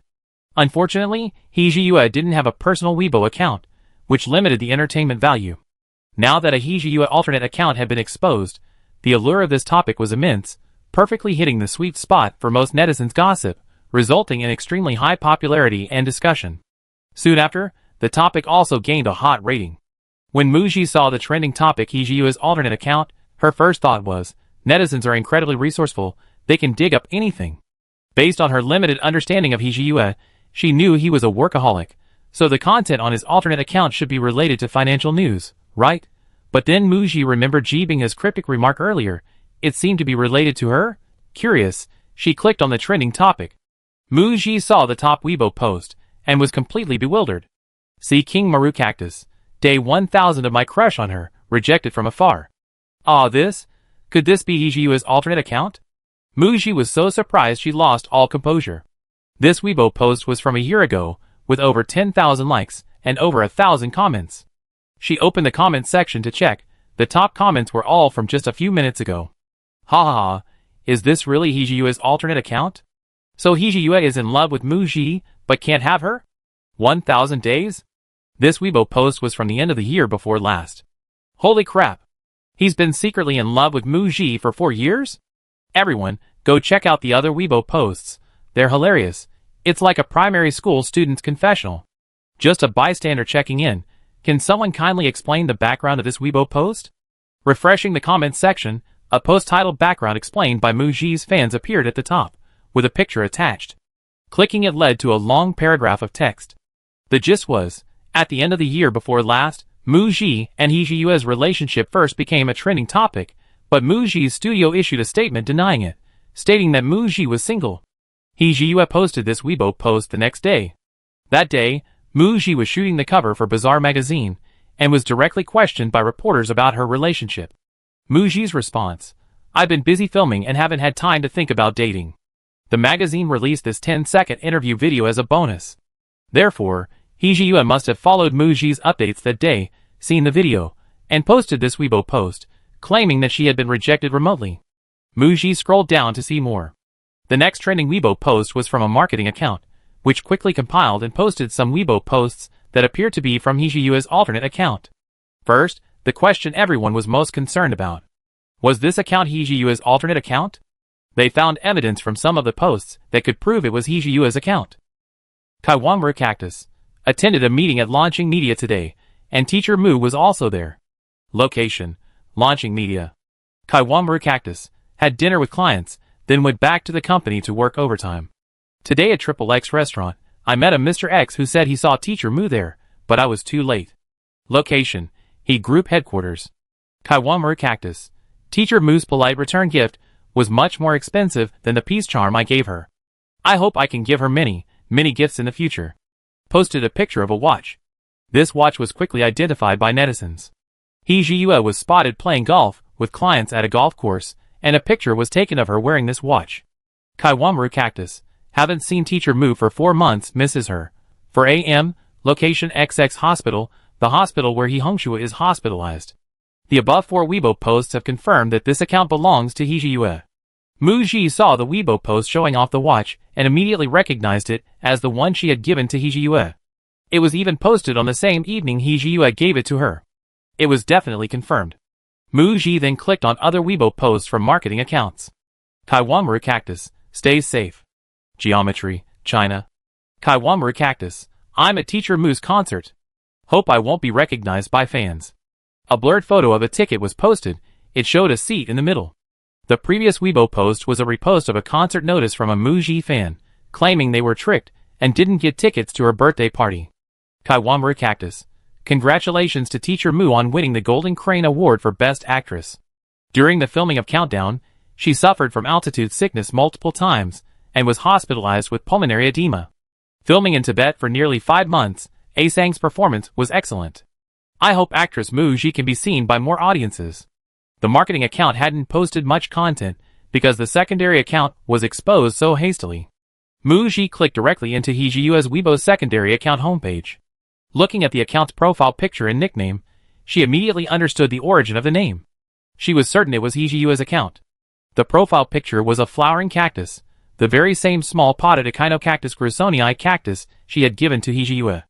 Unfortunately, Hee-ji-yue didn't have a personal Weibo account, which limited the entertainment value. Now that a Hee-ji-yue alternate account had been exposed, the allure of this topic was immense, perfectly hitting the sweet spot for most netizens' gossip, resulting in extremely high popularity and discussion. Soon after, the topic also gained a hot rating. When Muji saw the trending topic Hee-ji-yue's alternate account, her first thought was, netizens are incredibly resourceful, they can dig up anything. Based on her limited understanding of Hee-ji-yue, she knew he was a workaholic, so the content on his alternate account should be related to financial news, right? But then Muji remembered Ji Bing's cryptic remark earlier. It seemed to be related to her? Curious, she clicked on the trending topic. Muji saw the top Weibo post, and was completely bewildered. See King Maru Cactus. Day 1000 of my crush on her, rejected from afar. Ah, could this be Hee-ji-yue's alternate account? Muji was so surprised she lost all composure. This Weibo post was from a year ago, with over 10,000 likes, and over 1,000 comments. She opened the comments section to check. The top comments were all from just a few minutes ago. Ha ha ha, is this really Hee-ji-yue's alternate account? So Hee-ji-yue is in love with Muji, but can't have her? 1,000 days? This Weibo post was from the end of the year before last. Holy crap! He's been secretly in love with Muji for 4 years? Everyone, go check out the other Weibo posts. They're hilarious. It's like a primary school student's confessional. Just a bystander checking in. Can someone kindly explain the background of this Weibo post? Refreshing the comments section, a post titled Background Explained by Muji's Fans appeared at the top, with a picture attached. Clicking it led to a long paragraph of text. The gist was, at the end of the year before last, Muji and Hee-ji-yue's relationship first became a trending topic, but Muji's studio issued a statement denying it, stating that Muji was single. Hee-ji-yue posted this Weibo post the next day. That day, Muji was shooting the cover for Bazaar magazine, and was directly questioned by reporters about her relationship. Muji's response: I've been busy filming and haven't had time to think about dating. The magazine released this 10-second interview video as a bonus. Therefore, Hee-ji-yue must have followed Muji's updates that day, seen the video, and posted this Weibo post, claiming that she had been rejected remotely. Muji scrolled down to see more. The next trending Weibo post was from a marketing account, which quickly compiled and posted some Weibo posts that appeared to be from Hee-ji-yue's alternate account. First, the question everyone was most concerned about. Was this account Hee-ji-yue's alternate account? They found evidence from some of the posts that could prove it was Hee-ji-yue's account. Kaiwanru Cactus attended a meeting at Launching Media today, and teacher Mu was also there. Location: Launching Media. Kaiwanru Cactus had dinner with clients, then went back to the company to work overtime. Today at XXX restaurant, I met a Mr. X who said he saw teacher Mu there, but I was too late. Location: He Group Headquarters. Kaiwanru Cactus. Teacher Mu's polite return gift was much more expensive than the peace charm I gave her. I hope I can give her many gifts in the future. Posted a picture of a watch. This watch was quickly identified by netizens. Hee-ji-yue was spotted playing golf with clients at a golf course, and a picture was taken of her wearing this watch. Kaiwanru Cactus. Haven't seen teacher Mu for 4 months, misses her. For AM, location XX Hospital, the hospital where Hee Hongshua is hospitalized. The above 4 Weibo posts have confirmed that this account belongs to Hee-ji-yue. Muji saw the Weibo post showing off the watch and immediately recognized it as the one she had given to Hee-ji-yue. It was even posted on the same evening Hee-ji-yue gave it to her. It was definitely confirmed. Muji then clicked on other Weibo posts from marketing accounts. Kaiwanru Cactus stays safe. Geometry, China. Kaiwanru Cactus. I'm at teacher Mu's concert. Hope I won't be recognized by fans. A blurred photo of a ticket was posted. It showed a seat in the middle. The previous Weibo post was a repost of a concert notice from a Muji fan, claiming they were tricked and didn't get tickets to her birthday party. Kaiwanru Cactus. Congratulations to teacher Mu on winning the Golden Crane Award for Best Actress. During the filming of Countdown, she suffered from altitude sickness multiple times and was hospitalized with pulmonary edema. Filming in Tibet for nearly 5 months, Asang's performance was excellent. I hope actress Muji can be seen by more audiences. The marketing account hadn't posted much content because the secondary account was exposed so hastily. Muji clicked directly into Hee-ji-yue's Weibo secondary account homepage. Looking at the account's profile picture and nickname, she immediately understood the origin of the name. She was certain it was Hee-ji-yue's account. The profile picture was a flowering cactus, the very same small potted Echinocactus grusonii cactus she had given to Hee-ji-yue.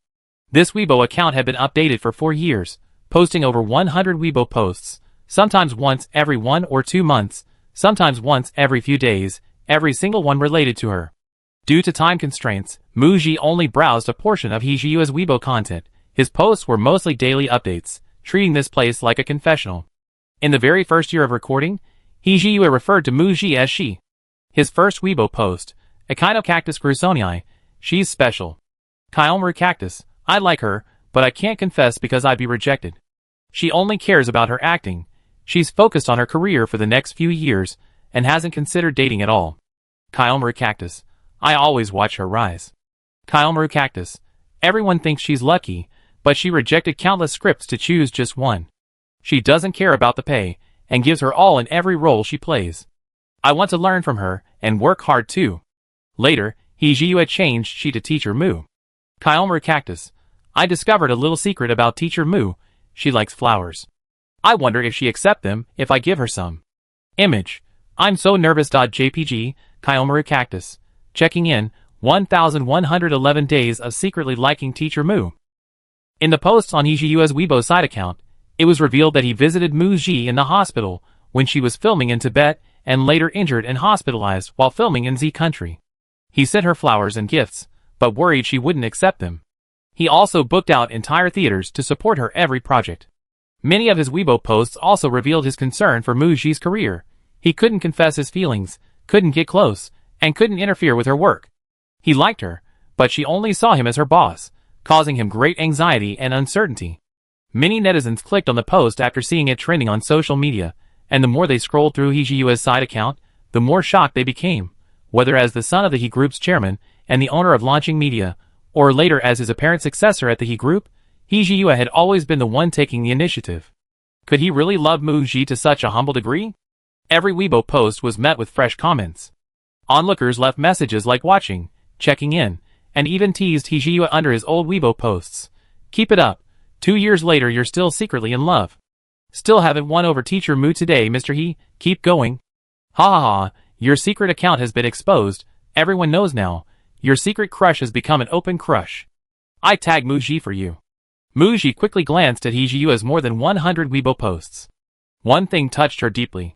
This Weibo account had been updated for 4 years, posting over 100 Weibo posts, sometimes once every 1 or 2 months, sometimes once every few days, every single one related to her. Due to time constraints, Muji only browsed a portion of Hee-ji-yue's Weibo content. His posts were mostly daily updates, treating this place like a confessional. In the very first year of recording, Hee-ji-yue referred to Muji as she. His first Weibo post, Echinocactus grusonii, she's special. Kyomaru cactus, I like her, but I can't confess because I'd be rejected. She only cares about her acting. She's focused on her career for the next few years, and hasn't considered dating at all. Kyomaru cactus, I always watch her rise. Kyomaru cactus, everyone thinks she's lucky, but she rejected countless scripts to choose just one. She doesn't care about the pay, and gives her all in every role she plays. I want to learn from her, and work hard too. Later, Hee-ji-yue changed she to Teacher Mu. Kyomaru cactus, I discovered a little secret about Teacher Mu. She likes flowers. I wonder if she accept them if I give her some. Image. I'm so nervous. JPG, Kyomaru cactus. Checking in, 1,111 days of secretly liking Teacher Mu. In the posts on Hee-ji-yue's Weibo side account, it was revealed that he visited Mu-ji in the hospital when she was filming in Tibet and later injured and hospitalized while filming in Z country. He sent her flowers and gifts, but worried she wouldn't accept them. He also booked out entire theaters to support her every project. Many of his Weibo posts also revealed his concern for Mu-ji's career. He couldn't confess his feelings, couldn't get close, and couldn't interfere with her work. He liked her, but she only saw him as her boss, causing him great anxiety and uncertainty. Many netizens clicked on the post after seeing it trending on social media, and the more they scrolled through Hee-ji-yue's side account, the more shocked they became, whether as the son of the He Group's chairman and the owner of Launching Media, or later as his apparent successor at the He Group. Hee-ji-yue had always been the one taking the initiative. Could he really love Mu-ji to such a humble degree? Every Weibo post was met with fresh comments. Onlookers left messages like watching, checking in, and even teased Hee-ji-yue under his old Weibo posts. Keep it up. 2 years later you're still secretly in love. Still haven't won over Teacher Mu today, Mr. He. Keep going. Ha ha ha, your secret account has been exposed. Everyone knows now. Your secret crush has become an open crush. I tag Mu-ji for you. Mu-ji quickly glanced at Hee-ji-yue's more than 100 Weibo posts. One thing touched her deeply.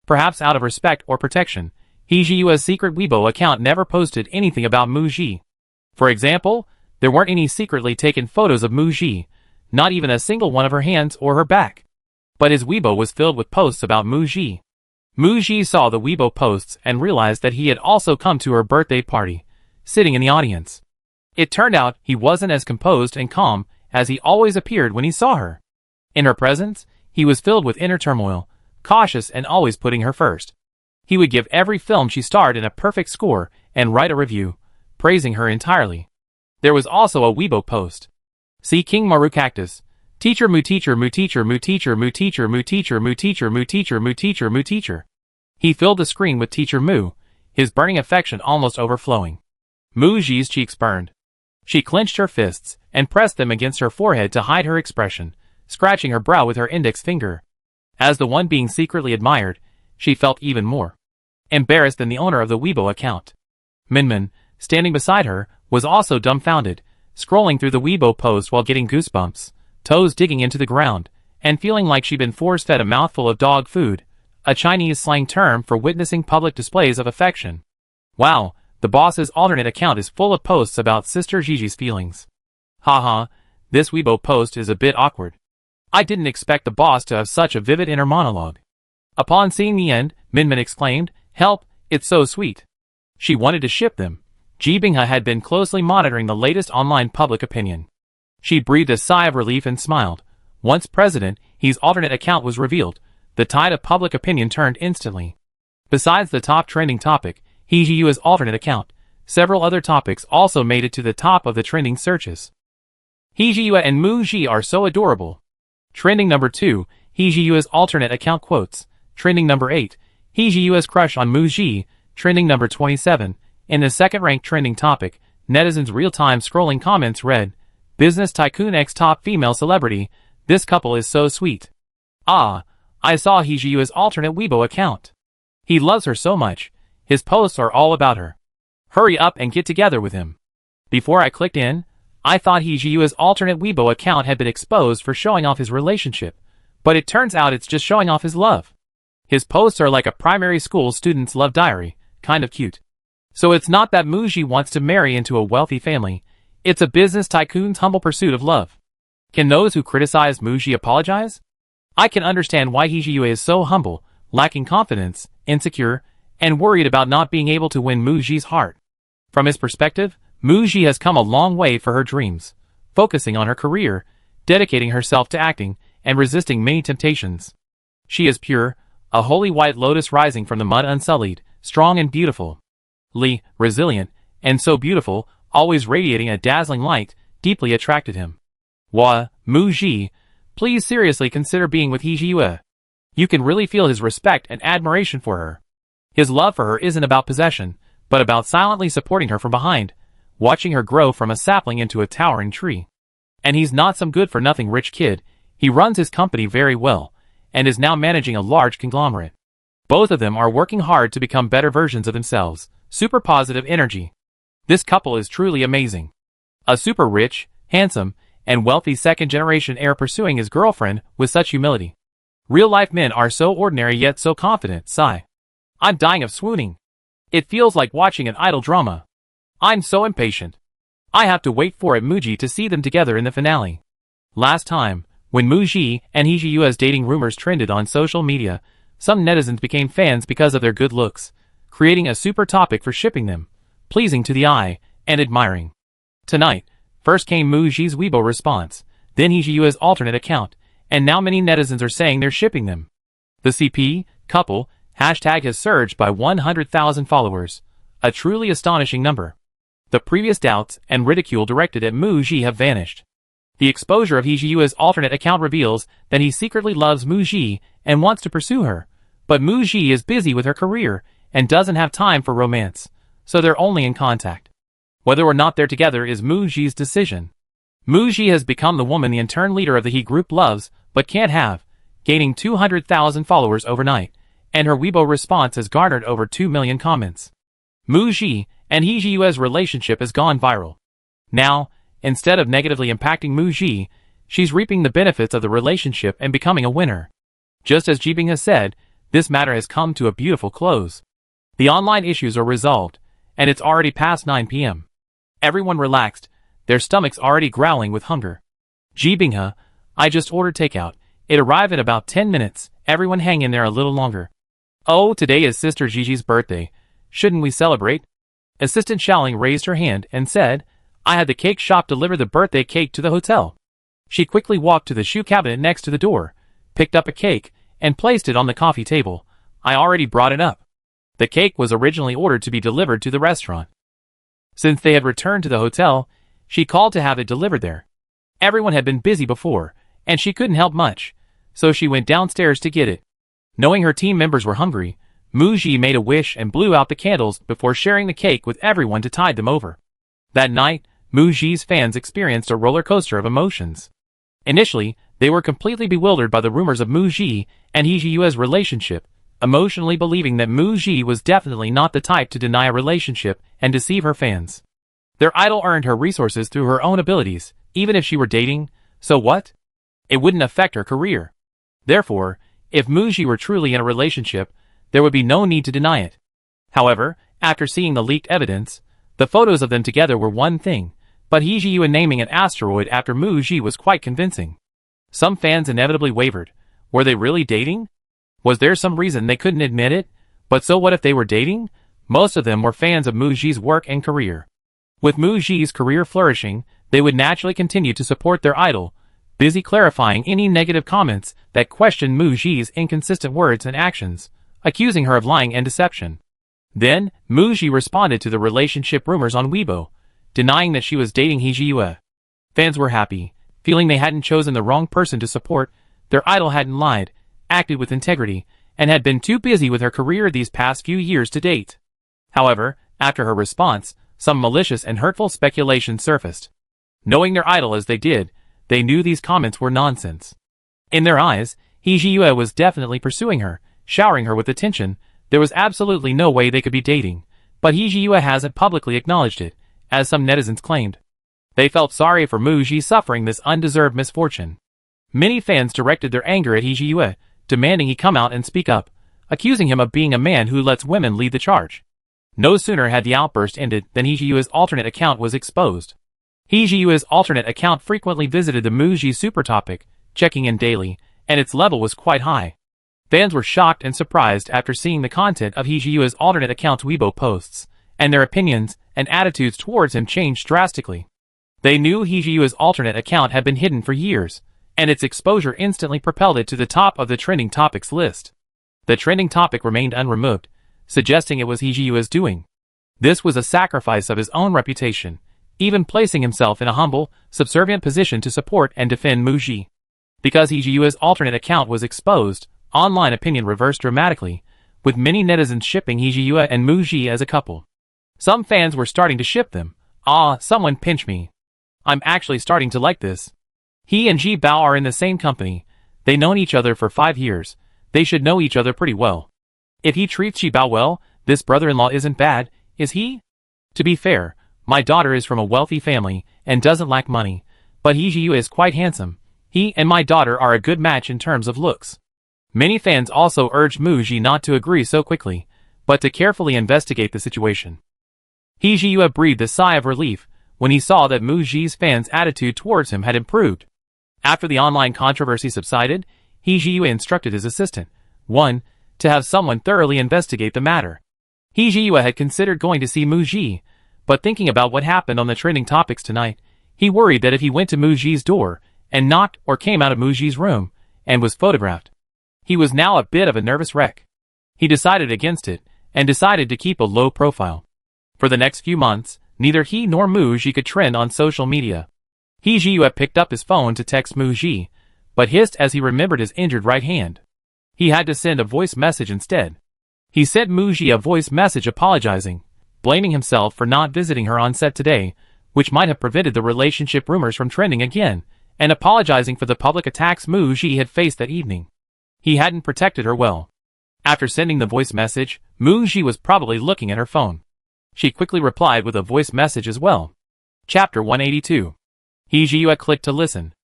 Perhaps out of respect or protection, Hee-ji-yue's secret Weibo account never posted anything about Mu-ji. For example, there weren't any secretly taken photos of Mu-ji, not even a single one of her hands or her back. But his Weibo was filled with posts about Mu-ji. Mu-ji saw the Weibo posts and realized that he had also come to her birthday party, sitting in the audience. It turned out he wasn't as composed and calm as he always appeared when he saw her. In her presence, he was filled with inner turmoil, cautious and always putting her first. He would give every film she starred in a perfect score and write a review, praising her entirely. There was also a Weibo post. See King Maru Cactus. Teacher Mu Teacher Mu Teacher Mu Teacher Mu Teacher Mu Teacher Mu Teacher Mu Teacher Mu Teacher Mu Teacher. He filled the screen with Teacher Mu, his burning affection almost overflowing. Mu-ji's cheeks burned. She clenched her fists and pressed them against her forehead to hide her expression, scratching her brow with her index finger. As the one being secretly admired, she felt even more embarrassed than the owner of the Weibo account. Minmin, standing beside her, was also dumbfounded, scrolling through the Weibo post while getting goosebumps, toes digging into the ground, and feeling like she'd been force-fed a mouthful of dog food, a Chinese slang term for witnessing public displays of affection. Wow, the boss's alternate account is full of posts about Sister Gigi's feelings. Haha, this Weibo post is a bit awkward. I didn't expect the boss to have such a vivid inner monologue. Upon seeing the end, Minmin exclaimed, "Help, it's so sweet." She wanted to ship them. Ji Binghe had been closely monitoring the latest online public opinion. She breathed a sigh of relief and smiled. Once president, his alternate account was revealed. The tide of public opinion turned instantly. Besides the top trending topic, Hee-ji-yue's alternate account, several other topics also made it to the top of the trending searches. Hee-ji-yue and Mu-ji are so adorable. Trending number 2, Hee-ji-yue's alternate account quotes. Trending number 8, Hee-ji-yue's crush on Mu-ji. Trending number 27, in the second-ranked trending topic, netizens' real-time scrolling comments read, "Business Tycoon X top female celebrity, this couple is so sweet. Ah, I saw Hee-ji's alternate Weibo account. He loves her so much, his posts are all about her. Hurry up and get together with him. Before I clicked in, I thought Hee-ji's alternate Weibo account had been exposed for showing off his relationship, but it turns out it's just showing off his love. His posts are like a primary school student's love diary, kind of cute. So it's not that Muji wants to marry into a wealthy family, it's a business tycoon's humble pursuit of love. Can those who criticize Muji apologize? I can understand why Hee-ji is so humble, lacking confidence, insecure, and worried about not being able to win Muji's heart. From his perspective, Muji has come a long way for her dreams, focusing on her career, dedicating herself to acting, and resisting many temptations. She is pure, a holy white lotus rising from the mud unsullied, strong and beautiful. Resilient, and so beautiful, always radiating a dazzling light, deeply attracted him. Muji, please seriously consider being with Hee-ji. You can really feel his respect and admiration for her. His love for her isn't about possession, but about silently supporting her from behind, watching her grow from a sapling into a towering tree. And he's not some good-for-nothing rich kid, he runs his company very well, and is now managing a large conglomerate. Both of them are working hard to become better versions of themselves, super positive energy. This couple is truly amazing. A super rich, handsome, and wealthy second-generation heir pursuing his girlfriend with such humility. Real-life men are so ordinary yet so confident, sigh. I'm dying of swooning. It feels like watching an idol drama. I'm so impatient. I have to wait for Muji to see them together in the finale. Last time, when Muji and Hee-ji's dating rumors trended on social media, some netizens became fans because of their good looks, creating a super topic for shipping them, pleasing to the eye, and admiring. Tonight, first came Muji's Weibo response, then Hee-ji's alternate account, and now many netizens are saying they're shipping them. The CP couple hashtag has surged by 100,000 followers, a truly astonishing number. The previous doubts and ridicule directed at Muji have vanished. The exposure of Hee-ji's alternate account reveals that he secretly loves Muji and wants to pursue her, but Muji is busy with her career and doesn't have time for romance, so they're only in contact. Whether or not they're together is Muji's decision. Muji has become the woman the intern leader of the He group loves but can't have, gaining 200,000 followers overnight, and her Weibo response has garnered over 2 million comments. Muji and Hee-ji's relationship has gone viral. Now, instead of negatively impacting Muji, she's reaping the benefits of the relationship and becoming a winner. Just as Jibing has said, this matter has come to a beautiful close. The online issues are resolved, and it's already past 9 p.m. Everyone relaxed, their stomachs already growling with hunger. Jibing, I just ordered takeout. It arrived in about 10 minutes, everyone hang in there a little longer. Oh, today is Sister Gigi's birthday. Shouldn't we celebrate? Assistant Xiaoling raised her hand and said, I had the cake shop deliver the birthday cake to the hotel. She quickly walked to the shoe cabinet next to the door, picked up a cake, and placed it on the coffee table. I already brought it up. The cake was originally ordered to be delivered to the restaurant. Since they had returned to the hotel, she called to have it delivered there. Everyone had been busy before, and she couldn't help much, so she went downstairs to get it. Knowing her team members were hungry, Muji made a wish and blew out the candles before sharing the cake with everyone to tide them over. That night, Muji's fans experienced a roller coaster of emotions. Initially, they were completely bewildered by the rumors of Muji and Hee-ji's relationship, emotionally believing that Muji was definitely not the type to deny a relationship and deceive her fans. Their idol earned her resources through her own abilities, even if she were dating, so what? It wouldn't affect her career. Therefore, if Muji were truly in a relationship, there would be no need to deny it. However, after seeing the leaked evidence, the photos of them together were one thing, but Hee-ji naming an asteroid after Muji was quite convincing. Some fans inevitably wavered. Were they really dating? Was there some reason they couldn't admit it? But so what if they were dating? Most of them were fans of Muji's work and career. With Muji's career flourishing, they would naturally continue to support their idol, busy clarifying any negative comments that questioned Muji's inconsistent words and actions, accusing her of lying and deception. Then, Muji responded to the relationship rumors on Weibo, denying that she was dating Hee-ji. Fans were happy, feeling they hadn't chosen the wrong person to support, their idol hadn't lied, acted with integrity, and had been too busy with her career these past few years to date. However, after her response, some malicious and hurtful speculation surfaced. Knowing their idol as they did, they knew these comments were nonsense. In their eyes, Hee was definitely pursuing her, showering her with attention. There was absolutely no way they could be dating, but Hee hasn't publicly acknowledged it, as some netizens claimed. They felt sorry for Muji suffering this undeserved misfortune. Many fans directed their anger at Hee, demanding he come out and speak up, accusing him of being a man who lets women lead the charge. No sooner had the outburst ended than Hee's alternate account was exposed. Hee's alternate account frequently visited the Muji super topic, checking in daily, and its level was quite high. Fans were shocked and surprised after seeing the content of Hee's alternate account's Weibo posts, and their opinions and attitudes towards him changed drastically. They knew Hee's alternate account had been hidden for years, and its exposure instantly propelled it to the top of the trending topics list. The trending topic remained unremoved, suggesting it was Hee's doing. This was a sacrifice of his own reputation, even placing himself in a humble, subservient position to support and defend Muji. Because Hee's alternate account was exposed, online opinion reversed dramatically, with many netizens shipping Hee and Muji as a couple. Some fans were starting to ship them. "Ah, someone pinch me. I'm actually starting to like this. He and Ji Bao are in the same company. They known each other for 5 years. They should know each other pretty well. If he treats Ji Bao well, this brother-in-law isn't bad, is he? To be fair, my daughter is from a wealthy family and doesn't lack money, but Hee is quite handsome. He and my daughter are a good match in terms of looks." Many fans also urged Muji not to agree so quickly, but to carefully investigate the situation. Hee breathed a sigh of relief when he saw that Muji's fans' attitude towards him had improved. After the online controversy subsided, Hee instructed his assistant, 1, to have someone thoroughly investigate the matter. Hee had considered going to see Muji, but thinking about what happened on the trending topics tonight, he worried that if he went to Muji's door and knocked or came out of Muji's room and was photographed, he was now a bit of a nervous wreck. He decided against it and decided to keep a low profile. For the next few months, neither he nor Muji could trend on social media. Hee picked up his phone to text Muji, but hissed as he remembered his injured right hand. He had to send a voice message instead. He sent Muji a voice message apologizing, blaming himself for not visiting her on set today, which might have prevented the relationship rumors from trending again, and apologizing for the public attacks Muji had faced that evening. He hadn't protected her well. After sending the voice message, Muji was probably looking at her phone. She quickly replied with a voice message as well. Chapter 182. Hee clicked to listen.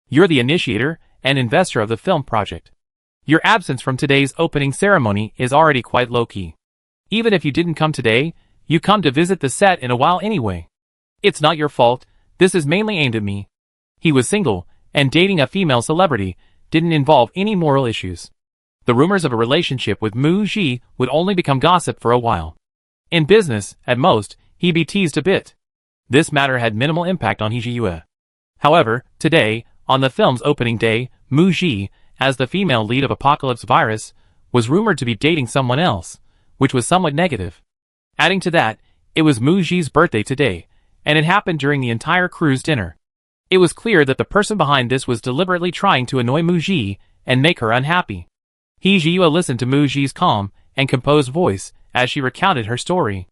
"You're the initiator and investor of the film project. Your absence from today's opening ceremony is already quite low-key. Even if you didn't come today, you come to visit the set in a while anyway. It's not your fault, this is mainly aimed at me." He was single, and dating a female celebrity didn't involve any moral issues. The rumors of a relationship with Muji would only become gossip for a while. In business, at most, he'd be teased a bit. This matter had minimal impact on Hee. However, today, on the film's opening day, Muji, as the female lead of Apocalypse Virus, was rumored to be dating someone else, which was somewhat negative. Adding to that, it was Muji's birthday today, and it happened during the entire crew's dinner. It was clear that the person behind this was deliberately trying to annoy Muji and make her unhappy. Hee listened to Muji's calm and composed voice as she recounted her story.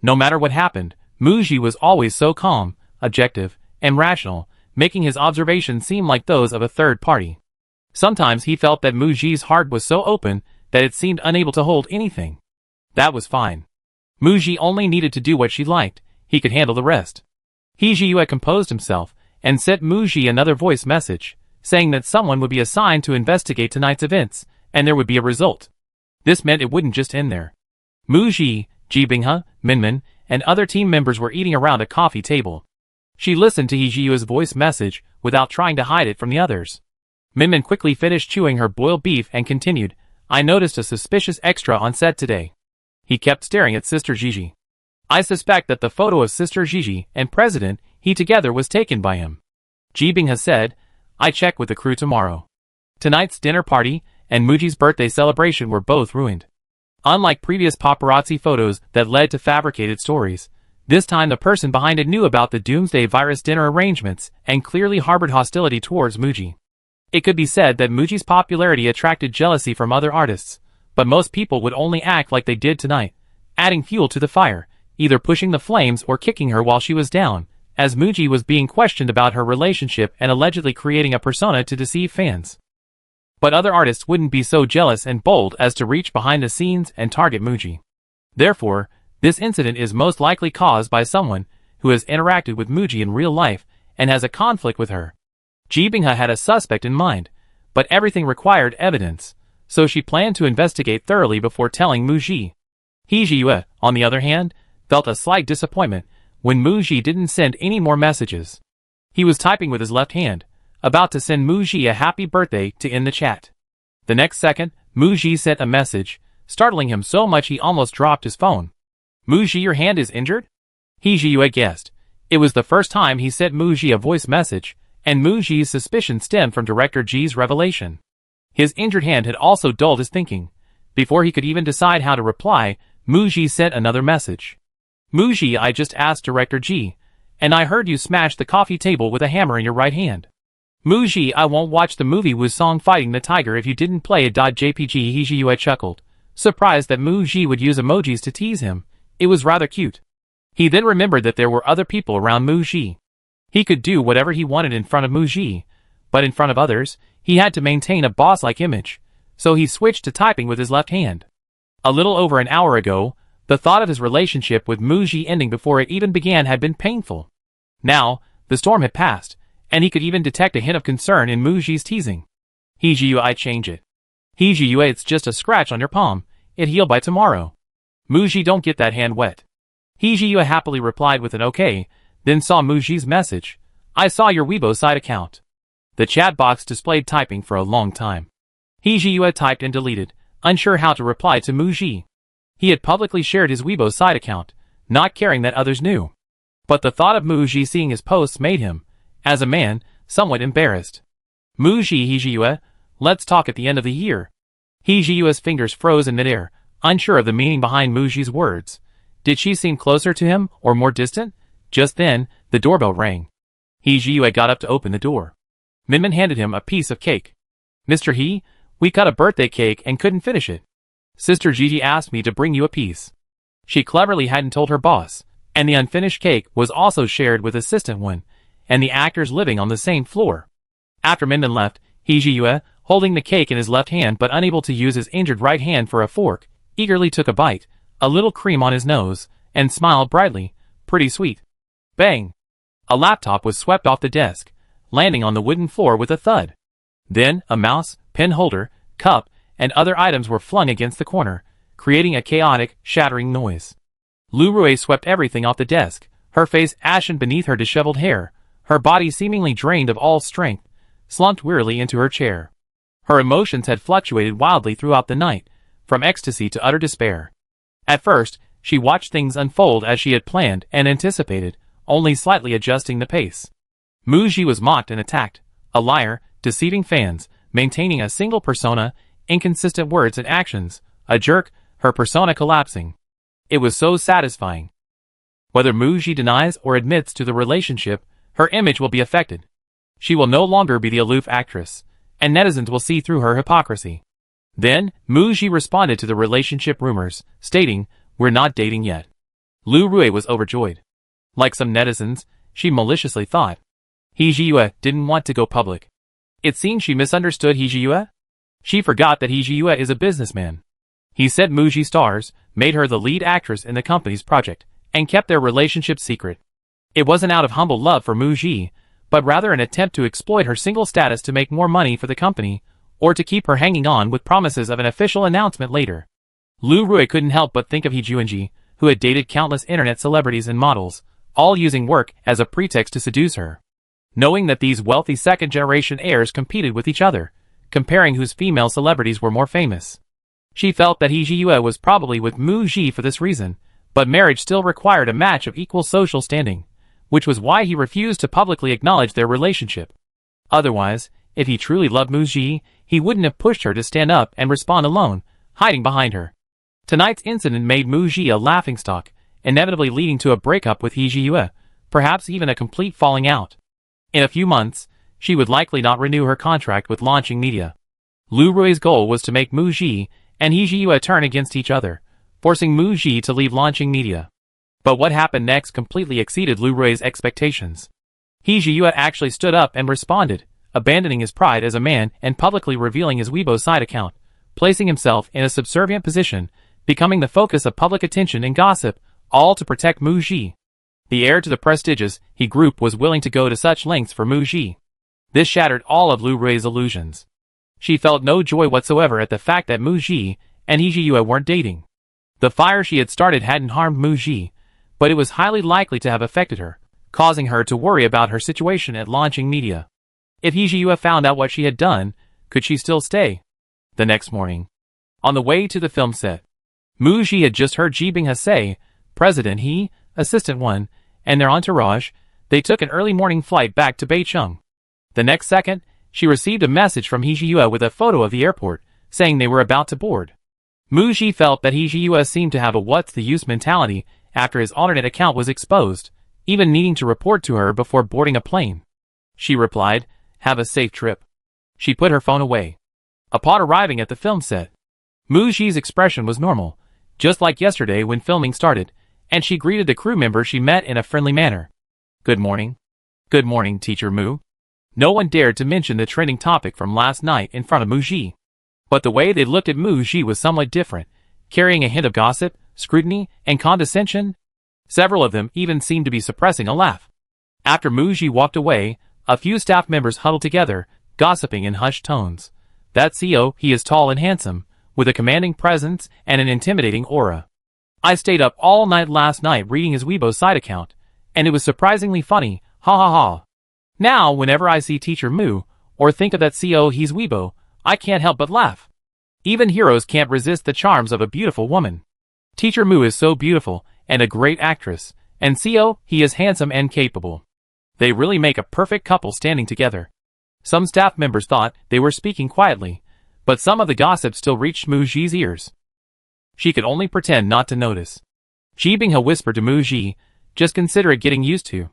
No matter what happened, Muji was always so calm, objective, and rational, making his observations seem like those of a third party. Sometimes he felt that Muji's heart was so open that it seemed unable to hold anything. That was fine. Muji only needed to do what she liked, he could handle the rest. Hee had composed himself and sent Muji another voice message, saying that someone would be assigned to investigate tonight's events, and there would be a result. This meant it wouldn't just end there. Muji, Ji Binghe, Minmin, and other team members were eating around a coffee table. She listened to Hee's voice message without trying to hide it from the others. Minmin quickly finished chewing her boiled beef and continued, "I noticed a suspicious extra on set today." He kept staring at Sister Gigi. "I suspect that the photo of Sister Gigi and President He together was taken by him." Ji Binghe said, "I check with the crew tomorrow." Tonight's dinner party and Muji's birthday celebration were both ruined. Unlike previous paparazzi photos that led to fabricated stories, this time the person behind it knew about the Doomsday Virus dinner arrangements and clearly harbored hostility towards Muji. It could be said that Muji's popularity attracted jealousy from other artists, but most people would only act like they did tonight, adding fuel to the fire, either pushing the flames or kicking her while she was down, as Muji was being questioned about her relationship and allegedly creating a persona to deceive fans. But other artists wouldn't be so jealous and bold as to reach behind the scenes and target Muji. Therefore, this incident is most likely caused by someone who has interacted with Muji in real life and has a conflict with her. Ji Binghe had a suspect in mind, but everything required evidence, so she planned to investigate thoroughly before telling Muji. He Jiyue, on the other hand, felt a slight disappointment when Muji didn't send any more messages. He was typing with his left hand, about to send Muji a happy birthday to end the chat. The next second, Muji sent a message, startling him so much he almost dropped his phone. Muji, your hand is injured? He Jiyue guessed. It was the first time he sent Muji a voice message, and Muji's suspicion stemmed from Director Ji's revelation. His injured hand had also dulled his thinking. Before he could even decide how to reply, Muji sent another message. Muji, I just asked Director Ji, and I heard you smash the coffee table with a hammer in your right hand. Muji, I won't watch the movie Wusong Fighting the Tiger if you didn't play a .jpg. He Jiyue chuckled, surprised that Muji would use emojis to tease him. It was rather cute. He then remembered that there were other people around Muji. He could do whatever he wanted in front of Muji, but in front of others, he had to maintain a boss-like image, so he switched to typing with his left hand. A little over an hour ago, the thought of his relationship with Muji ending before it even began had been painful. Now, the storm had passed, and he could even detect a hint of concern in Muji's teasing. He Jiyue, I change it. He Jiyue, it's just a scratch on your palm, it'll heal by tomorrow. Muji, don't get that hand wet. He Jiyue happily replied with an okay, then saw Muji's message. I saw your Weibo side account. The chat box displayed typing for a long time. He Jiyue typed and deleted, unsure how to reply to Muji. He had publicly shared his Weibo side account, not caring that others knew. But the thought of Muji seeing his posts made him, as a man, somewhat embarrassed. Muji, He Jiyue, let's talk at the end of the year. He Jiyue's fingers froze in midair, unsure of the meaning behind Muji's words. Did she seem closer to him, or more distant? Just then, the doorbell rang. He Jiyue got up to open the door. Minmin handed him a piece of cake. Mr. He, we cut a birthday cake and couldn't finish it. Sister Gigi asked me to bring you a piece. She cleverly hadn't told her boss, and the unfinished cake was also shared with Assistant One, and the actors living on the same floor. After Minmin left, He Jiyue, holding the cake in his left hand but unable to use his injured right hand for a fork, eagerly took a bite, a little cream on his nose, and smiled brightly. Pretty sweet. Bang! A laptop was swept off the desk, landing on the wooden floor with a thud. Then, a mouse, pen holder, cup, and other items were flung against the corner, creating a chaotic, shattering noise. Lu Rui swept everything off the desk, her face ashen beneath her disheveled hair, her body seemingly drained of all strength, slumped wearily into her chair. Her emotions had fluctuated wildly throughout the night, from ecstasy to utter despair. At first, she watched things unfold as she had planned and anticipated, only slightly adjusting the pace. Muji was mocked and attacked, a liar, deceiving fans, maintaining a single persona, inconsistent words and actions, a jerk, her persona collapsing. It was so satisfying. Whether Muji denies or admits to the relationship, her image will be affected. She will no longer be the aloof actress, and netizens will see through her hypocrisy. Then, Muji responded to the relationship rumors, stating, "We're not dating yet." Lu Rui was overjoyed. Like some netizens, she maliciously thought. He Jiyue didn't want to go public. It seemed she misunderstood He Jiyue. She forgot that He Jiyue is a businessman. He set Muji stars, made her the lead actress in the company's project, and kept their relationship secret. It wasn't out of humble love for Muji, but rather an attempt to exploit her single status to make more money for the company, or to keep her hanging on with promises of an official announcement later. Lu Rui couldn't help but think of He Juanji, who had dated countless internet celebrities and models, all using work as a pretext to seduce her. Knowing that these wealthy second-generation heirs competed with each other, comparing whose female celebrities were more famous. She felt that He Jiyue was probably with Muji for this reason, but marriage still required a match of equal social standing, which was why he refused to publicly acknowledge their relationship. Otherwise, if he truly loved Muji, he wouldn't have pushed her to stand up and respond alone, hiding behind her. Tonight's incident made Muji a laughingstock, inevitably leading to a breakup with He Jiyue, perhaps even a complete falling out. In a few months, she would likely not renew her contract with Launching Media. Lu Rui's goal was to make Muji and He Jiyue turn against each other, forcing Muji to leave Launching Media. But what happened next completely exceeded Lu Rui's expectations. He Jiyue actually stood up and responded, abandoning his pride as a man and publicly revealing his Weibo side account, placing himself in a subservient position, becoming the focus of public attention and gossip, all to protect Mu Ji. The heir to the prestigious He Group was willing to go to such lengths for Mu Ji. This shattered all of Lu Rui's illusions. She felt no joy whatsoever at the fact that Mu Ji and He Jiyue weren't dating. The fire she had started hadn't harmed Mu Ji, but it was highly likely to have affected her, causing her to worry about her situation at launching media. If He Jiyue found out what she had done, could she still stay? The next morning, on the way to the film set, Mu Ji had just heard Ji Binghe say, President He, Assistant 1, and their entourage, they took an early morning flight back to Beicheng. The next second, she received a message from He Jiyue with a photo of the airport, saying they were about to board. Mu Ji felt that He Jiyue seemed to have a what's-the-use mentality after his alternate account was exposed, even needing to report to her before boarding a plane. She replied, have a safe trip. She put her phone away. Upon arriving at the film set, Mu Ji's expression was normal, just like yesterday when filming started, and she greeted the crew member she met in a friendly manner. Good morning. Good morning, Teacher Mu. No one dared to mention the trending topic from last night in front of Mu Ji. But the way they looked at Mu Ji was somewhat different, carrying a hint of gossip, scrutiny, and condescension. Several of them even seemed to be suppressing a laugh. After Mu Ji walked away, a few staff members huddled together, gossiping in hushed tones. That CEO, he is tall and handsome, with a commanding presence and an intimidating aura. I stayed up all night last night reading his Weibo side account, and it was surprisingly funny, ha ha ha. Now, whenever I see Teacher Mu, or think of that CEO he's Weibo, I can't help but laugh. Even heroes can't resist the charms of a beautiful woman. Teacher Mu is so beautiful, and a great actress, and CEO, he is handsome and capable. They really make a perfect couple standing together. Some staff members thought they were speaking quietly, but some of the gossip still reached Mu Ji's ears. She could only pretend not to notice. Ji Binghe whispered to Mu Ji, just consider it getting used to.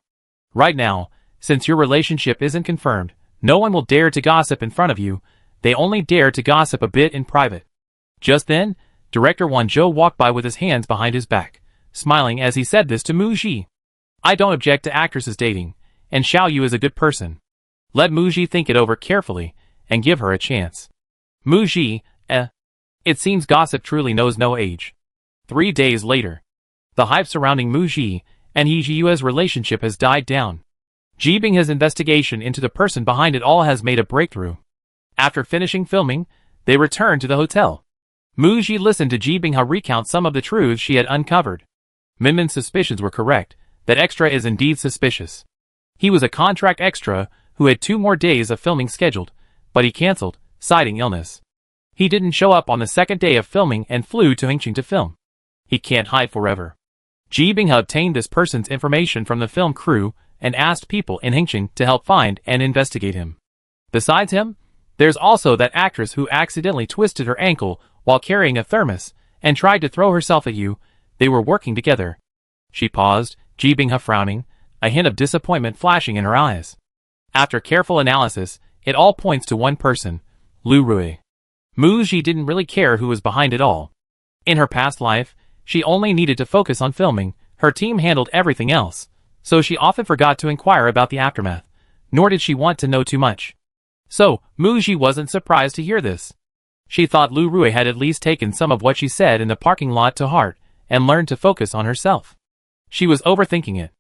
Right now, since your relationship isn't confirmed, no one will dare to gossip in front of you, they only dare to gossip a bit in private. Just then, Director Wan Zhou walked by with his hands behind his back, smiling as he said this to Mu Ji. I don't object to actresses dating, and Xiao Yu is a good person. Let Mu Ji think it over carefully, and give her a chance. Mu Ji, It seems gossip truly knows no age. 3 days later, the hype surrounding Mu Ji and He Jiyue's relationship has died down. Ji Binghe's investigation into the person behind it all has made a breakthrough. After finishing filming, they returned to the hotel. Mu Ji listened to Ji Binghe recount some of the truths she had uncovered. Minmin's suspicions were correct, that extra is indeed suspicious. He was a contract extra who had 2 more days of filming scheduled, but he cancelled, citing illness. He didn't show up on the second day of filming and flew to Hengqin to film. He can't hide forever. Ji Binghe obtained this person's information from the film crew and asked people in Hengqin to help find and investigate him. Besides him, there's also that actress who accidentally twisted her ankle while carrying a thermos and tried to throw herself at you. They were working together. She paused, Ji Binghe frowning, a hint of disappointment flashing in her eyes. After careful analysis, it all points to one person, Lu Rui. Mu Ji didn't really care who was behind it all. In her past life, she only needed to focus on filming, her team handled everything else, so she often forgot to inquire about the aftermath, nor did she want to know too much. So, Mu Ji wasn't surprised to hear this. She thought Lu Rui had at least taken some of what she said in the parking lot to heart, and learned to focus on herself. She was overthinking it.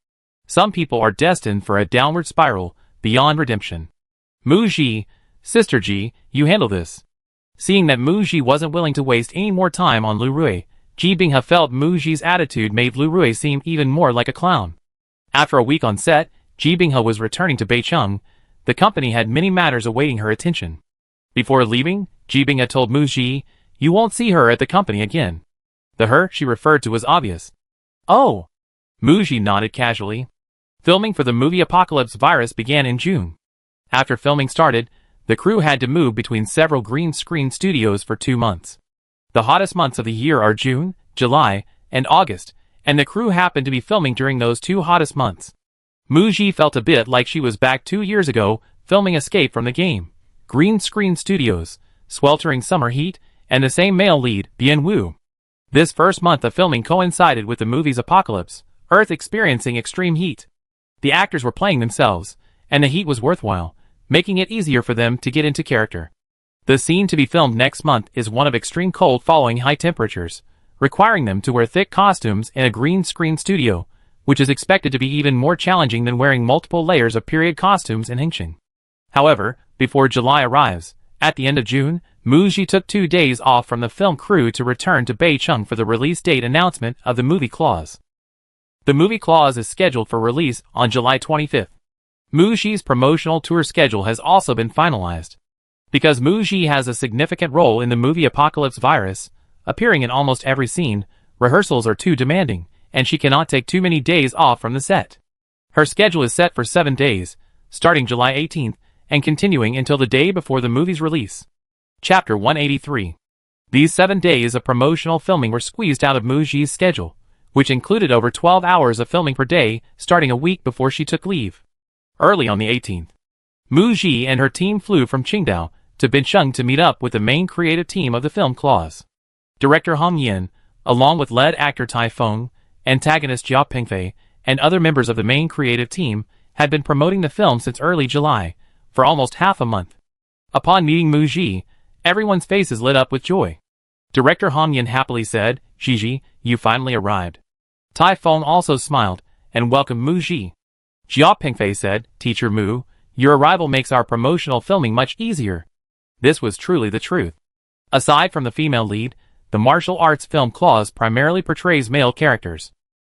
Some people are destined for a downward spiral, beyond redemption. Mu Ji, Sister Ji, you handle this. Seeing that Mu Ji wasn't willing to waste any more time on Lu Rui, Ji Binghe felt Mu Ji's attitude made Lu Rui seem even more like a clown. After a week on set, Ji Binghe was returning to Beicheng. The company had many matters awaiting her attention. Before leaving, Ji Binghe told Mu Ji, you won't see her at the company again. The her she referred to was obvious. Oh! Mu Ji nodded casually. Filming for the movie Apocalypse Virus began in June. After filming started, the crew had to move between several green screen studios for 2 months. The hottest months of the year are June, July, and August, and the crew happened to be filming during those 2 hottest months. Mu Ji felt a bit like she was back 2 years ago, filming Escape from the Game. Green screen studios, sweltering summer heat, and the same male lead, Bien Wu. This first month of filming coincided with the movie's apocalypse, Earth experiencing extreme heat. The actors were playing themselves, and the heat was worthwhile, making it easier for them to get into character. The scene to be filmed next month is one of extreme cold following high temperatures, requiring them to wear thick costumes in a green screen studio, which is expected to be even more challenging than wearing multiple layers of period costumes in Hengqin. However, before July arrives, at the end of June, Muji took 2 days off from the film crew to return to Beicheng for the release date announcement of the movie Claws. The movie Claws is scheduled for release on July 25th. Muji's promotional tour schedule has also been finalized. Because Muji has a significant role in the movie Apocalypse Virus, appearing in almost every scene, rehearsals are too demanding, and she cannot take too many days off from the set. Her schedule is set for 7 days, starting July 18th, and continuing until the day before the movie's release. Chapter 183. These 7 days of promotional filming were squeezed out of Muji's schedule, which included over 12 hours of filming per day, starting a week before she took leave. Early on the 18th, Muji and her team flew from Qingdao to Beicheng to meet up with the main creative team of the film Claws. Director Hong Yin, along with lead actor Tai Feng, antagonist Jia Pingfei, and other members of the main creative team, had been promoting the film since early July, for almost half a month. Upon meeting Muji, everyone's faces lit up with joy. Director Hong Yin happily said, "Gigi, you finally arrived." Tai Feng also smiled and welcomed Muji. Jia Pingfei said, "Teacher Mu, your arrival makes our promotional filming much easier." This was truly the truth. Aside from the female lead, the martial arts film Claws primarily portrays male characters.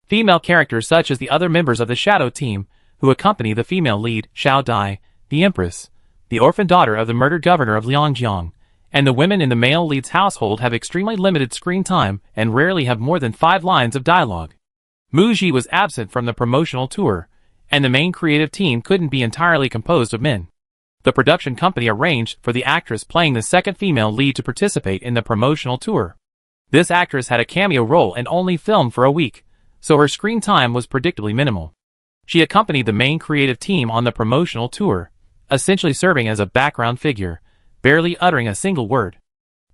Female characters such as the other members of the Shadow team, who accompany the female lead, Xiao Dai, the Empress, the orphan daughter of the murdered governor of Liangjiang, and the women in the male lead's household have extremely limited screen time and rarely have more than 5 lines of dialogue. Muji was absent from the promotional tour, and the main creative team couldn't be entirely composed of men. The production company arranged for the actress playing the second female lead to participate in the promotional tour. This actress had a cameo role and only filmed for a week, so her screen time was predictably minimal. She accompanied the main creative team on the promotional tour, essentially serving as a background figure, barely uttering a single word.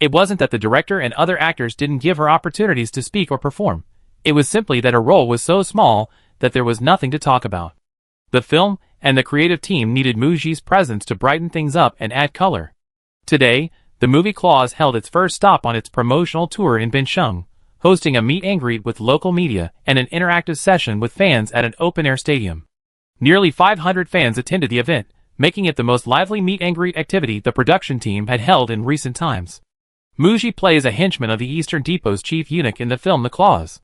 It wasn't that the director and other actors didn't give her opportunities to speak or perform. It was simply that her role was so small that there was nothing to talk about. The film and the creative team needed Muji's presence to brighten things up and add color. Today, the movie Claws held its first stop on its promotional tour in Beicheng, hosting a meet and greet with local media and an interactive session with fans at an open-air stadium. Nearly 500 fans attended the event, making it the most lively meet and greet activity the production team had held in recent times. Muji plays a henchman of the Eastern Depot's chief eunuch in the film The Claws.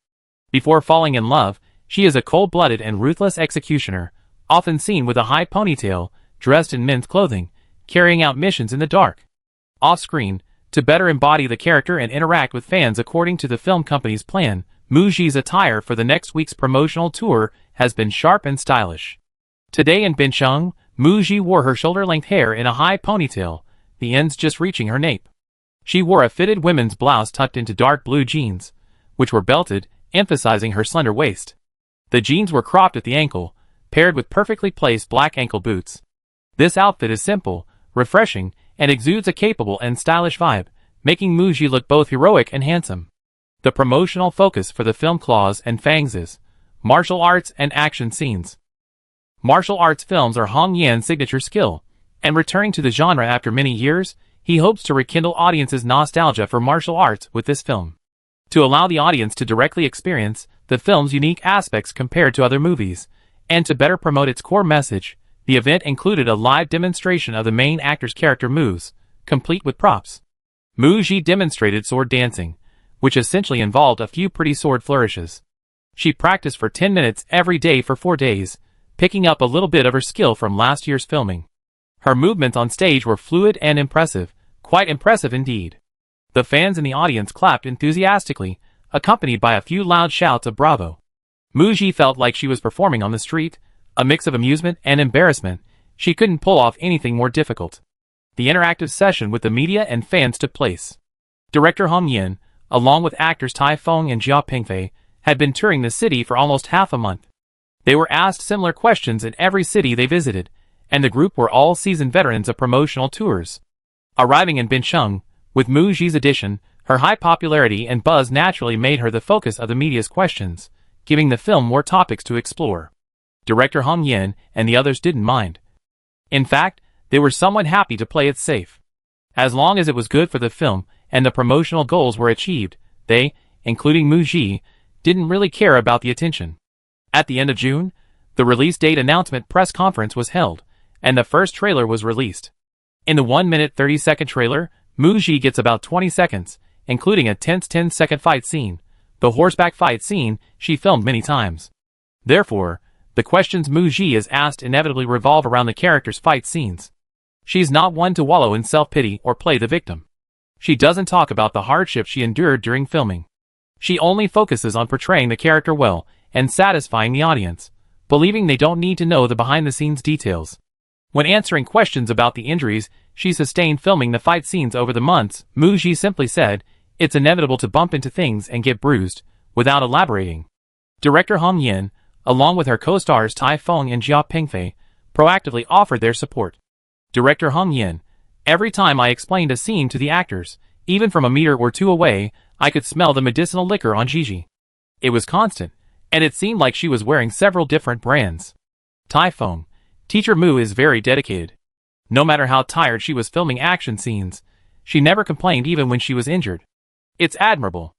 Before falling in love, she is a cold-blooded and ruthless executioner, often seen with a high ponytail, dressed in men's clothing, carrying out missions in the dark. Off-screen, to better embody the character and interact with fans according to the film company's plan, Muji's attire for the next week's promotional tour has been sharp and stylish. Today in Beicheng, Muji wore her shoulder-length hair in a high ponytail, the ends just reaching her nape. She wore a fitted women's blouse tucked into dark blue jeans, which were belted, emphasizing her slender waist. The jeans were cropped at the ankle, paired with perfectly placed black ankle boots. This outfit is simple, refreshing, and exudes a capable and stylish vibe, making Muji look both heroic and handsome. The promotional focus for the film Claws and Fangs is martial arts and action scenes. Martial arts films are Hong Yan's signature skill, and returning to the genre after many years, he hopes to rekindle audiences' nostalgia for martial arts with this film. To allow the audience to directly experience the film's unique aspects compared to other movies, and to better promote its core message, the event included a live demonstration of the main actor's character moves, complete with props. Muji demonstrated sword dancing, which essentially involved a few pretty sword flourishes. She practiced for 10 minutes every day for 4 days, picking up a little bit of her skill from last year's filming. Her movements on stage were fluid and impressive, quite impressive indeed. The fans in the audience clapped enthusiastically, accompanied by a few loud shouts of bravo. Muji felt like she was performing on the street, a mix of amusement and embarrassment. She couldn't pull off anything more difficult. The interactive session with the media and fans took place. Director Hong Yin, along with actors Tai Feng and Jia Pingfei, had been touring the city for almost half a month. They were asked similar questions in every city they visited, and the group were all seasoned veterans of promotional tours. Arriving in Beicheng, with Muji's addition, her high popularity and buzz naturally made her the focus of the media's questions, giving the film more topics to explore. Director Hong Yin and the others didn't mind. In fact, They were somewhat happy to play it safe. As long as it was good for the film and the promotional goals were achieved, they, including Muji, didn't really care about the attention. At the end of June, the release date announcement press conference was held, and the first trailer was released. In the 1-minute 30-second trailer, Muji gets about 20 seconds, including a tense 10-second fight scene, the horseback fight scene she filmed many times. Therefore, the questions Muji is asked inevitably revolve around the character's fight scenes. She's not one to wallow in self-pity or play the victim. She doesn't talk about the hardships she endured during filming. She only focuses on portraying the character well and satisfying the audience, believing they don't need to know the behind-the-scenes details. When answering questions about the injuries she sustained filming the fight scenes over the months, Muji simply said, "It's inevitable to bump into things and get bruised," without elaborating. Director Hong Yin, along with her co-stars Tai Feng and Jia Pingfei, proactively offered their support. Director Hong Yin: "Every time I explained a scene to the actors, even from a meter or two away, I could smell the medicinal liquor on Gigi. It was constant, and it seemed like she was wearing several different brands." Tai Feng: "Teacher Mu is very dedicated. No matter how tired she was filming action scenes, she never complained even when she was injured. It's admirable."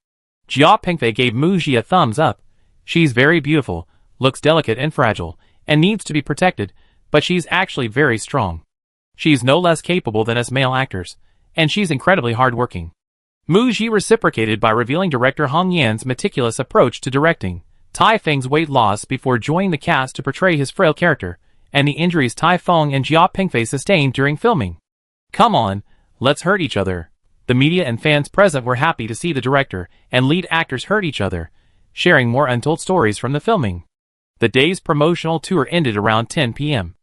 Jia Pingfei gave Muji a thumbs up. "She's very beautiful, looks delicate and fragile, and needs to be protected, but she's actually very strong. She's no less capable than us male actors, and she's incredibly hardworking." Muji reciprocated by revealing director Hong Yan's meticulous approach to directing, Tai Feng's weight loss before joining the cast to portray his frail character, and the injuries Tai Feng and Jia Pingfei sustained during filming. "Come on, let's hurt each other." The media and fans present were happy to see the director and lead actors hurt each other, sharing more untold stories from the filming. The day's promotional tour ended around 10 p.m.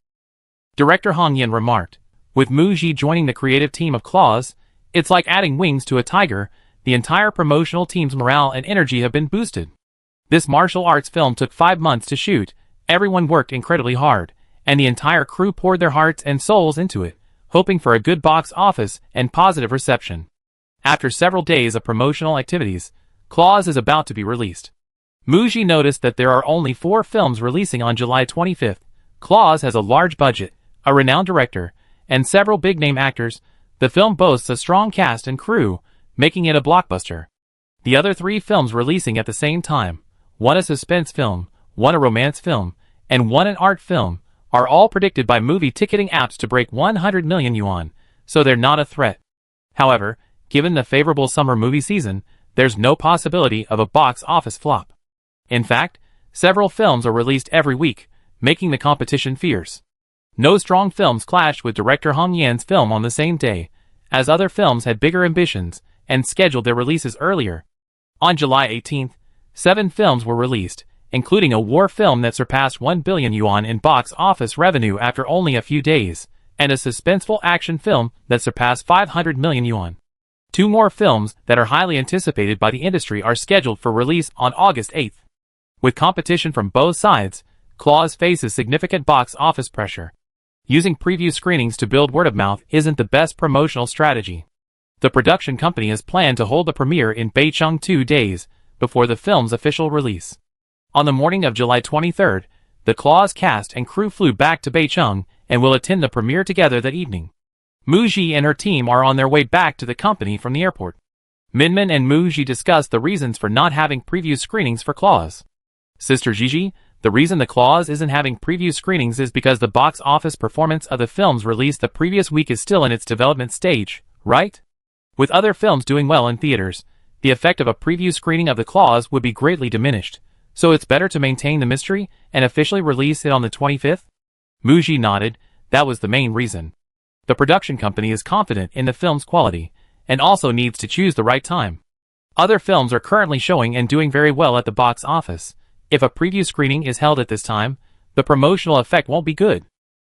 Director Hong Yan remarked, "With Muji joining the creative team of Claws, it's like adding wings to a tiger. The entire promotional team's morale and energy have been boosted. This martial arts film took 5 months to shoot, everyone worked incredibly hard, and the entire crew poured their hearts and souls into it, hoping for a good box office and positive reception. After several days of promotional activities, Claws is about to be released." Muji noticed that there are only 4 films releasing on July 25th. Claws has a large budget, a renowned director, and several big-name actors. The film boasts a strong cast and crew, making it a blockbuster. The other 3 films releasing at the same time, one a suspense film, one a romance film, and one an art film, are all predicted by movie ticketing apps to break 100 million yuan, so they're not a threat. However, given the favorable summer movie season, there's no possibility of a box office flop. In fact, several films are released every week, making the competition fierce. No strong films clashed with director Hong Yan's film on the same day, as other films had bigger ambitions and scheduled their releases earlier. On July 18th, 7 films were released, including a war film that surpassed 1 billion yuan in box office revenue after only a few days, and a suspenseful action film that surpassed 500 million yuan. 2 more films that are highly anticipated by the industry are scheduled for release on August 8th. With competition from both sides, Claws faces significant box office pressure. Using preview screenings to build word of mouth isn't the best promotional strategy. The production company has planned to hold the premiere in Beicheng 2 days before the film's official release. On the morning of July 23rd, the Claws cast and crew flew back to Beicheng and will attend the premiere together that evening. Muji and her team are on their way back to the company from the airport. Minmin and Muji discuss the reasons for not having preview screenings for Claws. "Sister Gigi, the reason the Claws isn't having preview screenings is because the box office performance of the films released the previous week is still in its development stage, right? With other films doing well in theaters, the effect of a preview screening of the Claws would be greatly diminished, so it's better to maintain the mystery and officially release it on the 25th? Muji nodded. That was the main reason. The production company is confident in the film's quality, and also needs to choose the right time. Other films are currently showing and doing very well at the box office. If a preview screening is held at this time, the promotional effect won't be good.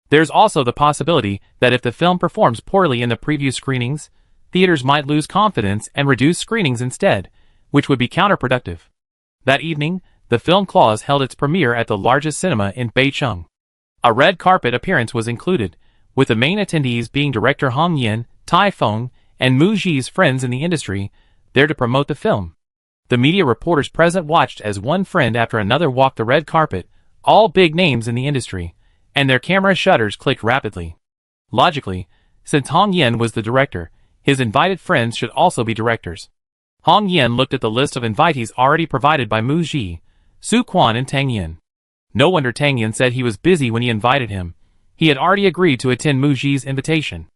There's also the possibility that if the film performs poorly in the preview screenings, theaters might lose confidence and reduce screenings instead, which would be counterproductive." That evening, the film Claws held its premiere at the largest cinema in Beicheng. A red carpet appearance was included, with the main attendees being director Hong Yan, Tai Feng, and Muji's friends in the industry, there to promote the film. The media reporters present watched as one friend after another walked the red carpet, all big names in the industry, and their camera shutters clicked rapidly. Logically, since Hong Yen was the director, his invited friends should also be directors. Hong Yen looked at the list of invitees already provided by Mu Ji, Su Quan and Tang Yin. No wonder Tang Yin said he was busy when he invited him. He had already agreed to attend Mu Ji's invitation.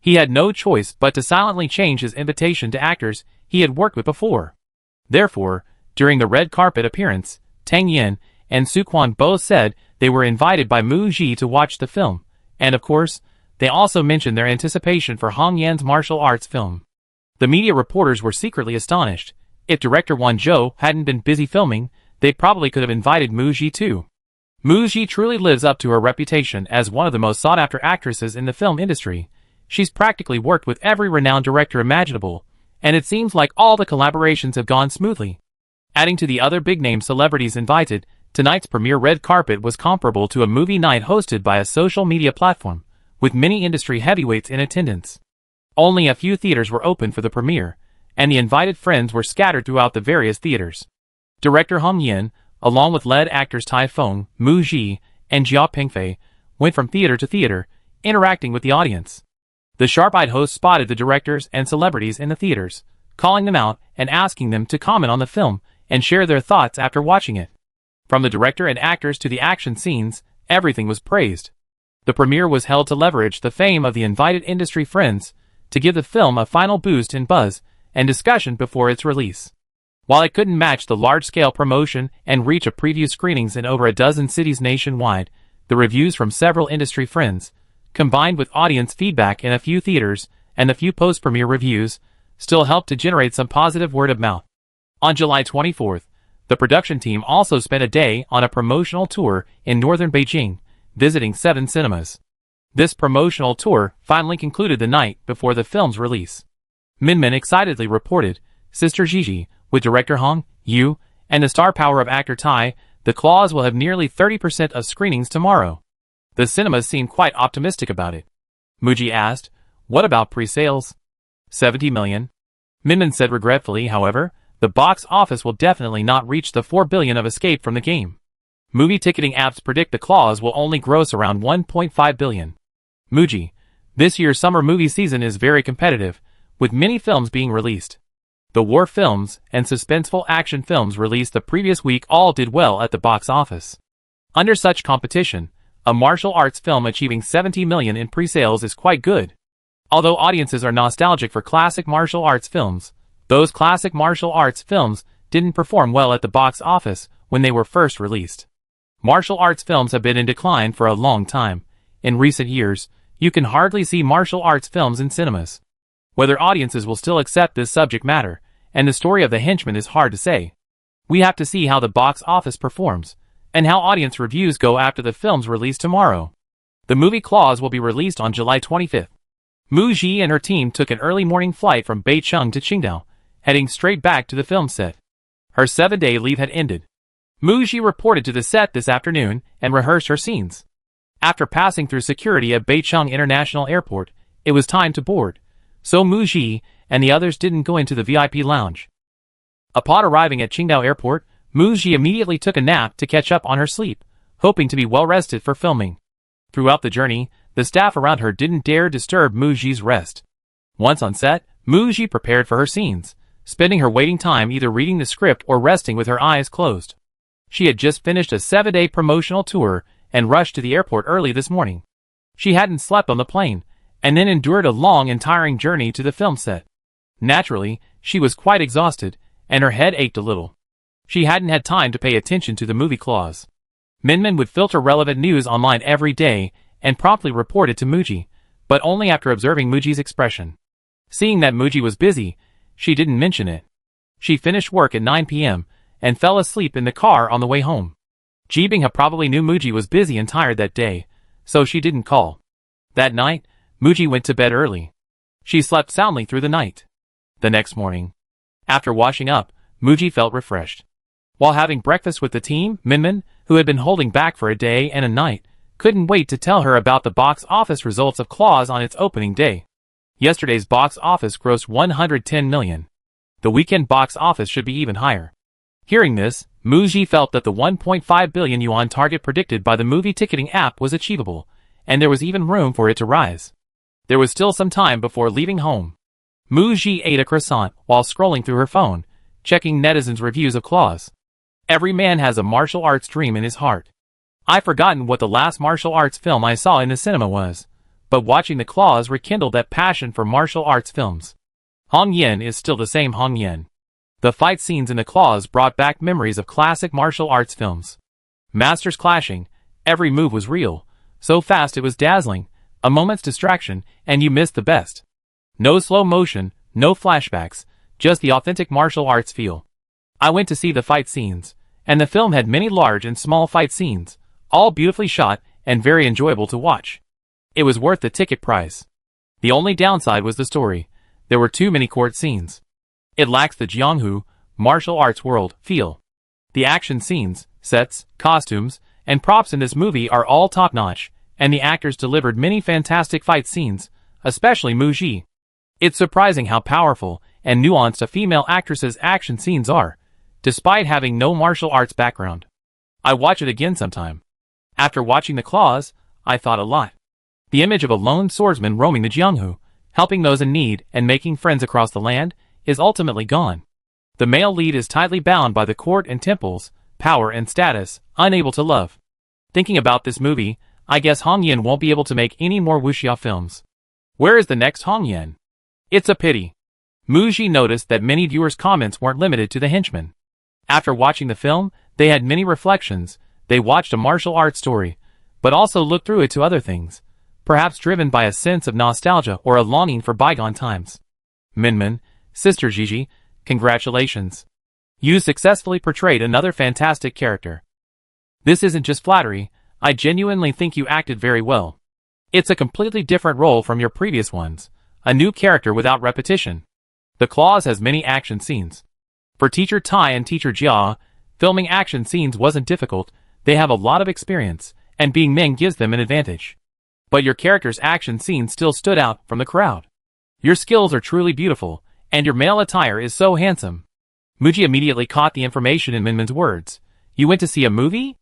He had no choice but to silently change his invitation to actors he had worked with before. Therefore, during the red carpet appearance, Tang Yin and Su Quan both said they were invited by Mu Ji to watch the film, and of course, they also mentioned their anticipation for Hong Yan's martial arts film. The media reporters were secretly astonished. If director Wan Zhou hadn't been busy filming, they probably could have invited Mu Ji too. Mu Ji truly lives up to her reputation as one of the most sought-after actresses in the film industry. She's practically worked with every renowned director imaginable, and it seems like all the collaborations have gone smoothly. Adding to the other big-name celebrities invited, tonight's premiere red carpet was comparable to a movie night hosted by a social media platform, with many industry heavyweights in attendance. Only a few theaters were open for the premiere, and the invited friends were scattered throughout the various theaters. Director Hong Yen, along with lead actors Tai Feng, Mu Ji, and Jia Pingfei, went from theater to theater, interacting with the audience. The sharp-eyed host spotted the directors and celebrities in the theaters, calling them out and asking them to comment on the film and share their thoughts after watching it. From the director and actors to the action scenes, everything was praised. The premiere was held to leverage the fame of the invited industry friends to give the film a final boost in buzz and discussion before its release. While it couldn't match the large-scale promotion and reach of preview screenings in over a dozen cities nationwide, the reviews from several industry friends, combined with audience feedback in a few theaters and a few post-premiere reviews, still helped to generate some positive word of mouth. On July 24th, the production team also spent a day on a promotional tour in northern Beijing, visiting 7 cinemas. This promotional tour finally concluded the night before the film's release. Minmin excitedly reported, "Sister Gigi, with director Hong, Yu, and the star power of actor Tai, the Claws will have nearly 30% of screenings tomorrow." The cinemas seemed quite optimistic about it. Mu Ji asked, "What about pre-sales?" 70 million. Minmin said regretfully, however, the box office will definitely not reach the 4 billion of Escape from the Game. Movie ticketing apps predict The Claws will only gross around 1.5 billion. Mu Ji, this year's summer movie season is very competitive, with many films being released. The war films and suspenseful action films released the previous week all did well at the box office. Under such competition, a martial arts film achieving 70 million in pre-sales is quite good. Although audiences are nostalgic for classic martial arts films, those classic martial arts films didn't perform well at the box office when they were first released. Martial arts films have been in decline for a long time. In recent years, you can hardly see martial arts films in cinemas. Whether audiences will still accept this subject matter, and the story of the henchman is hard to say. We have to see how the box office performs, and how audience reviews go after the film's release tomorrow. The movie Claws will be released on July 25th. Mu Ji and her team took an early morning flight from Beicheng to Qingdao, heading straight back to the film set. Her 7-day leave had ended. Mu Ji reported to the set this afternoon and rehearsed her scenes. After passing through security at Beicheng International Airport, it was time to board, so Mu Ji and the others didn't go into the VIP lounge. Upon arriving at Qingdao Airport, Mu Ji immediately took a nap to catch up on her sleep, hoping to be well rested for filming. Throughout the journey, the staff around her didn't dare disturb Mu Ji's rest. Once on set, Mu Ji prepared for her scenes, spending her waiting time either reading the script or resting with her eyes closed. She had just finished a 7-day promotional tour and rushed to the airport early this morning. She hadn't slept on the plane, and then endured a long and tiring journey to the film set. Naturally, she was quite exhausted, and her head ached a little. She hadn't had time to pay attention to the movie Claws. Minmin would filter relevant news online every day and promptly report it to Mu Ji, but only after observing Mu Ji's expression. Seeing that Mu Ji was busy, she didn't mention it. She finished work at 9 p.m. and fell asleep in the car on the way home. Ji Binghe probably knew Mu Ji was busy and tired that day, so she didn't call. That night, Mu Ji went to bed early. She slept soundly through the night. The next morning, after washing up, Mu Ji felt refreshed. While having breakfast with the team, Minmin, who had been holding back for a day and a night, couldn't wait to tell her about the box office results of Claws on its opening day. Yesterday's box office grossed 110 million. The weekend box office should be even higher. Hearing this, Mu Ji felt that the 1.5 billion yuan target predicted by the movie ticketing app was achievable, and there was even room for it to rise. There was still some time before leaving home. Muji ate a croissant while scrolling through her phone, checking netizens' reviews of Claws. Every man has a martial arts dream in his heart. I've forgotten what the last martial arts film I saw in the cinema was, but watching the Claws rekindled that passion for martial arts films. Hong Yen is still the same Hong Yen. The fight scenes in the Claws brought back memories of classic martial arts films. Masters clashing, every move was real, so fast it was dazzling, a moment's distraction, and you missed the best. No slow motion, no flashbacks, just the authentic martial arts feel. I went to see the fight scenes, and the film had many large and small fight scenes, all beautifully shot and very enjoyable to watch. It was worth the ticket price. The only downside was the story. There were too many court scenes. It lacks the Jianghu, martial arts world, feel. The action scenes, sets, costumes, and props in this movie are all top-notch, and the actors delivered many fantastic fight scenes, especially Muji. It's surprising how powerful and nuanced a female actress's action scenes are, despite having no martial arts background. I watch it again sometime. After watching The Claws, I thought a lot. The image of a lone swordsman roaming the Jianghu, helping those in need and making friends across the land, is ultimately gone. The male lead is tightly bound by the court and temples, power and status, unable to love. Thinking about this movie, I guess Hong Yen won't be able to make any more wuxia films. Where is the next Hong Yen? It's a pity. Muji noticed that many viewers' comments weren't limited to the henchman. After watching the film, they had many reflections. They watched a martial arts story, but also looked through it to other things, perhaps driven by a sense of nostalgia or a longing for bygone times. Minmin, Sister Gigi, congratulations. You successfully portrayed another fantastic character. This isn't just flattery, I genuinely think you acted very well. It's a completely different role from your previous ones, a new character without repetition. The Claws has many action scenes. For Teacher Tai and Teacher Jia, filming action scenes wasn't difficult, they have a lot of experience, and being men gives them an advantage. But your character's action scenes still stood out from the crowd. Your skills are truly beautiful, and your male attire is so handsome. Muji immediately caught the information in Minmin's words. You went to see a movie?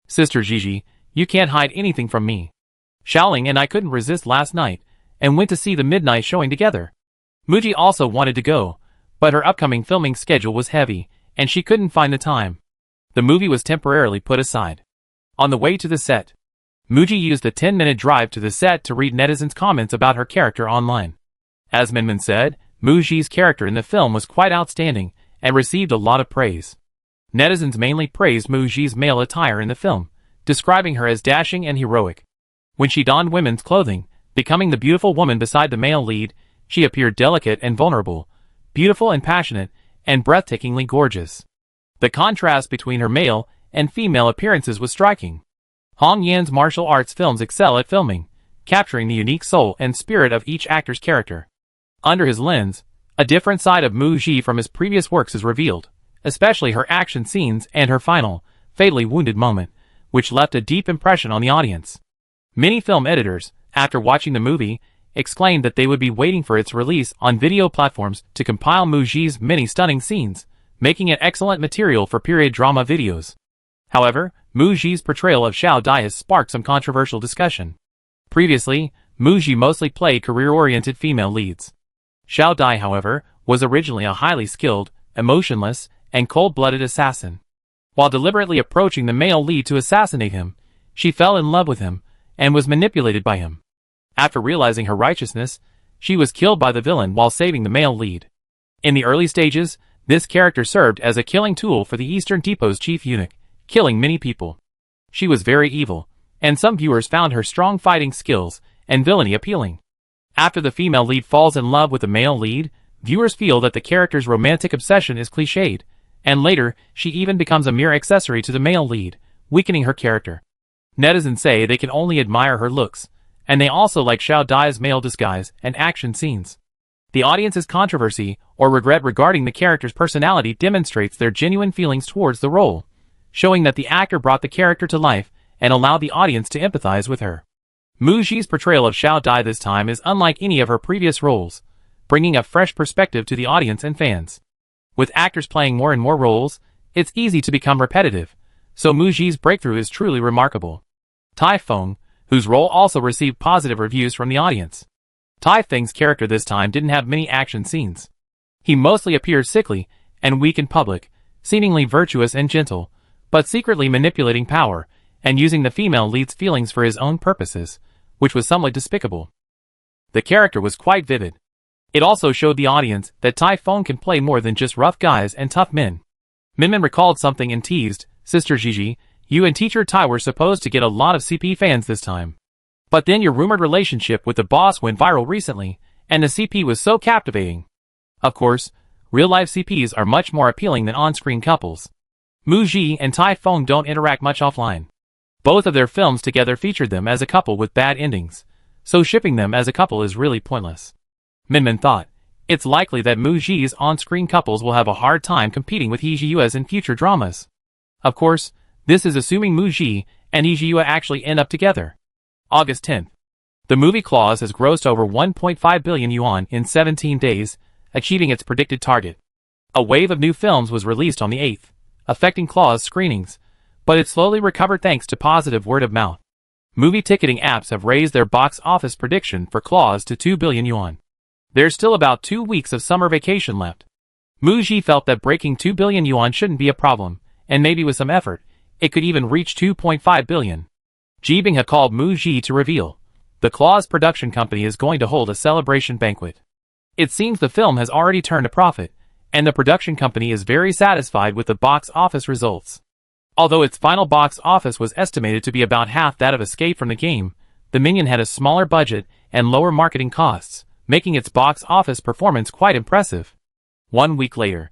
Sister Gigi, you can't hide anything from me. Xiaoling and I couldn't resist last night, and went to see the midnight showing together. Muji also wanted to go, but her upcoming filming schedule was heavy, and she couldn't find the time. The movie was temporarily put aside. On the way to the set, Muji used a 10-minute drive to the set to read netizens' comments about her character online. As Minmin said, Muji's character in the film was quite outstanding, and received a lot of praise. Netizens mainly praised Muji's male attire in the film, describing her as dashing and heroic. When she donned women's clothing, becoming the beautiful woman beside the male lead, she appeared delicate and vulnerable, beautiful and passionate, and breathtakingly gorgeous. The contrast between her male and female appearances was striking. Hong Yan's martial arts films excel at filming, capturing the unique soul and spirit of each actor's character. Under his lens, a different side of Muji from his previous works is revealed, especially her action scenes and her final, fatally wounded moment, which left a deep impression on the audience. Many film editors, after watching the movie, exclaimed that they would be waiting for its release on video platforms to compile Muji's many stunning scenes, making it excellent material for period drama videos. However, Muji's portrayal of Xiao Dai has sparked some controversial discussion. Previously, Muji mostly played career-oriented female leads. Xiao Dai, however, was originally a highly skilled, emotionless, and cold-blooded assassin. While deliberately approaching the male lead to assassinate him, she fell in love with him, and was manipulated by him. After realizing her righteousness, she was killed by the villain while saving the male lead. In the early stages, this character served as a killing tool for the Eastern Depot's chief eunuch, killing many people. She was very evil, and some viewers found her strong fighting skills and villainy appealing. After the female lead falls in love with the male lead, viewers feel that the character's romantic obsession is cliched, and later, she even becomes a mere accessory to the male lead, weakening her character. Netizens say they can only admire her looks, and they also like Xiao Dai's male disguise and action scenes. The audience's controversy or regret regarding the character's personality demonstrates their genuine feelings towards the role, showing that the actor brought the character to life and allowed the audience to empathize with her. Muji's portrayal of Xiao Dai this time is unlike any of her previous roles, bringing a fresh perspective to the audience and fans. With actors playing more and more roles, it's easy to become repetitive, so Muji's breakthrough is truly remarkable. Tai Feng, whose role also received positive reviews from the audience. Tai Feng's character this time didn't have many action scenes. He mostly appeared sickly and weak in public, seemingly virtuous and gentle, but secretly manipulating power and using the female lead's feelings for his own purposes, which was somewhat despicable. The character was quite vivid. It also showed the audience that Tai Feng can play more than just rough guys and tough men. Minmin recalled something and teased, "Sister Gigi, you and teacher Tai were supposed to get a lot of CP fans this time. But then your rumored relationship with the boss went viral recently, and the CP was so captivating." Of course, real-life CPs are much more appealing than on-screen couples. Mu Ji and Tai Feng don't interact much offline. Both of their films together featured them as a couple with bad endings, so shipping them as a couple is really pointless. Minmin thought, it's likely that Mu Ji's on-screen couples will have a hard time competing with He Jiyue's in future dramas. Of course, this is assuming Mu Ji and He Jiyue actually end up together. August 10th. The movie Claws has grossed over 1.5 billion yuan in 17 days, achieving its predicted target. A wave of new films was released on the 8th, affecting Claws screenings, but it slowly recovered thanks to positive word of mouth. Movie ticketing apps have raised their box office prediction for Claws to 2 billion yuan. There's still about 2 weeks of summer vacation left. Mu Ji felt that breaking 2 billion yuan shouldn't be a problem, and maybe with some effort, it could even reach 2.5 billion. Ji Binghe called Mu Ji to reveal, the Claws production company is going to hold a celebration banquet. It seems the film has already turned a profit, and the production company is very satisfied with the box office results. Although its final box office was estimated to be about half that of Escape from the Game, The Minion had a smaller budget and lower marketing costs, making its box office performance quite impressive. 1 week later,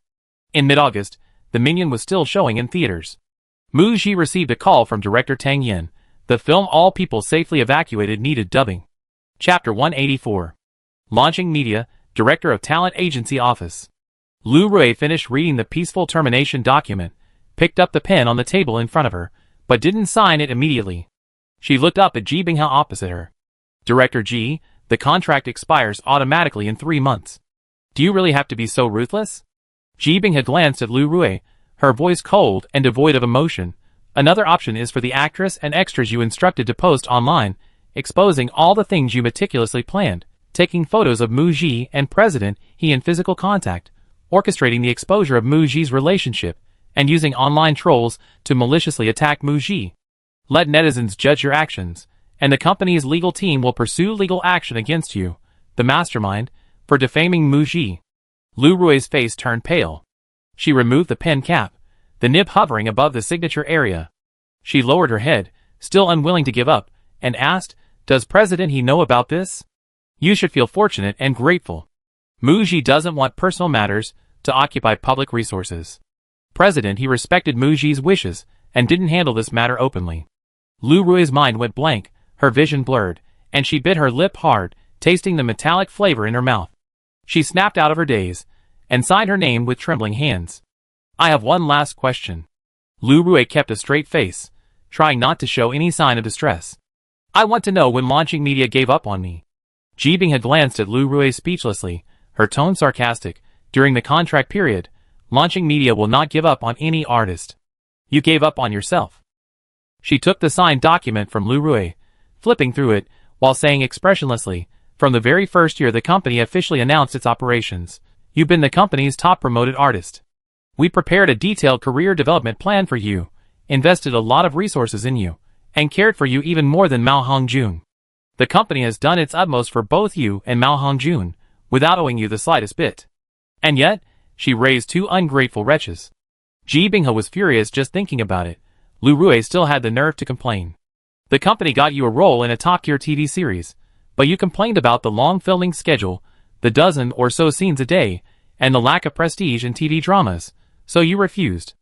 in mid-August, The Minion was still showing in theaters. Mu Ji received a call from director Tang Yin. The film All People Safely Evacuated needed dubbing. Chapter 184. Launching Media, Director of Talent Agency Office. Lu Rui finished reading the peaceful termination document, picked up the pen on the table in front of her, but didn't sign it immediately. She looked up at Ji Binghe opposite her. "Director Ji, the contract expires automatically in 3 months. Do you really have to be so ruthless?" Ji Binghe glanced at Lu Rui, her voice cold and devoid of emotion. "Another option is for the actress and extras you instructed to post online, exposing all the things you meticulously planned, taking photos of Mu Ji and President He in physical contact, orchestrating the exposure of Mu Ji's relationship, and using online trolls to maliciously attack Mu Ji. Let netizens judge your actions, and the company's legal team will pursue legal action against you, the mastermind, for defaming Mu Ji." Lu Rui's face turned pale. She removed the pen cap, the nib hovering above the signature area. She lowered her head, still unwilling to give up, and asked, "Does President He know about this? You should feel fortunate and grateful. Mu Ji doesn't want personal matters to occupy public resources. President He respected Mu Ji's wishes and didn't handle this matter openly." Lu Rui's mind went blank, her vision blurred, and she bit her lip hard, tasting the metallic flavor in her mouth. She snapped out of her daze, and signed her name with trembling hands. "I have one last question." Lu Rui kept a straight face, trying not to show any sign of distress. "I want to know when Launching Media gave up on me." Ji Binghe had glanced at Lu Rui speechlessly, her tone sarcastic. "During the contract period, Launching Media will not give up on any artist. You gave up on yourself." She took the signed document from Lu Rui, flipping through it, while saying expressionlessly, "From the very first year the company officially announced its operations, you've been the company's top promoted artist. We prepared a detailed career development plan for you, invested a lot of resources in you, and cared for you even more than Mao Hongjun. The company has done its utmost for both you and Mao Hongjun, without owing you the slightest bit. And yet, she raised 2 ungrateful wretches." Ji Binghe was furious just thinking about it. Lu Rui still had the nerve to complain. "The company got you a role in a top-tier TV series, but you complained about the long filming schedule, the dozen or so scenes a day, and the lack of prestige in TV dramas, so you refused.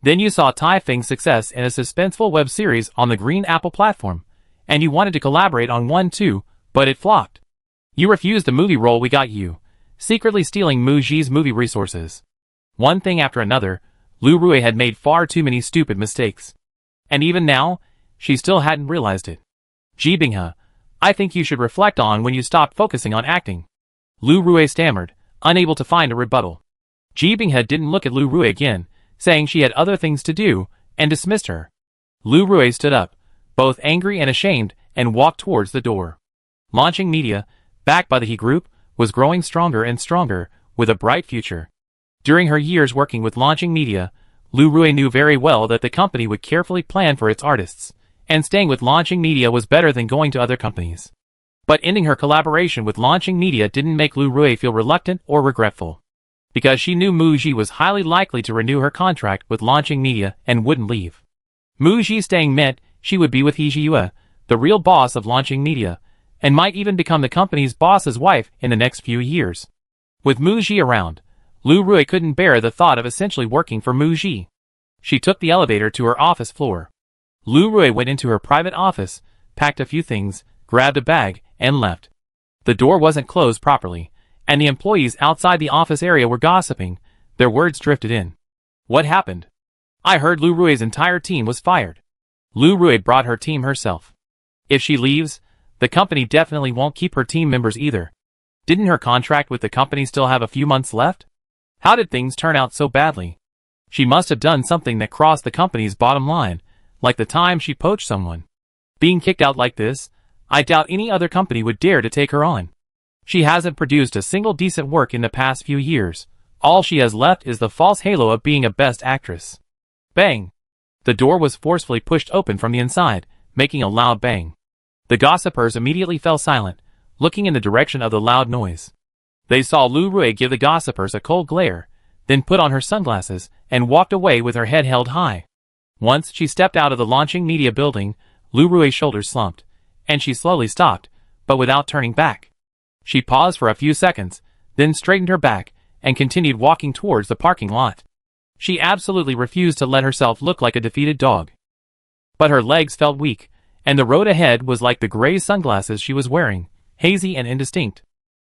Then you saw Tai Feng's success in a suspenseful web series on the Green Apple platform, and you wanted to collaborate on one too, but it flopped. You refused the movie role we got you, secretly stealing Mu Ji's movie resources." One thing after another, Lu Rui had made far too many stupid mistakes. And even now, she still hadn't realized it. "Ji Binghe, I think you should reflect on when you stopped focusing on acting." Lu Rui stammered, unable to find a rebuttal. Ji Binghe didn't look at Lu Rui again, saying she had other things to do, and dismissed her. Lu Rui stood up, both angry and ashamed, and walked towards the door. Launching Media, backed by the He Group, was growing stronger and stronger, with a bright future. During her years working with Launching Media, Lu Rui knew very well that the company would carefully plan for its artists, and staying with Launching Media was better than going to other companies. But ending her collaboration with Launching Media didn't make Lu Rui feel reluctant or regretful, because she knew Mu Ji was highly likely to renew her contract with Launching Media and wouldn't leave. Mu Ji staying meant she would be with He Jiyue, the real boss of Launching Media, and might even become the company's boss's wife in the next few years. With Mu Ji around, Lu Rui couldn't bear the thought of essentially working for Mu Ji. She took the elevator to her office floor. Lu Rui went into her private office, packed a few things, grabbed a bag, and left. The door wasn't closed properly, and the employees outside the office area were gossiping. Their words drifted in. What happened? I heard Lu Rui's entire team was fired. Lu Rui brought her team herself. If she leaves, the company definitely won't keep her team members either. Didn't her contract with the company still have a few months left? How did things turn out so badly? She must have done something that crossed the company's bottom line, like the time she poached someone. Being kicked out like this, I doubt any other company would dare to take her on. She hasn't produced a single decent work in the past few years. All she has left is the false halo of being a best actress. Bang! The door was forcefully pushed open from the inside, making a loud bang. The gossipers immediately fell silent, looking in the direction of the loud noise. They saw Lu Rui give the gossipers a cold glare, then put on her sunglasses and walked away with her head held high. Once she stepped out of the Launching Media building, Lu Rui's shoulders slumped, and she slowly stopped, but without turning back. She paused for a few seconds, then straightened her back, and continued walking towards the parking lot. She absolutely refused to let herself look like a defeated dog. But her legs felt weak, and the road ahead was like the gray sunglasses she was wearing, hazy and indistinct.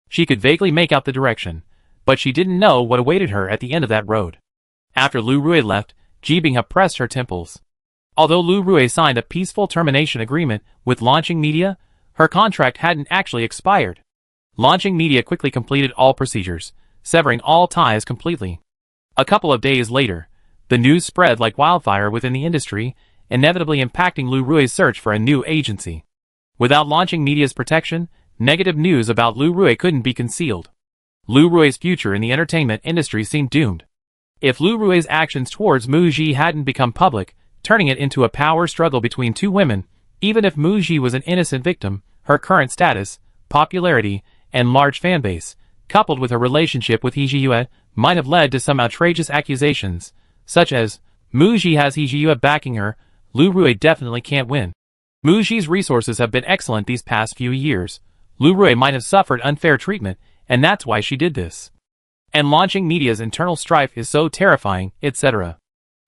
She could vaguely make out the direction, but she didn't know what awaited her at the end of that road. After Lu Rui left, Ji Binghe pressed her temples. Although Lu Rui signed a peaceful termination agreement with Launching Media, her contract hadn't actually expired. Launching Media quickly completed all procedures, severing all ties completely. A couple of days later, the news spread like wildfire within the industry, inevitably impacting Lu Rui's search for a new agency. Without Launching Media's protection, negative news about Lu Rui couldn't be concealed. Lu Rui's future in the entertainment industry seemed doomed. If Lu Rui's actions towards Mu Ji hadn't become public, turning it into a power struggle between two women, even if Mu Ji was an innocent victim, her current status, popularity, and large fanbase, coupled with her relationship with He Jiyue, might have led to some outrageous accusations, such as, Mu Ji has He Jiyue backing her. Lu Rui definitely can't win. Mu Ji's resources have been excellent these past few years. Lu Rui might have suffered unfair treatment, and that's why she did this. And Launching Media's internal strife is so terrifying, etc.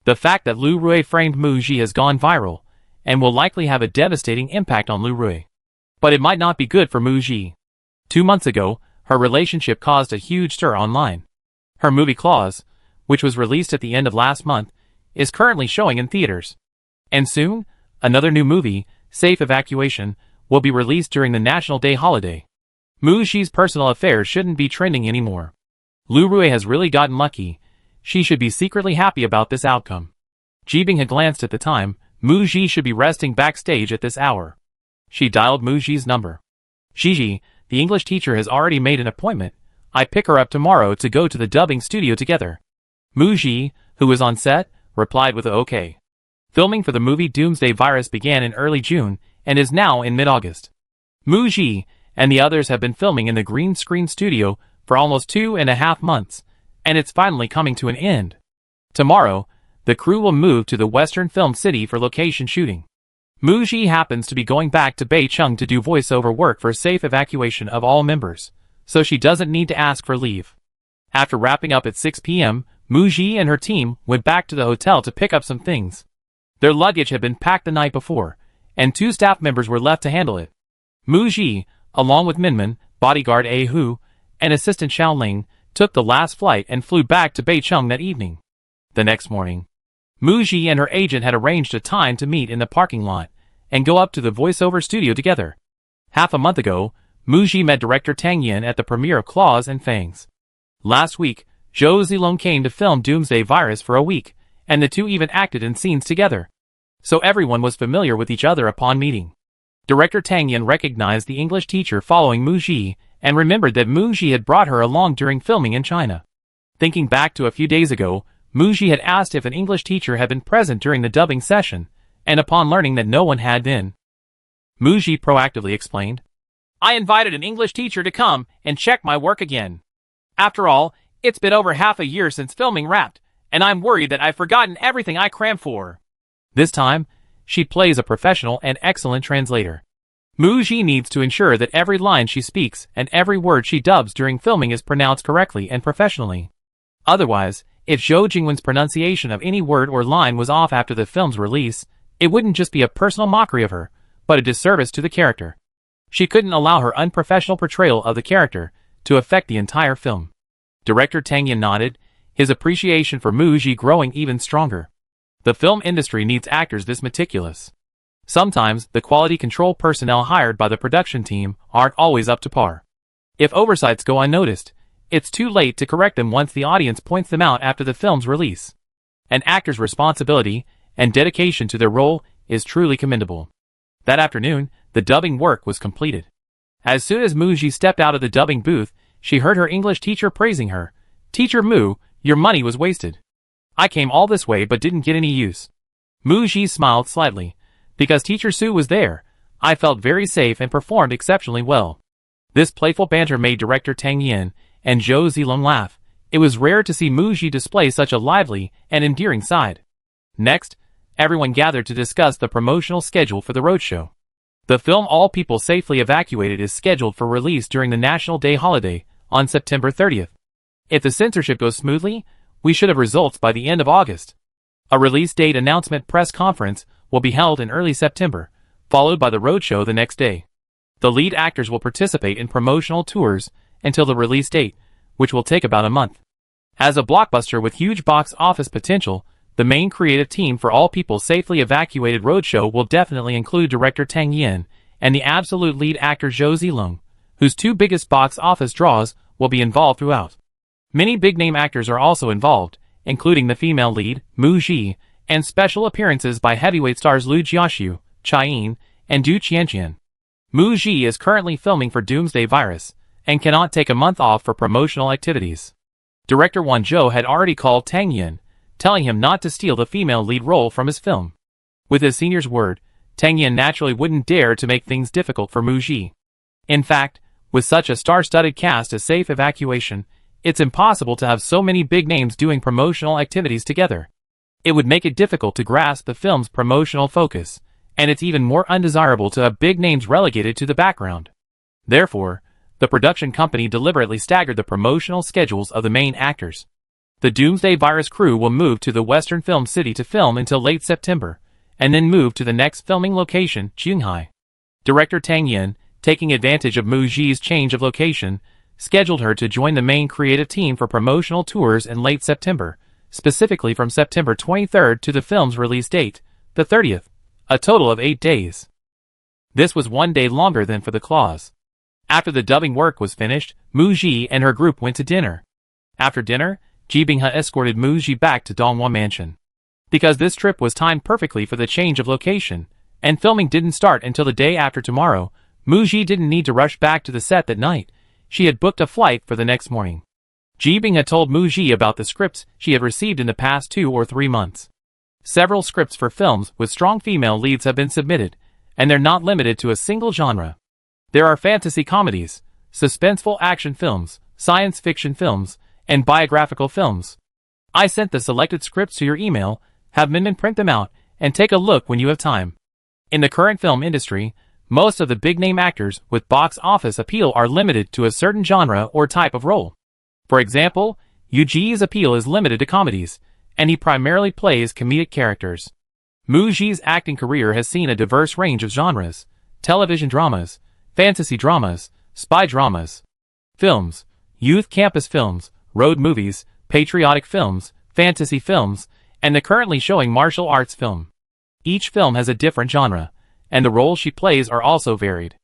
The fact that Lu Rui framed Mu Ji has gone viral, and will likely have a devastating impact on Lu Rui. But it might not be good for Mu Ji. 2 months ago, her relationship caused a huge stir online. Her movie Claws, which was released at the end of last month, is currently showing in theaters. And soon, another new movie, Safe Evacuation, will be released during the National Day holiday. Mu Ji's personal affairs shouldn't be trending anymore. Lu Rui has really gotten lucky. She should be secretly happy about this outcome. Ji Binghe glanced at the time. Mu Ji should be resting backstage at this hour. She dialed Mu Ji's number. Gigi, the English teacher, has already made an appointment. I pick her up tomorrow to go to the dubbing studio together. Mu Ji, who was on set, replied with a okay. Filming for the movie Doomsday Virus began in early June and is now in mid-August. Mu Ji and the others have been filming in the green screen studio for almost 2.5 months, and it's finally coming to an end. Tomorrow, the crew will move to the Western Film City for location shooting. Mu Ji happens to be going back to Beicheng to do voiceover work for safe evacuation of all members, so she doesn't need to ask for leave. After wrapping up at 6 p.m., Mu Ji and her team went back to the hotel to pick up some things. Their luggage had been packed the night before, and 2 staff members were left to handle it. Mu Ji, along with Minmin, bodyguard A Hu, and assistant Xiao Ling, took the last flight and flew back to Beicheng that evening. The next morning, Mu Ji and her agent had arranged a time to meet in the parking lot and go up to the voiceover studio together. Half a month ago, Mu Ji met director Tang Yin at the premiere of Claws and Fangs. Last week, Zhou Zilong came to film Doomsday Virus for a week, and the two even acted in scenes together. So everyone was familiar with each other upon meeting. Director Tang Yin recognized the English teacher following Mu Ji and remembered that Mu Ji had brought her along during filming in China. Thinking back to a few days ago, Mu Ji had asked if an English teacher had been present during the dubbing session, and upon learning that no one had been, Mu Ji proactively explained, "I invited an English teacher to come and check my work again. After all, it's been over half a year since filming wrapped, and I'm worried that I've forgotten everything I crammed for." This time, she plays a professional and excellent translator. Mu Ji needs to ensure that every line she speaks and every word she dubs during filming is pronounced correctly and professionally. Otherwise, if Zhou Jingwen's pronunciation of any word or line was off after the film's release, it wouldn't just be a personal mockery of her, but a disservice to the character. She couldn't allow her unprofessional portrayal of the character to affect the entire film. Director Tang Yin nodded, his appreciation for Mu Ji growing even stronger. The film industry needs actors this meticulous. Sometimes, the quality control personnel hired by the production team aren't always up to par. If oversights go unnoticed, it's too late to correct them once the audience points them out after the film's release. An actor's responsibility and dedication to their role is truly commendable. That afternoon, the dubbing work was completed. As soon as Mu Ji stepped out of the dubbing booth, she heard her English teacher praising her. "Teacher Mu, your money was wasted. I came all this way but didn't get any use." Mu Ji smiled slightly. "Because Teacher Su was there, I felt very safe and performed exceptionally well." This playful banter made director Tang Yin and Zhou Zilong laugh. It was rare to see Mu Ji display such a lively and endearing side. Next, everyone gathered to discuss the promotional schedule for the roadshow. The film All People Safely Evacuated is scheduled for release during the National Day holiday on September 30th. If the censorship goes smoothly, we should have results by the end of August. A release date announcement press conference will be held in early September, followed by the roadshow the next day. The lead actors will participate in promotional tours until the release date, which will take about a month. As a blockbuster with huge box office potential, the main creative team for All People Safely Evacuated roadshow will definitely include director Tang Yin and the absolute lead actor Zhou Zilong, whose two biggest box office draws will be involved throughout. Many big-name actors are also involved, including the female lead, Mu Ji, and special appearances by heavyweight stars Liu Jiaxiu, Chai Yin, and Du Qianqian. Mu Ji is currently filming for Doomsday Virus, and cannot take a month off for promotional activities. Director Wan Zhou had already called Tang Yin, telling him not to steal the female lead role from his film. With his senior's word, Tang Yin naturally wouldn't dare to make things difficult for Mu Ji. In fact, with such a star-studded cast as Safe Evacuation, it's impossible to have so many big names doing promotional activities together. It would make it difficult to grasp the film's promotional focus, and it's even more undesirable to have big names relegated to the background. Therefore, the production company deliberately staggered the promotional schedules of the main actors. The Doomsday Virus crew will move to the Western Film City to film until late September, and then move to the next filming location, Qinghai. Director Tang Yin, taking advantage of Mu Ji's change of location, scheduled her to join the main creative team for promotional tours in late September, specifically from September 23rd to the film's release date, the 30th, a total of 8 days. This was 1 day longer than for the clause. After the dubbing work was finished, Mu Ji and her group went to dinner. After dinner, Ji Binghe escorted Mu Ji back to Donghua Mansion. Because this trip was timed perfectly for the change of location, and filming didn't start until the day after tomorrow, Mu Ji didn't need to rush back to the set that night. She had booked a flight for the next morning. Ji Binghe told Mu Ji about the scripts she had received in the past 2 or 3 months. Several scripts for films with strong female leads have been submitted, and they're not limited to a single genre. There are fantasy comedies, suspenseful action films, science fiction films, and biographical films. I sent the selected scripts to your email. Have Min print them out, and take a look when you have time. In the current film industry, most of the big-name actors with box office appeal are limited to a certain genre or type of role. For example, Yu Ji's appeal is limited to comedies, and he primarily plays comedic characters. Mu Ji's acting career has seen a diverse range of genres: television dramas, fantasy dramas, spy dramas, films, youth campus films, road movies, patriotic films, fantasy films, and the currently showing martial arts film. Each film has a different genre, and the roles she plays are also varied.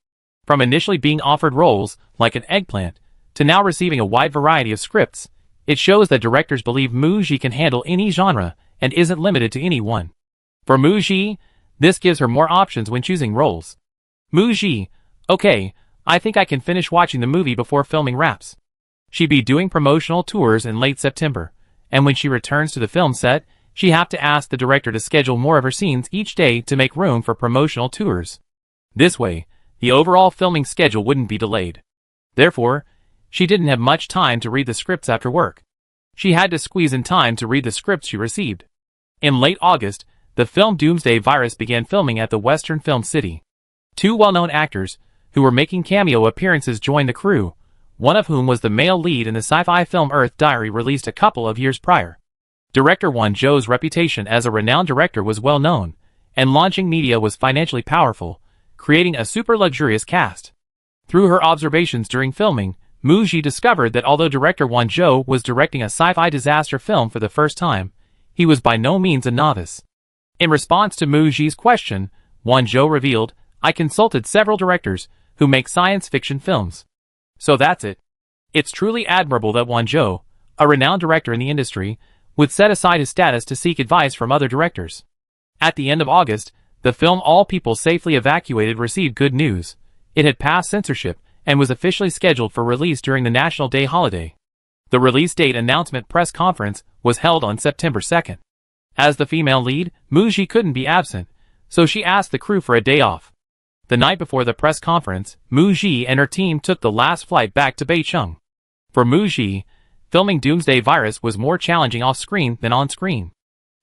From initially being offered roles, like an eggplant, to now receiving a wide variety of scripts, it shows that directors believe Mu Ji can handle any genre and isn't limited to any one. For Mu Ji, this gives her more options when choosing roles. Muji, okay, I think I can finish watching the movie before filming wraps. She'd be doing promotional tours in late September, and when she returns to the film set, she'd have to ask the director to schedule more of her scenes each day to make room for promotional tours. This way, the overall filming schedule wouldn't be delayed. Therefore, she didn't have much time to read the scripts after work. She had to squeeze in time to read the scripts she received. In late August, the film Doomsday Virus began filming at the Western Film City. Two well-known actors, who were making cameo appearances, joined the crew, one of whom was the male lead in the sci-fi film Earth Diary, released a couple of years prior. Director Won Jo's reputation as a renowned director was well known, and launching media was financially powerful, creating a super luxurious cast. Through her observations during filming, Muji discovered that although director Won Jo was directing a sci-fi disaster film for the first time, he was by no means a novice. In response to Muji's question, Won Jo revealed, "I consulted several directors who make science fiction films. So that's it. It's truly admirable that Won Jo, a renowned director in the industry, would set aside his status to seek advice from other directors." At the end of August, the film All People Safely Evacuated received good news. It had passed censorship and was officially scheduled for release during the National Day holiday. The release date announcement press conference was held on September 2nd. As the female lead, Muji couldn't be absent, so she asked the crew for a day off. The night before the press conference, Muji and her team took the last flight back to Beijing. For Muji, filming Doomsday Virus was more challenging off-screen than on-screen.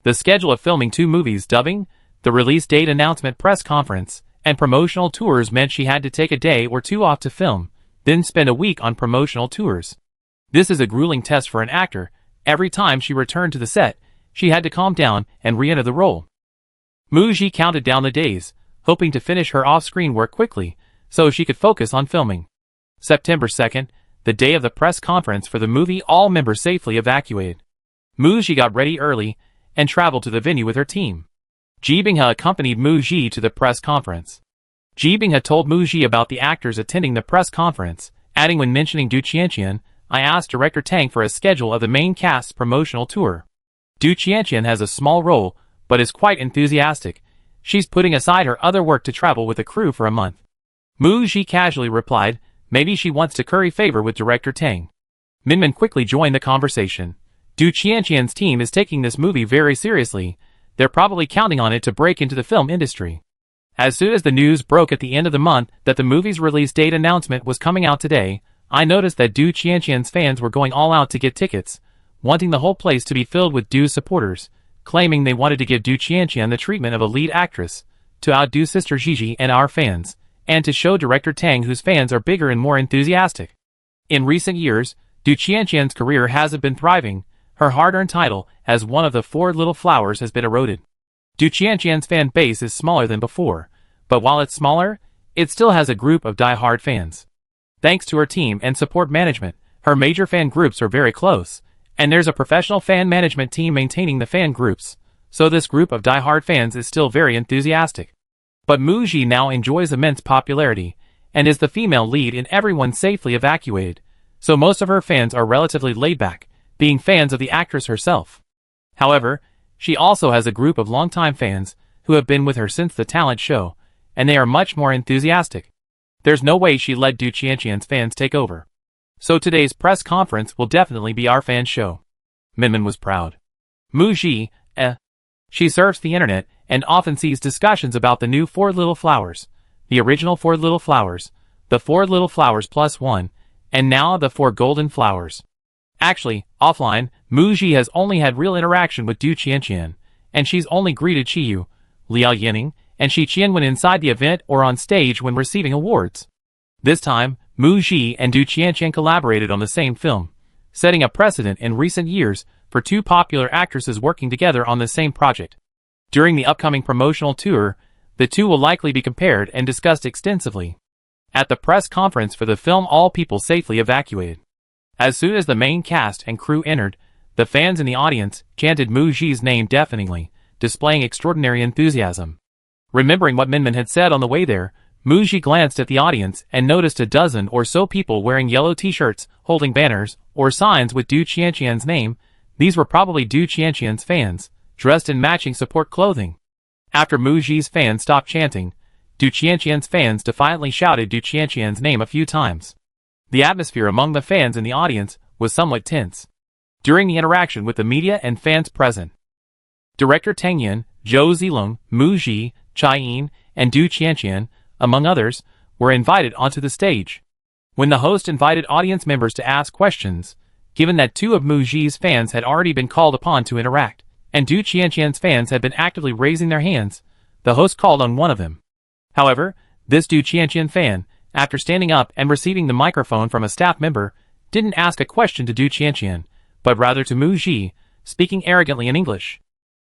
The schedule of filming two movies, dubbing, the release date announcement press conference, and promotional tours meant she had to take a day or two off to film, then spend a week on promotional tours. This is a grueling test for an actor. Every time she returned to the set, she had to calm down and re-enter the role. Muji counted down the days, hoping to finish her off-screen work quickly, so she could focus on filming. September 2nd, the day of the press conference for the movie All Members Safely Evacuated. Muji got ready early and traveled to the venue with her team. Ji Binghe accompanied Muji to the press conference. Ji Binghe told Muji about the actors attending the press conference, adding, "When mentioning Du Qianqian, I asked director Tang for a schedule of the main cast's promotional tour. Du Qianqian has a small role, but is quite enthusiastic. She's putting aside her other work to travel with the crew for a month." Muji casually replied, "Maybe she wants to curry favor with director Tang." Minmin quickly joined the conversation. Du Qianqian's team is taking this movie very seriously. They're probably counting on it to break into the film industry. As soon as the news broke at the end of the month that the movie's release date announcement was coming out today, I noticed that Du Qianqian's fans were going all out to get tickets, wanting the whole place to be filled with Du's supporters, claiming they wanted to give Du Qianqian the treatment of a lead actress, to outdo sister Gigi and our fans, and to show director Tang whose fans are bigger and more enthusiastic. In recent years, Du Qianqian's career hasn't been thriving. Her hard-earned title as one of the four little flowers has been eroded. Du Qianqian's fan base is smaller than before, but while it's smaller, it still has a group of die-hard fans. Thanks to her team and support management, her major fan groups are very close, and there's a professional fan management team maintaining the fan groups, so this group of die-hard fans is still very enthusiastic. But Muji now enjoys immense popularity, and is the female lead in Everyone Safely Evacuated, so most of her fans are relatively laid back, being fans of the actress herself. However, she also has a group of longtime fans who have been with her since the talent show, and they are much more enthusiastic. There's no way she let Du Qianqian's fans take over. So today's press conference will definitely be our fan show. Minmin was proud. Muji, she surfs the internet and often sees discussions about the new Four Little Flowers, the original Four Little Flowers, the Four Little Flowers plus one, and now the Four Golden Flowers. Actually, offline, Muji has only had real interaction with Du Qianqian, and she's only greeted Qiyu, Liao Yining, and Shi Qian when inside the event or on stage when receiving awards. This time, Muji and Du Qianqian collaborated on the same film, setting a precedent in recent years for two popular actresses working together on the same project. During the upcoming promotional tour, the two will likely be compared and discussed extensively. At the press conference for the film All People Safely Evacuated. As soon as the main cast and crew entered, the fans in the audience chanted Muji's name deafeningly, displaying extraordinary enthusiasm. Remembering what Minmin had said on the way there, Muji glanced at the audience and noticed a dozen or so people wearing yellow t-shirts, holding banners, or signs with Du Qianqian's name. These were probably Du Qianqian's fans, dressed in matching support clothing. After Muji's fans stopped chanting, Du Du Qianqian's fans defiantly shouted Du Qianqian's name a few times. The atmosphere among the fans and the audience was somewhat tense. During the interaction with the media and fans present, director Tang Yan, Zhou Zilong, Mu Ji, Chai Yin, and Du Qianqian, among others, were invited onto the stage. When the host invited audience members to ask questions, given that two of Mu Ji's fans had already been called upon to interact, and Du Qianqian's fans had been actively raising their hands, the host called on one of them. However, this Du Qianqian fan, after standing up and receiving the microphone from a staff member, didn't ask a question to Du Qianqian, but rather to Mu Ji, speaking arrogantly in English.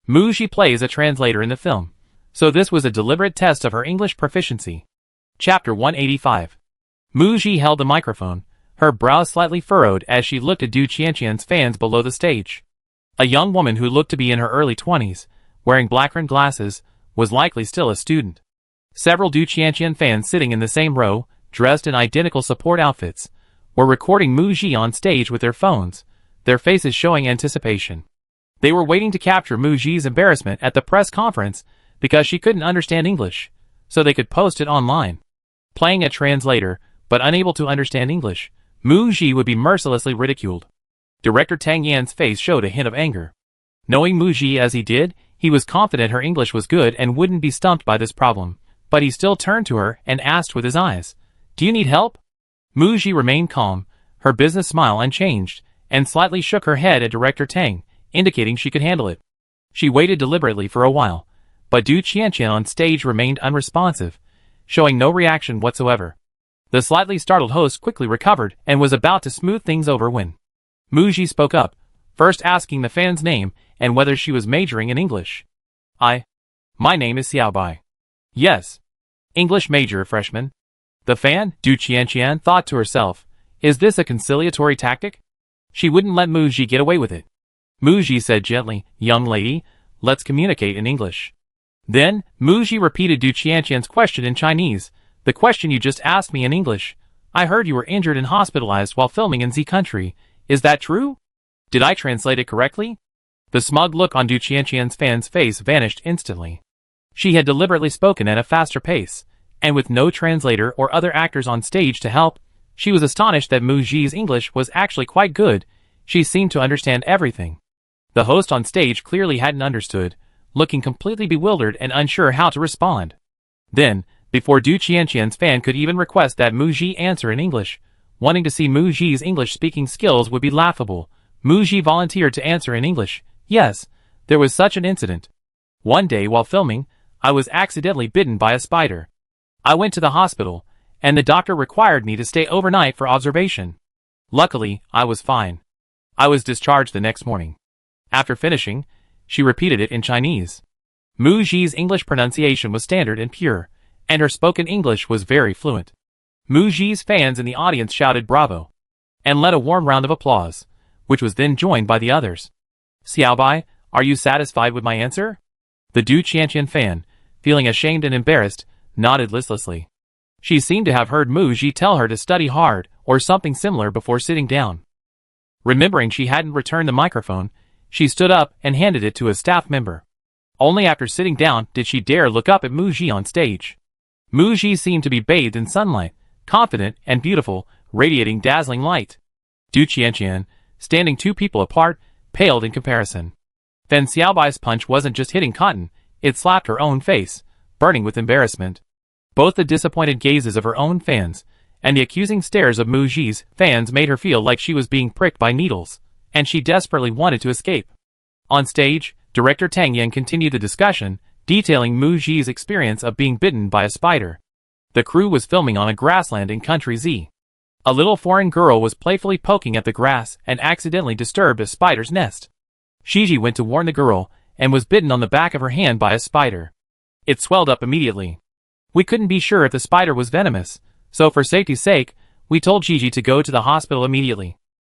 Mu Ji plays a translator in the film, so this was a deliberate test of her English proficiency. Chapter 185. Mu Ji held the microphone, her brows slightly furrowed as she looked at Du Qianqian's fans below the stage. A young woman who looked to be in her early 20s, wearing black-rimmed glasses, was likely still a student. Several Du Qianqian fans sitting in the same row, dressed in identical support outfits, were recording Mu Ji on stage with their phones, their faces showing anticipation. They were waiting to capture Mu Ji's embarrassment at the press conference because she couldn't understand English, so they could post it online. Playing a translator, but unable to understand English, Mu Ji would be mercilessly ridiculed. Director Tang Yan's face showed a hint of anger. Knowing Mu Ji as he did, he was confident her English was good and wouldn't be stumped by this problem, but he still turned to her and asked with his eyes, "Do you need help?" Mu Ji remained calm, her business smile unchanged, and slightly shook her head at Director Tang, indicating she could handle it. She waited deliberately for a while, but Du Qianqian on stage remained unresponsive, showing no reaction whatsoever. The slightly startled host quickly recovered and was about to smooth things over when Mu Ji spoke up, first asking the fan's name and whether she was majoring in English. My name is Xiaobai. Yes. English major, freshman. The fan, Du Qianqian, thought to herself, is this a conciliatory tactic? She wouldn't let Mu Ji get away with it. Mu Ji said gently, "Young lady, let's communicate in English." Then, Mu Ji repeated Du Qianqian's question in Chinese, "The question you just asked me in English. I heard you were injured and hospitalized while filming in Z country. Is that true? Did I translate it correctly?" The smug look on Du Qianqian's fan's face vanished instantly. She had deliberately spoken at a faster pace, and with no translator or other actors on stage to help, she was astonished that Mu Ji's English was actually quite good. She seemed to understand everything. The host on stage clearly hadn't understood, looking completely bewildered and unsure how to respond. Then, before Du Qianqian's fan could even request that Mu Ji answer in English, wanting to see Mu Ji's English-speaking skills would be laughable, Mu Ji volunteered to answer in English. "Yes, there was such an incident. One day while filming, I was accidentally bitten by a spider. I went to the hospital, and the doctor required me to stay overnight for observation. Luckily, I was fine. I was discharged the next morning." After finishing, she repeated it in Chinese. Mu Ji's English pronunciation was standard and pure, and her spoken English was very fluent. Mu Ji's fans in the audience shouted bravo, and led a warm round of applause, which was then joined by the others. "Xiaobai, are you satisfied with my answer?" The Du Qianqian fan, feeling ashamed and embarrassed, nodded listlessly. She seemed to have heard Mu Ji tell her to study hard or something similar before sitting down. Remembering she hadn't returned the microphone, she stood up and handed it to a staff member. Only after sitting down did she dare look up at Mu Ji on stage. Mu Ji seemed to be bathed in sunlight, confident and beautiful, radiating dazzling light. Du Qianqian, standing 2 people apart, paled in comparison. Fan Xiaobai's punch wasn't just hitting cotton, it slapped her own face, burning with embarrassment. Both the disappointed gazes of her own fans and the accusing stares of Mu Ji's fans made her feel like she was being pricked by needles, and she desperately wanted to escape. On stage, director Tang Yan continued the discussion, detailing Mu Ji's experience of being bitten by a spider. The crew was filming on a grassland in Country Z. A little foreign girl was playfully poking at the grass and accidentally disturbed a spider's nest. Shiji went to warn the girl and was bitten on the back of her hand by a spider. It swelled up immediately. We couldn't be sure if the spider was venomous, so for safety's sake, we told Shiji to go to the hospital immediately.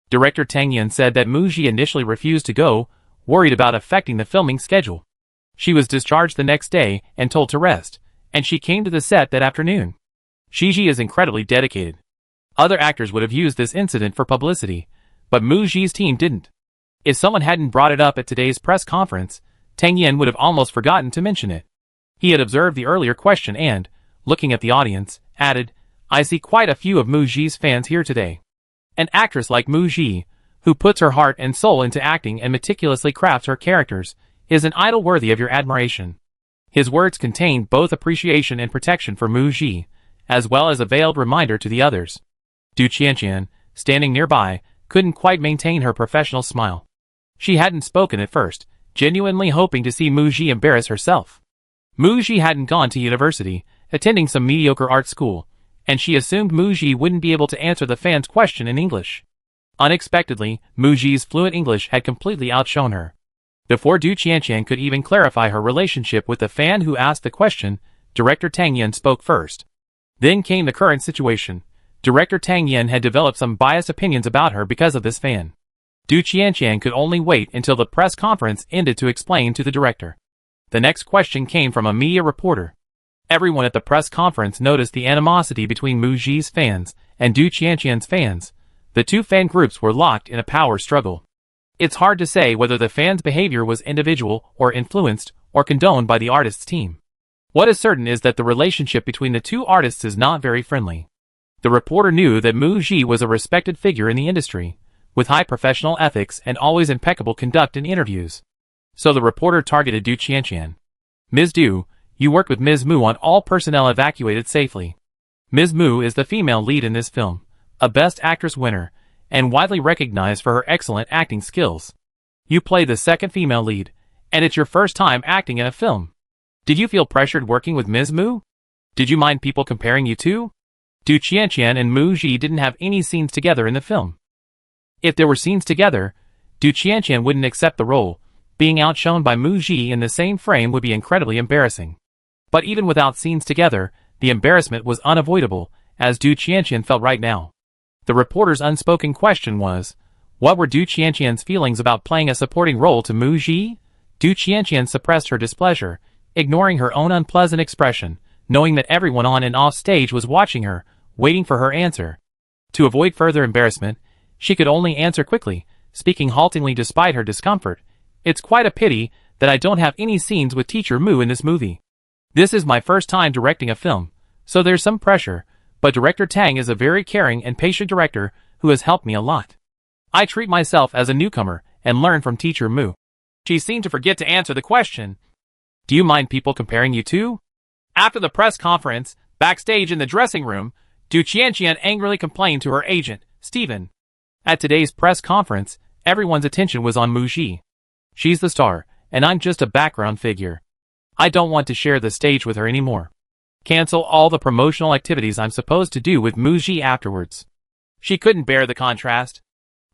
Director Tang Yan said that Mu Ji initially refused to go, worried about affecting the filming schedule. She was discharged the next day and told to rest, and she came to the set that afternoon. Shiji is incredibly dedicated. Other actors would have used this incident for publicity, but Mu Ji's team didn't. If someone hadn't brought it up at today's press conference, Tang Yan would have almost forgotten to mention it. He had observed the earlier question and, looking at the audience, added, I see quite a few of Mu Ji's fans here today. An actress like Mu Ji, who puts her heart and soul into acting and meticulously crafts her characters, is an idol worthy of your admiration. His words contained both appreciation and protection for Mu Ji, as well as a veiled reminder to the others. Du Qianqian, standing nearby, couldn't quite maintain her professional smile. She hadn't spoken at first, genuinely hoping to see Mu Ji embarrass herself. Mu Ji hadn't gone to university, attending some mediocre art school, and she assumed Mu Ji wouldn't be able to answer the fan's question in English. Unexpectedly, Mu Ji's fluent English had completely outshone her. Before Du Qianqian could even clarify her relationship with the fan who asked the question, Director Tang Yen spoke first. Then came the current situation. Director Tang Yen had developed some biased opinions about her because of this fan. Du Qianqian could only wait until the press conference ended to explain to the director. The next question came from a media reporter. Everyone at the press conference noticed the animosity between Mu Ji's fans and Du Qianqian's fans. The two fan groups were locked in a power struggle. It's hard to say whether the fans' behavior was individual or influenced or condoned by the artist's team. What is certain is that the relationship between the two artists is not very friendly. The reporter knew that Mu Ji was a respected figure in the industry, with high professional ethics and always impeccable conduct in interviews. So the reporter targeted Du Qianqian. Ms. Du, you worked with Ms. Mu on all personnel evacuated safely. Ms. Mu is the female lead in this film, a Best Actress winner, and widely recognized for her excellent acting skills. You play the second female lead, and it's your first time acting in a film. Did you feel pressured working with Ms. Mu? Did you mind people comparing you two? Du Qianqian and Mu Ji didn't have any scenes together in the film. If there were scenes together, Du Qianqian wouldn't accept the role. Being outshone by Mu Ji in the same frame would be incredibly embarrassing. But even without scenes together, the embarrassment was unavoidable, as Du Qianqian felt right now. The reporter's unspoken question was, what were Du Qianqian's feelings about playing a supporting role to Mu Ji? Du Qianqian suppressed her displeasure, ignoring her own unpleasant expression, knowing that everyone on and off stage was watching her, waiting for her answer. To avoid further embarrassment, she could only answer quickly, speaking haltingly despite her discomfort. It's quite a pity that I don't have any scenes with Teacher Mu in this movie. This is my first time directing a film, so there's some pressure, but Director Tang is a very caring and patient director who has helped me a lot. I treat myself as a newcomer and learn from Teacher Mu. She seemed to forget to answer the question. Do you mind people comparing you two? After the press conference, backstage in the dressing room, Du Qianqian angrily complained to her agent, Steven. At today's press conference, everyone's attention was on Mu Ji. She's the star, and I'm just a background figure. I don't want to share the stage with her anymore. Cancel all the promotional activities I'm supposed to do with Mu Ji afterwards. She couldn't bear the contrast.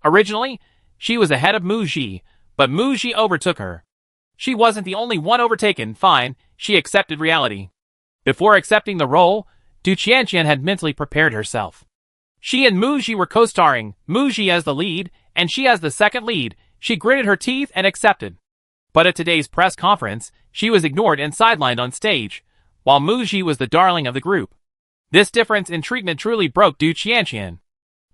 Originally, she was ahead of Mu Ji, but Mu Ji overtook her. She wasn't the only one overtaken. Fine, she accepted reality. Before accepting the role, Du Qianqian had mentally prepared herself. She and Mu Ji were co-starring, Mu Ji as the lead, and she as the second lead. She gritted her teeth and accepted. But at today's press conference, she was ignored and sidelined on stage, while Mu Ji was the darling of the group. This difference in treatment truly broke Du Qianqian.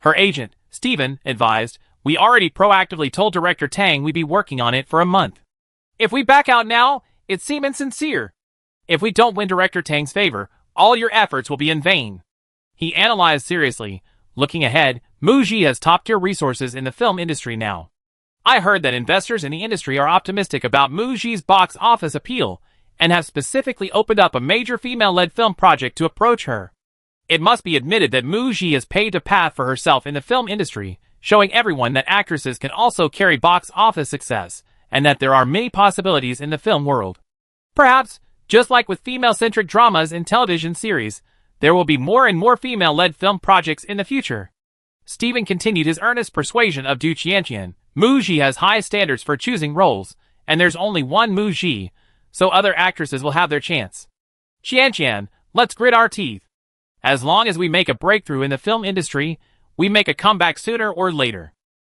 Her agent, Steven, advised, we already proactively told Director Tang we'd be working on it for a month. If we back out now, it seems insincere. If we don't win Director Tang's favor, all your efforts will be in vain. He analyzed seriously. Looking ahead, Mu Ji has top-tier resources in the film industry now. I heard that investors in the industry are optimistic about Mu Ji's box office appeal and have specifically opened up a major female-led film project to approach her. It must be admitted that Mu Ji has paved a path for herself in the film industry, showing everyone that actresses can also carry box office success, and that there are many possibilities in the film world. Perhaps, just like with female-centric dramas in television series, there will be more and more female-led film projects in the future. Steven continued his earnest persuasion of Du Qianqian. Mu Ji has high standards for choosing roles, and there's only one Mu Ji, so other actresses will have their chance. Qianqian, let's grit our teeth. As long as we make a breakthrough in the film industry, we make a comeback sooner or later.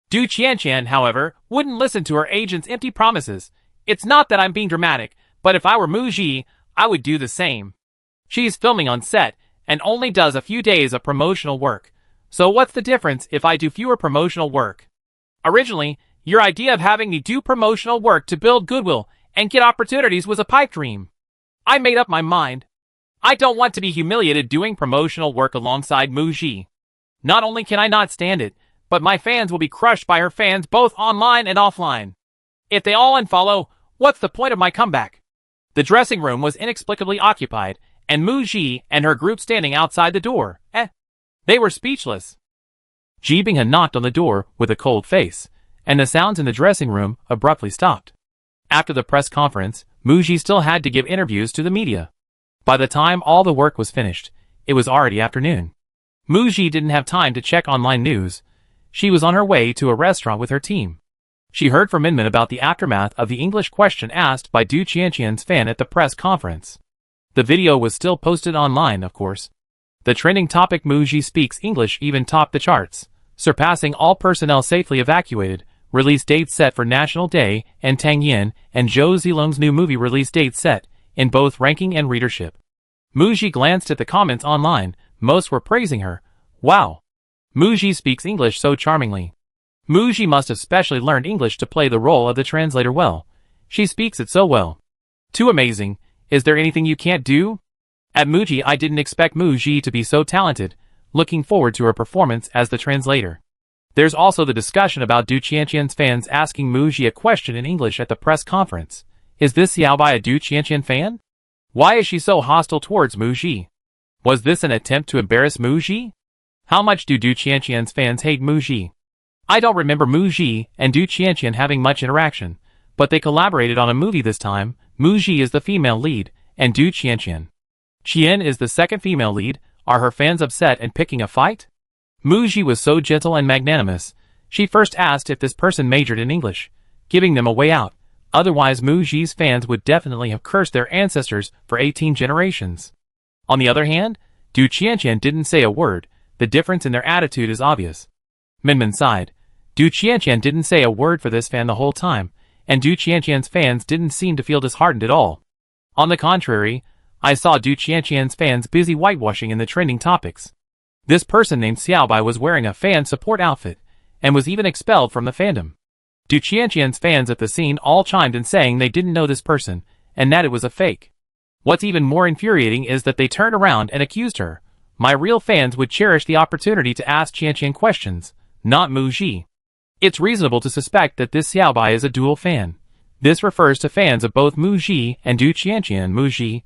Du Qianqian, however, wouldn't listen to her agent's empty promises. It's not that I'm being dramatic, but if I were Mu Ji, I would do the same. She's filming on set, and only does a few days of promotional work. So what's the difference if I do fewer promotional work? Originally, your idea of having me do promotional work to build goodwill and get opportunities was a pipe dream. I made up my mind. I don't want to be humiliated doing promotional work alongside Muji. Not only can I not stand it, but my fans will be crushed by her fans both online and offline. If they all unfollow, what's the point of my comeback? The dressing room was inexplicably occupied, and Muji and her group standing outside the door. They were speechless. Jibing had knocked on the door with a cold face, and the sounds in the dressing room abruptly stopped. After the press conference, Muji still had to give interviews to the media. By the time all the work was finished, it was already afternoon. Muji didn't have time to check online news. She was on her way to a restaurant with her team. She heard from Minmin about the aftermath of the English question asked by Du Qianqian's fan at the press conference. The video was still posted online, of course. The trending topic Muji speaks English even topped the charts, surpassing all personnel safely evacuated, release dates set for National Day, and Tang Yin and Zhou Zilong's new movie release date set, in both ranking and readership. Muji glanced at the comments online. Most were praising her. Wow! Muji speaks English so charmingly. Muji must have specially learned English to play the role of the translator well. She speaks it so well. Too amazing. Is there anything you can't do? At Muji, I didn't expect Muji to be so talented. Looking forward to her performance as the translator. There's also the discussion about Du Qianqian's fans asking Muji a question in English at the press conference. Is this Xiaobai a Du Qianqian fan? Why is she so hostile towards Muji? Was this an attempt to embarrass Muji? How much do Du Qianqian's fans hate Muji? I don't remember Muji and Du Qianqian having much interaction, but they collaborated on a movie this time. Muji is the female lead, and Du Qianqian. Qian is the second female lead. Are her fans upset and picking a fight? Muji was so gentle and magnanimous. She first asked if this person majored in English, giving them a way out. Otherwise Muji's fans would definitely have cursed their ancestors for 18 generations. On the other hand, Du Qianqian didn't say a word. The difference in their attitude is obvious. Minmin sighed. Du Qianqian didn't say a word for this fan the whole time, and Du Qianqian's fans didn't seem to feel disheartened at all. On the contrary, I saw Du Qianqian's fans busy whitewashing in the trending topics. This person named Xiaobai was wearing a fan support outfit, and was even expelled from the fandom. Du Qianqian's fans at the scene all chimed in saying they didn't know this person, and that it was a fake. What's even more infuriating is that they turned around and accused her. My real fans would cherish the opportunity to ask Qianqian questions, not Muji. It's reasonable to suspect that this Xiaobai is a dual fan. This refers to fans of both Muji and Du Qianqian. Muji,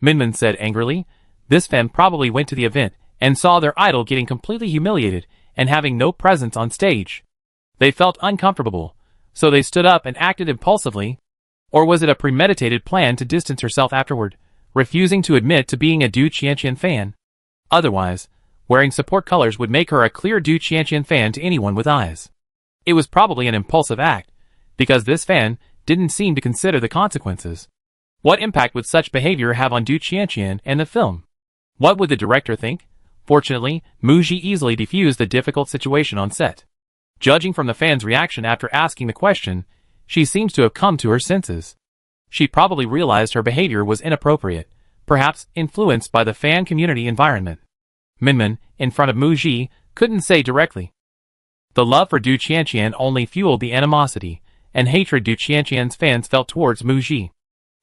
Minmin said angrily. This fan probably went to the event and saw their idol getting completely humiliated and having no presence on stage. They felt uncomfortable, so they stood up and acted impulsively. Or was it a premeditated plan to distance herself afterward, refusing to admit to being a Du Qianqian fan? Otherwise, wearing support colors would make her a clear Du Qianqian fan to anyone with eyes. It was probably an impulsive act, because this fan didn't seem to consider the consequences. What impact would such behavior have on Du Qianqian and the film? What would the director think? Fortunately, Muji easily defused the difficult situation on set. Judging from the fans' reaction after asking the question, she seems to have come to her senses. She probably realized her behavior was inappropriate, perhaps influenced by the fan community environment. Minmin, in front of Muji, couldn't say directly. The love for Du Qianqian only fueled the animosity and hatred Du Qianqian's fans felt towards Muji.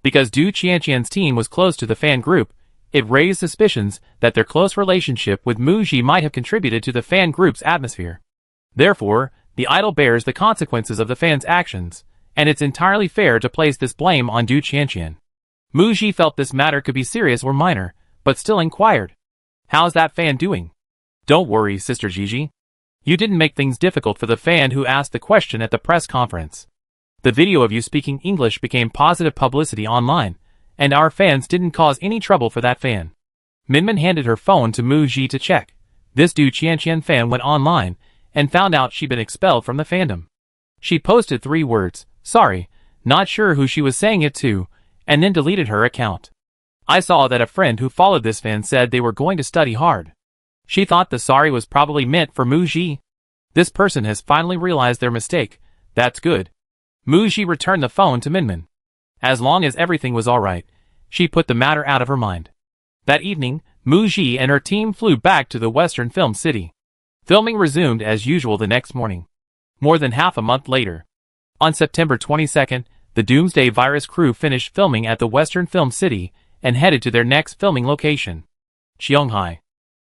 Because Du Qianqian's team was close to the fan group, it raised suspicions that their close relationship with Muji might have contributed to the fan group's atmosphere. Therefore, the idol bears the consequences of the fans' actions, and it's entirely fair to place this blame on Du Qianqian. Muji felt this matter could be serious or minor, but still inquired. How's that fan doing? Don't worry, Sister Gigi. You didn't make things difficult for the fan who asked the question at the press conference. The video of you speaking English became positive publicity online, and our fans didn't cause any trouble for that fan. Minmin handed her phone to Muji to check. This Du Qianqian fan went online and found out she'd been expelled from the fandom. She posted 3 words, sorry, not sure who she was saying it to, and then deleted her account. I saw that a friend who followed this fan said they were going to study hard. She thought the sorry was probably meant for Muji. This person has finally realized their mistake. That's good. Muji returned the phone to Minmin. As long as everything was alright, she put the matter out of her mind. That evening, Muji and her team flew back to the Western Film City. Filming resumed as usual the next morning. More than half a month later. On September 22nd, the Doomsday Virus crew finished filming at the Western Film City, and headed to their next filming location, Qionghai.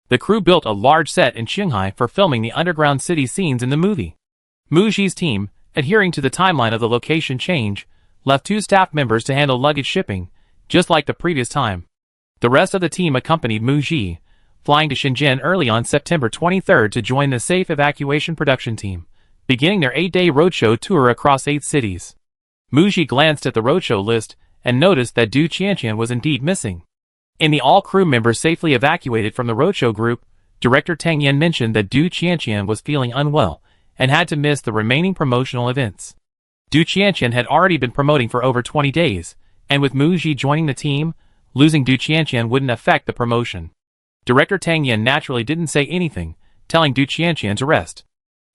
The crew built a large set in Qionghai for filming the underground city scenes in the movie. Muji's team, adhering to the timeline of the location change, left 2 staff members to handle luggage shipping, just like the previous time. The rest of the team accompanied Muji, flying to Shenzhen early on September 23 to join the safe evacuation production team, beginning their 8-day roadshow tour across 8 cities. Muji glanced at the roadshow list and noticed that Du Qianqian was indeed missing. In the all crew members safely evacuated from the roadshow group, director Tang Yan mentioned that Du Qianqian was feeling unwell and had to miss the remaining promotional events. Du Qianqian had already been promoting for over 20 days, and with Muji joining the team, losing Du Qianqian wouldn't affect the promotion. Director Tang Yan naturally didn't say anything, telling Du Qianqian to rest.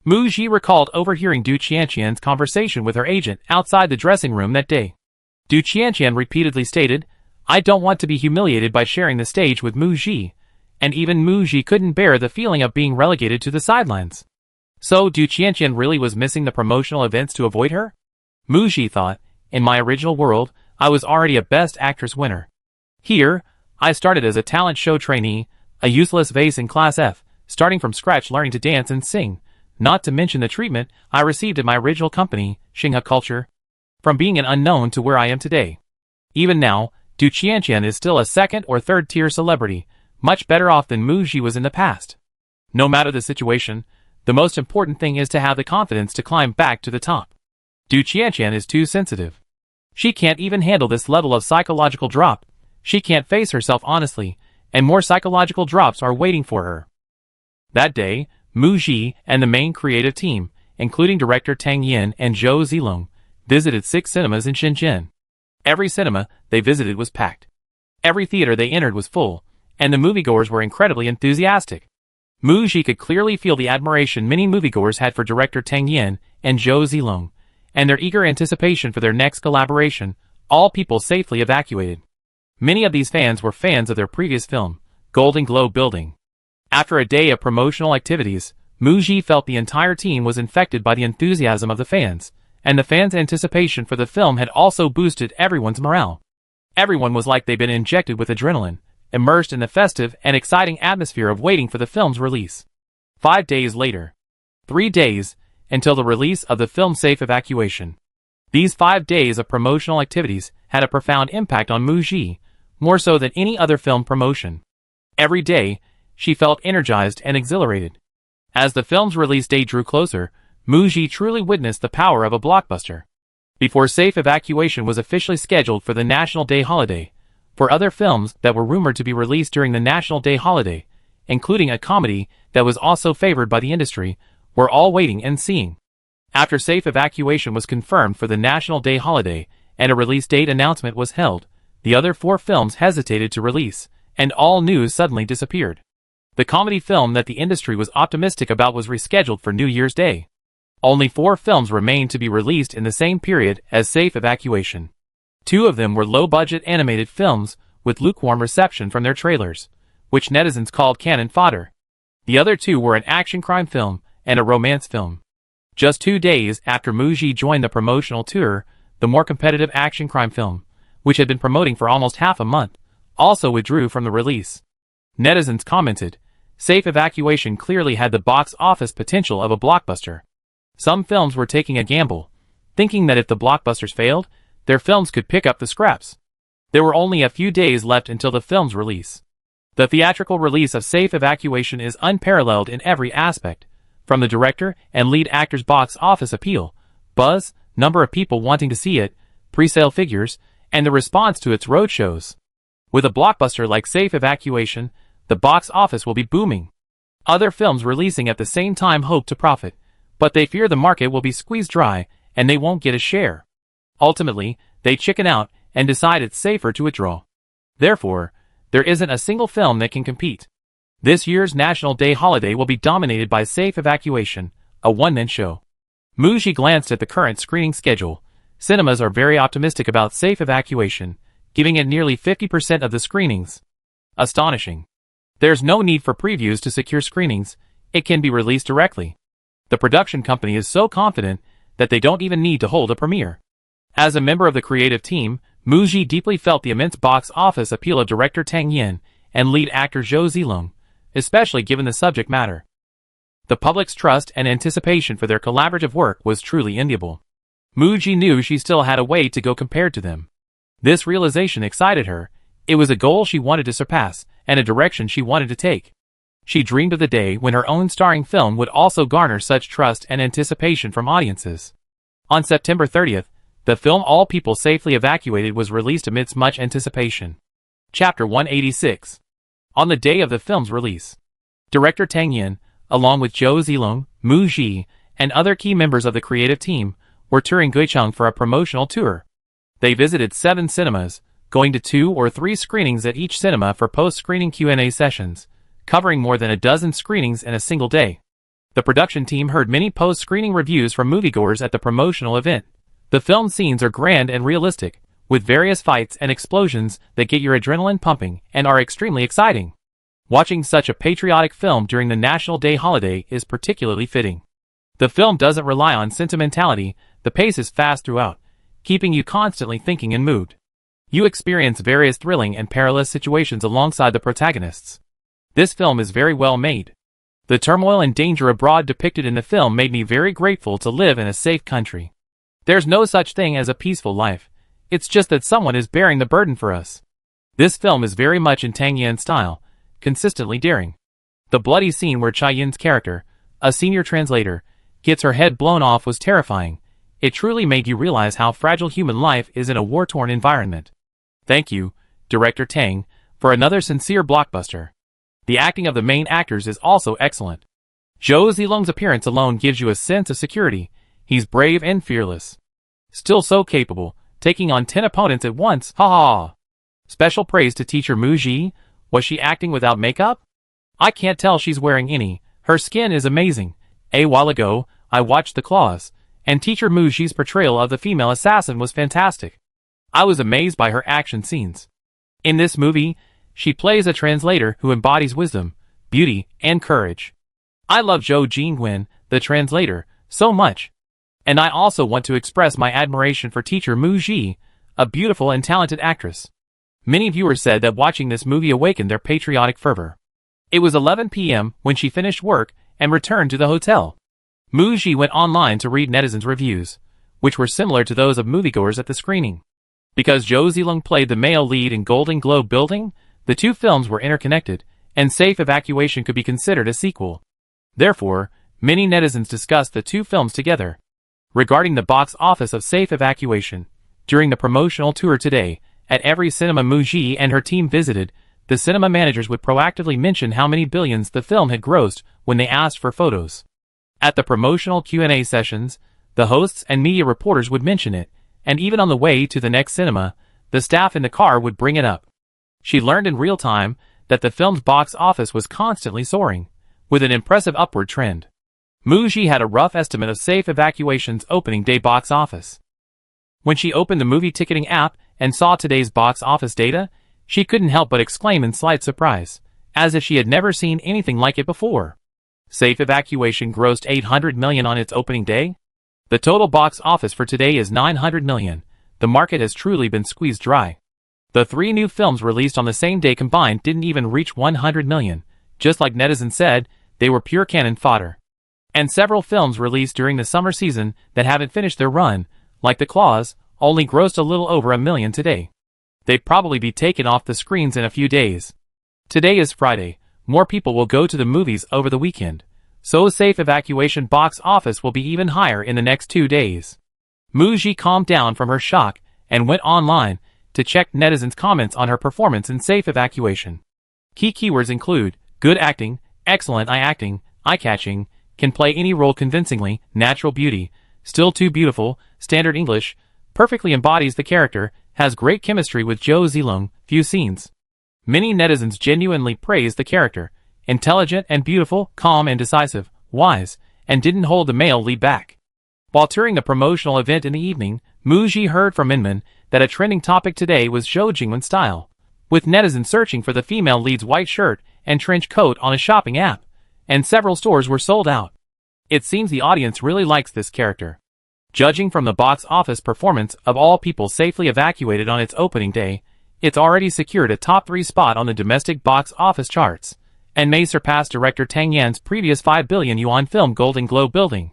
Muji recalled overhearing Du Qianqian's conversation with her agent outside the dressing room that day. Du Qianqian repeatedly stated, "I don't want to be humiliated by sharing the stage with Muji," and even Muji couldn't bear the feeling of being relegated to the sidelines. So Du Qianqian really was missing the promotional events to avoid her? Muji thought, in my original world, I was already a Best Actress winner. Here, I started as a talent show trainee, a useless vase in Class F, starting from scratch learning to dance and sing, not to mention the treatment I received in my original company, Xinghe Culture. From being an unknown to where I am today. Even now, Du Qianqian is still a 2nd or 3rd tier celebrity, much better off than Muji was in the past. No matter the situation, the most important thing is to have the confidence to climb back to the top. Du Qianqian is too sensitive. She can't even handle this level of psychological drop. She can't face herself honestly, and more psychological drops are waiting for her. That day, Muji and the main creative team, including director Tang Yan and Zhou Zilong, visited 6 cinemas in Shenzhen. Every cinema they visited was packed. Every theater they entered was full, and the moviegoers were incredibly enthusiastic. Muji could clearly feel the admiration many moviegoers had for director Tang Yan and Zhou Zilong, and their eager anticipation for their next collaboration, all people safely evacuated. Many of these fans were fans of their previous film, Golden Globe Building. After a day of promotional activities, Muji felt the entire team was infected by the enthusiasm of the fans, and the fans' anticipation for the film had also boosted everyone's morale. Everyone was like they'd been injected with adrenaline, immersed in the festive and exciting atmosphere of waiting for the film's release. 5 days later. 3 days, until the release of the film Safe Evacuation. These 5 days of promotional activities had a profound impact on Muji, more so than any other film promotion. Every day, she felt energized and exhilarated. As the film's release date drew closer, Muji truly witnessed the power of a blockbuster. Before Safe Evacuation was officially scheduled for the National Day holiday, for other films that were rumored to be released during the National Day holiday, including a comedy that was also favored by the industry, were all waiting and seeing. After Safe Evacuation was confirmed for the National Day holiday and a release date announcement was held, the other 4 films hesitated to release, and all news suddenly disappeared. The comedy film that the industry was optimistic about was rescheduled for New Year's Day. Only 4 films remained to be released in the same period as Safe Evacuation. 2 of them were low-budget animated films with lukewarm reception from their trailers, which netizens called cannon fodder. The other 2 were an action crime film and a romance film. Just 2 days after Muji joined the promotional tour, the more competitive action crime film, which had been promoting for almost half a month, also withdrew from the release. Netizens commented, Safe Evacuation clearly had the box office potential of a blockbuster. Some films were taking a gamble, thinking that if the blockbusters failed, their films could pick up the scraps. There were only a few days left until the film's release. The theatrical release of Safe Evacuation is unparalleled in every aspect, from the director and lead actor's box office appeal, buzz, number of people wanting to see it, pre-sale figures, and the response to its roadshows. With a blockbuster like Safe Evacuation, the box office will be booming. Other films releasing at the same time hope to profit, but they fear the market will be squeezed dry and they won't get a share. Ultimately, they chicken out and decide it's safer to withdraw. Therefore, there isn't a single film that can compete. This year's National Day holiday will be dominated by Safe Evacuation, a one-man show. Muji glanced at the current screening schedule. Cinemas are very optimistic about Safe Evacuation, giving it nearly 50% of the screenings. Astonishing. There's no need for previews to secure screenings, it can be released directly. The production company is so confident that they don't even need to hold a premiere. As a member of the creative team, Muji deeply felt the immense box office appeal of director Tang Yin and lead actor Zhou Zilong, especially given the subject matter. The public's trust and anticipation for their collaborative work was truly enviable. Muji knew she still had a way to go compared to them. This realization excited her. It was a goal she wanted to surpass, and a direction she wanted to take. She dreamed of the day when her own starring film would also garner such trust and anticipation from audiences. On September 30th, the film All People Safely Evacuated was released amidst much anticipation. Chapter 186. On the day of the film's release, director Tang Yin, along with Zhou Zilong, Muji, and other key members of the creative team, were touring Guicheng for a promotional tour. They visited 7 cinemas, going to 2 or 3 screenings at each cinema for post-screening Q&A sessions, covering more than a dozen screenings in a single day. The production team heard many post-screening reviews from moviegoers at the promotional event. The film scenes are grand and realistic, with various fights and explosions that get your adrenaline pumping and are extremely exciting. Watching such a patriotic film during the National Day holiday is particularly fitting. The film doesn't rely on sentimentality, the pace is fast throughout, keeping you constantly thinking and moved. You experience various thrilling and perilous situations alongside the protagonists. This film is very well made. The turmoil and danger abroad depicted in the film made me very grateful to live in a safe country. There's no such thing as a peaceful life. It's just that someone is bearing the burden for us. This film is very much in Tang Yin's style, consistently daring. The bloody scene where Chai Yin's character, a senior translator, gets her head blown off was terrifying. It truly made you realize how fragile human life is in a war-torn environment. Thank you, Director Tang, for another sincere blockbuster. The acting of the main actors is also excellent. Zhou Zilong's appearance alone gives you a sense of security. He's brave and fearless. Still so capable, taking on 10 opponents at once, ha ha. Special praise to teacher Muji. Was she acting without makeup? I can't tell she's wearing any. Her skin is amazing. A while ago, I watched The Claws, and teacher Muji's portrayal of the female assassin was fantastic. I was amazed by her action scenes. In this movie, she plays a translator who embodies wisdom, beauty, and courage. I love Zhou Jingwen, the translator, so much. And I also want to express my admiration for teacher Muji, a beautiful and talented actress. Many viewers said that watching this movie awakened their patriotic fervor. It was 11 p.m. when she finished work and returned to the hotel. Muji went online to read netizens' reviews, which were similar to those of moviegoers at the screening. Because Zhou Zilong played the male lead in Golden Globe Building, the two films were interconnected, and Safe Evacuation could be considered a sequel. Therefore, many netizens discussed the two films together. Regarding the box office of Safe Evacuation, during the promotional tour today, at every cinema Muji and her team visited, the cinema managers would proactively mention how many billions the film had grossed when they asked for photos. At the promotional Q&A sessions, the hosts and media reporters would mention it, and even on the way to the next cinema, the staff in the car would bring it up. She learned in real time that the film's box office was constantly soaring, with an impressive upward trend. Muji had a rough estimate of Safe Evacuation's opening day box office. When she opened the movie ticketing app and saw today's box office data, she couldn't help but exclaim in slight surprise, as if she had never seen anything like it before. Safe Evacuation grossed $800 million on its opening day. The total box office for today is $900 million. The market has truly been squeezed dry. The 3 new films released on the same day combined didn't even reach $100 million. Just like netizens said, they were pure cannon fodder. And several films released during the summer season that haven't finished their run, like The Claws, only grossed a little over $1 million today. They'd probably be taken off the screens in a few days. Today is Friday. More people will go to the movies over the weekend, so Safe Evacuation box office will be even higher in the next 2 days. Muji calmed down from her shock and went online to check netizens' comments on her performance in Safe Evacuation. Key keywords include good acting, excellent eye acting, eye-catching, can play any role convincingly, natural beauty, still too beautiful, standard English, perfectly embodies the character, has great chemistry with Zhou Zilong, few scenes. Many netizens genuinely praised the character, intelligent and beautiful, calm and decisive, wise, and didn't hold the male lead back. While touring the promotional event in the evening, Muji heard from Inman that a trending topic today was Zhou Jingwen style, with netizens searching for the female lead's white shirt and trench coat on a shopping app, and several stores were sold out. It seems the audience really likes this character. Judging from the box office performance of All People Safely Evacuated on its opening day, it's already secured a top 3 spot on the domestic box office charts, and may surpass director Tang Yan's previous 5 billion yuan film Golden Globe building.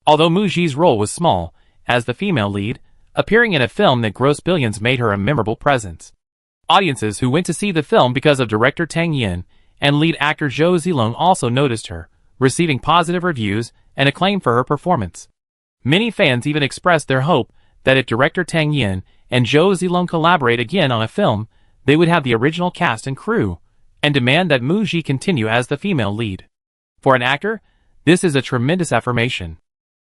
Although Mu Ji's role was small, as the female lead, appearing in a film that grossed billions made her a memorable presence. Audiences who went to see the film because of director Tang Yan and lead actor Zhou Zilong also noticed her, receiving positive reviews and acclaim for her performance. Many fans even expressed their hope that if director Tang Yan and Zhou Zilong collaborate again on a film, they would have the original cast and crew, and demand that Mu Ji continue as the female lead. For an actor, this is a tremendous affirmation.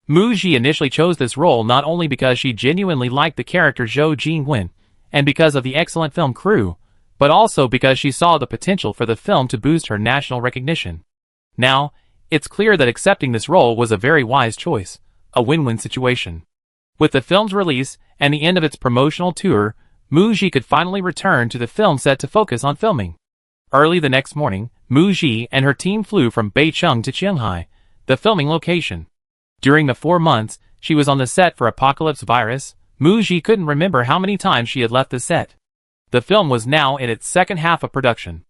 Mu Ji initially chose this role not only because she genuinely liked the character Zhou Jingwen, and because of the excellent film crew, but also because she saw the potential for the film to boost her national recognition. Now, it's clear that accepting this role was a very wise choice, a win-win situation. With the film's release and the end of its promotional tour, Mu Ji could finally return to the film set to focus on filming. Early the next morning, Mu Ji and her team flew from Beicheng to Shanghai, the filming location. During the 4 months she was on the set for Apocalypse Virus, Mu Ji couldn't remember how many times she had left the set. The film was now in its second half of production.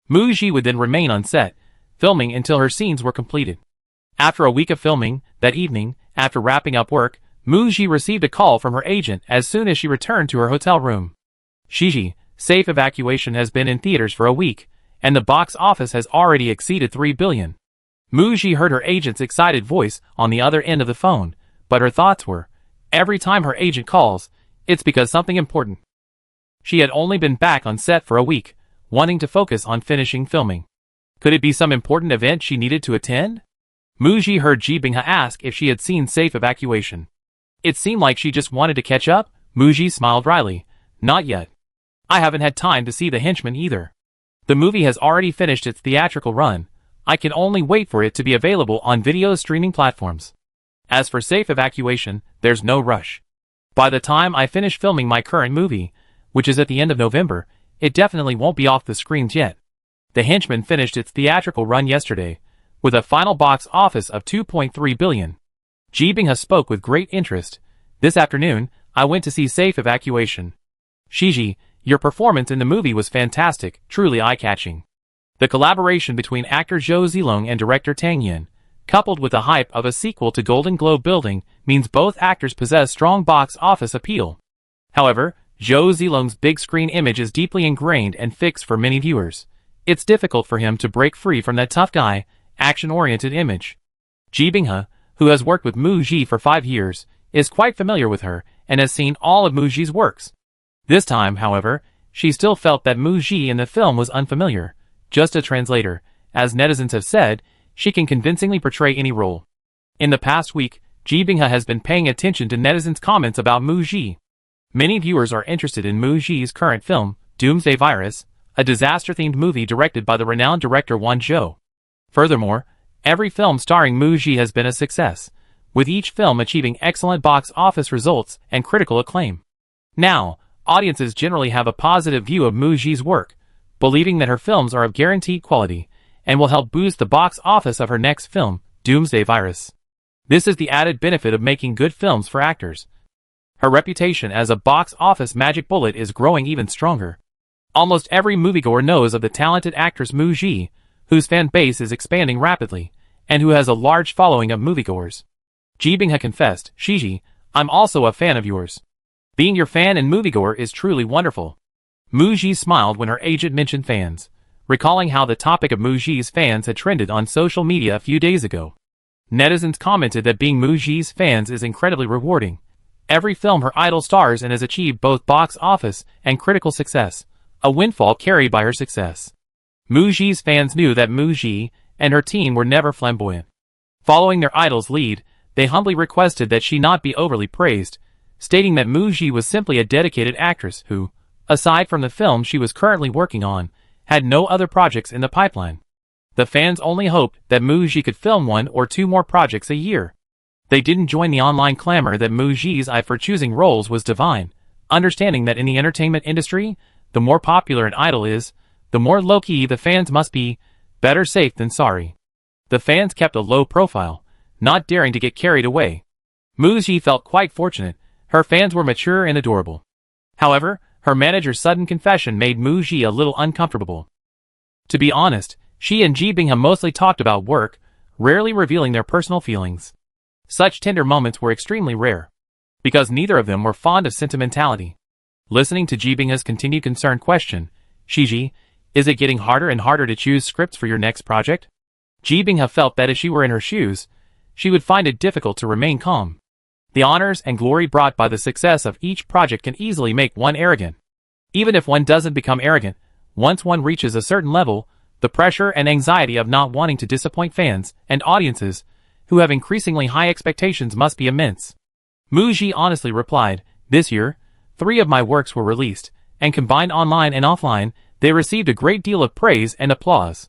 Mu Ji would then remain on set, filming until her scenes were completed. After a week of filming, that evening, after wrapping up work, Mu Ji received a call from her agent as soon as she returned to her hotel room. Shiji, Safe Evacuation has been in theaters for a week, and the box office has already exceeded 3 billion. Mu Ji heard her agent's excited voice on the other end of the phone, but her thoughts were, every time her agent calls, it's because something important. She had only been back on set for a week, wanting to focus on finishing filming. Could it be some important event she needed to attend? Mu Ji heard Ji Binghe ask if she had seen Safe Evacuation. It seemed like she just wanted to catch up. Mu Ji smiled wryly. Not yet. I haven't had time to see The Henchman either. The movie has already finished its theatrical run. I can only wait for it to be available on video streaming platforms. As for Safe Evacuation, there's no rush. By the time I finish filming my current movie, which is at the end of November, it definitely won't be off the screens yet. The Henchman finished its theatrical run yesterday, with a final box office of 2.3 billion. Ji Binghe spoke with great interest. This afternoon, I went to see Safe Evacuation. Shiji, your performance in the movie was fantastic, truly eye-catching. The collaboration between actor Zhou Zilong and director Tang Yan, coupled with the hype of a sequel to Golden Globe building, means both actors possess strong box office appeal. However, Zhou Zilong's big-screen image is deeply ingrained and fixed for many viewers. It's difficult for him to break free from that tough guy, action-oriented image. Ji Binghe, who has worked with Mu Ji for 5 years, is quite familiar with her and has seen all of Mu Ji's works. This time, however, she still felt that Mu Ji in the film was unfamiliar, just a translator. As netizens have said, she can convincingly portray any role. In the past week, Ji Binghe has been paying attention to netizens' comments about Mu Ji. Many viewers are interested in Mu Ji's current film, Doomsday Virus, a disaster-themed movie directed by the renowned director Wan Zhou. Furthermore, every film starring Mu Ji has been a success, with each film achieving excellent box office results and critical acclaim. Now, audiences generally have a positive view of Mu Ji's work, believing that her films are of guaranteed quality and will help boost the box office of her next film, Doomsday Virus. This is the added benefit of making good films for actors. Her reputation as a box office magic bullet is growing even stronger. Almost every moviegoer knows of the talented actress Mu Ji, whose fan base is expanding rapidly, and who has a large following of moviegoers. Ji Binghe confessed, Shiji, I'm also a fan of yours. Being your fan and moviegoer is truly wonderful. Mu Ji smiled when her agent mentioned fans, recalling how the topic of Mu Ji's fans had trended on social media a few days ago. Netizens commented that being Mu Ji's fans is incredibly rewarding. Every film her idol stars in has achieved both box office and critical success, a windfall carried by her success. Mu Ji's fans knew that Mu Ji and her team were never flamboyant. Following their idol's lead, they humbly requested that she not be overly praised, stating that Mu Ji was simply a dedicated actress who, aside from the film she was currently working on, had no other projects in the pipeline. The fans only hoped that Mu Ji could film 1 or 2 more projects a year. They didn't join the online clamor that Mu Ji's eye for choosing roles was divine, understanding that in the entertainment industry, the more popular an idol is, the more low-key the fans must be, better safe than sorry. The fans kept a low profile, not daring to get carried away. Mu Ji felt quite fortunate. Her fans were mature and adorable. However, her manager's sudden confession made Mu Ji a little uncomfortable. To be honest, she and Ji Binghe mostly talked about work, rarely revealing their personal feelings. Such tender moments were extremely rare, because neither of them were fond of sentimentality. Listening to Ji Binghe's continued concerned question, Shiji, is it getting harder and harder to choose scripts for your next project? Ji Binghe felt that if she were in her shoes, she would find it difficult to remain calm. The honors and glory brought by the success of each project can easily make one arrogant. Even if one doesn't become arrogant, once one reaches a certain level, the pressure and anxiety of not wanting to disappoint fans and audiences who have increasingly high expectations must be immense. Mu Ji honestly replied, this year, 3 of my works were released, and combined online and offline, they received a great deal of praise and applause.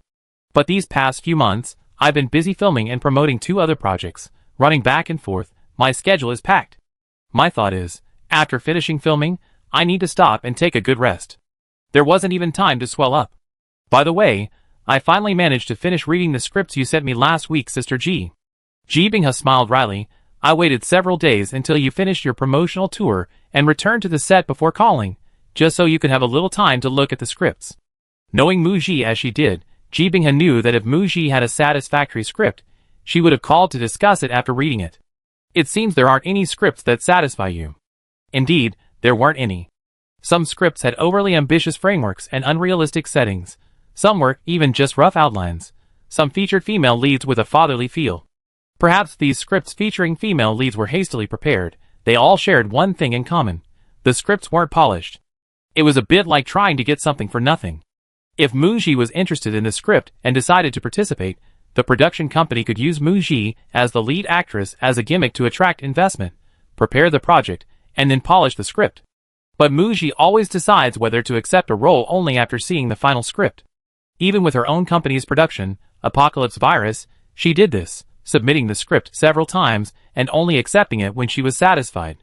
But these past few months, I've been busy filming and promoting 2 other projects, running back and forth. My schedule is packed. My thought is, after finishing filming, I need to stop and take a good rest. There wasn't even time to swell up. By the way, I finally managed to finish reading the scripts you sent me last week, Sister Ji. Ji Binghe smiled wryly. I waited several days until you finished your promotional tour and returned to the set before calling, just so you could have a little time to look at the scripts. Knowing Mu Ji as she did, Ji Binghe knew that if Mu Ji had a satisfactory script, she would have called to discuss it after reading it. It seems there aren't any scripts that satisfy you. Indeed, there weren't any. Some scripts had overly ambitious frameworks and unrealistic settings. Some were even just rough outlines. Some featured female leads with a fatherly feel. Perhaps these scripts featuring female leads were hastily prepared. They all shared one thing in common. The scripts weren't polished. It was a bit like trying to get something for nothing. If Mu Ji was interested in the script and decided to participate, the production company could use Mu Ji as the lead actress as a gimmick to attract investment, prepare the project, and then polish the script. But Mu Ji always decides whether to accept a role only after seeing the final script. Even with her own company's production, Apocalypse Virus, she did this, submitting the script several times and only accepting it when she was satisfied.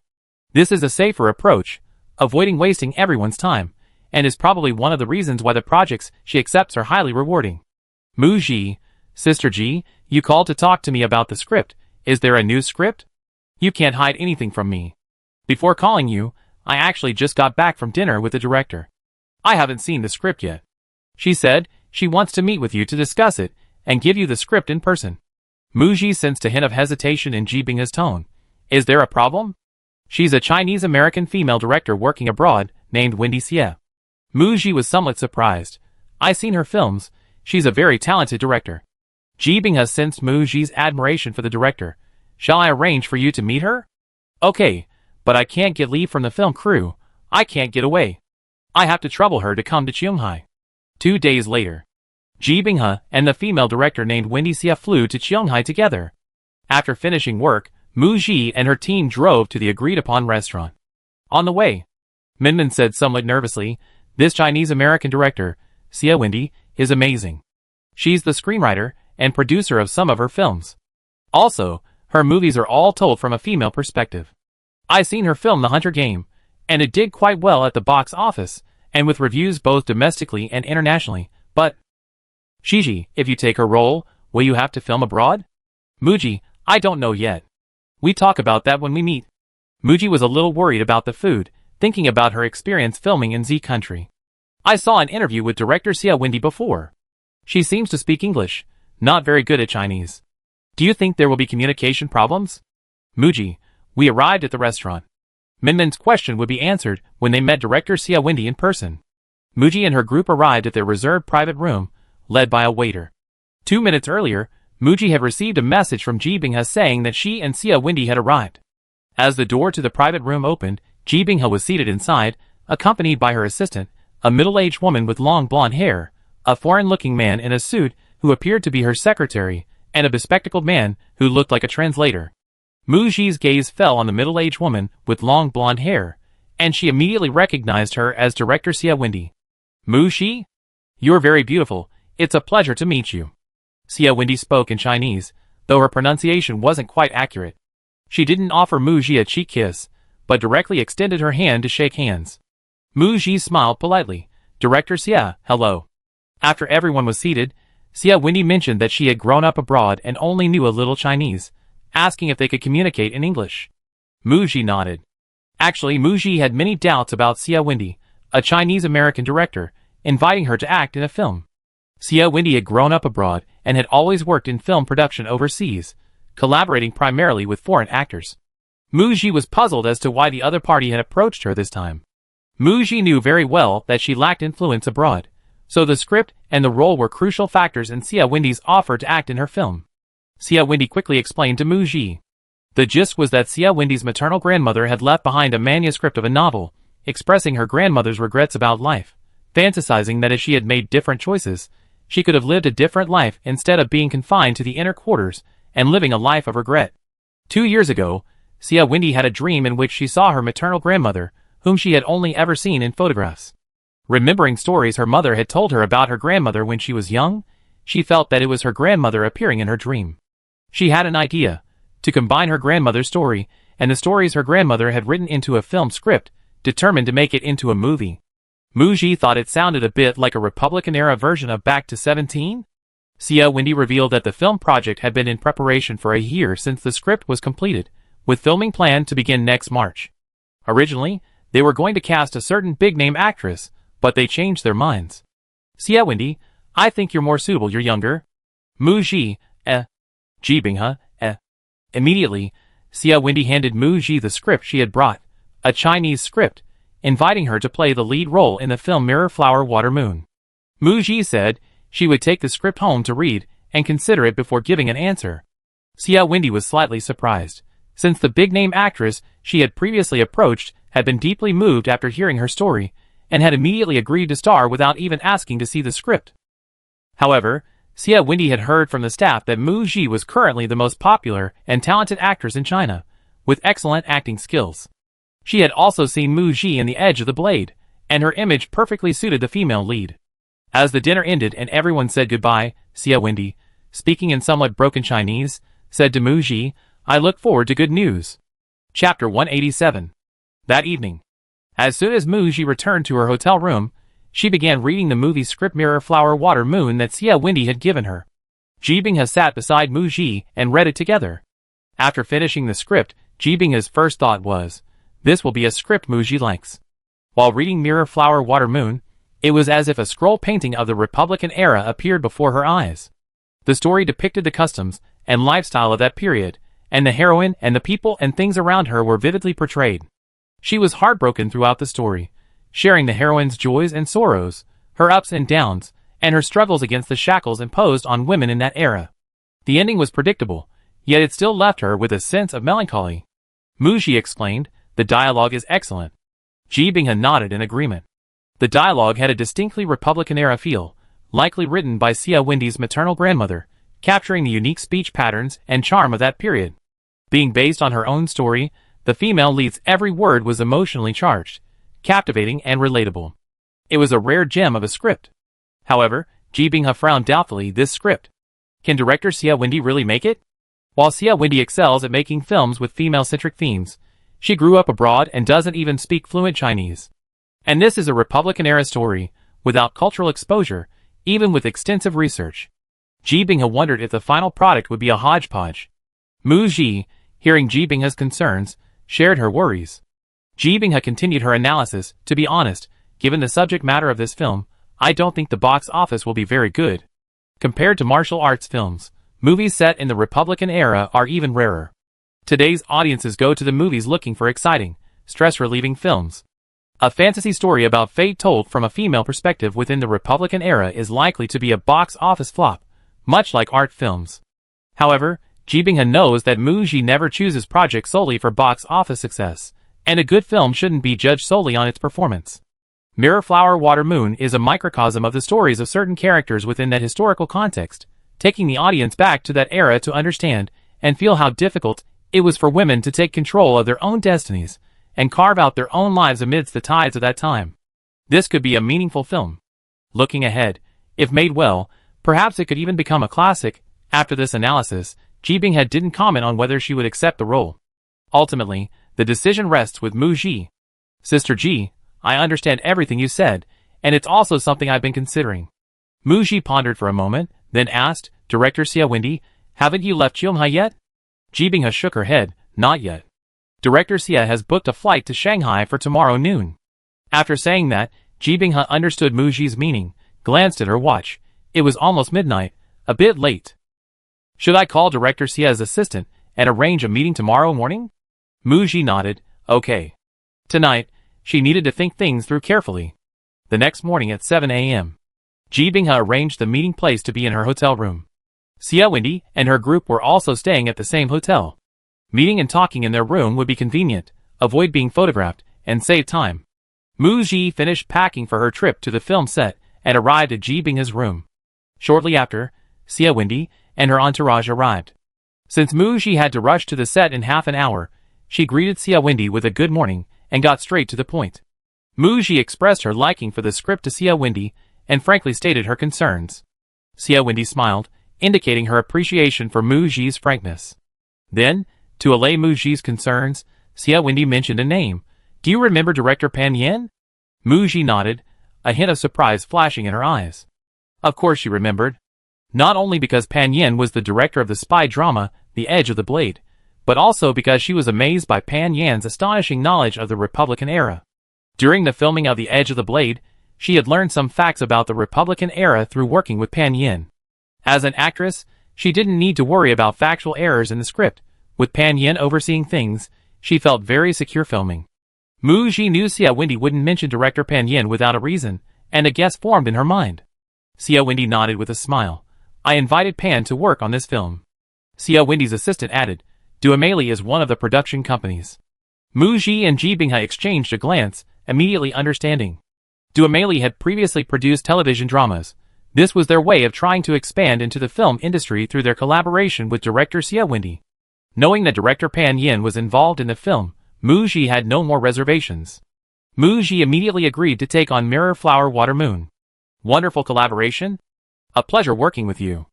This is a safer approach, avoiding wasting everyone's time, and is probably one of the reasons why the projects she accepts are highly rewarding. Mu Ji, Sister Ji, you called to talk to me about the script. Is there a new script? You can't hide anything from me. Before calling you, I actually just got back from dinner with the director. I haven't seen the script yet. She said she wants to meet with you to discuss it and give you the script in person. Mu Ji sensed a hint of hesitation in Ji Binghe's tone. Is there a problem? She's a Chinese-American female director working abroad named Wendy Xie. Mu Ji was somewhat surprised. I've seen her films. She's a very talented director. Ji Binghe sensed Mu Ji's admiration for the director. Shall I arrange for you to meet her? Okay, but I can't get leave from the film crew. I can't get away. I have to trouble her to come to Qionghai. 2 days later, Ji Binghe and the female director named Wendy Xie flew to Qionghai together. After finishing work, Mu Ji and her team drove to the agreed-upon restaurant. On the way, Minmin said somewhat nervously, this Chinese-American director, Xie Wendy, is amazing. She's the screenwriter and producer of some of her films. Also, her movies are all told from a female perspective. I seen her film The Hunter Game, and it did quite well at the box office, and with reviews both domestically and internationally, but... Shiji, if you take her role, will you have to film abroad? Mu Ji, I don't know yet. We talk about that when we meet. Mu Ji was a little worried about the food, thinking about her experience filming in Z country. I saw an interview with director Xie Wendy before. She seems to speak English, not very good at Chinese. Do you think there will be communication problems? Mu Ji, we arrived at the restaurant. Minmin's question would be answered when they met director Xie Wendy in person. Mu Ji and her group arrived at their reserved private room, led by a waiter. 2 minutes earlier, Mu Ji had received a message from Ji Binghe saying that she and Xie Wendy had arrived. As the door to the private room opened, Ji Binghe was seated inside, accompanied by her assistant, a middle-aged woman with long blonde hair, a foreign-looking man in a suit who appeared to be her secretary, and a bespectacled man who looked like a translator. Mu Ji's gaze fell on the middle-aged woman with long blonde hair, and she immediately recognized her as director Xie Wendy. Mu Ji? You're very beautiful. It's a pleasure to meet you. Xie Wendy spoke in Chinese, though her pronunciation wasn't quite accurate. She didn't offer Mu Ji a cheek kiss, but directly extended her hand to shake hands. Mu Ji smiled politely. Director Xie, hello. After everyone was seated, Xie Wendy mentioned that she had grown up abroad and only knew a little Chinese, asking if they could communicate in English. Mu Ji nodded. Actually, Mu Ji had many doubts about Xia Wendy, a Chinese-American director, inviting her to act in a film. Xia Wendy had grown up abroad and had always worked in film production overseas, collaborating primarily with foreign actors. Mu Ji was puzzled as to why the other party had approached her this time. Mu Ji knew very well that she lacked influence abroad, so the script and the role were crucial factors in Xia Wendy's offer to act in her film. Xia Wendy quickly explained to Mu Ji. The gist was that Xia Wendy's maternal grandmother had left behind a manuscript of a novel, expressing her grandmother's regrets about life, fantasizing that if she had made different choices, she could have lived a different life instead of being confined to the inner quarters and living a life of regret. 2 years ago, Xia Wendy had a dream in which she saw her maternal grandmother, whom she had only ever seen in photographs. Remembering stories her mother had told her about her grandmother when she was young, she felt that it was her grandmother appearing in her dream. She had an idea to combine her grandmother's story and the stories her grandmother had written into a film script, determined to make it into a movie. Mu Ji thought it sounded a bit like a Republican-era version of Back to 17? Xia Wendy revealed that the film project had been in preparation for a year since the script was completed, with filming planned to begin next March. Originally, they were going to cast a certain big-name actress, but they changed their minds. Xia Wendy, I think you're more suitable, you're younger. Mu Ji, Jibinghe, Immediately, Xia Wendy handed Mu Ji the script she had brought, a Chinese script, inviting her to play the lead role in the film Mirror Flower Water Moon. Mu Ji said she would take the script home to read and consider it before giving an answer. Xia Wendy was slightly surprised, since the big-name actress she had previously approached had been deeply moved after hearing her story, and had immediately agreed to star without even asking to see the script. However, Xia Wendy had heard from the staff that Mu Ji was currently the most popular and talented actress in China, with excellent acting skills. She had also seen Mu Ji in The Edge of the Blade, and her image perfectly suited the female lead. As the dinner ended and everyone said goodbye, Xia Wendy, speaking in somewhat broken Chinese, said to Mu Ji, I look forward to good news. Chapter 187. That evening, as soon as Mu Ji returned to her hotel room, she began reading the movie script Mirror Flower Water Moon that Xia Wendy had given her. Jibinghe sat beside Mu Ji and read it together. After finishing the script, Jibinghe's first thought was, this will be a script Mu Ji likes. While reading Mirror Flower Water Moon, it was as if a scroll painting of the Republican era appeared before her eyes. The story depicted the customs and lifestyle of that period, and the heroine and the people and things around her were vividly portrayed. She was heartbroken throughout the story, sharing the heroine's joys and sorrows, her ups and downs, and her struggles against the shackles imposed on women in that era. The ending was predictable, yet it still left her with a sense of melancholy. Mu Ji explained, the dialogue is excellent. Jibinghe nodded in agreement. The dialogue had a distinctly Republican-era feel, likely written by Xia Wendy's maternal grandmother, capturing the unique speech patterns and charm of that period. Being based on her own story, the female lead's every word was emotionally charged, captivating and relatable. It was a rare gem of a script. However, Jibinghe frowned doubtfully. This script. Can director Xia Wendy really make it? While Xia Wendy excels at making films with female-centric themes, she grew up abroad and doesn't even speak fluent Chinese. And this is a Republican-era story, without cultural exposure, even with extensive research. Jibinghe wondered if the final product would be a hodgepodge. Mu Ji, hearing Jibinghe's concerns, shared her worries. Jibinghe continued her analysis. To be honest, given the subject matter of this film, I don't think the box office will be very good. Compared to martial arts films, movies set in the Republican era are even rarer. Today's audiences go to the movies looking for exciting, stress-relieving films. A fantasy story about fate told from a female perspective within the Republican era is likely to be a box office flop, much like art films. However, Jibinghe knows that Mu Ji never chooses projects solely for box office success, and a good film shouldn't be judged solely on its performance. Mirror Flower Water Moon is a microcosm of the stories of certain characters within that historical context, taking the audience back to that era to understand and feel how difficult it was for women to take control of their own destinies and carve out their own lives amidst the tides of that time. This could be a meaningful film. Looking ahead, if made well, perhaps it could even become a classic. After this analysis, Jibinghe didn't comment on whether she would accept the role. Ultimately, the decision rests with Mu Ji. Sister Ji, I understand everything you said, and it's also something I've been considering. Mu Ji pondered for a moment, then asked, Director Xia Wendy, haven't you left Jilmha yet? Jibinghe shook her head, not yet. Director Sia has booked a flight to Shanghai for tomorrow noon. After saying that, Ji Binghe understood Muji's meaning, glanced at her watch. It was almost midnight, a bit late. Should I call Director Sia's assistant and arrange a meeting tomorrow morning? Muji nodded, okay. Tonight, she needed to think things through carefully. The next morning at 7 a.m., Ji Binghe arranged the meeting place to be in her hotel room. Sia Wendy and her group were also staying at the same hotel. Meeting and talking in their room would be convenient, avoid being photographed, and save time. Muji finished packing for her trip to the film set and arrived at Ji Binghe's room. Shortly after, Sia Wendy and her entourage arrived. Since Muji had to rush to the set in half an hour, she greeted Sia Wendy with a good morning and got straight to the point. Muji expressed her liking for the script to Sia Wendy and frankly stated her concerns. Sia Wendy smiled, indicating her appreciation for Muji's frankness. Then, to allay Muji's concerns, Sia Wendy mentioned a name. Do you remember director Pan Yin? Muji nodded, a hint of surprise flashing in her eyes. Of course she remembered. Not only because Pan Yin was the director of the spy drama, The Edge of the Blade, but also because she was amazed by Pan Yin's astonishing knowledge of the Republican era. During the filming of The Edge of the Blade, she had learned some facts about the Republican era through working with Pan Yin. As an actress, she didn't need to worry about factual errors in the script. With Pan Yin overseeing things, she felt very secure filming. Muji knew Sia Wendy wouldn't mention director Pan Yin without a reason, and a guess formed in her mind. Sia Wendy nodded with a smile. I invited Pan to work on this film. Sia Wendy's assistant added, Duameli is one of the production companies. Muji and Ji Binghe exchanged a glance, immediately understanding. Duameli had previously produced television dramas. This was their way of trying to expand into the film industry through their collaboration with director Sia Wendy. Knowing that director Pan Yin was involved in the film, Muji had no more reservations. Muji immediately agreed to take on Mirror Flower Water Moon. Wonderful collaboration? A pleasure working with you.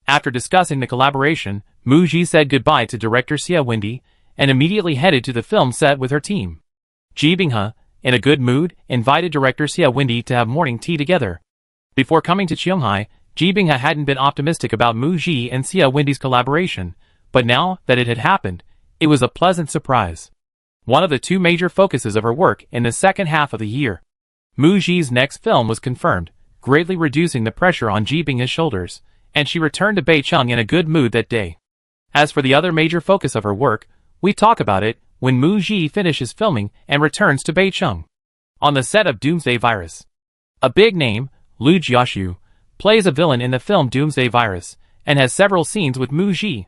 After discussing the collaboration, Muji said goodbye to director Sia Wendy and immediately headed to the film set with her team. Ji Binghe, in a good mood, invited director Sia Wendy to have morning tea together. Before coming to Shanghai, Ji Binghe hadn't been optimistic about Muji and Sia Wendy's collaboration, but now that it had happened, it was a pleasant surprise. One of the two major focuses of her work in the second half of the year. Muji's next film was confirmed, greatly reducing the pressure on Ji Binghe's shoulders, and she returned to Beicheng in a good mood that day. As for the other major focus of her work, we talk about it when Muji finishes filming and returns to Beicheng. On the set of Doomsday Virus. A big name, Liu Jiaxu, plays a villain in the film Doomsday Virus, and has several scenes with Muji.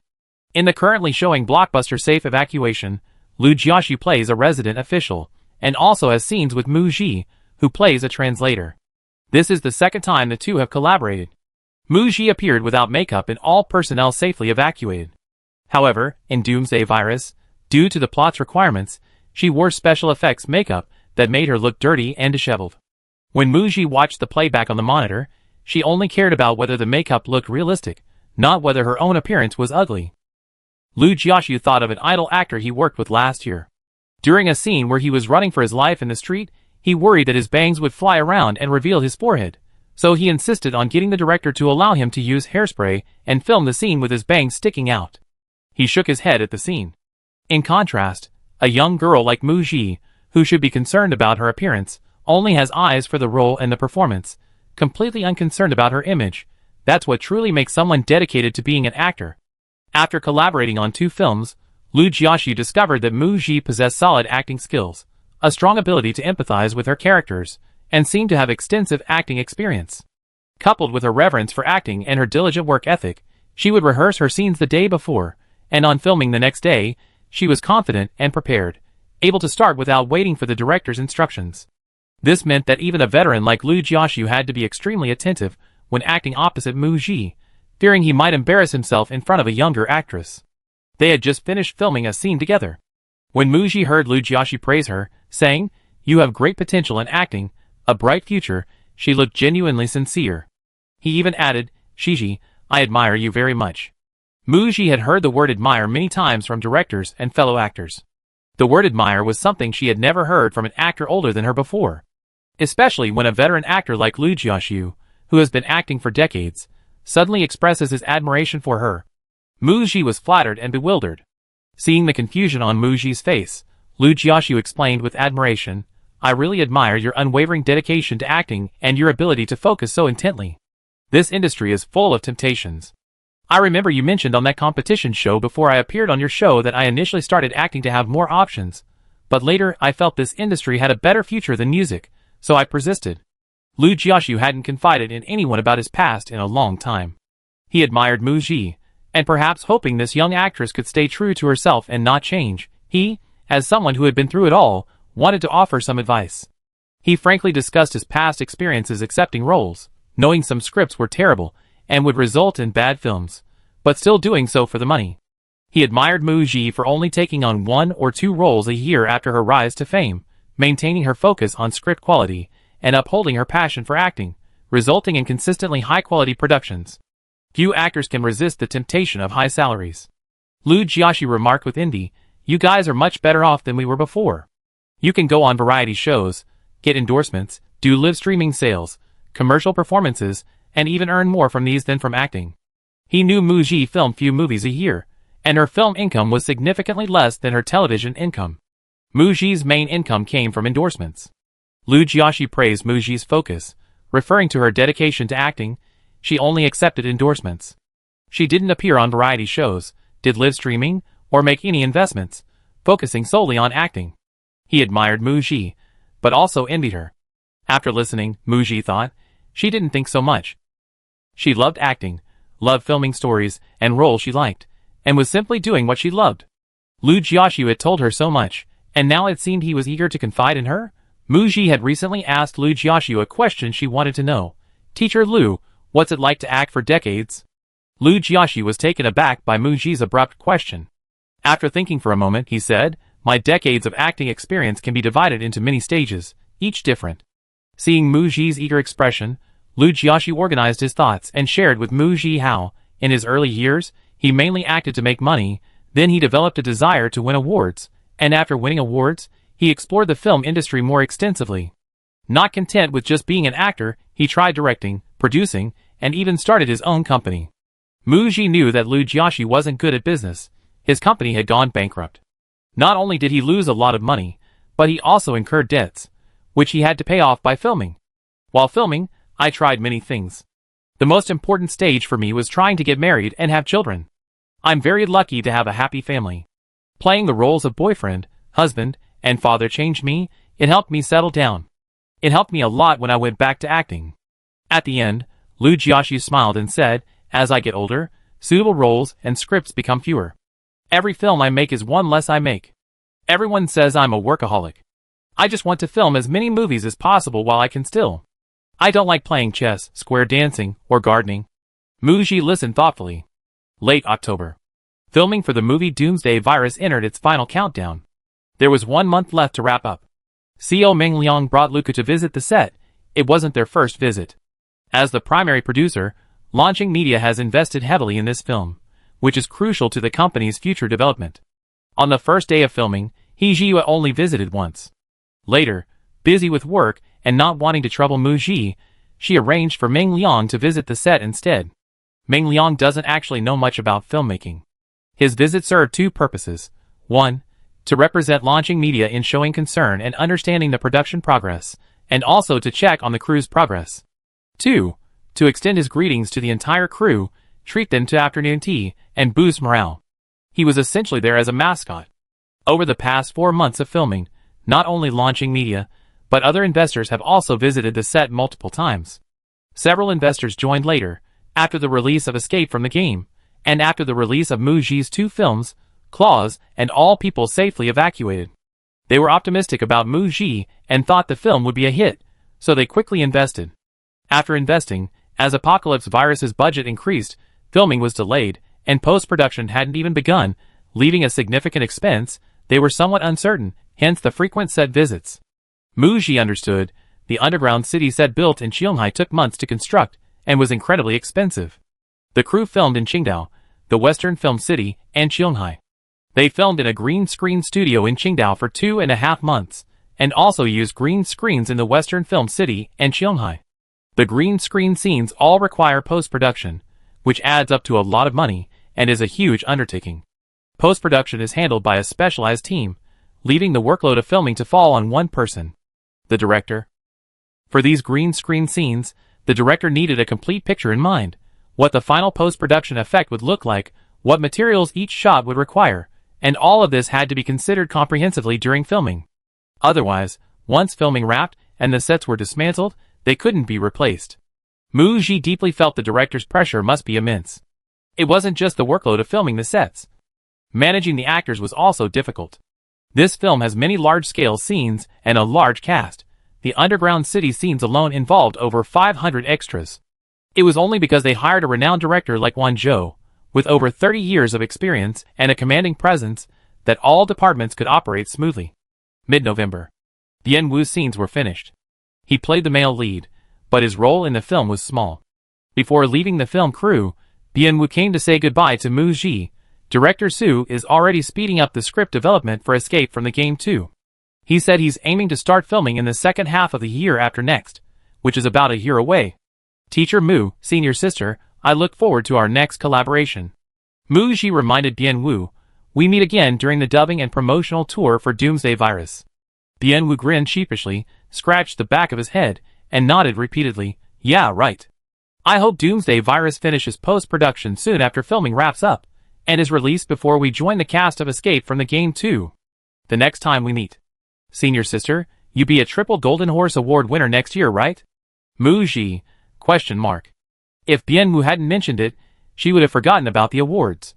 In the currently showing blockbuster Safe Evacuation, Liu Jiaxu plays a resident official, and also has scenes with Muji, who plays a translator. This is the second time the two have collaborated. Muji appeared without makeup and all personnel safely evacuated. However, in Doomsday Virus, due to the plot's requirements, she wore special effects makeup that made her look dirty and disheveled. When Muji watched the playback on the monitor, she only cared about whether the makeup looked realistic, not whether her own appearance was ugly. Liu Jiaxu thought of an idol actor he worked with last year. During a scene where he was running for his life in the street, he worried that his bangs would fly around and reveal his forehead, so he insisted on getting the director to allow him to use hairspray and film the scene with his bangs sticking out. He shook his head at the scene. In contrast, a young girl like Muji, who should be concerned about her appearance, only has eyes for the role and the performance, completely unconcerned about her image. That's what truly makes someone dedicated to being an actor. After collaborating on 2 films, Liu Jiaxu discovered that Muji possessed solid acting skills, a strong ability to empathize with her characters, and seemed to have extensive acting experience. Coupled with her reverence for acting and her diligent work ethic, she would rehearse her scenes the day before, and on filming the next day, she was confident and prepared, able to start without waiting for the director's instructions. This meant that even a veteran like Liu Jiaxu had to be extremely attentive when acting opposite Muji, fearing he might embarrass himself in front of a younger actress. They had just finished filming a scene together. When Muji heard Liu Jiaxu praise her, saying, "You have great potential in acting, a bright future," she looked genuinely sincere. He even added, "Shiji, I admire you very much." Muji had heard the word admire many times from directors and fellow actors. The word admire was something she had never heard from an actor older than her before. Especially when a veteran actor like Liu Jiaxu, who has been acting for decades, suddenly expresses his admiration for her. Muji was flattered and bewildered. Seeing the confusion on Muji's face, Lu Jiaxiu explained with admiration. I really admire your unwavering dedication to acting and your ability to focus so intently. This industry is full of temptations. I remember you mentioned on that competition show before I appeared on your show that I initially started acting to have more options, but later I felt this industry had a better future than music, so I persisted. Lu Jiaxiu hadn't confided in anyone about his past in a long time. He admired Mu Ji, and perhaps hoping this young actress could stay true to herself and not change, he, as someone who had been through it all, wanted to offer some advice. He frankly discussed his past experiences accepting roles, knowing some scripts were terrible and would result in bad films, but still doing so for the money. He admired Mu Ji for only taking on 1 or 2 roles a year after her rise to fame, maintaining her focus on script quality and upholding her passion for acting, resulting in consistently high-quality productions. Few actors can resist the temptation of high salaries. Lu Jiaxiu remarked with envy, you guys are much better off than we were before. You can go on variety shows, get endorsements, do live streaming sales, commercial performances, and even earn more from these than from acting. He knew Mu Ji filmed few movies a year, and her film income was significantly less than her television income. Mu Ji's main income came from endorsements. Lu Jiaxiu praised Mu Ji's focus, referring to her dedication to acting. She only accepted endorsements. She didn't appear on variety shows, did live streaming, or make any investments, focusing solely on acting. He admired Mu Ji, but also envied her. After listening, Mu Ji thought, she didn't think so much. She loved acting, loved filming stories and roles she liked, and was simply doing what she loved. Lu Jiaxiu had told her so much, and now it seemed he was eager to confide in her. Mu Ji had recently asked Lu Jiaxiu a question she wanted to know. Teacher Lu, what's it like to act for decades? Lu Jiaxiu was taken aback by Mu Ji's abrupt question. After thinking for a moment, he said, my decades of acting experience can be divided into many stages, each different. Seeing Mu Ji's eager expression, Lu Jiaxiu organized his thoughts and shared with Mu Ji how, in his early years, he mainly acted to make money, then he developed a desire to win awards, and after winning awards, he explored the film industry more extensively. Not content with just being an actor, he tried directing, producing, and even started his own company. Mu Ji knew that Lu Jiaxiu wasn't good at business. His company had gone bankrupt. Not only did he lose a lot of money, but he also incurred debts, which he had to pay off by filming. While filming, I tried many things. The most important stage for me was trying to get married and have children. I'm very lucky to have a happy family. Playing the roles of boyfriend, husband, and father changed me. It helped me settle down. It helped me a lot when I went back to acting. At the end, Lu Jiaxiu smiled and said, as I get older, suitable roles and scripts become fewer. Every film I make is one less I make. Everyone says I'm a workaholic. I just want to film as many movies as possible while I can still. I don't like playing chess, square dancing, or gardening. Mu Ji listened thoughtfully. Late October. Filming for the movie Doomsday Virus entered its final countdown. There was 1 month left to wrap up. CEO Meng Liang brought Luca to visit the set. It wasn't their first visit. As the primary producer, Launching Media has invested heavily in this film, which is crucial to the company's future development. On the first day of filming, He Ji only visited once. Later, busy with work and not wanting to trouble Mu Ji, she arranged for Meng Liang to visit the set instead. Meng Liang doesn't actually know much about filmmaking. His visit served 2 purposes. 1. To represent Launching Media in showing concern and understanding the production progress, and also to check on the crew's progress. 2. To extend his greetings to the entire crew, treat them to afternoon tea, and boost morale. He was essentially there as a mascot. Over the past 4 months of filming, not only Launching Media, but other investors have also visited the set multiple times. Several investors joined later, after the release of Escape from the Game, and after the release of Mu Ji's 2 films, Claws and All People Safely Evacuated. They were optimistic about Mu Ji and thought the film would be a hit, so they quickly invested. After investing, as Apocalypse Virus's budget increased, filming was delayed, and post-production hadn't even begun, leaving a significant expense. They were somewhat uncertain, hence the frequent set visits. Mu Ji understood. The underground city set built in Qionghai took months to construct, and was incredibly expensive. The crew filmed in Qingdao, the western film city, and Qionghai. They filmed in a green screen studio in Qingdao for 2.5 months, and also used green screens in the western film city and Qionghai. The green screen scenes all require post-production, which adds up to a lot of money, and is a huge undertaking. Post-production is handled by a specialized team, leaving the workload of filming to fall on one person: the director. For these green screen scenes, the director needed a complete picture in mind: what the final post-production effect would look like, what materials each shot would require, and all of this had to be considered comprehensively during filming. Otherwise, once filming wrapped and the sets were dismantled, they couldn't be replaced. Mu Ji deeply felt the director's pressure must be immense. It wasn't just the workload of filming the sets. Managing the actors was also difficult. This film has many large-scale scenes and a large cast. The underground city scenes alone involved over 500 extras. It was only because they hired a renowned director like Won Jo, with over 30 years of experience and a commanding presence, that all departments could operate smoothly. Mid-November. Bien Woo's scenes were finished. He played the male lead, but his role in the film was small. Before leaving the film crew, Bien Woo came to say goodbye to Mu Ji. Director Su is already speeding up the script development for Escape from the Game 2. He said he's aiming to start filming in the second half of the year after next, which is about a year away. Teacher Mu, senior sister, I look forward to our next collaboration. Mu Ji reminded Bien Woo, we meet again during the dubbing and promotional tour for Doomsday Virus. Bien Woo grinned sheepishly, scratched the back of his head, and nodded repeatedly, yeah, right. I hope Doomsday Virus finishes post-production soon after filming wraps up, and is released before we join the cast of Escape from the Game 2. The next time we meet. Senior sister, you be a triple Golden Horse Award winner next year, right? Mu Ji? ? If Bien Woo hadn't mentioned it, she would have forgotten about the awards.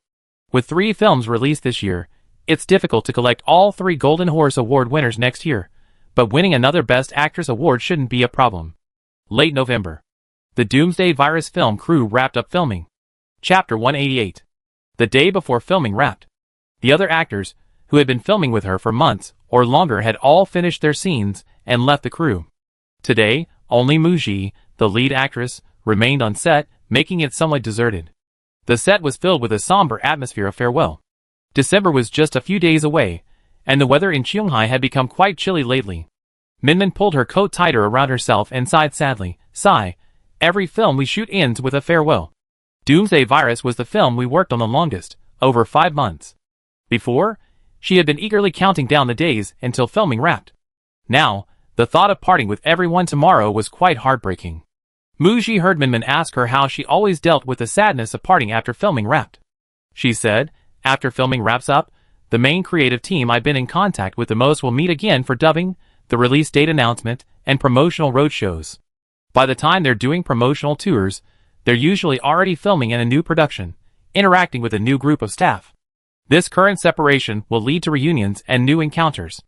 With 3 films released this year, it's difficult to collect all 3 Golden Horse Award winners next year, but winning another Best Actress award shouldn't be a problem. Late November. The Doomsday Virus film crew wrapped up filming. Chapter 188. The day before filming wrapped. The other actors, who had been filming with her for months or longer, had all finished their scenes and left the crew. Today, only Mu Ji, the lead actress, remained on set, making it somewhat deserted. The set was filled with a somber atmosphere of farewell. December was just a few days away, and the weather in Qionghai had become quite chilly lately. Minmin pulled her coat tighter around herself and sighed sadly, sigh, every film we shoot ends with a farewell. Doomsday Virus was the film we worked on the longest, over 5 months. Before, she had been eagerly counting down the days until filming wrapped. Now, the thought of parting with everyone tomorrow was quite heartbreaking. Mu Ji heard Minmin ask her how she always dealt with the sadness of parting after filming wrapped. She said, after filming wraps up, the main creative team I've been in contact with the most will meet again for dubbing, the release date announcement, and promotional roadshows. By the time they're doing promotional tours, they're usually already filming in a new production, interacting with a new group of staff. This current separation will lead to reunions and new encounters.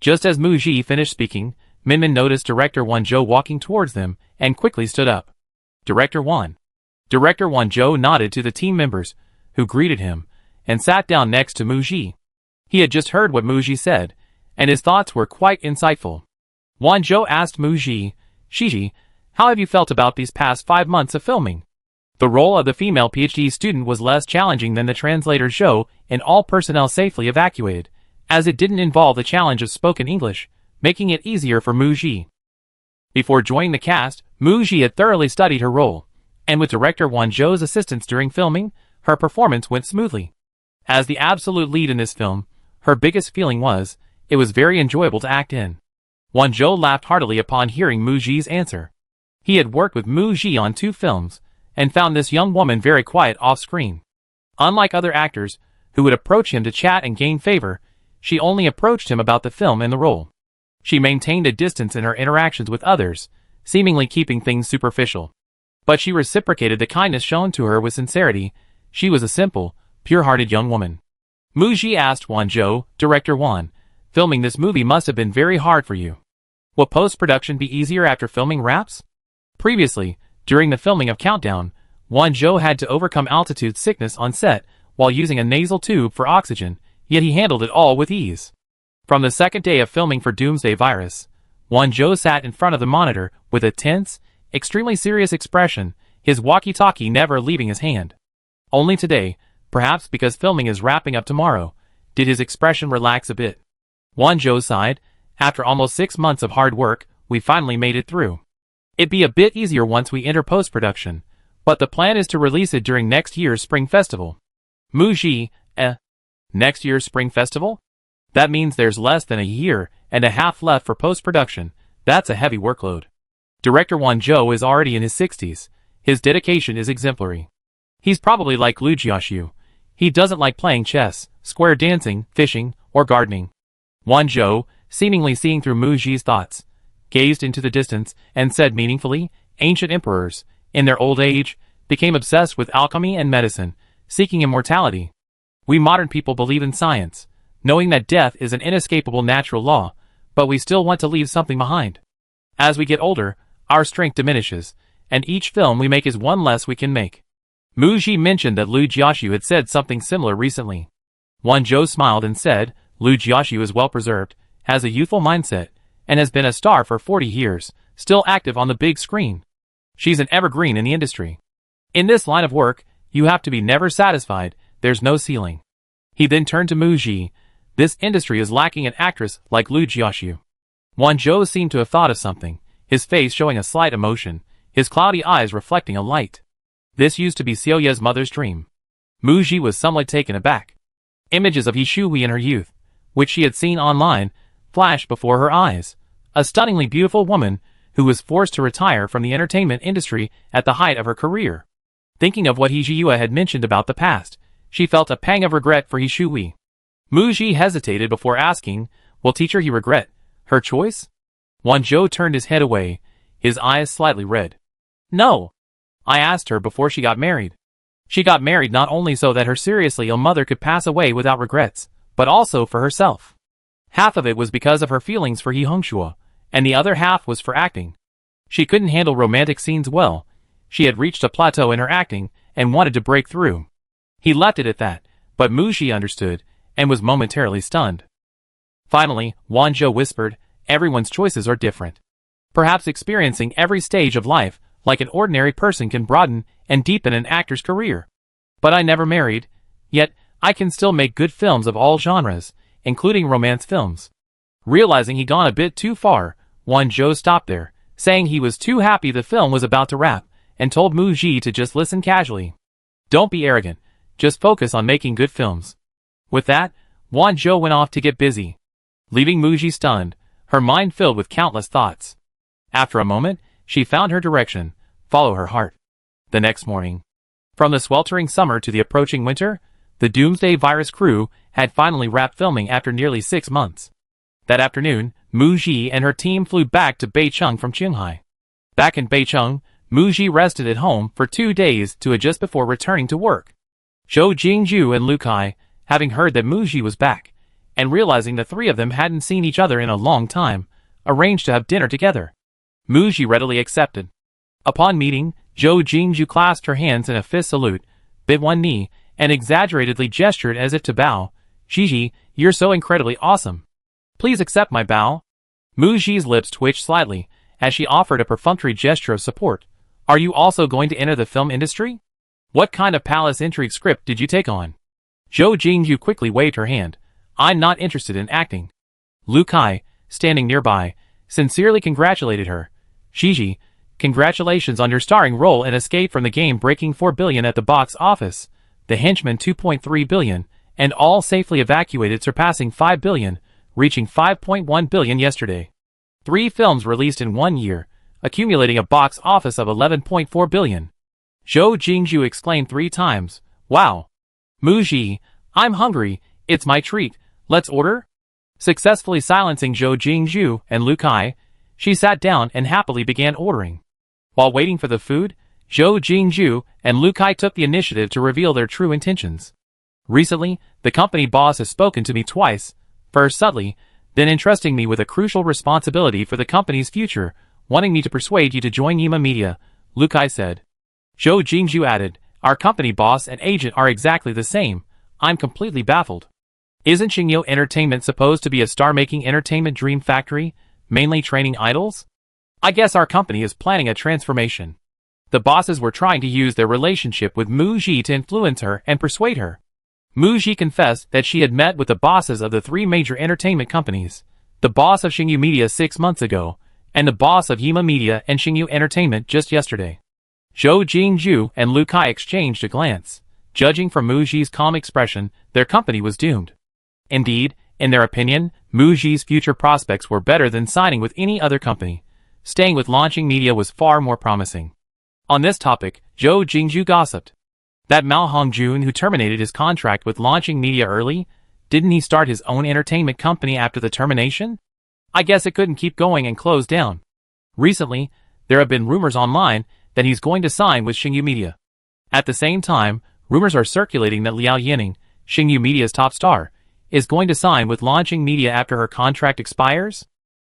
Just as Mu Ji finished speaking, Minmin noticed Director Won Jo walking towards them and quickly stood up. Director Won. Director Won Jo nodded to the team members, who greeted him, and sat down next to Mu Ji. He had just heard what Mu Ji said, and his thoughts were quite insightful. Won Jo asked Mu Ji, Shiji, how have you felt about these past 5 months of filming? The role of the female PhD student was less challenging than the translator's show, and all personnel safely evacuated, as it didn't involve the challenge of spoken English, making it easier for Mu Ji. Before joining the cast, Mu Ji had thoroughly studied her role, and with director Won Jo's assistance during filming, her performance went smoothly. As the absolute lead in this film, her biggest feeling was, it was very enjoyable to act in. Won Jo laughed heartily upon hearing Mu Ji's answer. He had worked with Mu Ji on 2 films, and found this young woman very quiet off-screen. Unlike other actors, who would approach him to chat and gain favor, she only approached him about the film and the role. She maintained a distance in her interactions with others, seemingly keeping things superficial. But she reciprocated the kindness shown to her with sincerity. She was a simple, pure-hearted young woman. Mu Ji asked Won Jo, Director Won, filming this movie must have been very hard for you. Will post-production be easier after filming wraps? Previously, during the filming of Countdown, Won Jo had to overcome altitude sickness on set while using a nasal tube for oxygen, yet he handled it all with ease. From the second day of filming for Doomsday Virus, Won Jo sat in front of the monitor with a tense, extremely serious expression, his walkie-talkie never leaving his hand. Only today, perhaps because filming is wrapping up tomorrow, did his expression relax a bit. Won Jo sighed, after almost 6 months of hard work, we finally made it through. It'd be a bit easier once we enter post-production, but the plan is to release it during next year's Spring Festival. Mu Ji, next year's Spring Festival? That means there's less than a year and a half left for post-production. That's a heavy workload. Director Won Jo is already in his 60s. His dedication is exemplary. He's probably like Liu Jiaxiu. He doesn't like playing chess, square dancing, fishing, or gardening. Won Jo, seemingly seeing through Mu Ji's thoughts, gazed into the distance and said meaningfully, ancient emperors, in their old age, became obsessed with alchemy and medicine, seeking immortality. We modern people believe in science, knowing that death is an inescapable natural law, but we still want to leave something behind. As we get older, our strength diminishes, and each film we make is one less we can make. Mu Ji mentioned that Liu Jiaxiu had said something similar recently. Won Jo smiled and said, Liu Jiaxiu is well preserved, has a youthful mindset, and has been a star for 40 years, still active on the big screen. She's an evergreen in the industry. In this line of work, you have to be never satisfied, there's no ceiling. He then turned to Mu Ji. This industry is lacking an actress like Liu Jiaxiu. Won Jo seemed to have thought of something, his face showing a slight emotion, his cloudy eyes reflecting a light. This used to be Xiaoye's mother's dream. Mu Ji was somewhat taken aback. Images of He Shui in her youth, which she had seen online, flashed before her eyes. A stunningly beautiful woman who was forced to retire from the entertainment industry at the height of her career. Thinking of what He Shui had mentioned about the past, she felt a pang of regret for He Shui. Mu Ji hesitated before asking, will teacher he regret her choice? Won Jo turned his head away, his eyes slightly red. No. I asked her before she got married. She got married not only so that her seriously ill mother could pass away without regrets, but also for herself. Half of it was because of her feelings for He Hongxue, and the other half was for acting. She couldn't handle romantic scenes well. She had reached a plateau in her acting and wanted to break through. He left it at that, but Mu Ji understood and was momentarily stunned. Finally, Won Jo whispered, everyone's choices are different. Perhaps experiencing every stage of life like an ordinary person can broaden and deepen an actor's career. But I never married, yet I can still make good films of all genres, including romance films. Realizing he'd gone a bit too far, Won Jo stopped there, saying he was too happy the film was about to wrap, and told Mu Ji to just listen casually. Don't be arrogant, just focus on making good films. With that, Won Jo went off to get busy, leaving Mu Ji stunned, her mind filled with countless thoughts. After a moment, she found her direction, follow her heart. The next morning, from the sweltering summer to the approaching winter, the Doomsday Virus crew had finally wrapped filming after nearly 6 months. That afternoon, Mu Ji and her team flew back to Beicheng from Qinghai. Back in Beicheng, Mu Ji rested at home for 2 days to adjust before returning to work. Zhou Jingju and Lu Kai, having heard that Mu Ji was back, and realizing the three of them hadn't seen each other in a long time, arranged to have dinner together. Mu Ji readily accepted. Upon meeting, Zhou Jingju clasped her hands in a fist salute, bit one knee, and exaggeratedly gestured as if to bow. Gigi, you're so incredibly awesome. Please accept my bow. Mu Ji's lips twitched slightly, as she offered a perfunctory gesture of support. Are you also going to enter the film industry? What kind of palace intrigue script did you take on? Zhou Jingyu quickly waved her hand. I'm not interested in acting. Lu Kai, standing nearby, sincerely congratulated her. Gigi, congratulations on your starring role in Escape from the Game, breaking 4 billion at the box office, The Henchman 2.3 billion, and All Safely Evacuated surpassing 5 billion, reaching 5.1 billion yesterday. 3 films released in 1 year, accumulating a box office of 11.4 billion. Zhou Jingju exclaimed 3 times. Wow. Mu Ji, I'm hungry, it's my treat, let's order? Successfully silencing Zhou Jingju and Lu Kai, she sat down and happily began ordering. While waiting for the food, Zhou Jingju and Lu Kai took the initiative to reveal their true intentions. Recently, the company boss has spoken to me twice, first subtly, then entrusting me with a crucial responsibility for the company's future, wanting me to persuade you to join Yima Media, Lu Kai said. Zhou Jingju added, our company boss and agent are exactly the same. I'm completely baffled. Isn't Xingyo Entertainment supposed to be a star-making entertainment dream factory, mainly training idols? I guess our company is planning a transformation. The bosses were trying to use their relationship with Mu Ji to influence her and persuade her. Mu Ji confessed that she had met with the bosses of the 3 major entertainment companies, the boss of Xingyu Media 6 months ago, and the boss of Yima Media and Xingyu Entertainment just yesterday. Zhou Jingju and Lu Kai exchanged a glance. Judging from Mu Ji's calm expression, their company was doomed. Indeed, In their opinion, Muji's future prospects were better than signing with any other company. Staying with Launching Media was far more promising. On this topic, Zhou Jingzhu gossiped. That Mao Hongjun who terminated his contract with Launching Media early, didn't he start his own entertainment company after the termination? I guess it couldn't keep going and closed down. Recently, there have been rumors online that he's going to sign with Xingyu Media. At the same time, rumors are circulating that Liao Yining, Xingyu Media's top star, is going to sign with Launching Media after her contract expires.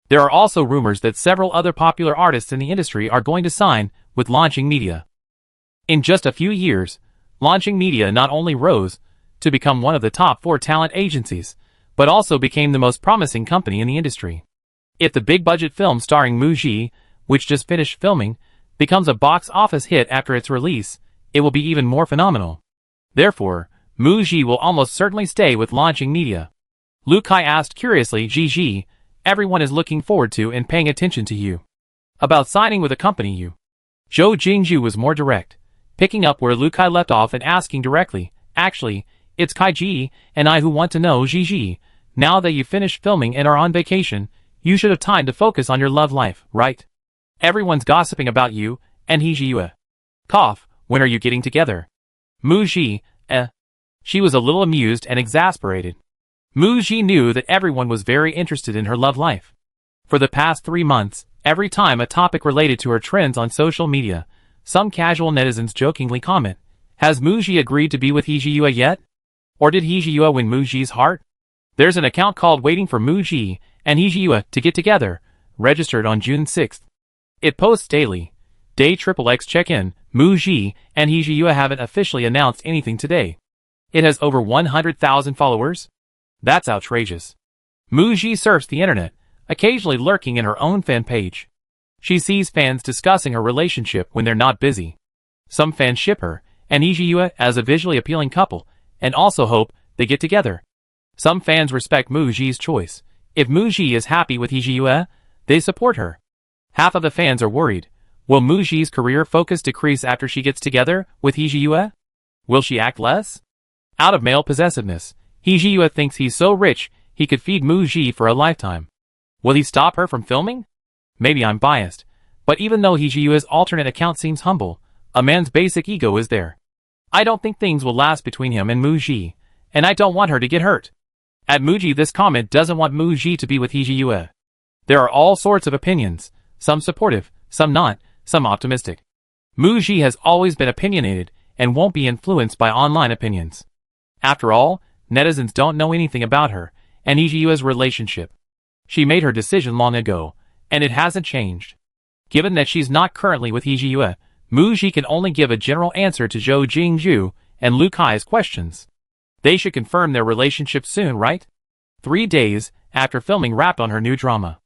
There are also rumors that several other popular artists in the industry are going to sign with Launching Media. In just a few years, Launching Media not only rose to become one of the top 4 talent agencies, but also became the most promising company in the industry. If the big-budget film starring Muji, which just finished filming, becomes a box office hit after its release, it will be even more phenomenal. Therefore, Muji will almost certainly stay with Launching Media. Lu Kai asked curiously, Gigi, everyone is looking forward to and paying attention to you. About signing with a company you. Zhou Jingzhu was more direct, picking up where Lu Kai left off and asking directly, actually, it's Kai Ji and I who want to know, Gigi, now that you finished filming and are on vacation, you should have time to focus on your love life, right? Everyone's gossiping about you, and Hijiyue. Cough, when are you getting together? Muji, She was a little amused and exasperated. Muji knew that everyone was very interested in her love life. For the past 3 months, every time a topic related to her trends on social media, some casual netizens jokingly comment, has Muji agreed to be with Hijiyue yet? Or did Hijiyue win Muji's heart? There's an account called Waiting for Muji and Hijiyue to get together, registered on June 6th. It posts daily. Day XXX check-in, Muji and Hijiyue haven't officially announced anything today. It has over 100,000 followers. That's outrageous. Muji surfs the internet, occasionally lurking in her own fan page. She sees fans discussing her relationship when they're not busy. Some fans ship her and Hijiyue as a visually appealing couple, and also hope they get together. Some fans respect Muji's choice. If Muji is happy with Hijiyue, they support her. Half of the fans are worried. Will Muji's career focus decrease after she gets together with Hijiyue? Will she act less? Out of male possessiveness, Hijiyue thinks he's so rich he could feed Muji for a lifetime. Will he stop her from filming? Maybe I'm biased, but even though Hijiyue's alternate account seems humble, a man's basic ego is there. I don't think things will last between him and Muji, and I don't want her to get hurt. At Muji, this comment doesn't want Muji to be with Hijiyue. There are all sorts of opinions, some supportive, some not, some optimistic. Muji has always been opinionated and won't be influenced by online opinions. After all, netizens don't know anything about her and Hijiyue's relationship. She made her decision long ago, and it hasn't changed. Given that she's not currently with Hijiyue, Muji can only give a general answer to Zhou Jingzhu and Lu Kai's questions. They should confirm their relationship soon, right? 3 days after filming wrapped on her new drama,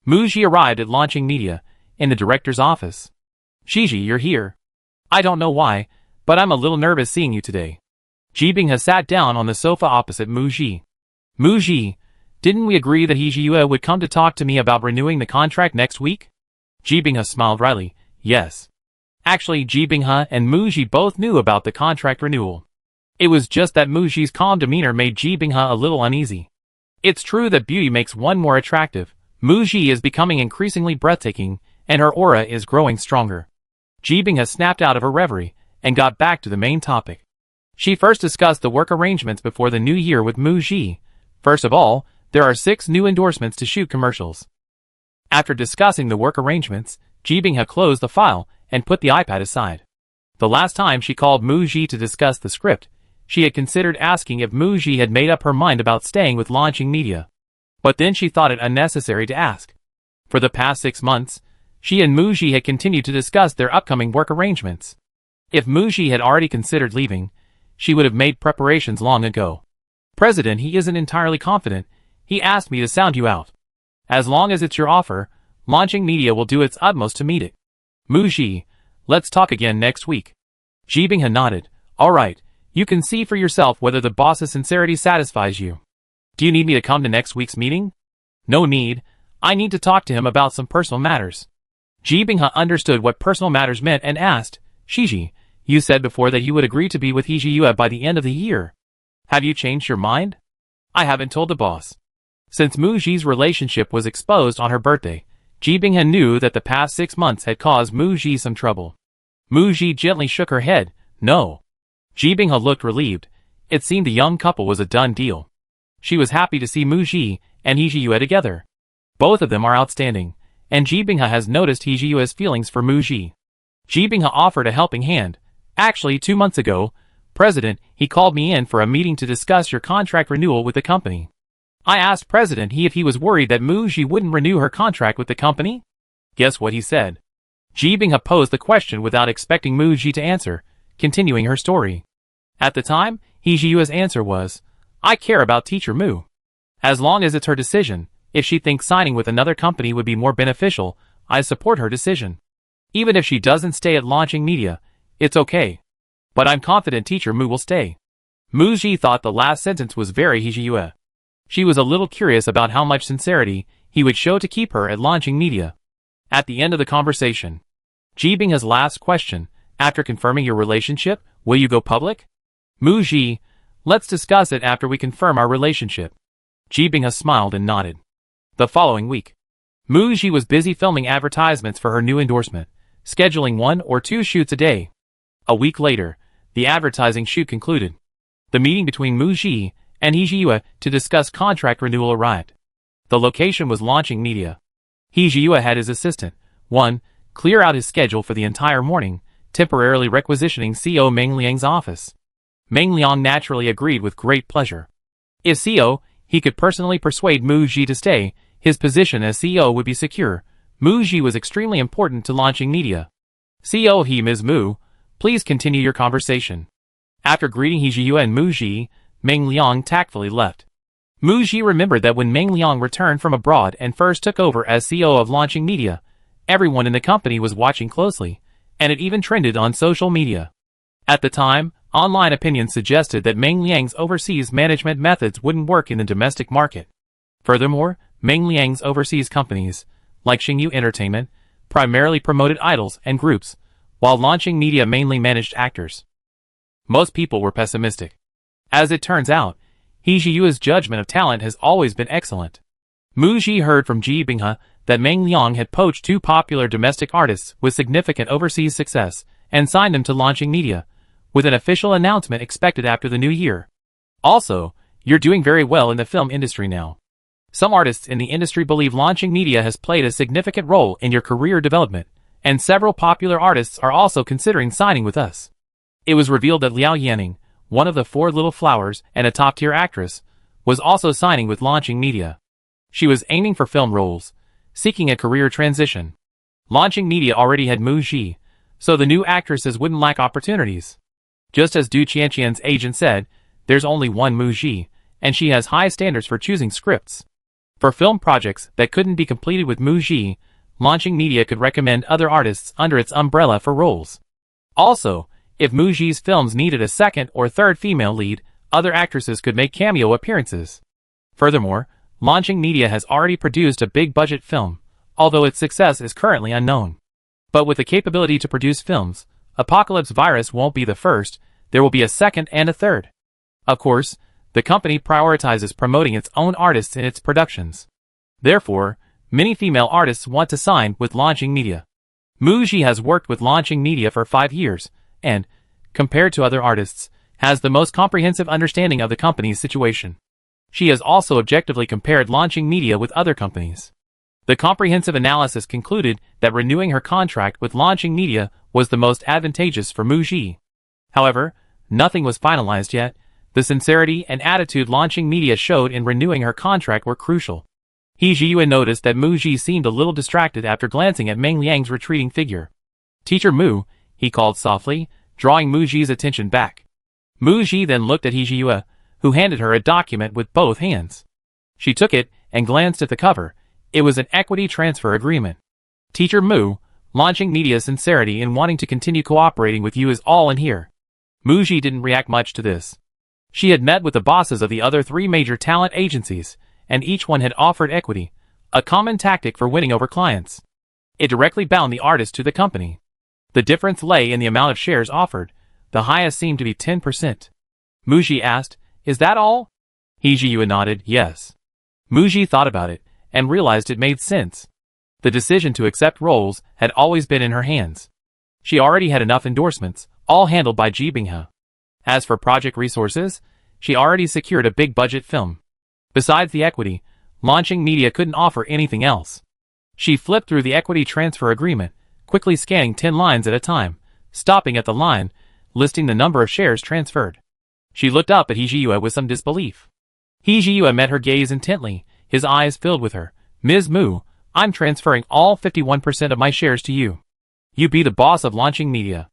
Muji arrived at Launching Media, in the director's office. Gigi, you're here. I don't know why, but I'm a little nervous seeing you today. Jibing has sat down on the sofa opposite Muji. Muji, didn't we agree that Hijiyue would come to talk to me about renewing the contract next week? Jibing smiled wryly. Yes. Actually, Jibing and Muji both knew about the contract renewal. It was just that Muji's calm demeanor made Jibing a little uneasy. It's true that beauty makes one more attractive. Muji is becoming increasingly breathtaking, and her aura is growing stronger. Jibing snapped out of her reverie and got back to the main topic. She first discussed the work arrangements before the new year with Muji. First of all, there are 6 new endorsements to shoot commercials. After discussing the work arrangements, Jibing closed the file and put the iPad aside. The last time she called Muji to discuss the script, she had considered asking if Muji had made up her mind about staying with Launching Media. But then she thought it unnecessary to ask. For the past 6 months, she and Muji had continued to discuss their upcoming work arrangements. If Muji had already considered leaving, she would have made preparations long ago. President, he isn't entirely confident. He asked me to sound you out. As long as it's your offer, Launching Media will do its utmost to meet it. Muji, let's talk again next week. Jibing nodded. All right, you can see for yourself whether the boss's sincerity satisfies you. Do you need me to come to next week's meeting? No need. I need to talk to him about some personal matters. Jibing understood what personal matters meant and asked, Shiji, you said before that you would agree to be with Hijiyue by the end of the year. Have you changed your mind? I haven't told the boss. Since Muji's relationship was exposed on her birthday, Ji Binghe knew that the past 6 months had caused Muji some trouble. Muji gently shook her head. No. Ji Binghe looked relieved. It seemed the young couple was a done deal. She was happy to see Muji and He Jiyue together. Both of them are outstanding, and Ji Binghe has noticed He Jiyue's feelings for Muji. Ji Binghe offered a helping hand. Actually, 2 months ago, President, he called me in for a meeting to discuss your contract renewal with the company. I asked President He if he was worried that Muji wouldn't renew her contract with the company. Guess what he said? Ji Binghe posed the question without expecting Muji to answer, continuing her story. At the time, He Jiyue's answer was, I care about Teacher Mu. As long as it's her decision, if she thinks signing with another company would be more beneficial, I support her decision. Even if she doesn't stay at Launching Media, it's okay. But I'm confident Teacher Mu will stay. Muji thought the last sentence was very He Jiyue. She was a little curious about how much sincerity he would show to keep her at Launching Media. At the end of the conversation, Ji Binghe's last question, after confirming your relationship, will you go public? Muji, let's discuss it after we confirm our relationship. Ji Binghe smiled and nodded. The following week, Muji was busy filming advertisements for her new endorsement, scheduling 1 or 2 shoots a day. A week later, the advertising shoot concluded. The meeting between Muji and He Jiyue to discuss contract renewal arrived. The location was Launching Media. He Jiyue had his assistant, 1, clear out his schedule for the entire morning, temporarily requisitioning CEO Meng Liang's office. Meng Liang naturally agreed with great pleasure. If CEO, he could personally persuade Muji to stay, his position as CEO would be secure. Muji was extremely important to Launching Media. CEO He Ms. Mu, please continue your conversation. After greeting He Jiyue and Muji, Meng Liang tactfully left. Muji remembered that when Meng Liang returned from abroad and first took over as CEO of Launching Media, everyone in the company was watching closely, and it even trended on social media. At the time, online opinions suggested that Meng Liang's overseas management methods wouldn't work in the domestic market. Furthermore, Meng Liang's overseas companies, like Xingyu Entertainment, primarily promoted idols and groups, while Launching Media mainly managed actors. Most people were pessimistic. As it turns out, He Jiyue's judgment of talent has always been excellent. Muji heard from Ji Binghe that Meng Liang had poached 2 popular domestic artists with significant overseas success and signed them to Launching Media, with an official announcement expected after the new year. Also, you're doing very well in the film industry now. Some artists in the industry believe Launching Media has played a significant role in your career development, and several popular artists are also considering signing with us. It was revealed that Liao Yanning, one of the 4 Little Flowers and a top-tier actress, was also signing with Launching Media. She was aiming for film roles, seeking a career transition. Launching Media already had Muji, so the new actresses wouldn't lack opportunities. Just as Du Qianqian's agent said, there's only one Muji, and she has high standards for choosing scripts. For film projects that couldn't be completed with Muji, Launching Media could recommend other artists under its umbrella for roles. Also, if Muji's films needed a second or third female lead, other actresses could make cameo appearances. Furthermore, Launching Media has already produced a big-budget film, although its success is currently unknown. But with the capability to produce films, Apocalypse Virus won't be the first, there will be a second and a third. Of course, the company prioritizes promoting its own artists in its productions. Therefore, many female artists want to sign with Launching Media. Muji has worked with Launching Media for 5 years, and, compared to other artists, has the most comprehensive understanding of the company's situation. She has also objectively compared Launching Media with other companies. The comprehensive analysis concluded that renewing her contract with Launching Media was the most advantageous for Muji. However, nothing was finalized yet. The sincerity and attitude Launching Media showed in renewing her contract were crucial. He Jiyue noticed that Muji seemed a little distracted after glancing at Meng Liang's retreating figure. Teacher Mu, he called softly, drawing Muji's attention back. Muji then looked at He Jiyue, who handed her a document with both hands. She took it and glanced at the cover. It was an equity transfer agreement. Teacher Mu, Launching Media's sincerity in wanting to continue cooperating with you is all in here. Muji didn't react much to this. She had met with the bosses of the other 3 major talent agencies, and each one had offered equity, a common tactic for winning over clients. It directly bound the artist to the company. The difference lay in the amount of shares offered. The highest seemed to be 10%. Muji asked, "Is that all?" He Jiyue nodded, "Yes." Muji thought about it, and realized it made sense. The decision to accept roles had always been in her hands. She already had enough endorsements, all handled by Ji Binghe. As for project resources, she already secured a big budget film. Besides the equity, Launching Media couldn't offer anything else. She flipped through the equity transfer agreement, quickly scanning 10 lines at a time, stopping at the line, listing the number of shares transferred. She looked up at He Jiyue with some disbelief. He Jiyue met her gaze intently, his eyes filled with her. Ms. Mu, I'm transferring all 51% of my shares to you. You be the boss of Launching Media.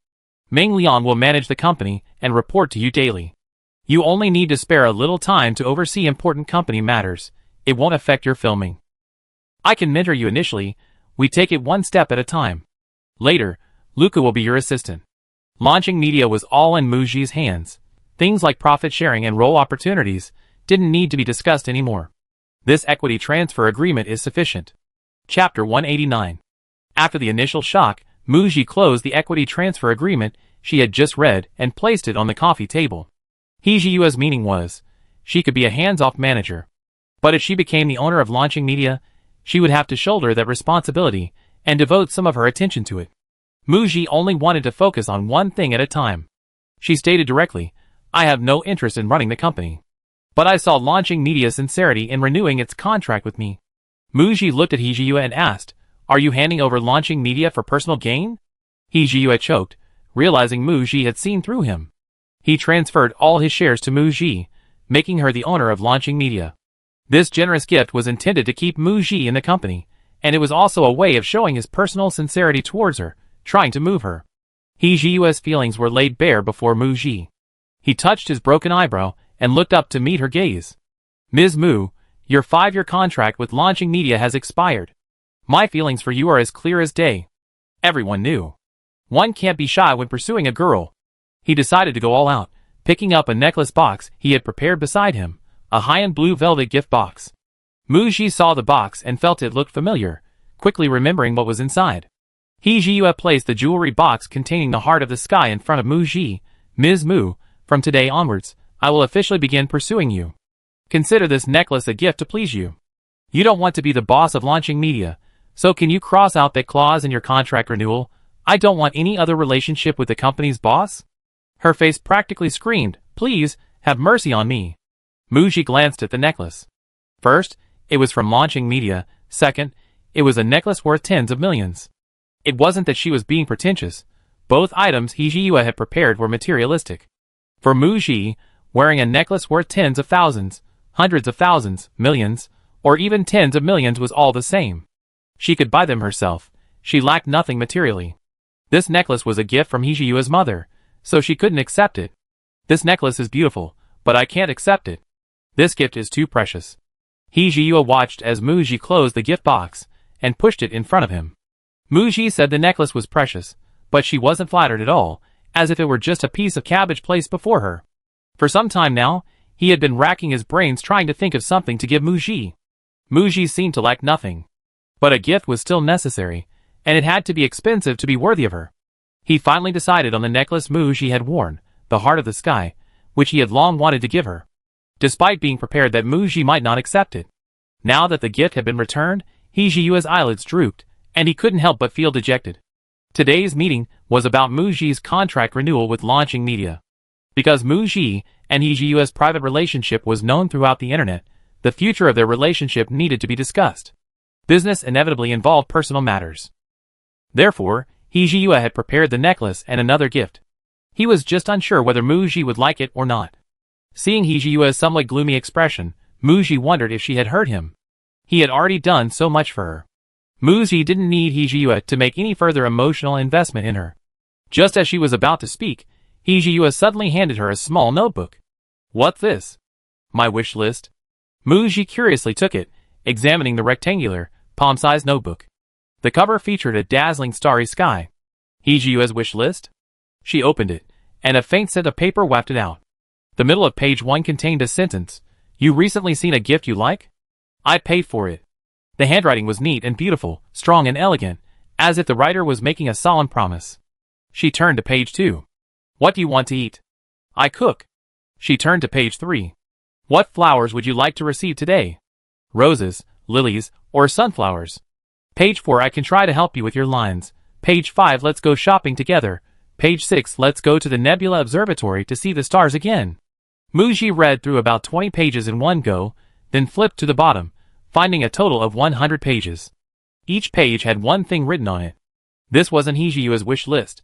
Meng Liang will manage the company and report to you daily. You only need to spare a little time to oversee important company matters. It won't affect your filming. I can mentor you initially. We take it one step at a time. Later, Luca will be your assistant. Launching Media was all in Muji's hands. Things like profit sharing and role opportunities didn't need to be discussed anymore. This equity transfer agreement is sufficient. Chapter 189. After the initial shock, Muji closed the equity transfer agreement she had just read and placed it on the coffee table. He Jiyue's meaning was, she could be a hands-off manager. But if she became the owner of Launching Media, she would have to shoulder that responsibility and devote some of her attention to it. Muji only wanted to focus on one thing at a time. She stated directly, I have no interest in running the company. But I saw Launching Media's sincerity in renewing its contract with me. Muji looked at He Jiyue and asked, are you handing over Launching Media for personal gain? He Jiyue choked, realizing Muji had seen through him. He transferred all his shares to Muji, making her the owner of Launching Media. This generous gift was intended to keep Muji in the company, and it was also a way of showing his personal sincerity towards her, trying to move her. He Jiyue's feelings were laid bare before Muji. He touched his broken eyebrow and looked up to meet her gaze. Ms. Mu, your 5-year contract with Launching Media has expired. My feelings for you are as clear as day. Everyone knew. One can't be shy when pursuing a girl. He decided to go all out, picking up a necklace box he had prepared beside him, a high-end blue velvet gift box. Muji saw the box and felt it looked familiar, quickly remembering what was inside. He Jiyue placed the jewelry box containing the heart of the sky in front of Muji. Ms. Mu, from today onwards, I will officially begin pursuing you. Consider this necklace a gift to please you. You don't want to be the boss of Launching Media, so can you cross out that clause in your contract renewal? I don't want any other relationship with the company's boss? Her face practically screamed, please, have mercy on me. Muji glanced at the necklace. First, it was from Launching Media. Second, it was a necklace worth tens of millions. It wasn't that she was being pretentious. Both items He Jiyue had prepared were materialistic. For Muji, wearing a necklace worth tens of thousands, hundreds of thousands, millions, or even tens of millions was all the same. She could buy them herself. She lacked nothing materially. This necklace was a gift from He Jiyue's mother, so she couldn't accept it. This necklace is beautiful, but I can't accept it. This gift is too precious. He Jiyue watched as Muji closed the gift box and pushed it in front of him. Muji said the necklace was precious, but she wasn't flattered at all, as if it were just a piece of cabbage placed before her. For some time now, he had been racking his brains trying to think of something to give Muji. Muji seemed to lack nothing. But a gift was still necessary, and it had to be expensive to be worthy of her. He finally decided on the necklace Muji had worn, the heart of the sky, which he had long wanted to give her. Despite being prepared that Muji might not accept it. Now that the gift had been returned, He Jiyue's eyelids drooped, and he couldn't help but feel dejected. Today's meeting was about Muji's contract renewal with Launching Media. Because Muji and He Jiyue's private relationship was known throughout the internet, the future of their relationship needed to be discussed. Business inevitably involved personal matters. Therefore, He Jiyue had prepared the necklace and another gift. He was just unsure whether Muji would like it or not. Seeing He Jiyue's somewhat gloomy expression, Muji wondered if she had hurt him. He had already done so much for her. Muji didn't need He Jiyue to make any further emotional investment in her. Just as she was about to speak, He Jiyue suddenly handed her a small notebook. What's this? My wish list? Muji curiously took it, examining the rectangular, palm-sized notebook. The cover featured a dazzling starry sky. He Jiyue's wish list? She opened it, and a faint scent of paper wafted out. The middle of page 1 contained a sentence. You recently seen a gift you like? I paid for it. The handwriting was neat and beautiful, strong and elegant, as if the writer was making a solemn promise. She turned to page 2. What do you want to eat? I cook. She turned to page 3. What flowers would you like to receive today? Roses, lilies, or sunflowers. Page 4 I can try to help you with your lines. Page 5 let's go shopping together. Page 6 let's go to the Nebula Observatory to see the stars again. Muji read through about 20 pages in one go, then flipped to the bottom, finding a total of 100 pages. Each page had one thing written on it. This wasn't Hijiyua's wish list.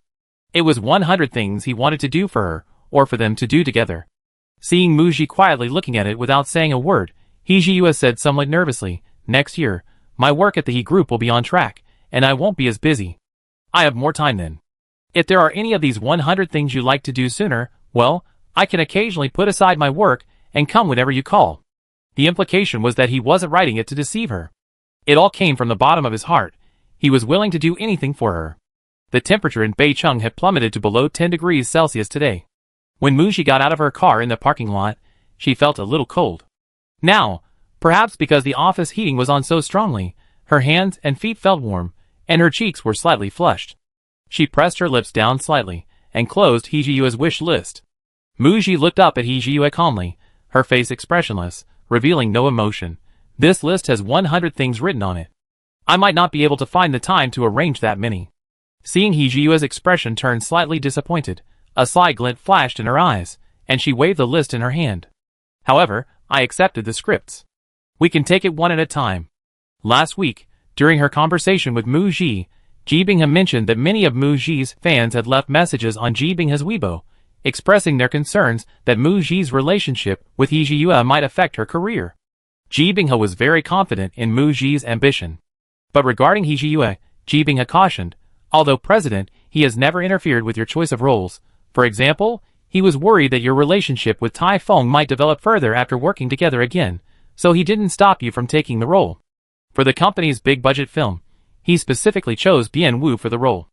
It was 100 things he wanted to do for her, or for them to do together. Seeing Muji quietly looking at it without saying a word, Hijiyua said somewhat nervously, "Next year, my work at the He group will be on track, and I won't be as busy. I have more time then. If there are any of these 100 things you like to do sooner, well, I can occasionally put aside my work and come whenever you call." The implication was that he wasn't writing it to deceive her. It all came from the bottom of his heart. He was willing to do anything for her. The temperature in Beicheng had plummeted to below 10 degrees Celsius today. When Muji got out of her car in the parking lot, she felt a little cold. Now, perhaps because the office heating was on so strongly, her hands and feet felt warm, and her cheeks were slightly flushed. She pressed her lips down slightly, and closed Hijiyua's wish list. Muji looked up at Hijiyua calmly, her face expressionless, revealing no emotion. "This list has 100 things written on it. I might not be able to find the time to arrange that many." Seeing Hijiyua's expression turn slightly disappointed, a sly glint flashed in her eyes, and she waved the list in her hand. "However, I accepted the scripts. We can take it one at a time." Last week, during her conversation with Mu Ji, Ji Binghe mentioned that many of Mu Ji's fans had left messages on Ji Binghe's Weibo, expressing their concerns that Mu Ji's relationship with Hijiyua might affect her career. Ji Binghe was very confident in Mu Ji's ambition. But regarding Hijiyua, Ji Binghe cautioned, "Although president, he has never interfered with your choice of roles. For example, he was worried that your relationship with Tai Feng might develop further after working together again, so he didn't stop you from taking the role. For the company's big-budget film, he specifically chose Bian Wu for the role.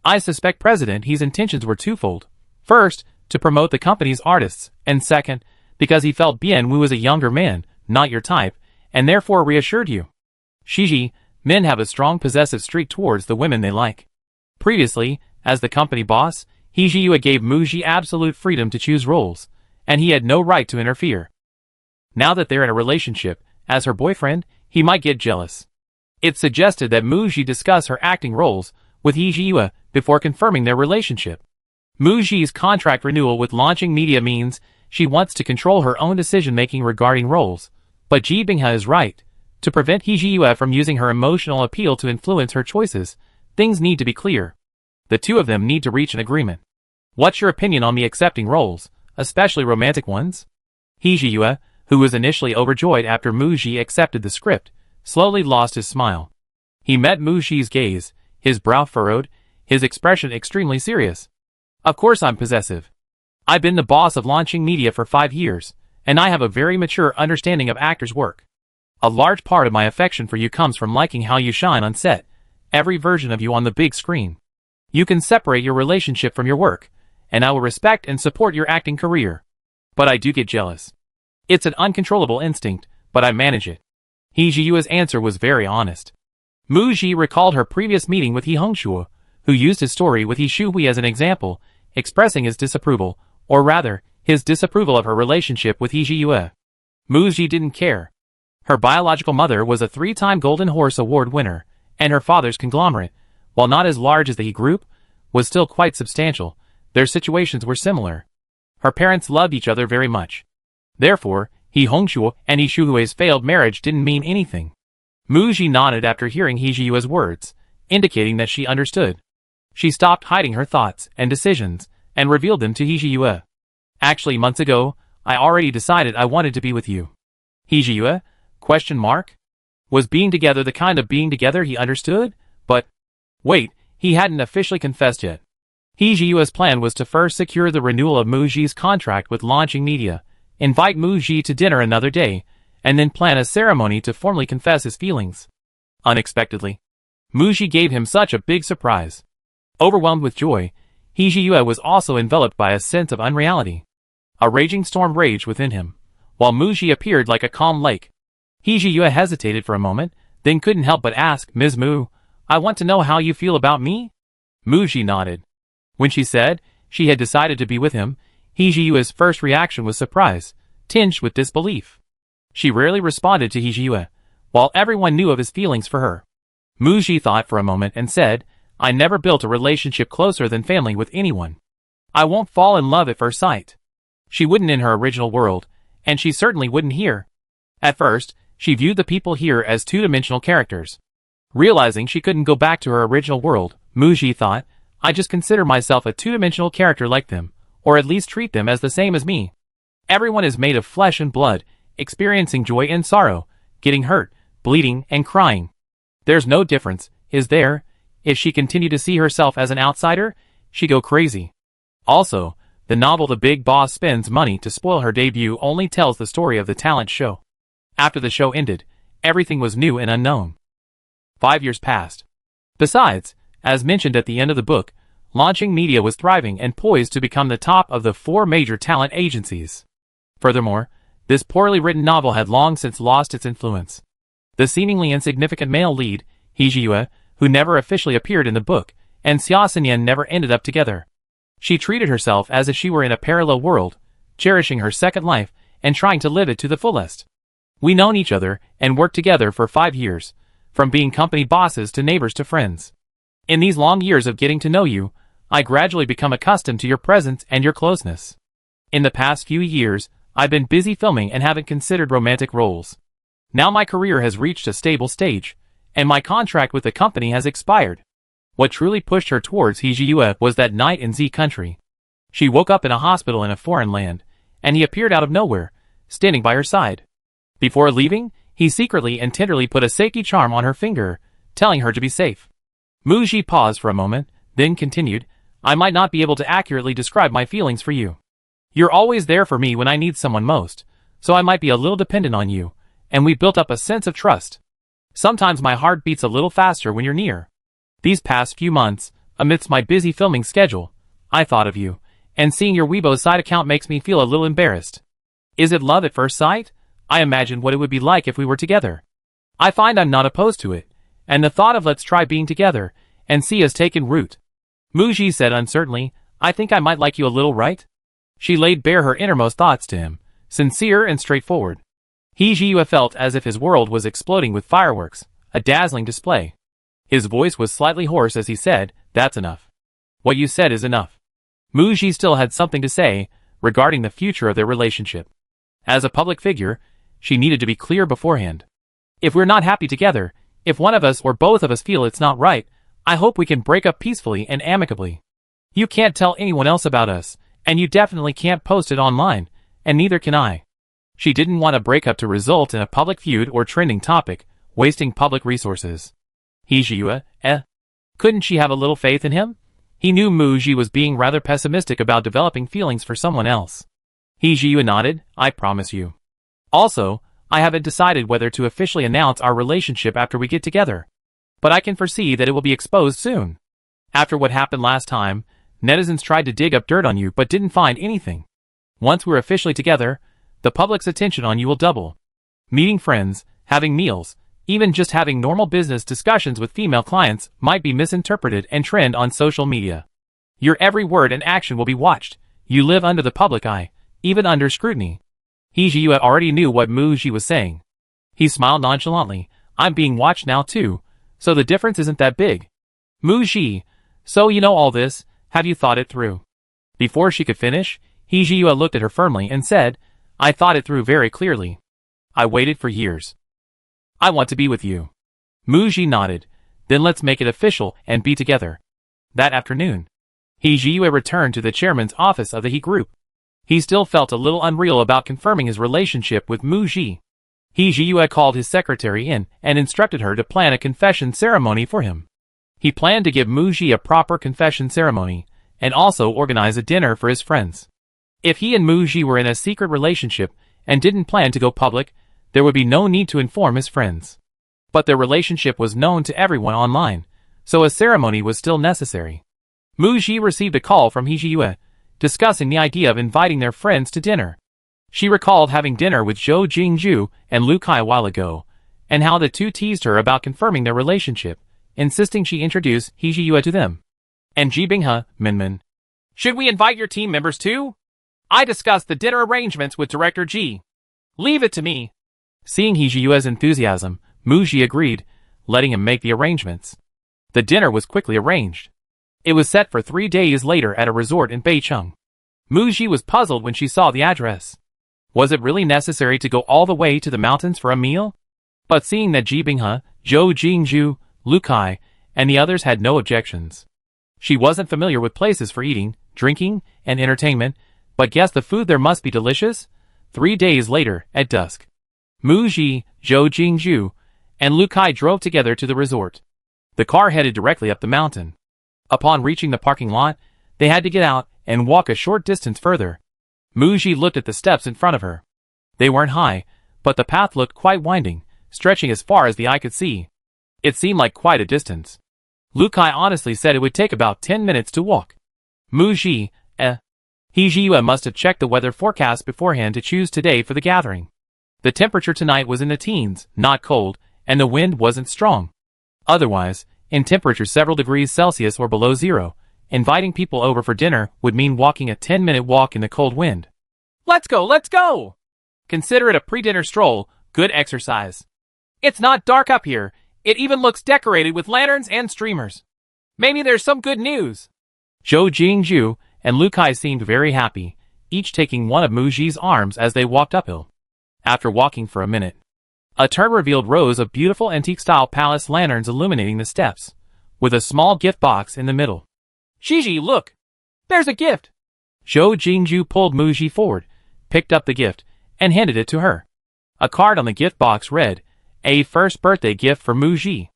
I suspect President He's intentions were twofold. First, to promote the company's artists, and second, because he felt Bian Wu was a younger man, not your type, and therefore reassured you. Shiji, men have a strong possessive streak towards the women they like. Previously, as the company boss, Hijiyua gave Muji absolute freedom to choose roles, and he had no right to interfere. Now that they're in a relationship, as her boyfriend, he might get jealous. It suggested that Muji discuss her acting roles with Hijiyua before confirming their relationship. Muji's contract renewal with launching media means she wants to control her own decision-making regarding roles, but Ji Binghe is right. To prevent Hijiyua from using her emotional appeal to influence her choices, things need to be clear. The two of them need to reach an agreement. What's your opinion on me accepting roles, especially romantic ones? Hijiyua, who was initially overjoyed after Muji accepted the script, slowly lost his smile. He met Muji's gaze, his brow furrowed, his expression extremely serious. "Of course I'm possessive. I've been the boss of launching media for 5 years, and I have a very mature understanding of actors' work. A large part of my affection for you comes from liking how you shine on set, every version of you on the big screen. You can separate your relationship from your work, and I will respect and support your acting career. But I do get jealous. It's an uncontrollable instinct, but I manage it." Hijiyua's answer was very honest. Muji recalled her previous meeting with He Hongshuo, who used his story with He Shuhui as an example, expressing his disapproval, or rather, his disapproval of her relationship with Hijiyua. Muji didn't care. Her biological mother was a 3-time Golden Horse Award winner, and her father's conglomerate, while not as large as the He Group, was still quite substantial. Their situations were similar. Her parents loved each other very much. Therefore, He Hongshuo and He Shuhui's failed marriage didn't mean anything. Muji nodded after hearing Hijiyua's words, indicating that she understood. She stopped hiding her thoughts and decisions, and revealed them to Hijiyua. "Actually, months ago, I already decided I wanted to be with you." Hijiyua? ? Was being together the kind of being together he understood? But, wait, he hadn't officially confessed yet. Hijiyua's plan was to first secure the renewal of Muji's contract with launching media, invite Muji to dinner another day, and then plan a ceremony to formally confess his feelings. Unexpectedly, Muji gave him such a big surprise. Overwhelmed with joy, Hijiyua was also enveloped by a sense of unreality. A raging storm raged within him, while Muji appeared like a calm lake. Hijiyua hesitated for a moment, then couldn't help but ask, "Ms. Mu, I want to know how you feel about me?" Muji nodded. When she said she had decided to be with him, Hijiyua's first reaction was surprise, tinged with disbelief. She rarely responded to Hijiyua, while everyone knew of his feelings for her. Muji thought for a moment and said, I never built a relationship closer than family with anyone. I won't fall in love at first sight. She wouldn't in her original world, and she certainly wouldn't here. At first, she viewed the people here as two-dimensional characters. Realizing she couldn't go back to her original world, Muji thought, I just consider myself a two-dimensional character like them, or at least treat them as the same as me. Everyone is made of flesh and blood, experiencing joy and sorrow, getting hurt, bleeding, and crying. There's no difference, is there? If she continued to see herself as an outsider, she'd go crazy. Also, the novel The Big Boss Spends Money to Spoil Her Debut only tells the story of the talent show. After the show ended, everything was new and unknown. 5 years passed. Besides, as mentioned at the end of the book, Launching Media was thriving and poised to become the top of the 4 major talent agencies. Furthermore, this poorly written novel had long since lost its influence. The seemingly insignificant male lead, Hee Ji-yue, who never officially appeared in the book, and Xia Xinyan never ended up together. She treated herself as if she were in a parallel world, cherishing her second life and trying to live it to the fullest. We known each other and worked together for 5 years, from being company bosses to neighbors to friends. In these long years of getting to know you, I gradually become accustomed to your presence and your closeness. In the past few years, I've been busy filming and haven't considered romantic roles. Now my career has reached a stable stage, and my contract with the company has expired. What truly pushed her towards Hee Ji-yue was that night in Z country. She woke up in a hospital in a foreign land, and he appeared out of nowhere, standing by her side. Before leaving, he secretly and tenderly put a safety charm on her finger, telling her to be safe. Muji paused for a moment, then continued, I might not be able to accurately describe my feelings for you. You're always there for me when I need someone most, so I might be a little dependent on you, and we've built up a sense of trust. Sometimes my heart beats a little faster when you're near. These past few months, amidst my busy filming schedule, I thought of you, and seeing your Weibo side account makes me feel a little embarrassed. Is it love at first sight? I imagined what it would be like if we were together. I find I'm not opposed to it, and the thought of let's try being together and see has taken root. Muji said uncertainly, I think I might like you a little, right? She laid bare her innermost thoughts to him, sincere and straightforward. Hee Ji-yue felt as if his world was exploding with fireworks, a dazzling display. His voice was slightly hoarse as he said, That's enough. What you said is enough. Muji still had something to say regarding the future of their relationship. As a public figure, she needed to be clear beforehand. If we're not happy together, if one of us or both of us feel it's not right, I hope we can break up peacefully and amicably. You can't tell anyone else about us, and you definitely can't post it online, and neither can I. She didn't want a breakup to result in a public feud or trending topic, wasting public resources. Hee Ji-yue, Couldn't she have a little faith in him? He knew Muji was being rather pessimistic about developing feelings for someone else. Hee Ji-yue nodded, I promise you. Also, I haven't decided whether to officially announce our relationship after we get together. But I can foresee that it will be exposed soon. After what happened last time, netizens tried to dig up dirt on you but didn't find anything. Once we're officially together, the public's attention on you will double. Meeting friends, having meals, even just having normal business discussions with female clients might be misinterpreted and trend on social media. Your every word and action will be watched. You live under the public eye, even under scrutiny. Hee Ji-yue already knew what Muji was saying. He smiled nonchalantly, I'm being watched now too, so the difference isn't that big. Muji, so you know all this, have you thought it through? Before she could finish, Hee Ji-yue looked at her firmly and said, I thought it through very clearly. I waited for years. I want to be with you. Muji nodded, then let's make it official and be together. That afternoon, Hee Ji-yue returned to the chairman's office of the He Group. He still felt a little unreal about confirming his relationship with Muji. Hee Ji-yue called his secretary in and instructed her to plan a confession ceremony for him. He planned to give Muji a proper confession ceremony, and also organize a dinner for his friends. If he and Muji were in a secret relationship and didn't plan to go public, there would be no need to inform his friends. But their relationship was known to everyone online, so a ceremony was still necessary. Muji received a call from Hee Ji-yue, discussing the idea of inviting their friends to dinner. She recalled having dinner with Zhou Jingju and Lu Kai a while ago, and how the two teased her about confirming their relationship, insisting she introduce Hee Ji-yue to them. And Ji Binghe, Minmin. Should we invite your team members too? I discussed the dinner arrangements with Director Ji. Leave it to me. Seeing Hee Ji-yue's enthusiasm, Muji agreed, letting him make the arrangements. The dinner was quickly arranged. It was set for 3 days later at a resort in Beicheng. Muji was puzzled when she saw the address. Was it really necessary to go all the way to the mountains for a meal? But seeing that Ji Binghe, Zhou Jingzhu, Lu Kai, and the others had no objections. She wasn't familiar with places for eating, drinking, and entertainment, but guessed the food there must be delicious. 3 days later, at dusk, Muji, Zhou Jingzhu, and Lu Kai drove together to the resort. The car headed directly up the mountain. Upon reaching the parking lot, they had to get out and walk a short distance further. Muji looked at the steps in front of her. They weren't high, but the path looked quite winding, stretching as far as the eye could see. It seemed like quite a distance. Lu Kai honestly said it would take about 10 minutes to walk. Muji, Hijiyue must have checked the weather forecast beforehand to choose today for the gathering. The temperature tonight was in the teens, not cold, and the wind wasn't strong. Otherwise, in temperature several degrees Celsius or below zero, inviting people over for dinner would mean walking a 10-minute walk in the cold wind. Let's go, let's go! Consider it a pre-dinner stroll, good exercise. It's not dark up here, it even looks decorated with lanterns and streamers. Maybe there's some good news. Zhou Jingzhu and Lu Kai seemed very happy, each taking one of Muji's arms as they walked uphill. After walking for a minute, a turn revealed rows of beautiful antique-style palace lanterns illuminating the steps, with a small gift box in the middle. Shiji, look! There's a gift! Zhou Jingzhu pulled Muji forward, picked up the gift, and handed it to her. A card on the gift box read, "A first birthday gift for Muji."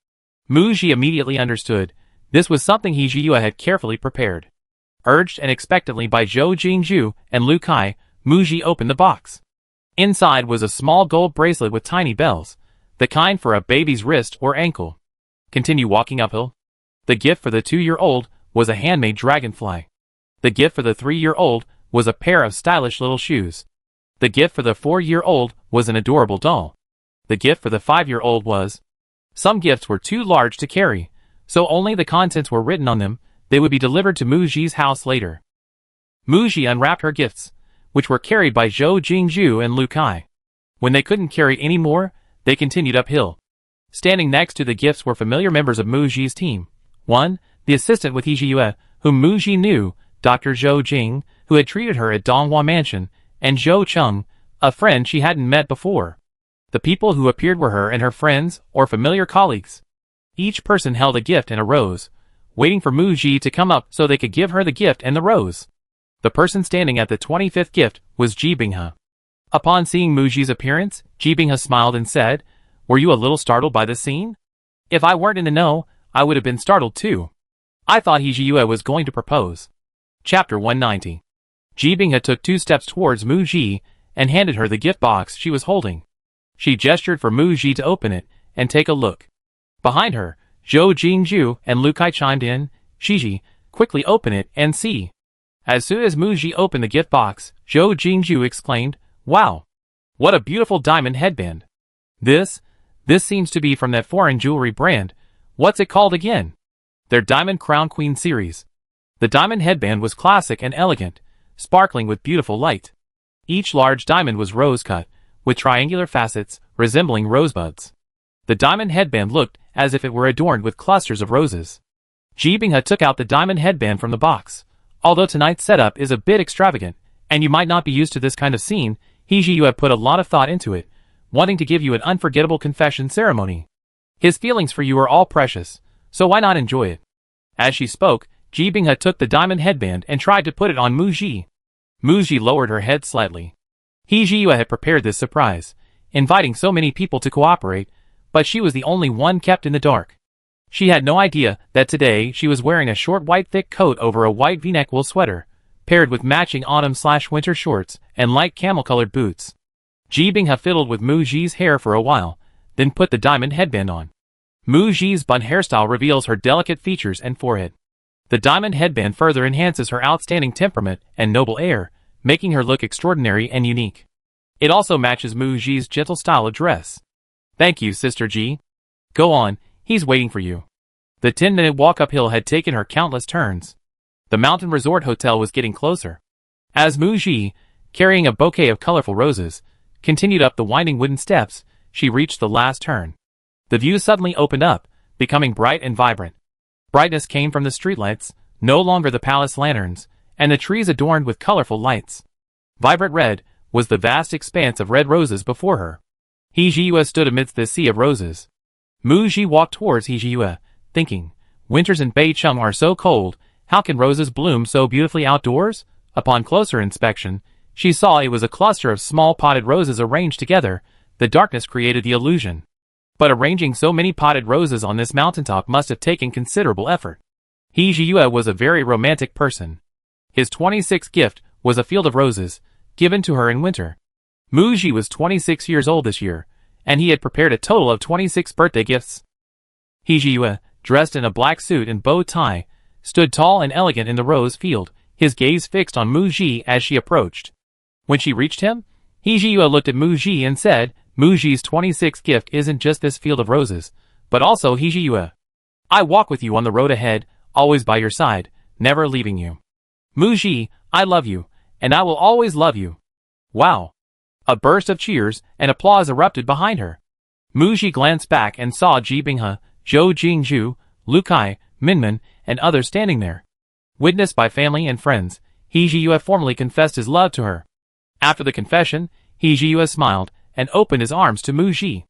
Muji immediately understood. This was something Hijiyue had carefully prepared. Urged and expectantly by Zhou Jingzhu and Lu Kai, Muji opened the box. Inside was a small gold bracelet with tiny bells, the kind for a baby's wrist or ankle. Continue walking uphill. The gift for the 2-year-old was a handmade dragonfly. The gift for the 3-year-old was a pair of stylish little shoes. The gift for the 4-year-old was an adorable doll. The gift for the 5-year-old was... Some gifts were too large to carry, so only the contents were written on them. They would be delivered to Muji's house later. Muji unwrapped her gifts, which were carried by Zhou Jingzhu and Lu Kai. When they couldn't carry any more, they continued uphill. Standing next to the gifts were familiar members of Muji's team. One, the assistant with Hijiyue, whom Muji knew, Dr. Zhou Jing, who had treated her at Donghua Mansion, and Zhou Cheng, a friend she hadn't met before. The people who appeared were her and her friends or familiar colleagues. Each person held a gift and a rose, waiting for Muji to come up so they could give her the gift and the rose. The person standing at the 25th gift was Ji Binghe. Upon seeing Muji's appearance, Ji Binghe smiled and said, "Were you a little startled by this scene? If I weren't in the know, I would have been startled too. I thought Hijiyue was going to propose." Chapter 190. Ji Binghe took 2 steps towards Muji and handed her the gift box she was holding. She gestured for Muji to open it and take a look. Behind her, Zhou Jingzhu and Lu Kai chimed in, "Shiji, quickly open it and see." As soon as Muji opened the gift box, Zhou Jingzhu exclaimed, "Wow! What a beautiful diamond headband! This seems to be from that foreign jewelry brand. What's it called again?" "Their Diamond Crown Queen series." The diamond headband was classic and elegant, sparkling with beautiful light. Each large diamond was rose-cut, with triangular facets resembling rosebuds. The diamond headband looked as if it were adorned with clusters of roses. Ji Binghe took out the diamond headband from the box. Although tonight's setup is a bit extravagant, and you might not be used to this kind of scene, Hijiyue had put a lot of thought into it, wanting to give you an unforgettable confession ceremony. His feelings for you are all precious, so why not enjoy it? As she spoke, Ji Binghe took the diamond headband and tried to put it on Muji. Muji lowered her head slightly. Hijiyue had prepared this surprise, inviting so many people to cooperate, but she was the only one kept in the dark. She had no idea that today she was wearing a short white thick coat over a white v-neck wool sweater, paired with matching autumn/winter shorts and light camel-colored boots. Ji Binghe fiddled with Muji's hair for a while, then put the diamond headband on. Muji's bun hairstyle reveals her delicate features and forehead. The diamond headband further enhances her outstanding temperament and noble air, making her look extraordinary and unique. It also matches Muji's gentle style of dress. "Thank you, Sister Ji. Go on, he's waiting for you." The 10-minute walk uphill had taken her countless turns. The mountain resort hotel was getting closer. As Muji, carrying a bouquet of colorful roses, continued up the winding wooden steps, she reached the last turn. The view suddenly opened up, becoming bright and vibrant. Brightness came from the streetlights, no longer the palace lanterns, and the trees adorned with colorful lights. Vibrant red was the vast expanse of red roses before her. Hee stood amidst this sea of roses. Mu-ji walked towards Hee, thinking, winters in Beicheng are so cold, how can roses bloom so beautifully outdoors? Upon closer inspection, she saw it was a cluster of small potted roses arranged together. The darkness created the illusion. But arranging so many potted roses on this mountaintop must have taken considerable effort. Hee was a very romantic person. His 26th gift was a field of roses, given to her in winter. Mu-ji was 26 years old this year, and he had prepared a total of 26 birthday gifts. Hee, dressed in a black suit and bow tie, stood tall and elegant in the rose field, his gaze fixed on Mu-ji as she approached. When she reached him, Hee looked at Mu-ji and said, Mu-ji's 26th gift isn't just this field of roses, but also Hee. I walk with you on the road ahead, always by your side, never leaving you. Mu-ji, I love you, and I will always love you. Wow! A burst of cheers and applause erupted behind her. Mu-ji glanced back and saw Ji Binghe, Zhou Jingzhu, Lu Kai, Minmin, and others standing there. Witnessed by family and friends, Hee formally confessed his love to her. After the confession, Hee smiled and opened his arms to Mu-ji.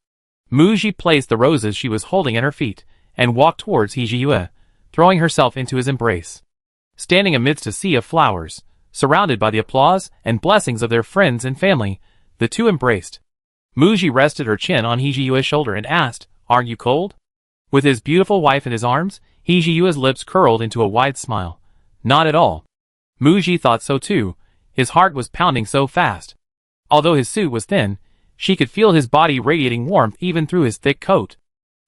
Mu-ji placed the roses she was holding at her feet and walked towards Hee, throwing herself into his embrace. Standing amidst a sea of flowers, surrounded by the applause and blessings of their friends and family, the two embraced. Mu-ji rested her chin on Hee's shoulder and asked, Aren't you cold? With his beautiful wife in his arms, Hee's lips curled into a wide smile. Not at all. Mu-ji thought so too. His heart was pounding so fast. Although his suit was thin, she could feel his body radiating warmth even through his thick coat.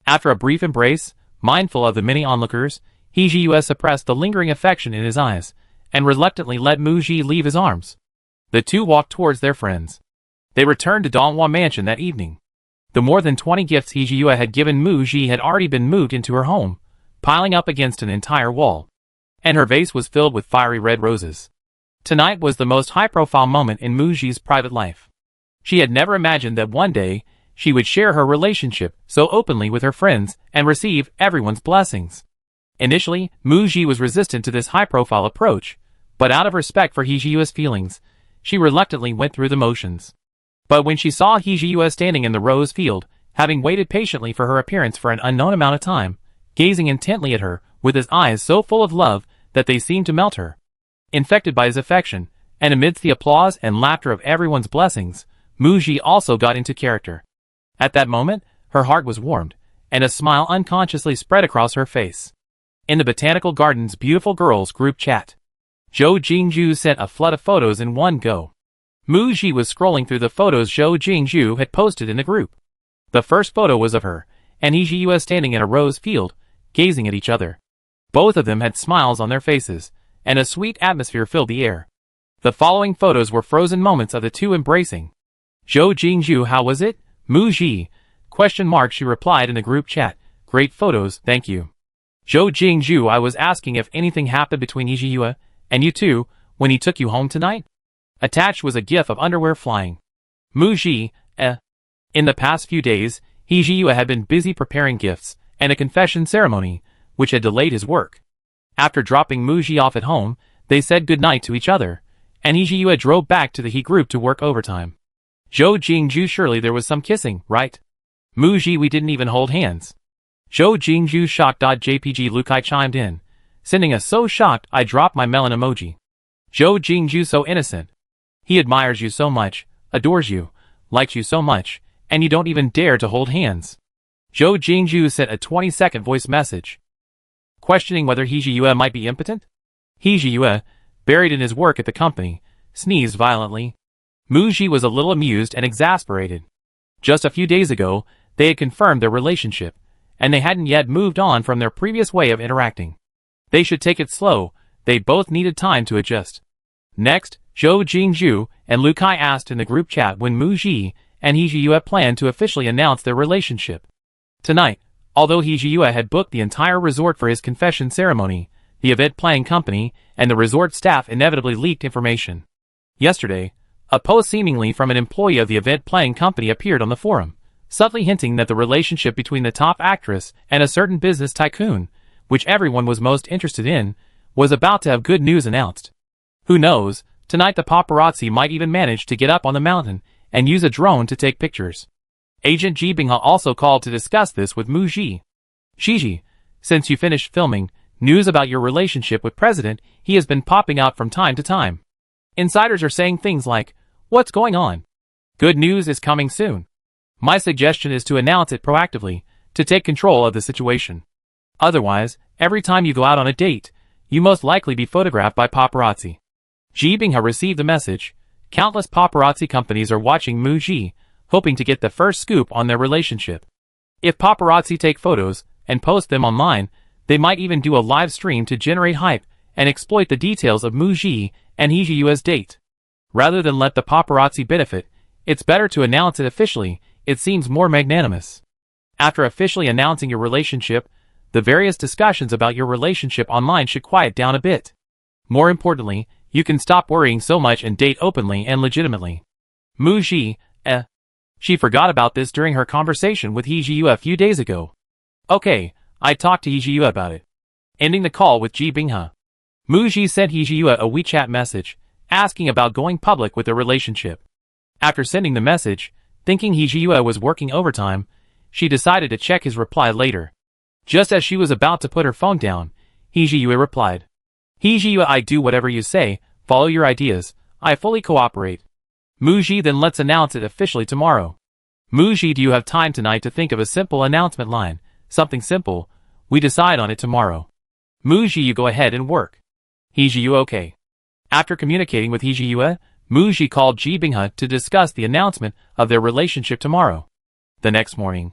After a brief embrace, mindful of the many onlookers, Hee suppressed the lingering affection in his eyes, and reluctantly let Mu-ji leave his arms. The two walked towards their friends. They returned to Donghua Mansion that evening. The more than 20 gifts Hee had given Mu-ji had already been moved into her home, piling up against an entire wall. And her vase was filled with fiery red roses. Tonight was the most high-profile moment in Mu-ji's private life. She had never imagined that one day, she would share her relationship so openly with her friends and receive everyone's blessings. Initially, Mu-ji was resistant to this high-profile approach, but out of respect for Hee's feelings, she reluctantly went through the motions. But when she saw Hee standing in the rose field, having waited patiently for her appearance for an unknown amount of time, gazing intently at her, with his eyes so full of love that they seemed to melt her. Infected by his affection, and amidst the applause and laughter of everyone's blessings, Mu-ji also got into character. At that moment, her heart was warmed, and a smile unconsciously spread across her face. In the Botanical Gardens Beautiful Girls group chat, Zhou Jingzhu sent a flood of photos in one go. Mu-ji was scrolling through the photos Zhou Jingzhu had posted in the group. The first photo was of her, and Hee was standing in a rose field, gazing at each other. Both of them had smiles on their faces, and a sweet atmosphere filled the air. The following photos were frozen moments of the two embracing. Zhou Jingzhu, how was it? Mu-ji? ? She replied in the group chat. Great photos, thank you. Zhou Jingzhu, I was asking if anything happened between Hee and you two, when he took you home tonight? Attached was a gif of underwear flying. Mu-ji, In the past few days, Hee had been busy preparing gifts and a confession ceremony, which had delayed his work. After dropping Mu-ji off at home, they said goodnight to each other, and Hee drove back to the He group to work overtime. Zhou Jingzhu, surely there was some kissing, right? Mu-ji, we didn't even hold hands. Zhou Jingzhu, shocked. JPG Lu Kai chimed in, sending a so shocked I dropped my melon emoji. Zhou Jingzhu, so innocent. He admires you so much, adores you, likes you so much, and you don't even dare to hold hands. Zhou Jingzhu sent a 20-second voice message, questioning whether Hee might be impotent. Hee, buried in his work at the company, sneezed violently. Mu-ji was a little amused and exasperated. Just a few days ago, they had confirmed their relationship, and they hadn't yet moved on from their previous way of interacting. They should take it slow, they both needed time to adjust. Next, Zhou Jingzhu and Lu Kai asked in the group chat when Mu-ji and Hee planned to officially announce their relationship. Tonight, although Hee had booked the entire resort for his confession ceremony, the event planning company and the resort staff inevitably leaked information. Yesterday, a post seemingly from an employee of the event planning company appeared on the forum, subtly hinting that the relationship between the top actress and a certain business tycoon, which everyone was most interested in, was about to have good news announced. Who knows, tonight the paparazzi might even manage to get up on the mountain and use a drone to take pictures. Agent Ji Binghe also called to discuss this with Mu Ji. Shiji, since you finished filming, news about your relationship with President He has been popping out from time to time. Insiders are saying things like, "What's going on? Good news is coming soon." My suggestion is to announce it proactively, to take control of the situation. Otherwise, every time you go out on a date, you most likely be photographed by paparazzi. Ji Binghe received the message. Countless paparazzi companies are watching Mu Ji, hoping to get the first scoop on their relationship. If paparazzi take photos and post them online, they might even do a live stream to generate hype and exploit the details of Mu Ji and He Jiyue's date. Rather than let the paparazzi benefit, it's better to announce it officially. It seems more magnanimous. After officially announcing your relationship, the various discussions about your relationship online should quiet down a bit. More importantly, you can stop worrying so much and date openly and legitimately. Mu Ji, she forgot about this during her conversation with He Jiyue a few days ago. Okay, I talked to He Jiyue about it. Ending the call with Ji Binghe. Mu Ji sent He Jiyue a WeChat message, asking about going public with their relationship. After sending the message, thinking He Jiyue was working overtime, she decided to check his reply later. Just as she was about to put her phone down, He Jiyue replied, "He Jiyue, I do whatever you say, follow your ideas, I fully cooperate." Mu Ji, then let's announce it officially tomorrow. Mu Ji, do you have time tonight to think of a simple announcement line, something simple, we decide on it tomorrow. Mu Ji, you go ahead and work. He Jiyue, okay. After communicating with He Jiyue, Mu Ji called Ji Binghe to discuss the announcement of their relationship tomorrow. The next morning.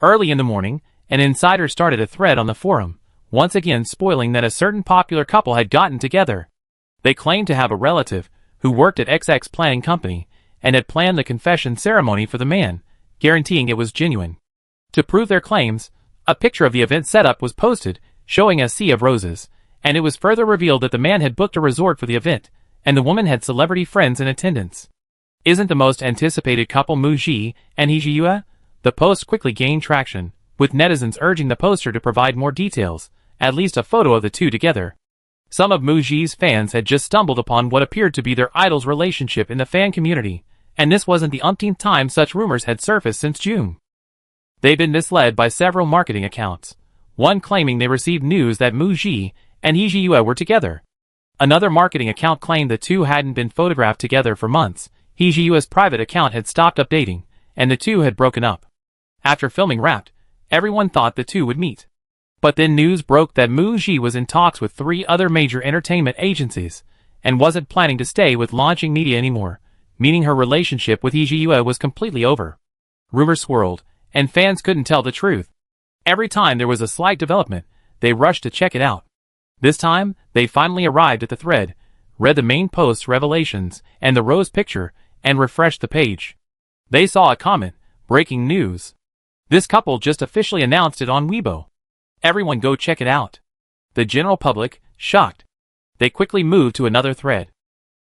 Early in the morning, an insider started a thread on the forum, once again spoiling that a certain popular couple had gotten together. They claimed to have a relative who worked at XX planning company and had planned the confession ceremony for the man, guaranteeing it was genuine. To prove their claims, a picture of the event setup was posted, showing a sea of roses, and it was further revealed that the man had booked a resort for the event, and the woman had celebrity friends in attendance. Isn't the most anticipated couple Mu Ji and He Jiyue? The post quickly gained traction, with netizens urging the poster to provide more details, at least a photo of the two together. Some of Mu Ji's fans had just stumbled upon what appeared to be their idol's relationship in the fan community, and this wasn't the umpteenth time such rumors had surfaced since June. They'd been misled by several marketing accounts, one claiming they received news that Mu Ji and He Jiyue were together. Another marketing account claimed the two hadn't been photographed together for months. He Jiyue's private account had stopped updating, and the two had broken up. After filming wrapped, everyone thought the two would meet. But then news broke that Mu Ji was in talks with 3 other major entertainment agencies, and wasn't planning to stay with launching media anymore, meaning her relationship with He Jiyue was completely over. Rumors swirled, and fans couldn't tell the truth. Every time there was a slight development, they rushed to check it out. This time, they finally arrived at the thread, read the main post's revelations and the rose picture, and refreshed the page. They saw a comment, breaking news. This couple just officially announced it on Weibo. Everyone go check it out. The general public, shocked. They quickly moved to another thread.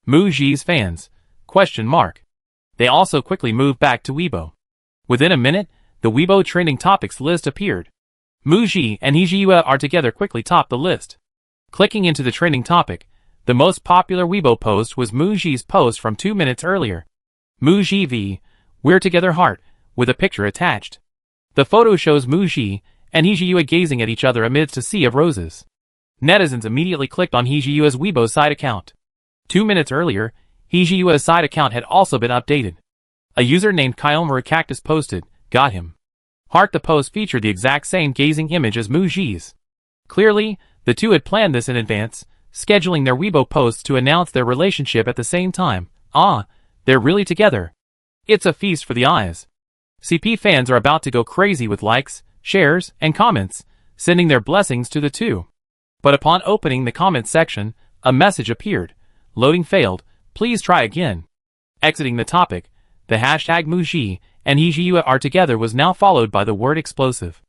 Mu Ji's fans? ? They also quickly moved back to Weibo. Within a minute, the Weibo trending topics list appeared. Mu Ji and He Jiyue are together quickly topped the list. Clicking into the trending topic, the most popular Weibo post was Mu Ji's post from 2 minutes earlier. Mu Ji v. We're together heart, with a picture attached. The photo shows Mu Ji and He Jiyue gazing at each other amidst a sea of roses. Netizens immediately clicked on He Jiyue's Weibo side account. 2 minutes earlier, He Jiyue's side account had also been updated. A user named Kyomaru Cactus posted, "Got him." Heart. The post featured the exact same gazing image as Mu Ji's. Clearly, the two had planned this in advance, scheduling their Weibo posts to announce their relationship at the same time. They're really together. It's a feast for the eyes. CP fans are about to go crazy with likes, shares, and comments, sending their blessings to the two. But upon opening the comments section, a message appeared. Loading failed, please try again. Exiting the topic, the hashtag Mu Ji and He Jiyue are together was now followed by the word explosive.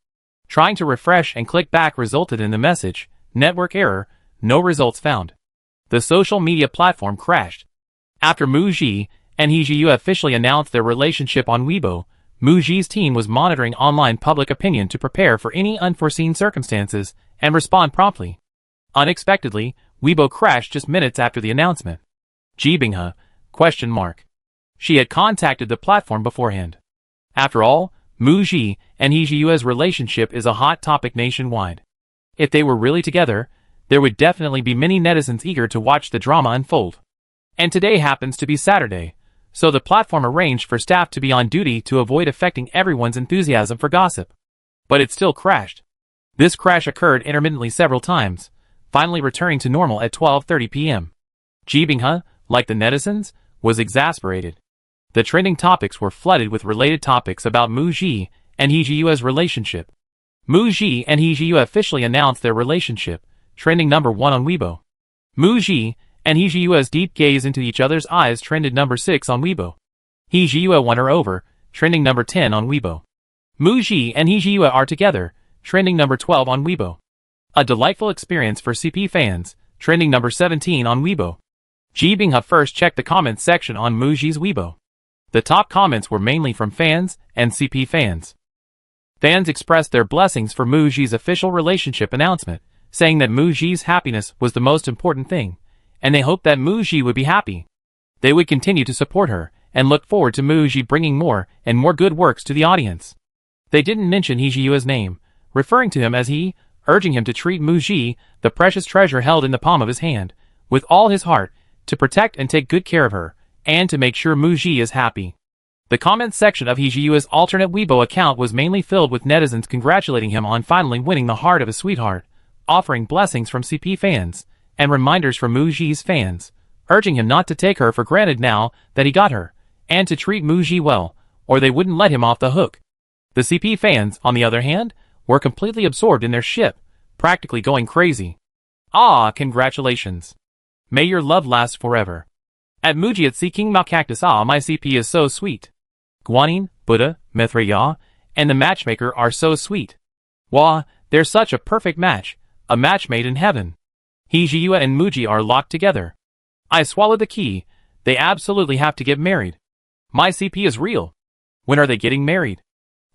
Trying to refresh and click back resulted in the message, network error, no results found. The social media platform crashed. After Mu Ji and He Jiyue officially announced their relationship on Weibo, Muji's team was monitoring online public opinion to prepare for any unforeseen circumstances and respond promptly. Unexpectedly, Weibo crashed just minutes after the announcement. Jibinghe? She had contacted the platform beforehand. After all, Muji and Hejiyue's relationship is a hot topic nationwide. If they were really together, there would definitely be many netizens eager to watch the drama unfold. And today happens to be Saturday, so the platform arranged for staff to be on duty to avoid affecting everyone's enthusiasm for gossip. But it still crashed. This crash occurred intermittently several times, finally returning to normal at 12:30 p.m. Jibinghe, like the netizens, was exasperated. The trending topics were flooded with related topics about Muji and Hejiyue's relationship. Muji and Hejiyue officially announced their relationship, trending number 1 on Weibo. Muji and Hejiyue's deep gaze into each other's eyes trended number 6 on Weibo. Hejiyue won her over, trending number 10 on Weibo. Muji and Hejiyue are together, trending number 12 on Weibo. A delightful experience for CP fans, trending number 17 on Weibo. Jibinghe first checked the comments section on Muji's Weibo. The top comments were mainly from fans and CP fans. Fans expressed their blessings for Muji's official relationship announcement, saying that Muji's happiness was the most important thing, and they hoped that Muji would be happy. They would continue to support her, and look forward to Muji bringing more and more good works to the audience. They didn't mention Hejiyue's name, referring to him as he, urging him to treat Muji, the precious treasure held in the palm of his hand, with all his heart, to protect and take good care of her, and to make sure Muji is happy. The comments section of Hejiyue's alternate Weibo account was mainly filled with netizens congratulating him on finally winning the heart of his sweetheart, offering blessings from CP fans, and reminders from Muji's fans, urging him not to take her for granted now that he got her, and to treat Muji well, or they wouldn't let him off the hook. The CP fans, on the other hand, were completely absorbed in their ship, practically going crazy. Ah, congratulations. May your love last forever. At Muji at King Ma Cactus, my CP is so sweet. Guanyin, Buddha, Mithriya, and the matchmaker are so sweet. Wah, they're such a perfect match, a match made in heaven. Hejiyue and Muji are locked together. I swallowed the key, they absolutely have to get married. My CP is real. When are they getting married?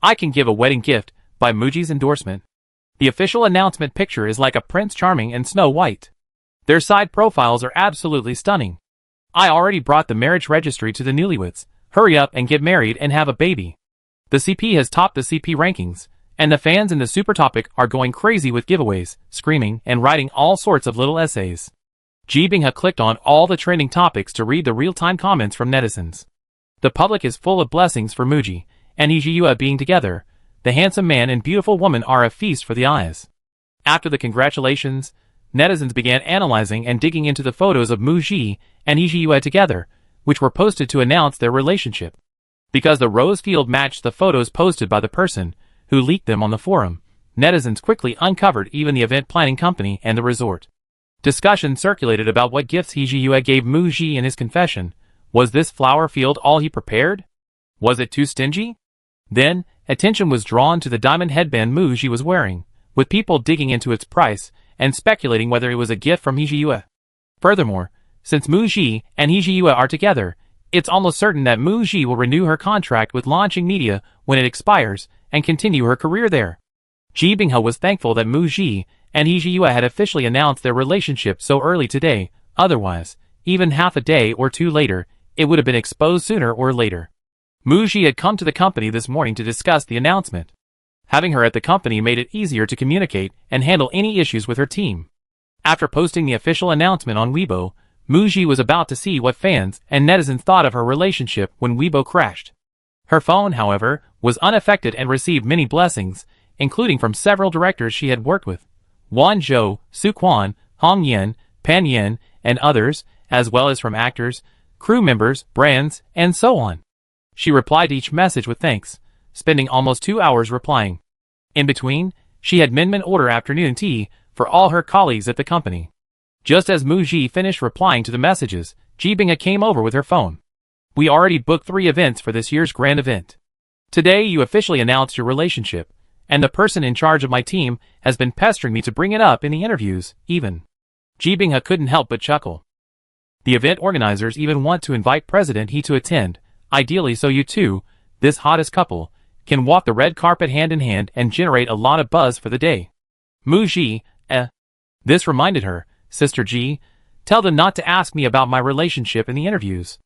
I can give a wedding gift, by Muji's endorsement. The official announcement picture is like a Prince Charming and Snow White. Their side profiles are absolutely stunning. I already brought the marriage registry to the newlyweds. Hurry up and get married and have a baby. The CP has topped the CP rankings, and the fans in the super topic are going crazy with giveaways, screaming, and writing all sorts of little essays. Jibinghe clicked on all the trending topics to read the real-time comments from netizens. The public is full of blessings for Muji and Hejiyue being together. The handsome man and beautiful woman are a feast for the eyes. After the congratulations, netizens began analyzing and digging into the photos of Muji and Hejiyue together, which were posted to announce their relationship. Because the rose field matched the photos posted by the person who leaked them on the forum, netizens quickly uncovered even the event planning company and the resort. Discussion circulated about what gifts Hejiyue gave Muji in his confession. Was this flower field all he prepared? Was it too stingy? Then, attention was drawn to the diamond headband Muji was wearing, with people digging into its price and speculating whether it was a gift from Hejiyue. Furthermore, since Muji and Hejiyue are together, it's almost certain that Muji will renew her contract with Launching Media when it expires and continue her career there. Jibinghe was thankful that Muji and Hejiyue had officially announced their relationship so early today, otherwise, even half a day or two later, it would have been exposed sooner or later. Muji had come to the company this morning to discuss the announcement. Having her at the company made it easier to communicate and handle any issues with her team. After posting the official announcement on Weibo, Muji was about to see what fans and netizens thought of her relationship when Weibo crashed. Her phone, however, was unaffected and received many blessings, including from several directors she had worked with. Wan Zhou, Su Quan, Hong Yan, Pan Yan, and others, as well as from actors, crew members, brands, and so on. She replied to each message with thanks, spending almost 2 hours replying. In between, she had Minmin order afternoon tea for all her colleagues at the company. Just as Muji finished replying to the messages, Jibinghe came over with her phone. We already booked 3 events for this year's grand event. Today you officially announced your relationship, and the person in charge of my team has been pestering me to bring it up in the interviews, even. Jibinghe couldn't help but chuckle. The event organizers even want to invite President He to attend, ideally so you two, this hottest couple, can walk the red carpet hand in hand and generate a lot of buzz for the day. Muji, This reminded her, Sister G, tell them not to ask me about my relationship in the interviews.